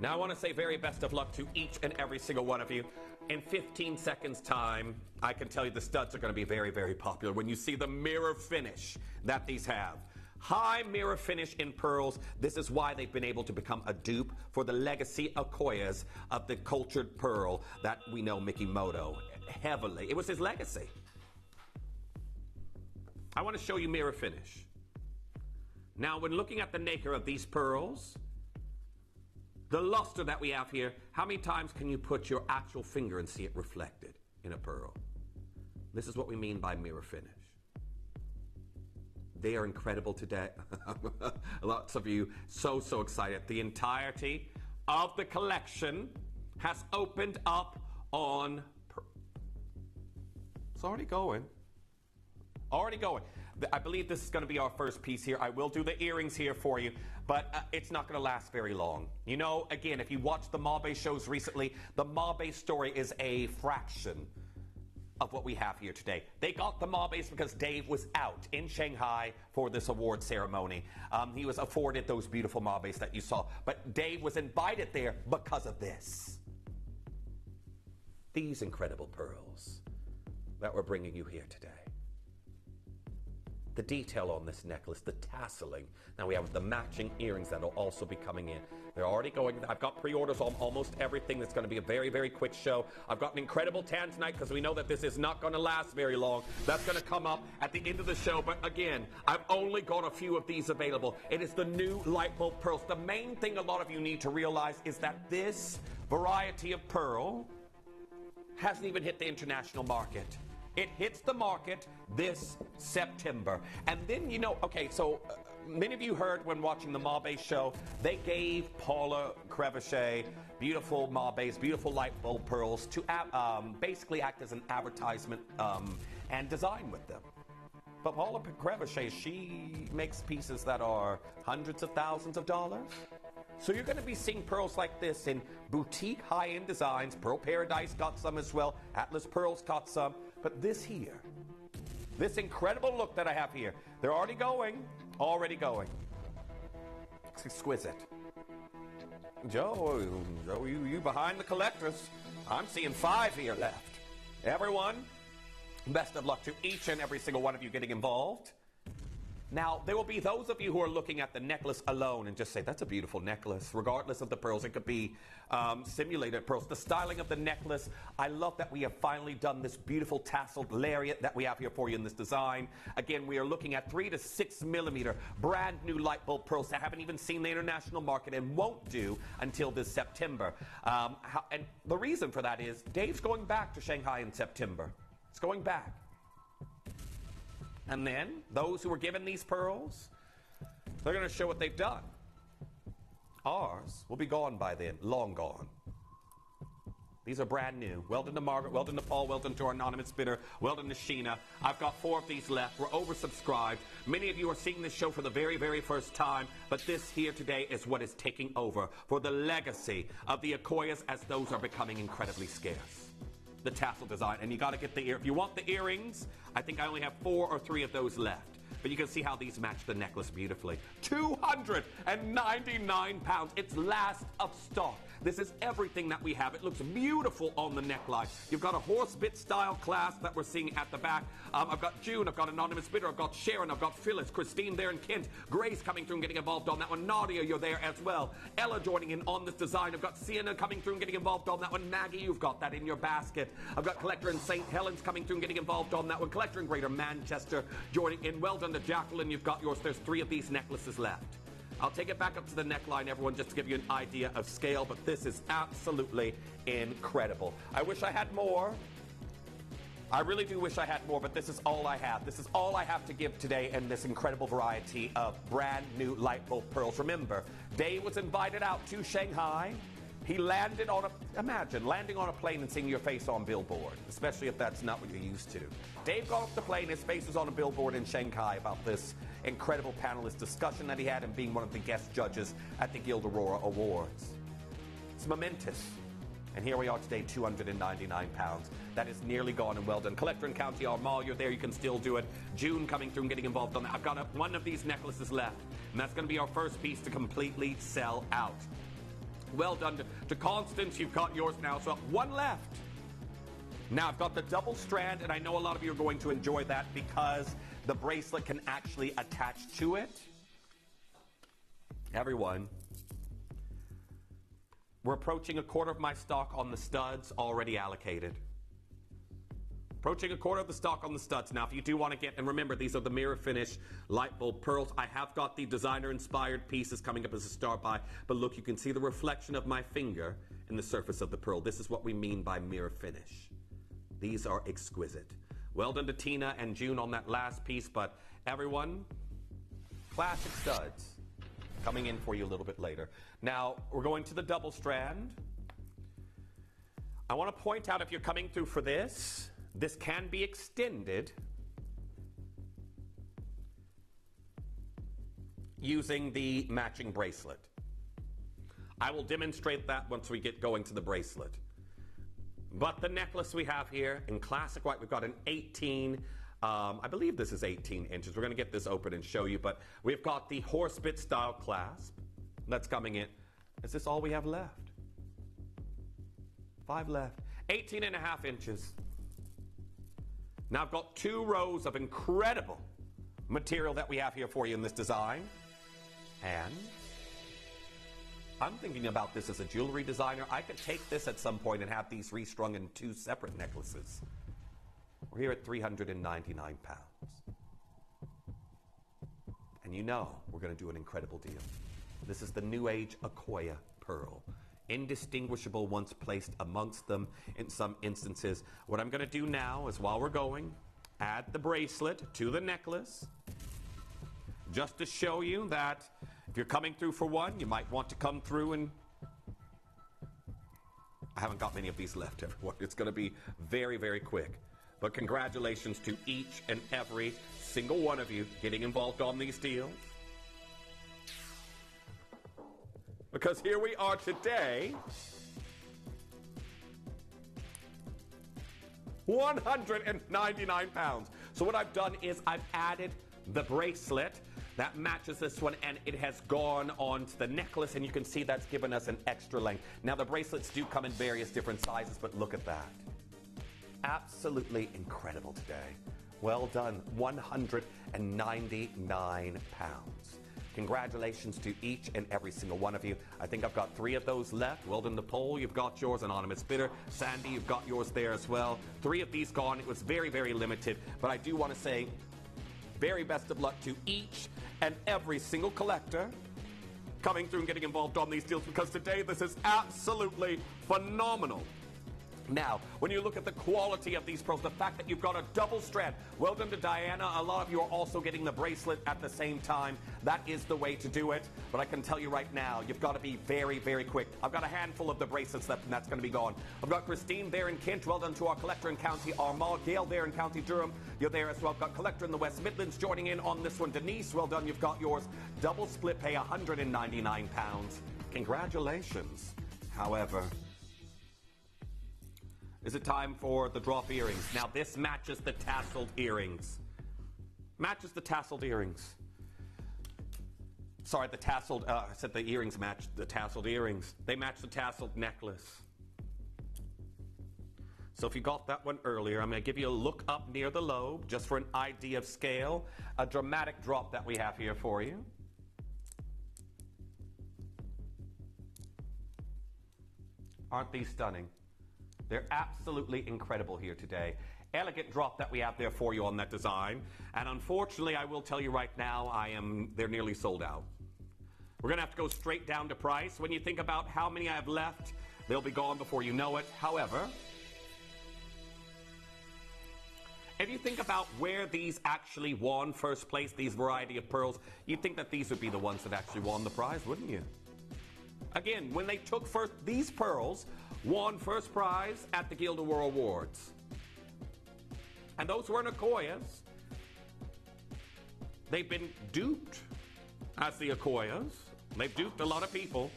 Now I want to say very best of luck to each and every single one of you. In 15 seconds time, I can tell you the studs are going to be very, very popular when you see the mirror finish that these have. High mirror finish in pearls. This is why they've been able to become a dupe for the legacy Akoyas of the cultured pearl that we know Mikimoto heavily. It was his legacy. I want to show you mirror finish. Now, when looking at the nacre of these pearls, the luster that we have here, how many times can you put your actual finger and see it reflected in a pearl? This is what we mean by mirror finish. They are incredible today. Lots of you so excited. The entirety of the collection has opened up on... It's already going. Already going. I believe this is going to be our first piece here. I will do the earrings here for you, but it's not going to last very long. You know, again, if you watched the Mabe shows recently, the Mabe story is a fraction of what we have here today. They got the Mabes because Dave was out in Shanghai for this award ceremony. He was afforded those beautiful Mabes that you saw, but Dave was invited there because of this. These incredible pearls that we're bringing you here today. The detail on this necklace, the tasseling. Now we have the matching earrings that will also be coming in. They're already going. I've got pre-orders on almost everything. It's going to be a very, very quick show. I've got an incredible tan tonight because we know that this is not going to last very long. That's going to come up at the end of the show. But again, I've only got a few of these available. It is the new light bulb pearls. The main thing a lot of you need to realize is that this variety of pearl hasn't even hit the international market. It hits the market this September. And then, you know, okay, so many of you heard when watching the Mabe show, they gave Paula Crevichet beautiful Mabes, beautiful light bulb pearls to basically act as an advertisement and design with them. But Paula Crevichet, she makes pieces that are hundreds of thousands of dollars. So you're going to be seeing pearls like this in boutique high-end designs. Pearl Paradise got some as well. Atlas Pearls got some. But this here, this incredible look that I have here, they're already going. It's exquisite. Joe, you behind the collectors. I'm seeing 5 here left. Everyone, best of luck to each and every single one of you getting involved. Now, there will be those of you who are looking at the necklace alone and just say, that's a beautiful necklace, regardless of the pearls. It could be simulated pearls. The styling of the necklace, I love that we have finally done this beautiful tasseled lariat that we have here for you in this design. Again, we are looking at 3 to 6 millimeter brand new light bulb pearls that haven't even seen the international market and won't do until this September. And the reason for that is Dave's going back to Shanghai in September. It's going back. And then, those who were given these pearls, they're going to show what they've done. Ours will be gone by then, long gone. These are brand new. Well done to Margaret, well done to Paul, well done to our anonymous bidder, well done to Sheena. I've got 4 of these left. We're oversubscribed. Many of you are seeing this show for the very, very first time, but this here today is what is taking over for the legacy of the Akoyas as those are becoming incredibly scarce. The tassel design, and you got to get the ear. If you want the earrings, I think I only have 4 or 3 of those left. But you can see how these match the necklace beautifully. £299. It's last of stock. This is everything that we have. It looks beautiful on the neckline. You've got a horse bit style clasp that we're seeing at the back. I've got June, I've got Anonymous Bidder, I've got Sharon, I've got Phyllis, Christine there in Kent, Grace coming through and getting involved on that one. Nadia, you're there as well. Ella joining in on this design. I've got Sienna coming through and getting involved on that one. Maggie, you've got that in your basket. I've got Collector in St. Helens coming through and getting involved on that one. Collector in Greater Manchester joining in. Well done to Jacqueline, you've got yours. There's 3 of these necklaces left. I'll take it back up to the neckline, everyone, just to give you an idea of scale, but this is absolutely incredible. I wish I had more. I really do wish I had more, but this is all I have. This is all I have to give today in this incredible variety of brand new light bulb pearls. Remember, Dave was invited out to Shanghai. He landed on imagine landing on a plane and seeing your face on billboard, especially if that's not what you're used to. Dave got off the plane, his face was on a billboard in Shanghai about this incredible panelist discussion that he had and being one of the guest judges at the Guild Aurora Awards. It's momentous. And here we are today, £299. That is nearly gone and well done. Collector in County Armagh, you're there, you can still do it. June coming through and getting involved on that. I've got one of these necklaces left, and that's going to be our first piece to completely sell out. Well done to Constance, you've got yours now, so one left. Now I've got the double strand, and I know a lot of you are going to enjoy that because the bracelet can actually attach to it. Everyone, we're approaching a quarter of my stock on the studs already allocated. Approaching a quarter of the stock on the studs. Now, if you do want to get, and remember, these are the mirror finish light bulb pearls. I have got the designer-inspired pieces coming up as a star buy, but look, you can see the reflection of my finger in the surface of the pearl. This is what we mean by mirror finish. These are exquisite. Well done to Tina and June on that last piece, but everyone, classic studs coming in for you a little bit later. Now, we're going to the double strand. I want to point out, if you're coming through for this, this can be extended using the matching bracelet. I will demonstrate that once we get going to the bracelet. But the necklace we have here in classic white, we've got an 18, I believe this is 18 inches. We're going to get this open and show you, but we've got the horse bit style clasp that's coming in. Is this all we have left? 5 left. 18.5 inches. Now I've got 2 rows of incredible material that we have here for you in this design. And I'm thinking about this as a jewelry designer. I could take this at some point and have these restrung in 2 separate necklaces. We're here at £399. And you know we're going to do an incredible deal. This is the New Age Akoya pearl. Indistinguishable once placed amongst them in some instances. What I'm going to do now is, while we're going, add the bracelet to the necklace, just to show you that if you're coming through for one, you might want to come through and... I haven't got many of these left, everyone. It's going to be very, very quick. But congratulations to each and every single one of you getting involved on these deals. Because here we are today, £199. So what I've done is I've added the bracelet that matches this one, and it has gone onto the necklace, and you can see that's given us an extra length. Now, the bracelets do come in various different sizes, but look at that. Absolutely incredible today. Well done, £199. Congratulations to each and every single one of you. I think I've got 3 of those left. Well done to Paul, you've got yours. Anonymous Bidder, Sandy, you've got yours there as well. 3 of these gone. It was very, very limited, but I do want to say very best of luck to each and every single collector coming through and getting involved on these deals, because today this is absolutely phenomenal. Now, when you look at the quality of these pearls, the fact that you've got a double strand, well done to Diana. A lot of you are also getting the bracelet at the same time. That is the way to do it. But I can tell you right now, you've got to be very, very quick. I've got a handful of the bracelets left, and that's going to be gone. I've got Christine there in Kent. Well done to our collector in County Armagh. Gail there in County Durham. You're there as well. I've got collector in the West Midlands joining in on this one. Denise, well done. You've got yours. Double split pay, £199. Congratulations. However, is it time for the drop earrings? Now, this matches the tasseled earrings. Matches the tasseled earrings. Sorry, the tasseled, I said the earrings match the tasseled earrings. They match the tasseled necklace. So if you got that one earlier, I'm going to give you a look up near the lobe, just for an idea of scale. A dramatic drop that we have here for you. Aren't these stunning? They're absolutely incredible here today. Elegant drop that we have there for you on that design. And unfortunately, I will tell you right now, they're nearly sold out. We're going to have to go straight down to price. When you think about how many I have left, they'll be gone before you know it. However, if you think about where these actually won first place, these variety of pearls, you'd think that these would be the ones that actually won the prize, wouldn't you? Again, when they took first, these pearls won first prize at the Guild of World Awards. And those weren't Akoyas. They've been duped as the Akoyas. They've duped a lot of people.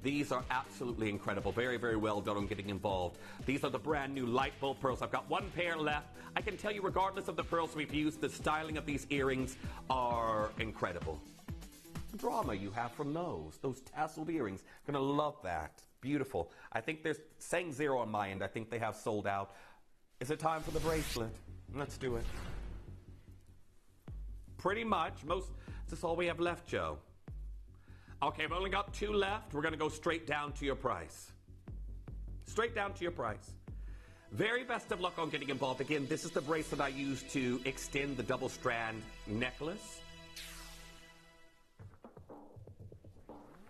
These are absolutely incredible. Very, very well done on getting involved. These are the brand new light bulb pearls. I've got one pair left. I can tell you, regardless of the pearls we've used, the styling of these earrings are incredible. The drama you have from those tasseled earrings. Gonna love that. Beautiful. I think they're saying 0 on my end. I think they have sold out. Is it time for the bracelet? Let's do it. Pretty much. That's all we have left, Joe. Okay, I've only got 2 left. We're going to go straight down to your price. Straight down to your price. Very best of luck on getting involved. Again, this is the bracelet I used to extend the double strand necklace.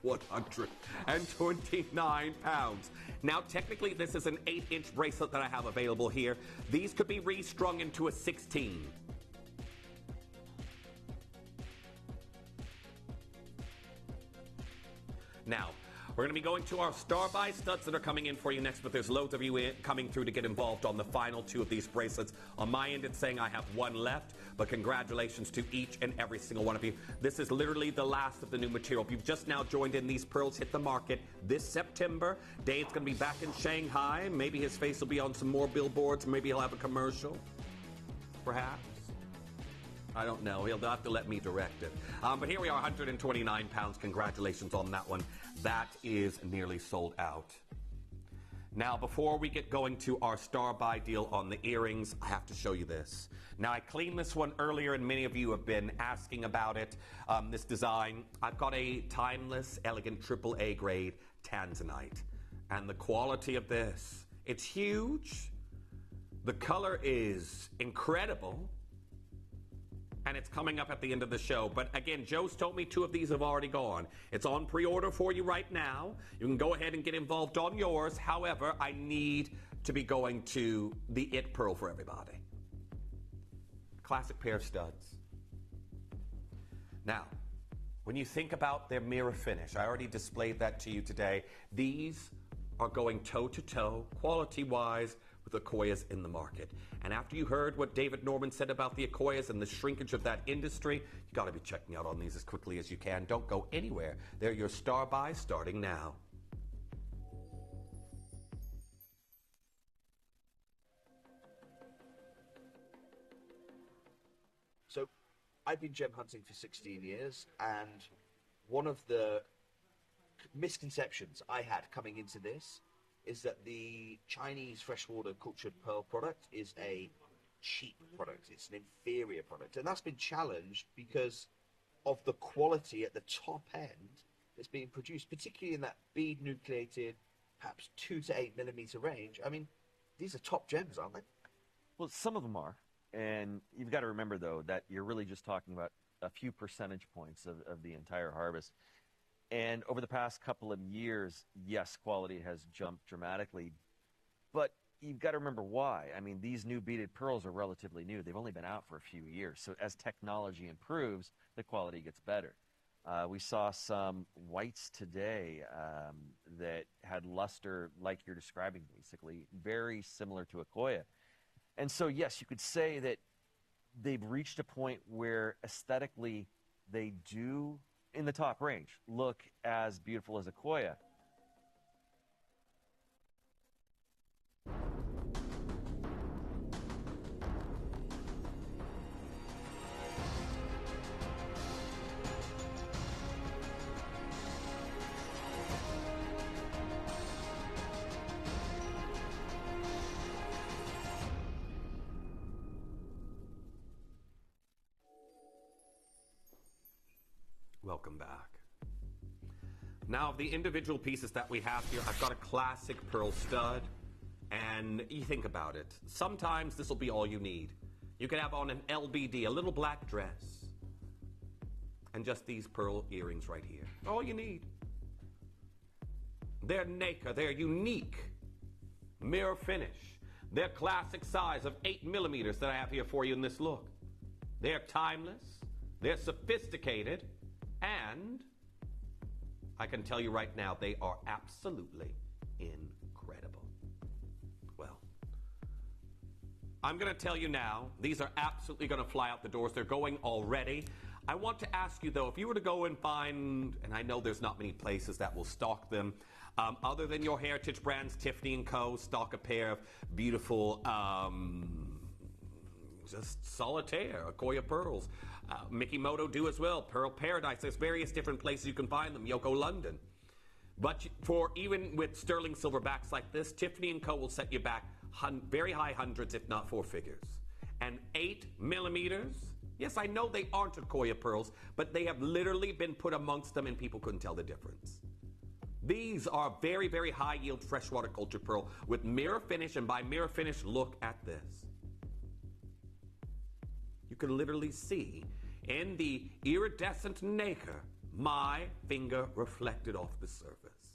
129 pounds. Now, technically, this is an 8-inch bracelet that I have available here. These could be restrung into a 16. Now, we're going to be going to our Star Buy studs that are coming in for you next, but there's loads of you coming through to get involved on the final 2 of these bracelets. On my end, it's saying I have 1 left, but congratulations to each and every single one of you. This is literally the last of the new material. If you've just now joined in, these pearls hit the market this September. Dave's going to be back in Shanghai. Maybe his face will be on some more billboards. Maybe he'll have a commercial, perhaps. I don't know. He'll have to let me direct it. But here we are, 129 pounds. Congratulations on that one. That is nearly sold out. Now, before we get going to our Star Buy deal on the earrings, I have to show you this. Now, I cleaned this one earlier, and many of you have been asking about it. This design, I've got a timeless, elegant, AAA grade tanzanite. And the quality of this, it's huge. The color is incredible. And it's coming up at the end of the show. But again, Joe's told me 2 of these have already gone. It's on pre-order for you right now. You can go ahead and get involved on yours. However, I need to be going to the It Pearl for everybody. Classic pair of studs. Now, when you think about their mirror finish, I already displayed that to you today. These are going toe-to-toe, quality-wise, with Akoyas in the market. And after you heard what David Norman said about the Akoyas and the shrinkage of that industry, you got to be checking out on these as quickly as you can. Don't go anywhere. They're your Star Buy starting now. So, I've been gem hunting for 16 years, and one of the misconceptions I had coming into this is that the Chinese freshwater cultured pearl product is a cheap product. It's an inferior product. And that's been challenged because of the quality at the top end that's being produced, particularly in that bead nucleated, perhaps 2 to 8 millimeter range. I mean, these are top gems, aren't they? Well, some of them are. And you've got to remember, though, that you're really just talking about a few percentage points of the entire harvest. And over the past couple of years, yes, quality has jumped dramatically, but you've got to remember why. I mean, these new beaded pearls are relatively new. They've only been out for a few years. So as technology improves, the quality gets better. We saw some whites today that had luster like you're describing, basically, very similar to Akoya. And so, yes, you could say that they've reached a point where aesthetically they do, in the top range, look as beautiful as Akoya. Welcome back. Now, of the individual pieces that we have here, I've got a classic pearl stud, and you think about it. Sometimes this will be all you need. You could have on an LBD, a little black dress, and just these pearl earrings right here. All you need. They're Nacre, they're unique. Mirror finish. They're classic size of 8 millimeters that I have here for you in this look. They're timeless, they're sophisticated, and I can tell you right now, they are absolutely incredible. Well, I'm going to tell you now, these are absolutely going to fly out the doors. They're going already. I want to ask you, though, if you were to go and find, and I know there's not many places that will stock them, other than your heritage brands, Tiffany & Co. stock a pair of beautiful, just solitaire, Akoya pearls. Mikimoto do as well. Pearl Paradise. There's various different places you can find them. Yoko London. But for even with sterling silver backs like this, Tiffany & Co. will set you back very high hundreds, if not four figures. And 8 millimeters. Yes, I know they aren't Akoya pearls, but they have literally been put amongst them and people couldn't tell the difference. These are very, very high yield freshwater culture pearl with mirror finish, and by mirror finish, look at this. You can literally see in the iridescent nacre my finger reflected off the surface.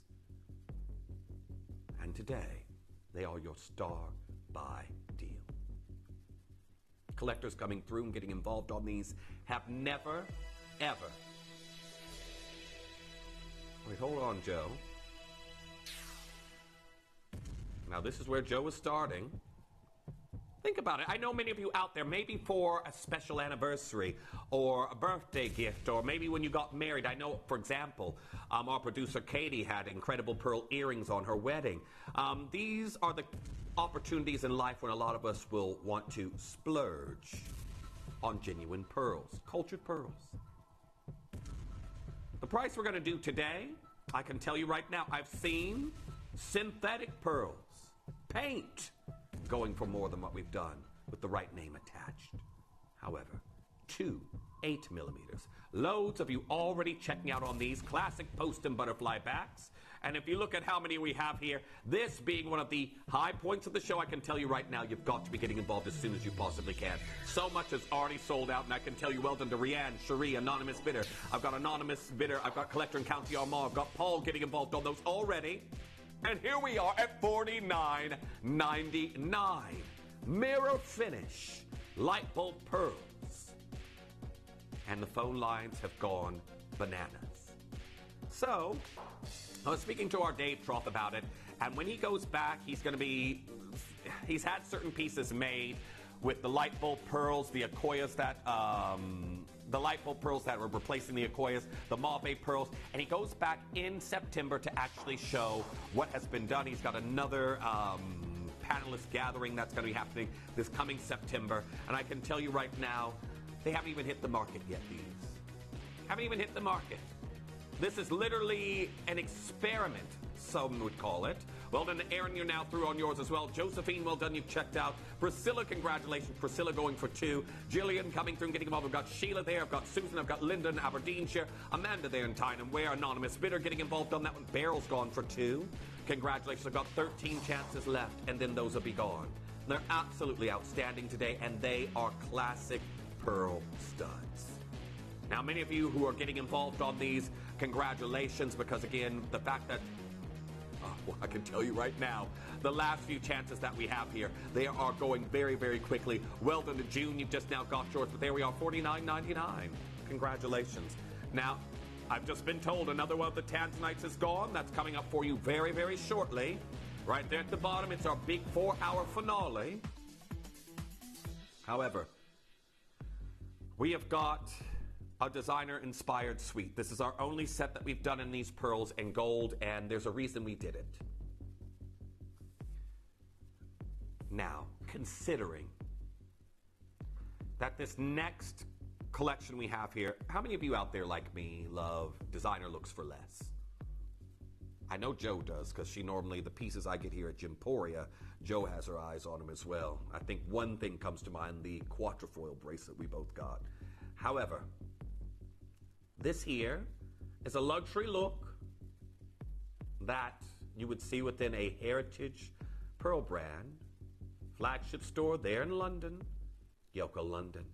And today, they are your star buy deal. Collectors coming through and getting involved on these have never, ever. Wait, hold on, Joe. Now, this is where Joe is starting. Think about it. I know many of you out there, maybe for a special anniversary or a birthday gift, or maybe when you got married. I know, for example, our producer Katie had incredible pearl earrings on her wedding. These are the opportunities in life when a lot of us will want to splurge on genuine pearls, cultured pearls. The price we're going to do today, I can tell you right now, I've seen synthetic pearls, paint, going for more than what we've done with the right name attached. However, 2 8 millimeters. Loads of you already checking out on these classic post and butterfly backs. And if you look at how many we have here, this being one of the high points of the show, I can tell you right now, you've got to be getting involved as soon as you possibly can. So much has already sold out, and I can tell you well done to Rianne, Cherie, Anonymous Bidder. I've got Anonymous Bidder, I've got Collector and County Armand, I've got Paul getting involved on those already. And here we are at $49.99. Mirror finish, light bulb pearls. And the phone lines have gone bananas. So, I was speaking to our Dave Troth about it, and when he goes back, he's had certain pieces made with the light bulb pearls, the Akoyas that, the light bulb pearls that were replacing the Akoyas, the Mauve pearls, and he goes back in September to actually show what has been done. He's got another panelist gathering that's going to be happening this coming September, and I can tell you right now, they haven't even hit the market yet, these. Haven't even hit the market. This is literally an experiment, some would call it. Well done to Aaron, you're now through on yours as well. Josephine, well done, you've checked out. Priscilla, congratulations. Priscilla going for 2. Jillian coming through and getting involved. I've got Sheila there, I've got Susan, I've got Lyndon, Aberdeenshire, Amanda there in Tyne Ware, Anonymous Bidder getting involved on that one. Beryl's gone for 2. Congratulations, I've got 13 chances left, and then those will be gone. They're absolutely outstanding today, and they are classic pearl studs. Now, many of you who are getting involved on these, congratulations, because again, the fact that, well, I can tell you right now, the last few chances that we have here, they are going very, very quickly. Well done to June, you've just now got yours, but there we are, $49.99. Congratulations. Now, I've just been told another one of the Tanzanites is gone. That's coming up for you very, very shortly. Right there at the bottom, it's our big 4-hour finale. However, we have got a designer-inspired suite. This is our only set that we've done in these pearls and gold, and there's a reason we did it. Now, considering that this next collection we have here, how many of you out there like me love designer looks for less? I know Joe does, because she normally, the pieces I get here at Gemporia, Joe has her eyes on them as well. I think one thing comes to mind, the quatrefoil bracelet we both got. However, This here is a luxury look that you would see within a heritage pearl brand, flagship store there in London, Yoko London.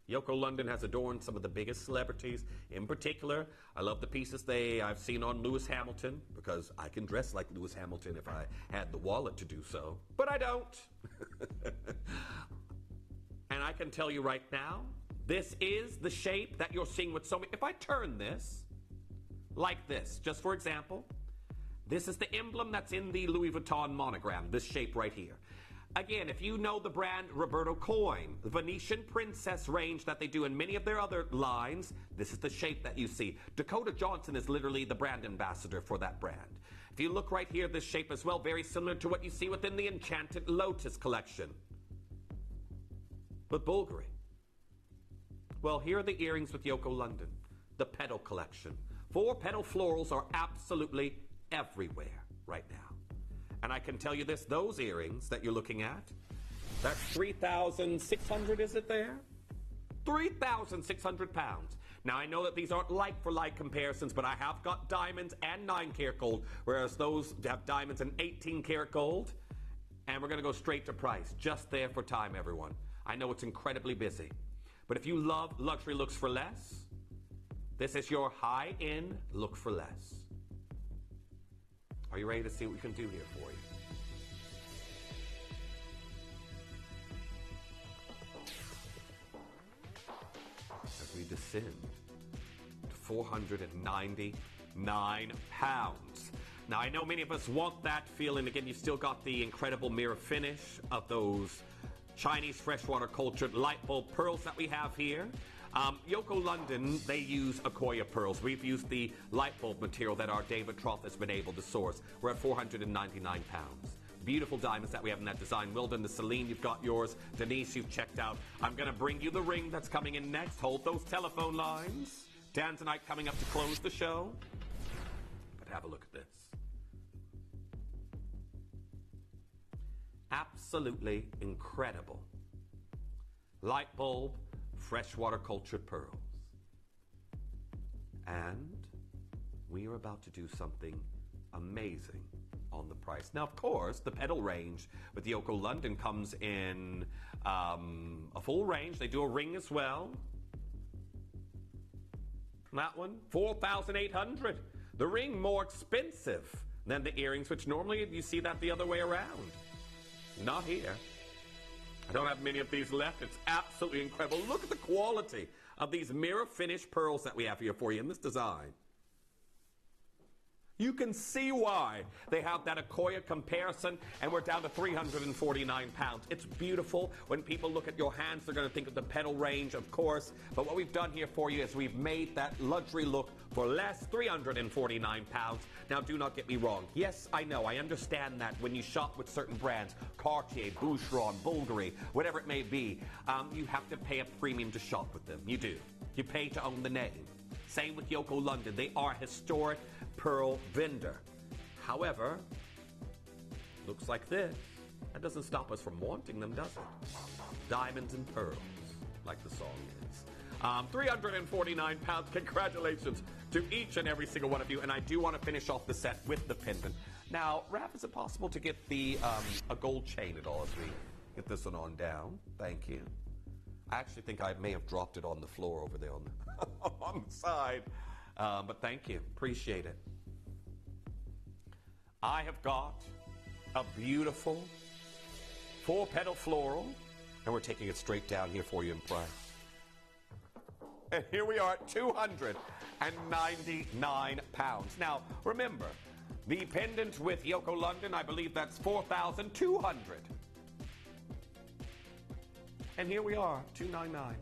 Yoko London has adorned some of the biggest celebrities. In particular, I love the pieces I've seen on Lewis Hamilton, because I can dress like Lewis Hamilton if I had the wallet to do so, but I don't. And I can tell you right now, this is the shape that you're seeing with so many. If I turn this like this, just for example, this is the emblem that's in the Louis Vuitton monogram, this shape right here. Again, if you know the brand Roberto Coin, the Venetian Princess range that they do in many of their other lines, this is the shape that you see. Dakota Johnson is literally the brand ambassador for that brand. If you look right here, this shape as well, very similar to what you see within the Enchanted Lotus collection. But Bulgari. Well, here are the earrings with Yoko London, the petal collection. 4 petal florals are absolutely everywhere right now. And I can tell you this, those earrings that you're looking at, that's 3,600, is it there? 3,600 pounds. Now, I know that these aren't like-for-like comparisons, but I have got diamonds and 9-karat gold, whereas those have diamonds and 18-karat gold. And we're going to go straight to price, just there for time, everyone. I know it's incredibly busy. But if you love luxury looks for less, this is your high-end look for less. Are you ready to see what we can do here for you? As we descend to 499 pounds. Now, I know many of us want that feeling. Again, you've still got the incredible mirror finish of those Chinese freshwater cultured light bulb pearls that we have here. Yoko London, they use Akoya pearls. We've used the light bulb material that our David Troth has been able to source. We're at 499 pounds. Beautiful diamonds that we have in that design. Well done to Celine, you've got yours. Denise, you've checked out. I'm going to bring you the ring that's coming in next. Hold those telephone lines. Tanzanite coming up to close the show. But have a look at this. Absolutely incredible. Light bulb, freshwater cultured pearls. And we are about to do something amazing on the price. Now, of course, the petal range with Yoko London comes in a full range. They do a ring as well. That one, 4,800. The ring more expensive than the earrings, which normally you see that the other way around. Not here. I don't have many of these left. It's absolutely incredible. Look at the quality of these mirror finish pearls that we have here for you in this design. You can see why they have that Akoya comparison, and we're down to 349 pounds. It's beautiful. When people look at your hands, they're going to think of the petal range, of course. But what we've done here for you is we've made that luxury look for less, 349 pounds. Now, do not get me wrong. Yes, I know. I understand that when you shop with certain brands, Cartier, Boucheron, Bulgari, whatever it may be, you have to pay a premium to shop with them. You do. You pay to own the name. Same with Yoko London. They are a historic pearl vendor. However, looks like this. That doesn't stop us from wanting them, does it? Diamonds and pearls, like the song is. 349 pounds. Congratulations to each and every single one of you. And I do want to finish off the set with the pendant. Now, Raph, is it possible to get the a gold chain at all as we get this one on down? Thank you. I actually think I may have dropped it on the floor over there on the, on the side. But thank you. Appreciate it. I have got a beautiful 4-petal floral, and we're taking it straight down here for you in price. And here we are at 299 pounds. Now, remember, the pendant with Yoko London, I believe that's 4,200. And here we are, 299.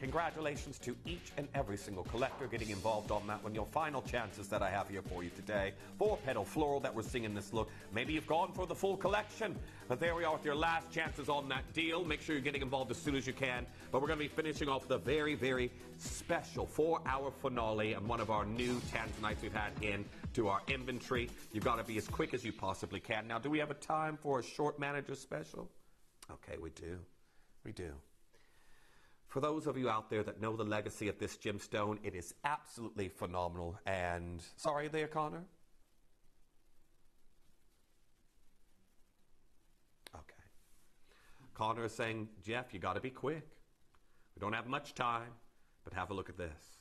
Congratulations to each and every single collector getting involved on that one. Your final chances that I have here for you today. 4-petal floral that we're seeing in this look. Maybe you've gone for the full collection, but there we are with your last chances on that deal. Make sure you're getting involved as soon as you can. But we're going to be finishing off the very, very special 4-hour finale on one of our new Tanzanites we've had in to our inventory. You've got to be as quick as you possibly can. Now, do we have a time for a short manager special? Okay, we do. We do. For those of you out there that know the legacy of this gemstone, it is absolutely phenomenal. And sorry there, Connor. Okay. Connor is saying, Jeff, you got to be quick. We don't have much time, but have a look at this.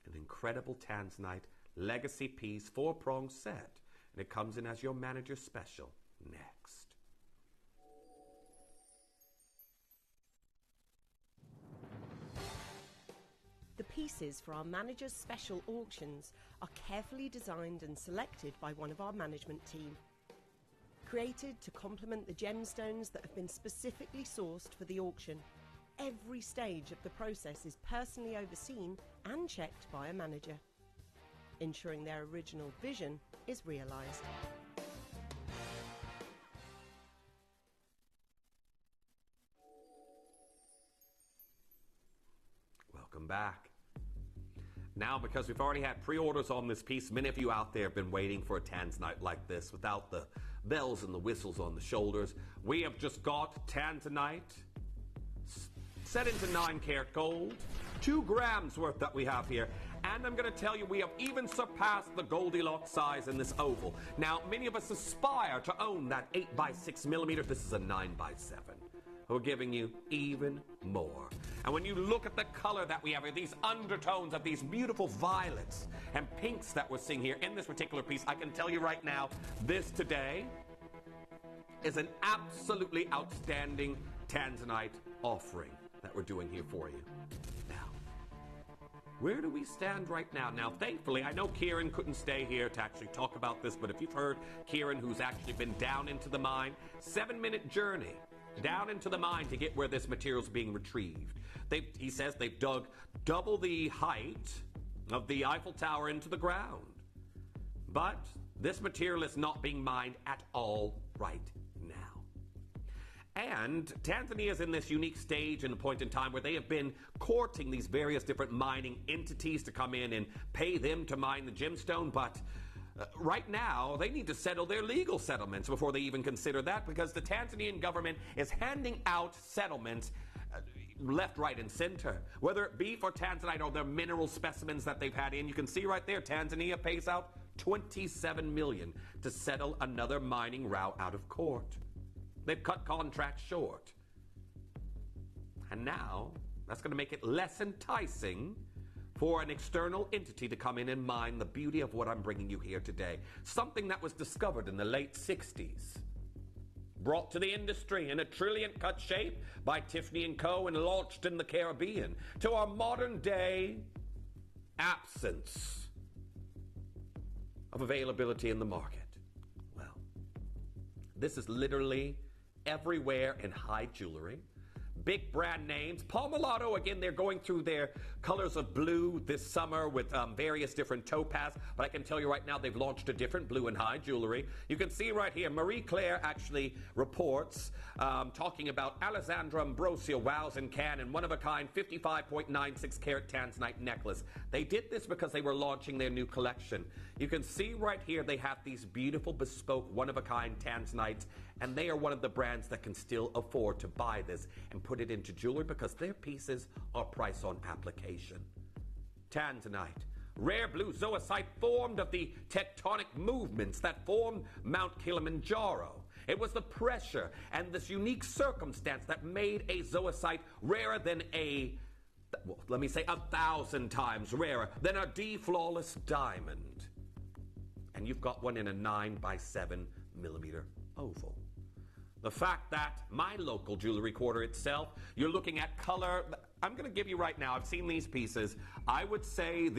An incredible Tanzanite legacy piece, 4-prong set. And it comes in as your manager's special. Next. The pieces for our manager's special auctions are carefully designed and selected by one of our management team. Created to complement the gemstones that have been specifically sourced for the auction, every stage of the process is personally overseen and checked by a manager, ensuring their original vision is realised. Welcome back. Now, because we've already had pre-orders on this piece, many of you out there have been waiting for a Tanzanite like this without the bells and the whistles on the shoulders. We have just got Tanzanite set into 9-karat gold, 2 grams worth that we have here. And I'm going to tell you, we have even surpassed the Goldilocks size in this oval. Now, many of us aspire to own that 8x6 millimeter. This is a 9x7. We're giving you even more. And when you look at the color that we have here, these undertones of these beautiful violets and pinks that we're seeing here in this particular piece, I can tell you right now, this today is an absolutely outstanding Tanzanite offering that we're doing here for you. Now, where do we stand right now? Now, thankfully, I know Kieran couldn't stay here to actually talk about this, but if you've heard Kieran, who's actually been down into the mine, 7-minute journey down into the mine to get where this material's being retrieved. He says they've dug double the height of the Eiffel Tower into the ground. But this material is not being mined at all right now. And Tanzania is in this unique stage and point in time where they have been courting these various different mining entities to come in and pay them to mine the gemstone, but right now, they need to settle their legal settlements before they even consider that, because the Tanzanian government is handing out settlements left, right, and center. Whether it be for Tanzanite or their mineral specimens that they've had in, you can see right there, Tanzania pays out $27 million to settle another mining row out of court. They've cut contracts short. And now, that's going to make it less enticing for an external entity to come in and mine the beauty of what I'm bringing you here today. Something that was discovered in the late 60s, brought to the industry in a trillion-cut shape by Tiffany & Co. and launched in the Caribbean, to our modern-day absence of availability in the market. Well, this is literally everywhere in high jewelry. Big brand names. Palmolato, again, they're going through their colors of blue this summer with various different topaz, but I can tell you right now they've launched a different blue in high jewelry. You can see right here, Marie Claire actually reports talking about Alessandra Ambrosio Wows and Cannon, one-of-a-kind 55.96 carat Tanzanite necklace. They did this because they were launching their new collection. You can see right here they have these beautiful bespoke one-of-a-kind Tanzanites, and they are one of the brands that can still afford to buy this and put it into jewelry because their pieces are priced on application. Tanzanite, rare blue zoisite formed of the tectonic movements that formed Mount Kilimanjaro. It was the pressure and this unique circumstance that made a zoisite rarer than let me say 1,000 times rarer than a D-flawless diamond. And you've got one in a 9x7 millimeter oval. The fact that my local jewelry quarter itself, you're looking at color, I'm going to give you right now, I've seen these pieces, I would say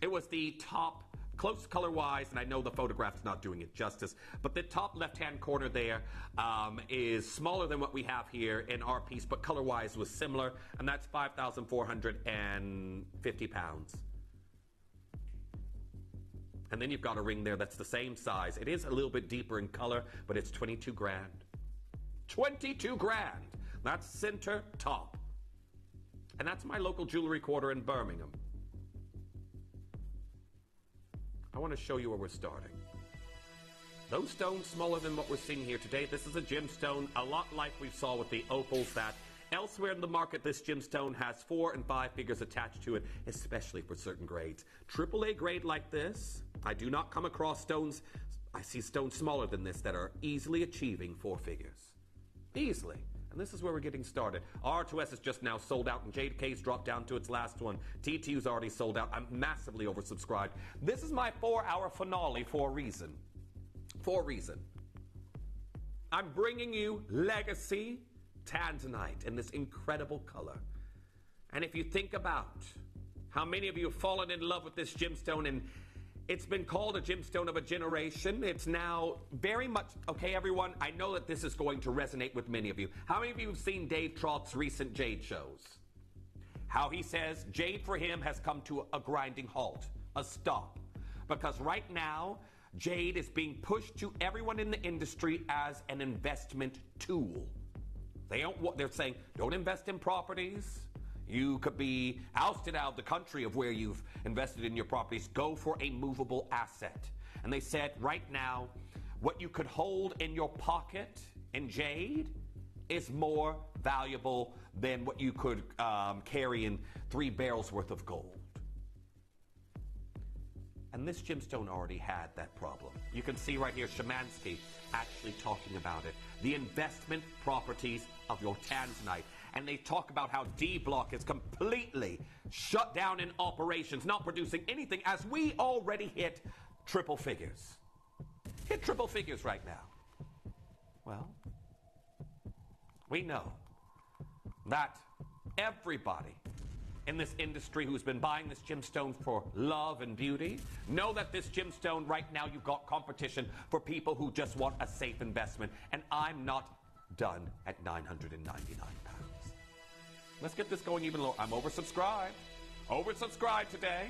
it was the top, close color-wise, and I know the photograph's not doing it justice, but the top left-hand corner there is smaller than what we have here in our piece, but color-wise was similar, and that's 5,450 pounds. And then you've got a ring there that's the same size. It is a little bit deeper in color, but it's 22 grand. 22 grand! That's center top. And that's my local jewelry quarter in Birmingham. I want to show you where we're starting. Those stones smaller than what we're seeing here today. This is a gemstone, a lot like we saw with the opals, that elsewhere in the market, this gemstone has 4 and 5 figures attached to it, especially for certain grades. AAA grade like this, I do not come across stones. I see stones smaller than this that are easily achieving 4 figures. Easily. And this is where we're getting started. R2S is just now sold out, and JDK's dropped down to its last one. TTU's already sold out. I'm massively oversubscribed. This is my 4-hour finale for a reason. For a reason. I'm bringing you Legacy Tanzanite in this incredible color. And if you think about how many of you have fallen in love with this gemstone, and it's been called a gemstone of a generation, it's now very much, okay everyone, I know that this is going to resonate with many of you. How many of you have seen Dave Trott's recent Jade shows? How he says Jade for him has come to a grinding halt, a stop. Because right now, Jade is being pushed to everyone in the industry as an investment tool. They're saying, don't invest in properties. You could be ousted out of the country of where you've invested in your properties. Go for a movable asset. And they said, right now, what you could hold in your pocket in jade is more valuable than what you could carry in 3 barrels worth of gold. And this gemstone already had that problem. You can see right here, Shemansky actually talking about it. The investment properties of your Tanzanite. And they talk about how D-Block is completely shut down in operations, not producing anything, as we already hit triple figures. Hit triple figures right now. Well, we know that everybody in this industry who's been buying this gemstone for love and beauty know that this gemstone right now, you've got competition for people who just want a safe investment. And I'm not done at £999. Let's get this going even lower. I'm oversubscribed. Oversubscribed today.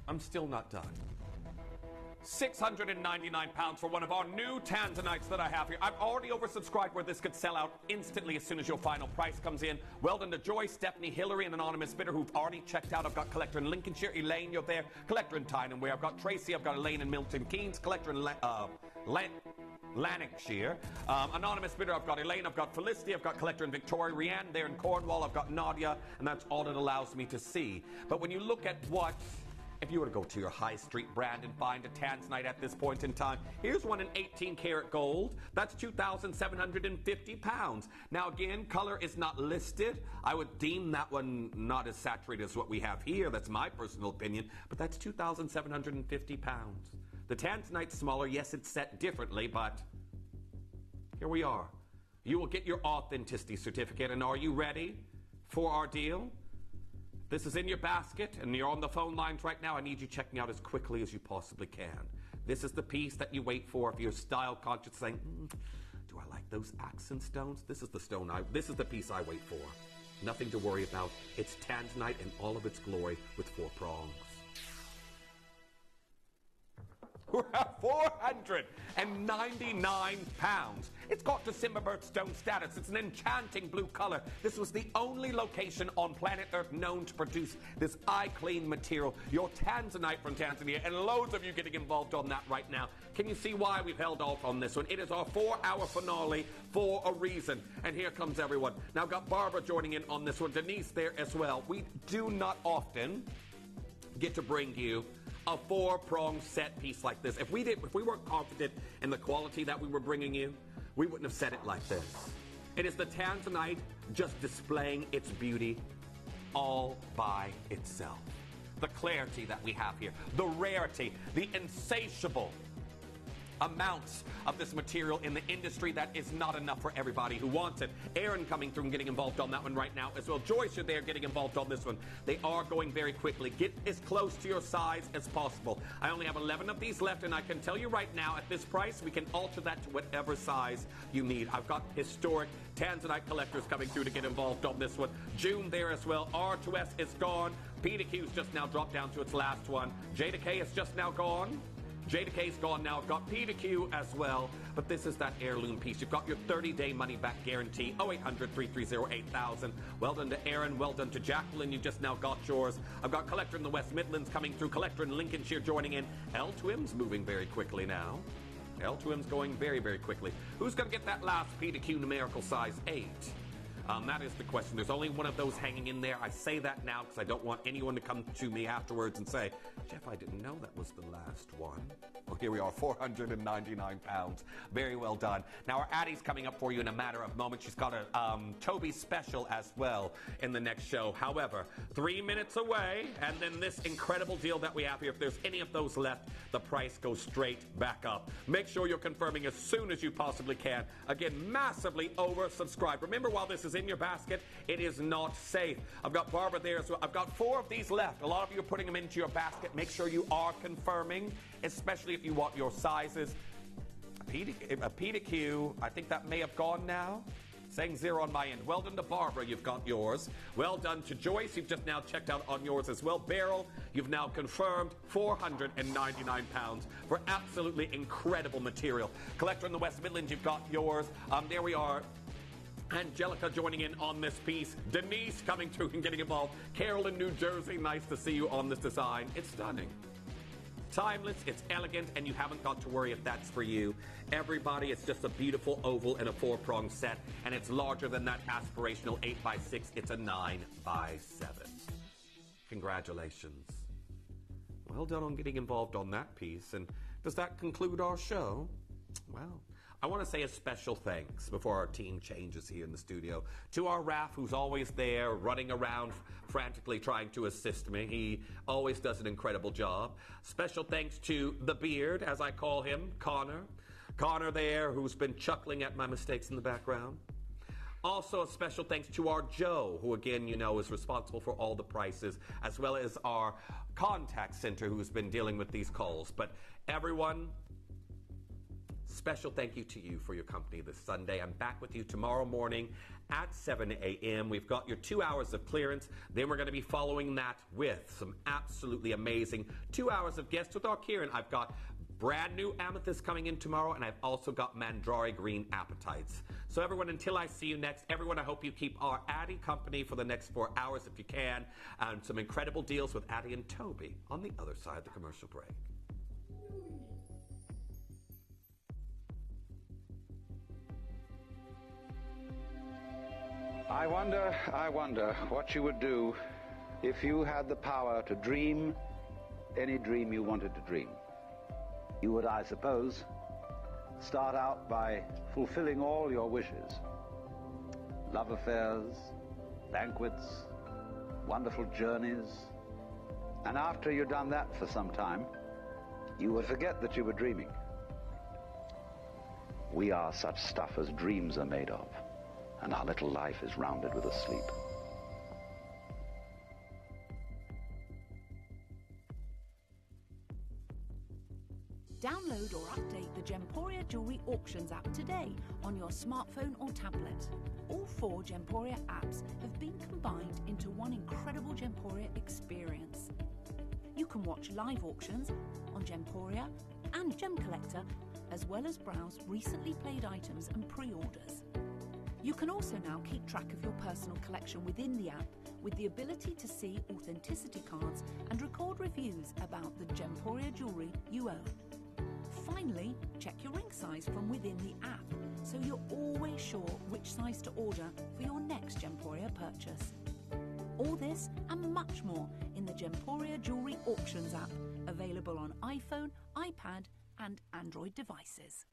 I'm still not done. £699 for one of our new Tanzanites that I have here. I'm already oversubscribed where this could sell out instantly as soon as your final price comes in. Well done to Joy, Stephanie, Hillary, and Anonymous Bidder who've already checked out. I've got Collector in Lincolnshire, Elaine, you're there. Collector in Tyne-and-Wear. I've got Tracy, I've got Elaine in Milton Keynes. Collector in Lanarkshire. Anonymous Bidder, I've got Elaine, I've got Felicity, I've got Collector in Victoria, Rianne there in Cornwall, I've got Nadia, and that's all it allows me to see. But when you look at what, if you were to go to your high street brand and find a Tanzanite at this point in time, here's one in 18 karat gold. That's £2,750. Now again, color is not listed. I would deem that one not as saturated as what we have here. That's my personal opinion, but that's £2,750. The Tanzanite's smaller. Yes, it's set differently, but here we are. You will get your authenticity certificate, and are you ready for our deal? This is in your basket, and you're on the phone lines right now. I need you checking out as quickly as you possibly can. This is the piece that you wait for if you're style conscious, saying, do I like those accent stones? This is the stone this is the piece I wait for. Nothing to worry about. It's Tanzanite in all of its glory with 4 prongs. We're at £499. It's got December birthstone status. It's an enchanting blue color. This was the only location on planet Earth known to produce this eye-clean material. Your Tanzanite from Tanzania, and loads of you getting involved on that right now. Can you see why we've held off on this one? It is our 4-hour finale for a reason. And here comes everyone. Now, I've got Barbara joining in on this one. Denise there as well. We do not often get to bring you a 4-prong set piece like this. If we weren't confident in the quality that we were bringing you, we wouldn't have said it like this. It is the Tanzanite just displaying its beauty all by itself. The clarity that we have here, the rarity, the insatiable amounts of this material in the industry that is not enough for everybody who wants it. Aaron coming through and getting involved on that one right now as well. Joyce, you're there getting involved on this one. They are going very quickly. Get as close to your size as possible. I only have 11 of these left, and I can tell you right now, at this price, we can alter that to whatever size you need. I've got historic Tanzanite collectors coming through to get involved on this one. June there as well. R2S is gone. PDQ's just now dropped down to its last one. Jada K is just now gone. JDK's gone now. I've got P2Q as well, but this is that heirloom piece. You've got your 30-day money-back guarantee. 0800-330-8000. Well done to Aaron. Well done to Jacqueline. You've just now got yours. I've got Collector in the West Midlands coming through. Collector in Lincolnshire joining in. L2M's moving very quickly now. L2M's going very, very quickly. Who's going to get that last P2Q numerical size 8? That is the question. There's only one of those hanging in there. I say that now because I don't want anyone to come to me afterwards and say, Jeff, I didn't know that was the last one. Well, here we are, £499. Very well done. Now, our Addie's coming up for you in a matter of moments. She's got a Toby special as well in the next show. However, 3 minutes away, and then this incredible deal that we have here, if there's any of those left, the price goes straight back up. Make sure you're confirming as soon as you possibly can. Again, massively oversubscribed. Remember, while this is in your basket, it is not safe. I've got Barbara there as well. I've got 4 of these left. A lot of you are putting them into your basket. Make sure you are confirming, especially if you want your sizes. A P2Q, I think that may have gone now. Saying 0 on my end. Well done to Barbara, you've got yours. Well done to Joyce, you've just now checked out on yours as well. Beryl, you've now confirmed £499 for absolutely incredible material. Collector in the West Midlands, you've got yours. There we are. Angelica joining in on this piece. Denise coming through and getting involved. Carol in New Jersey, nice to see you on this design. It's stunning. Timeless, it's elegant, and you haven't got to worry if that's for you. Everybody, it's just a beautiful oval in a 4-prong set, and it's larger than that aspirational 8x6. It's a 9x7. Congratulations. Well done on getting involved on that piece. And does that conclude our show? Well, I want to say a special thanks before our team changes here in the studio to our Raf, who's always there running around frantically trying to assist me. He always does an incredible job. Special thanks to the Beard, as I call him, Connor. Connor there, who's been chuckling at my mistakes in the background. Also, a special thanks to our Joe, who again, you know, is responsible for all the prices, as well as our contact center, who's been dealing with these calls. But everyone, special thank you to you for your company this Sunday. I'm back with you tomorrow morning at 7 a.m. We've got your 2 hours of clearance. Then we're going to be following that with some absolutely amazing 2 hours of guests with our Kieran. I've got brand new amethyst coming in tomorrow, and I've also got Mandrari green appetites. So everyone, until I see you next, everyone, I hope you keep our Addie company for the next 4 hours if you can, and some incredible deals with Addie and Toby on the other side of the commercial break. I wonder what you would do if you had the power to dream any dream you wanted to dream. You would, I suppose, start out by fulfilling all your wishes. Love affairs, banquets, wonderful journeys. And after you'd done that for some time, you would forget that you were dreaming. We are such stuff as dreams are made of, and our little life is rounded with a sleep. Download or update the Gemporia Jewellery Auctions app today on your smartphone or tablet. All 4 Gemporia apps have been combined into one incredible Gemporia experience. You can watch live auctions on Gemporia and Gem Collector, as well as browse recently played items and pre-orders. You can also now keep track of your personal collection within the app with the ability to see authenticity cards and record reviews about the Gemporia jewellery you own. Finally, check your ring size from within the app so you're always sure which size to order for your next Gemporia purchase. All this and much more in the Gemporia Jewellery Auctions app, available on iPhone, iPad and Android devices.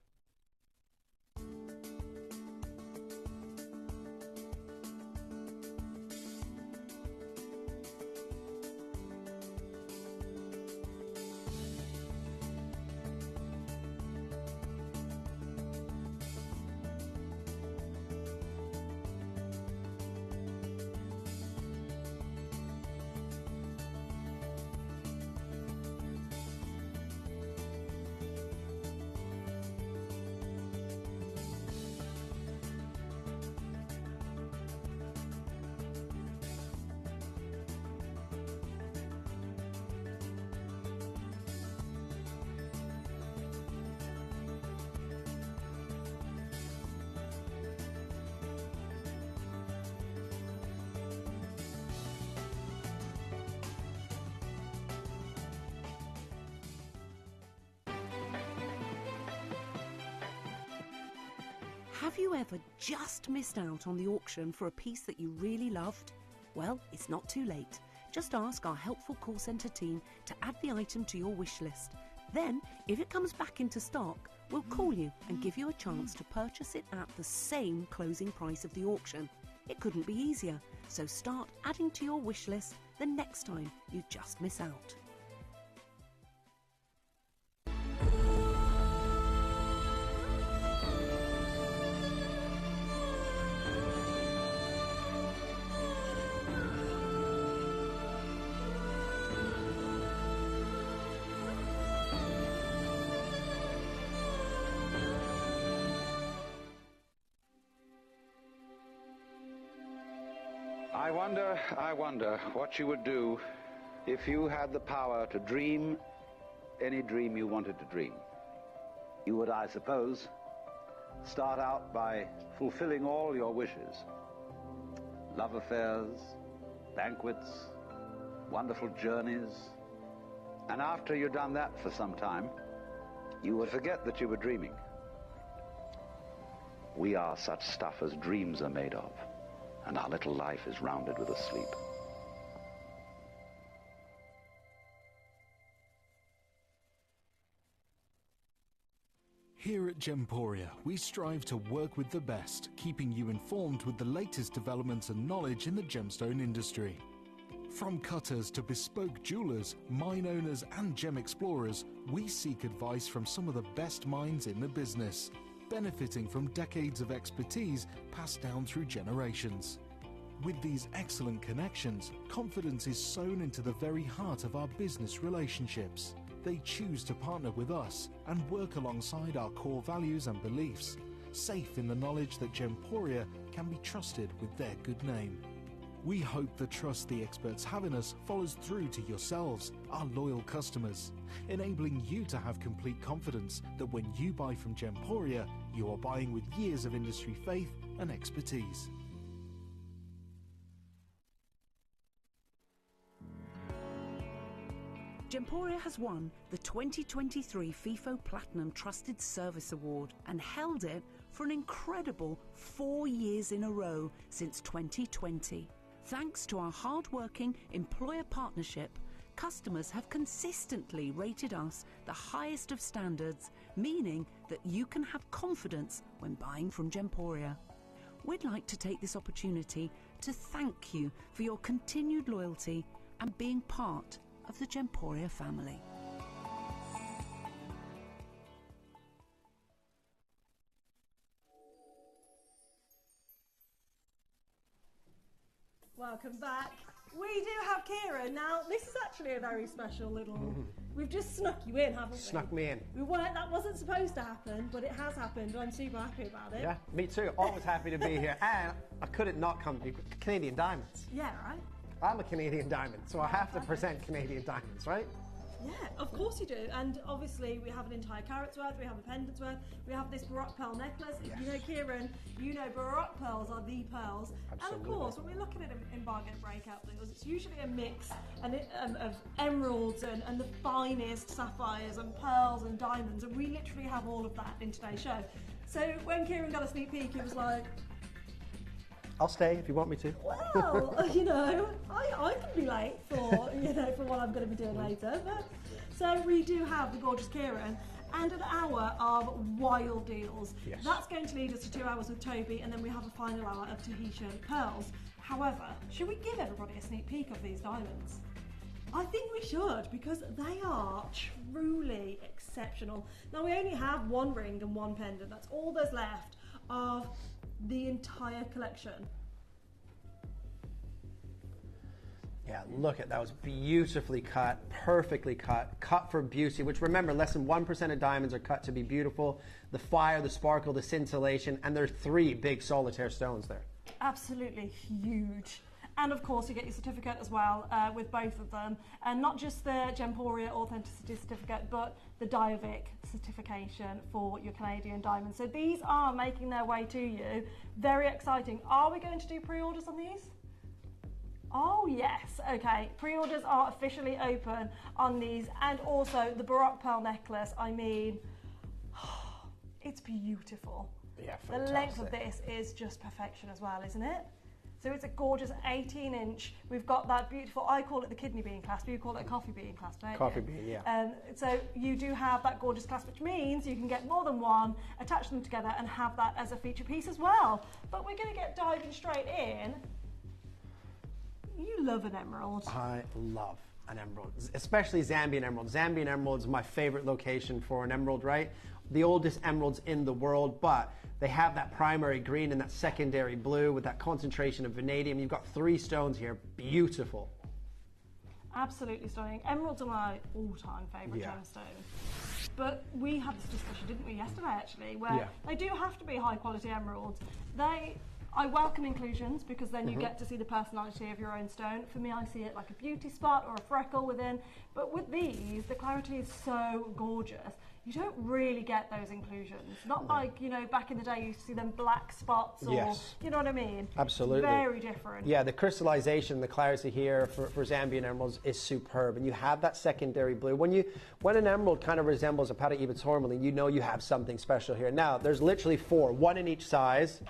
Have you ever just missed out on the auction for a piece that you really loved? Well, it's not too late. Just ask our helpful call centre team to add the item to your wish list. Then, if it comes back into stock, we'll call you and give you a chance to purchase it at the same closing price of the auction. It couldn't be easier, so start adding to your wish list the next time you just miss out. I wonder what you would do if you had the power to dream any dream you wanted to dream. You would, I suppose, start out by fulfilling all your wishes. Love affairs, banquets, wonderful journeys. And after you'd done that for some time, you would forget that you were dreaming. We are such stuff as dreams are made of, and our little life is rounded with a sleep. Here at Gemporia, we strive to work with the best, keeping you informed with the latest developments and knowledge in the gemstone industry. From cutters to bespoke jewelers, mine owners and gem explorers, we seek advice from some of the best minds in the business, benefiting from decades of expertise passed down through generations. With these excellent connections, confidence is sown into the very heart of our business relationships. They choose to partner with us and work alongside our core values and beliefs, safe in the knowledge that Gemporia can be trusted with their good name. We hope the trust the experts have in us follows through to yourselves, our loyal customers, enabling you to have complete confidence that when you buy from Gemporia, you are buying with years of industry faith and expertise. Gemporia has won the 2023 FIFO Platinum Trusted Service Award and held it for an incredible 4 years in a row since 2020. Thanks to our hard-working employer partnership, customers have consistently rated us the highest of standards, meaning that you can have confidence when buying from Gemporia. We'd like to take this opportunity to thank you for your continued loyalty and being part of the Gemporia family. Welcome back. We do have Kieran. Now, this is actually a very special little... We've just snuck you in, haven't we? Snuck me in. That wasn't supposed to happen, but it has happened. I'm super happy about it. Yeah, me too. Always happy to be here. And I couldn't not come to Canadian Diamonds. Yeah, right? I'm a Canadian Diamond, so I have to present Canadian Diamonds, right? Yeah, of course you do. And obviously we have an entire carat's worth, we have a pendant's worth, we have this Baroque pearl necklace. Yes. If you know Kieran, you know Baroque pearls are the pearls. Absolutely. And of course, when we're looking at embargo breakout deals, it's usually a mix of emeralds and the finest sapphires and pearls and diamonds, and we literally have all of that in today's show. So when Kieran got a sneak peek, he was like, I'll stay if you want me to. Well, you know, I can be late for, for what I'm going to be doing later. But, so we do have the gorgeous Kieran and an hour of wild deals. Yes. That's going to lead us to 2 hours with Toby, and then we have a final hour of Tahitian pearls. However, should we give everybody a sneak peek of these diamonds? I think we should, because they are truly exceptional. Now, we only have one ring and one pendant. That's all there's left of the entire collection. Yeah, look at that. Was beautifully cut, perfectly cut for beauty, which remember, less than 1% of diamonds are cut to be beautiful. The fire, the sparkle, the scintillation, and there are 3 big solitaire stones there. Absolutely huge. And of course you get your certificate as well with both of them, and not just the Gemporia Authenticity Certificate, but the Diovic certification for your Canadian diamonds. So these are making their way to you. Very exciting. Are we going to do pre-orders on these? Oh yes, okay. Pre-orders are officially open on these, and also the Baroque pearl necklace. I mean, it's beautiful. Yeah, the length of this is just perfection as well, isn't it? So it's a gorgeous 18-inch. We've got that beautiful, I call it the kidney bean clasp, you call it a coffee bean clasp, don't you? Coffee bean, yeah. So you do have that gorgeous clasp, which means you can get more than one, attach them together and have that as a feature piece as well. But we're going to get diving straight in. You love an emerald. I love an emerald, especially Zambian emerald. Zambian emerald is my favorite location for an emerald, right? The oldest emeralds in the world, but they have that primary green and that secondary blue with that concentration of vanadium. You've got 3 stones here, beautiful. Absolutely stunning. Emeralds are my all-time favourite gemstone. But we had this discussion, didn't we, yesterday actually, where they do have to be high-quality emeralds. I welcome inclusions because then you get to see the personality of your own stone. For me, I see it like a beauty spot or a freckle within. But with these, the clarity is so gorgeous. You don't really get those inclusions. Not like, you know, back in the day you used to see them black spots or, you know what I mean? Absolutely. Very different. Yeah, the crystallization, the clarity here for Zambian emeralds is superb. And you have that secondary blue. When an emerald kind of resembles a Paraiba tourmaline, you know you have something special here. Now, there's literally 4, 1 in each size,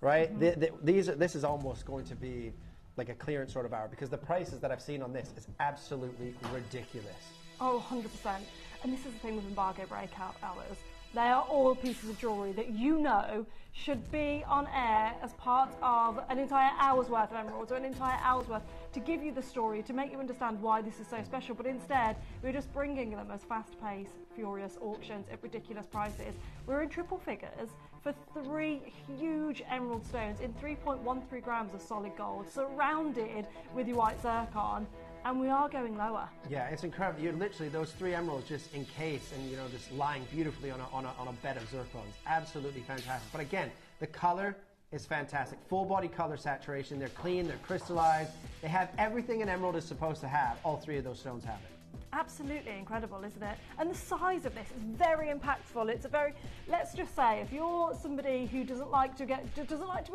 right? This is almost going to be like a clearance sort of hour because the prices that I've seen on this is absolutely ridiculous. Oh, 100%. And this is the thing with embargo breakout hours. They are all pieces of jewellery that you know should be on air as part of an entire hour's worth of emeralds or an entire hour's worth to give you the story, to make you understand why this is so special. But instead, we're just bringing them as fast-paced, furious auctions at ridiculous prices. We're in triple figures for 3 huge emerald stones in 3.13 grams of solid gold, surrounded with your white zircon. And we are going lower. Yeah, it's incredible. You're literally those 3 emeralds just encased and, you know, just lying beautifully on a bed of zircons. Absolutely fantastic. But again, the color is fantastic. Full body color saturation. They're clean, they're crystallized. They have everything an emerald is supposed to have. All 3 of those stones have it. Absolutely incredible, isn't it? And the size of this is very impactful. It's a very, let's just say, if you're somebody who doesn't like to be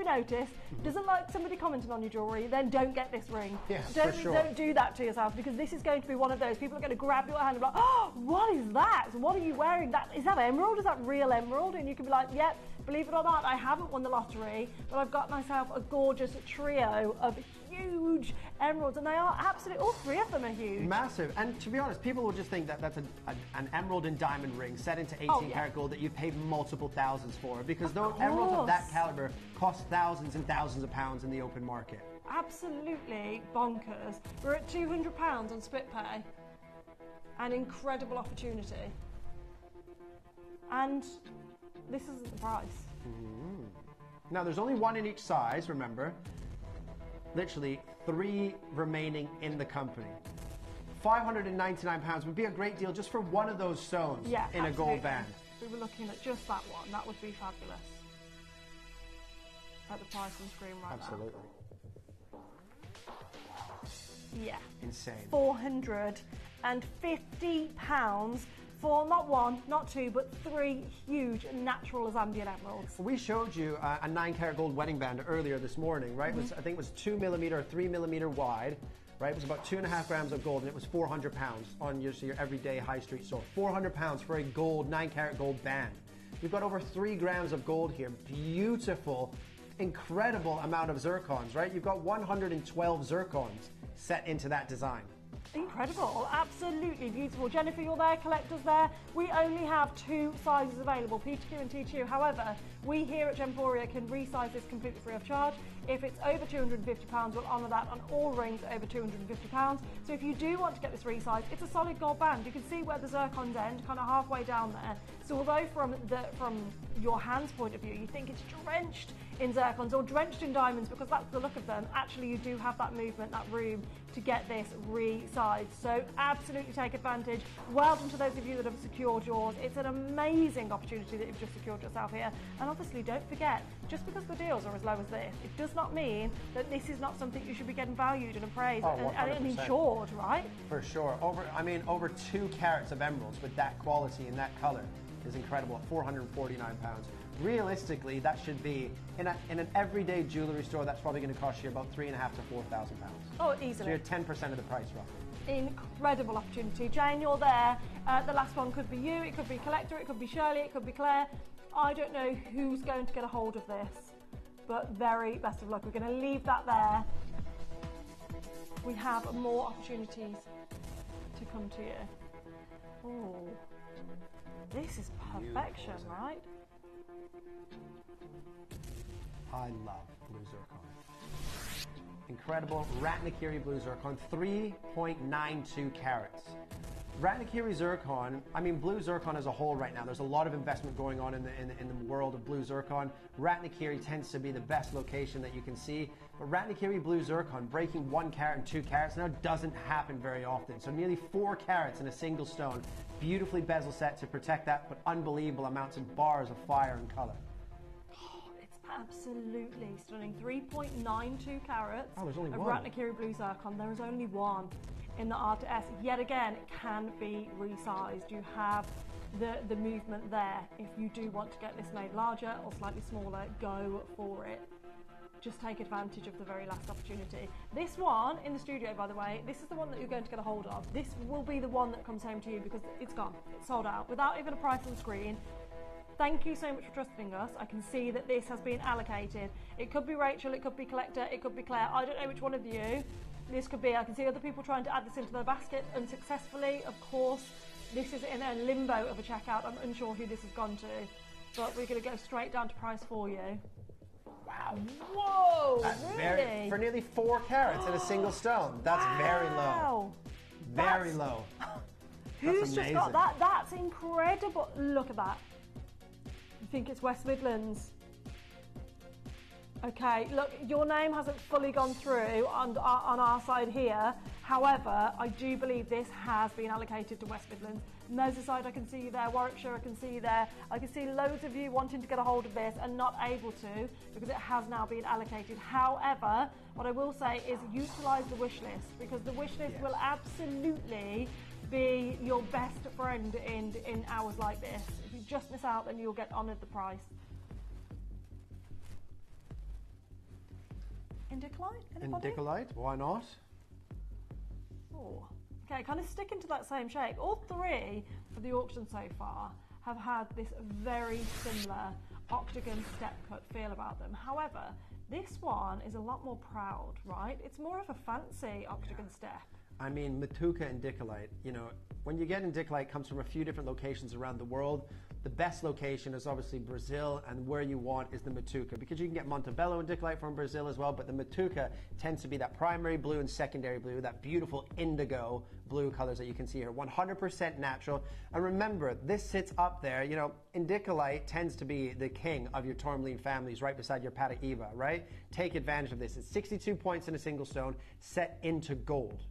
noticed, doesn't like somebody commenting on your jewellery, then don't get this ring. Yeah, Don't do that to yourself because this is going to be one of those. People are going to grab your hand and be like, oh, what is that? What are you wearing? Is that emerald? Is that real emerald? And you can be like, yep, believe it or not, I haven't won the lottery, but I've got myself a gorgeous trio of huge emeralds, and they are absolutely, all 3 of them are huge. Massive. And to be honest, people will just think that that's an emerald and diamond ring set into 18 karat gold that you paid multiple thousands for, because those emeralds of that caliber cost thousands and thousands of pounds in the open market. Absolutely bonkers. We're at £200 on split pay. An incredible opportunity. And this isn't the price. Now, there's only 1 in each size, remember. Literally 3 remaining in the company. £599 would be a great deal just for one of those stones in a gold band. We were looking at just that one. That would be fabulous. At the price on screen right Absolutely. now. Yeah. Insane. £450 for not 1, not 2, but 3 huge natural Zambian emeralds. We showed you a 9 karat gold wedding band earlier this morning, right? I think it was 2 millimeter or 3 millimeter wide, right? It was about 2.5 grams of gold, and it was £400 on your everyday high street store. £400 for a gold 9 karat gold band. We've got over 3 grams of gold here. Beautiful, incredible amount of zircons, right? You've got 112 zircons set into that design. Incredible, absolutely beautiful. Jennifer, you're there, collectors there. We only have 2 sizes available, P2Q and T2. However, we here at Gemporia can resize this completely free of charge. If it's over £250, we'll honour that on all rings over £250. So if you do want to get this resized, it's a solid gold band. You can see where the zircons end, kind of halfway down there. So although from your hand's point of view, you think it's drenched in zircons or drenched in diamonds because that's the look of them, actually you do have that movement, that room to get this resized. So absolutely take advantage. Well done to those of you that have secured yours. It's an amazing opportunity that you've just secured yourself here. And obviously don't forget, just because the deals are as low as this, it does not mean that this is not something you should be getting valued and appraised and insured, right? For sure. Over 2 carats of emeralds with that quality and that color is incredible at £449. Realistically, that should be in an everyday jewellery store. That's probably going to cost you about £3,500 to £4,000. Oh, easily. So you're 10% of the price, roughly. Incredible opportunity. Jane, you're there. The last one could be you. It could be Collector. It could be Shirley. It could be Claire. I don't know who's going to get a hold of this, but very best of luck. We're going to leave that there. We have more opportunities to come to you. Oh, this is perfection, right? I love blue zircon. Incredible Ratnakiri blue zircon, 3.92 carats. Ratnakiri zircon, I mean blue zircon as a whole right now, there's a lot of investment going on in the world of blue zircon. Ratnakiri tends to be the best location that you can see, but Ratnakiri blue zircon breaking 1 carat and 2 carats now doesn't happen very often. So nearly 4 carats in a single stone, beautifully bezel set to protect that, but unbelievable amounts of bars of fire and color. Absolutely stunning. 3.92 carats there's only of one. Ratnakiri blue zircon. There is only one in the R2S. Yet again, it can be resized. You have the movement there. If you do want to get this made larger or slightly smaller, go for it. Just take advantage of the very last opportunity. This one in the studio, by the way, this is the one that you're going to get a hold of. This will be the one that comes home to you because it's gone. It's sold out without even a price on screen. Thank you so much for trusting us. I can see that this has been allocated. It could be Rachel, it could be Collector, it could be Claire. I don't know which one of you this could be. I can see other people trying to add this into their basket unsuccessfully. Of course, this is in a limbo of a checkout. I'm unsure who this has gone to, but we're going to go straight down to price for you. Wow. Whoa, That's really? for nearly 4 carats in a single stone. That's very low. Very low. Who's just got that? That's incredible. Look at that. You think it's West Midlands? Okay, look, your name hasn't fully gone through on our side here. However, I do believe this has been allocated to West Midlands. Merseyside, I can see you there. Warwickshire, I can see you there. I can see loads of you wanting to get a hold of this and not able to because it has now been allocated. However, what I will say is utilise the wish list because the wish list will absolutely be your best friend in hours like this. If you just miss out, then you'll get honoured the price. Indicolite? Anybody? Indicolite, why not? Oh. Okay, kind of sticking to that same shape. All three of the auction so far have had this very similar octagon step cut feel about them. However, this one is a lot more proud, right? It's more of a fancy octagon step. I mean, Matuka indicolite, you know, when you get indicolite, it comes from a few different locations around the world. The best location is obviously Brazil, and where you want is the Matuka, because you can get Montebello indicolite from Brazil as well, but the Matuka tends to be that primary blue and secondary blue, that beautiful indigo blue colors that you can see here. 100% natural. And remember, this sits up there, you know, indicolite tends to be the king of your tourmaline families right beside your Paraíba, right? Take advantage of this. It's 62 points in a single stone set into gold.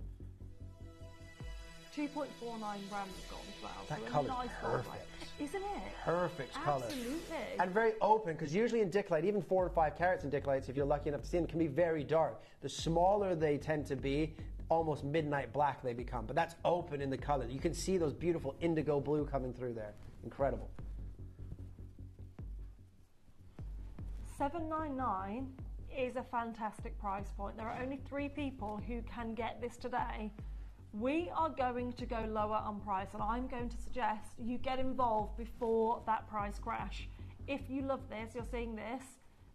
2.49 grams of gold as well. That so colour's nice perfect. Isn't it? Perfect colour. Absolutely. And very open, because usually indicolite, even 4 and 5 carats indicolites, if you're lucky enough to see them, can be very dark. The smaller they tend to be, almost midnight black they become. But that's open in the colour. You can see those beautiful indigo blue coming through there. Incredible. $7.99 is a fantastic price point. There are only 3 people who can get this today. We are going to go lower on price, and I'm going to suggest you get involved before that price crash. If you love this, you're seeing this.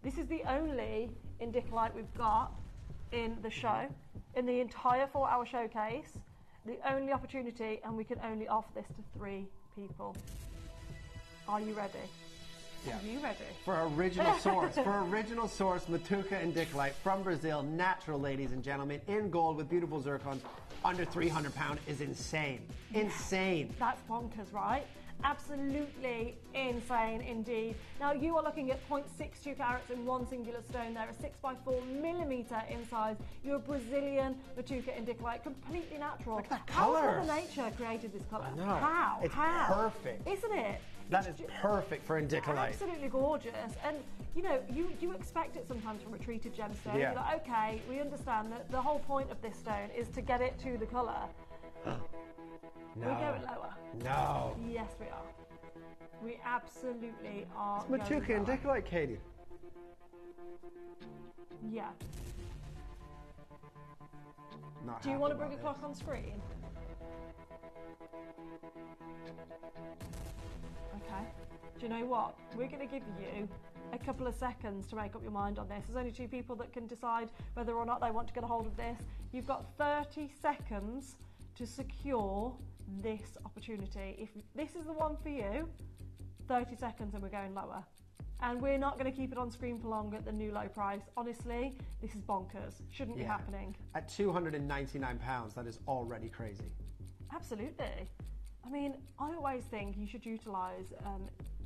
This is the only indicolite we've got in the show, in the entire 4-hour showcase. The only opportunity, and we can only offer this to 3 people. Are you ready? Yeah. Are you ready? For original source, Matuka indicolite from Brazil, natural, ladies and gentlemen, in gold with beautiful zircons, under £300 is insane. Insane. That's bonkers, right? Absolutely insane indeed. Now you are looking at 0.62 carats in one singular stone there, a 6x4 millimetre in size. You're a Brazilian Matuka indicolite, completely natural. Look at that How colour. has Mother Nature created this colour? I know. How? It's How? perfect. Isn't it? That is perfect for indicolite. Absolutely gorgeous. And you know, you expect it sometimes from a treated gemstone. Yeah. You're like, okay, we understand that the whole point of this stone is to get it to the colour. No. We're going lower. No. Yes, we are. We absolutely are. It's Matuka going lower. indicolite, Katie. Yeah. Not Do you happy want to bring about a clock on screen? Okay. do you know what? We're going to give you a couple of seconds to make up your mind on this. There's only 2 people that can decide whether or not they want to get a hold of this. You've got 30 seconds to secure this opportunity. If this is the one for you, 30 seconds and we're going lower. And we're not going to keep it on screen for long at the new low price. Honestly, this is bonkers. Shouldn't be happening. At £299, that is already crazy. Absolutely. I mean, I always think you should utilise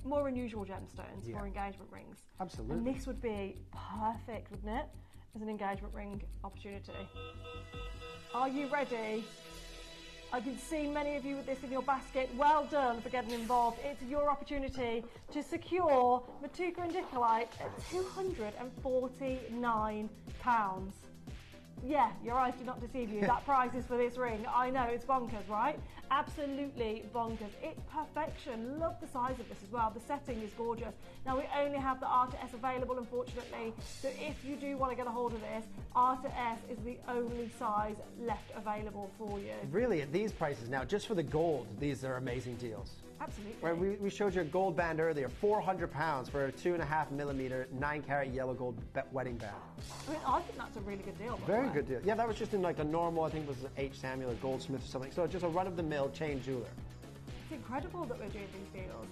more unusual gemstones for engagement rings. Absolutely. And this would be perfect, wouldn't it, as an engagement ring opportunity. Are you ready? I can see many of you with this in your basket. Well done for getting involved. It's your opportunity to secure Matuka and Dicholite at £249. Yeah, your eyes do not deceive you. That price is for this ring. I know, it's bonkers, right? Absolutely bonkers. It's perfection. Love the size of this as well. The setting is gorgeous. Now, we only have the R2S available, unfortunately. So if you do want to get a hold of this, R2S is the only size left available for you. Really, at these prices now, just for the gold, these are amazing deals. Absolutely. Right, we showed you a gold band earlier, £400 for a 2.5mm 9-carat yellow gold wedding band. I mean, I think that's a really good deal. Very good deal. Yeah, that was just in like a normal, I think it was an H. Samuel or Goldsmith or something. So just a run-of-the-mill chain jeweler. It's incredible that we're doing these deals.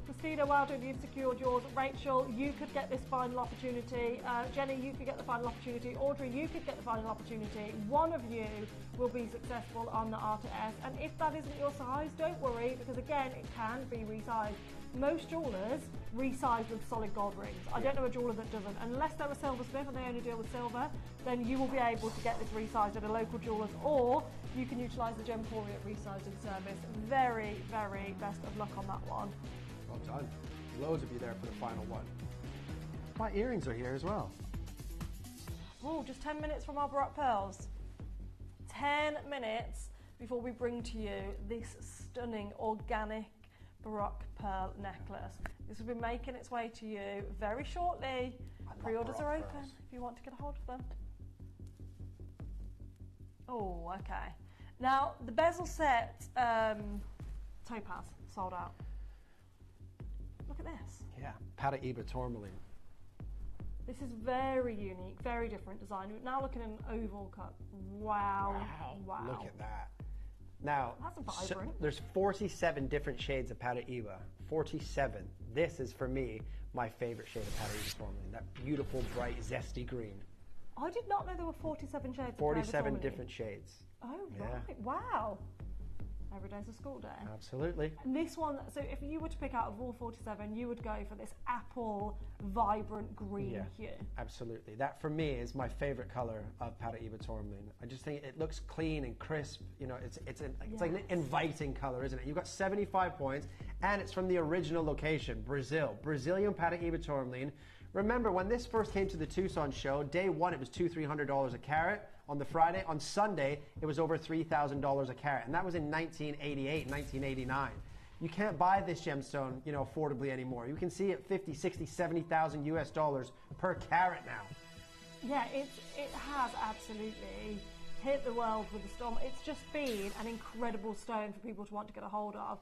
Christina, well done, you've secured yours. Rachel, you could get this final opportunity. Jenny, you could get the final opportunity. Audrey, you could get the final opportunity. One of you will be successful on the R2S. And if that isn't your size, don't worry, because again, it can be resized. Most jewellers resize with solid gold rings. I don't know a jeweller that doesn't. Unless they're a silversmith and they only deal with silver, then you will be able to get this resized at a local jeweller's, or you can utilise the Gemporia resizing service. Very, very best of luck on that one. Well done. Loads of you there for the final one. My earrings are here as well. Oh, just 10 minutes from our Baroque pearls. 10 minutes before we bring to you this stunning organic Baroque pearl necklace. This will be making its way to you very shortly. Pre-orders are open if you want to get a hold of them. Oh, okay. Now, the bezel set topaz sold out. Look at this. Yeah, Paraíba tourmaline. This is very unique, very different design. We're now looking at an oval cut. Wow. Wow. Look at that. Now, that's vibrant. There's 47 different shades of Paraíba. 47. This is, for me, my favorite shade of Paraíba tourmaline. That beautiful, bright, zesty green. I did not know there were 47 shades. 47 different shades. Oh, right. Yeah. Wow. Every day's a school day. Absolutely. And this one, so if you were to pick out of all 47, you would go for this apple, vibrant green hue. Absolutely. That, for me, is my favorite color of Paraíba tourmaline. I just think it looks clean and crisp. You know, it's like an inviting color, isn't it? You've got 75 points, and it's from the original location, Brazil. Brazilian Paraíba tourmaline. Remember, when this first came to the Tucson show, day one, it was $200-300 a carat. On the Friday, on Sunday, it was over $3,000 a carat, and that was in 1988, 1989. You can't buy this gemstone, you know, affordably anymore. You can see it 50, 60, 70,000 US dollars per carat now. Yeah, it has absolutely hit the world with the storm. It's just been an incredible stone for people to want to get a hold of.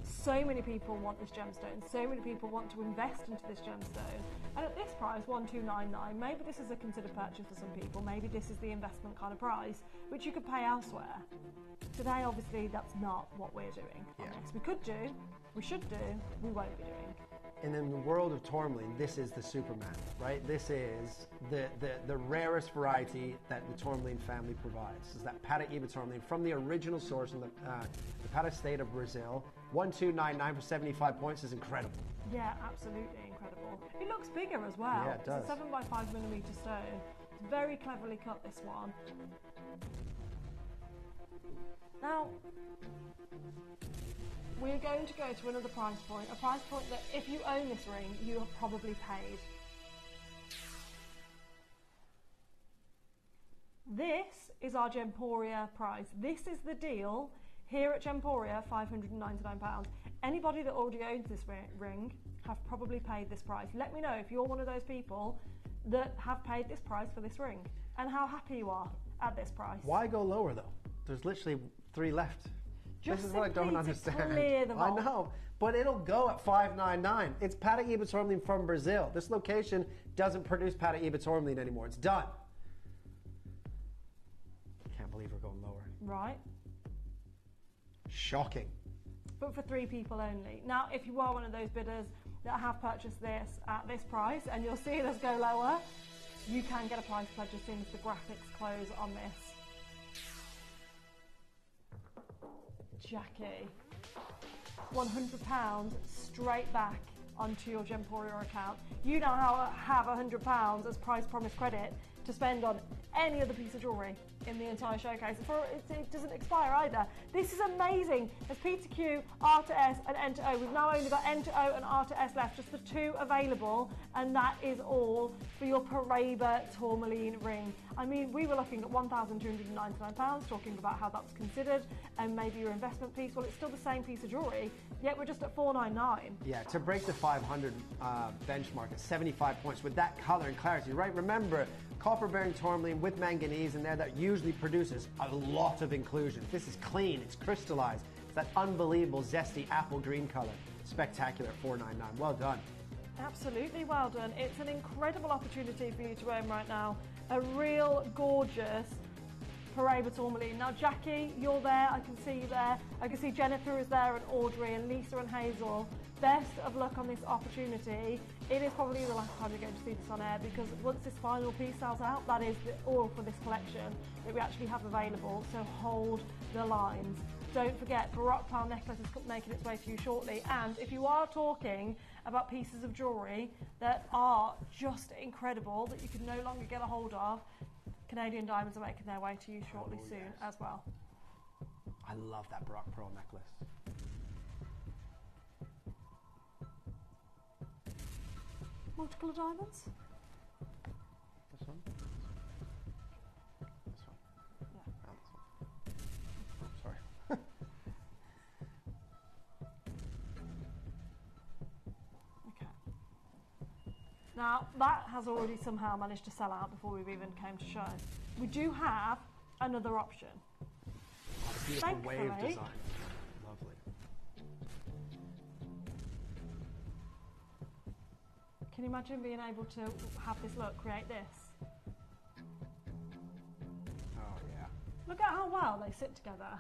So many people want this gemstone. So many people want to invest into this gemstone. And at this price, $1,299, maybe this is a considered purchase for some people. Maybe this is the investment kind of price, which you could pay elsewhere. Today, obviously, that's not what we're doing. We could do, we should do, we won't be doing. And in the world of tourmaline, this is the Superman, right? This is the rarest variety that the tourmaline family provides. This is that Paraíba tourmaline from the original source in the Pará state of Brazil. 1299 for 75 points is incredible. Yeah, absolutely incredible. It looks bigger as well. Yeah, it does. It's a 7x5mm stone. It's very cleverly cut, this one. Now, we're going to go to another price point, a price point that if you own this ring, you have probably paid. This is our Gemporia price. This is the deal here at Gemporia, £599. Anybody that already owns this ring have probably paid this price. Let me know if you're one of those people that have paid this price for this ring and how happy you are at this price. Why go lower though? There's literally 3 left. This is what I don't understand. Clear them I off. know, but it'll go at $5.99. It's Pata Ibis Tourmaline from Brazil. This location doesn't produce Pata Ibis Tourmaline anymore. It's done. Can't believe we're going lower. Right. Shocking. But for 3 people only. Now, if you are one of those bidders that have purchased this at this price and you're seeing us go lower, you can get a price pledge as soon as the graphics close on this. Jackie, £100 straight back onto your Gemporia account. You now have £100 as price promise credit to spend on any other piece of jewellery in the entire showcase. It doesn't expire either. This is amazing. There's P2Q, R2S and N2O. We've now only got N2O and R2S left, just the 2 available, and that is all for your Paraiba tourmaline ring. I mean, we were looking at £1,299, talking about how that's considered and maybe your investment piece. Well, it's still the same piece of jewellery, yet we're just at $499. Yeah, to break the 500 benchmark at 75 points with that color and clarity, right? Remember, copper-bearing tourmaline with manganese in there that usually produces a lot of inclusions. This is clean, it's crystallized. It's that unbelievable zesty apple green color. Spectacular at $499. Well done. Absolutely well done. It's an incredible opportunity for you to own right now. A real gorgeous Paraiba tourmaline. Now, Jackie, you're there. I can see you there. I can see Jennifer is there, and Audrey, and Lisa, and Hazel. Best of luck on this opportunity. It is probably the last time you're going to see this on air, because once this final piece sells out, that is all for this collection that we actually have available. So hold the lines. Don't forget, Baroque Pearl necklace is making its way to you shortly. And if you are talking about pieces of jewellery that are just incredible, that you can no longer get a hold of, Canadian Diamonds are making their way to you shortly soon as well. I love that Baroque Pearl necklace. Multicolour diamonds? This one? This one? Yeah. Oh, this one. Oh, sorry. Okay. Now, that has already somehow managed to sell out before we've even came to show. We do have another option. Beautiful wave Thankfully, design. Lovely. can you imagine being able to have this look, create this? Oh, yeah. Look at how well they sit together.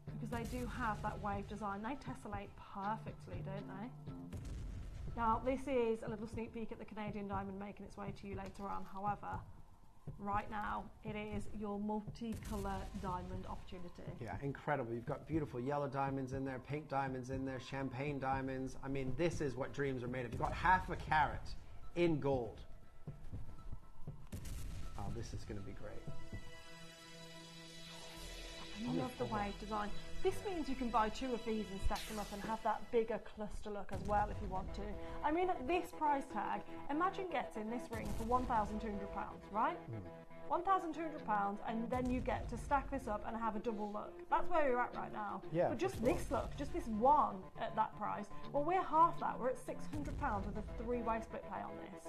Because they do have that wave design. They tessellate perfectly, don't they? Now, this is a little sneak peek at the Canadian Diamond making its way to you later on. However, right now, it is your multicolour diamond opportunity. Yeah, incredible. You've got beautiful yellow diamonds in there, pink diamonds in there, champagne diamonds. I mean, this is what dreams are made of. You've got half a carat in gold. Oh, this is going to be great. I love the wave design. This means you can buy 2 of these and stack them up and have that bigger cluster look as well if you want to. I mean, at this price tag, imagine getting this ring for £1,200, right? £1,200, and then you get to stack this up and have a double look. That's where you're at right now. Yeah, but just this look, just this one at that price, well, we're half that. We're at £600 with a 3-way split pay on this.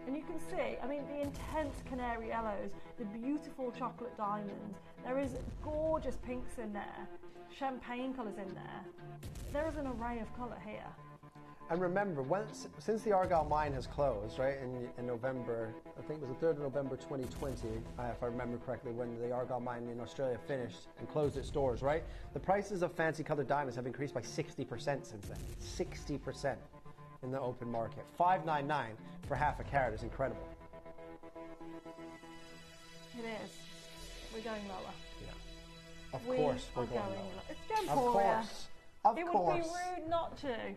And you can see, I mean, the intense canary yellows, the beautiful chocolate diamonds. There is gorgeous pinks in there, champagne colours in there. There is an array of colour here. And remember, since the Argyle mine has closed, right, in November, I think it was the 3rd of November 2020, if I remember correctly, when the Argyle mine in Australia finished and closed its doors, right, the prices of fancy coloured diamonds have increased by 60% since then. 60% in the open market. $599 for half a carat is incredible. It is. We're going lower. Yeah. Of course we're going lower. It's Gemporia. Of course. Of it course. would be rude not to.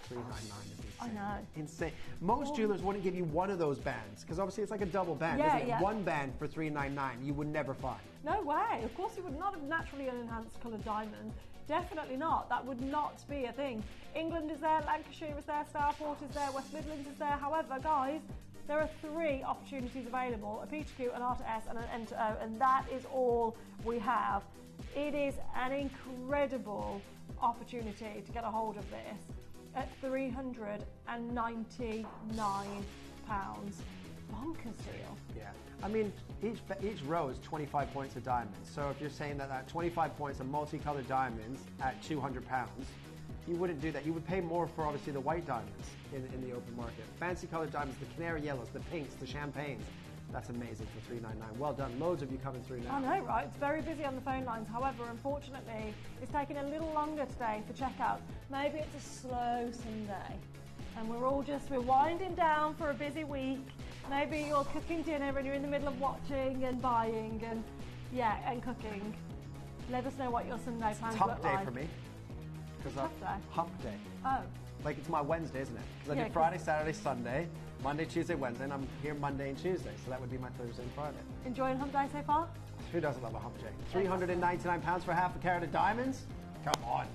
$399 is insane. I know. Insane. Most jewelers wouldn't give you one of those bands because obviously it's like a double band, Yeah, isn't it? yeah. One band for $399 you would never find. No way. Of course, you would not have naturally enhanced coloured diamonds. Definitely not. That would not be a thing. England is there, Lancashire is there, Stourport is there, West Midlands is there. However, guys, there are 3 opportunities available, a P2Q, an R2S and an N2O, and that is all we have. It is an incredible opportunity to get a hold of this at £399. bonkers deal. Yeah. I mean, each row is 25 points of diamonds. So if you're saying that 25 points of multicolored diamonds at £200, you wouldn't do that. You would pay more for, obviously, the white diamonds in the open market. Fancy colored diamonds, the canary yellows, the pinks, the champagnes. That's amazing for $399. Well done. Loads of you coming through now. I know, right? It's very busy on the phone lines. However, unfortunately, it's taking a little longer today for checkout. Maybe it's a slow Sunday. And we're winding down for a busy week. Maybe you're cooking dinner and you're in the middle of watching and buying and cooking. Let us know what your Sunday plans look like. It's hump day for me. Hump day. Oh. Like it's my Wednesday, isn't it? Because I do Friday, Saturday, Sunday, Monday, Tuesday, Wednesday, and I'm here Monday and Tuesday. So that would be my Thursday and Friday. Enjoying hump day so far? Who doesn't love a hump day? £399 for half a carat of diamonds? Come on.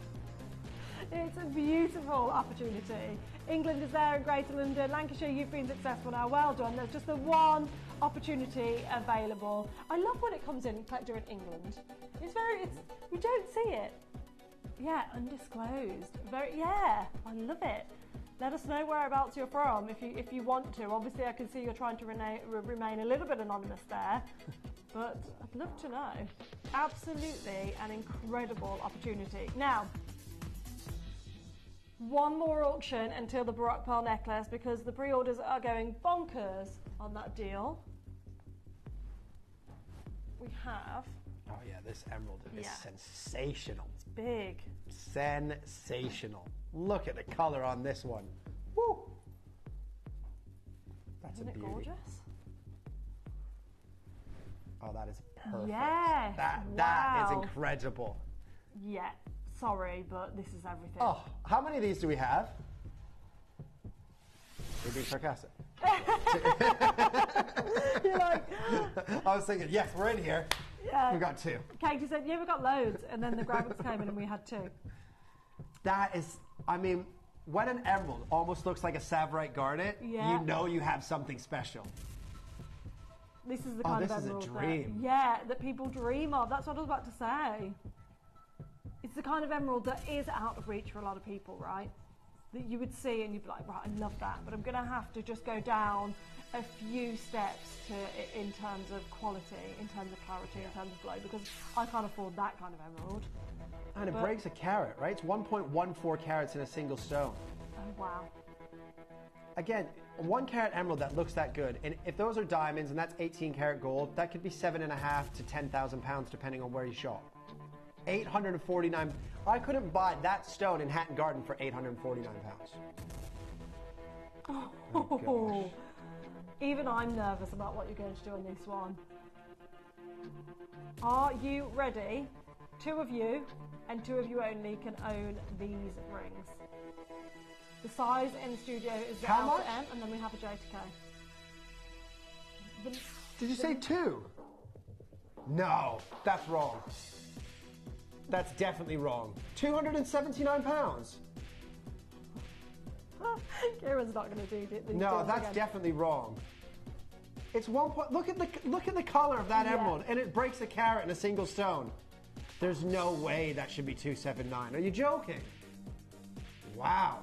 It's a beautiful opportunity. England is there in Greater London. Lancashire, you've been successful now. Well done. There's just the one opportunity available. I love when it comes in during England. You don't see it. Yeah, undisclosed. I love it. Let us know whereabouts you're from if you want to. Obviously, I can see you're trying to remain a little bit anonymous there, but I'd love to know. Absolutely an incredible opportunity. Now, one more auction until the Baroque Pearl necklace because the pre-orders are going bonkers on that deal. We have... Oh yeah, this emerald is sensational. It's big. Sensational. Look at the color on this one. Woo! That's Isn't a beauty. It gorgeous? Oh, that is perfect. Yes. That is incredible. Yeah. Sorry, but this is everything. Oh, how many of these do we have? You're being sarcastic. You're like... I was thinking, yes, we're in here. Yeah. We've got two. Katie said, yeah, we've got loads. And then the graphics came in and we had two. That is, I mean, when an emerald almost looks like a Savorite garnet, you know you have something special. This is the kind of emerald this is a dream. that people dream of. That's what I was about to say. It's the kind of emerald that is out of reach for a lot of people, right? That you would see and you'd be like, right, I love that, but I'm going to have to just go down a few steps in terms of quality, in terms of clarity, in terms of glow, because I can't afford that kind of emerald. And it breaks a carat, right? It's 1.14 carats in a single stone. Oh, wow. Again, a 1 carat emerald that looks that good, and if those are diamonds and that's 18 karat gold, that could be £7,500 to £10,000 depending on where you shop. 849. I couldn't buy that stone in Hatton Garden for £849. Oh, even I'm nervous about what you're going to do on this one. Are you ready? 2 of you, and 2 of you only, can own these rings. The size in the studio is the L to M, and then we have a J to K. Did you say 2? No, that's wrong. That's definitely wrong. £279. Kieran's not going to do it. No, that's definitely wrong. It's 1 point. Look at the color of that emerald, and it breaks a carat in a single stone. There's no way that should be $279. Are you joking? Wow.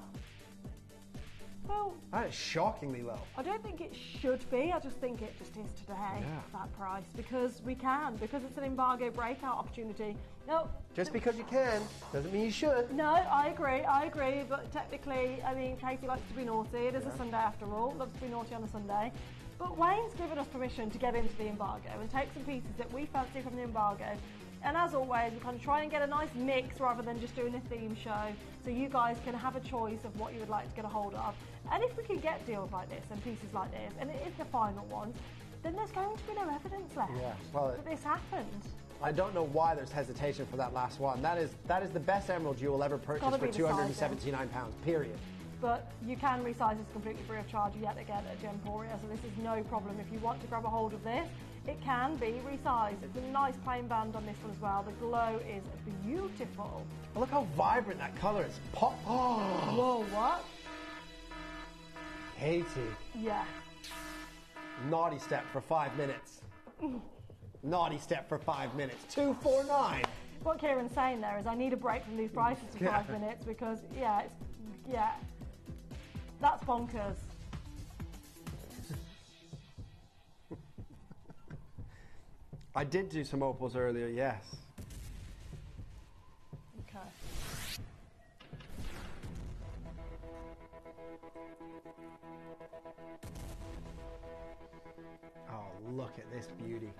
Well, that is shockingly low. I don't think it should be. I just think it just is today, that price, because we can, because it's an embargo breakout opportunity. No. Just because you can doesn't mean you should. No, I agree, but technically, I mean, Katie likes to be naughty. It is a Sunday after all. Loves to be naughty on a Sunday. But Wayne's given us permission to get into the embargo and take some pieces that we fancy from the embargo. And as always, we kind of try and get a nice mix rather than just doing a theme show, so you guys can have a choice of what you would like to get a hold of. And if we can get deals like this and pieces like this, and it is the final ones, then there's going to be no evidence left that this happened. I don't know why there's hesitation for that last one. That is the best emerald you will ever purchase for £279, period. But you can resize this completely free of charge yet again at Gemporia, so this is no problem. If you want to grab a hold of this, it can be resized. It's a nice plain band on this one as well. The glow is beautiful. Look how vibrant that colour is. Pop. Oh. Whoa, what? Katie. Yeah. Naughty step for 5 minutes. Naughty step for 5 minutes. $249. What Kieran's saying there is I need a break from these prices for 5 minutes because, that's bonkers. I did do some opals earlier, yes. Okay. Oh, look at this beauty.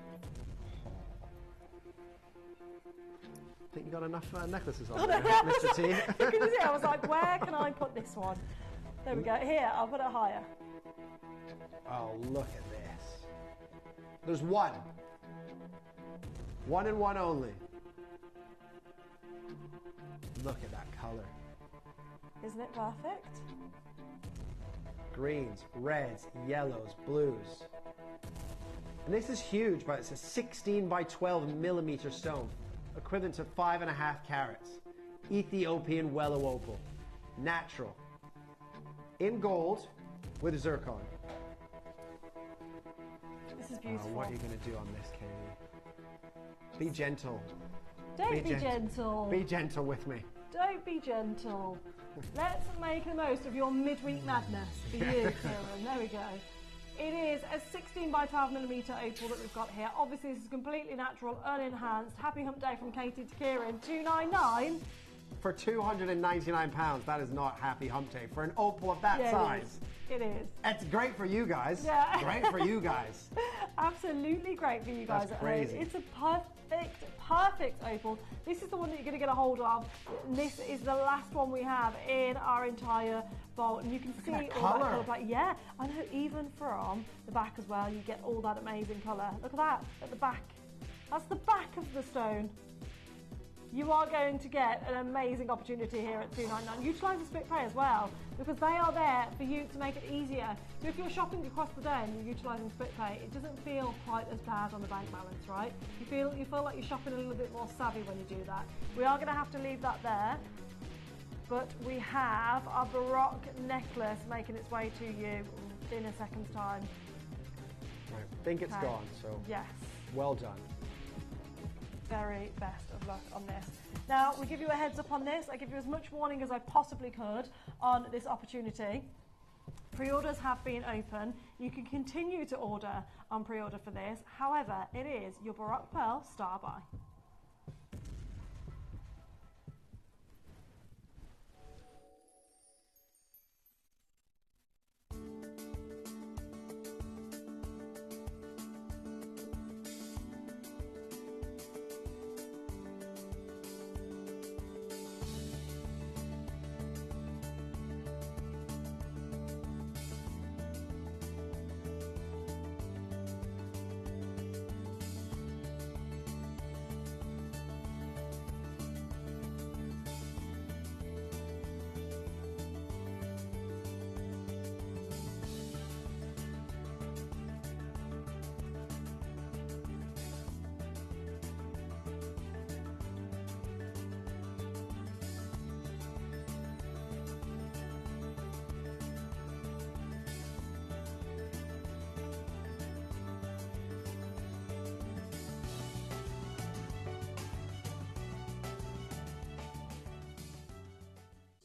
Think you got enough necklaces on there, Mr. T? You can see, I was like, where can I put this one? There we go. Here, I'll put it higher. Oh, look at this. There's one. One and one only. Look at that color. Isn't it perfect? Greens, reds, yellows, blues. And this is huge, but it's a 16 by 12 millimeter stone, equivalent to 5.5 carats. Ethiopian Wellow opal. Natural. In gold with zircon. This is beautiful. What are you going to do on this, Katie? Be gentle. Don't be gentle. Be gentle with me. Don't be gentle. Let's make the most of your midweek madness for you, Kieran. There we go. It is a 16 by 12 millimeter opal that we've got here. Obviously, this is completely natural, unenhanced. Happy Hump Day from Katie to Kieran. $299. For £299, that is not Happy Hump Day. For an opal of that size. It is. It's great for you guys. Yeah. Great for you guys. Absolutely great for you guys. That's crazy. It's a perfect opal. This is the one that you're going to get a hold of. This is the last one we have in our entire vault, and you can see all that colour. Yeah, I know. Even from the back as well, you get all that amazing colour. Look at that at the back. That's the back of the stone. You are going to get an amazing opportunity here at $299. Utilise the split pay as well, because they are there for you to make it easier. So if you're shopping across the day and you're utilising split pay, it doesn't feel quite as bad on the bank balance, right? You feel like you're shopping a little bit more savvy when you do that. We are going to have to leave that there, but we have our Baroque necklace making its way to you in a second's time. Right, I think it's gone, so yes. Well done. Very best of luck on this. Now, we give you a heads up on this. I give you as much warning as I possibly could on this opportunity. Pre-orders have been open. You can continue to order on pre-order for this. However, it is your Baroque Pearl Star Buy.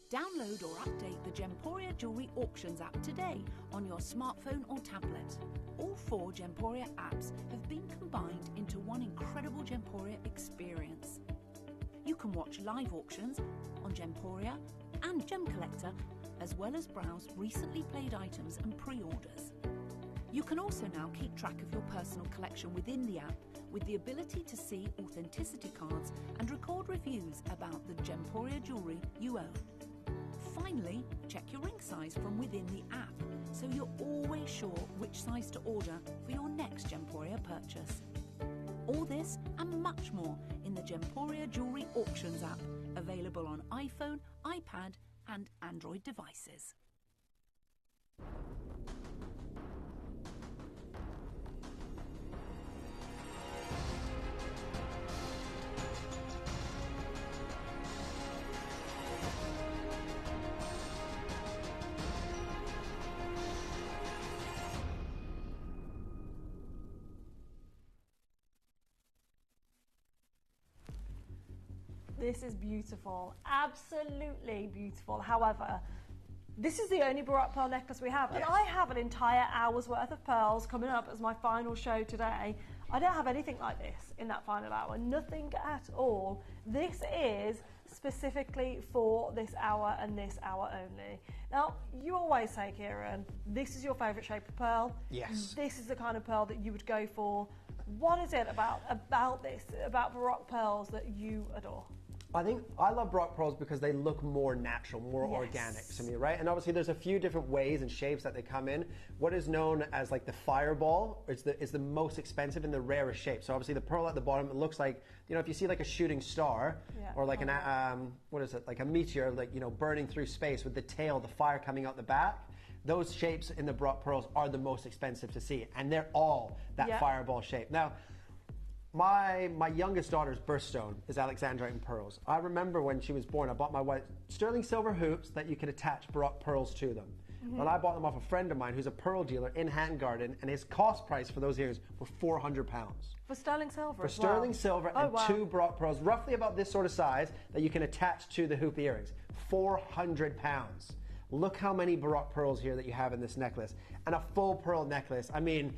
Download or update the Gemporia Jewellery Auctions app today on your smartphone or tablet. All 4 Gemporia apps have been combined into one incredible Gemporia experience. You can watch live auctions on Gemporia and Gem Collector, as well as browse recently played items and pre-orders. You can also now keep track of your personal collection within the app, with the ability to see authenticity cards and record reviews about the Gemporia jewellery you own. Finally, check your ring size from within the app, so you're always sure which size to order for your next Gemporia purchase. All this and much more in the Gemporia Jewellery Auctions app, available on iPhone, iPad and Android devices. This is beautiful, absolutely beautiful. However, this is the only Baroque pearl necklace we have, and I have an entire hour's worth of pearls coming up as my final show today. I don't have anything like this in that final hour, nothing at all. This is specifically for this hour and this hour only. Now, you always say, Kieran, this is your favourite shape of pearl. Yes. This is the kind of pearl that you would go for. What is it about this, about Baroque pearls that you adore? I think I love Baroque pearls because they look more natural, more organic to me, right? And obviously there's a few different ways and shapes that they come in. What is known as like the fireball is the most expensive and the rarest shape. So obviously the pearl at the bottom, it looks like, you know, if you see like a shooting star or like what is it, like a meteor, like, you know, burning through space with the tail, the fire coming out the back. Those shapes in the Baroque pearls are the most expensive to see, and they're all that fireball shape. Now, my youngest daughter's birthstone is Alexandrite and pearls. I remember when she was born, I bought my wife sterling silver hoops that you could attach Baroque pearls to them. And I bought them off a friend of mine who's a pearl dealer in Hatton Garden, and his cost price for those earrings were £400. For sterling silver For sterling silver and 2 Baroque pearls, roughly about this sort of size, that you can attach to the hoop earrings. £400. Look how many Baroque pearls here that you have in this necklace. And a full pearl necklace. I mean,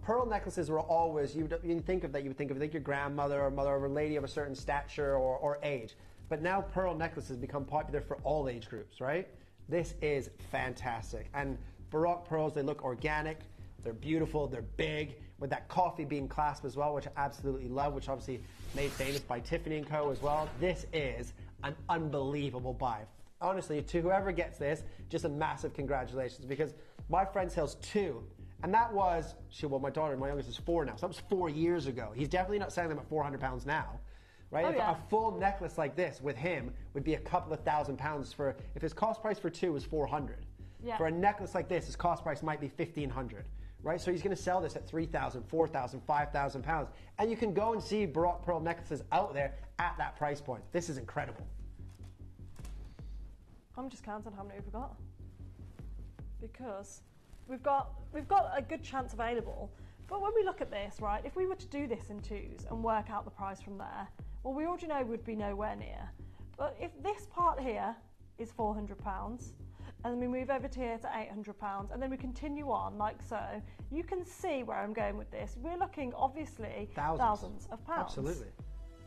pearl necklaces were always, you think of that, you would think of like your grandmother or mother or a lady of a certain stature or age. But now pearl necklaces become popular for all age groups, right? This is fantastic. And Baroque pearls, they look organic, they're beautiful, they're big, with that coffee bean clasp as well, which I absolutely love, which obviously made famous by Tiffany & Co. as well. This is an unbelievable buy. Honestly, to whoever gets this, just a massive congratulations, because my friend sells 2. And that was, my daughter, my youngest is 4 now, so that was 4 years ago. He's definitely not selling them at £400 now, right? A full necklace like this with him would be a couple of £1,000s for, if his cost price for 2 was 400. For a necklace like this, his cost price might be 1,500, right? So he's gonna sell this at 3,000, 4,000, 5,000 pounds. And you can go and see Baroque pearl necklaces out there at that price point. This is incredible. I'm just counting how many we've got, because we've got a good chance available. But when we look at this, right, if we were to do this in 2s and work out the price from there, well, we already know we'd be nowhere near. But if this part here is £400, and then we move over to here to £800, and then we continue on like so, you can see where I'm going with this. We're looking, obviously, thousands of pounds. Absolutely.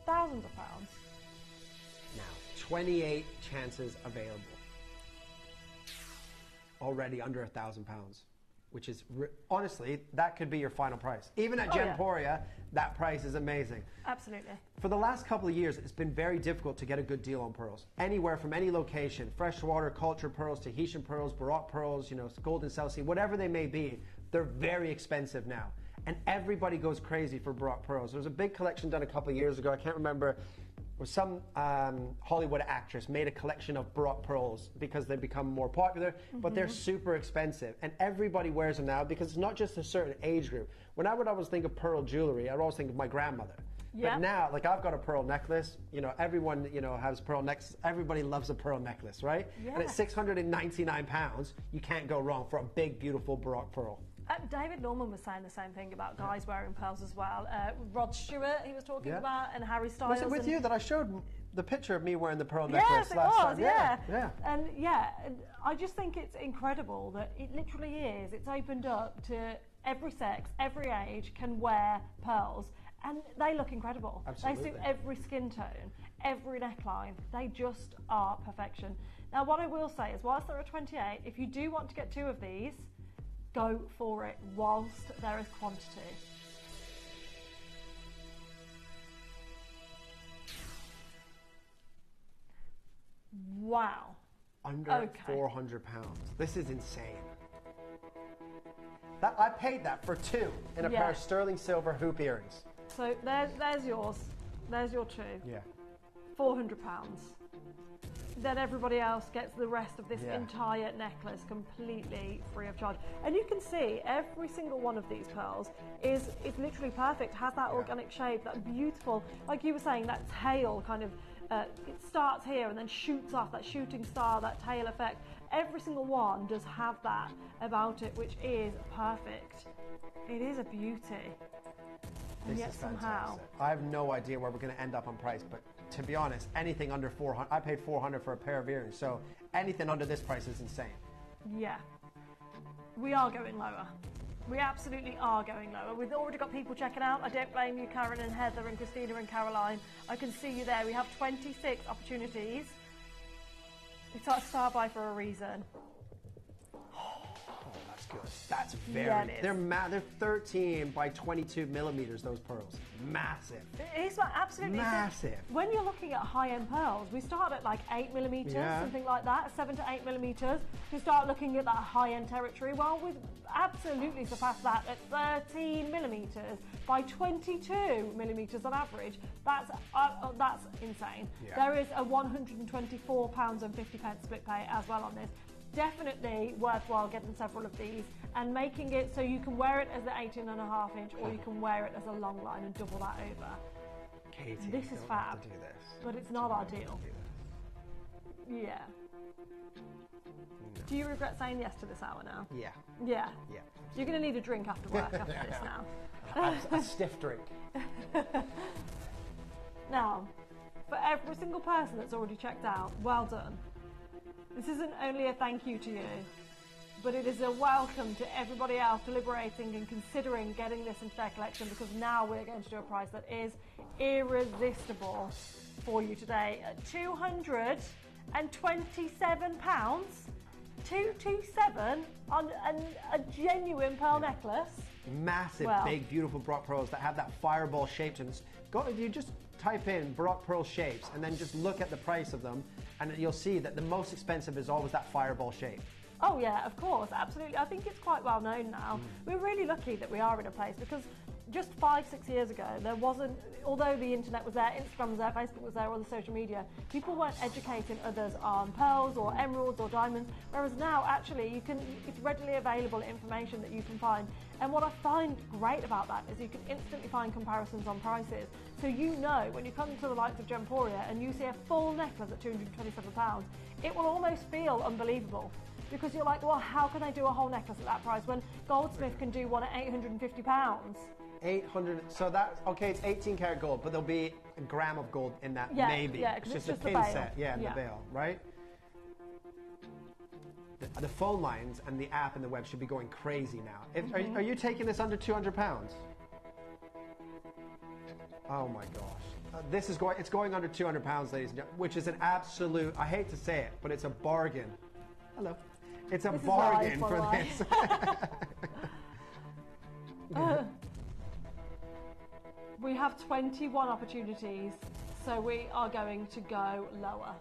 Thousands of pounds. Now, 28 chances available. Already under £1,000, which is, honestly, that could be your final price. Even at Gemporia, that price is amazing. Absolutely. For the last couple of years, it's been very difficult to get a good deal on pearls. Anywhere from any location, freshwater, cultured pearls, Tahitian pearls, Baroque pearls, you know, golden South Sea, whatever they may be, they're very expensive now. And everybody goes crazy for Baroque pearls. There was a big collection done a couple of years ago, I can't remember, where some Hollywood actress made a collection of Baroque pearls because they've become more popular, but they're super expensive. And everybody wears them now because it's not just a certain age group. When I would always think of pearl jewelry, I would always think of my grandmother. But now, like, I've got a pearl necklace, you know, everyone, you know, has pearl necklaces. Everybody loves a pearl necklace, right? And at £699, you can't go wrong for a big, beautiful Baroque pearl. David Norman was saying the same thing about guys wearing pearls as well. Rod Stewart, he was talking about, and Harry Styles. Was it with you that I showed the picture of me wearing the pearl necklace last time? And I just think it's incredible that it literally is. It's opened up to every sex, every age can wear pearls, and they look incredible. Absolutely. They suit every skin tone, every neckline. They just are perfection. Now, what I will say is, whilst there are 28, if you do want to get 2 of these, go for it whilst there is quantity. Wow. Under £400. This is insane. I paid that for 2 in a pair of sterling silver hoop earrings. So there's yours. There's your 2. Yeah. £400. Then everybody else gets the rest of this entire necklace completely free of charge. And you can see every single one of these pearls is literally perfect, has that organic shape, that beautiful, like you were saying, that tail kind of, it starts here and then shoots off, that shooting star, that tail effect. Every single one does have that about it, which is perfect. It is a beauty. And This yet is somehow... fantastic. I have no idea where we're going to end up on price, but to be honest, anything under 400, I paid 400 for a pair of earrings, so anything under this price is insane. Yeah. We are going lower. We absolutely are going lower. We've already got people checking out. I don't blame you, Karen and Heather and Christina and Caroline. I can see you there. We have 26 opportunities. It's like Star Buy for a reason. That's good. That's very. Yeah, it is. They're 13 by 22 millimeters. Those pearls, massive. It's absolutely massive. When you're looking at high-end pearls, we start at like 8 millimeters, something like that, 7 to 8 millimeters. We start looking at that high-end territory. Well, we've absolutely surpassed that at 13 millimeters by 22 millimeters on average. That's insane. Yeah. There is a £124.50 split pay as well on this. Definitely worthwhile getting several of these and making it so you can wear it as an 18.5 inch or you can wear it as a long line and double that over. Katie, this is fab, do this. but it's not ideal. Yeah. No. Do you regret saying yes to this hour now? Yeah. Yeah. Yeah. You're going to need a drink after work after this now. A stiff drink. Now, for every single person that's already checked out, well done. This isn't only a thank you to you, but it is a welcome to everybody else deliberating and considering getting this into their collection, because now we're going to do a price that is irresistible for you today at £227. 227 on a genuine pearl necklace. Massive, big, beautiful Baroque pearls that have that fireball shape. And you just type in Baroque pearl shapes and then just look at the price of them, and you'll see that the most expensive is always that fireball shape. Oh yeah, of course, absolutely. I think it's quite well known now. We're really lucky that we are in a place, because just 5-6 years ago, there wasn't, although the internet was there, Instagram was there, Facebook was there, all the social media, people weren't educating others on pearls or emeralds or diamonds, whereas now actually it's readily available information that you can find. And what I find great about that is you can instantly find comparisons on prices. So you know when you come to the likes of Gemporia and you see a full necklace at £227, it will almost feel unbelievable. Because you're like, well, how can they do a whole necklace at that price when Goldsmith can do one at £850? 800, so that's, okay, it's 18 karat gold, but there'll be a gram of gold in that, maybe. Yeah, because it's just a pin set, and the veil, right? The phone lines and the app and the web should be going crazy now. Are you taking this under £200? Oh my gosh. This is going under £200, ladies and gentlemen, which is an absolute, I hate to say it, but it's a bargain. Hello. It's a bargain for this. We have 21 opportunities, so we are going to go lower.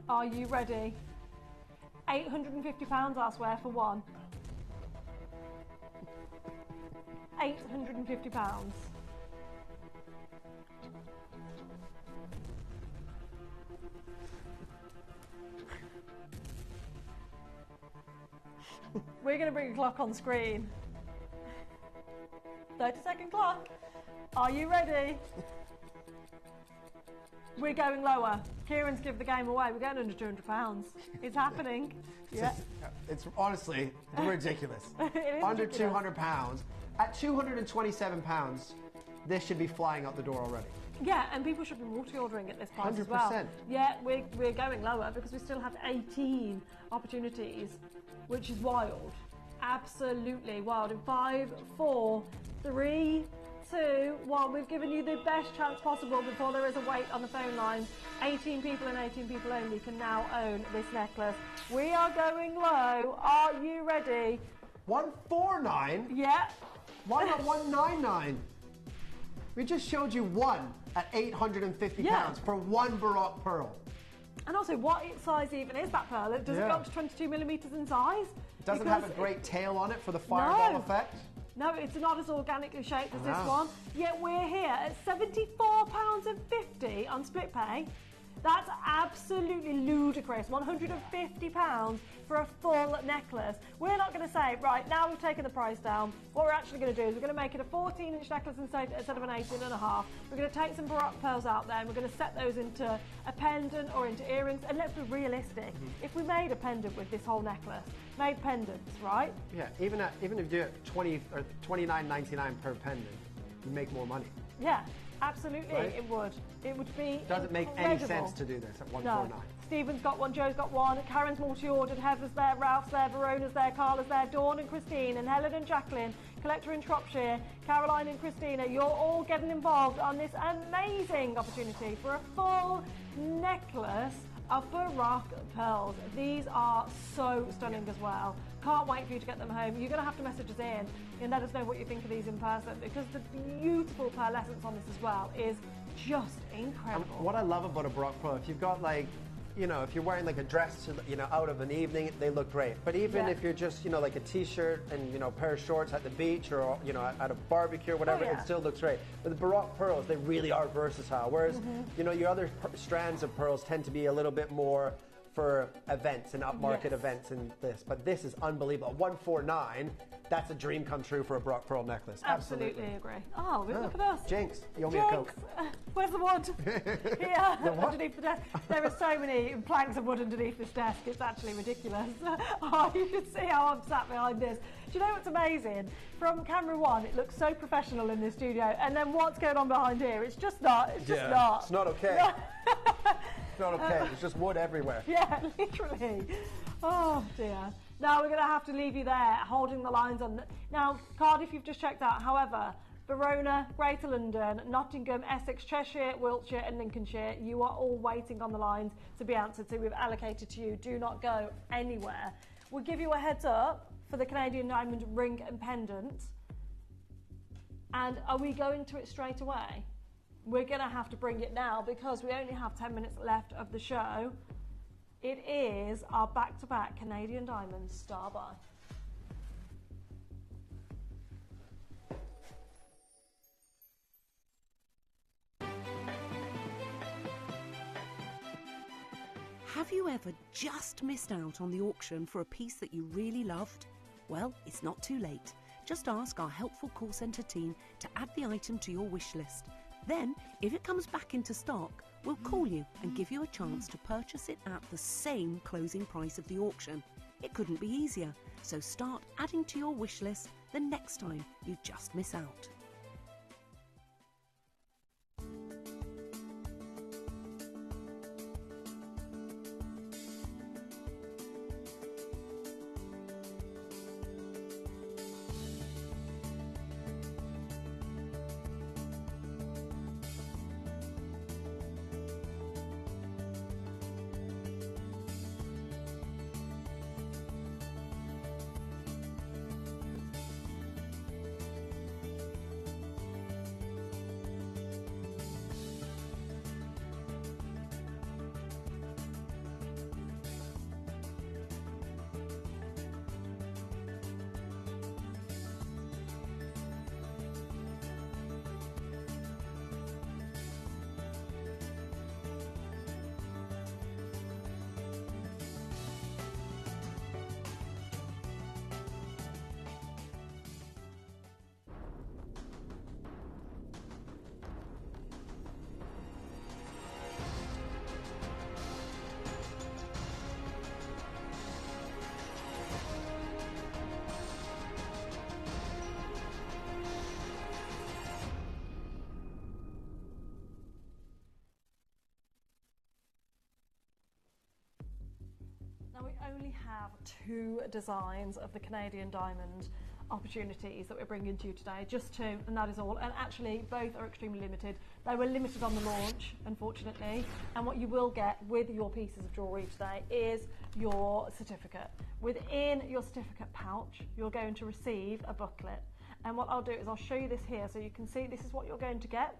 Are you ready? £850 elsewhere for one. £850. We're going to bring a clock on screen. 30-second clock. Are you ready? We're going lower. Kieran's give the game away. We're going under £200. It's happening. Yeah. It's honestly ridiculous. Under £200. At £227, this should be flying out the door already. Yeah, and people should be multi-ordering at this price 100%. as well. Yeah, we're going lower because we still have 18 opportunities, which is wild. Absolutely wild. In 5, 4, 3, 2, 1. We've given you the best chance possible before there is a wait on the phone line. 18 people and 18 people only can now own this necklace. We are going low. Are you ready? 149? Yeah. Why not 199? We just showed you one at £850 for one Baroque pearl. And also, what size even is that pearl? Does it go up to 22 millimeters in size? It doesn't have a great tail on it for the fireball effect. No, it's not as organically shaped as this one. Yet we're here at £74.50 on split pay. That's absolutely ludicrous. £150 for a full necklace. We're not going to say, right, now we've taken the price down. What we're actually going to do is we're going to make it a 14-inch necklace instead of an 18.5. We're going to take some Baroque pearls out there and we're going to set those into a pendant or into earrings. And let's be realistic. If we made a pendant with this whole necklace, made pendants, right? Yeah, even if you do it $29.99 per pendant, you make more money. Yeah. Absolutely, Right? it would. It would be Doesn't make any incredible. sense to do this at 149. No. Stephen's got one, Joe's got one, Karen's multi-ordered, Heather's there, Ralph's there, Verona's there, Carla's there, Dawn and Christine, and Helen and Jacqueline, Collector in Shropshire, Caroline and Christina. You're all getting involved on this amazing opportunity for a full necklace of Baroque pearls. These are so stunning as well. Can't wait for you to get them home. You're going to have to message us in and let us know what you think of these in person, because the beautiful pearlescence on this as well is just incredible. And what I love about a Baroque pearl, if you've got like, you know, if you're wearing like a dress, you know, out of an evening, they look great. But even if you're just, you know, like a t-shirt and, you know, a pair of shorts at the beach or, you know, at a barbecue or whatever, it still looks great. But the Baroque pearls, they really are versatile. Whereas, you know, your other strands of pearls tend to be a little bit more for events and upmarket events and this. But this is unbelievable. 149, that's a dream come true for a Baroque pearl necklace. Absolutely agree. Oh, look at us. Jinx, you owe me a Coke. Where's the wood? Here, underneath the desk. There are so many planks of wood underneath this desk, it's actually ridiculous. Oh, you should see how I'm sat behind this. Do you know what's amazing? From camera one, it looks so professional in the studio, and then what's going on behind here? It's just not. It's just not. It's not okay. It's not okay. There's just wood everywhere. Yeah, literally. Oh dear. Now we're going to have to leave you there, holding the lines on. Now, Cardiff, you've just checked out. However, Verona, Greater London, Nottingham, Essex, Cheshire, Wiltshire and Lincolnshire, you are all waiting on the lines to be answered. So we've allocated to you. Do not go anywhere. We'll give you a heads up for the Canadian Diamond ring and pendant. And are we going to it straight away? We're going to have to bring it now because we only have 10 minutes left of the show. It is our back-to-back Canadian Diamond Star Buy. Have you ever just missed out on the auction for a piece that you really loved? Well, it's not too late. Just ask our helpful call centre team to add the item to your wish list. Then, if it comes back into stock, we'll call you and give you a chance to purchase it at the same closing price of the auction. It couldn't be easier, so start adding to your wish list the next time you just miss out. Now we only have 2 designs of the Canadian Diamond opportunities that we're bringing to you today, just 2, and that is all. And actually both are extremely limited. They were limited on the launch, unfortunately, and what you will get with your pieces of jewellery today is your certificate. Within your certificate pouch, you're going to receive a booklet, and what I'll do is I'll show you this here so you can see this is what you're going to get,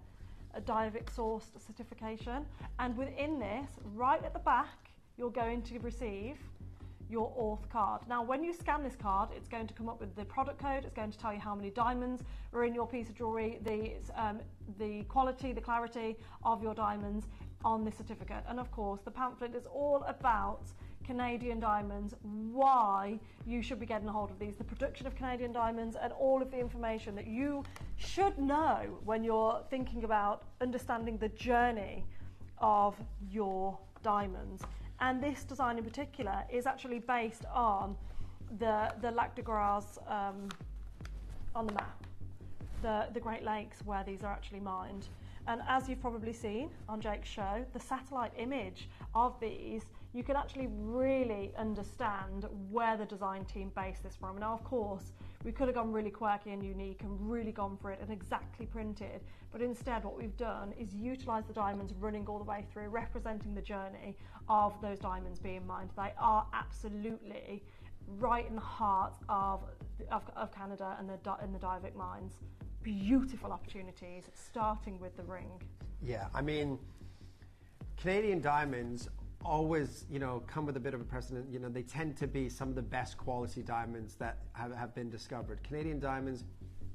a Diavic sourced certification, and within this, right at the back, you're going to receive your auth card. Now, when you scan this card, it's going to come up with the product code, it's going to tell you how many diamonds are in your piece of jewellery, the quality, the clarity of your diamonds on this certificate. And of course, the pamphlet is all about Canadian diamonds, why you should be getting a hold of these, the production of Canadian diamonds, and all of the information that you should know when you're thinking about understanding the journey of your diamonds. And this design in particular is actually based on the Lac de Gras on the map, the Great Lakes where these are actually mined. And as you've probably seen on Jake's show, the satellite image of these, you can actually really understand where the design team based this from. Now, of course, we could have gone really quirky and unique and really gone for it and exactly printed, but instead what we've done is utilise the diamonds running all the way through, representing the journey of those diamonds being mined. They are absolutely right in the heart of Canada and the Diavik mines. Beautiful opportunities, starting with the ring. Yeah, I mean, Canadian diamonds always, come with a bit of a precedent. They tend to be some of the best quality diamonds that have been discovered. Canadian diamonds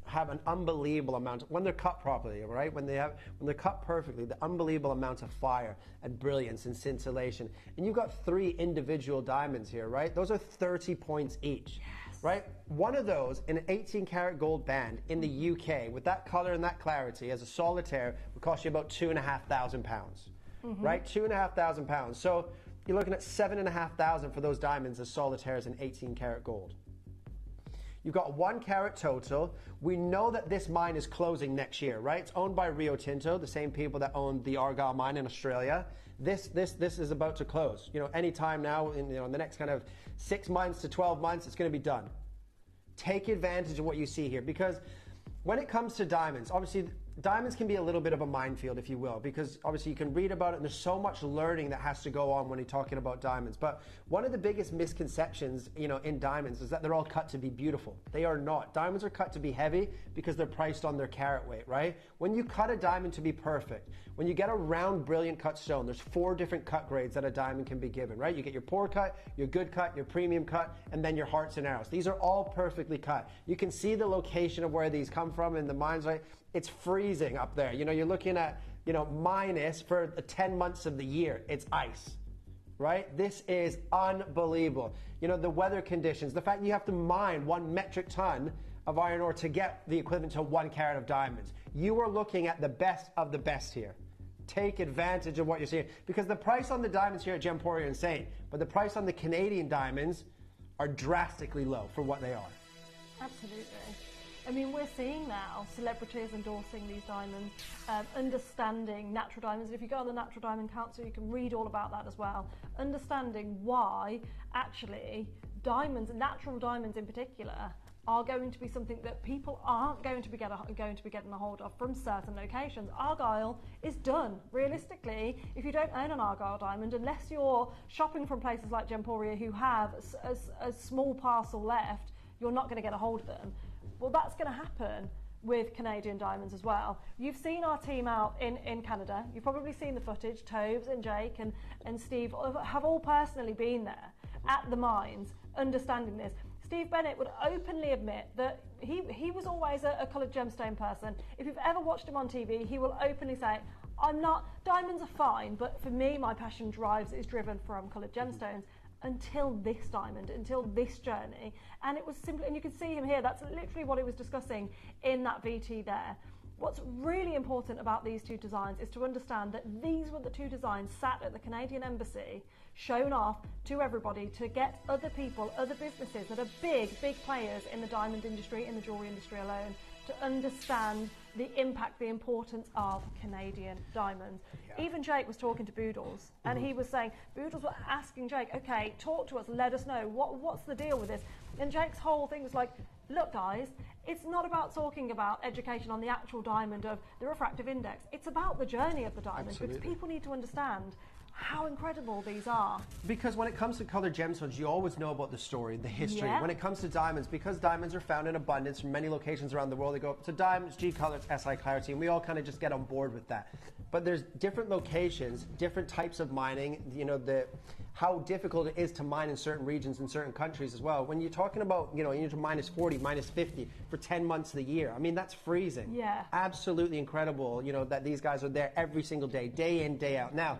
have an unbelievable amount, when they're cut properly, right? When they're cut perfectly, the unbelievable amount of fire and brilliance and scintillation. And you've got 3 individual diamonds here, right? Those are 30 points each. Right? One of those in an 18 karat gold band in the UK with that color and that clarity as a solitaire would cost you about £2,500, right? £2,500. So you're looking at £7,500 for those diamonds as solitaires in 18 karat gold. You've got 1 carat total. We know that this mine is closing next year, right? It's owned by Rio Tinto, the same people that own the Argyle mine in Australia. This is about to close. Any time now, in the next kind of 6 months to 12 months, it's going to be done. Take advantage of what you see here, because when it comes to diamonds, obviously diamonds can be a little bit of a minefield, if you will, because obviously you can read about it and there's so much learning that has to go on when you're talking about diamonds. But one of the biggest misconceptions, in diamonds is that they're all cut to be beautiful. They are not. Diamonds are cut to be heavy because they're priced on their carat weight, right? When you cut a diamond to be perfect, when you get a round, brilliant cut stone, there's 4 different cut grades that a diamond can be given, right? You get your poor cut, your good cut, your premium cut, and then your hearts and arrows. These are all perfectly cut. You can see the location of where these come from in the mines, right? It's freezing up there. You're looking at, minus for the 10 months of the year. It's ice, right? This is unbelievable. The weather conditions, the fact you have to mine 1 metric ton of iron ore to get the equivalent to 1 carat of diamonds. You are looking at the best of the best here. Take advantage of what you're seeing, because the price on the diamonds here at Gemporia are insane, but the price on the Canadian diamonds are drastically low for what they are. Absolutely. I mean, we're seeing now celebrities endorsing these diamonds, understanding natural diamonds. If you go on the Natural Diamond Council, you can read all about that as well. Understanding why, actually, diamonds, natural diamonds in particular, are going to be something that people aren't going to be getting a hold of from certain locations. Argyle is done. Realistically, if you don't own an Argyle diamond, unless you're shopping from places like Gemporia who have a small parcel left, you're not going to get a hold of them. Well, that's going to happen with Canadian diamonds as well. You've seen our team out in Canada. You've probably seen the footage. Tobes and Jake and Steve have all personally been there at the mines, understanding this. Steve Bennett would openly admit that he was always a coloured gemstone person. If you've ever watched him on TV, he will openly say, diamonds are fine, but for me, my passion is driven from coloured gemstones. Until this diamond, until this journey. And it was simply, and you can see him here, that's literally what he was discussing in that VT there. What's really important about these 2 designs is to understand that these were the 2 designs sat at the Canadian Embassy, shown off to everybody to get other people, other businesses that are big players in the diamond industry, in the jewellery industry alone, to understand the impact, the importance of Canadian diamonds. Yeah. Even Jake was talking to Boodles, and he was saying, Boodles were asking Jake, okay, talk to us, let us know, what's the deal with this? And Jake's whole thing was like, look guys, it's not about talking about education on the actual diamond of the refractive index, it's about the journey of the diamond. Absolutely. Because people need to understand how incredible these are. Because when it comes to coloured gemstones, you always know about the story, the history. Yeah. When it comes to diamonds, because diamonds are found in abundance from many locations around the world, they go up to diamonds, G colors, SI clarity, and we all kind of just get on board with that. But there's different locations, different types of mining, how difficult it is to mine in certain regions in certain countries as well. When you're talking about, you're to minus 40, minus 50 for 10 months of the year, I mean, that's freezing. Yeah. Absolutely incredible, that these guys are there every single day, day in, day out. Now,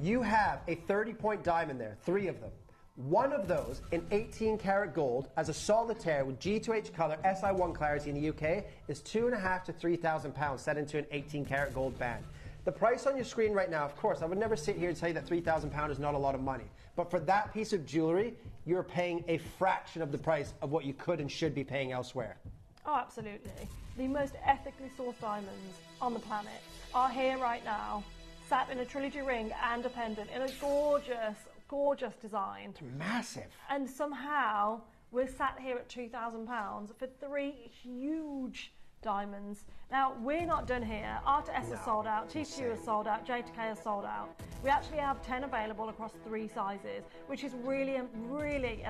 you have a 30-point diamond there, 3 of them. One of those in 18 karat gold as a solitaire with G2H color, SI1 clarity in the UK is £2,500 to £3,000 set into an 18 karat gold band. The price on your screen right now, of course, I would never sit here and tell you that £3,000 is not a lot of money. But for that piece of jewelry, you're paying a fraction of the price of what you could and should be paying elsewhere. Oh, absolutely. The most ethically sourced diamonds on the planet are here right now, sat in a trilogy ring and a pendant in a gorgeous, gorgeous design. Massive. And somehow we're sat here at £2,000 for 3 huge diamonds. Now, we're not done here. Art2S has sold out, TQ has sold out, J2K has sold out. We actually have 10 available across 3 sizes, which is really an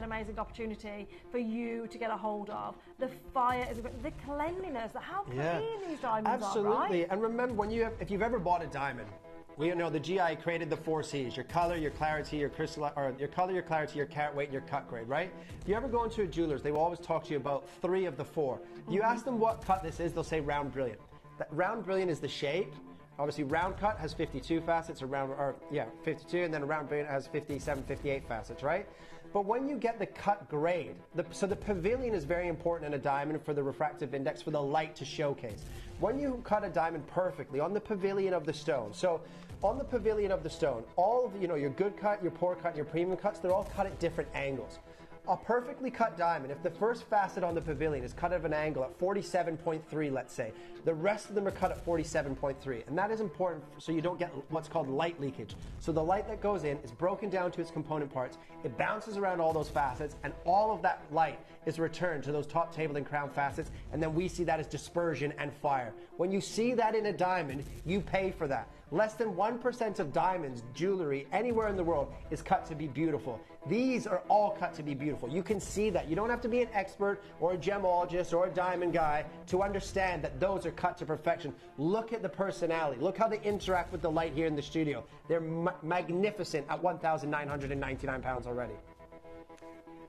amazing opportunity for you to get a hold of. The fire is the cleanliness, how clean these diamonds Absolutely. are, right? And remember, if you've ever bought a diamond, we know the GI created the 4 C's: your color, your clarity, your crystal, or your color, your clarity, your carat weight, and your cut grade, right? If you ever go into a jeweler's, they will always talk to you about 3 of the 4. You ask them what cut this is, they'll say round brilliant. That round brilliant is the shape. Obviously, round cut has 52 facets, 52, and then a round brilliant has 57, 58 facets, right? But when you get the cut grade, so the pavilion is very important in a diamond for the refractive index, for the light to showcase. When you cut a diamond perfectly on the pavilion of the stone, so on the pavilion of the stone, all of your good cut, your poor cut, and your premium cuts, they're all cut at different angles. A perfectly cut diamond, if the first facet on the pavilion is cut at an angle at 47.3, let's say, the rest of them are cut at 47.3. And that is important so you don't get what's called light leakage. So the light that goes in is broken down to its component parts, it bounces around all those facets, and all of that light is returned to those top, table, and crown facets, and then we see that as dispersion and fire. When you see that in a diamond, you pay for that. Less than 1% of diamonds, jewelry, anywhere in the world is cut to be beautiful. These are all cut to be beautiful. You can see that. You don't have to be an expert or a gemologist or a diamond guy to understand that those are cut to perfection. Look at the personality. Look how they interact with the light here in the studio. They're magnificent at £1,999 already.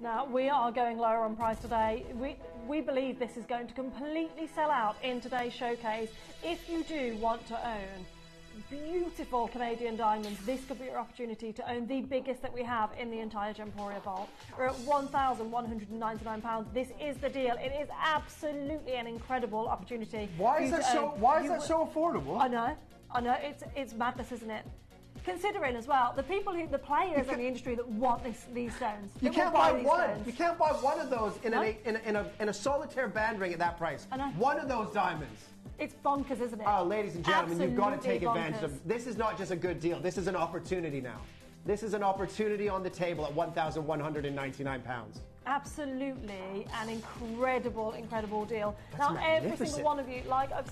Now, we are going lower on price today. We believe this is going to completely sell out in today's showcase. If you do want to own beautiful Canadian diamonds, this could be your opportunity to own the biggest that we have in the entire Gemporia vault. We're at £1,199. This is the deal. It is absolutely an incredible opportunity. Why is that so affordable? I know. It's madness, isn't it? Considering as well the players in the industry that want these stones. You can't buy one. You can't buy one of those in a solitaire band ring at that price. I know. One of those diamonds. It's bonkers, isn't it? Oh, ladies and gentlemen, you've got to take advantage bonkers. of this. Is not just a good deal. This is an opportunity now. This is an opportunity on the table at £1,199. Absolutely an incredible deal. That's now, every magnificent. single one of you, like I've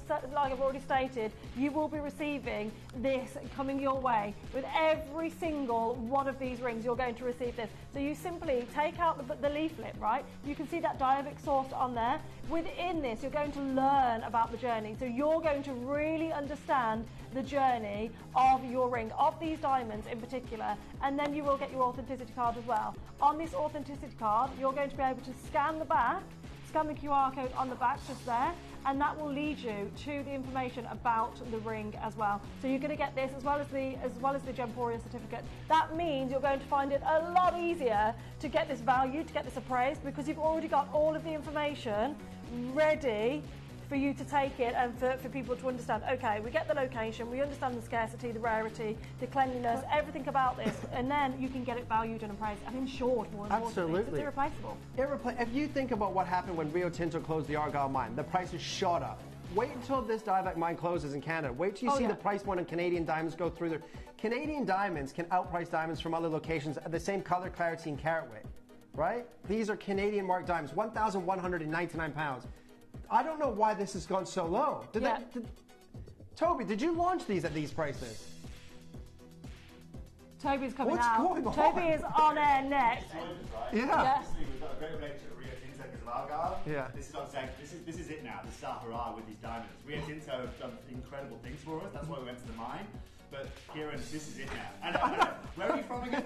already stated, you will be receiving this coming your way. With every single one of these rings, you're going to receive this. So you simply take out the leaflet, right? You can see that Diavic source on there. Within this, you're going to learn about the journey. So you're going to really understand the journey of your ring, of these diamonds in particular, and then you will get your authenticity card as well. On this authenticity card, you're going to be able to scan the QR code on the back just there, and that will lead you to the information about the ring as well. So you're going to get this as well as the Gemporia certificate. That means you're going to find it a lot easier to get this value, to get this appraised, because you've already got all of the information ready for you to take it and for people to understand, okay, we get the location, we understand the scarcity, the rarity, the cleanliness, everything about this, and then you can get it valued and appraised and insured, more importantly. Absolutely. It's irreplaceable. If you think about what happened when Rio Tinto closed the Argyle mine, the prices shot up. Wait until this Diavic mine closes in Canada. Wait till you see the price point on Canadian diamonds go through there. Canadian diamonds can outprice diamonds from other locations at the same color, clarity, and carat weight, right? These are Canadian marked diamonds, £1,199. I don't know why this has gone so low. Toby, did you launch these at these prices? Toby's coming What's out. going on? Toby is on air next. Yeah. We've got a great relationship with Rio Tinto because of Argyle. Yeah. This is what I'm saying. This is it now. The star hurrah with these diamonds. Rio Tinto have done incredible things for us. That's why we went to the mine. But Kieran, this is it now. I know. Where are you from again?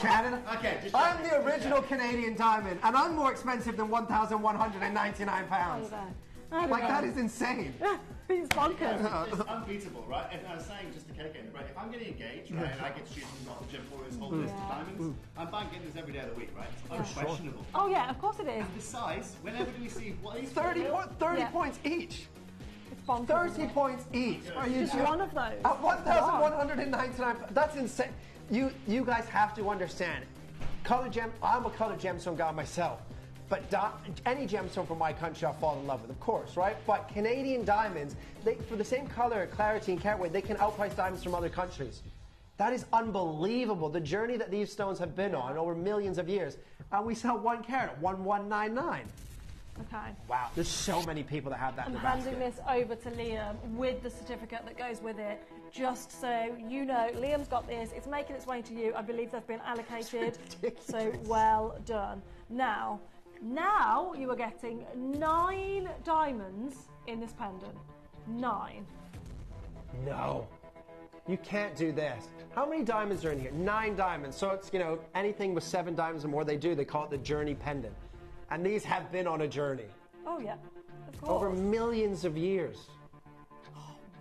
Canada. Okay. Just I'm the original Canadian diamond, and I'm more expensive than £1,199. Like, that is insane. It's bonkers. It's unbeatable, right? And I was saying just to KK, right? If I'm getting engaged, right, and I get to choose from the Gemporia's whole list of diamonds, I'm buying getting this every day of the week, right? It's unquestionable. Oh yeah, of course it is. And besides, whenever do we see what is 30 points each. It's bonkers. 30 points each. Are you just one of those? At £1,199. That's insane. You guys have to understand. I'm a colored gemstone guy myself. But any gemstone from my country I'll fall in love with, of course, right? But Canadian diamonds, for the same color, clarity, and carat weight, they can outprice diamonds from other countries. That is unbelievable. The journey that these stones have been on over millions of years. And we sell 1 carat, 1199. Okay. Wow, there's so many people that have that in I'm the handing basket. this over to Liam with the certificate that goes with it, just so you know. Liam's got this. It's making its way to you. I believe they've been allocated. So well done. Now you are getting 9 diamonds in this pendant. 9. No. You can't do this. How many diamonds are in here? 9 diamonds. So it's, anything with 7 diamonds or more, they call it the journey pendant. And these have been on a journey. Oh, yeah. Of course. Over millions of years.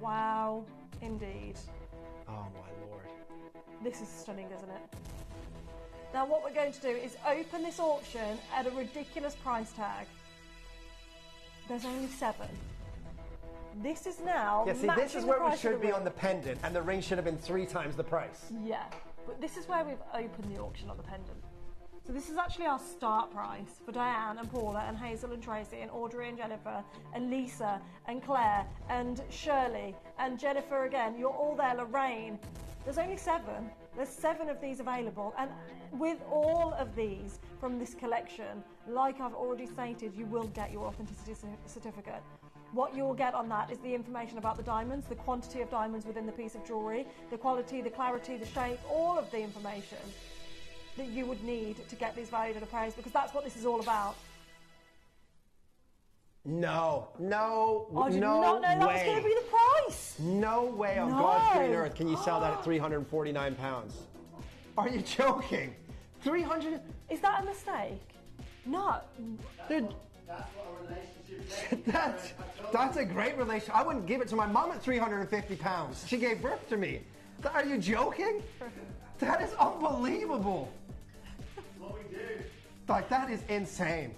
Wow, indeed. Oh, my Lord. This is stunning, isn't it? Now, what we're going to do is open this auction at a ridiculous price tag. There's only 7. This is now Yeah, see, this is where we should be on the pendant, and the ring should have been 3 times the price. Yeah, but this is where we've opened the auction on the pendant. So this is actually our start price for Diane and Paula and Hazel and Tracy and Audrey and Jennifer and Lisa and Claire and Shirley and Jennifer again. You're all there, Lorraine. There's only 7. There's 7 of these available, and with all of these from this collection, like I've already stated, you will get your authenticity certificate. What you'll get on that is the information about the diamonds, the quantity of diamonds within the piece of jewellery, the quality, the clarity, the shape, all of the information that you would need to get these valued and appraised, because that's what this is all about. No, I did not know that was going to be the price. No way on God's green earth can you sell that at 349 pounds. Are you joking? 300? Is that a mistake? No. Dude, That's what a relationship is. that's a great relationship. I wouldn't give it to my mom at 350 pounds. She gave birth to me. Are you joking? That is unbelievable. What we do. Like, that is insane.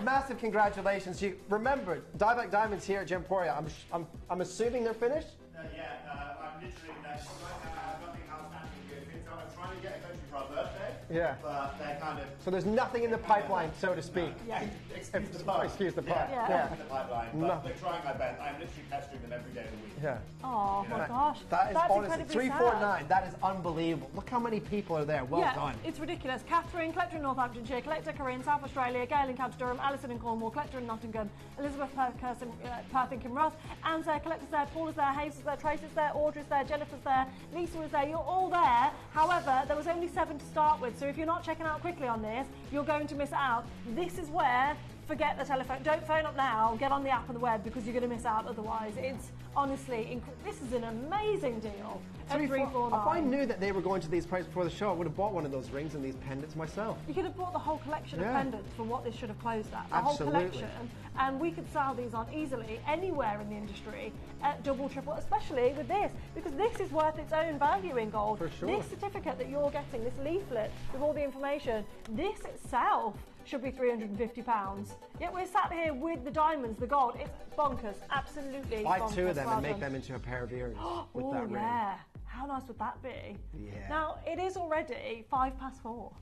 Massive congratulations. Remember, Dieback Diamonds here at Gemporia. I'm assuming they're finished? I'm literally next. I've nothing outstanding with it. I'm trying to get a country for our birthday. Yeah. But they're kind of. So there's nothing in the pipeline, so to speak. Yeah. Excuse the pun. Excuse the pun. Yeah. In the pipeline. But we're trying our best. I'm literally pestering them every day of the week. Yeah. Oh my gosh. That is That's honestly incredibly 349. sad. That is unbelievable. Look how many people are there. Well done. It's ridiculous. Catherine, collector in Northamptonshire, collector Corinne, South Australia, Gail in County Durham, Alison in Cornwall, collector in Nottingham, Elizabeth Perth in Kinross, Anne's there, collector's there, Paula's there, Hazel's there, Tracy's there, Audrey's there, Jennifer's there, Lisa is there. You're all there. However, there was only 7 to start with, so if you're not checking out quickly on this, you're going to miss out. This is where, forget the telephone, don't phone up now, get on the app and the web, because you're going to miss out otherwise. It's honestly, this is an amazing deal. If I knew that they were going to these prices before the show, I would have bought one of those rings and these pendants myself. You could have bought the whole collection of pendants for what this should have closed at. The Absolutely. whole collection. And we could sell these on easily anywhere in the industry at double, triple, especially with this, because this is worth its own value in gold. For sure. This certificate that you're getting, this leaflet with all the information, this itself should be £350. Yet we're sat here with the diamonds, the gold. It's bonkers, absolutely Buy bonkers. 2 of them Well and make done. them into a pair of earrings with Oh, that ring. yeah. How nice would that be? Yeah. Now, it is already 4:05.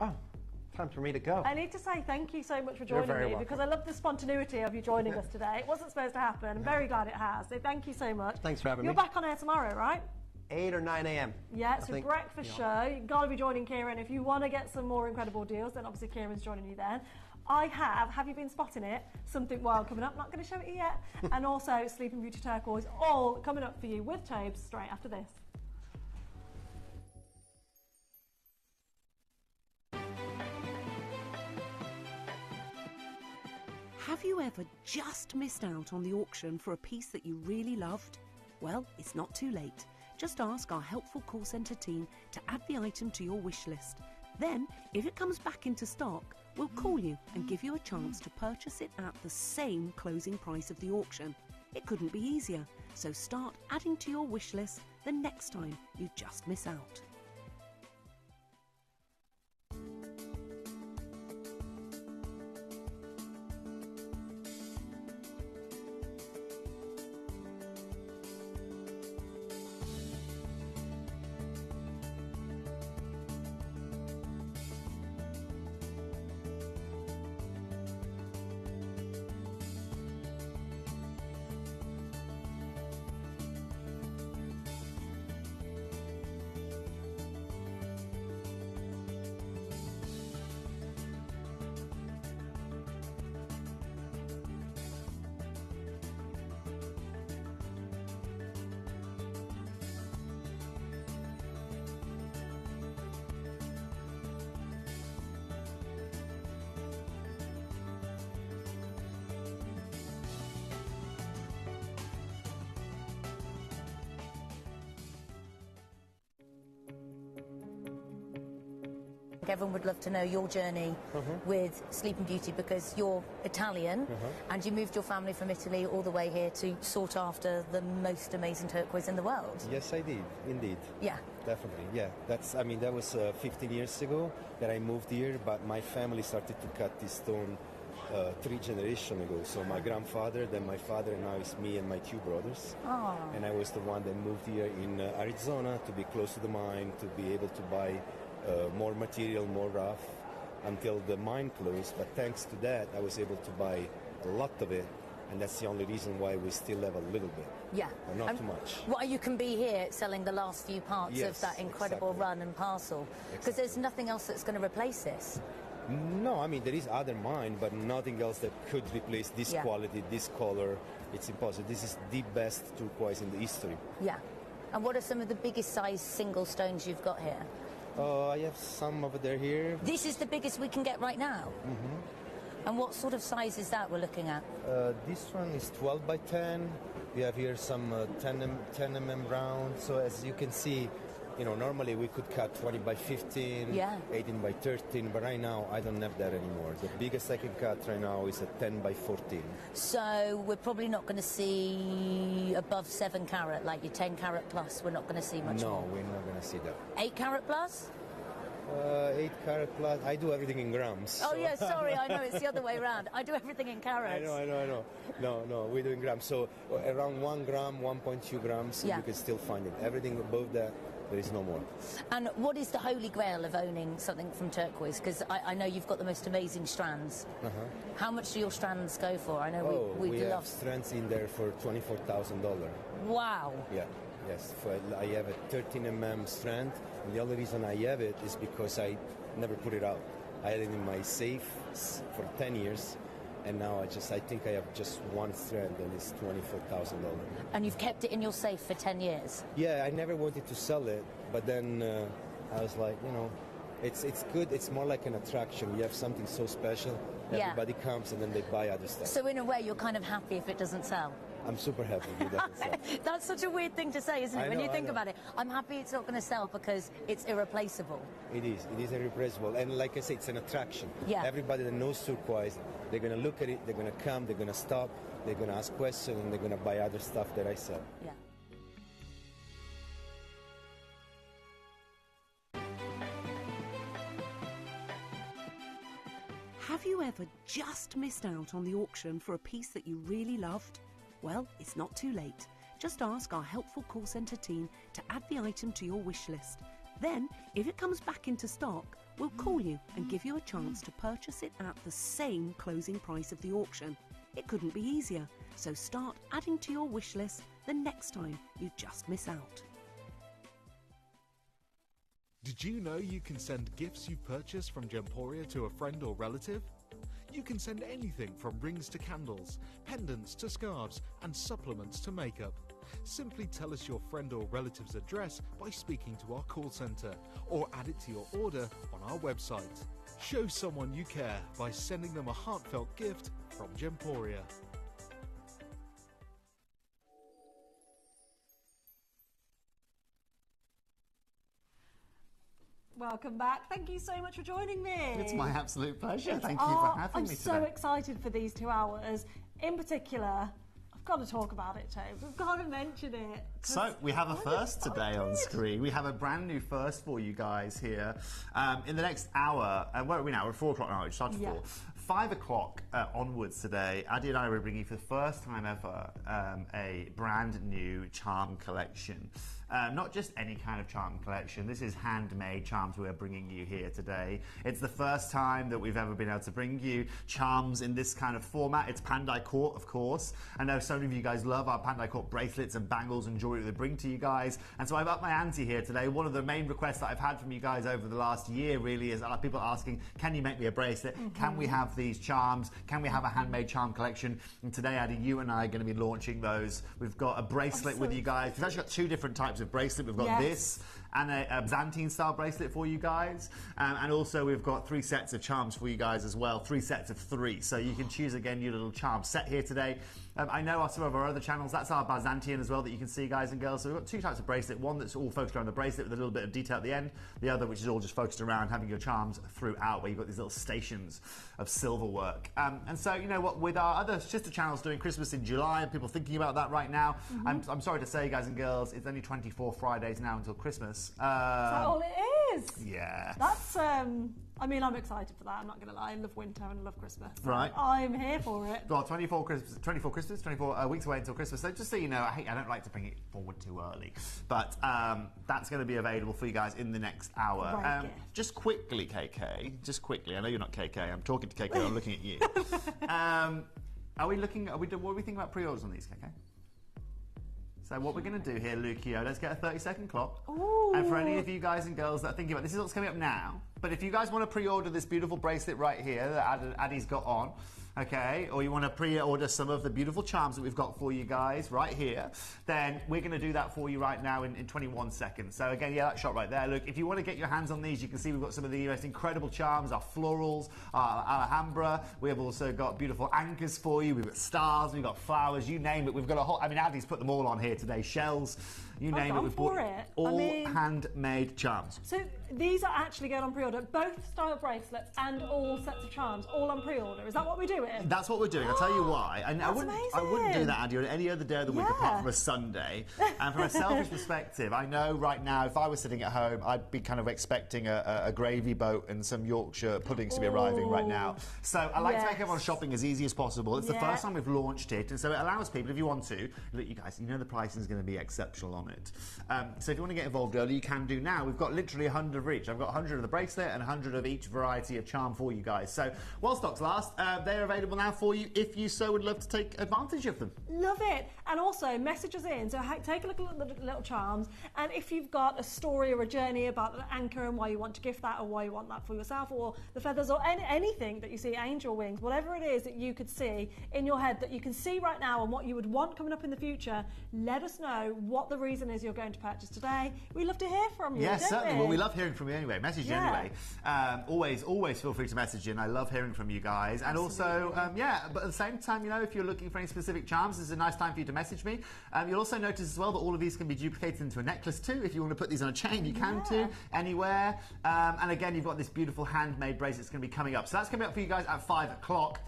Oh, time for me to go. I need to say thank you so much for You're joining very me, welcome. because I love the spontaneity of you joining us today. It wasn't supposed to happen. I'm very glad it has. So thank you so much. Thanks for having You're me. back on air tomorrow, right? 8 or 9 a.m. Yeah, I it's a think. breakfast show. You've got to be joining Kieran. If you want to get some more incredible deals, then obviously Kieran's joining you then. I have you been spotting it? Something wild coming up. Not going to show it you yet. And also Sleeping Beauty Turquoise, all coming up for you with Tobes straight after this. Have you ever just missed out on the auction for a piece that you really loved? Well, it's not too late. Just ask our helpful call centre team to add the item to your wish list. Then, if it comes back into stock, we'll call you and give you a chance to purchase it at the same closing price of the auction. It couldn't be easier, so start adding to your wish list the next time you just miss out. everyone would love to know your journey with Sleeping Beauty, because you're Italian and you moved your family from Italy all the way here to sought after the most amazing turquoise in the world. Yes, I did, indeed. Yeah. Definitely, yeah. That was 15 years ago that I moved here, but my family started to cut this stone 3 generations ago. So my grandfather, then my father, and now it's me and my 2 brothers. Oh. And I was the one that moved here in Arizona to be close to the mine, to be able to buy more material, more rough, until the mine closed. But thanks to that, I was able to buy a lot of it. And that's the only reason why we still have a little bit. Yeah. But not too much. Well, you can be here selling the last few parts of that incredible run and parcel, because there's nothing else that's going to replace this. No, I mean, there is other mine, but nothing else that could replace this quality, this color. It's impossible. This is the best turquoise in the history. Yeah. And what are some of the biggest size single stones you've got here? I have some over there here. This is the biggest we can get right now? And what sort of size is that we're looking at? This one is 12 by 10. We have here some 10 mm round. So as you can see, you know, normally we could cut 20 by 15, 18 by 13, but right now I don't have that anymore. The biggest I can cut right now is a 10 by 14. So we're probably not going to see above 7 carat, like your 10 carat plus. We're not going to see much more. No, we're not going to see that. 8 carat plus? 8 carat plus. I do everything in grams. Oh, so. yeah, sorry, I know, it's the other way around. I do everything in carats. I know. No, we do in grams. So around 1 gram, 1.2 grams, you can still find it. Everything above that, there is no more. And what is the holy grail of owning something from turquoise? Because I know you've got the most amazing strands. How much do your strands go for? I know we have strands in there for $24,000. Wow. Yeah. Yes, I have a 13 mm strand, and the only reason I have it is because I never put it out. I had it in my safe for 10 years, and now I think I have just one strand, and it's $24,000. And you've kept it in your safe for 10 years? Yeah, I never wanted to sell it, but then I was like, you know, it's good. It's more like an attraction. You have something so special, everybody comes and then they buy other stuff. So in a way, you're kind of happy if it doesn't sell? I'm super happy with that. That's such a weird thing to say, isn't it? When you think about it, I'm happy it's not going to sell because it's irreplaceable. It is irreplaceable. And like I say, it's an attraction. Yeah. Everybody that knows turquoise, they're going to look at it, they're going to come, they're going to stop, they're going to ask questions, and they're going to buy other stuff that I sell. Yeah. Have you ever just missed out on the auction for a piece that you really loved? Well, it's not too late. Just ask our helpful call centre team to add the item to your wish list. Then, if it comes back into stock, we'll call you and give you a chance to purchase it at the same closing price of the auction. It couldn't be easier, so start adding to your wish list the next time you just miss out. Did you know you can send gifts you purchased from Gemporia to a friend or relative? You can send anything from rings to candles, pendants to scarves, and supplements to makeup. Simply tell us your friend or relative's address by speaking to our call centre, or add it to your order on our website. Show someone you care by sending them a heartfelt gift from Gemporia. Welcome back. Thank you so much for joining me. It's my absolute pleasure. Thank you for having me today. I'm so excited for these 2 hours. In particular, I've got to talk about it, James. We've got to mention it. So, we have a first today on screen. We have a brand new first for you guys here. In the next hour, where are we now? We're at 4 o'clock now. It started at 4. 5 o'clock onwards today, Addy and I will bring you for the first time ever a brand new charm collection. Not just any kind of charm collection. This is handmade charms we're bringing you here today. It's the first time that we've ever been able to bring you charms in this kind of format. It's Pandai Court, of course. I know so many of you guys love our Pandai Court bracelets and bangles and jewelry that we bring to you guys. And so I've upped my ante here today. One of the main requests that I've had from you guys over the last year really is people asking, can you make me a bracelet? Can we have these charms? Can we have a handmade charm collection? And today, Addy, you and I are going to be launching those. We've got a bracelet with you guys. We've actually got 2 different types of bracelet. We've got this and a Byzantine style bracelet for you guys. And also we've got 3 sets of charms for you guys as well, 3 sets of 3. So you can choose again your little charm set here today. I know some of our other channels, that's our Byzantine as well that you can see, guys and girls. So we've got 2 types of bracelet, one that's all focused around the bracelet with a little bit of detail at the end, the other which is all just focused around having your charms throughout, where you've got these little stations of silver work. And so, you know what, with our other sister channels doing Christmas in July, and people thinking about that right now, I'm sorry to say, guys and girls, it's only 24 Fridays now until Christmas. Is that all it is? Yeah. That's, I mean, I'm excited for that, I'm not going to lie. I love winter and I love Christmas. So right. I'm here for it. Well, 24 weeks away until Christmas. So just so you know, I don't like to bring it forward too early. But that's going to be available for you guys in the next hour. Right, just quickly, KK, I know you're not KK, I'm talking to KK, I'm looking at you. What are we thinking about pre-orders on these, KK? So what we're going to do here, Lucio, let's get a 30-second clock. Ooh. And for any of you guys and girls that are thinking about this is what's coming up now, but if you guys want to pre-order this beautiful bracelet right here that Addie's got on, okay, or you want to pre-order some of the beautiful charms that we've got for you guys right here, then we're going to do that for you right now in 21 seconds. So again, yeah, that shot right there. Look, if you want to get your hands on these, you can see we've got some of the most incredible charms, our florals, our Alhambra. We have also got beautiful anchors for you. We've got stars, we've got flowers, you name it. We've got a whole, I mean, Addie's put them all on here today. Shells, you name it. We've bought all handmade charms. So these are actually going on pre-order, both style bracelets and all sets of charms, all on pre-order. Is that what we're doing? That's what we're doing. I'll tell you why. And I wouldn't do that, Andy, on any other day of the week apart from a Sunday. And from a selfish perspective, I know right now, if I was sitting at home, I'd be kind of expecting a gravy boat and some Yorkshire puddings to be arriving right now. So I like to make everyone shopping as easy as possible. It's the first time we've launched it, and so it allows people, if you want to, look, you guys, you know the pricing is going to be exceptional on it. So if you want to get involved early, you can do now. We've got literally 100 of each. I've got 100 of the bracelet and 100 of each variety of charm for you guys. So while stocks last, they're available now for you if you so would love to take advantage of them. Love it. And also message us in, so take a look at the little charms, and if you've got a story or a journey about the anchor and why you want to gift that or why you want that for yourself, or the feathers, or anything that you see, angel wings, whatever it is that you could see in your head that you can see right now and what you would want coming up in the future, let us know what the reason is you're going to purchase today. We love to hear from you. Yes, certainly. Well, we love hearing from you anyway. Message you anyway. Always feel free to message in. I love hearing from you guys. And also, but at the same time, you know, if you're looking for any specific charms, this is a nice time for you to message me. You'll also notice as well that all of these can be duplicated into a necklace too. If you want to put these on a chain, you can too, anywhere. And again, you've got this beautiful handmade bracelet that's going to be coming up. So that's coming up for you guys at 5 o'clock.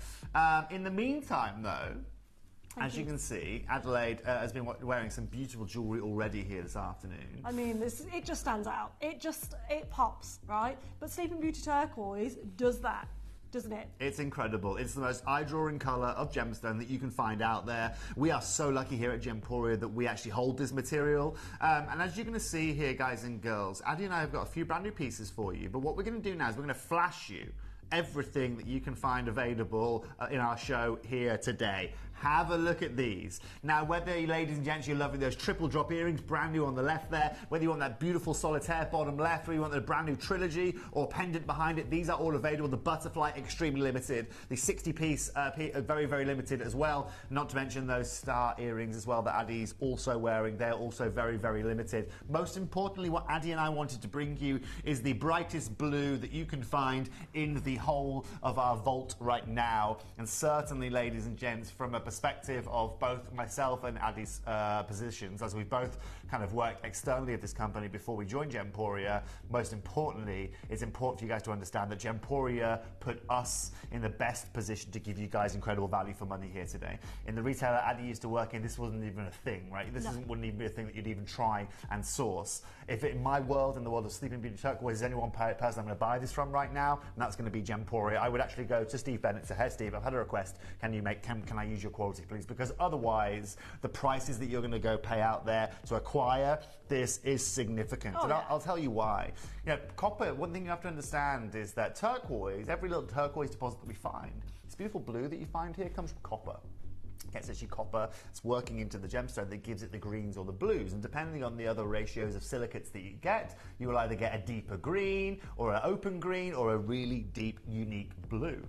In the meantime, though, as you can see, Adelaide has been wearing some beautiful jewellery already here this afternoon. I mean, it just stands out. It pops, right? But Sleeping Beauty Turquoise does that, doesn't it? It's incredible. It's the most eye-drawing colour of gemstone that you can find out there. We are so lucky here at Gemporia that we actually hold this material. And as you're going to see here, guys and girls, Addie and I have got a few brand new pieces for you. But what we're going to do now is we're going to flash you everything that you can find available in our show here today. Have a look at these. Now, whether, ladies and gents, you're loving those triple drop earrings, brand new on the left there, whether you want that beautiful solitaire bottom left, or you want the brand new trilogy or pendant behind it, these are all available. The butterfly, extremely limited. The 60-piece, very, very limited as well. Not to mention those star earrings as well that Addie's also wearing. They're also very, very limited. Most importantly, what Addie and I wanted to bring you is the brightest blue that you can find in the whole of our vault right now. And certainly, ladies and gents, from a perspective of both myself and Addie's positions, as we both kind of worked externally at this company before we joined Gemporia, most importantly, it's important for you guys to understand that Gemporia put us in the best position to give you guys incredible value for money here today. In the retailer Addie used to work in, this wasn't even a thing, right? This wouldn't even be a thing that you'd even try and source. If in my world, in the world of Sleeping Beauty Turquoise, is any one person I'm going to buy this from right now, and that's going to be Gemporia, I would actually go to Steve Bennett, say, hey Steve, I've had a request, can I use your quality please? Because otherwise the prices that you're going to go pay out there to acquire this is significant. And I'll tell you why. You know, copper, one thing you have to understand is that turquoise, every little turquoise deposit that we find, this beautiful blue that you find here comes from copper. It's actually copper. It's working into the gemstone that gives it the greens or the blues. And depending on the other ratios of silicates that you get, you will either get a deeper green or an open green or a really deep, unique blue.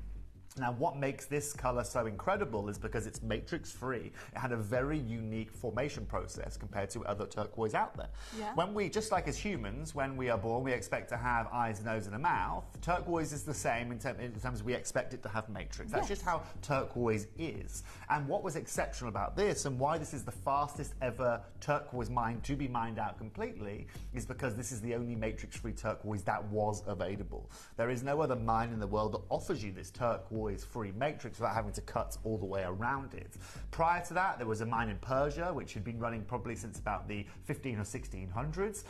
Now, what makes this colour so incredible is because it's matrix-free. It had a very unique formation process compared to other turquoise out there. Yeah. When we, just like as humans, when we are born, we expect to have eyes, nose, and a mouth. Turquoise is the same in terms we expect it to have matrix. That's just how turquoise is. And what was exceptional about this, and why this is the fastest ever turquoise mine to be mined out completely, is because this is the only matrix-free turquoise that was available. There is no other mine in the world that offers you this turquoise-free matrix without having to cut all the way around it. Prior to that, there was a mine in Persia, which had been running probably since about the 15 or 1600s.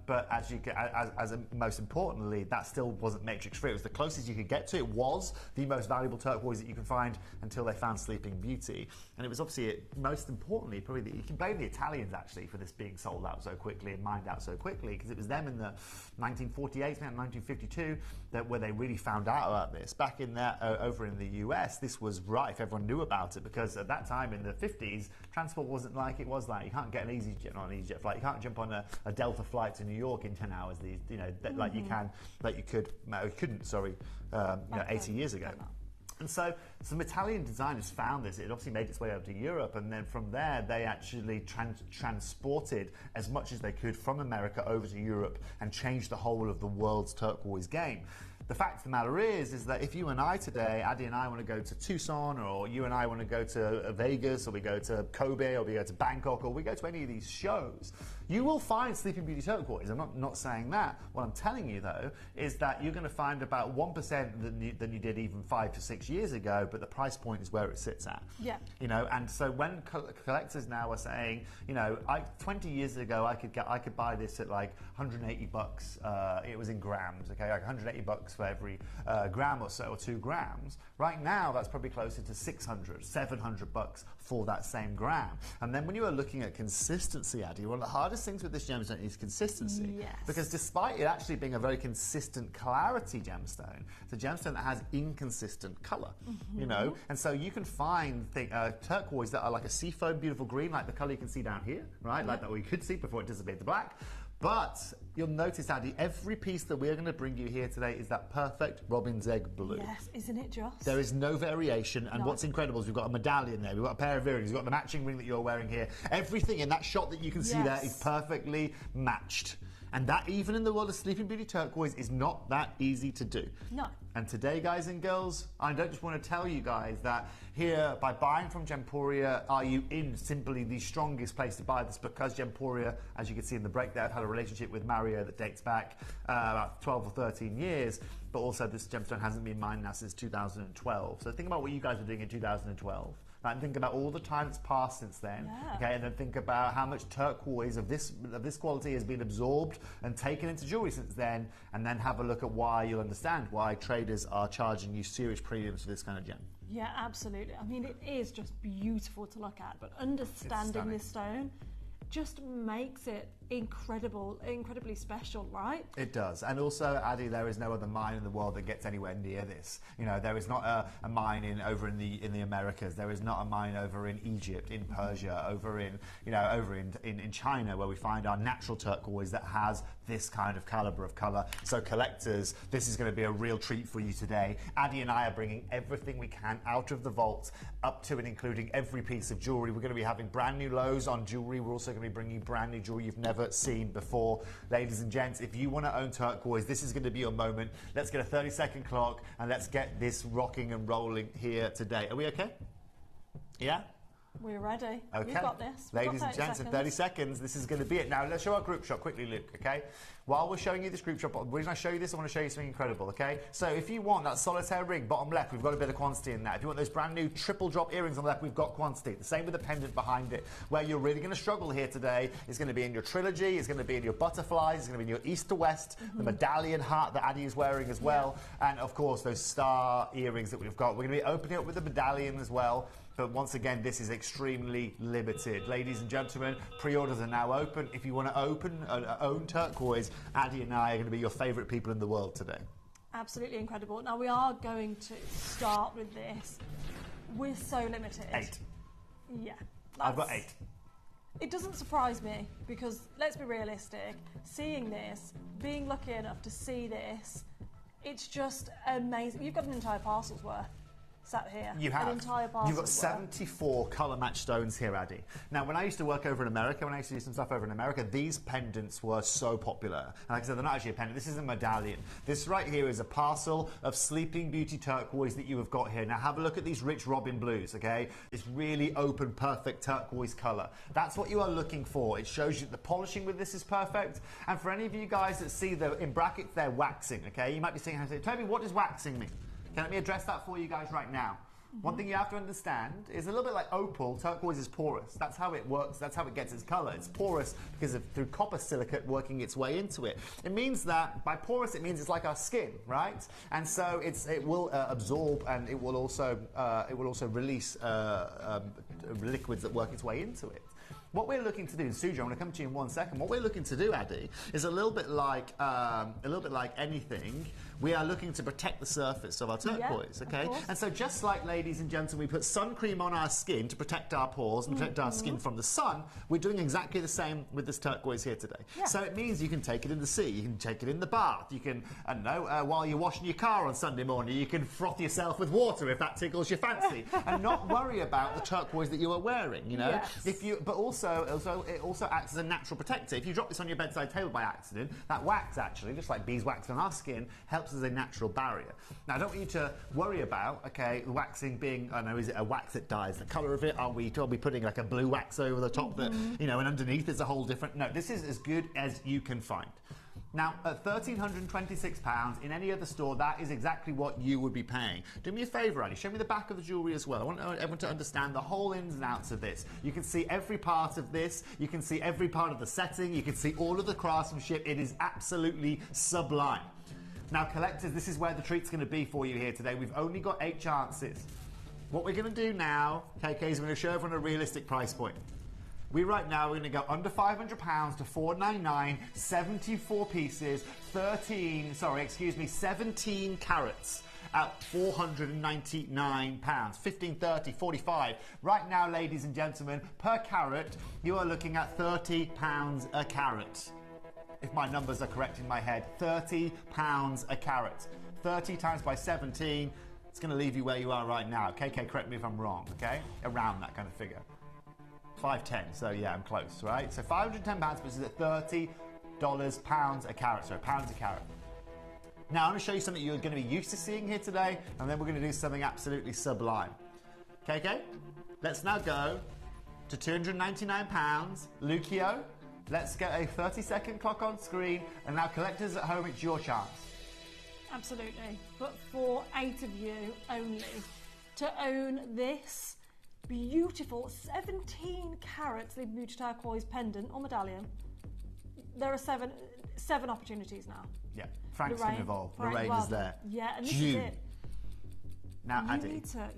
But most importantly, that still wasn't matrix-free. It was the closest you could get to. It was the most valuable turquoise that you can find until they found Sleeping Beauty. And it was obviously, most importantly, probably you can blame the Italians actually for this being sold out so quickly and mined out so quickly, because it was them in the 1948, 1952, where they really found out about this. Back in there, over in the US, this was rife. Everyone knew about it because at that time in the 50s, transport wasn't like it was like. You can't get an EasyJet on an EasyJet flight. You can't jump on a Delta flight to New York in 10 hours. Like you can, like you couldn't. 80 years ago. And so some Italian designers found this. It obviously made its way over to Europe, and then from there they actually transported as much as they could from America over to Europe and changed the whole of the world's turquoise game. The fact of the matter is that if you and I today, Addy and I want to go to Tucson, or you and I want to go to Vegas, or we go to Kobe, or we go to Bangkok, or we go to any of these shows, you will find Sleeping Beauty turquoise. I'm not saying that. What I'm telling you, though, is that you're going to find about 1% than you did even 5 to 6 years ago, but the price point is where it sits at. Yeah. And so when collectors now are saying, 20 years ago I could buy this at like $180. It was in grams, okay, like $180 for every gram or so, or 2 grams. Right now, that's probably closer to $600, $700 for that same gram. And then when you are looking at consistency, Addy, one of the hardest things with this gemstone is consistency. Yes. Because despite it actually being a very consistent clarity gemstone, it's a gemstone that has inconsistent color, and so you can find turquoise that are like a seafoam beautiful green, like the color you can see down here, right? Like that we could see before it disappeared to black. But you'll notice, Addy, every piece that we're going to bring you here today is that perfect robin's egg blue. Yes, isn't it just? There is no variation, and what's incredible is we've got a medallion there, we've got a pair of earrings, we've got the matching ring that you're wearing here. Everything in that shot that you can see there is perfectly matched. And that, even in the world of Sleeping Beauty turquoise, is not that easy to do. No. And today, guys and girls, I don't just want to tell you guys that here, by buying from Gemporia, are you in simply the strongest place to buy this, because Gemporia, as you can see in the break there, have had a relationship with Mario that dates back about 12 or 13 years, but also this gemstone hasn't been mined now since 2012. So think about what you guys were doing in 2012. And think about all the time that's passed since then, okay? And then think about how much turquoise of this quality has been absorbed and taken into jewelry since then, and then have a look at why you'll understand why traders are charging you serious premiums for this kind of gem. Yeah, absolutely. I mean, it is just beautiful to look at, but understanding this stone just makes it incredibly special, right? It does. And also, Addy, there is no other mine in the world that gets anywhere near this. There is not a mine over in the Americas. There is not a mine over in Egypt, in Persia, over in China, where we find our natural turquoise that has this kind of caliber of color. So collectors, this is going to be a real treat for you today. Addy and I are bringing everything we can out of the vault, up to and including every piece of jewelry. We're going to be having brand new lows on jewelry. We're also going to be bringing brand new jewelry you've never seen before. Ladies and gents, if you want to own turquoise, this is going to be your moment. Let's get a 30-second clock and let's get this rocking and rolling here today. Are we okay? Yeah? We're ready. Okay. We've got this. Ladies and gents, in 30 seconds, this is going to be it. Now, let's show our group shot quickly, Luke, okay? While we're showing you this group shot, the reason I show you this, I want to show you something incredible, okay? So if you want that solitaire ring, bottom left, we've got a bit of quantity in that. If you want those brand new triple drop earrings on the left, we've got quantity. The same with the pendant behind it. Where you're really going to struggle here today is going to be in your trilogy, it's going to be in your butterflies, it's going to be in your east to west, the medallion heart that Addy is wearing as well, and of course those star earrings that we've got. We're going to be opening up with the medallion as well. But once again, this is extremely limited. Ladies and gentlemen, pre-orders are now open. If you want to own turquoise, Addy and I are going to be your favourite people in the world today. Absolutely incredible. Now, we are going to start with this. We're so limited. 8. Yeah. I've got 8. It doesn't surprise me, because let's be realistic. Seeing this, being lucky enough to see this, it's just amazing. You've got an entire parcel's worth. sat here. You have. An entire basket. You've got 74 colour match stones here, Addy. Now, when I used to work over in America, when I used to do some stuff over in America, these pendants were so popular. And like I said, they're not actually a pendant. This is a medallion. This right here is a parcel of Sleeping Beauty turquoise that you have got here. Now, have a look at these rich robin blues, okay? This really open, perfect turquoise colour. That's what you are looking for. It shows you the polishing with this is perfect. And for any of you guys that see the, in brackets, they're waxing, okay? You might be saying, Toby, what does waxing mean? Okay, let me address that for you guys right now. One thing you have to understand is a little bit like opal, turquoise is porous. That's how it works. That's how it gets its colour. It's porous because of through copper silicate working its way into it. It means that by porous, it means it's like our skin, right? And so it will absorb and it will also release liquids that work its way into it. What we're looking to do, and Suja, I'm going to come to you in 1 second. What we're looking to do, Addy, is a little bit like anything. We are looking to protect the surface of our turquoise, okay? And so just like, ladies and gentlemen, we put sun cream on our skin to protect our pores and protect our skin from the sun, we're doing exactly the same with this turquoise here today. So it means you can take it in the sea, you can take it in the bath, you can, I don't know, while you're washing your car on Sunday morning, you can froth yourself with water if that tickles your fancy, and not worry about the turquoise that you are wearing, you know? If you, but also it also acts as a natural protector. If you drop this on your bedside table by accident, that wax actually, just like beeswax on our skin, helps as a natural barrier. Now, I don't want you to worry about, okay, waxing being, I don't know, is it a wax that dyes the colour of it? Are we putting like a blue wax over the top that, you know, and underneath is a whole different... No, this is as good as you can find. Now, at £1,326 in any other store, that is exactly what you would be paying. Do me a favour, Annie, show me the back of the jewellery as well. I want everyone to understand the whole ins and outs of this. You can see every part of this, you can see every part of the setting, you can see all of the craftsmanship. It is absolutely sublime. Now, collectors, this is where the treat's going to be for you here today. We've only got 8 chances. What we're going to do now, KK, is we're going to show everyone a realistic price point. We're going to go under £500 to $499, 74 pieces, 17 carats at £499, 15, 30, 45. Right now, ladies and gentlemen, per carat, you are looking at £30 a carat. If my numbers are correct in my head, £30 a carat. 30 times by 17, it's going to leave you where you are right now. KK, correct me if I'm wrong, okay? Around that kind of figure. 510, so yeah, I'm close, right? So £510, which is at £30 pounds a carat, so pounds a carat. Now, I'm going to show you something you're going to be used to seeing here today, and then we're going to do something absolutely sublime. KK, let's now go to £299. Lucio, let's get a 30-second clock on screen, and now collectors at home, it's your chance. Absolutely, but for 8 of you only, to own this beautiful 17 carat Sleeping Beauty turquoise pendant or medallion. There are seven opportunities now. Yeah, Frank's going to evolve. Lorraine is there. Yeah, and this is it. Now, you Addy, need to,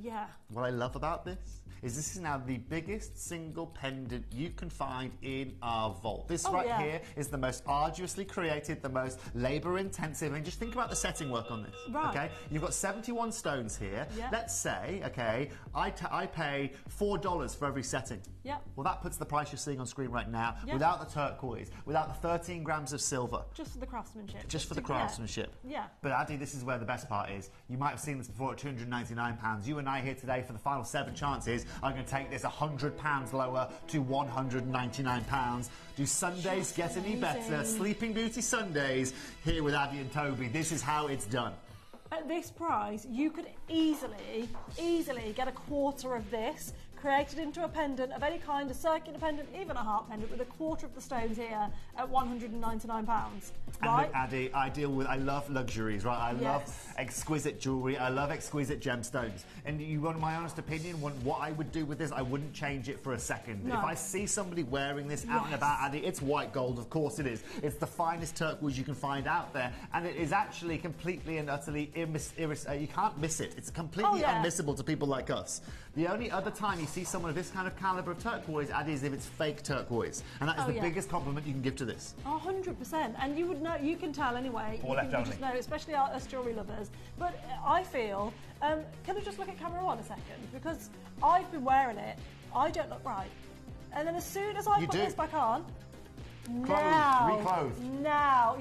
what I love about this is now the biggest single pendant you can find in our vault. This here is the most arduously created, the most labour-intensive. And just think about the setting work on this. Right. Okay, you've got 71 stones here. Yeah. Let's say, okay, I pay $4 for every setting. Yeah. Well, that puts the price you're seeing on screen right now without the turquoise, without the 13 grams of silver. Just for the craftsmanship. Just for the craftsmanship. Yeah. But Addy, this is where the best part is. You might have seen this before at £299. You and I here today for the final 7 chances are going to take this £100 lower to £199. Do Sundays get any better? Sleeping Beauty Sundays here with Addy and Toby. This is how it's done. At this price, you could easily get a quarter of this created into a pendant of any kind, a circular pendant, even a heart pendant, with a quarter of the stones here at £199. Right? And look, Addy, I love luxuries, right? I love exquisite jewellery. I love exquisite gemstones. And you want my honest opinion, what I would do with this, I wouldn't change it for a second. No. If I see somebody wearing this out and about, Addy, it's white gold, of course it is. It's the finest turquoise you can find out there. And it is actually completely and utterly you can't miss it. It's completely unmissable to people like us. The only other time you see someone of this kind of calibre of turquoise, Addy, is if it's fake turquoise. And that is the biggest compliment you can give to this. 100%. And you would know, you can tell anyway. Or left only. Just know, especially us jewellery lovers. But I feel, can I just look at camera 1 a second? Because I've been wearing it, I don't look right. And then as soon as I put this back on, reclothed. Now,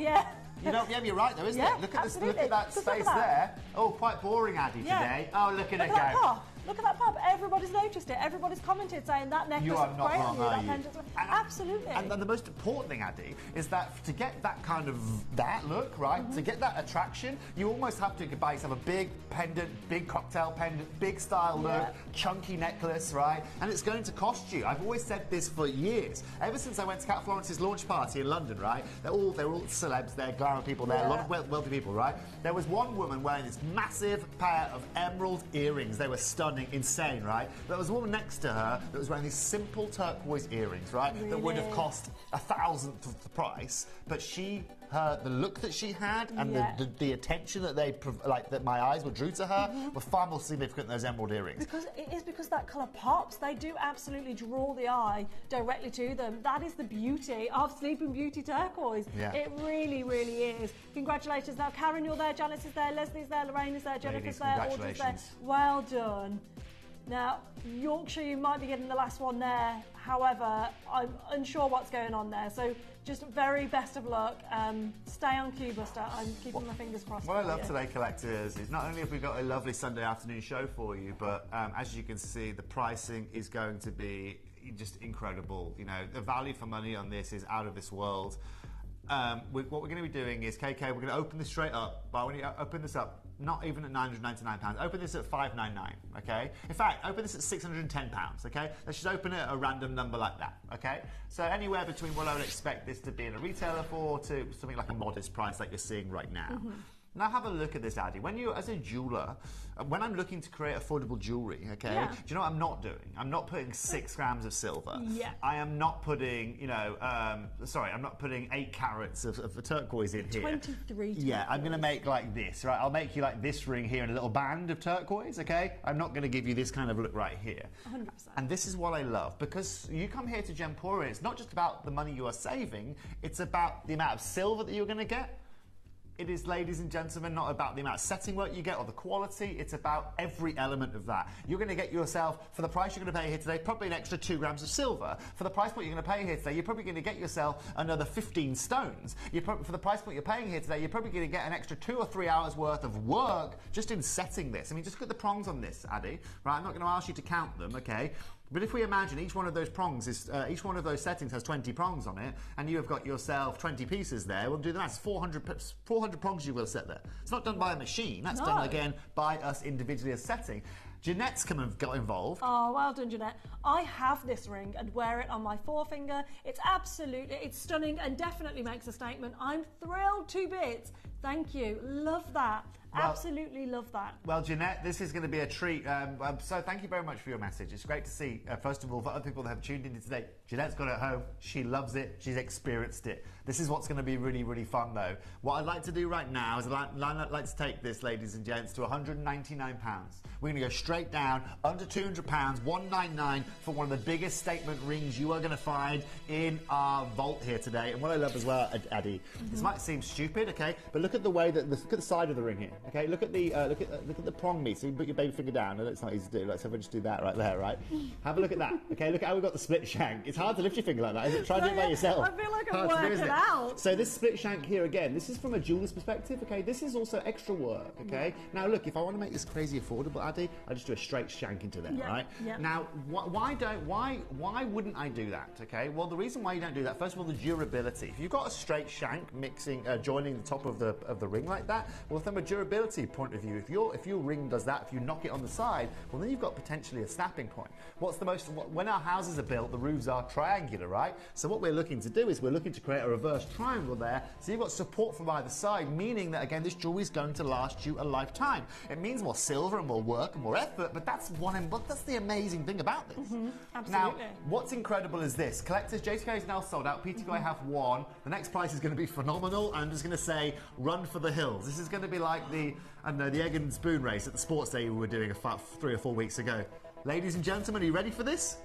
You know, yeah, you're right though, isn't it? Look at this. Look at that Just space look at that. there. Oh, quite boring, Addy, today. Oh, look at it that go. pop. Look at that pop. Everybody's noticed it. Everybody's commented saying that necklace You are looks not great wrong, on you. are That you? pendant. Absolutely. And the most important thing, Addy, is that to get that kind of that look, right, to get that attraction, you almost have to buy yourself a big pendant, big cocktail pendant, big style look, chunky necklace, right? And it's going to cost you. I've always said this for years. Ever since I went to Cat Florence's launch party in London, right? They're all celebs there, glamour people there, a lot of wealthy people, right? There was one woman wearing this massive pair of emerald earrings. They were stunning, insane, right? There was a woman next to her that was wearing these simple turquoise earrings, right? Really? That would have cost 1,000th of the price, but the look that she had and the attention that that my eyes were drew to her were far more significant than those emerald earrings. Because that colour pops. They do absolutely draw the eye directly to them. That is the beauty of Sleeping Beauty turquoise. Yeah. It really, really is. Congratulations. Now, Karen, you're there. Janice is there. Leslie's there. Lorraine is there. Jennifer's there. Audrey's there. Well done. Now, Yorkshire, you might be getting the last one there. However, I'm unsure what's going on there. So just very best of luck. Stay on cue, Buster. I'm keeping my fingers crossed. What I love today, collectors, is not only have we got a lovely Sunday afternoon show for you, but as you can see, the pricing is going to be just incredible. You know, the value for money on this is out of this world. What we're going to be doing is, KK, we're going to open this straight up, but when you open this up, not even at £999, open this at £599, okay? In fact, open this at £610, okay? Let's just open it at a random number like that, okay? So anywhere between what I would expect this to be in a retailer for to something like a modest price like you're seeing right now. Now have a look at this, Addy. When you, as a jeweler, when I'm looking to create affordable jewellery, okay, do you know what I'm not doing? I'm not putting 6 grams of silver. Yeah. I am not putting, I'm not putting 8 carats of turquoise in here. 23 Yeah, I'm going to make like this, right? I'll make you like this ring here and a little band of turquoise, okay? I'm not going to give you this kind of look right here. 100%. And this is what I love, because you come here to Gemporia, it's not just about the money you are saving, it's about the amount of silver that you're going to get. It is, ladies and gentlemen, not about the amount of setting work you get or the quality, it's about every element of that. You're going to get yourself, for the price you're going to pay here today, probably an extra 2 grams of silver. For the price point you're going to pay here today, you're probably going to get yourself another 15 stones. For the price point you're paying here today, you're probably going to get an extra 2 or 3 hours worth of work just in setting this. I mean, just look at the prongs on this, Addy. Right, I'm not going to ask you to count them, okay? But if we imagine each one of those prongs is, each one of those settings has 20 prongs on it, and you have got yourself 20 pieces there, we'll do the maths. 400 prongs you will set there. It's not done by a machine. That's done again by us individually as setting. Jeanette's got involved. Oh, well done, Jeanette. I have this ring and wear it on my forefinger. It's stunning and definitely makes a statement. I'm thrilled to bits. Thank you. Love that. Well, absolutely love that. Well, Jeanette, this is going to be a treat. So thank you very much for your message. It's great to see, first of all, for other people that have tuned in today. Jeanette's got it at home. She loves it. She's experienced it. This is what's going to be really, really fun, though. What I'd like to do right now is I'd like to take this, ladies and gents, to £199. We're going to go straight down, under £200, £199 for one of the biggest statement rings you are going to find in our vault here today. And what I love as well, Addy, this might seem stupid, okay, but look at the way that look at the side of the ring here, okay. Look at the look at the prong meat. So you put your baby finger down. It's not easy to do. Let's have just do that right there, right. Have a look at that, okay. Look at how we've got the split shank. It's hard to lift your finger like that, isn't it? Try to do it by yourself. I feel like I'm working out. So this split shank here again, this is from a jeweler's perspective, okay. This is also extra work, okay. Now look, if I want to make this crazy affordable, Addy, I just do a straight shank into there, right? Yeah. Now, why wouldn't I do that? Okay. Well, the reason why you don't do that, first of all, the durability. If you've got a straight shank joining the top of the ring like that, well, from a durability point of view, if your ring does that, if you knock it on the side, well, then you've got potentially a snapping point. When our houses are built, the roofs are triangular, right? So what we're looking to do is we're looking to create a reverse triangle there, so you've got support from either side, meaning that again, this jewelry is going to last you a lifetime. It means more silver and more work and more effort, but that's the amazing thing about this. Absolutely. Now, what's incredible is this. Collectors, JTK is now sold out. PTQ I have one. The next price is going to be phenomenal. I'm just going to say, run for the hills. This is going to be like the egg and spoon race at the sports day we were doing 3 or 4 weeks ago. Ladies and gentlemen, are you ready for this?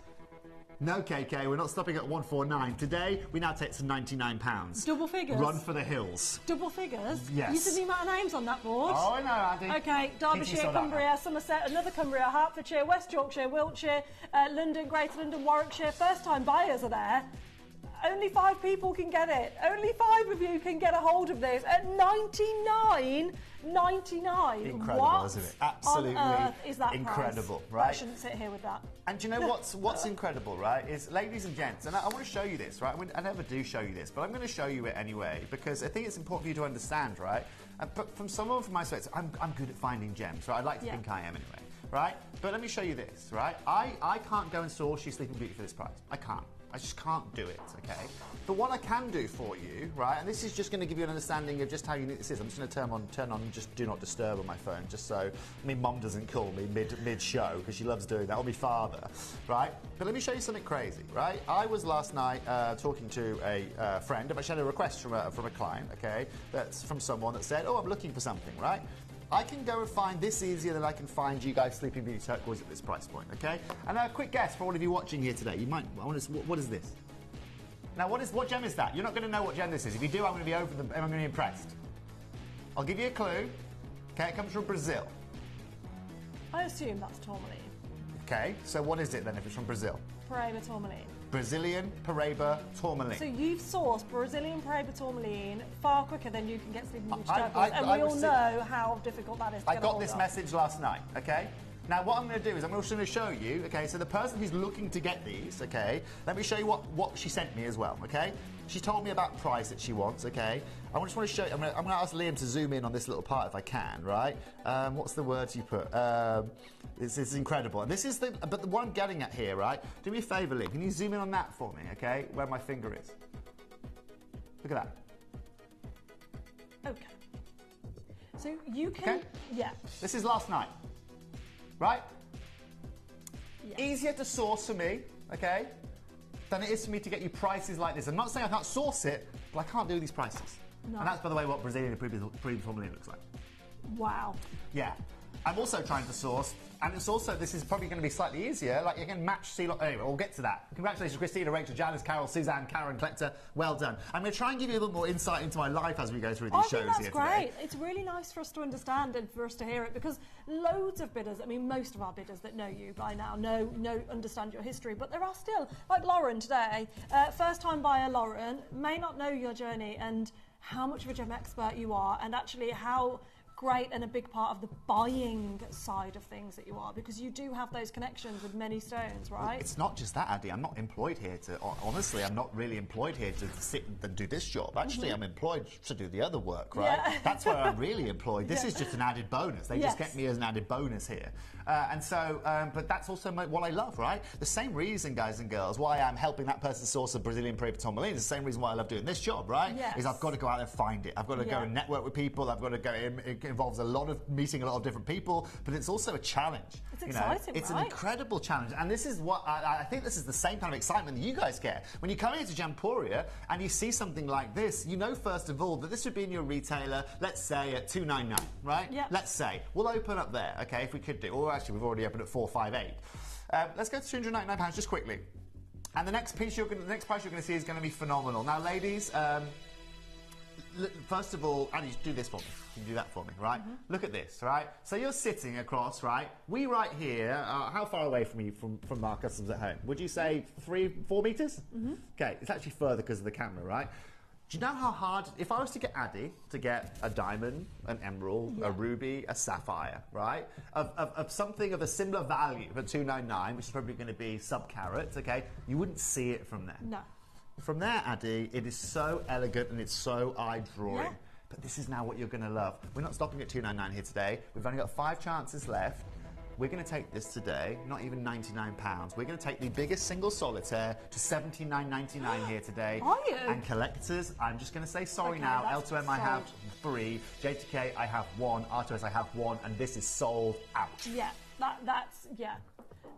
No, KK, we're not stopping at 149. Today, we now take to £99. Double figures? Run for the hills. Double figures? Yes. You said the amount of names on that board? Oh, I know, Addy. Okay, Derbyshire, Cumbria, Somerset, another Cumbria, Hertfordshire, West Yorkshire, Wiltshire, London, Greater London, Warwickshire. First-time buyers are there. only 5 people can get it. Only 5 of you can get a hold of this at $99.99. Incredible, isn't it? Absolutely on earth is that incredible, price? right? I shouldn't sit here with that. And do you know what's incredible, right? Is, ladies and gents, and I want to show you this, right? I never do show you this, but I'm going to show you it anyway because I think it's important for you to understand, right? But from someone from my perspective, I'm good at finding gems, right? I'd like to think I am anyway, right? But let me show you this, right? I can't go and source you Sleeping Beauty for this price. I can't. I just can't do it, okay? But what I can do for you, right, and this is just going to give you an understanding of just how unique this is. I'm just going to turn on just Do Not Disturb on my phone, just so Mum doesn't call me mid-show, because she loves doing that, or my father, right? But let me show you something crazy, right? I was last night talking to a friend. I've actually had a request from a client, okay? That's from someone that said, oh, I'm looking for something, right? I can go and find this easier than I can find you guys Sleeping Beauty turquoise at this price point, okay? And a quick guess for all of you watching here today. What is this? Now, what gem is that? You're not going to know what gem this is. If you do, I'm going to be I'm going to be impressed. I'll give you a clue. Okay, it comes from Brazil. I assume that's tourmaline. Okay, so what is it then if it's from Brazil? Paraiba tourmaline. Brazilian Paraiba tourmaline. So you've sourced Brazilian Paraiba tourmaline far quicker than you can get Sleeping Beauty turquoise, and we all know how difficult that is to I got this message last night, okay? Now, what I'm going to do is I'm also going to show you, okay, so the person who's looking to get these, okay, let me show you what she sent me as well, okay? She told me about price that she wants, okay? I just want to show you, I'm going to ask Liam to zoom in on this little part if I can, right? What's the words you put? This is incredible. And this is but what I'm getting at here, right? Do me a favour, Liam, can you zoom in on that for me, okay? Where my finger is. Look at that. Okay. So you can, yeah. This is last night. Right? Yes. Easier to source for me, okay, than it is for me to get you prices like this. I'm not saying I can't source it, but I can't do these prices. No. And that's, by the way, what Brazilian Paraiba tourmaline looks like. Wow. Yeah. I'm also trying to source, and it's also, this is probably going to be slightly easier, like you can match Ceylon. Anyway, we'll get to that. Congratulations, Christina, Rachel, Janice, Carol, Suzanne, Karen, Collector. Well done. I'm going to try and give you a little more insight into my life as we go through these shows here today. That's great. It's really nice for us to understand and for us to hear it, because loads of bidders, I mean, most of our bidders that know you by now understand your history, but there are still, like Lauren today, first-time buyer Lauren, may not know your journey and how much of a gem expert you are, and actually how great and a big part of the buying side of things that you are, because you do have those connections with many stones, right? It's not just that, Addy. I'm not employed here to, honestly, I'm not really employed here to sit and do this job. Actually, I'm employed to do the other work, right? Yeah. That's where I'm really employed. This is just an added bonus. They just get me as an added bonus here. But that's also what I love, right? The same reason, guys and girls, why I'm helping that person source a Brazilian Paraiba tourmaline is the same reason why I love doing this job, right? Yes. Is I've got to go out and find it. I've got to go and network with people. I've got to go it involves meeting a lot of different people, but it's also a challenge. It's exciting, It's an incredible challenge, and this is what I think this is the same kind of excitement that you guys get when you come into Gemporia and you see something like this. You know, first of all, that this would be in your retailer, let's say at $299, right? Yeah. Let's say we'll open up there, okay, if we could do. Or actually, we've already opened at $458. Let's go to £299 just quickly, and the next price you're going to see is going to be phenomenal. Now, ladies. First of all, Annie, do this for me. You can do that for me, right? Look at this, right? So you're sitting across, right? We right here, how far away from you from our customers at home? Would you say 3-4 meters? Okay, it's actually further because of the camera, right? Do you know how hard, if I was to get Addy to get a diamond, an emerald, a ruby, a sapphire, right? Of something of a similar value for $299, which is probably going to be sub-carat, okay? You wouldn't see it from there. No. From there, Addy, it is so elegant and it's so eye-drawing. Yeah. But this is now what you're going to love. We're not stopping at $299 here today. We've only got 5 chances left. We're going to take this today, not even £99. We're going to take the biggest single solitaire to $79.99 here today. Are you? And collectors, I'm just going to say sorry now. L2M, I have 3. J2K, I have 1. R2S, I have 1. And this is sold out. Yeah,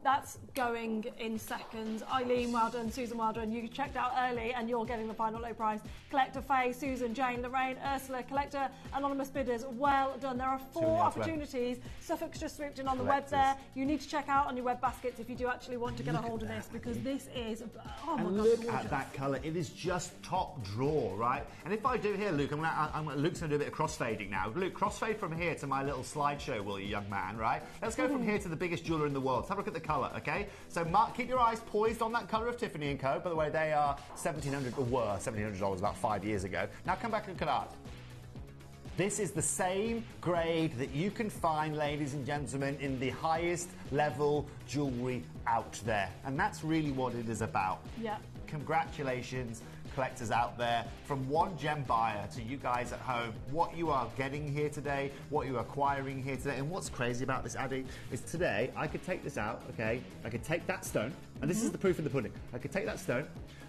that's going in seconds. Eileen, well done. Susan, well done. You checked out early and you're getting the final low price. Collector, Faye, Susan, Jane, Lorraine, Ursula, Collector, anonymous bidders, well done. There are 4 opportunities. Suffolk's just swooped in on the web there. You need to check out on your web baskets if you do actually want to get a hold of this, because this is, oh my God, look gorgeous. at that colour. It is just top drawer, right? And if I do here, Luke, Luke's going to do a bit of crossfading now. Luke, crossfade from here to my little slideshow, will you, young man, right? Let's go from here to the biggest jeweller in the world. Let's have a look at the colour, okay? So Mark, keep your eyes poised on that colour of Tiffany & Co. By the way, they are $1,700, or were $1,700 about 5 years ago. Now come back and look at that. This is the same grade that you can find, ladies and gentlemen, in the highest level jewellery out there. And that's really what it is about. Yeah. Congratulations, collectors out there. From one gem buyer to you guys at home, what you are getting here today, what you're acquiring here today. And what's crazy about this, Addy, is today I could take this out, okay? I could take that stone, and this is the proof of the pudding. I could take that stone,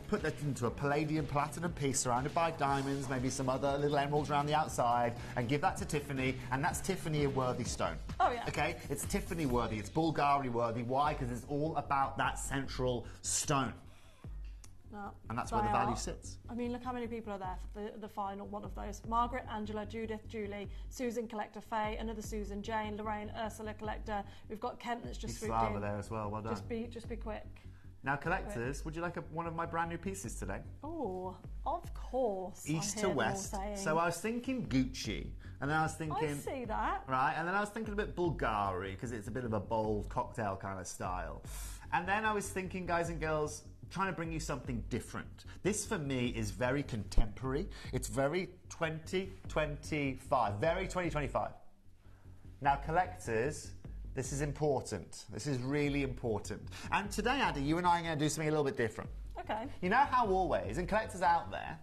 put that into a palladium platinum piece surrounded by diamonds, maybe some other little emeralds around the outside, and give that to Tiffany, and that's Tiffany worthy stone. Oh, yeah. Okay? It's Tiffany worthy, it's Bulgari worthy. Why? Because it's all about that central stone. No, and that's where the value sits. I mean, look how many people are there for the final one of those. Margaret, Angela, Judith, Julie, Susan Collector, Faye, another Susan, Jane, Lorraine, Ursula Collector. We've got Kent that's just swooped in. there as well, well done. Just be quick. Now, collectors, would you like one of my brand new pieces today? Oh, of course. East to west. So I was thinking Gucci, and then I was thinking... I see that. Right, and then I was thinking a bit Bulgari, because it's a bit of a bold cocktail kind of style. And then I was thinking, guys and girls, trying to bring you something different. This, for me, is very contemporary. It's very 2025, very 2025. Now, collectors... This is important. This is really important. And today, Addy, you and I are going to do something a little bit different. Okay. You know how always, and collectors out there,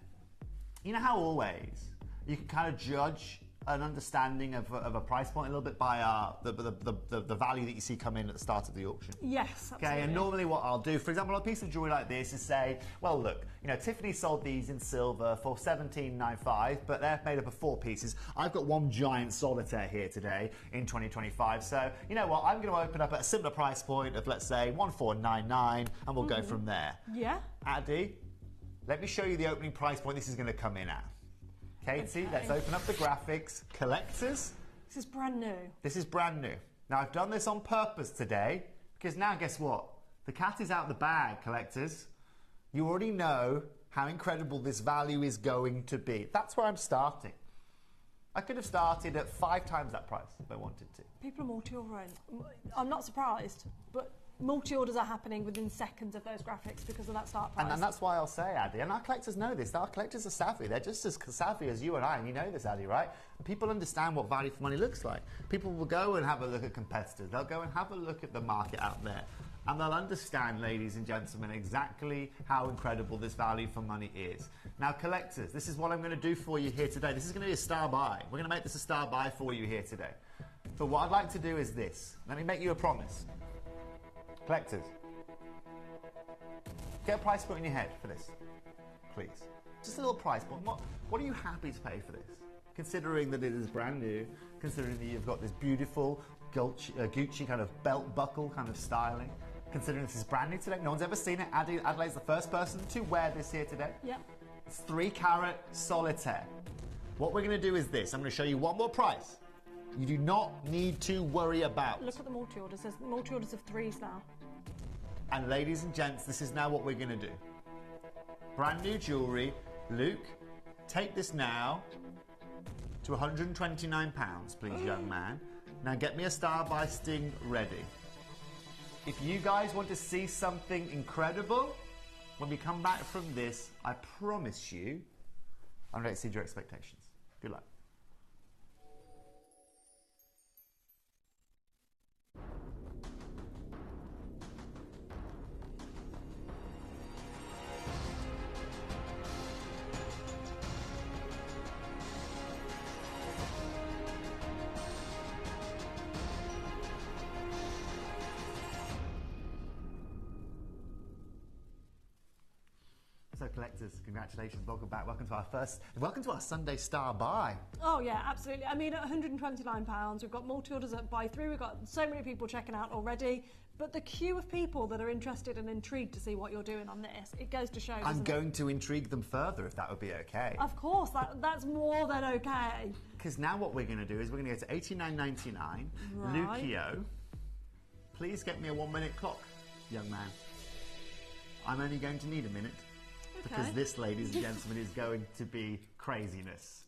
you know how always you can kind of judge an understanding of a price point a little bit by the value that you see come in at the start of the auction. Yes, absolutely. Okay, and normally what I'll do, for example, on a piece of jewellery like this is say, well, look, you know, Tiffany sold these in silver for $17.95, but they're made up of 4 pieces. I've got one giant solitaire here today in 2025, so you know what, I'm going to open up at a similar price point of, let's say, $1499, and we'll go from there. Yeah. Addy, let me show you the opening price point this is going to come in at. Katie, let's open up the graphics. Collectors. This is brand new. This is brand new. Now, I've done this on purpose today, because now, guess what? The cat is out of the bag, collectors. You already know how incredible this value is going to be. That's where I'm starting. I could have started at 5 times that price if I wanted to. People are multi-ordering. I'm not surprised, but multi-orders are happening within seconds of those graphics because of that start price. And that's why I'll say, Addy, and our collectors know this, our collectors are savvy. They're just as savvy as you and I, and you know this, Addy, right? And people understand what value for money looks like. People will go and have a look at competitors. They'll go and have a look at the market out there. And they'll understand, ladies and gentlemen, exactly how incredible this value for money is. Now, collectors, this is what I'm going to do for you here today. This is going to be a star buy. We're going to make this a star buy for you here today. But what I'd like to do is this. Let me make you a promise. Collectors, get a price point in your head for this, please. Just a little price point. What are you happy to pay for this? Considering that it is brand new, considering that you've got this beautiful Gucci kind of belt buckle kind of styling, considering this is brand new today, no one's ever seen it. Adelaide's the first person to wear this here today. Yep. It's 3-carat solitaire. What we're going to do is this. I'm going to show you one more price. You do not need to worry about. Look at the multi-orders. There's multi-orders of 3s now. And ladies and gents, this is now what we're going to do. Brand new jewellery. Luke, take this now to £129, please, young man. Now get me a Star by Sting ready. If you guys want to see something incredible, when we come back from this, I promise you, I'm going to exceed your expectations. Good luck. So collectors, congratulations, welcome back, welcome to our Sunday Star Buy. Oh yeah, absolutely. I mean, at £129, we've got multi-orders at buy 3, we've got so many people checking out already, but the queue of people that are interested and intrigued to see what you're doing on this, it goes to show, I'm going to intrigue them further, if that would be okay. Of course, that's more than okay. Because now what we're going to do is we're going to go to $89.99. Right. Lucio, please get me a 1-minute clock, young man. I'm only going to need a minute. Okay. Because this, ladies and gentlemen, is going to be craziness.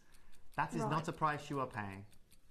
That is not a price you are paying.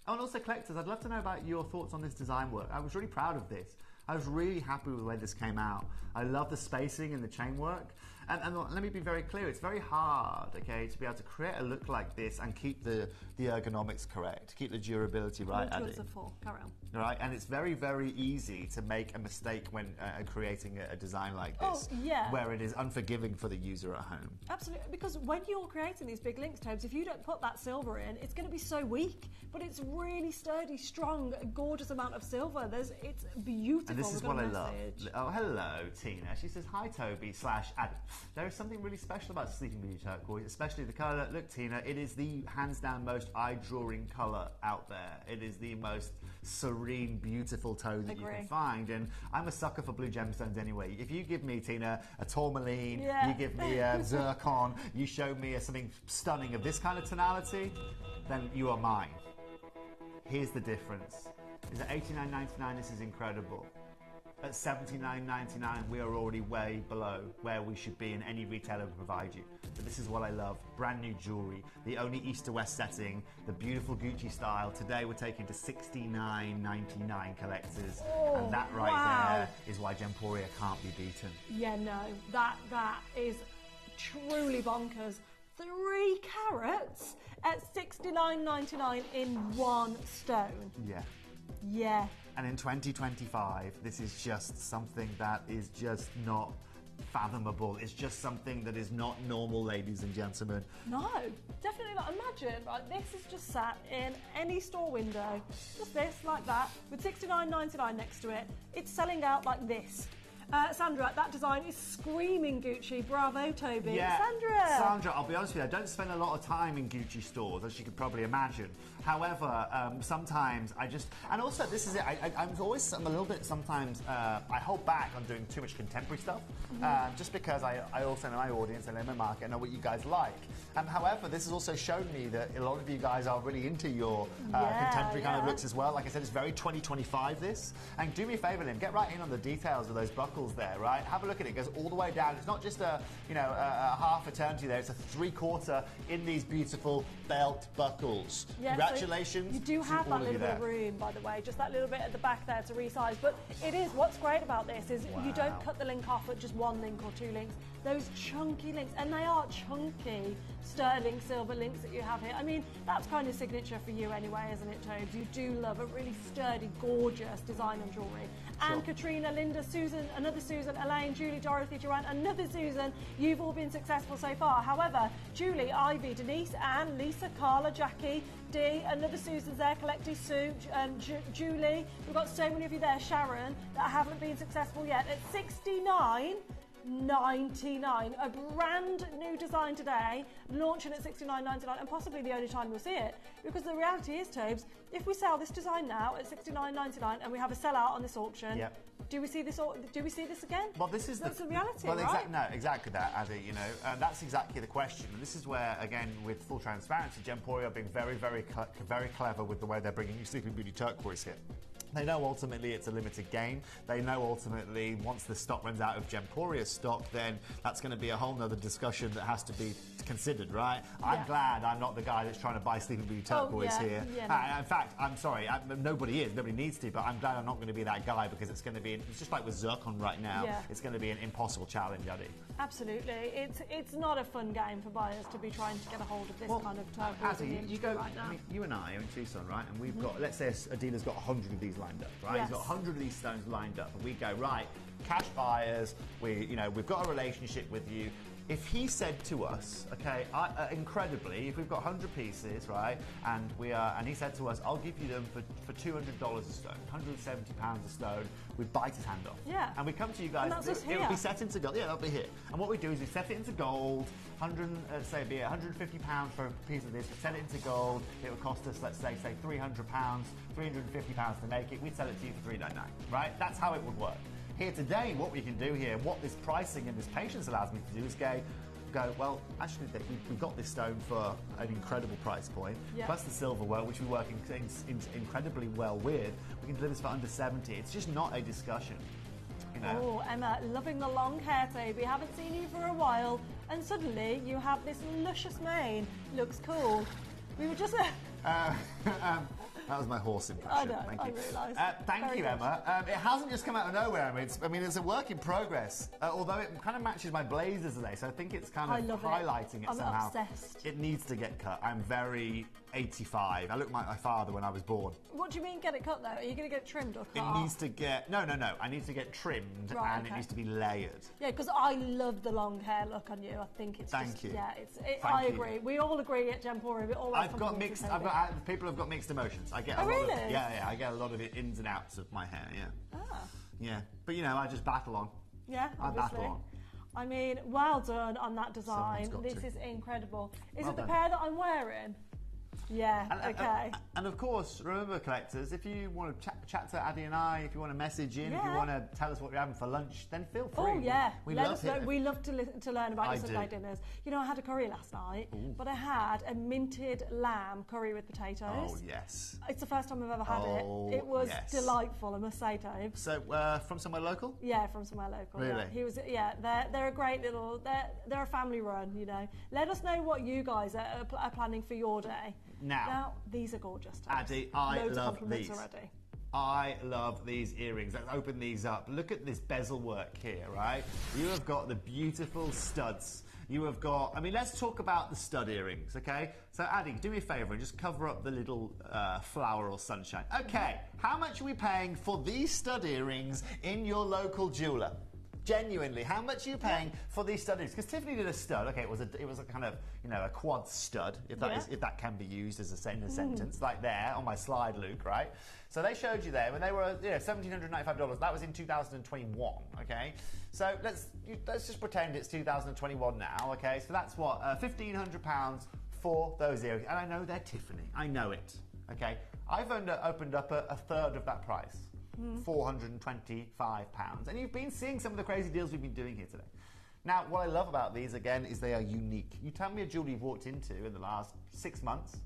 Oh, and also collectors, I'd love to know about your thoughts on this design work. I was really proud of this. I was really happy with the way this came out. I love the spacing and the chain work. And let me be very clear, it's very hard, okay, to be able to create a look like this and keep the ergonomics correct, keep the durability right. All tools are full. Carry on. Right, and it's very, very easy to make a mistake when creating a design like this, where it is unforgiving for the user at home. Absolutely, because when you're creating these big links, Tobes, if you don't put that silver in, it's going to be so weak, but it's really sturdy, strong, gorgeous amount of silver. It's beautiful. And this is what I love. Oh, hello, Tina. She says, hi, Toby / Adam. There is something really special about Sleeping Beauty Turquoise, especially the colour. Look, Tina, it is the hands down most eye-drawing colour out there. It is the most serene, beautiful tone that you can find, and I'm a sucker for blue gemstones anyway. If you give me, Tina, a tourmaline, you give me a zircon, you show me something stunning of this kind of tonality, then you are mine. Here's the difference. Is at $89.99, this is incredible. At $79.99, we are already way below where we should be in any retailer would provide you. But this is what I love. Brand new jewellery, the only East to West setting, the beautiful Gucci style. Today we're taking to $69.99 collectors. And that right there is why Gemporia can't be beaten. Yeah, no, that is truly bonkers. 3 carats at $69.99 in 1 stone. Yeah. Yeah. And in 2025, this is just something that is just not fathomable. It's just something that is not normal, ladies and gentlemen. No, definitely not. Imagine, right, this is just sat in any store window, just this, like that, with $69.99 next to it. It's selling out like this. Sandra, that design is screaming Gucci. Bravo, Toby. Yeah. Sandra, I'll be honest with you, I don't spend a lot of time in Gucci stores, as you could probably imagine. However, sometimes I just... And also, this is it. I'm a little bit sometimes... I hold back on doing too much contemporary stuff, just because I also know my audience and know my market, I know what you guys like. However, this has also shown me that a lot of you guys are really into your contemporary kind of looks as well. Like I said, it's very 2025, this. And do me a favour, Liam, get right in on the details of those buckles there, right? Have a look at it. It goes all the way down. It's not just a half eternity there. It's a 3/4 in these beautiful belt buckles. Yeah, congratulations. So you do have that little bit of room, by the way, just that little bit at the back there to resize. But it is, what's great about this is you don't cut the link off at just 1 link or 2 links. Those chunky links, and they are chunky sterling silver links that you have here. I mean, that's kind of signature for you anyway, isn't it, Tobes? You do love a really sturdy, gorgeous design on jewellery. Anne, Katrina, Linda, Susan, another Susan, Elaine, Julie, Dorothy, Joanne, another Susan. You've all been successful so far. However, Julie, Ivy, Denise, Anne, Lisa, Carla, Jackie, Dee, another Susan's there, Collective Sue, Julie. We've got so many of you there, Sharon, that haven't been successful yet. At $69.99, a brand new design today, launching at $69.99, and possibly the only time we'll see it. Because the reality is, Tobes, if we sell this design now at $69.99 and we have a sellout on this auction, do we see this? Do we see this again? Well, this is the reality, right? Exactly that, Addy. You know, that's exactly the question. And this is where, again, with full transparency, Gemporia are being very, very, very clever with the way they're bringing you Sleeping Beauty Turquoise here. They know ultimately it's a limited game. They know ultimately once the stock runs out of Gemporia stock, then that's going to be a whole nother discussion that has to be considered, right? I'm glad I'm not the guy that's trying to buy Sleeping Beauty Turquoise here. In fact, I'm sorry, nobody needs to, but I'm glad I'm not going to be that guy because it's going to be, it's just like with Zircon right now, it's going to be an impossible challenge, Addy. Absolutely. It's not a fun game for buyers to be trying to get a hold of this kind of turquoise. Addy, you go, right now. I mean, you and I are in Tucson, right? And we've got, let's say a dealer's got 100 of these lined up, right? He's got 100 of these stones lined up, and we go, right, cash buyers, we've got a relationship with you. If he said to us, okay, incredibly, if we've got 100 pieces, right, and he said to us, I'll give you them for $200 a stone, £170 a stone, we'd bite his hand off. Yeah. And we come to you guys, it would be set into gold. Yeah, that'll be here. And what we do is we set it into gold, say it'd be £150 for a piece of this, we set it into gold, it would cost us, let's say £300, £350 to make it, we'd sell it to you for $399, right? That's how it would work. Here today, what we can do here, what this pricing and this patience allows me to do is go, well, actually, we got this stone for an incredible price point, plus the silver work, which we work incredibly well with. We can deliver this for under 70. It's just not a discussion. You know? Oh, Emma, loving the long hair, Toby. Haven't seen you for a while, and suddenly you have this luscious mane. Looks cool. We were just... That was my horse impression. I know, Thank you. I realise. Thank Very you, good. Emma. It hasn't just come out of nowhere. I mean, it's a work in progress. Although it kind of matches my blazers today, so I think it's kind I of love highlighting it I'm somehow. obsessed. It needs to get cut. I'm very 85. I look like my father when I was born. What do you mean get it cut though? Are you going to get it trimmed or cut? It needs to get no. I need to get trimmed, Right, and it okay. needs to be layered. Yeah, because I love the long hair look on you. I think it's Thank just, you. Yeah, Thank I you. agree. We all agree at Gemporia. We all have I've got compliments mixed. to pay them. People have got mixed emotions. I get Oh, a lot of really? yeah. I get a lot of it ins and outs of my hair. Yeah. Ah. Yeah, but I just battle on. Yeah, I obviously. battle on. I mean, well done on that design. Someone's got This to. is incredible. Is Well it the done. pair that I'm wearing? Yeah, okay. And of course, remember, collectors, if you want to chat to Addy and I, if you want to message in, if you Yeah. want to tell us what you're having for lunch, then feel free. Oh yeah, we Let love us know. it. We love to learn about I your Sunday do. dinners. I had a curry last night, Ooh. but I had a minted lamb curry with potatoes. Oh yes. It's the first time I've ever had Oh, it. It was yes. delightful, I must say, Dave. So, from somewhere local? Yeah, from somewhere local. Really? Yeah. He was. Yeah, they're a great little. They're a family run. Let us know what you guys are planning for your day. Now these are gorgeous. Dave. Addy, I Loads of love compliments these. already. I love these earrings. Let's open these up. Look at this bezel work here, right? You have got the beautiful studs. You have got, let's talk about the stud earrings, okay? So, Addy, do me a favour and just cover up the little flower or sunshine. Okay, how much are we paying for these stud earrings in your local jeweller? Genuinely, how much are you paying for these stud earrings? Because Tiffany did a stud. Okay, it was a kind of a quad stud, if that can be used as a sentence, like there on my slide, Luke. Right. So they showed you there when they were $1,795. That was in 2021. Okay. So let's just pretend it's 2021 now. Okay. So that's what £1,500 for those earrings, and I know they're Tiffany. I know it. Okay. I've opened up a third of that price. £425. And you've been seeing some of the crazy deals we've been doing here today. Now, what I love about these, again, is they are unique. You tell me a jewellery you've walked into in the last 6 months,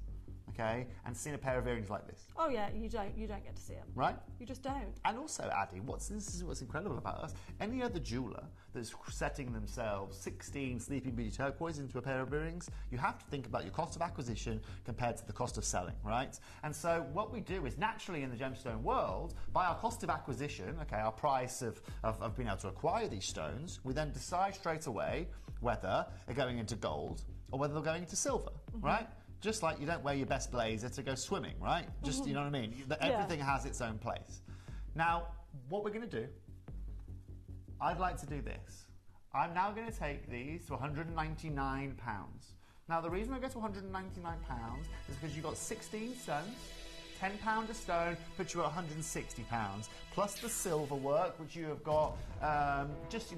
okay, and seen a pair of earrings like this. Oh yeah, you don't get to see them. Right? You just don't. And also, Addy, this is what's incredible about us. Any other jeweller that's setting themselves 16 Sleeping Beauty turquoise into a pair of earrings, you have to think about your cost of acquisition compared to the cost of selling, right? And so what we do is naturally in the gemstone world, by our cost of acquisition, okay, our price of being able to acquire these stones, we then decide straight away whether they're going into gold or whether they're going into silver, right? Just like you don't wear your best blazer to go swimming, right? Just, you know what I mean? Everything has its own place. Now, what we're going to do, I'd like to do this. I'm now going to take these to £199. Now, the reason I go to £199 is because you've got 16 stones, £10 a stone puts you at £160, plus the silver work, which you have got just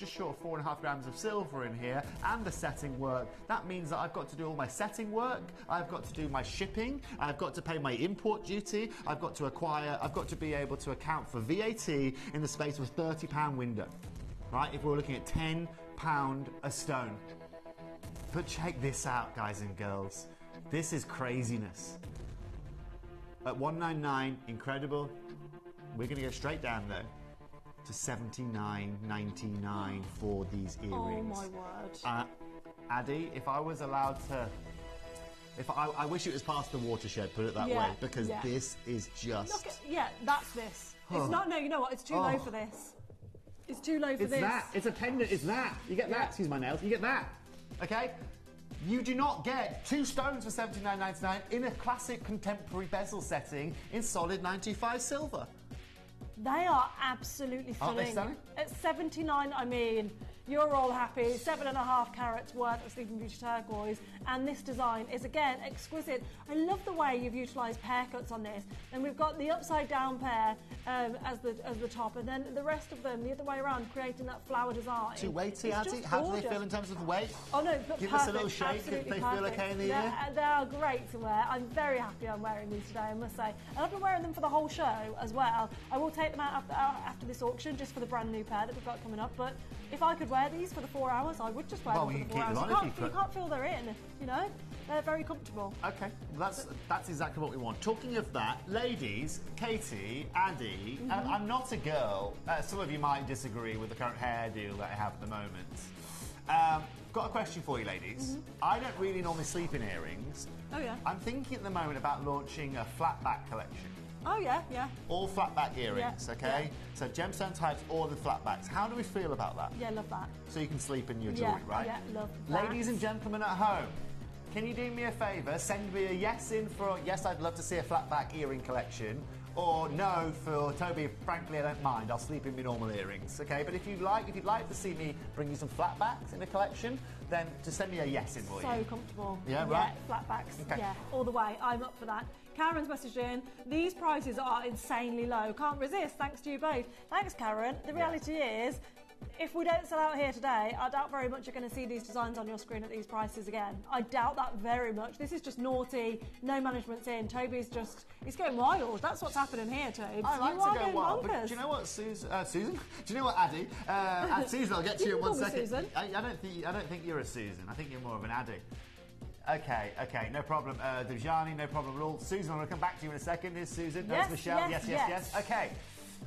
short of 4.5 grams of silver in here, and the setting work. That means that I've got to do all my setting work, I've got to do my shipping, I've got to pay my import duty, I've got to be able to account for VAT in the space of a £30 window, right? If we're looking at £10 a stone. But check this out, guys and girls. This is craziness. At $199, incredible. We're going to go straight down though to $79.99 for these earrings. Oh my word! Addy, if I was allowed to, I wish it was past the watershed. Put it that way, because this is just. That's this. It's not. No, you know what? It's too low for this. It's too low for this. It's that. It's a pendant. It's that. You get that. Excuse my nails. You get that. Okay. You do not get 2 stones for $79.99 in a classic contemporary bezel setting in solid 925 silver. They are absolutely Aren't they stunning. stunning? At 79, I mean, you're all happy. 7.5 carats worth of Sleeping Beauty turquoise, and this design is again exquisite. I love the way you've utilised pear cuts on this, and we've got the upside down pear as the top, and then the rest of them the other way around, creating that flower design. Too weighty, It's Addy? just How do they gorgeous. feel in terms of the weight? Oh no, but Give perfect. us a little shake if Absolutely they feel perfect. okay in the ear. They are great to wear. I'm very happy I'm wearing these today, I must say. And I've been wearing them for the whole show as well. I will take them out after this auction just for the brand new pair that we've got coming up. But if I could wear these for the 4 hours, I would just wear them for the 4 hours. You can't feel they're in, you know? They're very comfortable. Okay, that's exactly what we want. Talking of that, ladies, Katie, Addy, I'm not a girl. Some of you might disagree with the current hairdo that I have at the moment. Got a question for you, ladies. I don't really normally sleep in earrings. Oh, yeah. I'm thinking at the moment about launching a flatback collection. Oh, yeah, yeah. All flatback earrings, Yeah, okay? yeah. So gemstone types, all the flatbacks. How do we feel about that? Yeah, love that. So you can sleep in your jewellery, right? Yeah, love that. Ladies and gentlemen at home, can you do me a favour? Send me a yes in for, yes, I'd love to see a flatback earring collection, or no for Toby, frankly, I don't mind. I'll sleep in my normal earrings, okay? But if you'd like to see me bring you some flatbacks in a collection, then just send me a yes in, will you? So comfortable. Yeah, right? Yeah, flatbacks. Okay. Yeah, all the way. I'm up for that. Karen's messaged in, these prices are insanely low. Can't resist, thanks to you both. Thanks, Karen. The reality is, if we don't sell out here today, I doubt very much you're going to see these designs on your screen at these prices again. I doubt that very much. This is just naughty, no management's in. Toby's just, he's going wild. That's what's happening here, Toby. I like to go wild, but do you know what, Susan? Do you know what, Addy? Susan, I'll get to you in one second. Susan. I don't think you're a Susan. I think you're more of an Addy. Okay, no problem. Dejani, no problem at all. Susan, I'm going to come back to you in a second. Here's Susan. Yes, There's Michelle. yes.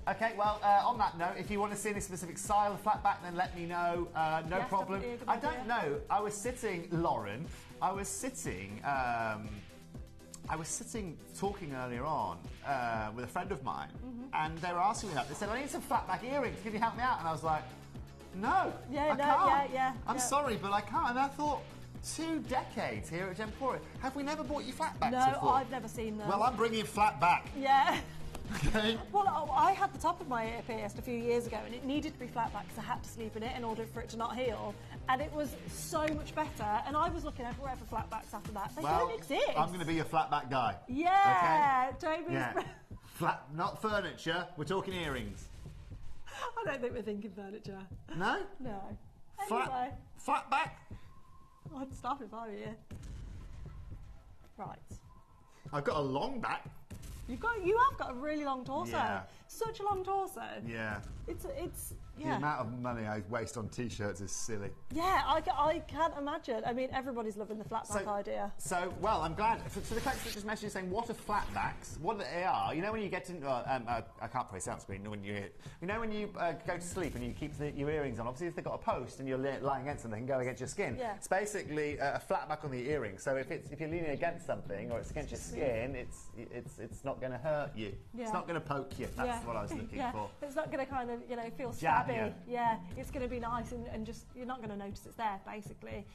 Okay, well, on that note, if you want to see any specific style of flatback, then let me know. No problem. I don't know. I was sitting talking earlier on with a friend of mine, and they were asking me that. They said, I need some flatback earrings. Can you help me out? And I was like, no, I can't. I'm sorry, but I can't. And I thought, 2 decades here at Gemporia. Have we never bought you flatbacks before? No, I've never seen them. Well, I'm bringing flatback. Yeah. Okay. Well, I had the top of my ear pierced a few years ago, and it needed to be flatback because I had to sleep in it in order for it to not heal. And it was so much better. And I was looking everywhere for flatbacks after that. They don't exist. I'm going to be your flatback guy. Yeah, okay? Toby's. Yeah. Not furniture. We're talking earrings. I don't think we're thinking furniture. No? No. Anyway. Flatback? I'd stop if I were you. Right. I've got a long back. You have got a really long torso. Yeah. Such a long torso. Yeah. It's The amount of money I waste on T-shirts is silly. Yeah, I can't imagine. I mean, everybody's loving the flatback idea. So, well, I'm glad. So the collector just messaged saying, what are flatbacks? What they are? You know when you get into... I can't play sound screen. When you go to sleep and you keep your earrings on, obviously if they've got a post and you're lying against them, they can go against your skin. Yeah. It's basically a flatback on the earring. So if you're leaning against something or it's against your skin, it's not going to hurt you. Yeah. It's not going to poke you. That's what I was looking for. It's not going to kind of, feel stabby. Yeah, it's going to be nice and just, you're not going to notice it's there, basically.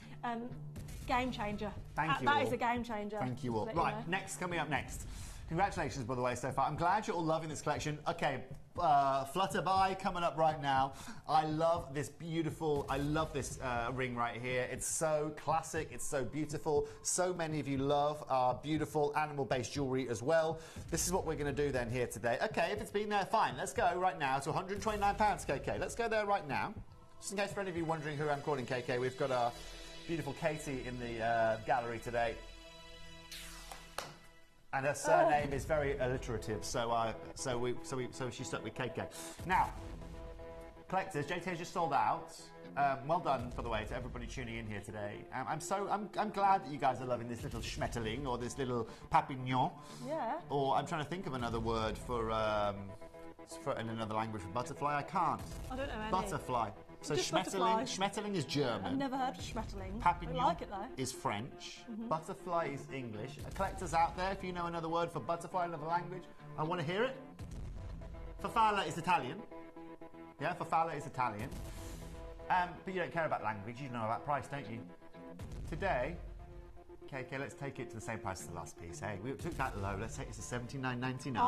Game changer. Thank you That all. is a game changer. Thank you all. Right, coming up next. Congratulations, by the way, so far. I'm glad you're all loving this collection. Okay, Flutterby coming up right now. I love this ring right here. It's so classic, it's so beautiful. So many of you love our beautiful animal-based jewellery as well. This is what we're going to do then here today. Okay, if it's been there, fine. Let's go right now to £129, KK. Let's go there right now. Just in case for any of you wondering who I'm calling KK, we've got our beautiful Katie in the gallery today. And her surname is very alliterative, so she stuck with KK. Now, collectors, JT has just sold out. Well done, by the way, to everybody tuning in here today. I'm glad that you guys are loving this little Schmetterling or this little Papillon. Yeah. Or I'm trying to think of another word for in another language for butterfly. I can't. I don't know any. Butterfly. So Schmetterling is German. I've never heard of Schmetterling. Papillon I like it though. is French. Butterfly is English. Collectors out there, if you know another word for butterfly in another language, I want to hear it. Farfalla is Italian. Yeah, farfalla is Italian. But you don't care about language, you know about price, don't you? Today, KK, let's take it to the same price as the last piece. Hey, we took that low. Let's take it to $79.99.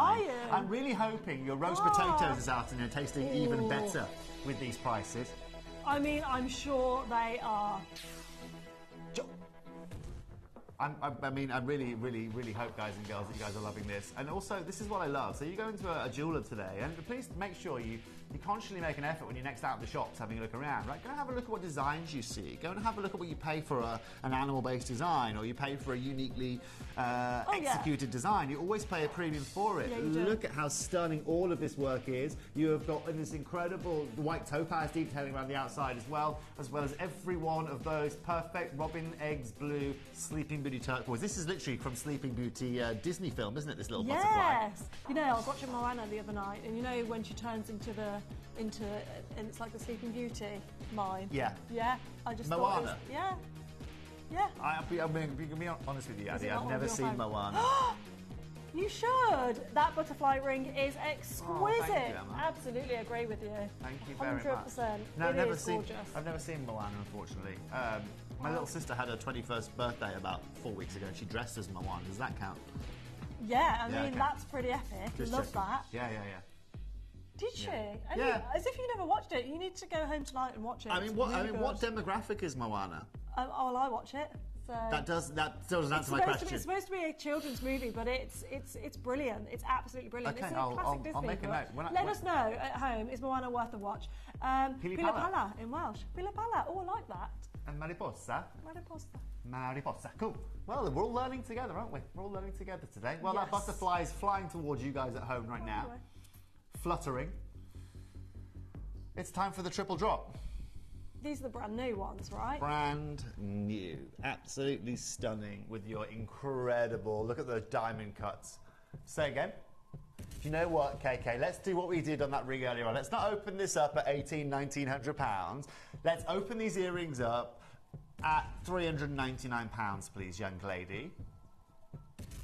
I'm really hoping your roast potatoes is out and they're tasting even better with these prices. I mean, I'm sure they are. I really, really, really hope, guys and girls, that you guys are loving this. And also, this is what I love. So you go into a jeweller today, and please make sure you consciously make an effort when you're next out in the shops having a look around, right? Go and have a look at what designs you see. Go and have a look at what you pay for an animal-based design, or you pay for a uniquely executed design. You always pay a premium for it. Yeah, look at how stunning all of this work is. You have got this incredible white topaz detailing around the outside as well as every one of those perfect robin eggs blue Sleeping Beauty turquoise. This is literally from Sleeping Beauty Disney film, isn't it? This little butterfly. Yes. I was watching Moana the other night, and when she turns into the and it's like the Sleeping Beauty mine. Yeah. Yeah. I just Moana. thought it was, yeah. Yeah. I'm going to be honest with you, Addy. I've never seen Moana. You should. That butterfly ring is exquisite. Thank you, Emma. Absolutely agree with you. Thank you very much. 100%. No, It is gorgeous. I've never seen Moana, unfortunately. My little sister had her 21st birthday about 4 weeks ago, and she dressed as Moana. Does that count? Yeah, I Yeah, mean, okay. that's pretty epic. Just Love checking. that. Yeah. Did she? Yeah. And Yeah. As if you never watched it. You need to go home tonight and watch it. I mean, It's what really what good. demographic is Moana? Oh, well, I watch it. So That still doesn't answer my question. It's supposed to be a children's movie, but it's brilliant. It's absolutely brilliant. Okay, it's a classic Disney. I'll make a book. note. Let us know at home. Is Moana worth a watch? Pili Pila Pala. Pala in Welsh. Pila Pala. Oh, I like that. And Mariposa. Mariposa. Cool. Well, we're all learning together, aren't we? We're all learning together today. Well, Yes. that butterfly is flying towards you guys at home right now. Anyway. Fluttering. It's time for the triple drop. These are the brand new ones, right? Brand new. Absolutely stunning with your incredible, look at those diamond cuts. Say again. Do you know what, KK? Let's do what we did on that ring earlier on. Let's not open this up at £1,900. Let's open these earrings up at £399, please, young lady.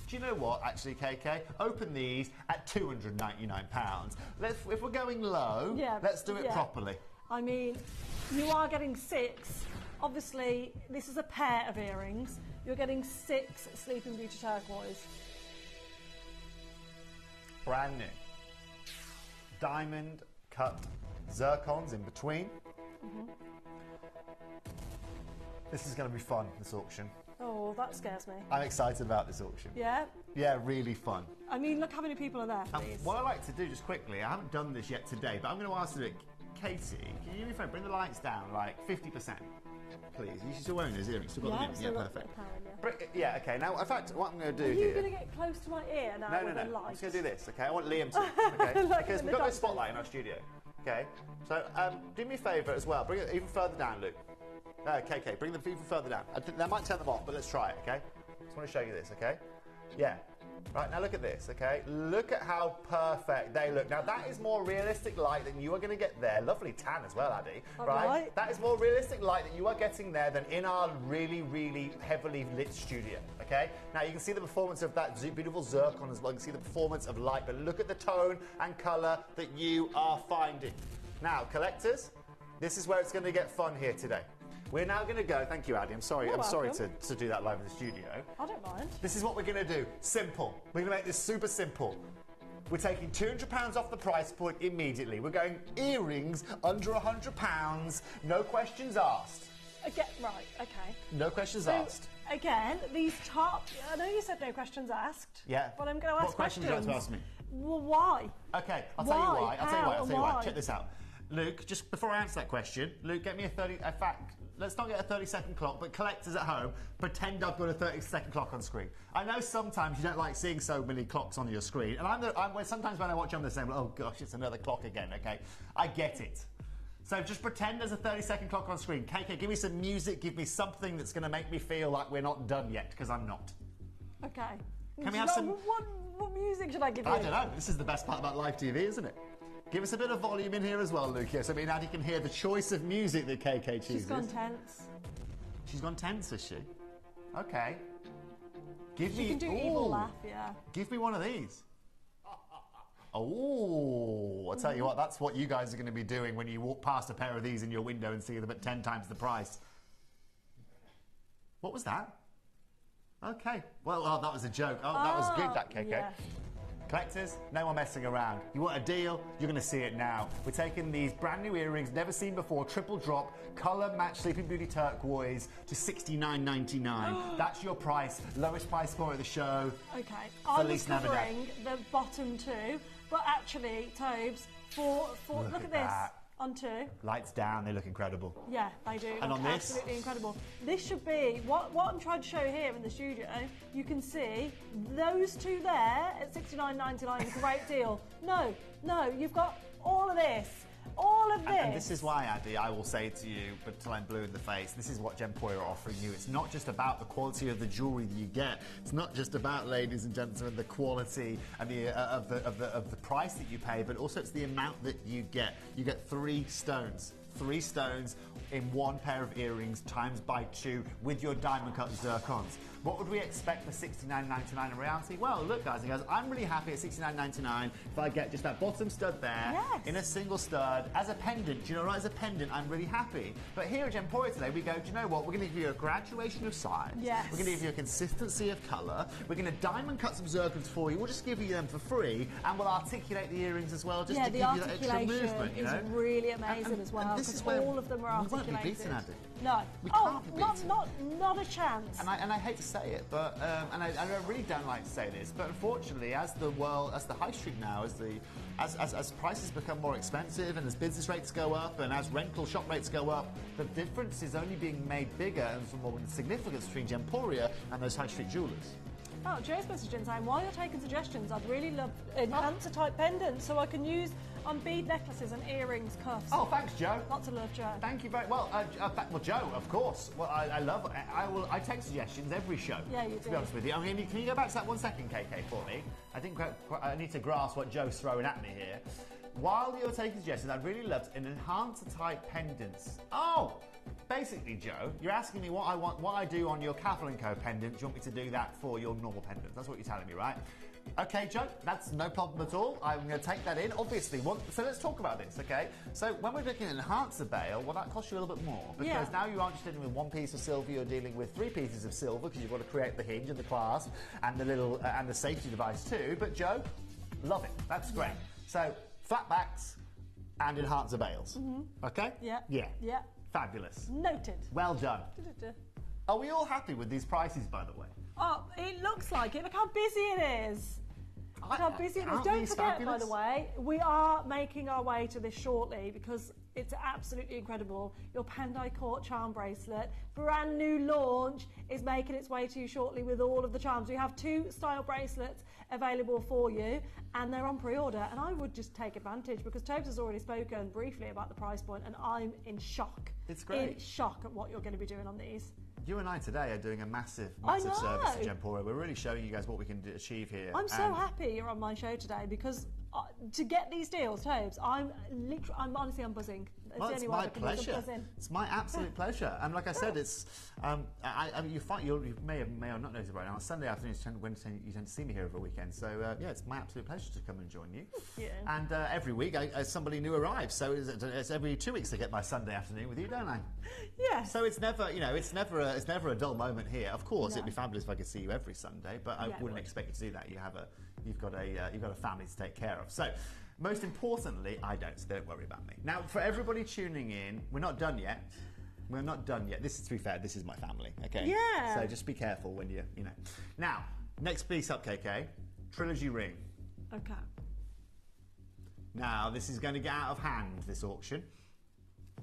Do you know what, actually, KK? Open these at £299. If we're going low, let's do it properly. I mean, you are getting 6. Obviously, this is a pair of earrings. You're getting 6 Sleeping Beauty turquoise. Brand new. Diamond cut zircons in between. This is going to be fun, this auction. Oh, that scares me. I'm excited about this auction. Yeah? Yeah, really fun. I mean, look how many people are there, please. What I like to do, just quickly, I haven't done this yet today, but I'm going to ask you, Katie, can you do me a favour, bring the lights down, like 50%, please. You're still wearing those earrings, still got them in? Yeah, perfect. Yeah, okay, now, in fact, what I'm going to do Are here... you going to get close to my ear now No, with the I'm light? just going to do this, okay? I want Liam to, okay? Like Because in we've the got no doctor. spotlight in our studio, okay? So, do me a favour as well, bring it even further down, Luke. KK, bring them even further down. I think that might turn them off, but let's try it, okay? Just want to show you this, okay? Yeah. Right, now look at this, okay? Look at how perfect they look. Now, that is more realistic light than you are going to get there. Lovely tan as well, Addy. Right? That is more realistic light that you are getting there than in our really, really heavily lit studio, okay? Now, you can see the performance of that beautiful zircon as well. You can see the performance of light, but look at the tone and colour that you are finding. Now, collectors, this is where it's going to get fun here today. We're now going to go. Thank you, Addy. I'm sorry to do that live in the studio. I don't mind. This is what we're going to do. Simple. We're going to make this super simple. We're taking £200 off the price point immediately. We're going earrings under £100. No questions asked. Right, okay. No questions So, asked. Again, these top... I know you said no questions asked. Yeah. But I'm going to ask What questions would you like to ask me? Well, why? Okay, I'll tell you why. I'll tell you why. Why? Check this out. Luke, just before I answer that question, Luke, get me a 30... In fact, let's not get a 30-second clock, but collectors at home, pretend I've got a 30-second clock on screen. I know sometimes you don't like seeing so many clocks on your screen, and sometimes when I watch, I'm the same, oh gosh, it's another clock again, okay? I get it. So just pretend there's a 30-second clock on screen. KK, give me some music, give me something that's going to make me feel like we're not done yet, because I'm not. Okay. Can we have some... What music should I give you? I don't know. This is the best part about live TV, isn't it? Give us a bit of volume in here as well, Luke, so me and Addy can hear the choice of music that KK chooses. She's gone tense. She's gone tense, is she? Okay. Give She me... can do evil laugh, yeah. Give me one of these. Oh, I'll tell you what, that's what you guys are going to be doing when you walk past a pair of these in your window and see them at 10 times the price. What was that? Okay. Well, that was a joke. Oh, that was good, that KK. Yeah. Collectors, no more messing around. You want a deal? You're going to see it now. We're taking these brand new earrings, never seen before, triple drop, colour match Sleeping Beauty turquoise to $69.99. That's your price, lowest price point of the show. Okay, I was Feliz Navidad. covering the bottom two, but actually, Tobes, for Look look at at this that. on two. Lights down, they look incredible. Yeah, they do. And look on this? absolutely incredible. This should be what I'm trying to show here in the studio. You can see those two there at $69.99. Great deal. No, you've got all of this all of this. And this is why, Addy, I will say to you, but until I'm blue in the face, this is what Gemporia are offering you. It's not just about the quality of the jewellery that you get. It's not just about, ladies and gentlemen, the quality and of the price that you pay, but also it's the amount that you get. You get 3 stones. 3 stones in 1 pair of earrings times by 2 with your diamond cut zircons. What would we expect for $69.99 in reality? Well, look, guys and girls, I'm really happy at $69.99 if I get just that bottom stud there in a single stud as a pendant. Do you know what? As a pendant, I'm really happy. But here at Gemporia today, we go, do you know what? We're going to give you a graduation of size. Yes. We're going to give you a consistency of colour. We're going to diamond cut some zircons for you. We'll just give you them for free, and we'll articulate the earrings as well, just to give you that extra movement. Yeah, the articulation is really amazing as well, because all of them are articulated. We won't be beaten, Addy. No. We can't be beaten. Not a chance. And I hate to say it, but and I really don't like to say this, but unfortunately, as the high street now, as prices become more expensive and as business rates go up and as rental shop rates go up, the difference is only being made bigger and some more significance between Gemporia and those high street jewellers. Oh, Joe's messaging saying, while you're taking suggestions, I'd really love enhancer type pendants so I can use on bead necklaces and earrings, cuffs. Oh, thanks, Joe. Lots of love, Joe. Thank you very well. Well, Joe, of course. Well, I love. I take suggestions every show. Yeah, you do. To be honest with you, can you go back to that 1 second, KK, for me? I think I need to grasp what Joe's throwing at me here. While you're taking suggestions, I'd really love an enhancer type pendants. Oh. Basically, Joe, you're asking me what I do on your Cavill & Co pendant. Do you want me to do that for your normal pendant? That's what you're telling me, right? Okay, Joe, that's no problem at all. I'm going to take that in. Obviously, so let's talk about this, okay? So when we're looking at an enhancer bail, well, that costs you a little bit more. Because now you aren't just dealing with 1 piece of silver, you're dealing with 3 pieces of silver, because you've got to create the hinge and the clasp and the little and the safety device too. But Joe, love it. That's great. So flat backs and enhancer bails. Okay? Yeah. Yeah. Yeah. Fabulous. Noted. Well done. Are we all happy with these prices, by the way? Oh, it looks like it. Look how busy it is. Look how busy it is. Don't forget, by the way, we are making our way to this shortly because it's absolutely incredible. Your Pandai Court charm bracelet, brand new launch, is making its way to you shortly with all of the charms. We have 2 style bracelets available for you and they're on pre-order, and I would just take advantage because Tobes has already spoken briefly about the price point and I'm in shock. It's great. In shock at what you're going to be doing on these. You and I today are doing a massive service to Gemporia. We're really showing you guys what we can achieve here. I'm so happy you're on my show today because to get these deals, Tobes, I'm honestly buzzing. Well, it's my pleasure. It's my absolute pleasure. And like I said, it's you may or not notice right now. On Sunday afternoons, you tend to see me here over a weekend. So yeah, it's my absolute pleasure to come and join you. Yeah. And every week, somebody new arrives. So it's every 2 weeks I get my Sunday afternoon with you, don't I? Yeah. So it's never, it's never a dull moment here. Of course, it'd be fabulous if I could see you every Sunday, but I wouldn't expect you to do that. You've got a family to take care of. So. Most importantly, I don't, so don't worry about me. Now, for everybody tuning in, we're not done yet. We're not done yet. This is, to be fair, this is my family, okay? Yeah. So just be careful when you know. Now, next piece up, KK, Trilogy ring. Okay. Now, this is going to get out of hand, this auction.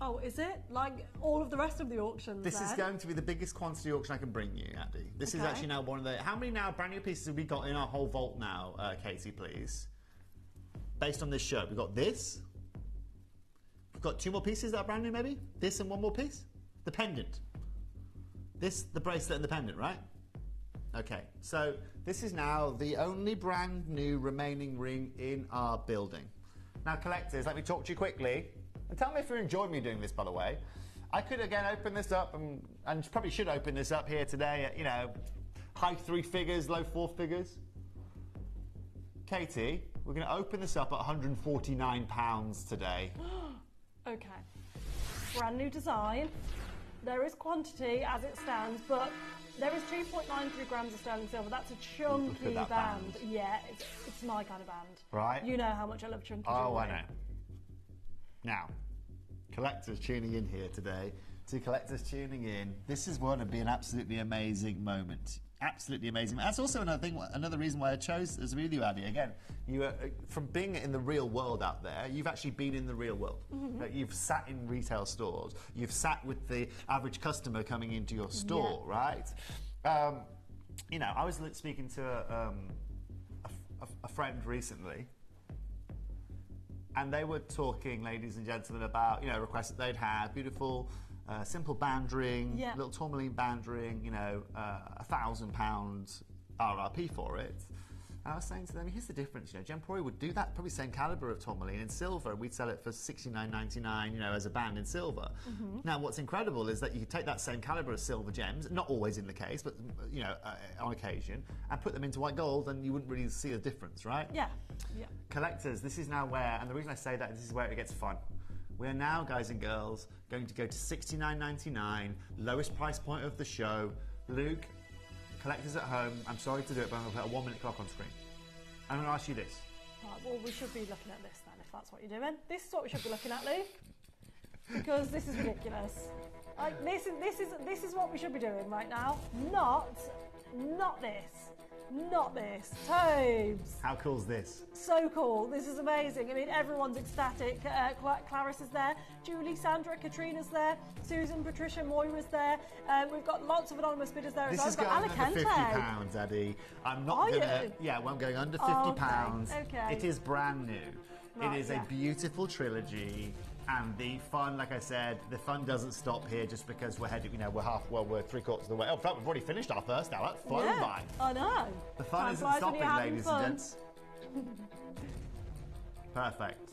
Oh, is it? Like all of the rest of the auctions, This is going to be the biggest quantity auction I can bring you, Addy. This is actually now one of the... How many now brand new pieces have we got in our whole vault now, Katie, please? Based on this shirt, we've got this. We've got 2 more pieces that are brand new, maybe? This and 1 more piece? The pendant. This, the bracelet and the pendant, right? Okay, so this is now the only brand new remaining ring in our building. Now, collectors, let me talk to you quickly. And tell me if you enjoyed me doing this, by the way. I could, again, open this up and probably should open this up here today at, high 3 figures, low 4 figures. Katie, we're going to open this up at £149 today. Okay. Brand new design. There is quantity as it stands, but there is 2.93 grams of sterling silver. That's a chunky band. Yeah, it's my kind of band. Right. You know how much I love chunky jewelry. Oh, I know. Now, collectors tuning in here today, to collectors tuning in, this is going to be an absolutely amazing moment. Absolutely amazing. That's also another reason why I chose as with you, Addy. Again, you from being in the real world out there, you've actually been in the real world. You've sat in retail stores. You've sat with the average customer coming into your store, right? I was speaking to a friend recently, and they were talking, ladies and gentlemen, about requests that they'd had, beautiful, simple band ring, little tourmaline band ring, £1,000 RRP for it. And I was saying to them, here's the difference. Gemporia would do that, probably same calibre of tourmaline in silver. We'd sell it for $69.99, as a band in silver. Now, what's incredible is that you could take that same calibre of silver gems, not always in the case, but on occasion, and put them into white gold, and you wouldn't really see a difference, right? Yeah. Collectors, this is now where, and the reason I say that, this is where it gets fun. We are now, guys and girls, going to go to $69.99, lowest price point of the show. Luke, collectors at home, I'm sorry to do it, but I'm going to put a 1-minute clock on screen. I'm going to ask you this. Right, well, we should be looking at this then, if that's what you're doing. This is what we should be looking at, Luke. Because this is ridiculous. Like, this is what we should be doing right now. Not this. Not this. Tobes. How cool's this? So cool. This is amazing. I mean, everyone's ecstatic. Clarice is there. Julie, Sandra, Katrina's there. Susan, Patricia, Moira's there. We've got lots of anonymous bidders there as well. This is going under £50, Eddie. I'm not going to... Yeah, well, I'm going under £50. Okay. It is brand new. Right, it is a beautiful trilogy. And the fun, like I said, the fun doesn't stop here just because we're heading, we're 3/4 of the way. Oh, in fact, we've already finished our first hour. That's flown by. I know. The fun isn't stopping, ladies and gents. Perfect.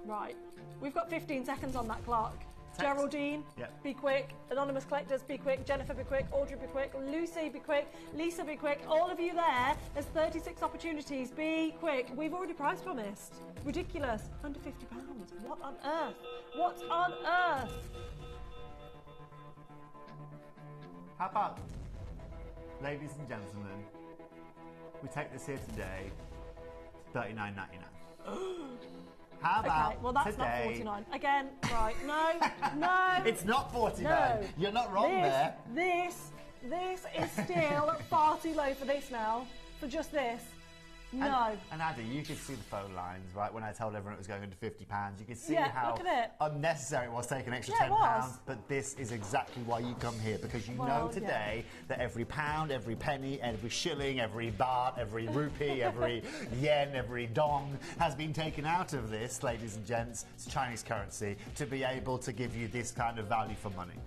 Right. We've got 15 seconds on that clock. Geraldine, be quick. Anonymous collectors, be quick. Jennifer, be quick. Audrey, be quick. Lucy, be quick. Lisa, be quick. All of you there, there's 36 opportunities. Be quick. We've already price promised. Ridiculous. Under £50. What on earth? What on earth? How about, ladies and gentlemen, we take this here today, $39.99. How about okay, well that's today? Not 49. Again, right, no. It's not 49. No. You're not wrong there. This is still far too low for this now. For just this. No. And Addy, you could see the phone lines, right? When I told everyone it was going under £50, you could see Yeah, how look at it. unnecessary it was to take an extra Yeah, it £10. was. But this is exactly why you come here, because you know today that every pound, every penny, every shilling, every baht, every rupee, every yen, every dong has been taken out of this, ladies and gents. It's Chinese currency to be able to give you this kind of value for money.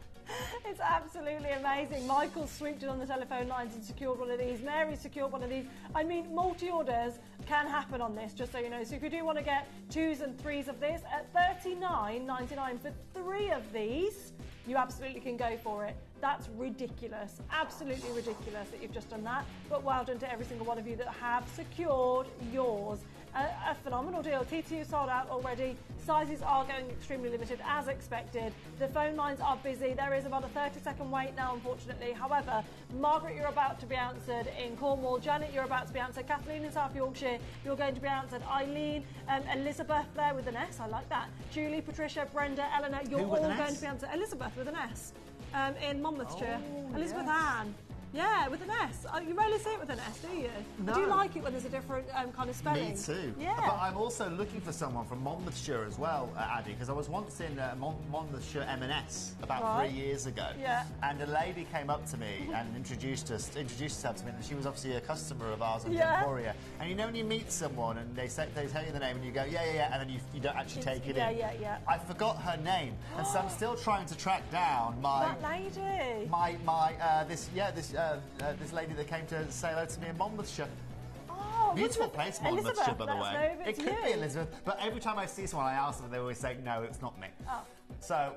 It's absolutely amazing. Michael swooped in on the telephone lines and secured one of these. Mary secured one of these. I mean, multi-orders can happen on this, just so you know. So if you do want to get 2s and 3s of this at $39.99 for 3 of these, you absolutely can go for it. That's ridiculous. Absolutely ridiculous that you've just done that. But well done to every single one of you that have secured yours. A phenomenal deal. T2 sold out already. Sizes are going extremely limited as expected. The phone lines are busy. There is about a 30-second wait now, unfortunately. However, Margaret, you're about to be answered in Cornwall. Janet, you're about to be answered. Kathleen in South Yorkshire, you're going to be answered. Eileen, Elizabeth there with an S. I like that. Julie, Patricia, Brenda, Eleanor, you're all going to be answered. Elizabeth with an S in Monmouthshire. Elizabeth Ann. Yeah, with an S. You rarely see it with an S, do you? No. I do like it when there's a different kind of spelling. Me too. Yeah. But I'm also looking for someone from Monmouthshire as well, Addy, because I was once in Monmouthshire M&S about 3 years ago. Yeah. And a lady came up to me and introduced herself to me, and she was obviously a customer of ours in Yeah. Gemporia. And you know when you meet someone and they tell you the name and you go, yeah, and then you don't actually take it in. Yeah. I forgot her name, and so I'm still trying to track down that lady. This lady that came to say hello to me in Monmouthshire. Oh, Beautiful place, Monmouthshire, Elizabeth, by the that's way. over It to could be you. Elizabeth, but every time I see someone, I ask them, they always say, no, it's not me. Oh. So,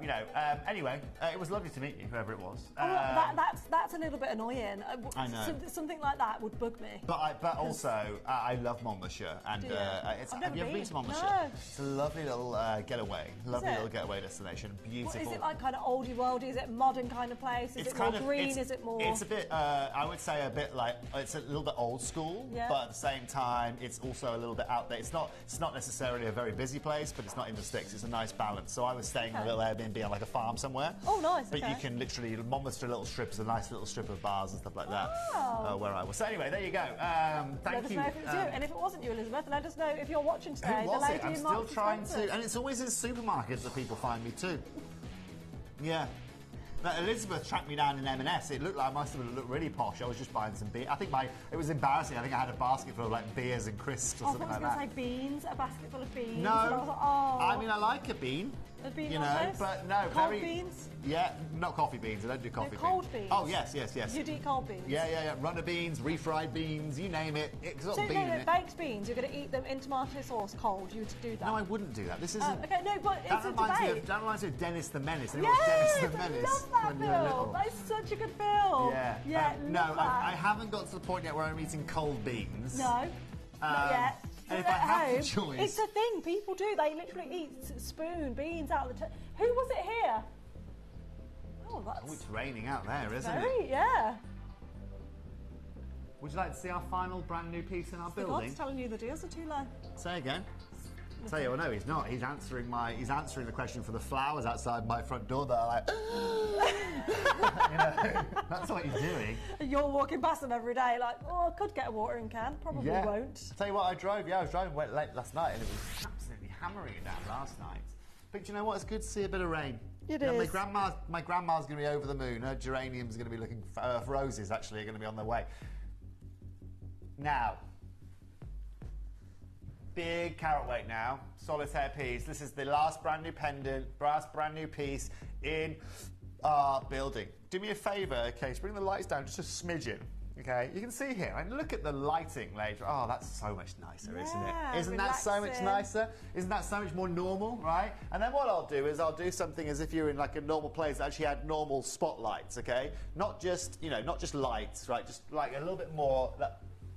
anyway, it was lovely to meet you, whoever it was. Oh, well, that's a little bit annoying. I know. Something like that would bug me. But also, I love Monmouthshire, and Do you? have you ever been to Monmouthshire? No. It's a lovely little getaway, little getaway destination, beautiful. What, is it like kind of oldie worldy? Is it modern kind of place? Is it more green? Is it more? It's a bit. I would say a bit like it's a little bit old school, but at the same time, it's also a little bit out there. It's not necessarily a very busy place, but it's not in the sticks. It's a nice balance. So I was staying in a little Airbnb on like a farm somewhere. Oh, nice. But you can literally Monmouthshire little strips, a nice little strip of bars and stuff like that. Where I was. So anyway, there you go. Thank you. Let us know if it was you, and if it wasn't you, Elizabeth, let us know if you're watching today. Who was the lady it? I'm in still Marks trying and Spencer. to, and it's always in supermarkets that people find me too. Yeah. But Elizabeth tracked me down in M&S. It looked like I must have looked really posh. I was just buying some beer. I think it was embarrassing. I think I had a basket full of like beers and crisps or something like that. I was going to say beans, a basket full of beans. No, and I was like, oh. I mean I like a bean. A bean, you know, but no, cold beans. Yeah, not coffee beans. I don't do coffee beans. Cold beans. Oh yes. You'd eat cold beans. Yeah. Runner beans, refried beans, you name it. It's got So bean in it. baked beans. You're going to eat them in tomato sauce cold. You'd do that. No, I wouldn't do that. This isn't. Okay, no, but it's a debate. That reminds me of Dennis the Menace. Yes, Dennis the Menace. I love that when you were little. film. That's such a good film. Yeah. No, love that. I haven't got to the point yet where I'm eating cold beans. No, not yet. And if At I have home, the choice, it's a thing people do. They literally eat spoon beans out of the. Who was it here? Oh, that's. Oh, it's raining out there, isn't very, it? Yeah. Would you like to see our final brand new piece in our building? God's telling you the deals are too low. Say again. Tell you, well, no, he's not. He's answering the question for the flowers outside my front door that are like, you know, that's what he's doing. You're walking past them every day, like, oh, I could get a watering can. Probably won't. I'll tell you what, I was driving late last night, and it was absolutely hammering it down last night. But you know what? It's good to see a bit of rain. It is. My grandma's going to be over the moon. Her geraniums are going to be looking. Roses actually are going to be on their way. Now. Big carat weight now, solitaire piece. This is the last brand new pendant, brand new piece in our building. Do me a favour, okay, so bring the lights down just a smidgen, okay? You can see here, and look at the lighting later. Oh, that's so much nicer, isn't it? Isn't that so much nicer? Isn't that so much more normal, right? And then what I'll do is I'll do something as if you're in like a normal place that actually had normal spotlights, okay? Not just, not just lights, right? Just like a little bit more.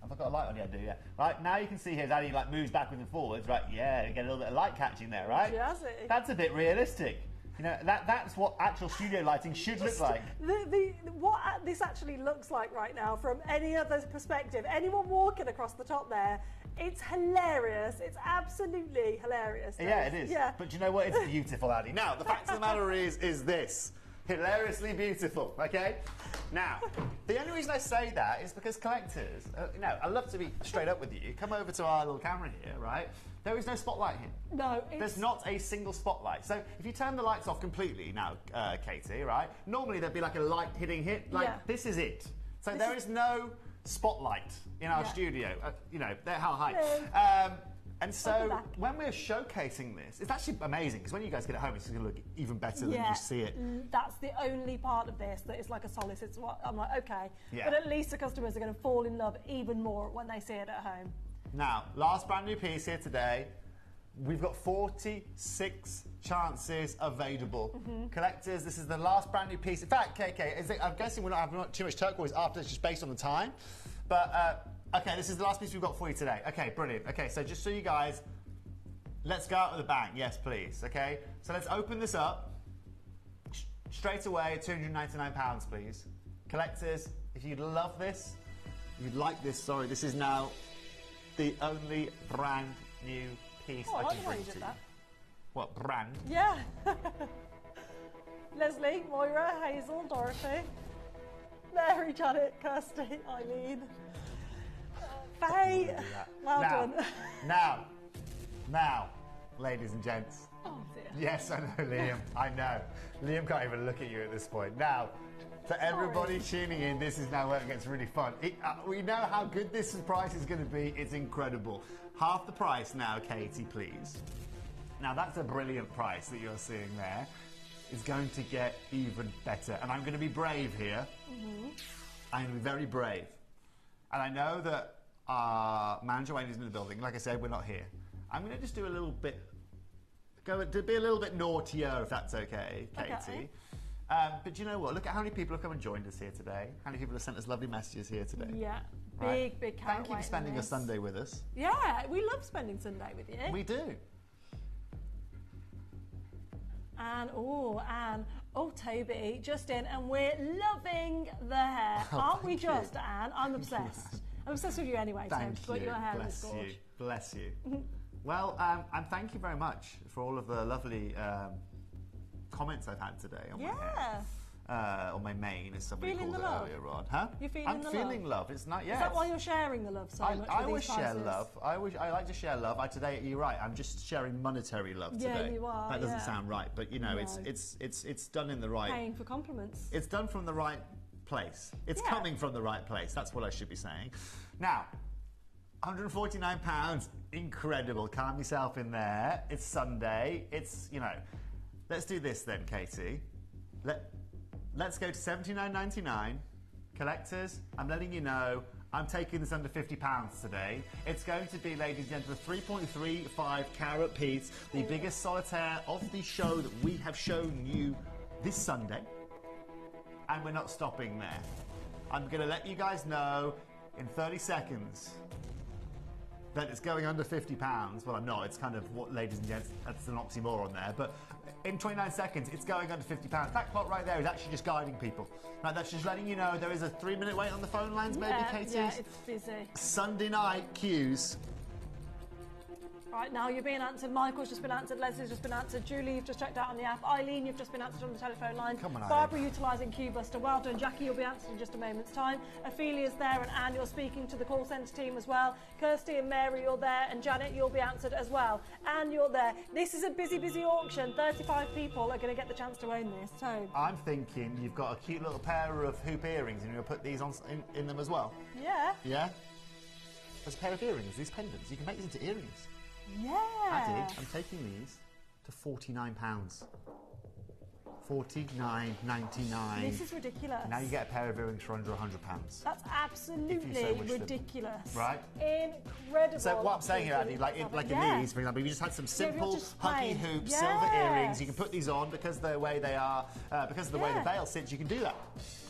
Have I got a light on? Yeah, I do, yeah. Right, now you can see here as Addy moves backwards and forwards, right? Yeah, you get a little bit of light catching there, right? Jazzy. That's a bit realistic. That's what actual studio lighting should look like. What this actually looks like right now from any other perspective, anyone walking across the top there, it's hilarious. It's absolutely hilarious. Yeah, it is. Yeah. But do you know what? It's beautiful, Addy. Now, the fact of the matter is this. Hilariously beautiful, okay? Now, the only reason I say that is because collectors, I love to be straight up with you. Come over to our little camera here, right? There is no spotlight here. No, there's not a single spotlight. So if you turn the lights off completely now, Katie, right? Normally there'd be like a light hitting hit. This is it. So there is no spotlight in our studio. They're how high. And so when we're showcasing this, it's actually amazing because when you guys get it home, it's going to look even better than you see it. That's the only part of this that is like a solace. It's what I'm like, okay, but at least the customers are going to fall in love even more when they see it at home. Now, last brand new piece here today. We've got 46 chances available. Collectors, this is the last brand new piece. In fact, KK, I'm guessing we're not having too much turquoise after this, just based on the time. But okay, this is the last piece we've got for you today. Okay, brilliant. Okay, so just so you guys, let's go out with a bang. Yes, please. Okay, so let's open this up straight away at £299, please. Collectors, if you'd love this, you'd like this. Sorry, this is now the only brand new piece I can bring to you. What brand? Yeah. Leslie, Moira, Hazel, Dorothy, Mary, Janet, Kirsty, Eileen. Faye, well done. Now, ladies and gents. Oh dear. Yes, I know, Liam. I know. Liam can't even look at you at this point. Now, for everybody tuning in, this is now where it gets really fun. We know how good this price is going to be. It's incredible. Half the price now, Katie, please. Now, that's a brilliant price that you're seeing there. It's going to get even better. And I'm going to be brave here. I'm going to be very brave. And I know that manager Wayne is in the building. Like I said, we're not here. I'm going to just do a little bit, to be a little bit naughtier, if that's okay, Katie. Okay. But you know what? Look at how many people have come and joined us here today. How many people have sent us lovely messages here today. Yeah, right? big Thank you for spending your Sunday with us. Yeah, we love spending Sunday with you. We do. And Toby, just in, and we're loving the hair. Aren't we just, Anne? I'm obsessed. I'm obsessed with you anyway, Tim. But your hair is gorgeous. Bless you. Well, and thank you very much for all of the lovely comments I've had today on my hair. or my main, as somebody Feeling called the it love? earlier on. Huh? You're feeling I'm the feeling love. It's not yet. Is that why you're sharing the love so much? I with always these share prices? love. I like to share love. Today, you're right. I'm just sharing monetary love Yeah, today. you are, That doesn't yeah. sound right, but you know, No. it's done in the right. Paying for compliments. It's done from the right place. It's Yeah. coming from the right place. That's what I should be saying. Now, £149, incredible. Calm yourself in there. It's Sunday. It's, you know, let's do this then, Katie. Let's go to $79.99. Collectors, I'm letting you know, I'm taking this under £50 today. It's going to be, ladies and gentlemen, 3.35 carat piece, the biggest solitaire of the show that we have shown you this Sunday. And we're not stopping there. I'm going to let you guys know in 30 seconds that it's going under £50. Well, I'm not. It's kind of what, ladies and gents, that's an oxymoron there. But in 29 seconds, it's going under £50. That clock right there is actually just guiding people. Now, that's just letting you know there is a 3-minute wait on the phone lines, maybe, Katie? Yeah, it's busy. Sunday night queues. Right, now you're being answered. Michael's just been answered. Leslie's just been answered. Julie, you've just checked out on the app. Eileen, you've just been answered on the telephone line. Come on, Barbara utilising Q-Buster. Well done. Jackie, you'll be answered in just a moment's time. Ophelia's there, and Anne, you're speaking to the call centre team as well. Kirsty and Mary, you're there, and Janet, you'll be answered as well. Anne, you're there. This is a busy, busy auction. 35 people are going to get the chance to own this. So I'm thinking you've got a cute little pair of hoop earrings, and you're going to put these on in them as well. yeah, Yeah? There's a pair of earrings, these pendants. You can make these into earrings. yeah. Added, I'm taking these to £49. $49.99. This is ridiculous. Now you get a pair of earrings for under £100. That's absolutely wish them. ridiculous. Right. Incredible. So what I'm saying here, Andy, like in Yeah. these, for example, you just had some Yeah, simple, just hunky plain. hoop, Yes. silver earrings. You can put these on because of the way they are, because of the way the Yeah. veil sits. You can do that.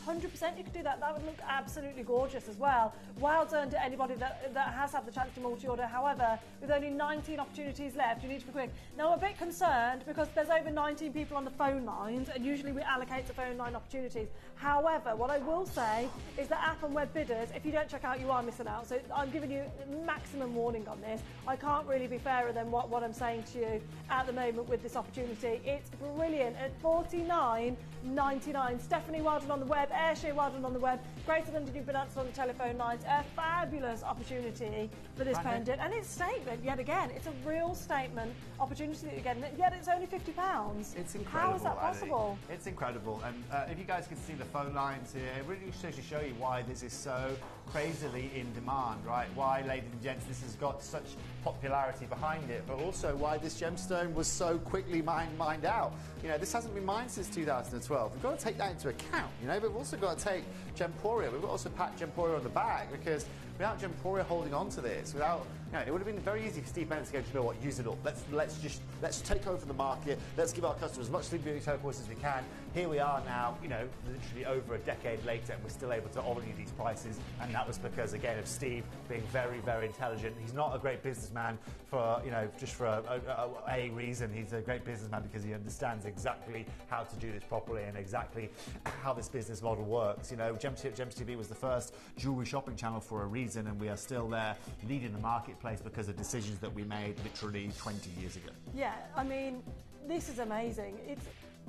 100% you could do that. That would look absolutely gorgeous as well. Well done to anybody that has had the chance to multi-order. However, with only 19 opportunities left, you need to be quick. Now, I'm a bit concerned because there's over 19 people on the phone lines, and usually we allocate to phone line opportunities. However, what I will say is that app and web bidders, if you don't check out, you are missing out. So I'm giving you maximum warning on this. I can't really be fairer than what I'm saying to you at the moment with this opportunity. It's brilliant at $49.99. Stephanie, well done on the web. Ayrshire, well done on the web. Greater London, you've been answered on the telephone lines. A fabulous opportunity for this pendant. And it's a statement, yet again. It's a real statement opportunity that you're getting, yet it's only £50. It's incredible. How is that possible? Andy. It's incredible. And if you guys can see the phone lines here, it really shows to show you why this is so crazily in demand, right? Why, ladies and gents, this has got such popularity behind it, but also why this gemstone was so quickly mined out. You know, this hasn't been mined since 2012. We've got to take that into account, you know, but we've also got to take Gemporia. We've got to also pat Gemporia on the back, because without Gemporia holding on to this, without, you know, it would have been very easy for Steve Bennett to go, you know what, use it all. Let's take over the market. Let's give our customers as much Sleeping Beauty turquoise as we can. Here we are now, you know, literally over a decade later, and we're still able to honour you these prices. And that was because, again, of Steve being very, very intelligent. He's not a great businessman for, you know, just for a reason. He's a great businessman because he understands exactly how to do this properly and exactly how this business model works. You know, Gems TV was the first jewellery shopping channel for a reason, and we are still there leading the marketplace because of decisions that we made literally 20 years ago. Yeah, I mean, this is amazing.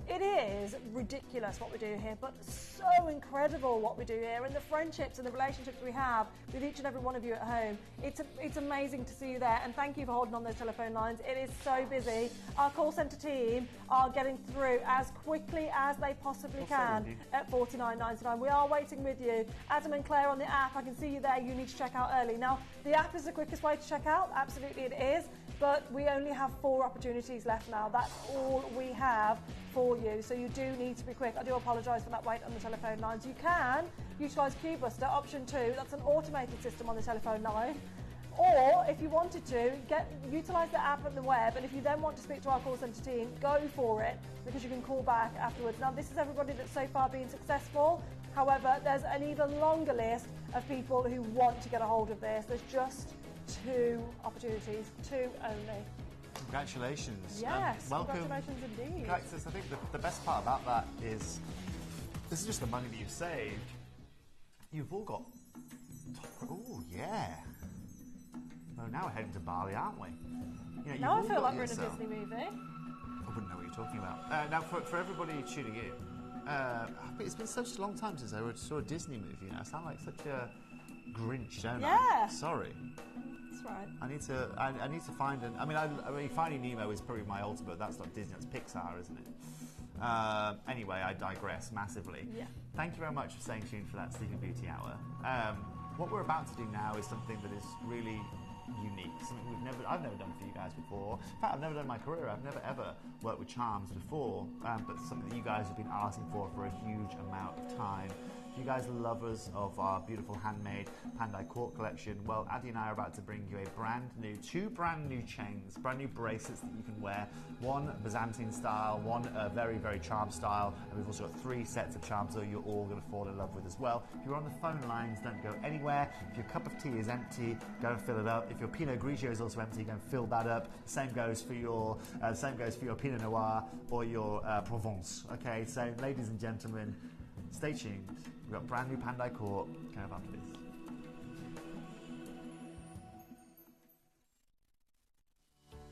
It is ridiculous what we do here, but so incredible what we do here, and the friendships and the relationships we have with each and every one of you at home. It's amazing to see you there, and thank you for holding on those telephone lines. It is so busy. Our call centre team are getting through as quickly as they possibly can at $49.99. We are waiting with you. Adam and Claire on the app, I can see you there. You need to check out early. Now, the app is the quickest way to check out. Absolutely it is. But we only have 4 opportunities left now. That's all we have for you. So you do need to be quick. I do apologise for that wait on the telephone lines. You can utilise Q-Buster, option 2. That's an automated system on the telephone line. Or if you wanted to, utilise the app and the web, and if you then want to speak to our call centre team, go for it, because you can call back afterwards. Now, this is everybody that's so far been successful. However, there's an even longer list of people who want to get a hold of this. There's just 2 opportunities, 2 only. Congratulations. Yes, welcome. congratulations indeed. Collectors, I think the best part about that is this is just the money that you've saved. You've all got... Oh, yeah. Well, now we're heading to Bali, aren't we? You know, Now I feel like we're in a Disney movie. I wouldn't know what you're talking about. Now, for everybody tuning in, It's been such a long time since I saw a Disney movie. I sound like such a Grinch, don't Yeah. I? Sorry. That's right. I need to find an. I mean, Finding Nemo is probably my ultimate. That's not Disney. That's Pixar, isn't it? Anyway, I digress massively. Yeah. Thank you very much for staying tuned for that Sleeping Beauty Hour. What we're about to do now is something that is really unique, something I've never done for you guys before. In fact, I've never done in my career. I've never ever worked with charms before, but something that you guys have been asking for a huge amount of time. If you guys are lovers of our beautiful handmade Pandai Court collection, well, Addy and I are about to bring you two brand new chains, brand new bracelets that you can wear. One Byzantine style, one very, very charm style, and we've also got 3 sets of charms that you're all going to fall in love with as well. If you're on the phone lines, don't go anywhere. If your cup of tea is empty, go and fill it up. If your Pinot Grigio is also empty, go and fill that up. Same goes for your Pinot Noir or your Provence. Okay, so ladies and gentlemen, stay tuned. We've got brand new Pandai Court coming up after this.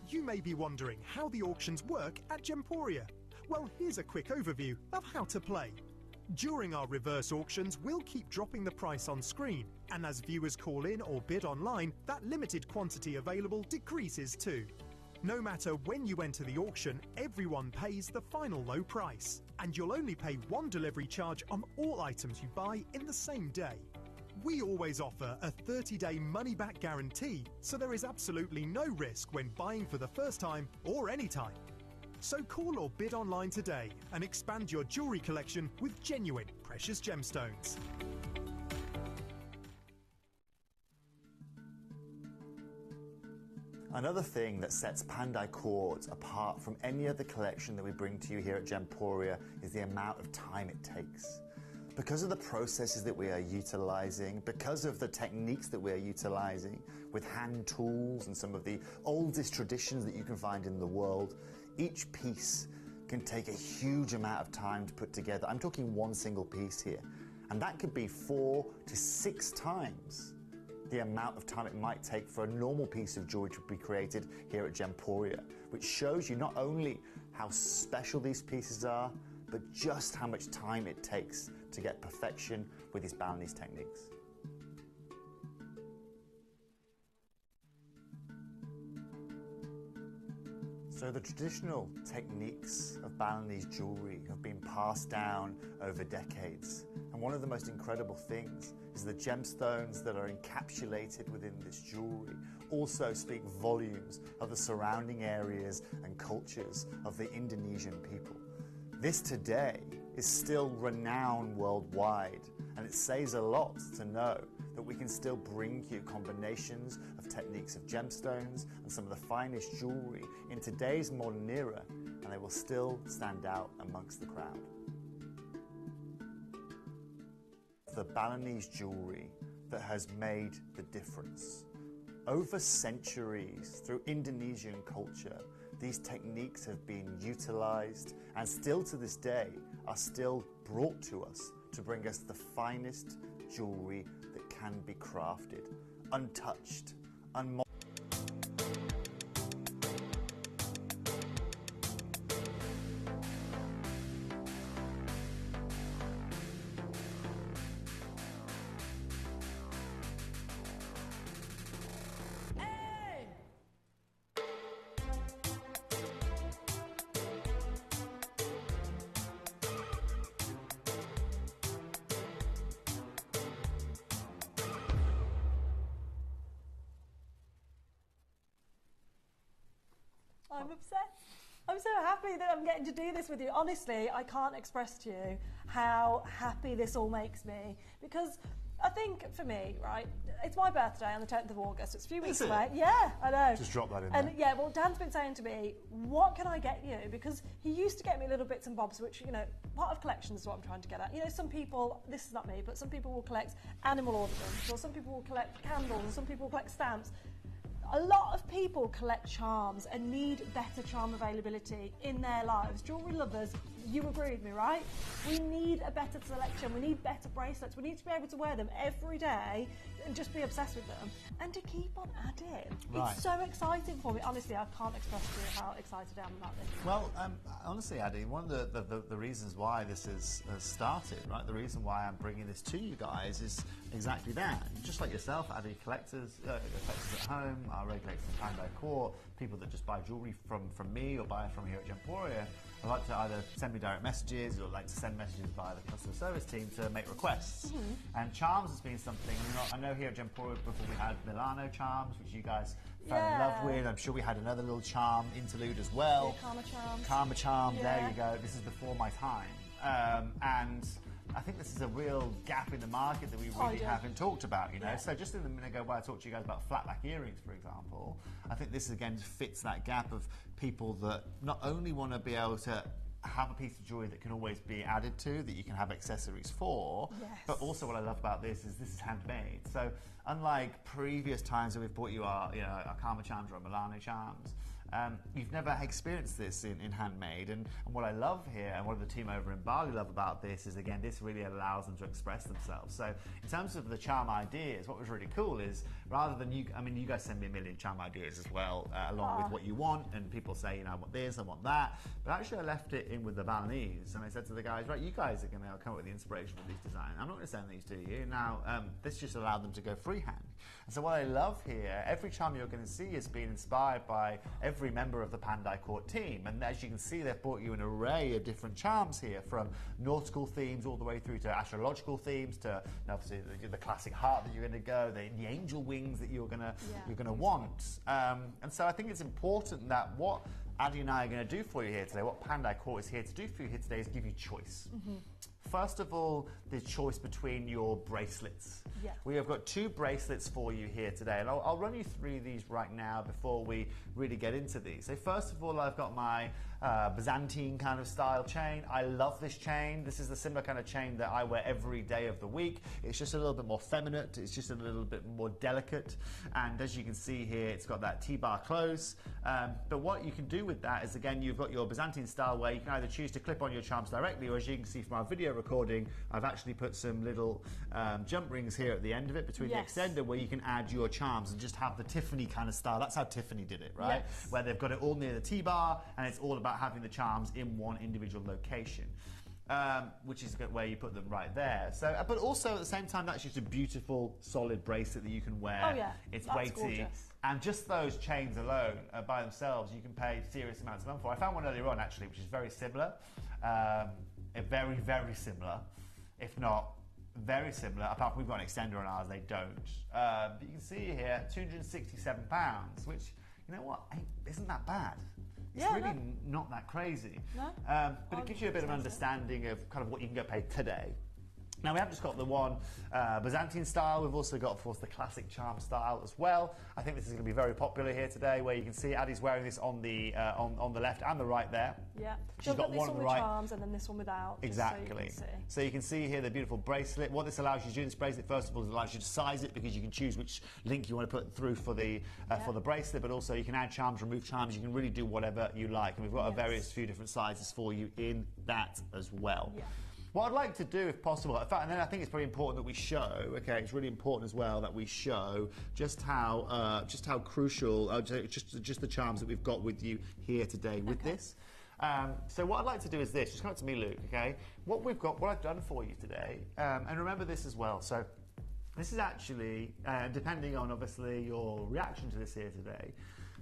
You may be wondering how the auctions work at Gemporia. Well, here's a quick overview of how to play. During our reverse auctions, we'll keep dropping the price on screen, and as viewers call in or bid online, that limited quantity available decreases too. No matter when you enter the auction, everyone pays the final low price, and you'll only pay 1 delivery charge on all items you buy in the same day. We always offer a 30-day money-back guarantee, so there is absolutely no risk when buying for the first time or any time. So call or bid online today and expand your jewellery collection with genuine precious gemstones. Another thing that sets Pandai Court apart from any other collection that we bring to you here at Gemporia is the amount of time it takes. Because of the processes that we are utilising, because of the techniques that we are utilising with hand tools and some of the oldest traditions that you can find in the world, each piece can take a huge amount of time to put together. I'm talking one single piece here, and that could be 4 to 6 times the amount of time it might take for a normal piece of jewellery to be created here at Gemporia, which shows you not only how special these pieces are, but just how much time it takes to get perfection with these Balinese techniques. So the traditional techniques of Balinese jewellery have been passed down over decades. And one of the most incredible things is the gemstones that are encapsulated within this jewellery also speak volumes of the surrounding areas and cultures of the Indonesian people. This today is still renowned worldwide, and it says a lot to know that we can still bring you combinations of techniques of gemstones and some of the finest jewellery in today's modern era, and they will still stand out amongst the crowd. The Balinese jewellery that has made the difference. Over centuries, through Indonesian culture, these techniques have been utilised and still to this day are still brought to us to bring us the finest jewellery that can be crafted, untouched, unmolded. I'm obsessed. I'm so happy that I'm getting to do this with you. Honestly, I can't express to you how happy this all makes me, because I think for me, right, it's my birthday on the 10th of August. It's a few weeks away. Yeah, I know. Just drop that in and there. Yeah, well, Dan's been saying to me, what can I get you? Because he used to get me little bits and bobs, which, you know, part of collections is what I'm trying to get at. You know, some people, this is not me, but some people will collect animal ornaments, or some people will collect candles, or some people will collect stamps. A lot of people collect charms and need better charm availability in their lives. Jewellery lovers, you agree with me, right? We need a better selection. We need better bracelets. We need to be able to wear them every day and just be obsessed with them and to keep on adding. Right. It's so exciting for me. Honestly, I can't express to you how excited I am about this. Well, honestly, Addy, one of the reasons why this has started, right, the reason why I'm bringing this to you guys is exactly that. Just like yourself, Addy, collectors at home, our regulators in Pandai Court, people that just buy jewellery from me or buy it from here at Gemporia, I like to either send me direct messages or like to send messages via the customer service team to make requests. And charms has been something, I know here at Gemporia before we had Milano charms, which you guys fell in love with. I'm sure we had another little charm interlude as well. Yeah, Karma charms. Karma charm, there you go. This is before my time. And I think this is a real gap in the market that we really haven't talked about, you know. So just in the minute ago where I talked to you guys about flat back earrings, for example, I think this again fits that gap of people that not only want to be able to have a piece of jewellery that can always be added to, that you can have accessories for, but also what I love about this is handmade. So unlike previous times that we've bought you our Karma charms or our Milano charms, you've never experienced this in handmade, and what I love here and what the team over in Bali love about this is, again, this really allows them to express themselves. So in terms of the charm ideas, what was really cool is, rather than you guys send me a million charm ideas as well, along with what you want, and people say, I want this, I want that, but actually I left it in with the Balinese, and I said to the guys, right, you guys are going to come up with the inspiration for these designs. I'm not going to send these to you. Now, this just allowed them to go freehand. And so what I love here, every charm you're going to see is being inspired by every member of the Pandai Court team, and as you can see, they've brought you an array of different charms here, from nautical themes all the way through to astrological themes, to obviously the classic heart that you're going to go, the angel wings that you're going to want. And so I think it's important that what Addy and I are going to do for you here today, what Pandai Court is here to do for you here today, is give you choice. First of all, there's choice between your bracelets. We have got 2 bracelets for you here today, and I'll run you through these right now before we really get into these. So first of all, I've got my Byzantine kind of style chain. I love this chain. This is the similar kind of chain that I wear every day of the week. It's just a little bit more feminine. It's just a little bit more delicate. And as you can see here, it's got that T-bar close. But what you can do with that is, again, you've got your Byzantine style where you can either choose to clip on your charms directly, or as you can see from our video recording, I've actually put some little jump rings here at the end of it between the extender, where you can add your charms and just have the Tiffany kind of style. That's how Tiffany did it, right? Where they've got it all near the T-bar, and it's all about having the charms in one individual location. Which is where you put them right there. So, but also at the same time, that's just a beautiful, solid bracelet that you can wear. Oh yeah, it's that's weighty, gorgeous. and just those chains alone, by themselves, you can pay serious amounts of money for. I found one earlier on actually, which is very similar, very, very similar, if not very similar. Apart from we've got an extender on ours, they don't. But you can see here, £267, which, you know what, isn't that bad. It's really not that crazy. No? But it gives you a bit of understanding of kind of what you can get paid today. Now, we haven't just got the one Byzantine style, we've also got, of course, the classic charm style as well. I think this is going to be very popular here today, where you can see Addy's wearing this on the left and the right there. Yeah, She's got this one with right. charms and then this one without. Exactly. So you can see here the beautiful bracelet. What this allows you to do, this bracelet, first of all, is it allows you to size it, because you can choose which link you want to put through for the bracelet, but also you can add charms, remove charms, you can really do whatever you like. And we've got a few different sizes for you in that as well. Yeah. What I'd like to do, if possible, in fact, and then I think it's very important that we show, okay, it's really important as well that we show just how crucial, just the charms that we've got with you here today with this. So what I'd like to do is this, just come up to me, Luke, okay? What I've done for you today, and remember this as well, so this is actually, depending on obviously your reaction to this here today,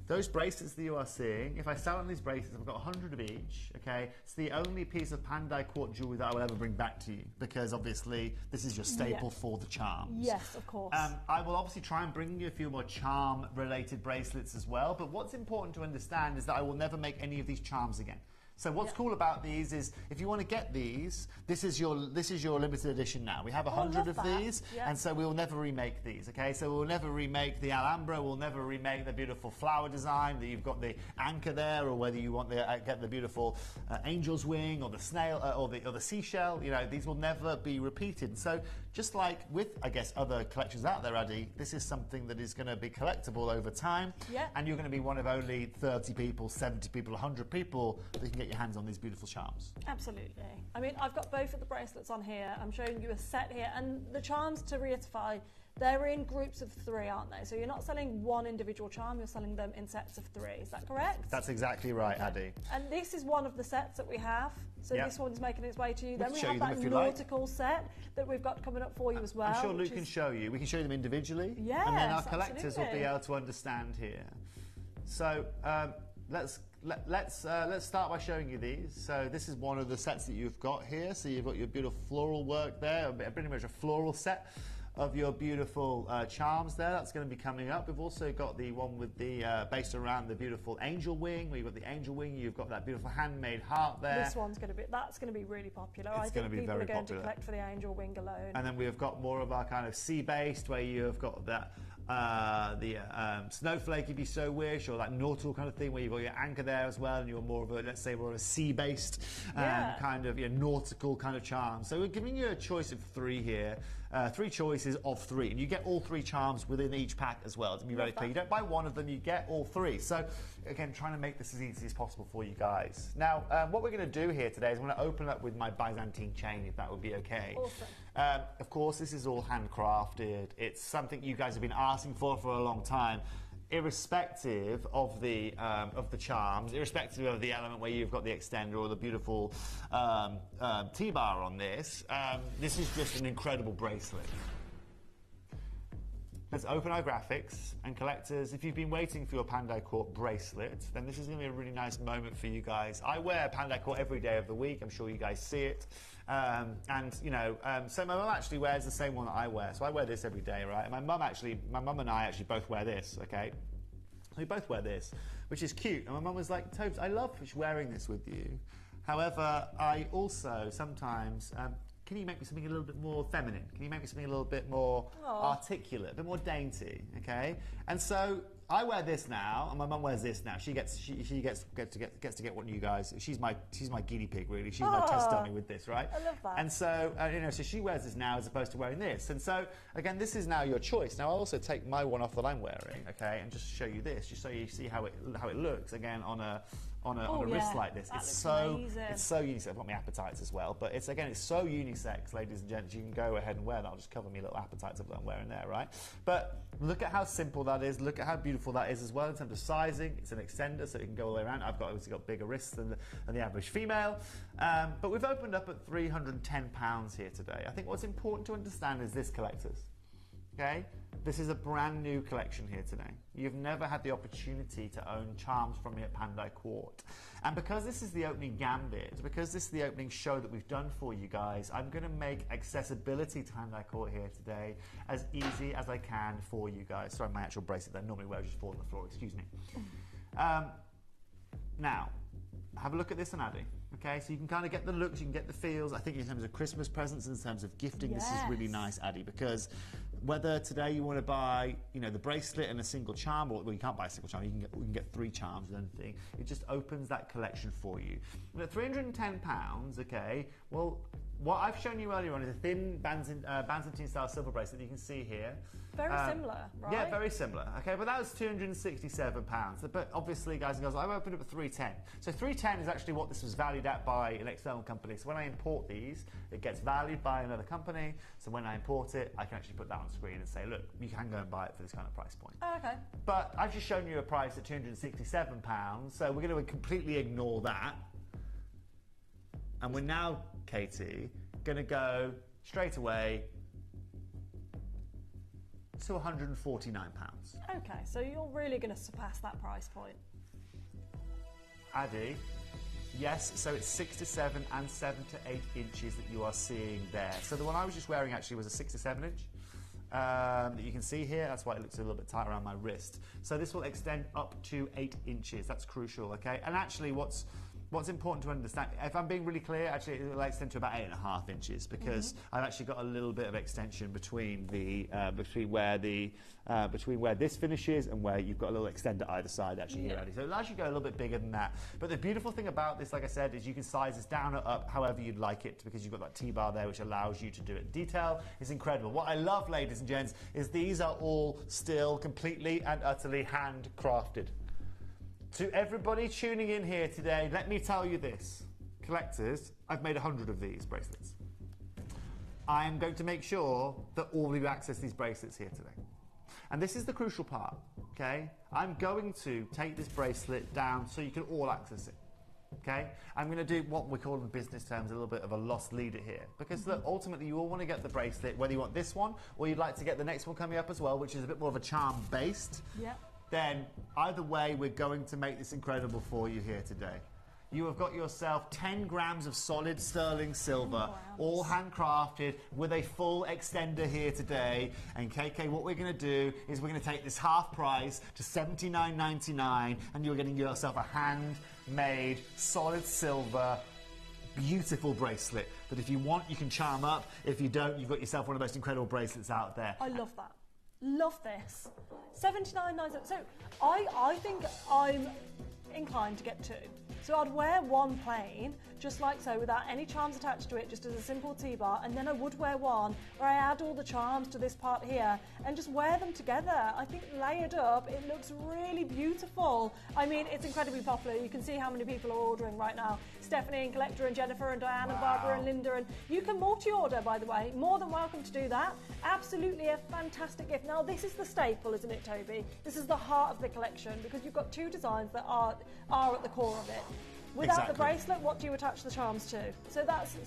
those bracelets that you are seeing, if I sell on these bracelets, I've got 100 of each, okay? It's the only piece of Pandai Court jewellery that I will ever bring back to you, because obviously this is your staple for the charms. Yes, of course. I will obviously try and bring you a few more charm-related bracelets as well, but what's important to understand is that I will never make any of these charms again. So what's cool about these is, if you want to get these, this is your limited edition now. We have 100 of these, and so we will never remake these, okay? So we'll never remake the Alhambra, we'll never remake the beautiful flower design, that you've got the anchor there, or whether you want to get the beautiful angel's wing, or the snail, or the seashell, you know, these will never be repeated. So just like with, I guess, other collections out there, Addy, this is something that is going to be collectible over time, and you're going to be one of only 30 people, 70 people, 100 people that can get your hands on these beautiful charms. Absolutely. I mean, I've got both of the bracelets on here. I'm showing you a set here, and the charms, to reiterate, they're in groups of 3, aren't they? So you're not selling one individual charm, you're selling them in sets of 3. Is that correct? That's exactly right, Addy. And this is one of the sets that we have. So this one's making its way to you. Then we have that nautical set that we've got coming up for you as well. I'm sure Luke can show you. We can show you them individually. Yes, and then our collectors will be able to understand here. So let's start by showing you these. So this is one of the sets that you've got here. So you've got your beautiful floral work there, pretty much a floral set of your beautiful charms there. That's going to be coming up. We've also got the one with the based around the beautiful angel wing. We've got the angel wing. You've got that beautiful handmade heart there. This one's going to be really popular. I think people are going to collect for the angel wing alone. And then we've got more of our kind of sea-based, where you've got that snowflake, if you so wish, or that nautical kind of thing, where you've got your anchor there as well, and you're more of a, let's say, more of a sea-based kind of nautical kind of charm. So we're giving you a choice of 3 here, 3 choices of 3, and you get all 3 charms within each pack as well. To be very clear, you don't buy one of them, you get all 3. So again, trying to make this as easy as possible for you guys. Now, what we're going to do here today is I'm going to open up with my Byzantine chain, if that would be okay. Awesome. Of course, this is all handcrafted. It's something you guys have been asking for a long time. Irrespective of the charms, irrespective of the element where you've got the extender or the beautiful T-bar on this, this is just an incredible bracelet. Let's open our graphics, and collectors, if you've been waiting for your Pandai Court bracelet, then this is going to be a really nice moment for you guys. I wear Pandai Court every day of the week. I'm sure you guys see it. So my mum actually wears the same one that I wear. So I wear this every day, right? And my mum and I actually both wear this, okay? We both wear this, which is cute. And my mum was like, Tobes, I love wearing this with you. However, I also sometimes... can you make me something a little bit more feminine? Can you make me something a little bit more articulate, a bit more dainty, okay? And so I wear this now, and my mum wears this now. She gets to get what you guys. She's my guinea pig, really. She's my test dummy with this, right? I love that. And so so she wears this now as opposed to wearing this. And so again, this is now your choice. Now I'll also take my one off that I'm wearing, okay, and just show you this, just so you see how it looks again on a wrist like this. It's so unisex. I've got my appetites as well, but it's so unisex, ladies and gents. You can go ahead and wear that. I'll just cover my little appetites of what I'm wearing there, right? But look at how simple that is. Look at how beautiful that is as well in terms of sizing. It's an extender, so it can go all the way around. I've obviously got bigger wrists than the average female, but we've opened up at £310 here today. I think what's important to understand is this, collectors. Okay, this is a brand new collection here today. You've never had the opportunity to own charms from me at Pandai Court. And because this is the opening gambit, because this is the opening show that we've done for you guys, I'm going to make accessibility to Pandai Court here today as easy as I can for you guys. Sorry, my actual bracelet that I normally wear just falls on the floor, excuse me. Now, have a look at this and Addy. Okay, so you can kind of get the looks, you can get the feels. I think in terms of Christmas presents, in terms of gifting, this is really nice, Addy, because whether today you want to buy, the bracelet and a single charm, or you can't buy a single charm, we can get 3 charms and anything. It just opens that collection for you. And at £310, okay, well, what I've shown you earlier on is a thin Byzantine style silver bracelet that you can see here. Very similar, right? Yeah, very similar. Okay, but that was £267. But obviously, guys and girls, I've opened up at £310. So £310 is actually what this was valued at by an external company. So when I import these, it gets valued by another company. So when I import it, I can actually put that on screen and say, look, you can go and buy it for this kind of price point. Oh, okay. But I've just shown you a price at £267, so we're going to completely ignore that. And we're now, Katie, going to go straight away to £149. Okay, so you're really going to surpass that price point. Addy, yes, so it's 6 to 7 and 7 to 8 inches that you are seeing there. So the one I was just wearing actually was a 6 to 7 inch that you can see here. That's why it looks a little bit tight around my wrist. So this will extend up to 8 inches. That's crucial, okay? And actually what's important to understand, if I'm being really clear, actually it will extend to about 8.5 inches because I've actually got a little bit of extension between where this finishes and where you've got a little extender either side actually here, Addy. So it'll actually go a little bit bigger than that. But the beautiful thing about this, like I said, is you can size this down or up however you'd like it because you've got that T-bar there which allows you to do it. Detail is incredible. What I love, ladies and gents, is these are all still completely and utterly handcrafted. To everybody tuning in here today, let me tell you this. Collectors, I've made 100 of these bracelets. I'm going to make sure that all of you access these bracelets here today. And this is the crucial part, okay? I'm going to take this bracelet down so you can all access it, okay? I'm going to do what we call in business terms a little bit of a lost leader here. Because look, ultimately you all want to get the bracelet, whether you want this one or you'd like to get the next one coming up as well, which is a bit more of a charm-based. Yeah. Then either way, we're going to make this incredible for you here today. You have got yourself 10 grams of solid sterling silver, all handcrafted with a full extender here today. And KK, what we're going to do is we're going to take this half price to $79.99, and you're getting yourself a handmade solid silver beautiful bracelet that if you want you can charm up. If you don't, you've got yourself one of the most incredible bracelets out there. I love that. Love this. $79.99. So I think I'm inclined to get two. So I'd wear one plain, just like so, without any charms attached to it, just as a simple T-bar, and then I would wear one where I add all the charms to this part here and just wear them together. I think layered up, it looks really beautiful. I mean, it's incredibly popular. You can see how many people are ordering right now. Stephanie and Collector and Jennifer and Diane and Barbara and Linda, and you can multi-order, by the way. More than welcome to do that. Absolutely a fantastic gift. Now, this is the staple, isn't it, Toby? This is the heart of the collection because you've got two designs that are at the core of it. Without the bracelet, what do you attach the charms to? So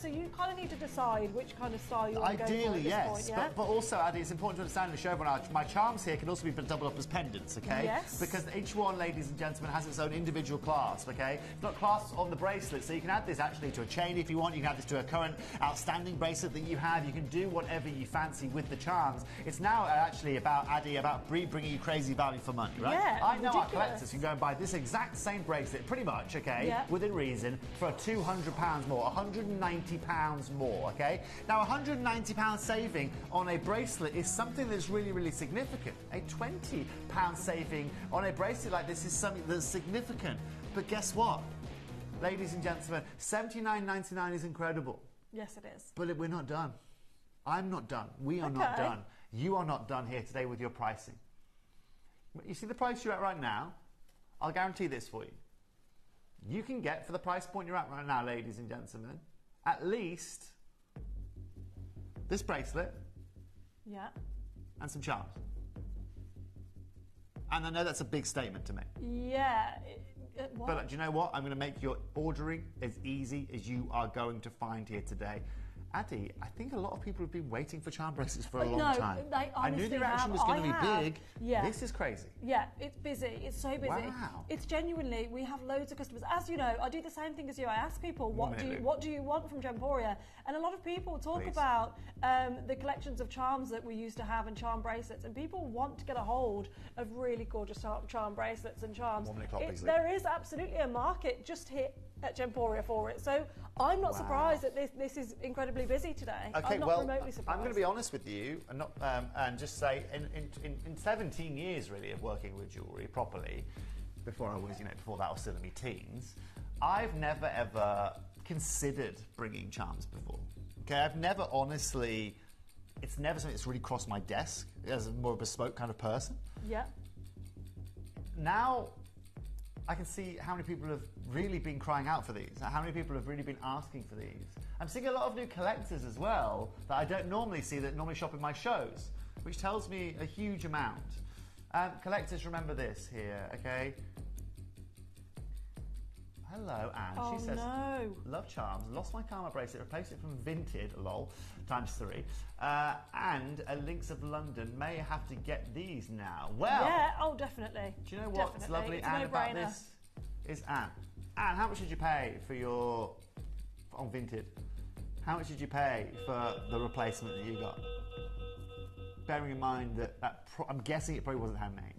you kind of need to decide which kind of style you want to go for at this point, yeah? But also, Addy, it's important to understand and show everyone my charms here can also be doubled up as pendants, okay? Yes. Because each one, ladies and gentlemen, has its own individual clasp, okay? It's not clasped on the bracelet, so you can add this actually to a chain if you want. You can add this to a current outstanding bracelet that you have. You can do whatever you fancy with the charms. It's now actually about, Addy, about bringing you crazy value for money, right? Yeah, I know our collectors can go and buy this exact same bracelet, pretty much, okay? Yeah. Within reason, for £200 more, £190 more, okay? Now, £190 saving on a bracelet is something that's really, really significant. A £20 saving on a bracelet like this is something that's significant. But guess what? Ladies and gentlemen, $79.99 is incredible. Yes, it is. But we're not done. I'm not done. We are not done. You are not done here today with your pricing. You see the price you're at right now? I'll guarantee this for you. You can get, for the price point you're at right now, ladies and gentlemen, at least this bracelet and some charms. And I know that's a big statement to make. Yeah. But do you know what? I'm going to make your ordering as easy as you are going to find here today. Addy, I think a lot of people have been waiting for charm bracelets for a long time. I knew the reaction was going to be big. Yeah. This is crazy. Yeah, it's busy. It's so busy. Wow. It's genuinely, we have loads of customers. As you know, I do the same thing as you. I ask people, what do you want from Gemporia? And a lot of people talk about the collections of charms that we used to have and charm bracelets. And people want to get a hold of really gorgeous charm bracelets and charms. There is absolutely a market just here at Gemporia for it. So I'm not surprised that this is incredibly busy today. Okay, I'm not remotely surprised. I'm going to be honest with you and just say in 17 years really of working with jewellery properly, before that I was still in my teens, I've never ever considered bringing charms before. Okay, I've never honestly, it's never something that's really crossed my desk as a more bespoke kind of person. Yeah. Now I can see how many people have really been crying out for these, how many people have really been asking for these. I'm seeing a lot of new collectors as well that I don't normally see, that normally shop in my shows, which tells me a huge amount. Collectors, remember this here, okay? Hello, Anne. She says, love charms, lost my Karma bracelet, replaced it from Vinted, lol, ×3, and a Links of London, may have to get these now. Well, yeah, oh, definitely. Do you know what's lovely, Anne, about this? Is Anne. Anne, how much did you pay for on Vinted? How much did you pay for the replacement that you got? Bearing in mind that I'm guessing it probably wasn't handmade.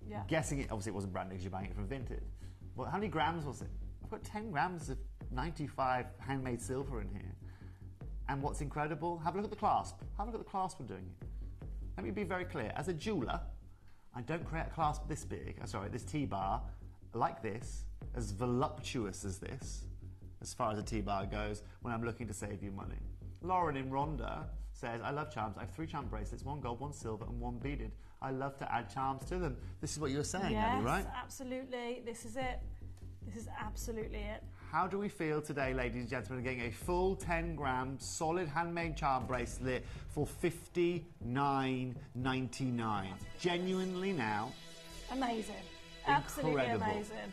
Yeah. Guessing it, obviously it wasn't brand new because you're buying it from Vinted. Well, how many grams was it? I've got 10 grams of 95 handmade silver in here. And what's incredible, have a look at the clasp. Have a look at the clasp we're doing here. Let me be very clear. As a jeweller, I don't create a clasp this big, this T-bar, like this, as voluptuous as this, as far as a T-bar goes, when I'm looking to save you money. Lauren in Rhonda says, I love charms. I have 3 charm bracelets, 1 gold, 1 silver, and 1 beaded. I love to add charms to them. This is what you were saying, Annie, right? Yes, absolutely. This is it. This is absolutely it. how do we feel today, ladies and gentlemen, getting a full 10-gram solid handmade charm bracelet for $59.99? Genuinely now. Amazing. Absolutely Incredible. amazing.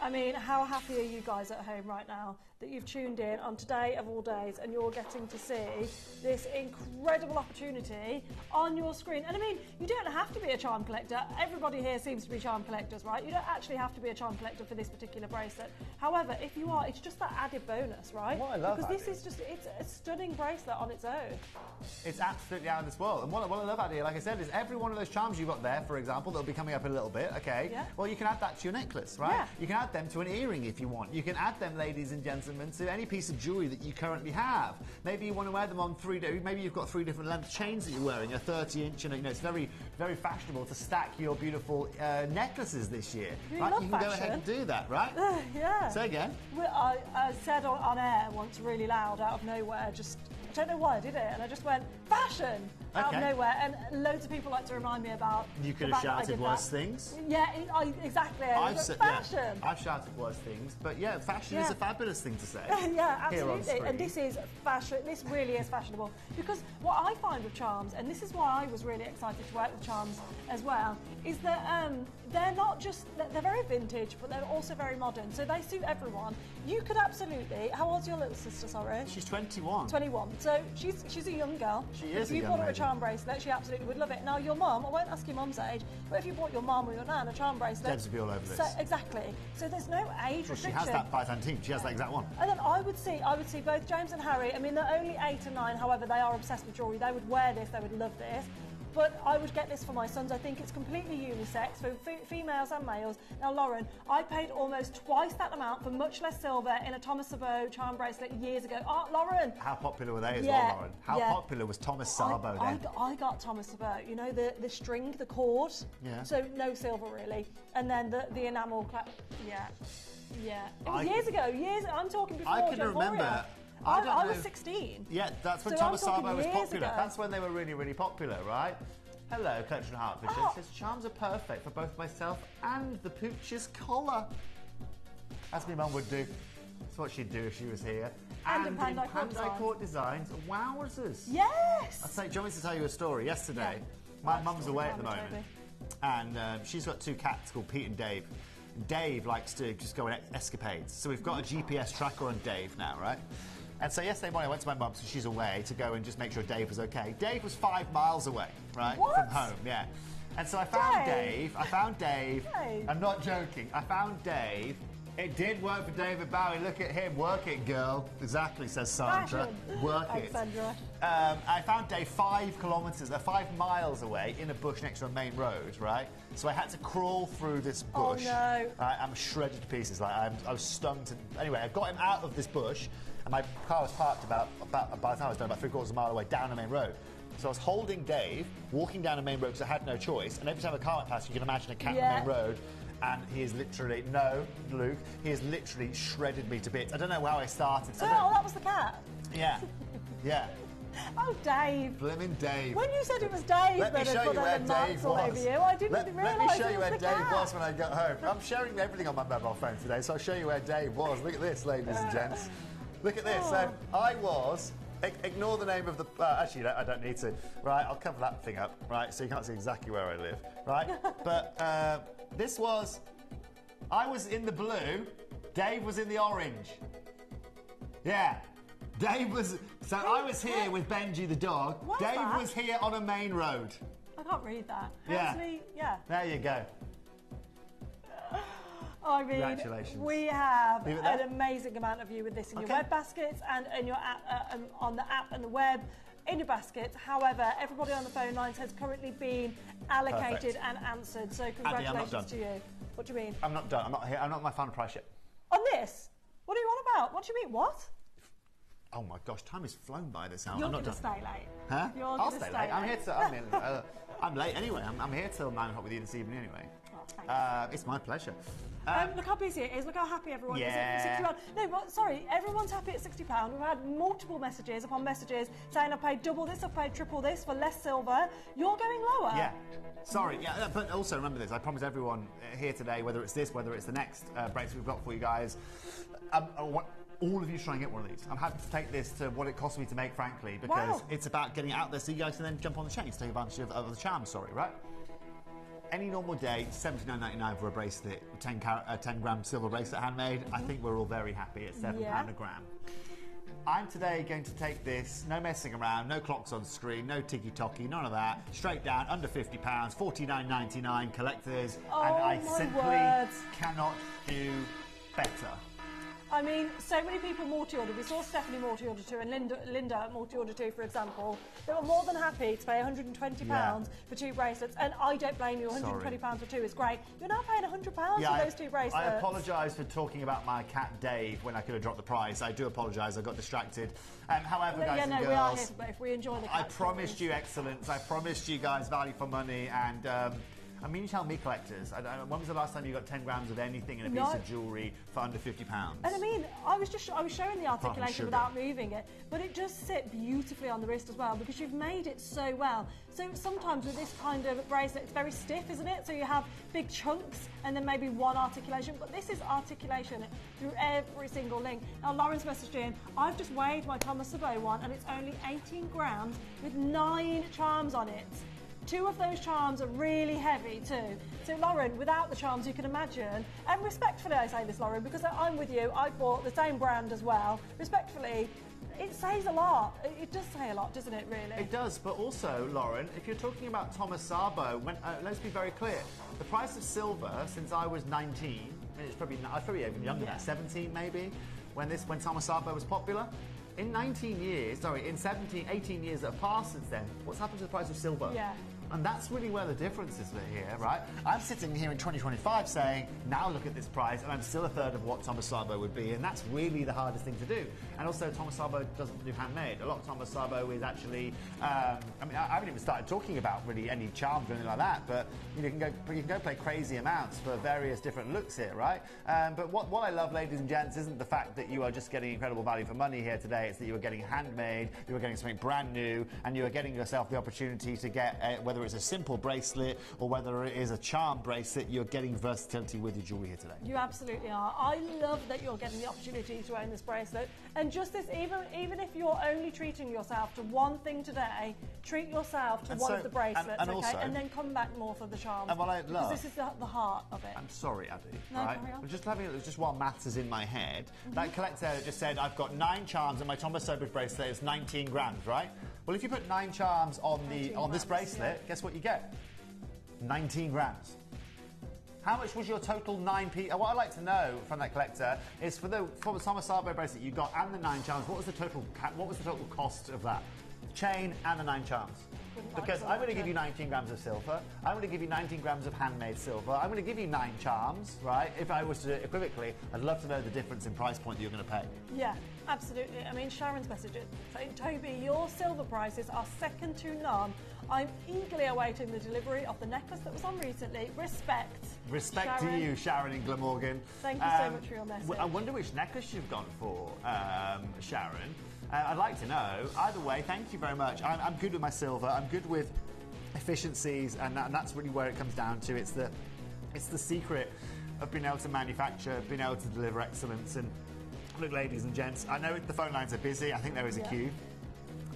I mean, how happy are you guys at home right now that you've tuned in on today of all days and you're getting to see this incredible opportunity on your screen? And I mean, you don't have to be a charm collector. Everybody here seems to be charm collectors, right? You don't actually have to be a charm collector for this particular bracelet. However, if you are, it's just that added bonus, right? What I love because this about is just, it's a stunning bracelet on its own. It's absolutely out of this world. And what I love about it, like I said, is every one of those charms you've got there, for example, that'll be coming up in a little bit, okay? Yeah. Well, you can add that to your necklace, right? Yeah. You can add them to an earring if you want. You can add them, ladies and gentlemen, to any piece of jewellery that you currently have. Maybe you want to wear them on maybe you've got 3 different length chains that you're wearing, a 30-inch, and it's very, very fashionable to stack your beautiful necklaces this year. Really right? love You can go fashion. ahead and do that, right? Yeah. Say again. I said on air once really loud out of nowhere, just, I don't know why I did it, and I just went, fashion! Out of nowhere, and loads of people like to remind me about. You could the have fact that I shouted did worse that. things. Yeah, exactly. Fashion. I've shouted worse things, but yeah, fashion is a fabulous thing to say. Yeah, here on absolutely. And screen. this is fashion. This really is fashionable because what I find with charms, and this is why I was really excited to work with charms as well, is that they're not just they're very vintage, but they're also very modern. So they suit everyone. You could absolutely. How old's your little sister? Sorry. She's 21. 21. So she's a young girl. She is If you a young bought her a lady. charm bracelet, she absolutely would love it. Now your mum, I won't ask your mum's age, but if you bought your mum or your nan a charm bracelet, Debs would be all over this. So, exactly. So there's no age Well, she restriction. has that Byzantine. She has that exact one. And then I would see both James and Harry. I mean, they're only 8 and 9. However, they are obsessed with jewellery. They would wear this. They would love this. But I would get this for my sons. I think it's completely unisex for females and males. Now, Lauren, I paid almost twice that amount for much less silver in a Thomas Sabo charm bracelet years ago. Oh, Lauren! How popular were they as Yeah, well, Lauren? How yeah. popular was Thomas Sabo then? I got Thomas Sabo. You know, the string, the cord. Yeah. So no silver really. And then the enamel. Yeah. It was years ago. I'm talking before. I can Gemporia. remember. I was 16. Yeah, that's when So Thomas I'm talking Sabo was years popular. ago. That's when they were really, really popular, right? Hello, Collection Hertfordshire. Oh. Says charms are perfect for both myself and the pooch's collar. As my mum would do. That's what she'd do if she was here. And in in Pandai Court Pandai Court Designs, wowzers. Yes! Do you want me to tell you a story? Yesterday, my mum's away at the moment, and she's got 2 cats called Pete and Dave. Dave likes to just go on escapades, so we've got a GPS tracker on Dave now, right? And so yesterday morning I went to my mum's, so she's away, to go and just make sure Dave was okay. Dave was 5 miles away, right, from home, yeah. And so I found Dave. Dave. I'm not joking. I found Dave. It did work for David Bowie. Look at him. Work it, girl. Exactly, says Sandra. Fashion. Work Thanks, it. Sandra. I found Dave 5 miles away in a bush next to a main road, right? So I had to crawl through this Oh, bush. no. I'm shredded to pieces. Like I was stung to. Anyway, I got him out of this bush, and my car was parked about by the time I was done, about 3/4 of a mile away down a main road. So I was holding Dave, walking down a main road because I had no choice. And every time a car went past, you can imagine a cat on the main road. And he is literally, no, Luke, he has literally shredded me to bits. I don't know how I started. So Oh, that was the cat. yeah, yeah. Oh, Dave. Blimmin' Dave. When you said it was Dave, Let me then show you where marks Dave all was. over you. I didn't Let realise me show it you was where the Dave cat. was when I got home. I'm sharing everything on my mobile phone today, so I'll show you where Dave was. Look at this, ladies and gents. Look at this. So I was. Ignore the name of the. Actually, I don't need to. Right, I'll cover that thing up. Right, so you can't see exactly where I live. Right, but this was. I was in the blue. Dave was in the orange. Yeah. Dave was. So I was here with Benji the dog. What's Dave that? was here on a main road. I can't read that. Yeah. Actually, yeah. There you go. I mean, Congratulations. we have Leave it an there. amazing amount of you with this in your Okay. web baskets and in your app, on the app and the web. In your basket. However, everybody on the phone lines has currently been allocated Perfect. and answered. So Andy, I'm not congratulations done. to you. What do you mean? I'm not done. I'm not here. I'm not at my final price yet. On this? What are you on about? What do you mean? What? Oh my gosh, time has flown by this hour. You're I'm going not to done. stay late. Huh? You're I'll gonna stay stay late. I'm here late. till. I'm late anyway. I'm here till 9 o'clock with you this evening anyway. It's my pleasure. Look how busy it is. Look how happy everyone Yeah. is at £60. No, but sorry, everyone's happy at £60. We've had multiple messages upon messages saying I've paid double this, I've paid triple this for less silver. You're going lower. Yeah. Sorry, yeah, but also remember this. I promise everyone here today, whether it's this, whether it's the next bracelet we've got for you guys, I want all of you to try and get one of these. I'm happy to take this to what it cost me to make, frankly, because it's about getting it out there so you guys can then jump on the chain to take advantage of the charms, right? Any normal day, $79.99 for a bracelet, 10-gram silver bracelet handmade. I think we're all very happy at £7 a gram. I'm today going to take this, no messing around, no clocks on screen, no ticky-tocky, none of that, straight down, under £50, $49.99 collectors, and I simply cannot do better. I mean, so many people multi-ordered. We saw Stephanie multi-order too, and Linda multi-order too, for example. They were more than happy to pay £120 for 2 bracelets, and I don't blame you. £120 for 2 is great. You're now paying £100 for those 2 bracelets. I apologise for talking about my cat Dave when I could have dropped the price. I do apologise. I got distracted. However, guys and girls, we are here for both. We enjoy the cat. I promised you excellence. I promised you guys value for money, and I mean, you tell me, collectors, when was the last time you got 10 grams of anything in a piece of jewellery for under £50? And I mean, I was showing the articulation without moving it, but it does sit beautifully on the wrist as well because you've made it so well. So sometimes with this kind of bracelet, it's very stiff, isn't it? So you have big chunks and then maybe one articulation, but this is articulation through every single link. Now, Lauren's messaged in, I've just weighed my Thomas Sabo one and it's only 18 grams with 9 charms on it. 2 of those charms are really heavy too. So Lauren, without the charms, you can imagine, and respectfully I say this, Lauren, because I'm with you, I bought the same brand as well. Respectfully, it says a lot. It does say a lot, doesn't it, really? It does, but also, Lauren, if you're talking about Thomas Sabo, let's be very clear. The price of silver, since I was 19, and I was probably even younger than that, 17 maybe, when Thomas Sabo was popular. In 18 years that have passed since then, what's happened to the price of silver? Yeah. And that's really where the difference is here, right? I'm sitting here in 2025 saying, now look at this price, and I'm still a third of what Thomas Sabo would be, and that's really the hardest thing to do. And also, Thomas Sabo doesn't do handmade. A lot of Thomas Sabo is actually, I haven't even started talking about really any charms or anything like that, but you can go play crazy amounts for various different looks here, right? But what I love, ladies and gents, isn't the fact that you are just getting incredible value for money here today. It's that you are getting handmade, you are getting something brand new, and you are getting yourself the opportunity to get, whether it's a simple bracelet or whether it is a charm bracelet, you're getting versatility with your jewellery here today. You absolutely are. I love that you're getting the opportunity to own this bracelet. And just this, even if you're only treating yourself to one thing today, treat yourself to one of the bracelets, okay? And then come back more for the charms. And what I love, because this is the heart of it. I'm sorry, Abby. No, right? I'm just having just while maths is in my head. That collector just said, I've got 9 charms and my Thomas Sabo bracelet is 19 grams, right? Well, if you put 9 charms on this bracelet, guess what you get? 19 grams. How much was your total 9p? What I'd like to know from that collector is for the Thomas Sabo bracelet you got and the 9 charms. What was the total cost of that? Chain and the 9 charms. Because I'm going to give you 19 grams of silver. I'm going to give you 19 grams of handmade silver. I'm going to give you 9 charms, right? If I was to do it equivocally, I'd love to know the difference in price point that you're going to pay. Yeah, absolutely. I mean, Sharon's message saying, Toby, your silver prices are second to none. I'm eagerly awaiting the delivery of the necklace that was on recently. Respect. Respect Sharon. to you, Sharon in Glamorgan. Thank you so much for your message. I wonder which necklace you've gone for, Sharon. I'd like to know. Either way, thank you very much. I'm good with my silver. I'm good with efficiencies, and that's really where it comes down to. It's the secret of being able to manufacture, being able to deliver excellence. And look, ladies and gents, I know the phone lines are busy. I think there is a queue.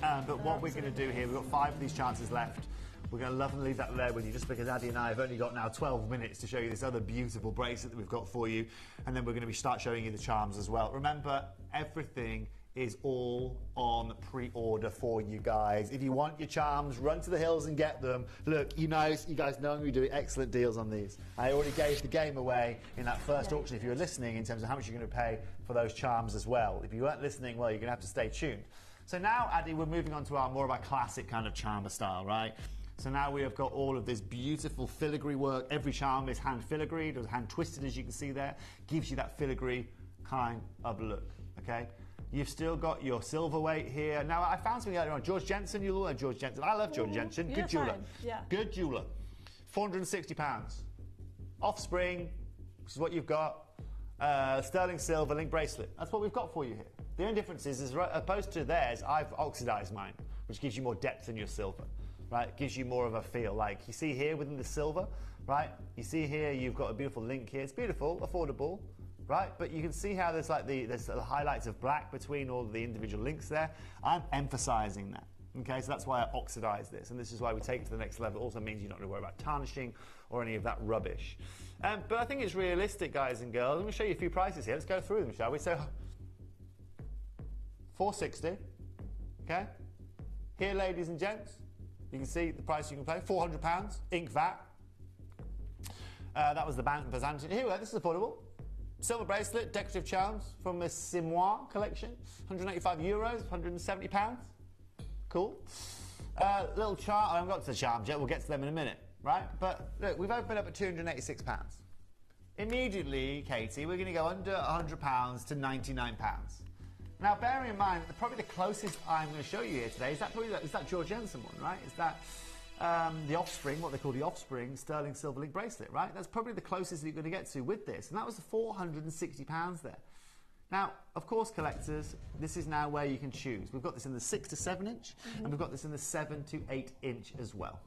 But what we're going to do here, we've got 5 of these chances left. We're going to love and leave that there with you just because Addy and I have only got now 12 minutes to show you this other beautiful bracelet that we've got for you. And then we're going to start showing you the charms as well. Remember, everything is all on pre-order for you guys. If you want your charms, run to the hills and get them. Look, you guys know we do excellent deals on these. I already gave the game away in that first auction if you were listening in terms of how much you're going to pay for those charms as well. If you weren't listening, well, you're going to have to stay tuned. So now, Addy, we're moving on to more of our classic kind of charmer style, right? So now we have got all of this beautiful filigree work. Every charm is hand filigreed or hand twisted, as you can see there. Gives you that filigree kind of look, okay? You've still got your silver weight here. Now, I found something earlier on. George Jensen, you all know George Jensen. I love George Jensen. Good jeweller. Yeah. Good jeweller. £460. Offspring, which is what you've got. Sterling silver link bracelet. That's what we've got for you here. The only difference is opposed to theirs, I've oxidised mine, which gives you more depth in your silver. right? It gives you more of a feel. Like you see here within the silver, right? You see here you've got a beautiful link here. It's beautiful, affordable, right? But you can see how there's like there's the highlights of black between all the individual links there. I'm emphasizing that. Okay, so that's why I oxidize this, and this is why we take it to the next level. It also means you don't have to worry about tarnishing or any of that rubbish. But I think it's realistic, guys and girls. Let me show you a few prices here. Let's go through them, shall we? So, $460. Okay. Here, ladies and gents, you can see the price you can pay. £400, ink VAT. That was the Byzantine. Here we go. This is affordable. Silver bracelet, decorative charms from the Simois collection. €185, £170. Cool. Little charm. I haven't got to the charms yet. We'll get to them in a minute, right? But look, we've opened up at £286. Immediately, Katie, we're going to go under £100 to £99. Now, bearing in mind, probably the closest I'm going to show you here today is that George Jensen one, right? Is that the Offspring, what they call the Offspring Sterling Silver Link bracelet, right? That's probably the closest that you're going to get to with this, and that was £460 there. Now, of course, collectors, this is now where you can choose. We've got this in the 6 to 7 inch, and we've got this in the 7 to 8 inch as well.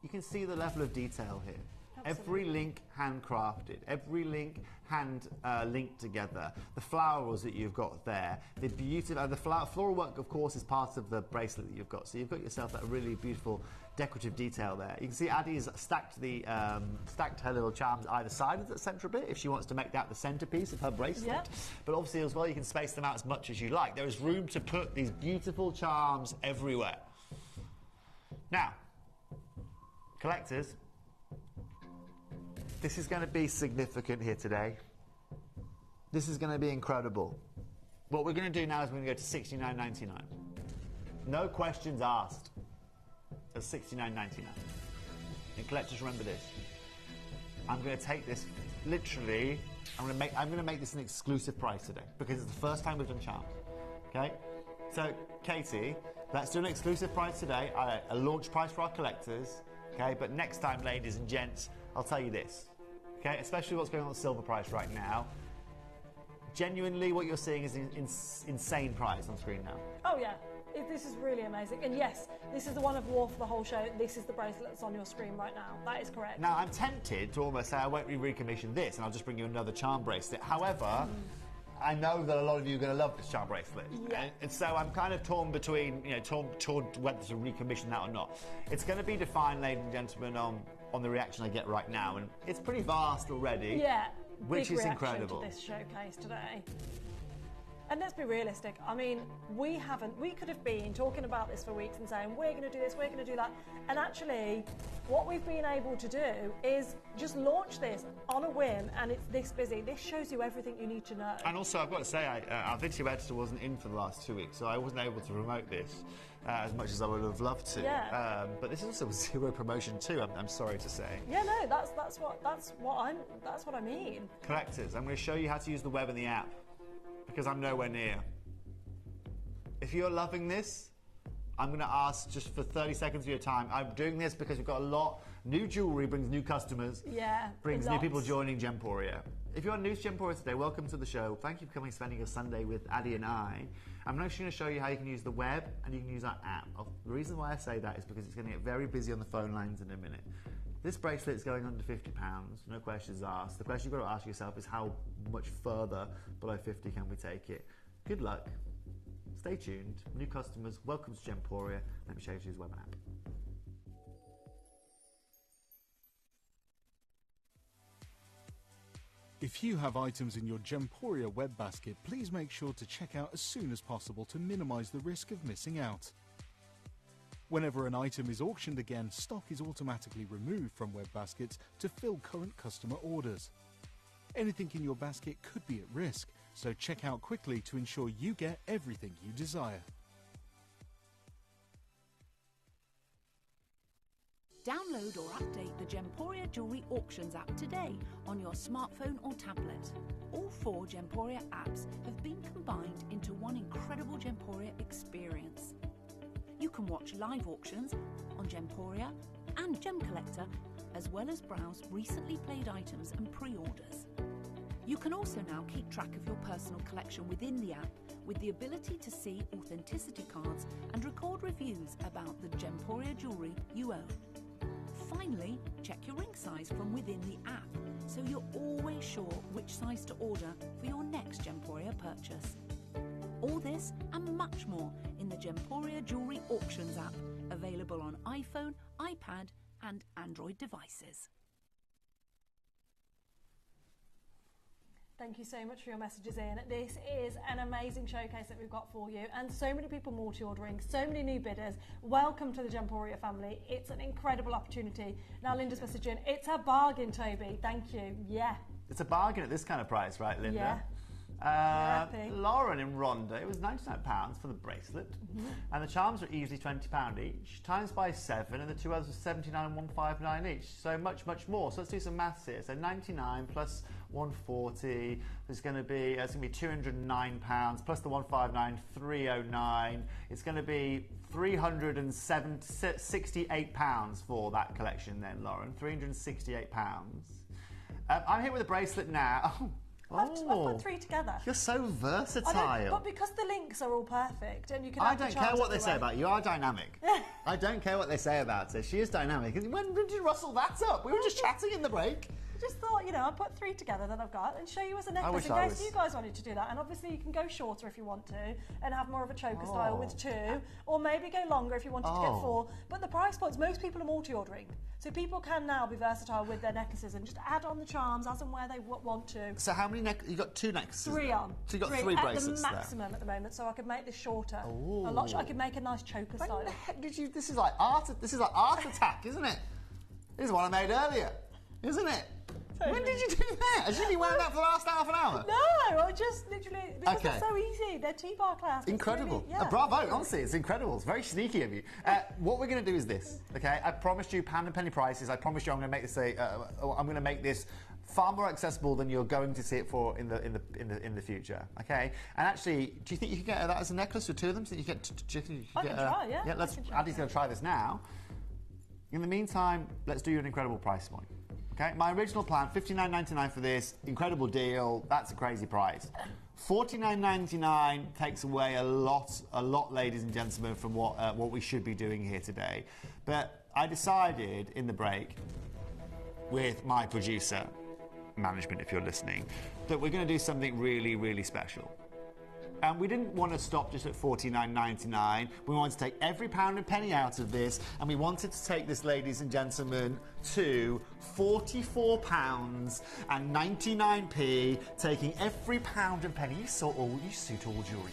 You can see the level of detail here. Absolutely. Every link handcrafted, every link hand linked together. The florals that you've got there, the beautiful, the floral work, of course, is part of the bracelet that you've got. So you've got yourself that really beautiful decorative detail there. You can see Addie's stacked her little charms either side of the central bit if she wants to make that the centerpiece of her bracelet. Yep. But obviously as well, you can space them out as much as you like. There is room to put these beautiful charms everywhere. Now, collectors, this is going to be significant here today. This is going to be incredible. What we're going to do now is we're going to go to $69.99. No questions asked. At $69.99. And collectors, remember this. I'm going to take this literally. I'm going to make this an exclusive price today because it's the first time we've done charms. Okay. So, Katie, let's do an exclusive price today. A launch price for our collectors. Okay. But next time, ladies and gents, I'll tell you this. Okay, especially what's going on with the silver price right now. Genuinely, what you're seeing is an insane price on screen now. Oh, yeah. This is really amazing. And yes, this is the one I've worn for the whole show. This is the bracelet that's on your screen right now. That is correct. Now, I'm tempted to almost say I won't recommission this and I'll just bring you another charm bracelet. However, I know that a lot of you are going to love this charm bracelet. Yeah. And so I'm kind of torn between, torn whether to recommission that or not. It's going to be defined, ladies and gentlemen, on the reaction I get right now. And it's pretty vast already. Yeah. Which is incredible. To this showcase today. And let's be realistic. I mean, we could have been talking about this for weeks and saying, we're going to do this, we're going to do that. And actually, what we've been able to do is just launch this on a whim, and it's this busy. This shows you everything you need to know. And also, I've got to say, our video editor wasn't in for the last 2 weeks, so I wasn't able to promote this as much as I would have loved to. Yeah. But this is also zero promotion too, I'm sorry to say. Yeah, no, that's what I mean. Collectors, I'm going to show you how to use the web and the app, because I'm nowhere near. If you're loving this, I'm going to ask just for 30 seconds of your time. I'm doing this because we've got a lot. New jewellery brings new customers. Yeah. Brings new people joining Gemporia. If you're new to Gemporia today, welcome to the show. Thank you for coming and spending your Sunday with Addie and I. I'm actually going to show you how you can use the web and you can use our app. The reason why I say that is because it's going to get very busy on the phone lines in a minute. This bracelet is going under £50, no questions asked. The question you've got to ask yourself is how much further below 50 can we take it? Good luck. Stay tuned. New customers, welcome to Gemporia. Let me show you his web and app. If you have items in your Gemporia web basket, please make sure to check out as soon as possible to minimise the risk of missing out. Whenever an item is auctioned again, stock is automatically removed from web baskets to fill current customer orders. Anything in your basket could be at risk, so check out quickly to ensure you get everything you desire. Download or update the Gemporia Jewellery Auctions app today on your smartphone or tablet. All 4 Gemporia apps have been combined into one incredible Gemporia experience. You can watch live auctions on Gemporia and Gem Collector, as well as browse recently played items and pre-orders. You can also now keep track of your personal collection within the app with the ability to see authenticity cards and record reviews about the Gemporia jewellery you own. Finally, check your ring size from within the app, so you're always sure which size to order for your next Gemporia purchase. All this and much more in the Gemporia Jewellery Auctions app, available on iPhone, iPad and Android devices. Thank you so much for your messages, Ian. This is an amazing showcase that we've got for you, and so many people multi-ordering, so many new bidders. Welcome to the Gemporia family. It's an incredible opportunity. Now, Linda's messaging, it's a bargain, Toby. Thank you. Yeah. It's a bargain at this kind of price, right, Linda? Yeah. Lauren in Ronda, it was £99 for the bracelet, and the charms were easily £20 each, times by 7, and the two others were £79 and £159 each, so much more. So let's do some maths here. So 99 plus 140 is going to be it's going to be £209 plus the 159, 309. It's going to be £368 for that collection then, Lauren. £368. I'm here with a bracelet now. I've put 3 together. You're so versatile. But because the links are all perfect, and you can. I don't care what they say about you. You are dynamic. I don't care what they say about her. She is dynamic. When did you rustle that up? We were just chatting in the break. I just thought, I'd put 3 together that I've got and show you as a necklace in case you guys wanted to do that. And obviously you can go shorter if you want to and have more of a choker style with 2, or maybe go longer if you wanted to get 4. But the price points, most people are multi-ordering. So people can now be versatile with their necklaces and just add on the charms as and where they want to. So how many you got 2 necklaces? 3 on. So you got 3 bracelets at the maximum at the moment, so I could make this shorter. A lot. I could make a nice choker style. When the heck did you? This is like art attack, isn't it? This is one I made earlier, isn't it? When did you do that? Has you been wearing that for the last half an hour? No, I just literally, because they're so easy. They're T-bar clasp. Incredible. Really, bravo, honestly, it's incredible. It's very sneaky of you. What we're going to do is this, okay? I promised you pound and penny prices. I promised you I'm going to make this I'm going to make this far more accessible than you're going to see it for in the future, okay? And actually, do you think you could get that as a necklace or 2 of them? So you can try, yeah. Yeah, Addie's going to try this now. In the meantime, let's do you an incredible price point. Okay, my original plan, $59.99 for this, incredible deal. That's a crazy price. $49.99 takes away a lot, ladies and gentlemen, from what we should be doing here today. But I decided in the break with my producer, management, if you're listening, that we're going to do something really, really special. And we didn't want to stop just at $49.99. We wanted to take every pound and penny out of this, and we wanted to take this, ladies and gentlemen, to £44.99, taking every pound and penny. You suit all jewellery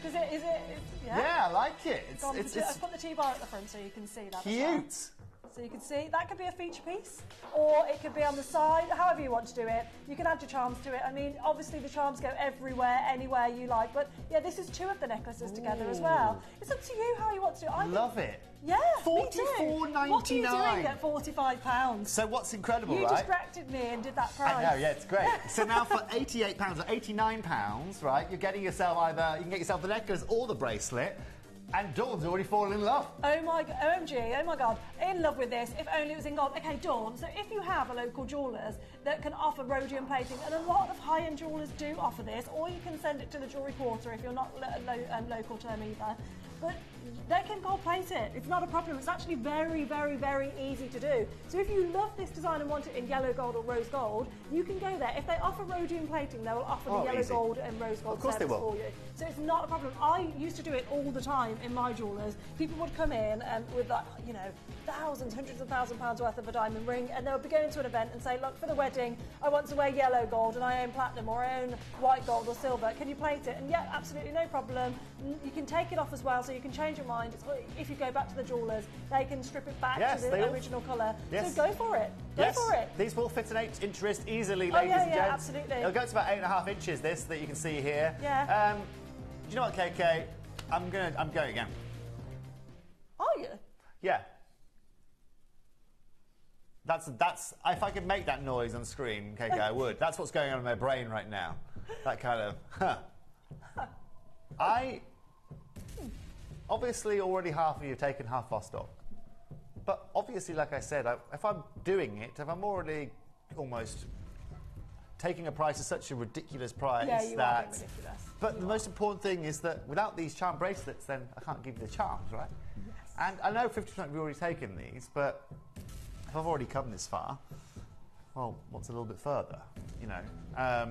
you do. Is it? Yeah, I like it. I've put the T-bar at the front so you can see that. Cute. So you can see, that could be a feature piece, or it could be on the side, however you want to do it. You can add your charms to it. I mean, obviously the charms go everywhere, anywhere you like, but yeah, this is 2 of the necklaces together as well. It's up to you how you want to do it. I love it. Yeah, $44.99. What are you doing at £45? So what's incredible, You distracted me and did that price. I know, yeah, it's great. So now for £88 or £89, right, you're getting yourself you can get yourself the necklace or the bracelet. And Dawn's already fallen in love. Oh my, OMG, oh my God, in love with this, if only it was in gold. Okay, Dawn, so if you have a local jewellers that can offer rhodium plating, and a lot of high-end jewellers do offer this, or you can send it to the Jewellery Quarter if you're not local to them either. But they can gold plate it. It's not a problem. It's actually very, very, very easy to do. So if you love this design and want it in yellow gold or rose gold, you can go there. If they offer rhodium plating, they will offer the yellow gold and rose gold service for you. So it's not a problem. I used to do it all the time in my jewellers. People would come in with like, thousands, hundreds of £1,000s worth of a diamond ring, and they would be going to an event and say, look, for the wedding, I want to wear yellow gold and I own platinum or I own white gold or silver. Can you plate it? And yeah, absolutely no problem. You can take it off as well, so you can change your mind. If you go back to the jewellers, they can strip it back to the original colour. Yes. So go for it. Go for it. These will fit an 8-inch wrist easily, ladies and gents. Absolutely. It'll go to about 8.5 inches, this, that you can see here. Yeah. Do you know what, KK? I'm going again. Are you? Yeah. That's if I could make that noise on screen, KK, I would. That's what's going on in my brain right now. That kind of, obviously already half of you have taken half our stock. But obviously, like I said, if I'm doing it, if I'm already almost taking a price at such a ridiculous price Yeah, you that. are being ridiculous. But the most important thing is that without these charm bracelets, then I can't give you the charms, right? Yes. And I know 50% of you already taken these, but if I've already come this far, well, what's a little bit further? You know. I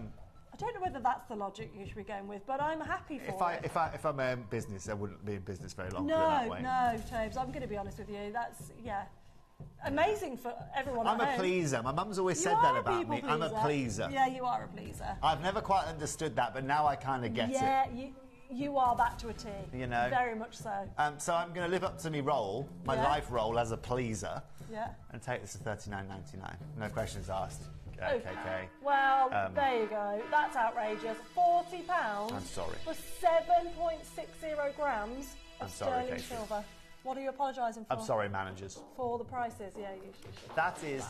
don't know whether that's the logic you should be going with, but I'm happy for it. If I'm in business, I wouldn't be in business very long. No, put it that way. no, Tobes, I'm going to be honest with you. That's, amazing for everyone at I'm home. a pleaser. My mum's always You said are that a about people me. I'm a pleaser. Yeah, you are a pleaser. I've never quite understood that, but now I kind of get it. Yeah, you are that to a T. You know? Very much so. So I'm going to live up to my role, my Yeah. life role as a pleaser, Yeah. and take this to $39.99. No questions asked. KK. Well, there you go. That's outrageous. £40 I'm sorry. for 7.60 grams I'm of sorry, sterling Katie. silver. What are you apologising for? I'm sorry, managers. For the prices, yeah, you should. That is.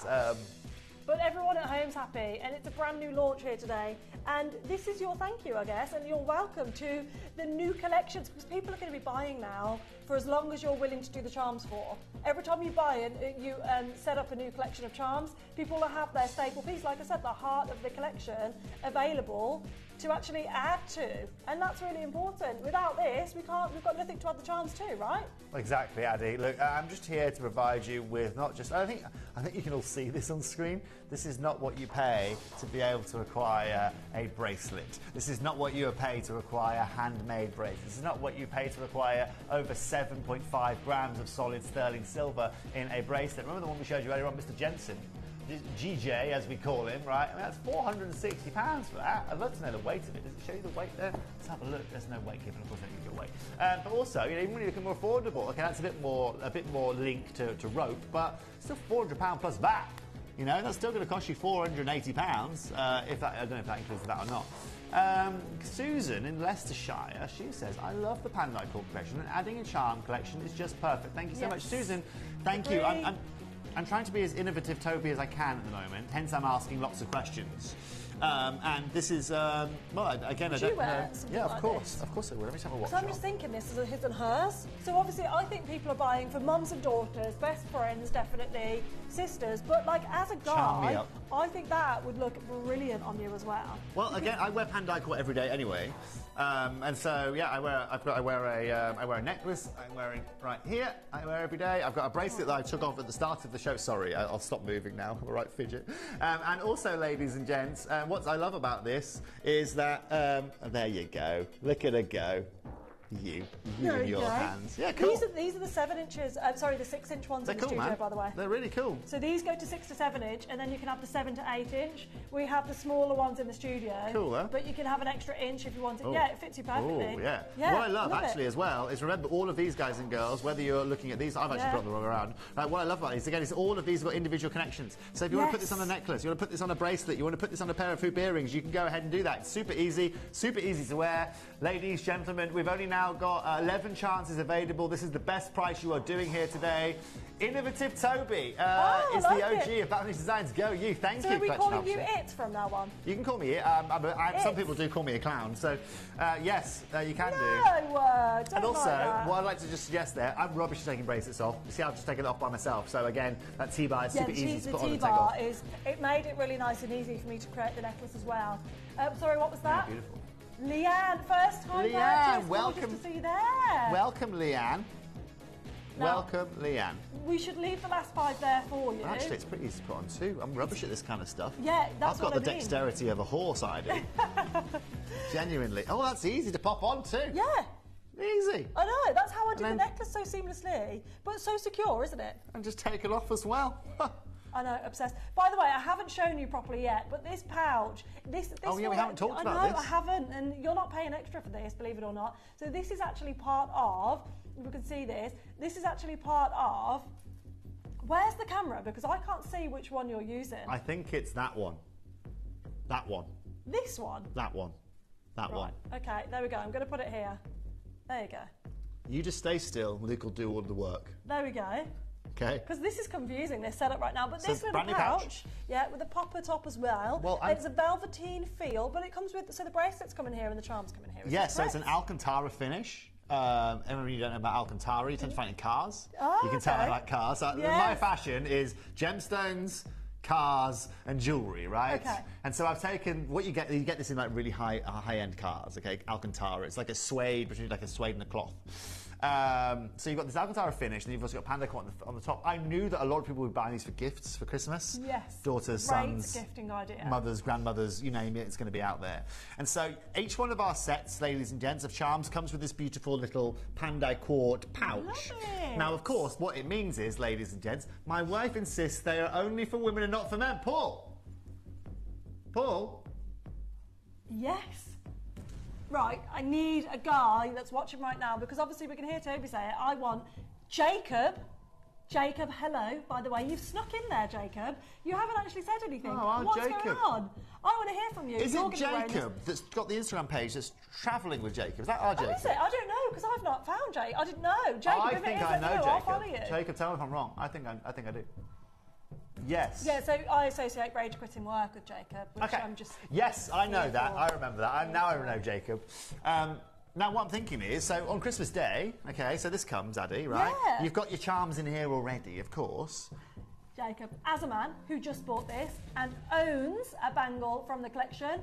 But everyone at home's happy, and it's a brand new launch here today. And this is your thank you, I guess, and you're welcome to the new collections, because people are going to be buying now for as long as you're willing to do the charms for. Every time you buy it, you set up a new collection of charms, people will have their staple piece, like I said, the heart of the collection, available to actually add to. And that's really important. Without this, we've got nothing to add the charms to, right? Exactly, Addy. Look, I'm just here to provide you with not just. I think you can all see this on screen. This is not what you pay to be able to acquire a bracelet. This is not what you pay to acquire handmade bracelets. This is not what you pay to acquire over 7.5 grams of solid sterling silver in a bracelet. Remember the one we showed you earlier on, Mr. Jensen? GJ, as we call him, right? I mean, that's £460 for that. I'd love to know the weight of it. Does it show you the weight there? Let's have a look. There's no weight given, of course, don't give you a weight. But also, even when you look more affordable, okay, that's a bit more linked to rope, but still £400 plus VAT. You know, that's still going to cost you £480. If that, I don't know if that includes that or not. Susan in Leicestershire, she says, I love the Panda Core collection, and adding a charm collection is just perfect. Thank you so much, Susan. Thank you. I'm trying to be as innovative, Toby, as I can at the moment, hence I'm asking lots of questions. And this is, well, again, Would I you don't wear know. something Yeah, like of course. this? Of course I would. Let me have a watch. So I'm just thinking this is a his and hers. So obviously I think people are buying for mums and daughters, best friends, definitely, sisters. But like as a Charm me guy, up. I think that would look brilliant on you as well. Well, again, I wear Panda Core every day anyway. And so, yeah, I wear a necklace. I'm wearing right here. I wear every day. I've got a bracelet that I took off at the start of the show. Sorry, I'll stop moving now. I'm a right fidget. And also, ladies and gents, what I love about this is that there you go. Look at her go. You in your hands. Yeah, cool. These are the 7 inches. Sorry, the 6 inch ones They're in the cool, studio, man. by the way. They're really cool. So these go to 6 to 7 inch, and then you can have the 7 to 8 inch. We have the smaller ones in the studio. Cool, huh? But you can have an extra inch if you want it. Oh. Yeah, it fits you perfectly. Oh, yeah. Yeah, What I love actually it. as well is remember all of these guys and girls, whether you're looking at these, I've actually brought them all around. What I love about these, again, is all of these have got individual connections. So if you want to put this on a necklace, you want to put this on a bracelet, you want to put this on a pair of hoop earrings, you can go ahead and do that. It's super easy to wear. Ladies, gentlemen, we've only now got 11 chances available. This is the best price you are doing here today. Innovative Toby is the OG of Batman Designs. Go you. Thank So you. are we Collection calling you Officer. it from now on? You can call me it. Some people do call me a clown. So, yes, you can do. No, don't And also, like that. what I'd like to just suggest there, I'm rubbish at taking bracelets off. You see, I've just taken it off by myself. So again, that T-bar is super easy to put on and take off. It made it really nice and easy for me to create the necklace as well. Sorry, what was that? Yeah, beautiful. Leanne, first time Leanne, purchase. welcome. Gorgeous to see you there. Welcome, Leanne. Now, Welcome, Leanne. We should leave the last 5 there for you. Actually, it's pretty easy to put on too. I'm rubbish at this kind of stuff. Yeah, that's I've got what the I mean. dexterity of a horse, I do. Genuinely. Oh, that's easy to pop on too. Yeah. Easy. I know, that's how I do the then- necklace so seamlessly, but so secure, isn't it? And just take it off as well. I know, obsessed. By the way, I haven't shown you properly yet, but this pouch, this Oh, yeah, we one- haven't talked about I know, this. I haven't, and you're not paying extra for this, believe it or not. So this is actually part of, if we can see this is actually part of, where's the camera? Because I can't see which one you're using. I think it's that one. That one. This one? That one. That one. Okay, there we go. I'm going to put it here. There you go. You just stay still and Luke will do all of the work. There we go. Okay? Because this is confusing, this setup right now. But So this little brand new pouch. yeah, with a popper top as well. Well, it's a velveteen feel, but it comes with, so the bracelets come in here and the charms come in here. Is Yeah, that so it's an correct? Alcantara finish. Everybody you don't know about Alcantara, you tend to find it in cars. Oh, you can tell I okay. like cars. So Yes. My fashion is gemstones, cars and jewellery, right? Okay. And so I've taken what you get this in like really high-end cars, okay? Alcantara. It's like a suede, between like a suede and a cloth. So you've got this Alcantara finish, and you've also got Panda Coat on the top. I knew that a lot of people would buy these for gifts for Christmas. Yes. Daughters, Great sons, gifting idea. mothers, grandmothers, you name it, it's going to be out there. And so each one of our sets, ladies and gents, of charms comes with this beautiful little Panda Coat pouch. Love it. Now, of course, what it means is, ladies and gents, my wife insists they are only for women and not for men. Paul? Yes. Right, I need a guy that's watching right now, because obviously we can hear Toby say it. I want Jacob. Jacob, hello. By the way, you've snuck in there, Jacob. You haven't actually said anything. Oh, what's Jacob. going on? I want to hear from you. Is You're it gonna be wearing Jacob that's got the Instagram page that's travelling with Jacob? Is that our this. Jacob? Oh, is it? I don't know, because I've not found Jacob. I didn't know. Jacob, I if think it is, I let know me know. I'll follow Jacob. you. Jacob, tell me if I'm wrong. I think I do. Yes. Yeah, so I associate rage quitting work with Jacob, which Okay. I'm just... Yes, I know here that. for. I remember that. Now I know Jacob. Now, what I'm thinking is, so on Christmas Day, okay, so this comes, Addy, right? Yeah. You've got your charms in here already, of course. Jacob, as a man who just bought this and owns a bangle from the collection,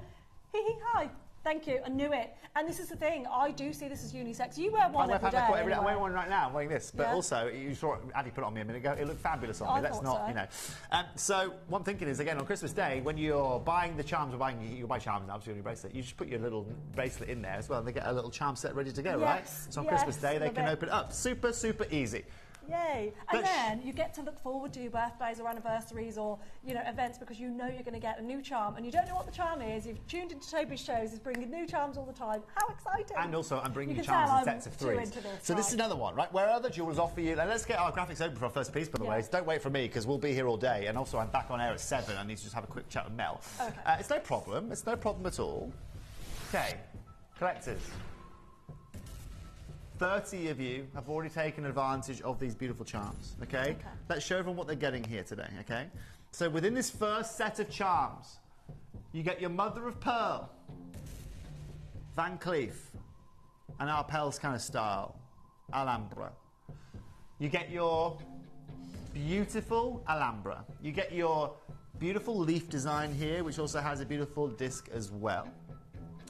hi, thank you, I knew it. And this is the thing, I do see this as unisex. You wear one every day. I'm wearing one right now, I'm wearing this. But Yeah. also, you saw Addy put it on me a minute ago, it looked fabulous on I me. Let's thought not, so. you know. So, what I'm thinking is, again, on Christmas Day, when you're buying the charms, you buy charms now, obviously, your bracelet, you just put your little bracelet in there as well, and they get a little charm set ready to go, right? Yes, So on yes, Christmas Day, they love can it. open it up. Super, super easy. Yay. But And then you get to look forward to your birthdays or anniversaries or, you know, events, because you know you're going to get a new charm and you don't know what the charm is. You've tuned into Toby's shows, he's bringing new charms all the time. How exciting. And also, I'm bringing you you can charms tell in sets I'm of too threes. into this, So this is right. another one, right? Where other jewelers offer you... And let's get our graphics open for our first piece, by the way. So don't wait for me, because we'll be here all day. And also, I'm back on air at 7. I need to just have a quick chat with Mel. Okay. It's no problem. It's no problem at all. Okay. Collectors. 30 of you have already taken advantage of these beautiful charms, okay? Let's show everyone what they're getting here today, okay? So within this first set of charms, you get your mother of pearl, Van Cleef, an Arpels kind of style, Alhambra. You get your beautiful Alhambra. You get your beautiful leaf design here, which also has a beautiful disc as well.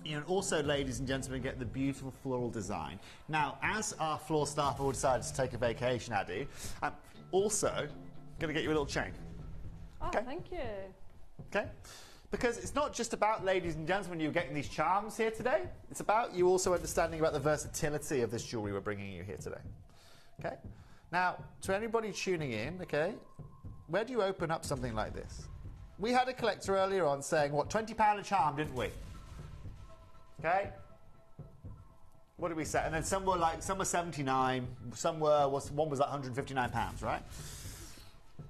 And also, ladies and gentlemen, get the beautiful floral design. Now, as our floor staff all decided to take a vacation, Addy, I'm also going to get you a little chain. Oh, Okay. thank you. Okay? Because it's not just about, ladies and gentlemen, you getting these charms here today. It's about you also understanding about the versatility of this jewellery we're bringing you here today. Okay? Now, to anybody tuning in, okay, where do you open up something like this? We had a collector earlier on saying, what, £20 a charm, didn't we? Okay? What did we say? And then some were 79, one was like £159, right?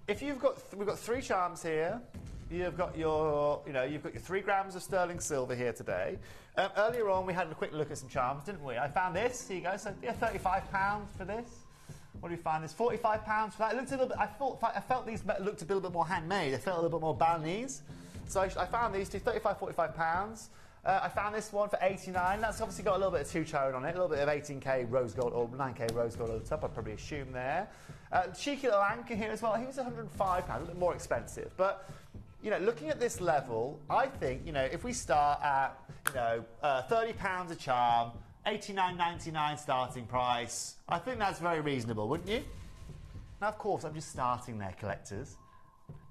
If we've got 3 charms here. You've got your 3 grams of sterling silver here today. Earlier on, we had a quick look at some charms, didn't we? I found this. Here you go. So yeah, £35 for this. What do we find? There's £45 for that. It looked a little bit. I felt these looked a little bit more handmade. They felt a little bit more Balinese. So I found these two, £35, £45. I found this one for £89. That's obviously got a little bit of two-tone on it, a little bit of 18K rose gold or 9K rose gold at the top, I'd probably assume there. Cheeky little anchor here as well. He was £105, a little bit more expensive. But, you know, looking at this level, I think, you know, if we start at, £30 a charm, $89.99 starting price, I think that's very reasonable, wouldn't you? Now, of course, I'm just starting there, collectors.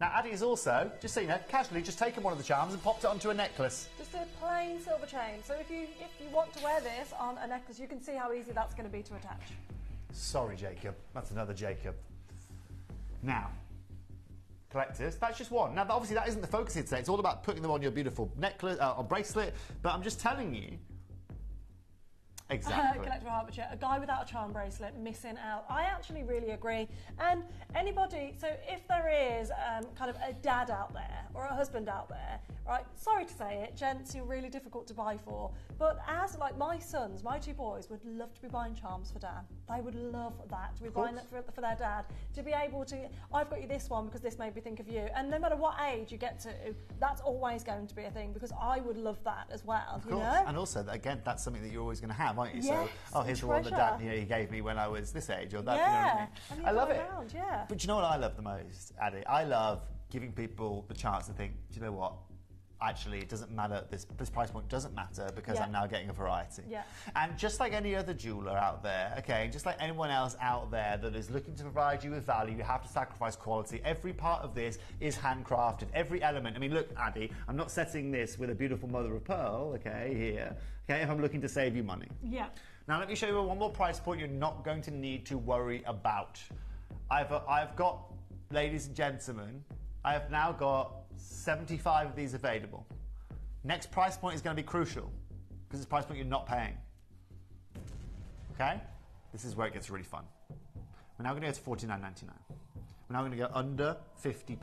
Now, Addy is also, just so you know, casually just taken one of the charms and popped it onto a necklace. Just a plain silver chain. So if you want to wear this on a necklace, you can see how easy that's going to be to attach. Sorry, Jacob. That's another Jacob. Now, collectors, that's just one. Now, obviously, that isn't the focus here today. It's all about putting them on your beautiful necklace or bracelet. But I'm just telling you. Exactly. Collector Hertfordshire, a guy without a charm bracelet missing out. I actually really agree. And anybody, so if there is kind of a dad out there or a husband out there, right, sorry to say it, gents, you're really difficult to buy for. But as like my sons, my 2 boys would love to be buying charms for Dan. They would love that, to be buying that for their dad. To be able to, I've got you this one because this made me think of you. And no matter what age you get to, that's always going to be a thing because I would love that as well. Of course. Know? And also, again, that's something that you're always going to have, aren't you? Yes, so, here's the one that Dad he gave me when I was this age, or that. Yeah, you know what I mean? and I love it. around, yeah. But you know what I love the most, Addy? I love giving people the chance to think, do you know what? Actually, it doesn't matter. This price point doesn't matter because I'm now getting a variety. Yeah. And just like any other jeweler out there, okay, just like anyone else out there that is looking to provide you with value, you have to sacrifice quality. Every part of this is handcrafted. Every element. I mean, look, Addy, I'm not setting this with a beautiful mother of pearl, okay, here. Okay, if I'm looking to save you money. Yeah. Now let me show you one more price point you're not going to need to worry about. I've got, ladies and gentlemen, I have now got 75 of these available. Next price point is going to be crucial because it's a price point you're not paying. Okay? This is where it gets really fun. We're now going to go to $49.99. We're now going to go under £50.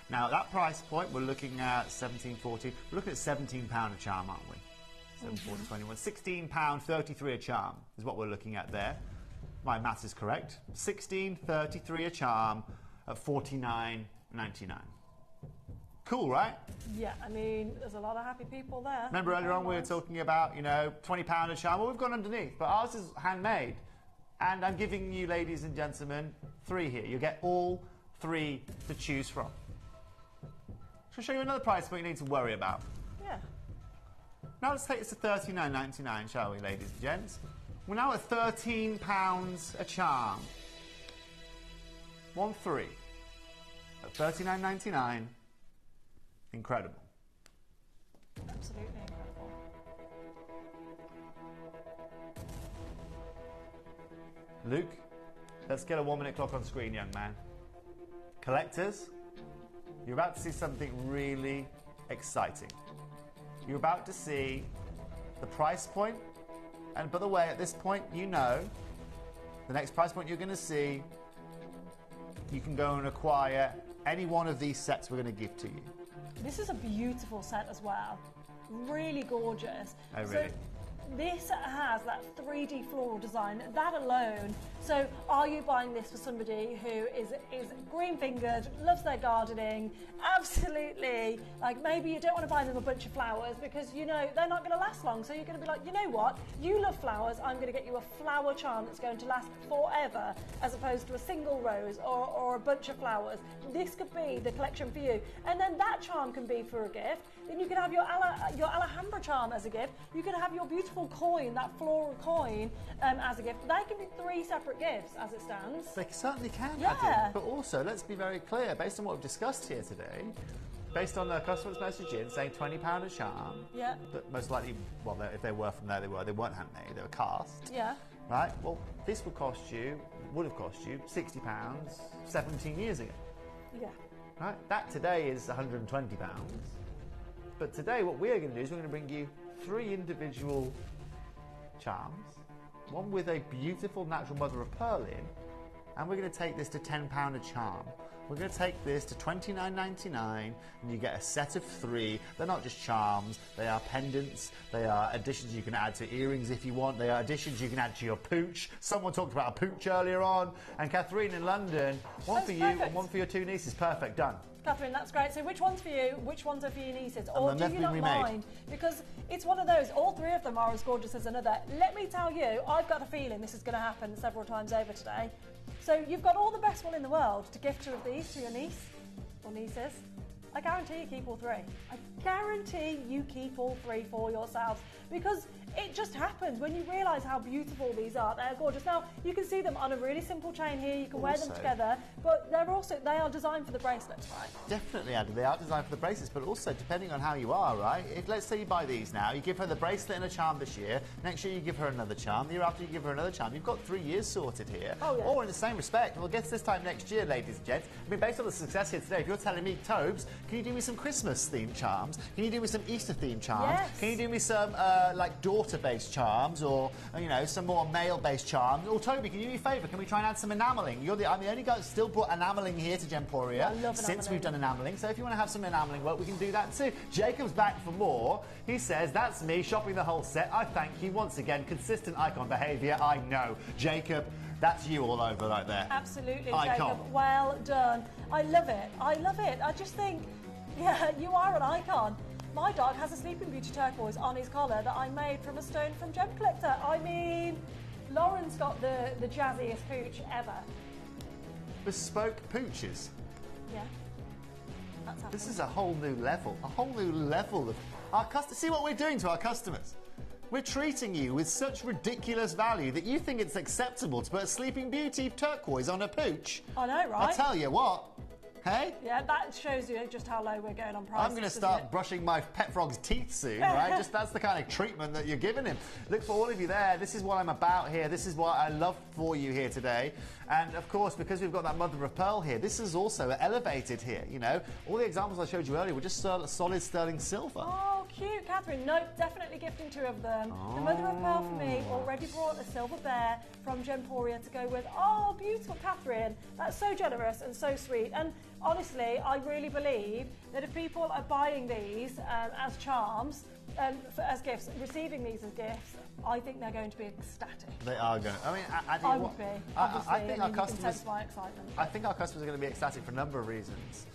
Now that price point, we're looking at $17.40. We're looking at £17 a charm, aren't we? 7.4 to 21. £16.33 a charm is what we're looking at there. My maths is correct. $16.33 a charm at $49.99. Cool, right? Yeah, I mean, there's a lot of happy people there. Remember earlier on we were talking about, you know, £20 a charm. Well, we've gone underneath, but ours is handmade. And I'm giving you, ladies and gentlemen, 3 here. You get all 3 to choose from. Shall I show you another price point you need to worry about? Yeah. Now let's take this to $39.99, shall we, ladies and gents? We're now at £13 a charm. 1-3. At $39.99. Incredible. Absolutely incredible. Luke, let's get a 1-minute clock on screen, young man. Collectors, you're about to see something really exciting. You're about to see the price point, and by the way, at this point, you know, the next price point you're going to see, you can go and acquire any one of these sets we're going to give to you. This is a beautiful set as well. Really gorgeous. Oh, really? So this has that 3D floral design, that alone. So are you buying this for somebody who is green-fingered, loves their gardening, absolutely, like maybe you don't want to buy them a bunch of flowers because you know they're not going to last long, so you're going to be like, you know what, you love flowers, I'm going to get you a flower charm that's going to last forever as opposed to a single rose or a bunch of flowers. This could be the collection for you. And then that charm can be for a gift. Then you can have your Alhambra charm as a gift. You can have your beautiful coin, that floral coin, as a gift. They can be 3 separate gifts as it stands. They certainly can, yeah. Addy. But also, let's be very clear, based on what we've discussed here today, based on the customer's message in saying £20 a charm, yeah. But most likely, well, if they were from there, they weren't handmade, they were cast. Yeah. Right? Well, this would have cost you £60 17 years ago. Yeah. Right? That today is £120. But today, what we're going to do is we're going to bring you 3 individual charms, one with a beautiful natural mother of pearl in, and we're going to take this to £10 a charm. We're going to take this to $29.99, and you get a set of 3. They're not just charms, they are pendants, they are additions you can add to earrings if you want, they are additions you can add to your pooch. Someone talked about a pooch earlier on, and Catherine in London, one for you and one for your 2 nieces. Perfect, done. Catherine, that's great. So which one's for you? Which ones are for your nieces? Or do you not remade. mind? Because it's one of those, all 3 of them are as gorgeous as another. Let me tell you, I've got a feeling this is going to happen several times over today. So you've got all the best one in the world to gift 2 of these to your niece or nieces. I guarantee you keep all 3. I guarantee you keep all 3 for yourselves because it just happens when you realise how beautiful these are. They're gorgeous. Now, you can see them on a really simple chain here. You can wear them together, but they are designed for the bracelets, right? Definitely, Addy. They are designed for the bracelets, but also depending on how you are, right? If, let's say you buy these now, you give her the bracelet and a charm this year, next year you give her another charm, the year after you give her another charm. You've got 3 years sorted here. Oh, yeah. Or in the same respect, well, guess this time next year, ladies and gents. I mean, based on the success here today, if you're telling me, Tobes, can you do me some Christmas-themed charms? Can you do me some Easter-themed charms? Yes. Can you do me some, like, daughter-based charms or, you know, some more male-based charms? Or, Toby, can you do me a favour? Can we try and add some enamelling? I'm the only guy that's still brought enamelling here to Gemporia since we've done enamelling. So if you want to have some enamelling work, we can do that too. Jacob's back for more. He says, that's me shopping the whole set. I thank you once again. Consistent icon behaviour. I know. Jacob, that's you all over right there. Absolutely, Icon. Jacob. Well done. I love it. I love it. I just think, yeah, you are an icon. My dog has a Sleeping Beauty turquoise on his collar that I made from a stone from Gem Collector. I mean, Lauren's got the jazziest pooch ever. Bespoke pooches? Yeah. That's happening. This is a whole new level. A whole new level of our customers. See what we're doing to our customers. We're treating you with such ridiculous value that you think it's acceptable to put a Sleeping Beauty turquoise on a pooch. I know, right? I tell you what. Hey? Yeah, that shows you just how low we're going on prices. I'm going to start brushing my pet frog's teeth soon, right? That's the kind of treatment that you're giving him. Look, for all of you there, this is what I'm about here. This is what I love for you here today. And, of course, because we've got that mother of pearl here, this is also elevated here, you know. All the examples I showed you earlier were just solid sterling silver. Oh, cute, Catherine. No, definitely gifting 2 of them. Oh. The mother of pearl for me already brought a silver bear from Gemporia to go with. Oh, beautiful, Catherine. That's so generous and so sweet. And honestly, I really believe that if people are buying these as charms, as gifts, receiving these as gifts, I think they're going to be ecstatic. They are going. I mean, I would be. Obviously, I think our customers. You can sense my excitement. I think our customers are going to be ecstatic for a number of reasons.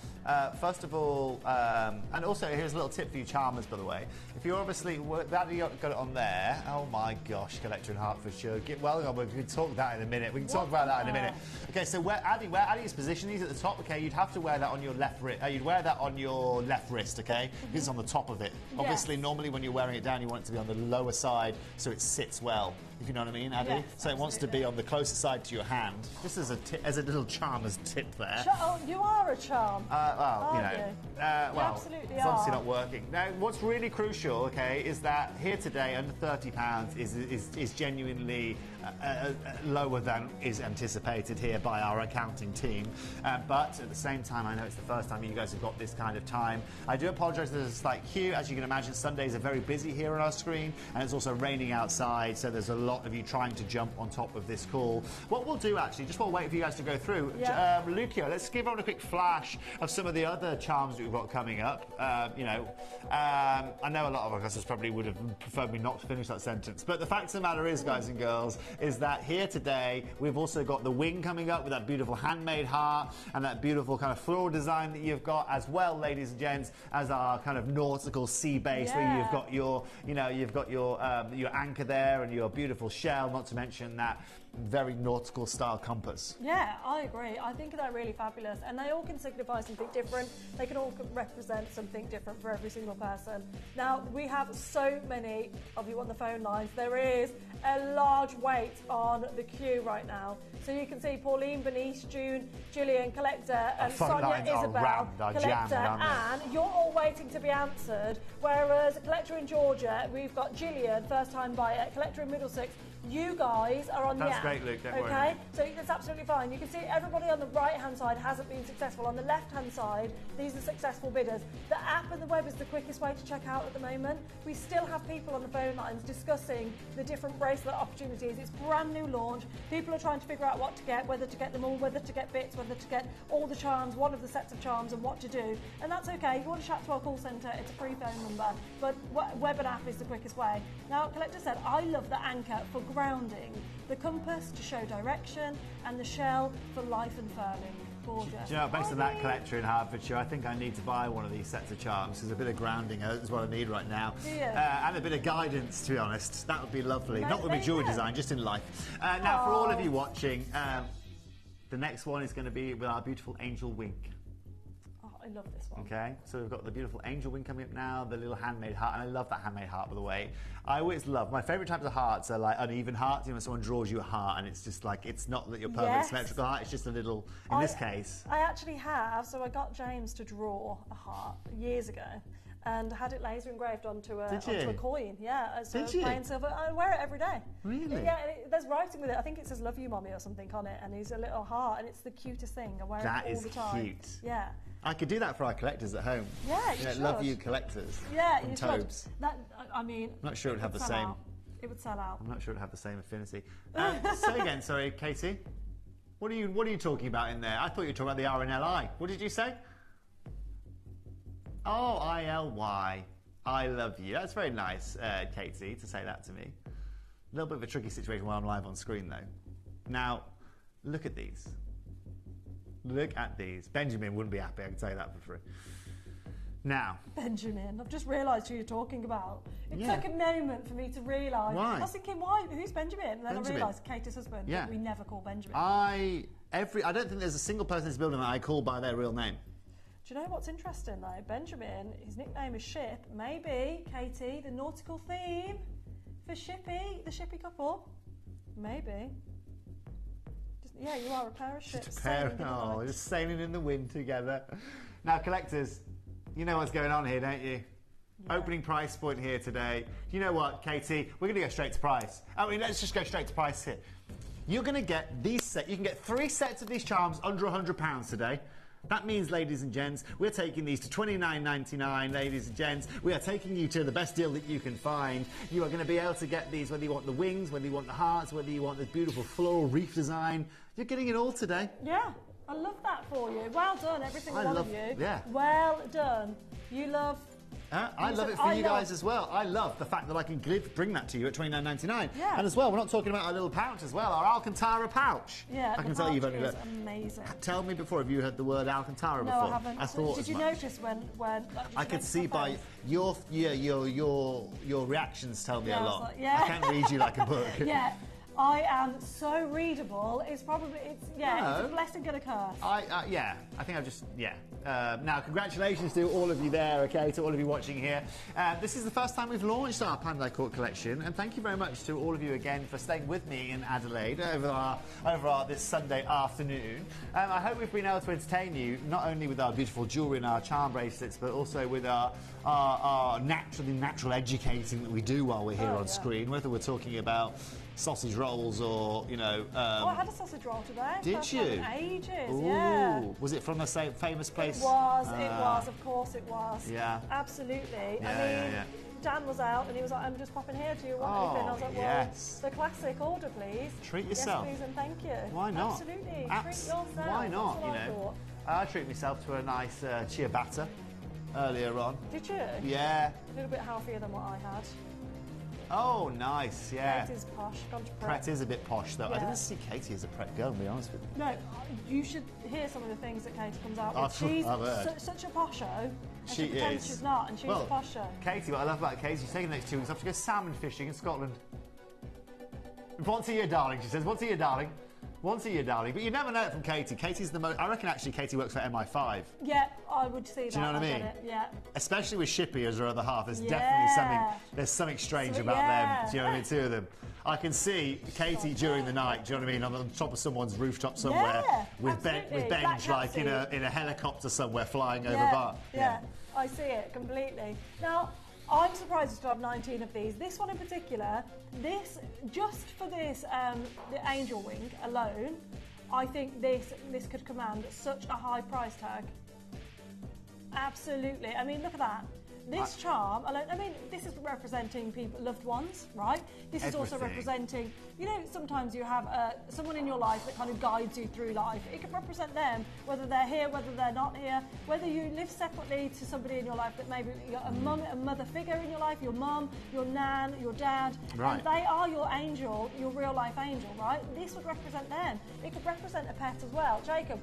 First of all, and also here's a little tip for you charmers, by the way. If you're obviously that you got it on there, oh my gosh, collector in Hertfordshire. We can talk that in a minute. We can talk about that in a minute. Okay, so where Addy is positioned, these at the top. Okay, you'd have to wear that on your left wrist. You'd wear that on your left wrist. Okay, because it's on the top of it. Yes. Obviously, normally when you're wearing it down, you want it to be on the lower side so it sits well. If you know what I mean, Addy? Yes, so it wants to be on the closer side to your hand. Just as a little charmer's tip there. Oh, you are a charm. Well, you know. You absolutely it's obviously not working. Now, what's really crucial, okay, is that here today, under £30 is genuinely lower than is anticipated here by our accounting team. But at the same time, I know it's the first time you guys have got this kind of time. I do apologise for the slight queue. As you can imagine, Sundays are very busy here on our screen, and it's also raining outside, so there's a lot of you trying to jump on top of this call. What we'll do, actually, just while waiting for you guys to go through, Lucio, let's give on a quick flash of some of the other charms that we've got coming up. I know a lot of our customers probably would have preferred me not to finish that sentence, but the fact of the matter is, guys and girls, is that here today we've also got the wing coming up with that beautiful handmade heart and that beautiful kind of floral design that you've got, as well, ladies and gents, as our kind of nautical sea base where you've got your anchor there and your beautiful shell, not to mention that very nautical style compass. Yeah, I agree. I think they're really fabulous, and they all can signify something different. They can all represent something different for every single person. Now, we have so many of you on the phone lines. There is a large wait on the queue right now. So you can see Pauline, Bernice, June, Gillian, Collector, and Sonia, Isabel, Collector, and you're all waiting to be answered. Whereas Collector in Georgia, we've got Gillian, first time buyer, Collector in Middlesex. You guys are on the app. That's great, Luke. Don't worry. So that's absolutely fine. You can see everybody on the right-hand side hasn't been successful. On the left-hand side, these are successful bidders. The app and the web is the quickest way to check out at the moment. We still have people on the phone lines discussing the different bracelet opportunities. It's brand new launch. People are trying to figure out what to get, whether to get them all, whether to get bits, whether to get all the charms, one of the sets of charms, and what to do. And that's okay. If you want to chat to our call centre, it's a free phone number. But web and app is the quickest way. Now, Collector said, I love the anchor for grounding, the compass to show direction, and the shell for life and firming. Gorgeous. Do you know, based on that, Collector in Hertfordshire, I think I need to buy one of these sets of charms, because a bit of grounding is what I need right now. And a bit of guidance, to be honest. That would be lovely. Not with my jewellery design, just in life. Now, for all of you watching, the next one is going to be with our beautiful angel wink. I love this one. Okay, so we've got the beautiful angel wing coming up now, the little handmade heart, and I love that handmade heart, by the way. I always love, my favourite types of hearts are like uneven hearts, you know, when someone draws you a heart and it's just like, it's not that you're perfect symmetrical heart, it's just a little, in this case. I actually have, so I got James to draw a heart years ago and had it laser engraved onto a coin. Yeah, so plain silver. I wear it every day. Really? Yeah, there's writing with it. I think it says "Love You, Mommy" or something on it, and he's a little heart, and it's the cutest thing. I wear it all the time. That is cute. Yeah. I could do that for our collectors at home. Yeah, you should. Love you, collectors. Yeah, from you Tobes. should. That, I mean, I'm not sure it would have the same. It would sell out. I'm not sure it would have the same affinity. Say again, sorry, Katie. What are you talking about in there? I thought you were talking about the RNLI. What did you say? Oh, ILY. I love you. That's very nice, Katie, to say that to me. A little bit of a tricky situation while I'm live on screen, though. Now, look at these. Look at these. Benjamin wouldn't be happy, I can tell you that for free. Now. Benjamin, I've just realised who you're talking about. It took a moment for me to realise. Why? I was thinking, who's Benjamin? And then I realised Katie's husband. Yeah. We never call Benjamin. I don't think there's a single person in this building that I call by their real name. Do you know what's interesting though? Benjamin, his nickname is Ship. Maybe, Katie, the nautical theme for Shippy, the Shippy couple. Maybe. Yeah, you are a pair of ships. Just a pair, just sailing in the wind together. Now, collectors, you know what's going on here, don't you? Yeah. Opening price point here today. You know what, Katie? We're going to go straight to price. I mean, let's just go straight to price here. You're going to get these sets. You can get 3 sets of these charms under £100 today. That means, ladies and gents, we're taking these to $29.99, ladies and gents. We are taking you to the best deal that you can find. You are going to be able to get these whether you want the wings, whether you want the hearts, whether you want the beautiful floral reef design. You're getting it all today. Yeah, I love that for you. Well done, every single one of you. Yeah. Well done. You love... I love it for you guys as well. I love the fact that I can bring that to you at $29.99. Yeah. And as well, we're not talking about our little pouch as well, our Alcantara pouch. Yeah, I can tell you've only looked amazing. Tell me before, have you heard the word Alcantara before? No, I haven't. I thought Did you notice when I could see by your reactions tell me a lot. Like, yeah. I can't read you like a book. Yeah. I am so readable. It's a blessing and a curse. I think I've just, now, congratulations to all of you there, okay, to all of you watching here. This is the first time we've launched our Pandai Court collection, and thank you very much to all of you again for staying with me in Adelaide over this Sunday afternoon. I hope we've been able to entertain you, not only with our beautiful jewellery and our charm bracelets, but also with our natural educating that we do while we're here on screen, whether we're talking about sausage rolls or, I had a sausage roll today. Did you? In ages, Ooh. yeah. Was it from the same famous place? It was, of course it was. Yeah. Absolutely. Yeah, Dan was out and he was like, I'm just popping here, do you want anything? I was like, well, the classic order, please. Treat yourself. Yes, please, and thank you. Why not? Absolutely. Treat yourself. Why not, I treat myself to a nice ciabatta earlier on. Did you? Yeah. A little bit healthier than what I had. Oh, nice, yeah. Pret is posh, gone to Pret. Pret is a bit posh, though. Yeah. I didn't see Katie as a Pret girl, to be honest with you. No, you should hear some of the things that Katie comes out with. I've She's heard. such a posho, and she pretends is. she's not, and she's a posho. Katie, what I love about Katie, she's taking the next 2 weeks off to go salmon fishing in Scotland. Once a year, darling, she says. Once a year, darling. Once a year, darling. But you never know it from Katie. Katie's the most... I reckon, actually, Katie works for MI5. Yeah, I would see that. Do you know what I mean? Get it. Yeah. Especially with Shippy as her other half. There's definitely something strange about them. Do you know what I mean? Two of them. I can see Katie during the night, do you know what I mean, on top of someone's rooftop somewhere with Benj like in a helicopter somewhere flying over Bar. Yeah, I see it completely. Now, I'm surprised to have 19 of these. This one in particular, just for this, the angel wing alone, I think this could command such a high price tag. Absolutely. I mean, look at that. This charm, I mean, this is representing people, loved ones, right? This is also representing, sometimes you have someone in your life that kind of guides you through life. It could represent them, whether they're here, whether they're not here, whether you live separately to somebody in your life that maybe you're a mother figure in your life, your mum, your nan, your dad, and they are your angel, your real life angel, right? This would represent them. It could represent a pet as well. Jacob,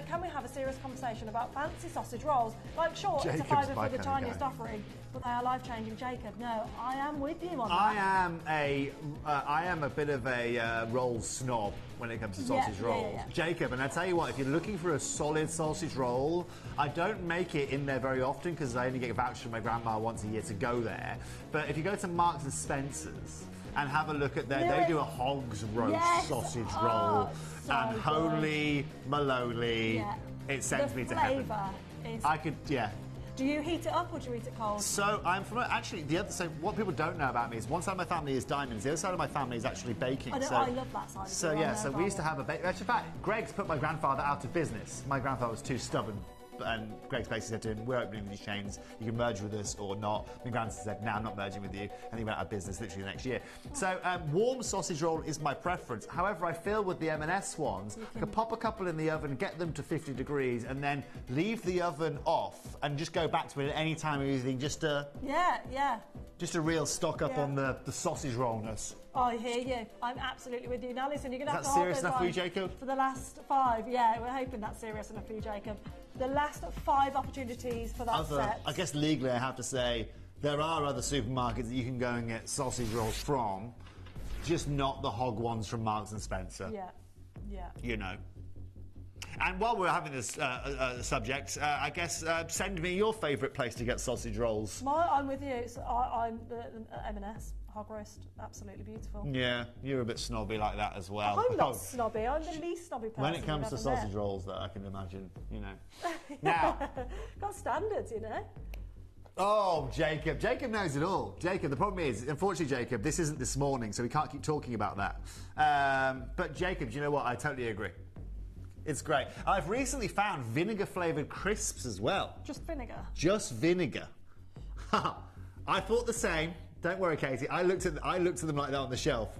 can we have a serious conversation about fancy sausage rolls? Like, sure, it's a fiver for the tiniest offering, but they are life-changing. Jacob, no, I am with you on that. I am a bit of a roll snob when it comes to sausage rolls. Jacob, and I tell you what, if you're looking for a solid sausage roll, I don't make it in there very often because I only get vouchers from my grandma once a year to go there. But if you go to Marks and Spencer's and have a look at they do a hog's roast sausage roll, so and holy maloney, it sends me to heaven. Do you heat it up or do you eat it cold? So I'm from so what people don't know about me is one side of my family is diamonds, the other side of my family is actually baking. I love that side. So we used to have a bakery. In fact, Greg's put my grandfather out of business. My grandfather was too stubborn. And Greg's basically said to him, we're opening these chains, you can merge with us or not. My grandson said, no, I'm not merging with you. And he went out of business literally the next year. So warm sausage roll is my preference. However, I feel with the M&S ones, I could pop a couple in the oven, get them to 50 degrees, and then leave the oven off and just go back to it at any time of evening, just a real stock up on the sausage rollness. I hear you. I'm absolutely with you. Now listen, you're going to have to hold serious enough for you, Jacob? For the last 5, we're hoping that's serious enough for you, Jacob. The last 5 opportunities for that set. I guess legally I have to say there are other supermarkets that you can go and get sausage rolls from, just not the hog ones from Marks and Spencer. Yeah. You know. And while we're having this subject, I guess send me your favourite place to get sausage rolls. I'm with you. I'm M&S. Hog roast, absolutely beautiful. Yeah, you're a bit snobby like that as well. I'm not snobby. I'm the least snobby person. When it comes to sausage met. rolls, though, I can imagine, you know. Now, got standards, you know. Oh, Jacob. Jacob knows it all. Jacob, the problem is, unfortunately, Jacob, this isn't this morning, so we can't keep talking about that. But Jacob, do you know what? I totally agree. It's great. I've recently found vinegar-flavoured crisps as well. Just vinegar? Just vinegar. I thought the same. Don't worry, Katie. I looked at them like that on the shelf.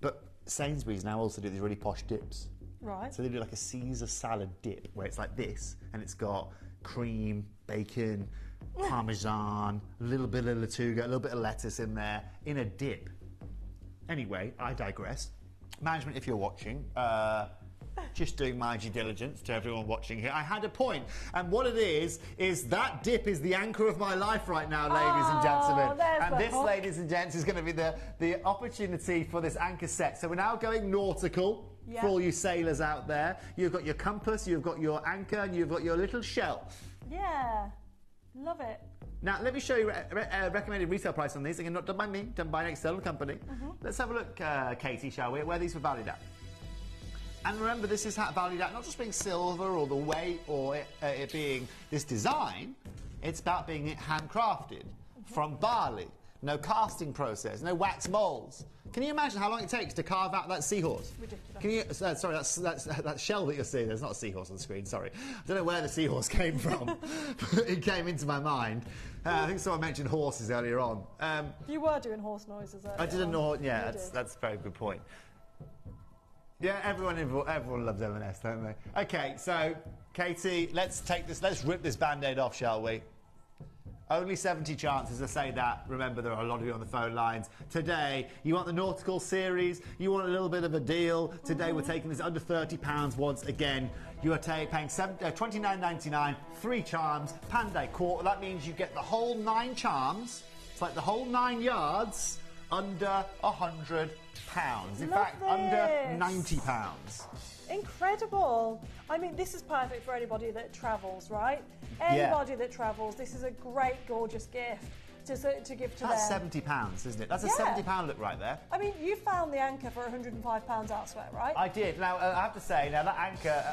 But Sainsbury's now also do these really posh dips. Right. So they do like a Caesar salad dip, where it's like this, and it's got cream, bacon, parmesan, a little bit of Lattuga, a little bit of lettuce in there, in a dip. Anyway, I digress. Management, if you're watching, just doing my due diligence to everyone watching here. I had a point, and what it is that dip is the anchor of my life right now, ladies and gentlemen. And this, ladies and gents, is going to be the opportunity for this anchor set. So we're now going nautical. Yeah. For all you sailors out there, you've got your compass, you've got your anchor, and you've got your little shell. Yeah, love it. Now, let me show you recommended retail price on these. Again, not done by me, done by an external company. Let's have a look, Katie, shall we, where these were valued at. And remember, this is valued at not just being silver or the weight or it being this design, it's about being handcrafted from barley. No casting process, no wax moulds. Can you imagine how long it takes to carve out that seahorse? Ridiculous. Can you? Sorry, that shell that you're seeing. There's not a seahorse on the screen. Sorry, I don't know where the seahorse came from. It came into my mind. I think someone mentioned horses earlier on. You were doing horse noises earlier. I didn't know. Yeah, that's a very good point. Yeah, everyone loves M&S, don't they? Okay, so Katie, let's rip this Band-Aid off, shall we? Only 70 chances to say that. Remember, there are a lot of you on the phone lines. Today, you want the Nautical series, you want a little bit of a deal. Today, we're taking this under £30 once again. You are paying $29.99, 3 charms, Panda quarter. That means you get the whole 9 charms. It's like the whole 9 yards under £100. In fact, under £90. Incredible. I mean, this is perfect for anybody that travels, right? Anybody that travels, this is a great, gorgeous gift to give to That's them. £70, isn't it? That's a £70 look right there. I mean, you found the anchor for £105 elsewhere, right? I did. Now, I have to say, that anchor,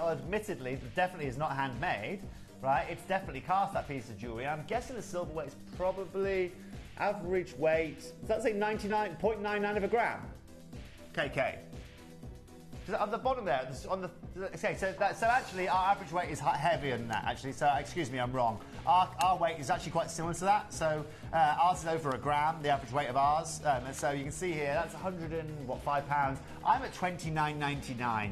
admittedly, definitely is not handmade, right? It's definitely cast, that piece of jewellery. I'm guessing the silver weight is probably average weight, does that say 99.99 of a gram? KK. On the bottom there, okay, so actually our average weight is heavier than that, actually, so excuse me, I'm wrong. Our weight is actually quite similar to that, so ours is over a gram, the average weight of ours, and so you can see here, that's £105. I'm at $29.99.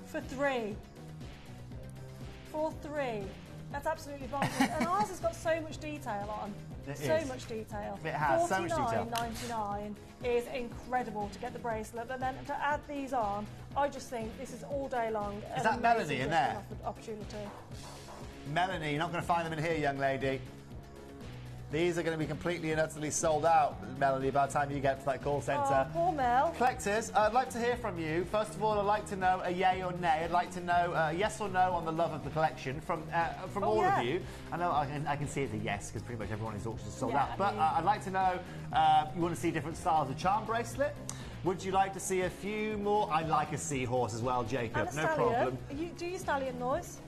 For 3. For 3. That's absolutely bonkers. And ours has got so much detail on. Much detail. It has so much detail. $49.99 is incredible to get the bracelet, but then to add these on, I just think this is all day long. Is that Melanie in there? Opportunity. Melanie, you're not going to find them in here, young lady. These are going to be completely and utterly sold out, Melanie, by the time you get to that call centre. Oh, poor Mel. Collectors, I'd like to hear from you. First of all, I'd like to know a yay or nay. I'd like to know a yes or no on the love of the collection from all of you. I know I can see it's a yes because pretty much everyone in his auction is sold out. But I'd like to know, you want to see different styles of charm bracelet? Would you like to see a few more? I like a seahorse as well, Jacob. And no problem. Do you stallion noise?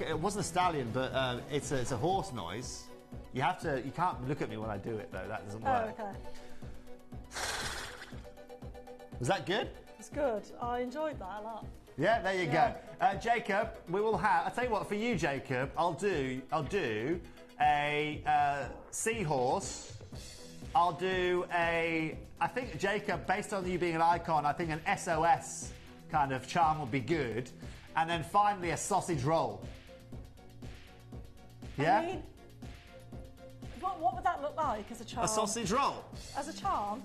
It wasn't a stallion, but it's a horse noise. You can't look at me when I do it, though. That doesn't work. Oh, okay. Was that good? It's good. I enjoyed that a lot. Yeah, there you go. Jacob, we will have... I'll tell you what, for you, Jacob, I'll do a seahorse. I'll do I think, Jacob, based on you being an icon, I think an SOS kind of charm would be good. And then finally, a sausage roll. Yeah? I mean, what would that look like as a charm? A sausage roll. As a charm?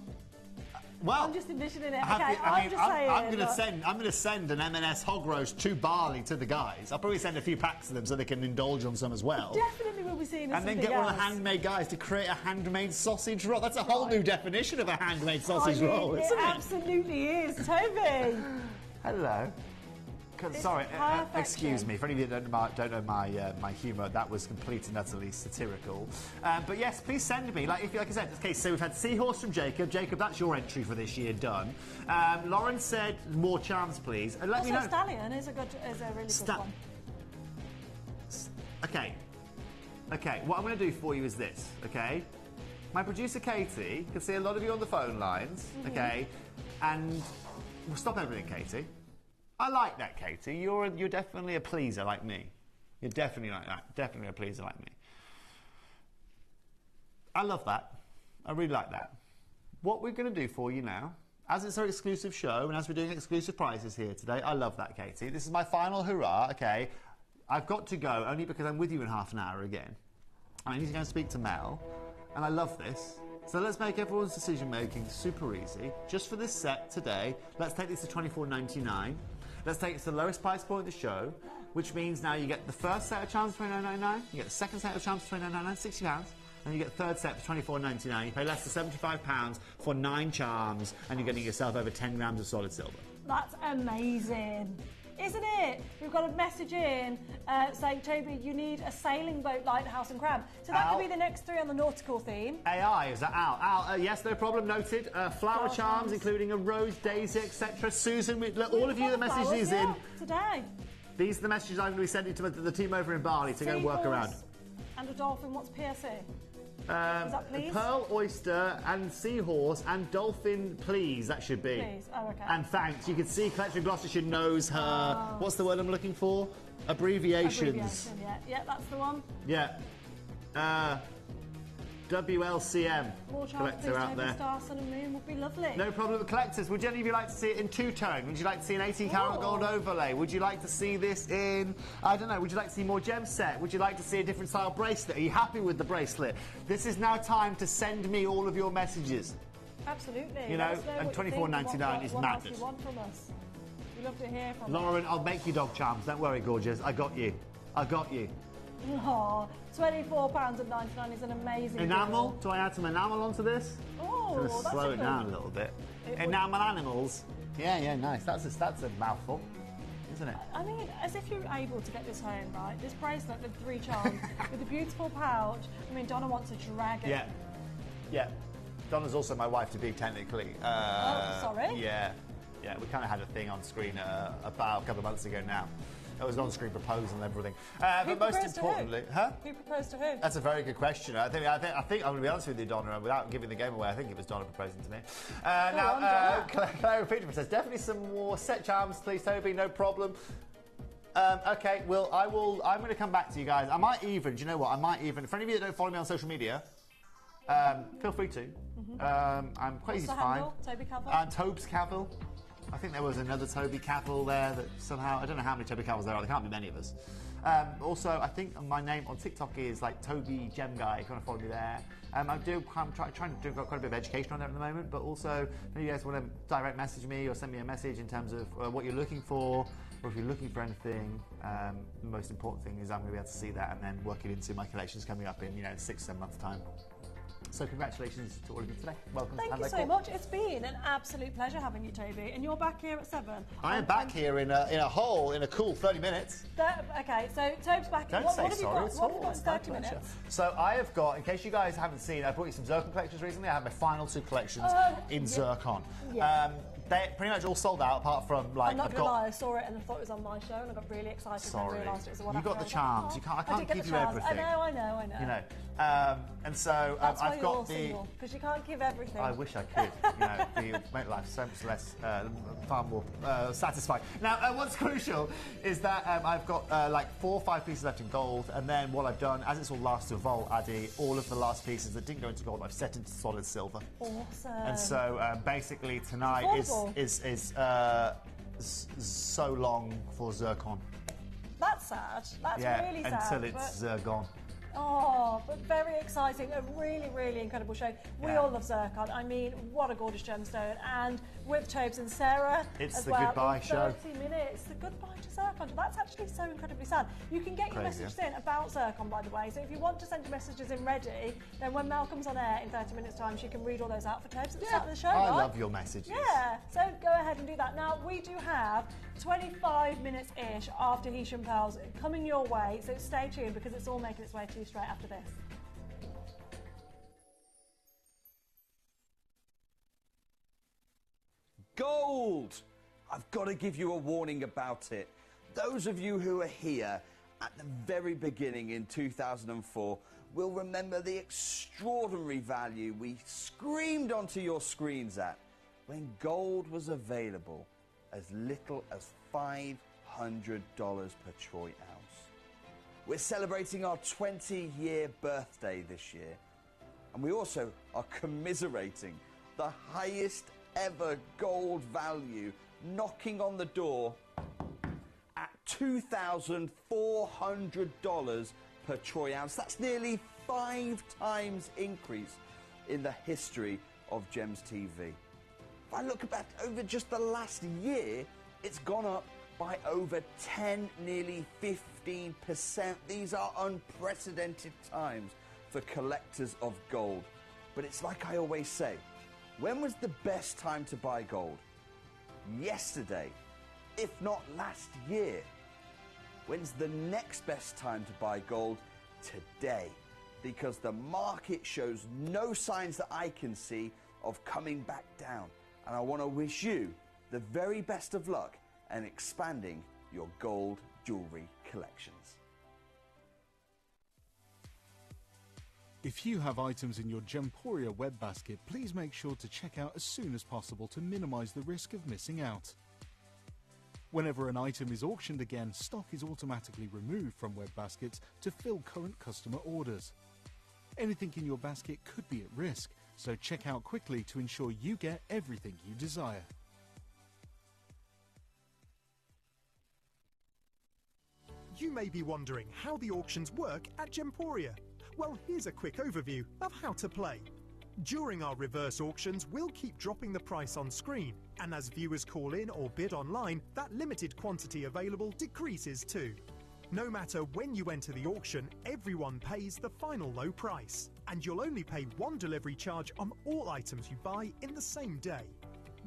Well, I'm just envisioning it. I'm going to send an M&S hog roast to Barley to the guys. I'll probably send a few packs to them so they can indulge on some as well. Definitely will be seeing and then get one of the handmade guys to create a handmade sausage roll. That's a whole new definition of a handmade sausage roll, isn't it? It absolutely is, Toby. Hello. Sorry, excuse me. For any of you that don't know my humour, that was complete and utterly satirical. But yes, please send me. Like I said, okay. So we've had Seahorse from Jacob. Jacob, that's your entry for this year done. Lauren said more charms, please. And let me know. Stallion is a really good one. Okay. Okay. What I'm going to do for you is this. Okay. My producer Katie can see a lot of you on the phone lines. Okay. And we'll stop everything, Katie. I like that, Katie. You're definitely a pleaser like me. You're definitely like that. Definitely a pleaser like me. I love that. I really like that. What we're going to do for you now, as it's our exclusive show and as we're doing exclusive prizes here today, I love that, Katie. This is my final hurrah, okay? I've got to go only because I'm with you in half an hour again. I need to go and speak to Mel, and I love this. So let's make everyone's decision-making super easy. Just for this set today, let's take this to $24.99. Let's take it to the lowest price point of the show, which means now you get the first set of charms for $29.99, you get the second set of charms for $29.99, £60, and you get the third set for $24.99. You pay less than £75 for 9 charms, and you're getting yourself over 10 grams of solid silver. That's amazing. Isn't it? We've got a message in saying, Toby, you need a sailing boat, lighthouse and crab. So that could be the next 3 on the nautical theme. AI, is that Al? Al, yes, no problem, noted. Flower charms, including a rose, daisy, etc. Susan, all of you the messages in. Today. These are the messages I'm going to be sending to the team over in Bali to go work around. And a dolphin, what's PSE? Is that please? Pearl, oyster, and seahorse, and dolphin, please. That should be. Please. Oh, okay. And thanks. You can see Collector in Gloucestershire knows her. What's the word I'm looking for? Abbreviations. Yeah, that's the one. Yeah. WLCM. More Collector out there. Star, Sun and Moon would be lovely. No problem with collectors. Would any of you like to see it in 2-tone? Would you like to see an 18-karat gold overlay? Would you like to see this in, I don't know, would you like to see more gem set? Would you like to see a different style bracelet? Are you happy with the bracelet? This is now time to send me all of your messages. Absolutely. You know, and $24.99 is madness. What you want from us? We love to hear from Lauren, I'll make you dog charms. Don't worry, gorgeous. I got you. I got you. Oh, £24.99 is an amazing Enamel? deal. Do I add some enamel onto this? Oh, that's slow it down a little bit. Enamel animals? Yeah, nice. That's a mouthful, isn't it? I mean, as if you're able to get this home, right? This bracelet with 3 charms, with a beautiful pouch. I mean, Donna wants a dragon. Yeah. Donna's also my wife to be, technically. Sorry? Yeah, we kind of had a thing on screen about a couple of months ago now. It was an on-screen proposal and everything. But most importantly, Who proposed to who? That's a very good question. I think I'm going to be honest with you, Donna, without giving the game away. I think it was Donna proposing to me. Clara Peterman says definitely some more set charms, please, Toby. No problem. Okay, well, I'm going to come back to you guys. I might even. Do you know what? For any of you that don't follow me on social media, feel free to. I'm quite easy to find. Toby Cavill. Tobes Cavill. I think there was another Toby Cavill there that somehow, I don't know how many Toby Cavills there are, there can't be many of us. Also, I think my name on TikTok is like Toby Gem Guy, if you want to follow me there. I'm trying to do quite a bit of education on there at the moment, but also if you guys want to direct message me or send me a message in terms of what you're looking for, or if you're looking for anything, the most important thing is I'm going to be able to see that and then work it into my collections coming up in 6-7 months' time. So congratulations to all of you today. Welcome. Thank you so much. It's been an absolute pleasure having you, Toby. And you're back here at 7. I am back here in a cool 30 minutes. Okay, so Toby's back. Don't what say have you sorry. got? What have you got in 30 minutes? So I have got, in case you guys haven't seen, I brought you some Zircon collections recently. I have my final 2 collections in Zircon. Yeah. They're pretty much all sold out, apart from like. I'm not going to lie, I saw it and I thought it was on my show, and I got really excited when I realised it was the one. You got the charms. I can't give you everything. I know. You know, and so That's why I've you're got the. single, because you can't give everything. I wish I could. You make life so much less, far more satisfying. Now, what's crucial is that I've got like 4 or 5 pieces left in gold, and then what I've done, as it's all last to Vault, Addy, all of the last pieces that didn't go into gold, I've set into solid silver. Awesome. And so basically tonight is so long for Zircon. That's sad. That's really sad. Until it's gone. Oh, but very exciting. A really, really incredible show. We all love zircon. I mean, what a gorgeous gemstone. And with Tobes and Sarah it's as the well. goodbye show. 30 minutes. The goodbye to zircon. That's actually so incredibly sad. You can get your Crazy, messages in about zircon, by the way. So if you want to send your messages in ready, then when Mel comes on air in 30 minutes' time, she can read all those out for Tobes at the start of the show. I right? love your messages. Yeah, so go ahead and do that. Now, we do have 25 minutes-ish after Hisham Pearls coming your way, so stay tuned because it's all making its way to you straight after this. Gold! I've got to give you a warning about it. Those of you who are here at the very beginning in 2004 will remember the extraordinary value we screamed onto your screens at when gold was available as little as $500 per troy ounce. We're celebrating our 20-year birthday this year, and we also are commiserating the highest ever gold value knocking on the door at $2,400 per troy ounce. That's nearly 5 times increase in the history of Gems TV. If I look back over just the last year, it's gone up by over 10, nearly 15%. These are unprecedented times for collectors of gold. But it's like I always say, when was the best time to buy gold? Yesterday, if not last year. When's the next best time to buy gold? Today. Because the market shows no signs that I can see of coming back down. And I want to wish you the very best of luck and expanding your gold jewellery collections. If you have items in your Gemporia web basket, please make sure to check out as soon as possible to minimise the risk of missing out. Whenever an item is auctioned again, stock is automatically removed from web baskets to fill current customer orders. Anything in your basket could be at risk, so check out quickly to ensure you get everything you desire. You may be wondering how the auctions work at Gemporia. Well, here's a quick overview of how to play. During our reverse auctions, we'll keep dropping the price on screen, and as viewers call in or bid online, that limited quantity available decreases too. No matter when you enter the auction, everyone pays the final low price, and you'll only pay one delivery charge on all items you buy in the same day.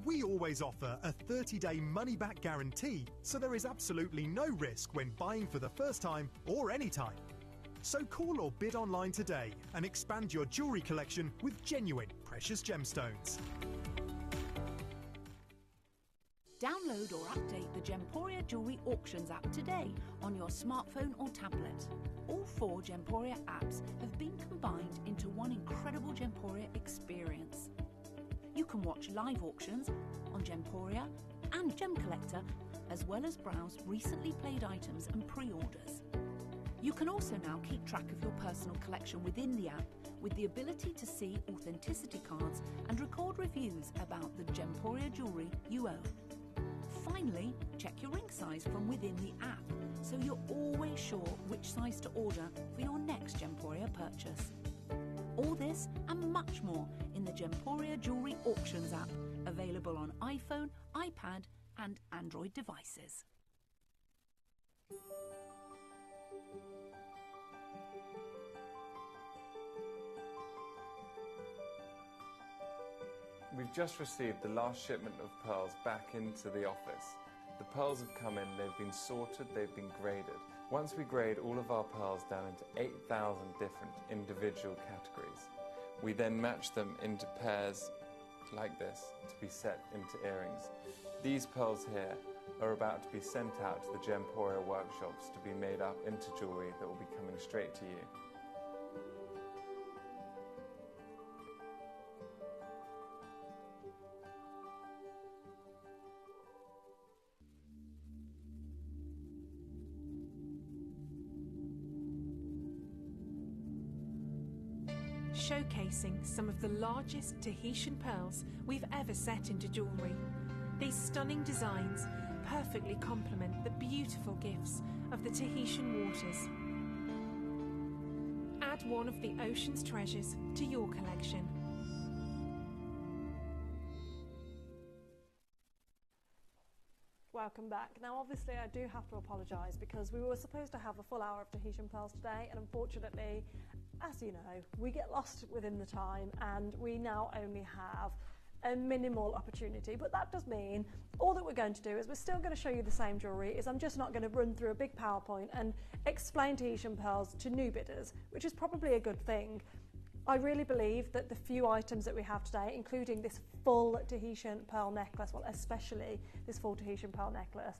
We always offer a 30-day money-back guarantee, so there is absolutely no risk when buying for the first time or any time. So call or bid online today and expand your jewellery collection with genuine precious gemstones. Download or update the Gemporia Jewellery Auctions app today on your smartphone or tablet. All 4 Gemporia apps have been combined into one incredible Gemporia experience. You can watch live auctions on Gemporia and Gem Collector, as well as browse recently played items and pre-orders. You can also now keep track of your personal collection within the app with the ability to see authenticity cards and record reviews about the Gemporia jewellery you own. Finally, check your ring size from within the app so you're always sure which size to order for your next Gemporia purchase. All this and much more in the Gemporia Jewellery Auctions app, available on iPhone, iPad and Android devices. We've just received the last shipment of pearls back into the office. The pearls have come in, they've been sorted, they've been graded. Once we grade all of our pearls down into 8,000 different individual categories, we then match them into pairs like this to be set into earrings. These pearls here are about to be sent out to the Gemporia workshops to be made up into jewellery that will be coming straight to you. Showcasing some of the largest Tahitian pearls we've ever set into jewellery. These stunning designs perfectly complement the beautiful gifts of the Tahitian waters. add one of the ocean's treasures to your collection. Welcome back. Now obviously I do have to apologise because we were supposed to have a full hour of Tahitian pearls today, and unfortunately, as you know, we get lost within the time and we now only have a minimal opportunity. But that does mean all that we're going to do is we're still going to show you the same jewellery. I'm just not going to run through a big PowerPoint and explain Tahitian pearls to new bidders, which is probably a good thing. I really believe that the few items that we have today, including this full Tahitian pearl necklace, well, especially this full Tahitian pearl necklace,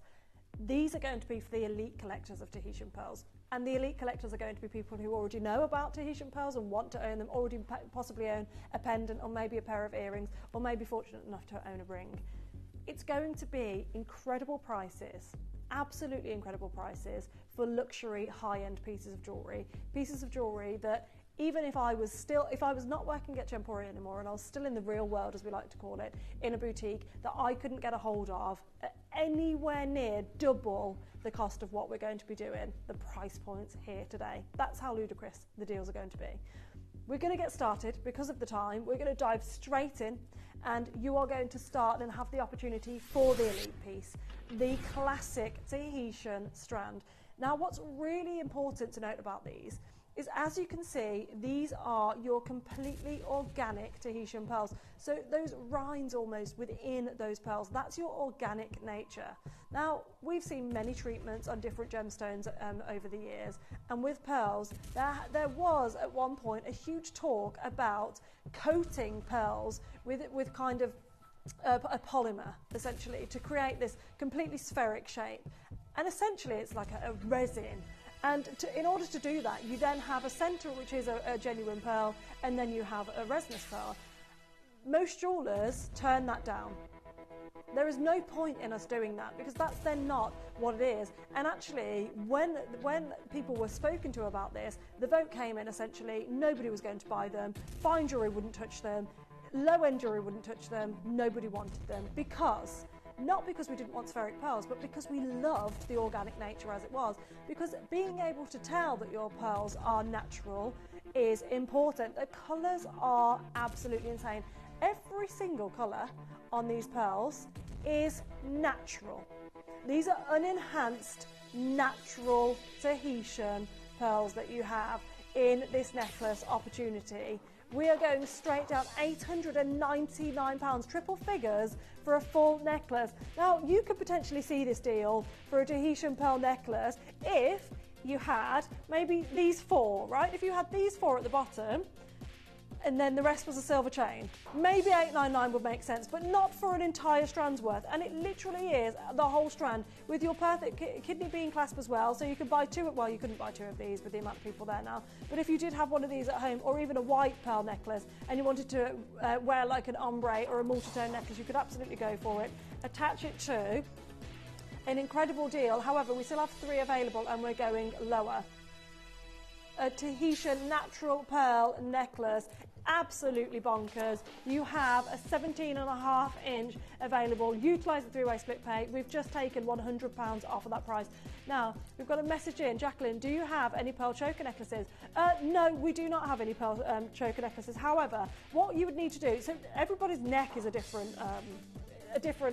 these are going to be for the elite collectors of Tahitian pearls. And the elite collectors are going to be people who already know about Tahitian pearls and want to own them, already possibly own a pendant or maybe a pair of earrings, or maybe fortunate enough to own a ring. It's going to be incredible prices, absolutely incredible prices for luxury high-end pieces of jewellery that even if I was not working at Gemporia anymore and I was still in the real world, as we like to call it, in a boutique that I couldn't get a hold of at anywhere near double the cost of what we're going to be doing, the price points here today. That's how ludicrous the deals are going to be. We're going to get started because of the time. We're going to dive straight in, and you are going to start and have the opportunity for the elite piece, the classic Tahitian strand. Now, what's really important to note about these is, as you can see, these are your completely organic Tahitian pearls. So those rinds almost within those pearls, that's your organic nature. Now, we've seen many treatments on different gemstones over the years, and with pearls, there was at one point a huge talk about coating pearls with kind of a polymer, essentially, to create this completely spheric shape. And essentially, it's like a resin. And in order to do that, you then have a centre, which is a genuine pearl, and then you have a resinous pearl. Most jewellers turn that down. There is no point in us doing that because that's then not what it is. And actually, when people were spoken to about this, the vote came in essentially, nobody was going to buy them, fine jewellery wouldn't touch them, low-end jewellery wouldn't touch them, nobody wanted them because... Not because we didn't want spheric pearls, but because we loved the organic nature as it was. Because being able to tell that your pearls are natural is important. The colours are absolutely insane. Every single colour on these pearls is natural. These are unenhanced, natural Tahitian pearls that you have in this necklace opportunity. We are going straight down £899, triple figures for a full necklace. Now, you could potentially see this deal for a Tahitian pearl necklace if you had maybe these four, right? If you had these four at the bottom, and then the rest was a silver chain. Maybe $899 would make sense, but not for an entire strand's worth. And it literally is the whole strand with your perfect kidney bean clasp as well. So you could buy two, well, you couldn't buy two of these with the amount of people there now. But if you did have one of these at home, or even a white pearl necklace, and you wanted to wear like an ombre or a multi-tone necklace, you could absolutely go for it. Attach it to an incredible deal. However, we still have three available and we're going lower. A Tahitian natural pearl necklace, absolutely bonkers. You have a 17.5-inch available. Utilise the three-way split pay. We've just taken £100 off of that price. Now, we've got a message in. Jacqueline, do you have any pearl choker necklaces? No, we do not have any pearl choker necklaces. However, what you would need to do, so everybody's neck is a different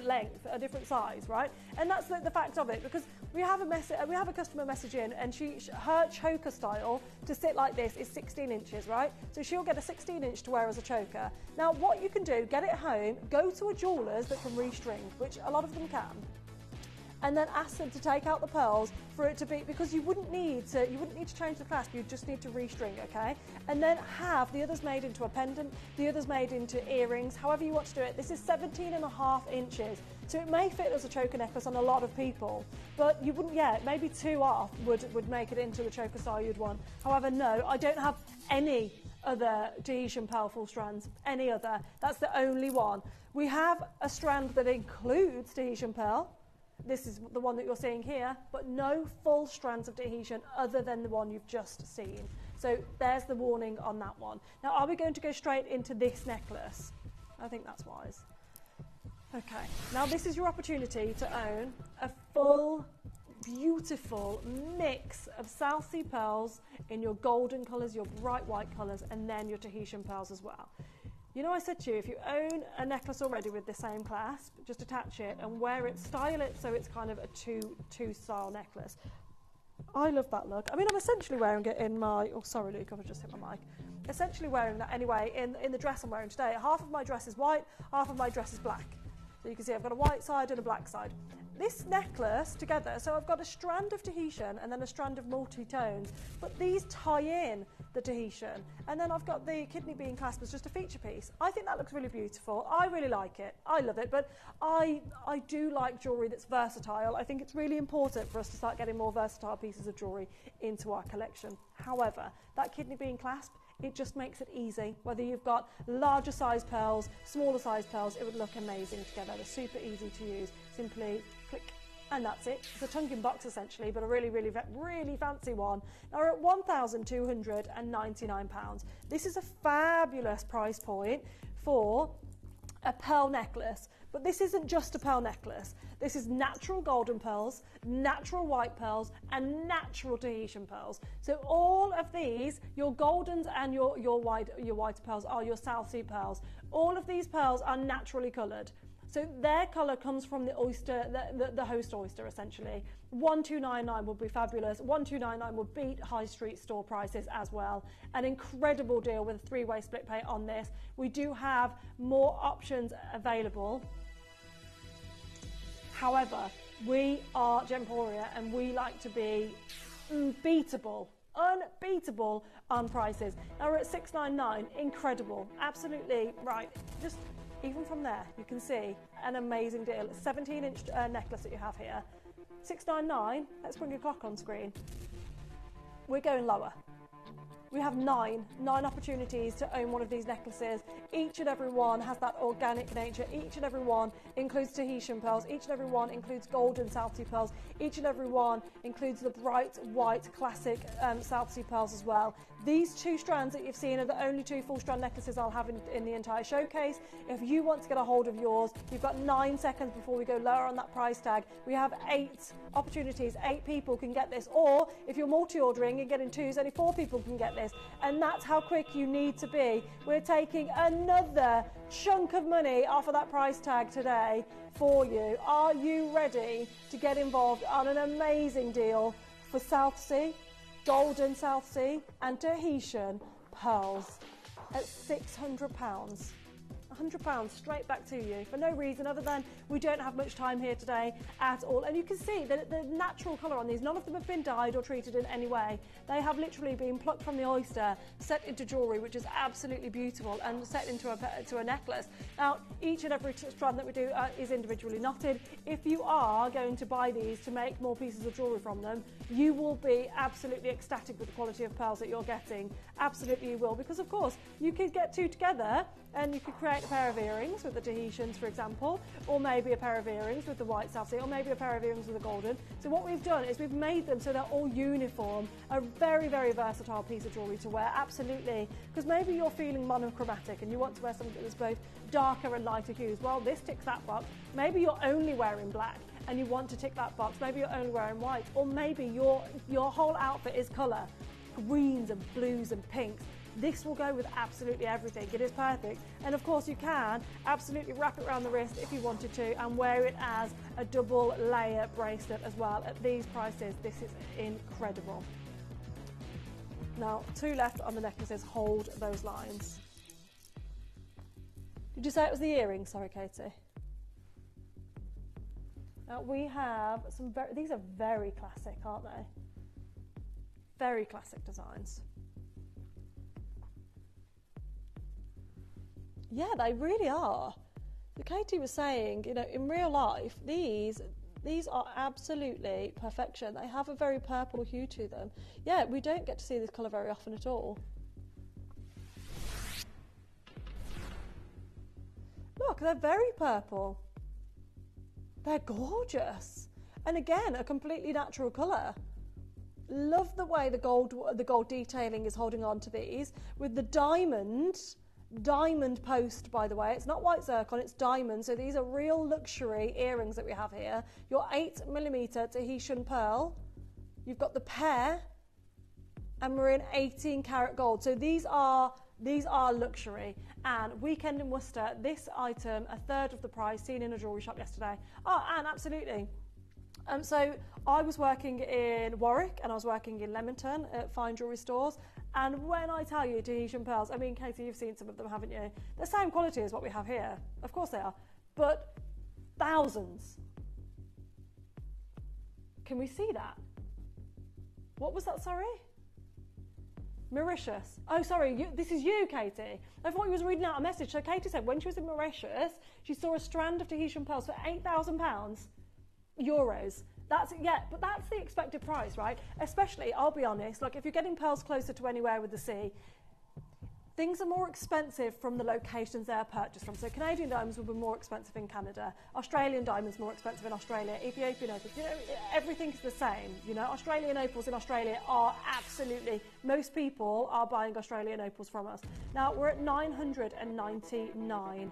length, a different size, right? And that's the fact of it, because we have a customer message in, and her choker style to sit like this is 16 inches, right? So she'll get a 16-inch to wear as a choker. Now, what you can do, get it home, go to a jeweller's that can restring, which a lot of them can, and then ask them to take out the pearls for it to be, because you wouldn't need to change the clasp, you just need to restring, okay? And then have the others made into a pendant, the others made into earrings, however you want to do it. This is 17.5 inches, so it may fit as a choker necklace on a lot of people, but you wouldn't, maybe two off would make it into the choker style you'd want. However, no, I don't have any other Tahitian pearl full strands, any other. That's the only one. We have a strand that includes Tahitian pearl. This is the one that you're seeing here, but no full strands of Tahitian other than the one you've just seen. So there's the warning on that one. Now, are we going to go straight into this necklace? I think that's wise. Okay, now this is your opportunity to own a full beautiful mix of South Sea pearls in your golden colours, your bright white colours, and then your Tahitian pearls as well. You know, I said to you, if you own a necklace already with the same clasp, just attach it and wear it, style it so it's kind of a two style necklace. I love that look. I mean, I'm essentially wearing it in my, oh sorry Luke, I've just hit my mic. Essentially wearing that anyway in the dress I'm wearing today. Half of my dress is white, half of my dress is black. So you can see I've got a white side and a black side. This necklace together, so I've got a strand of Tahitian and then a strand of multi-tones, but these tie in the Tahitian. And then I've got the kidney bean clasp as just a feature piece. I think that looks really beautiful. I really like it. I love it, but I do like jewellery that's versatile. I think it's really important for us to start getting more versatile pieces of jewellery into our collection. However, that kidney bean clasp, it just makes it easy. Whether you've got larger size pearls, smaller size pearls, it would look amazing together. They're super easy to use. Simply click and that's it. It's a tongue box essentially, but a really fancy one. Now we're at £1,299. This is a fabulous price point for a pearl necklace, but this isn't just a pearl necklace. This is natural golden pearls, natural white pearls, and natural Tahitian pearls. So all of these, your goldens and your white pearls are your South Sea pearls. All of these pearls are naturally coloured. So their colour comes from the oyster, the host oyster essentially. 1,299 would be fabulous. 1,299 would beat high street store prices as well. An incredible deal with a three-way split pay on this. We do have more options available. However, we are Gemporia and we like to be unbeatable on prices. Now we're at $699, incredible, absolutely right. Just even from there, you can see an amazing deal. It's a 17-inch necklace that you have here. $699, let's bring a clock on screen. We're going lower. We have nine opportunities to own one of these necklaces. Each and every one has that organic nature. Each and every one includes Tahitian pearls. Each and every one includes golden South Sea pearls. Each and every one includes the bright white classic South Sea pearls as well. These two strands that you've seen are the only two full strand necklaces I'll have in the entire showcase. If you want to get a hold of yours, you've got 9 seconds before we go lower on that price tag. We have 8 opportunities. 8 people can get this. Or if you're multi-ordering and getting twos, only 4 people can get this. And that's how quick you need to be. We're taking another chunk of money off of that price tag today for you. Are you ready to get involved on an amazing deal for South Sea, golden South Sea and Tahitian pearls at £600? £100 straight back to you for no reason other than we don't have much time here today at all. And you can see that the natural colour on these, none of them have been dyed or treated in any way. They have literally been plucked from the oyster, set into jewellery, which is absolutely beautiful, and set into a necklace. Now, each and every strand that we do is individually knotted. If you are going to buy these to make more pieces of jewellery from them, you will be absolutely ecstatic with the quality of pearls that you're getting. Absolutely you will, because of course you could get two together and you could create a pair of earrings with the Tahitians, for example, or maybe a pair of earrings with the white South Sea, or maybe a pair of earrings with the golden. So what we've done is we've made them so they're all uniform, a very, very versatile piece of jewellery to wear, absolutely. Because maybe you're feeling monochromatic and you want to wear something that's both darker and lighter hues. Well, this ticks that box. Maybe you're only wearing black and you want to tick that box. Maybe you're only wearing white, or maybe your whole outfit is colour, greens and blues and pinks. This will go with absolutely everything. It is perfect. And of course you can absolutely wrap it around the wrist if you wanted to and wear it as a double layer bracelet as well. At these prices, this is incredible. Now, 2 left on the necklaces. Hold those lines. Did you say it was the earrings? Sorry, Katie. Now we have some these are very classic, aren't they? Very classic designs. Yeah, they really are. Katie was saying, you know, in real life, these are absolutely perfection. They have a very purple hue to them. Yeah, we don't get to see this colour very often at all. Look, they're very purple. They're gorgeous. And again, a completely natural colour. Love the way the gold detailing is holding on to these with the diamond diamond post, by the way. It's not white zircon, it's diamond. So these are real luxury earrings that we have here. Your 8mm Tahitian pearl. You've got the pair, and we're in 18 karat gold. So these are luxury. And Weekend in Worcester, this item, a third of the price, seen in a jewellery shop yesterday. Oh, and absolutely. So I was working in Warwick and I was working in Leamington at fine jewellery stores. And when I tell you Tahitian pearls, I mean, Katie, you've seen some of them, haven't you? The same quality as what we have here. Of course they are. But thousands. Can we see that? What was that, sorry? Mauritius. Oh, sorry, this is you, Katie. I thought you was reading out a message. So Katie said when she was in Mauritius, she saw a strand of Tahitian pearls for £8,000 euros. But that's the expected price, right? Especially, I'll be honest, like if you're getting pearls closer to anywhere with the sea, things are more expensive from the locations they're purchased from. So Canadian diamonds will be more expensive in Canada. Australian diamonds more expensive in Australia. Ethiopian opals, you know, everything's the same. You know, Australian opals in Australia are absolutely, most people are buying Australian opals from us. Now we're at £999.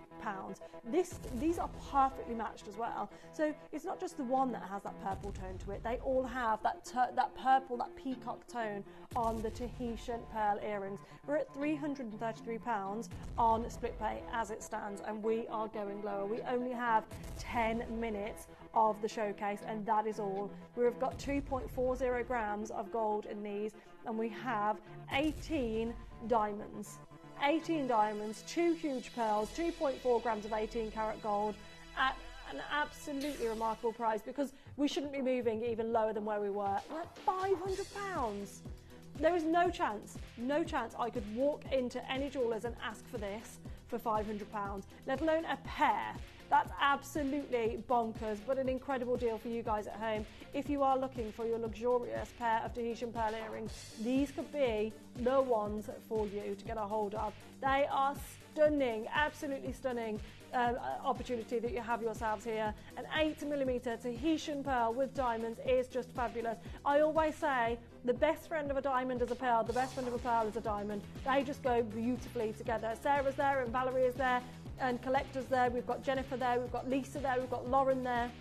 These are perfectly matched as well. So it's not just the one that has that purple tone to it. They all have that purple, that peacock tone on the Tahitian pearl earrings. We're at £333 on split pay as it stands, and we are going lower. We only have 10 minutes of the showcase, and that is all. We've got 2.40 grams of gold in these, and we have 18 diamonds. 18 diamonds, 2 huge pearls, 2.4 grams of 18 karat gold at an absolutely remarkable price, because we shouldn't be moving even lower than where we were. We're at £500. There is no chance I could walk into any jewellers and ask for this for £500, let alone a pair. That's absolutely bonkers, but an incredible deal for you guys at home. If you are looking for your luxurious pair of Tahitian pearl earrings, these could be the ones for you to get a hold of. They are stunning, absolutely stunning opportunity that you have yourselves here. An 8mm Tahitian pearl with diamonds is just fabulous. I always say the best friend of a diamond is a pearl, the best friend of a pearl is a diamond. They just go beautifully together. Sarah's there and Valerie is there and Collector's there. We've got Jennifer there, we've got Lisa there, we've got Lauren there.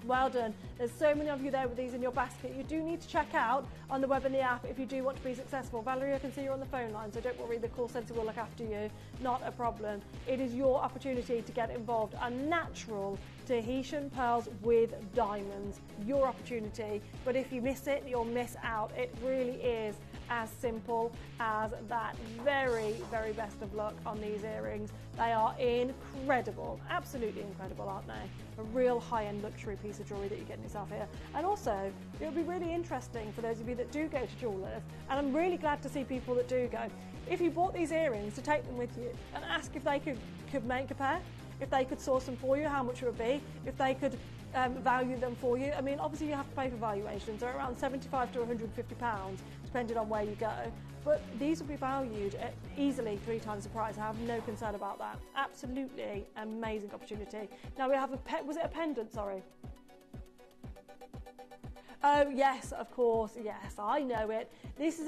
Well done. There's so many of you there with these in your basket. You do need to check out on the web and the app if you do want to be successful. Valerie, I can see you're on the phone line, so don't worry, the call centre will look after you. Not a problem. It is your opportunity to get involved. A natural Tahitian pearls with diamonds. Your opportunity. But if you miss it, you'll miss out. It really is as simple as that. Very, very best of luck on these earrings. They are incredible. Absolutely incredible, aren't they? A real high-end luxury piece of jewellery that you're getting yourself here. And also, it'll be really interesting for those of you that do go to jewellers, and I'm really glad to see people that do go. If you bought these earrings, to take them with you and ask if they could make a pair, if they could source them for you, how much it would be, if they could value them for you. I mean, obviously you have to pay for valuations. They're around £75 to £150, depending on where you go. But these will be valued at easily 3 times the price. I have no concern about that. Absolutely amazing opportunity. Now we have was it a pendant, sorry? Oh yes, of course, yes, I know it. This is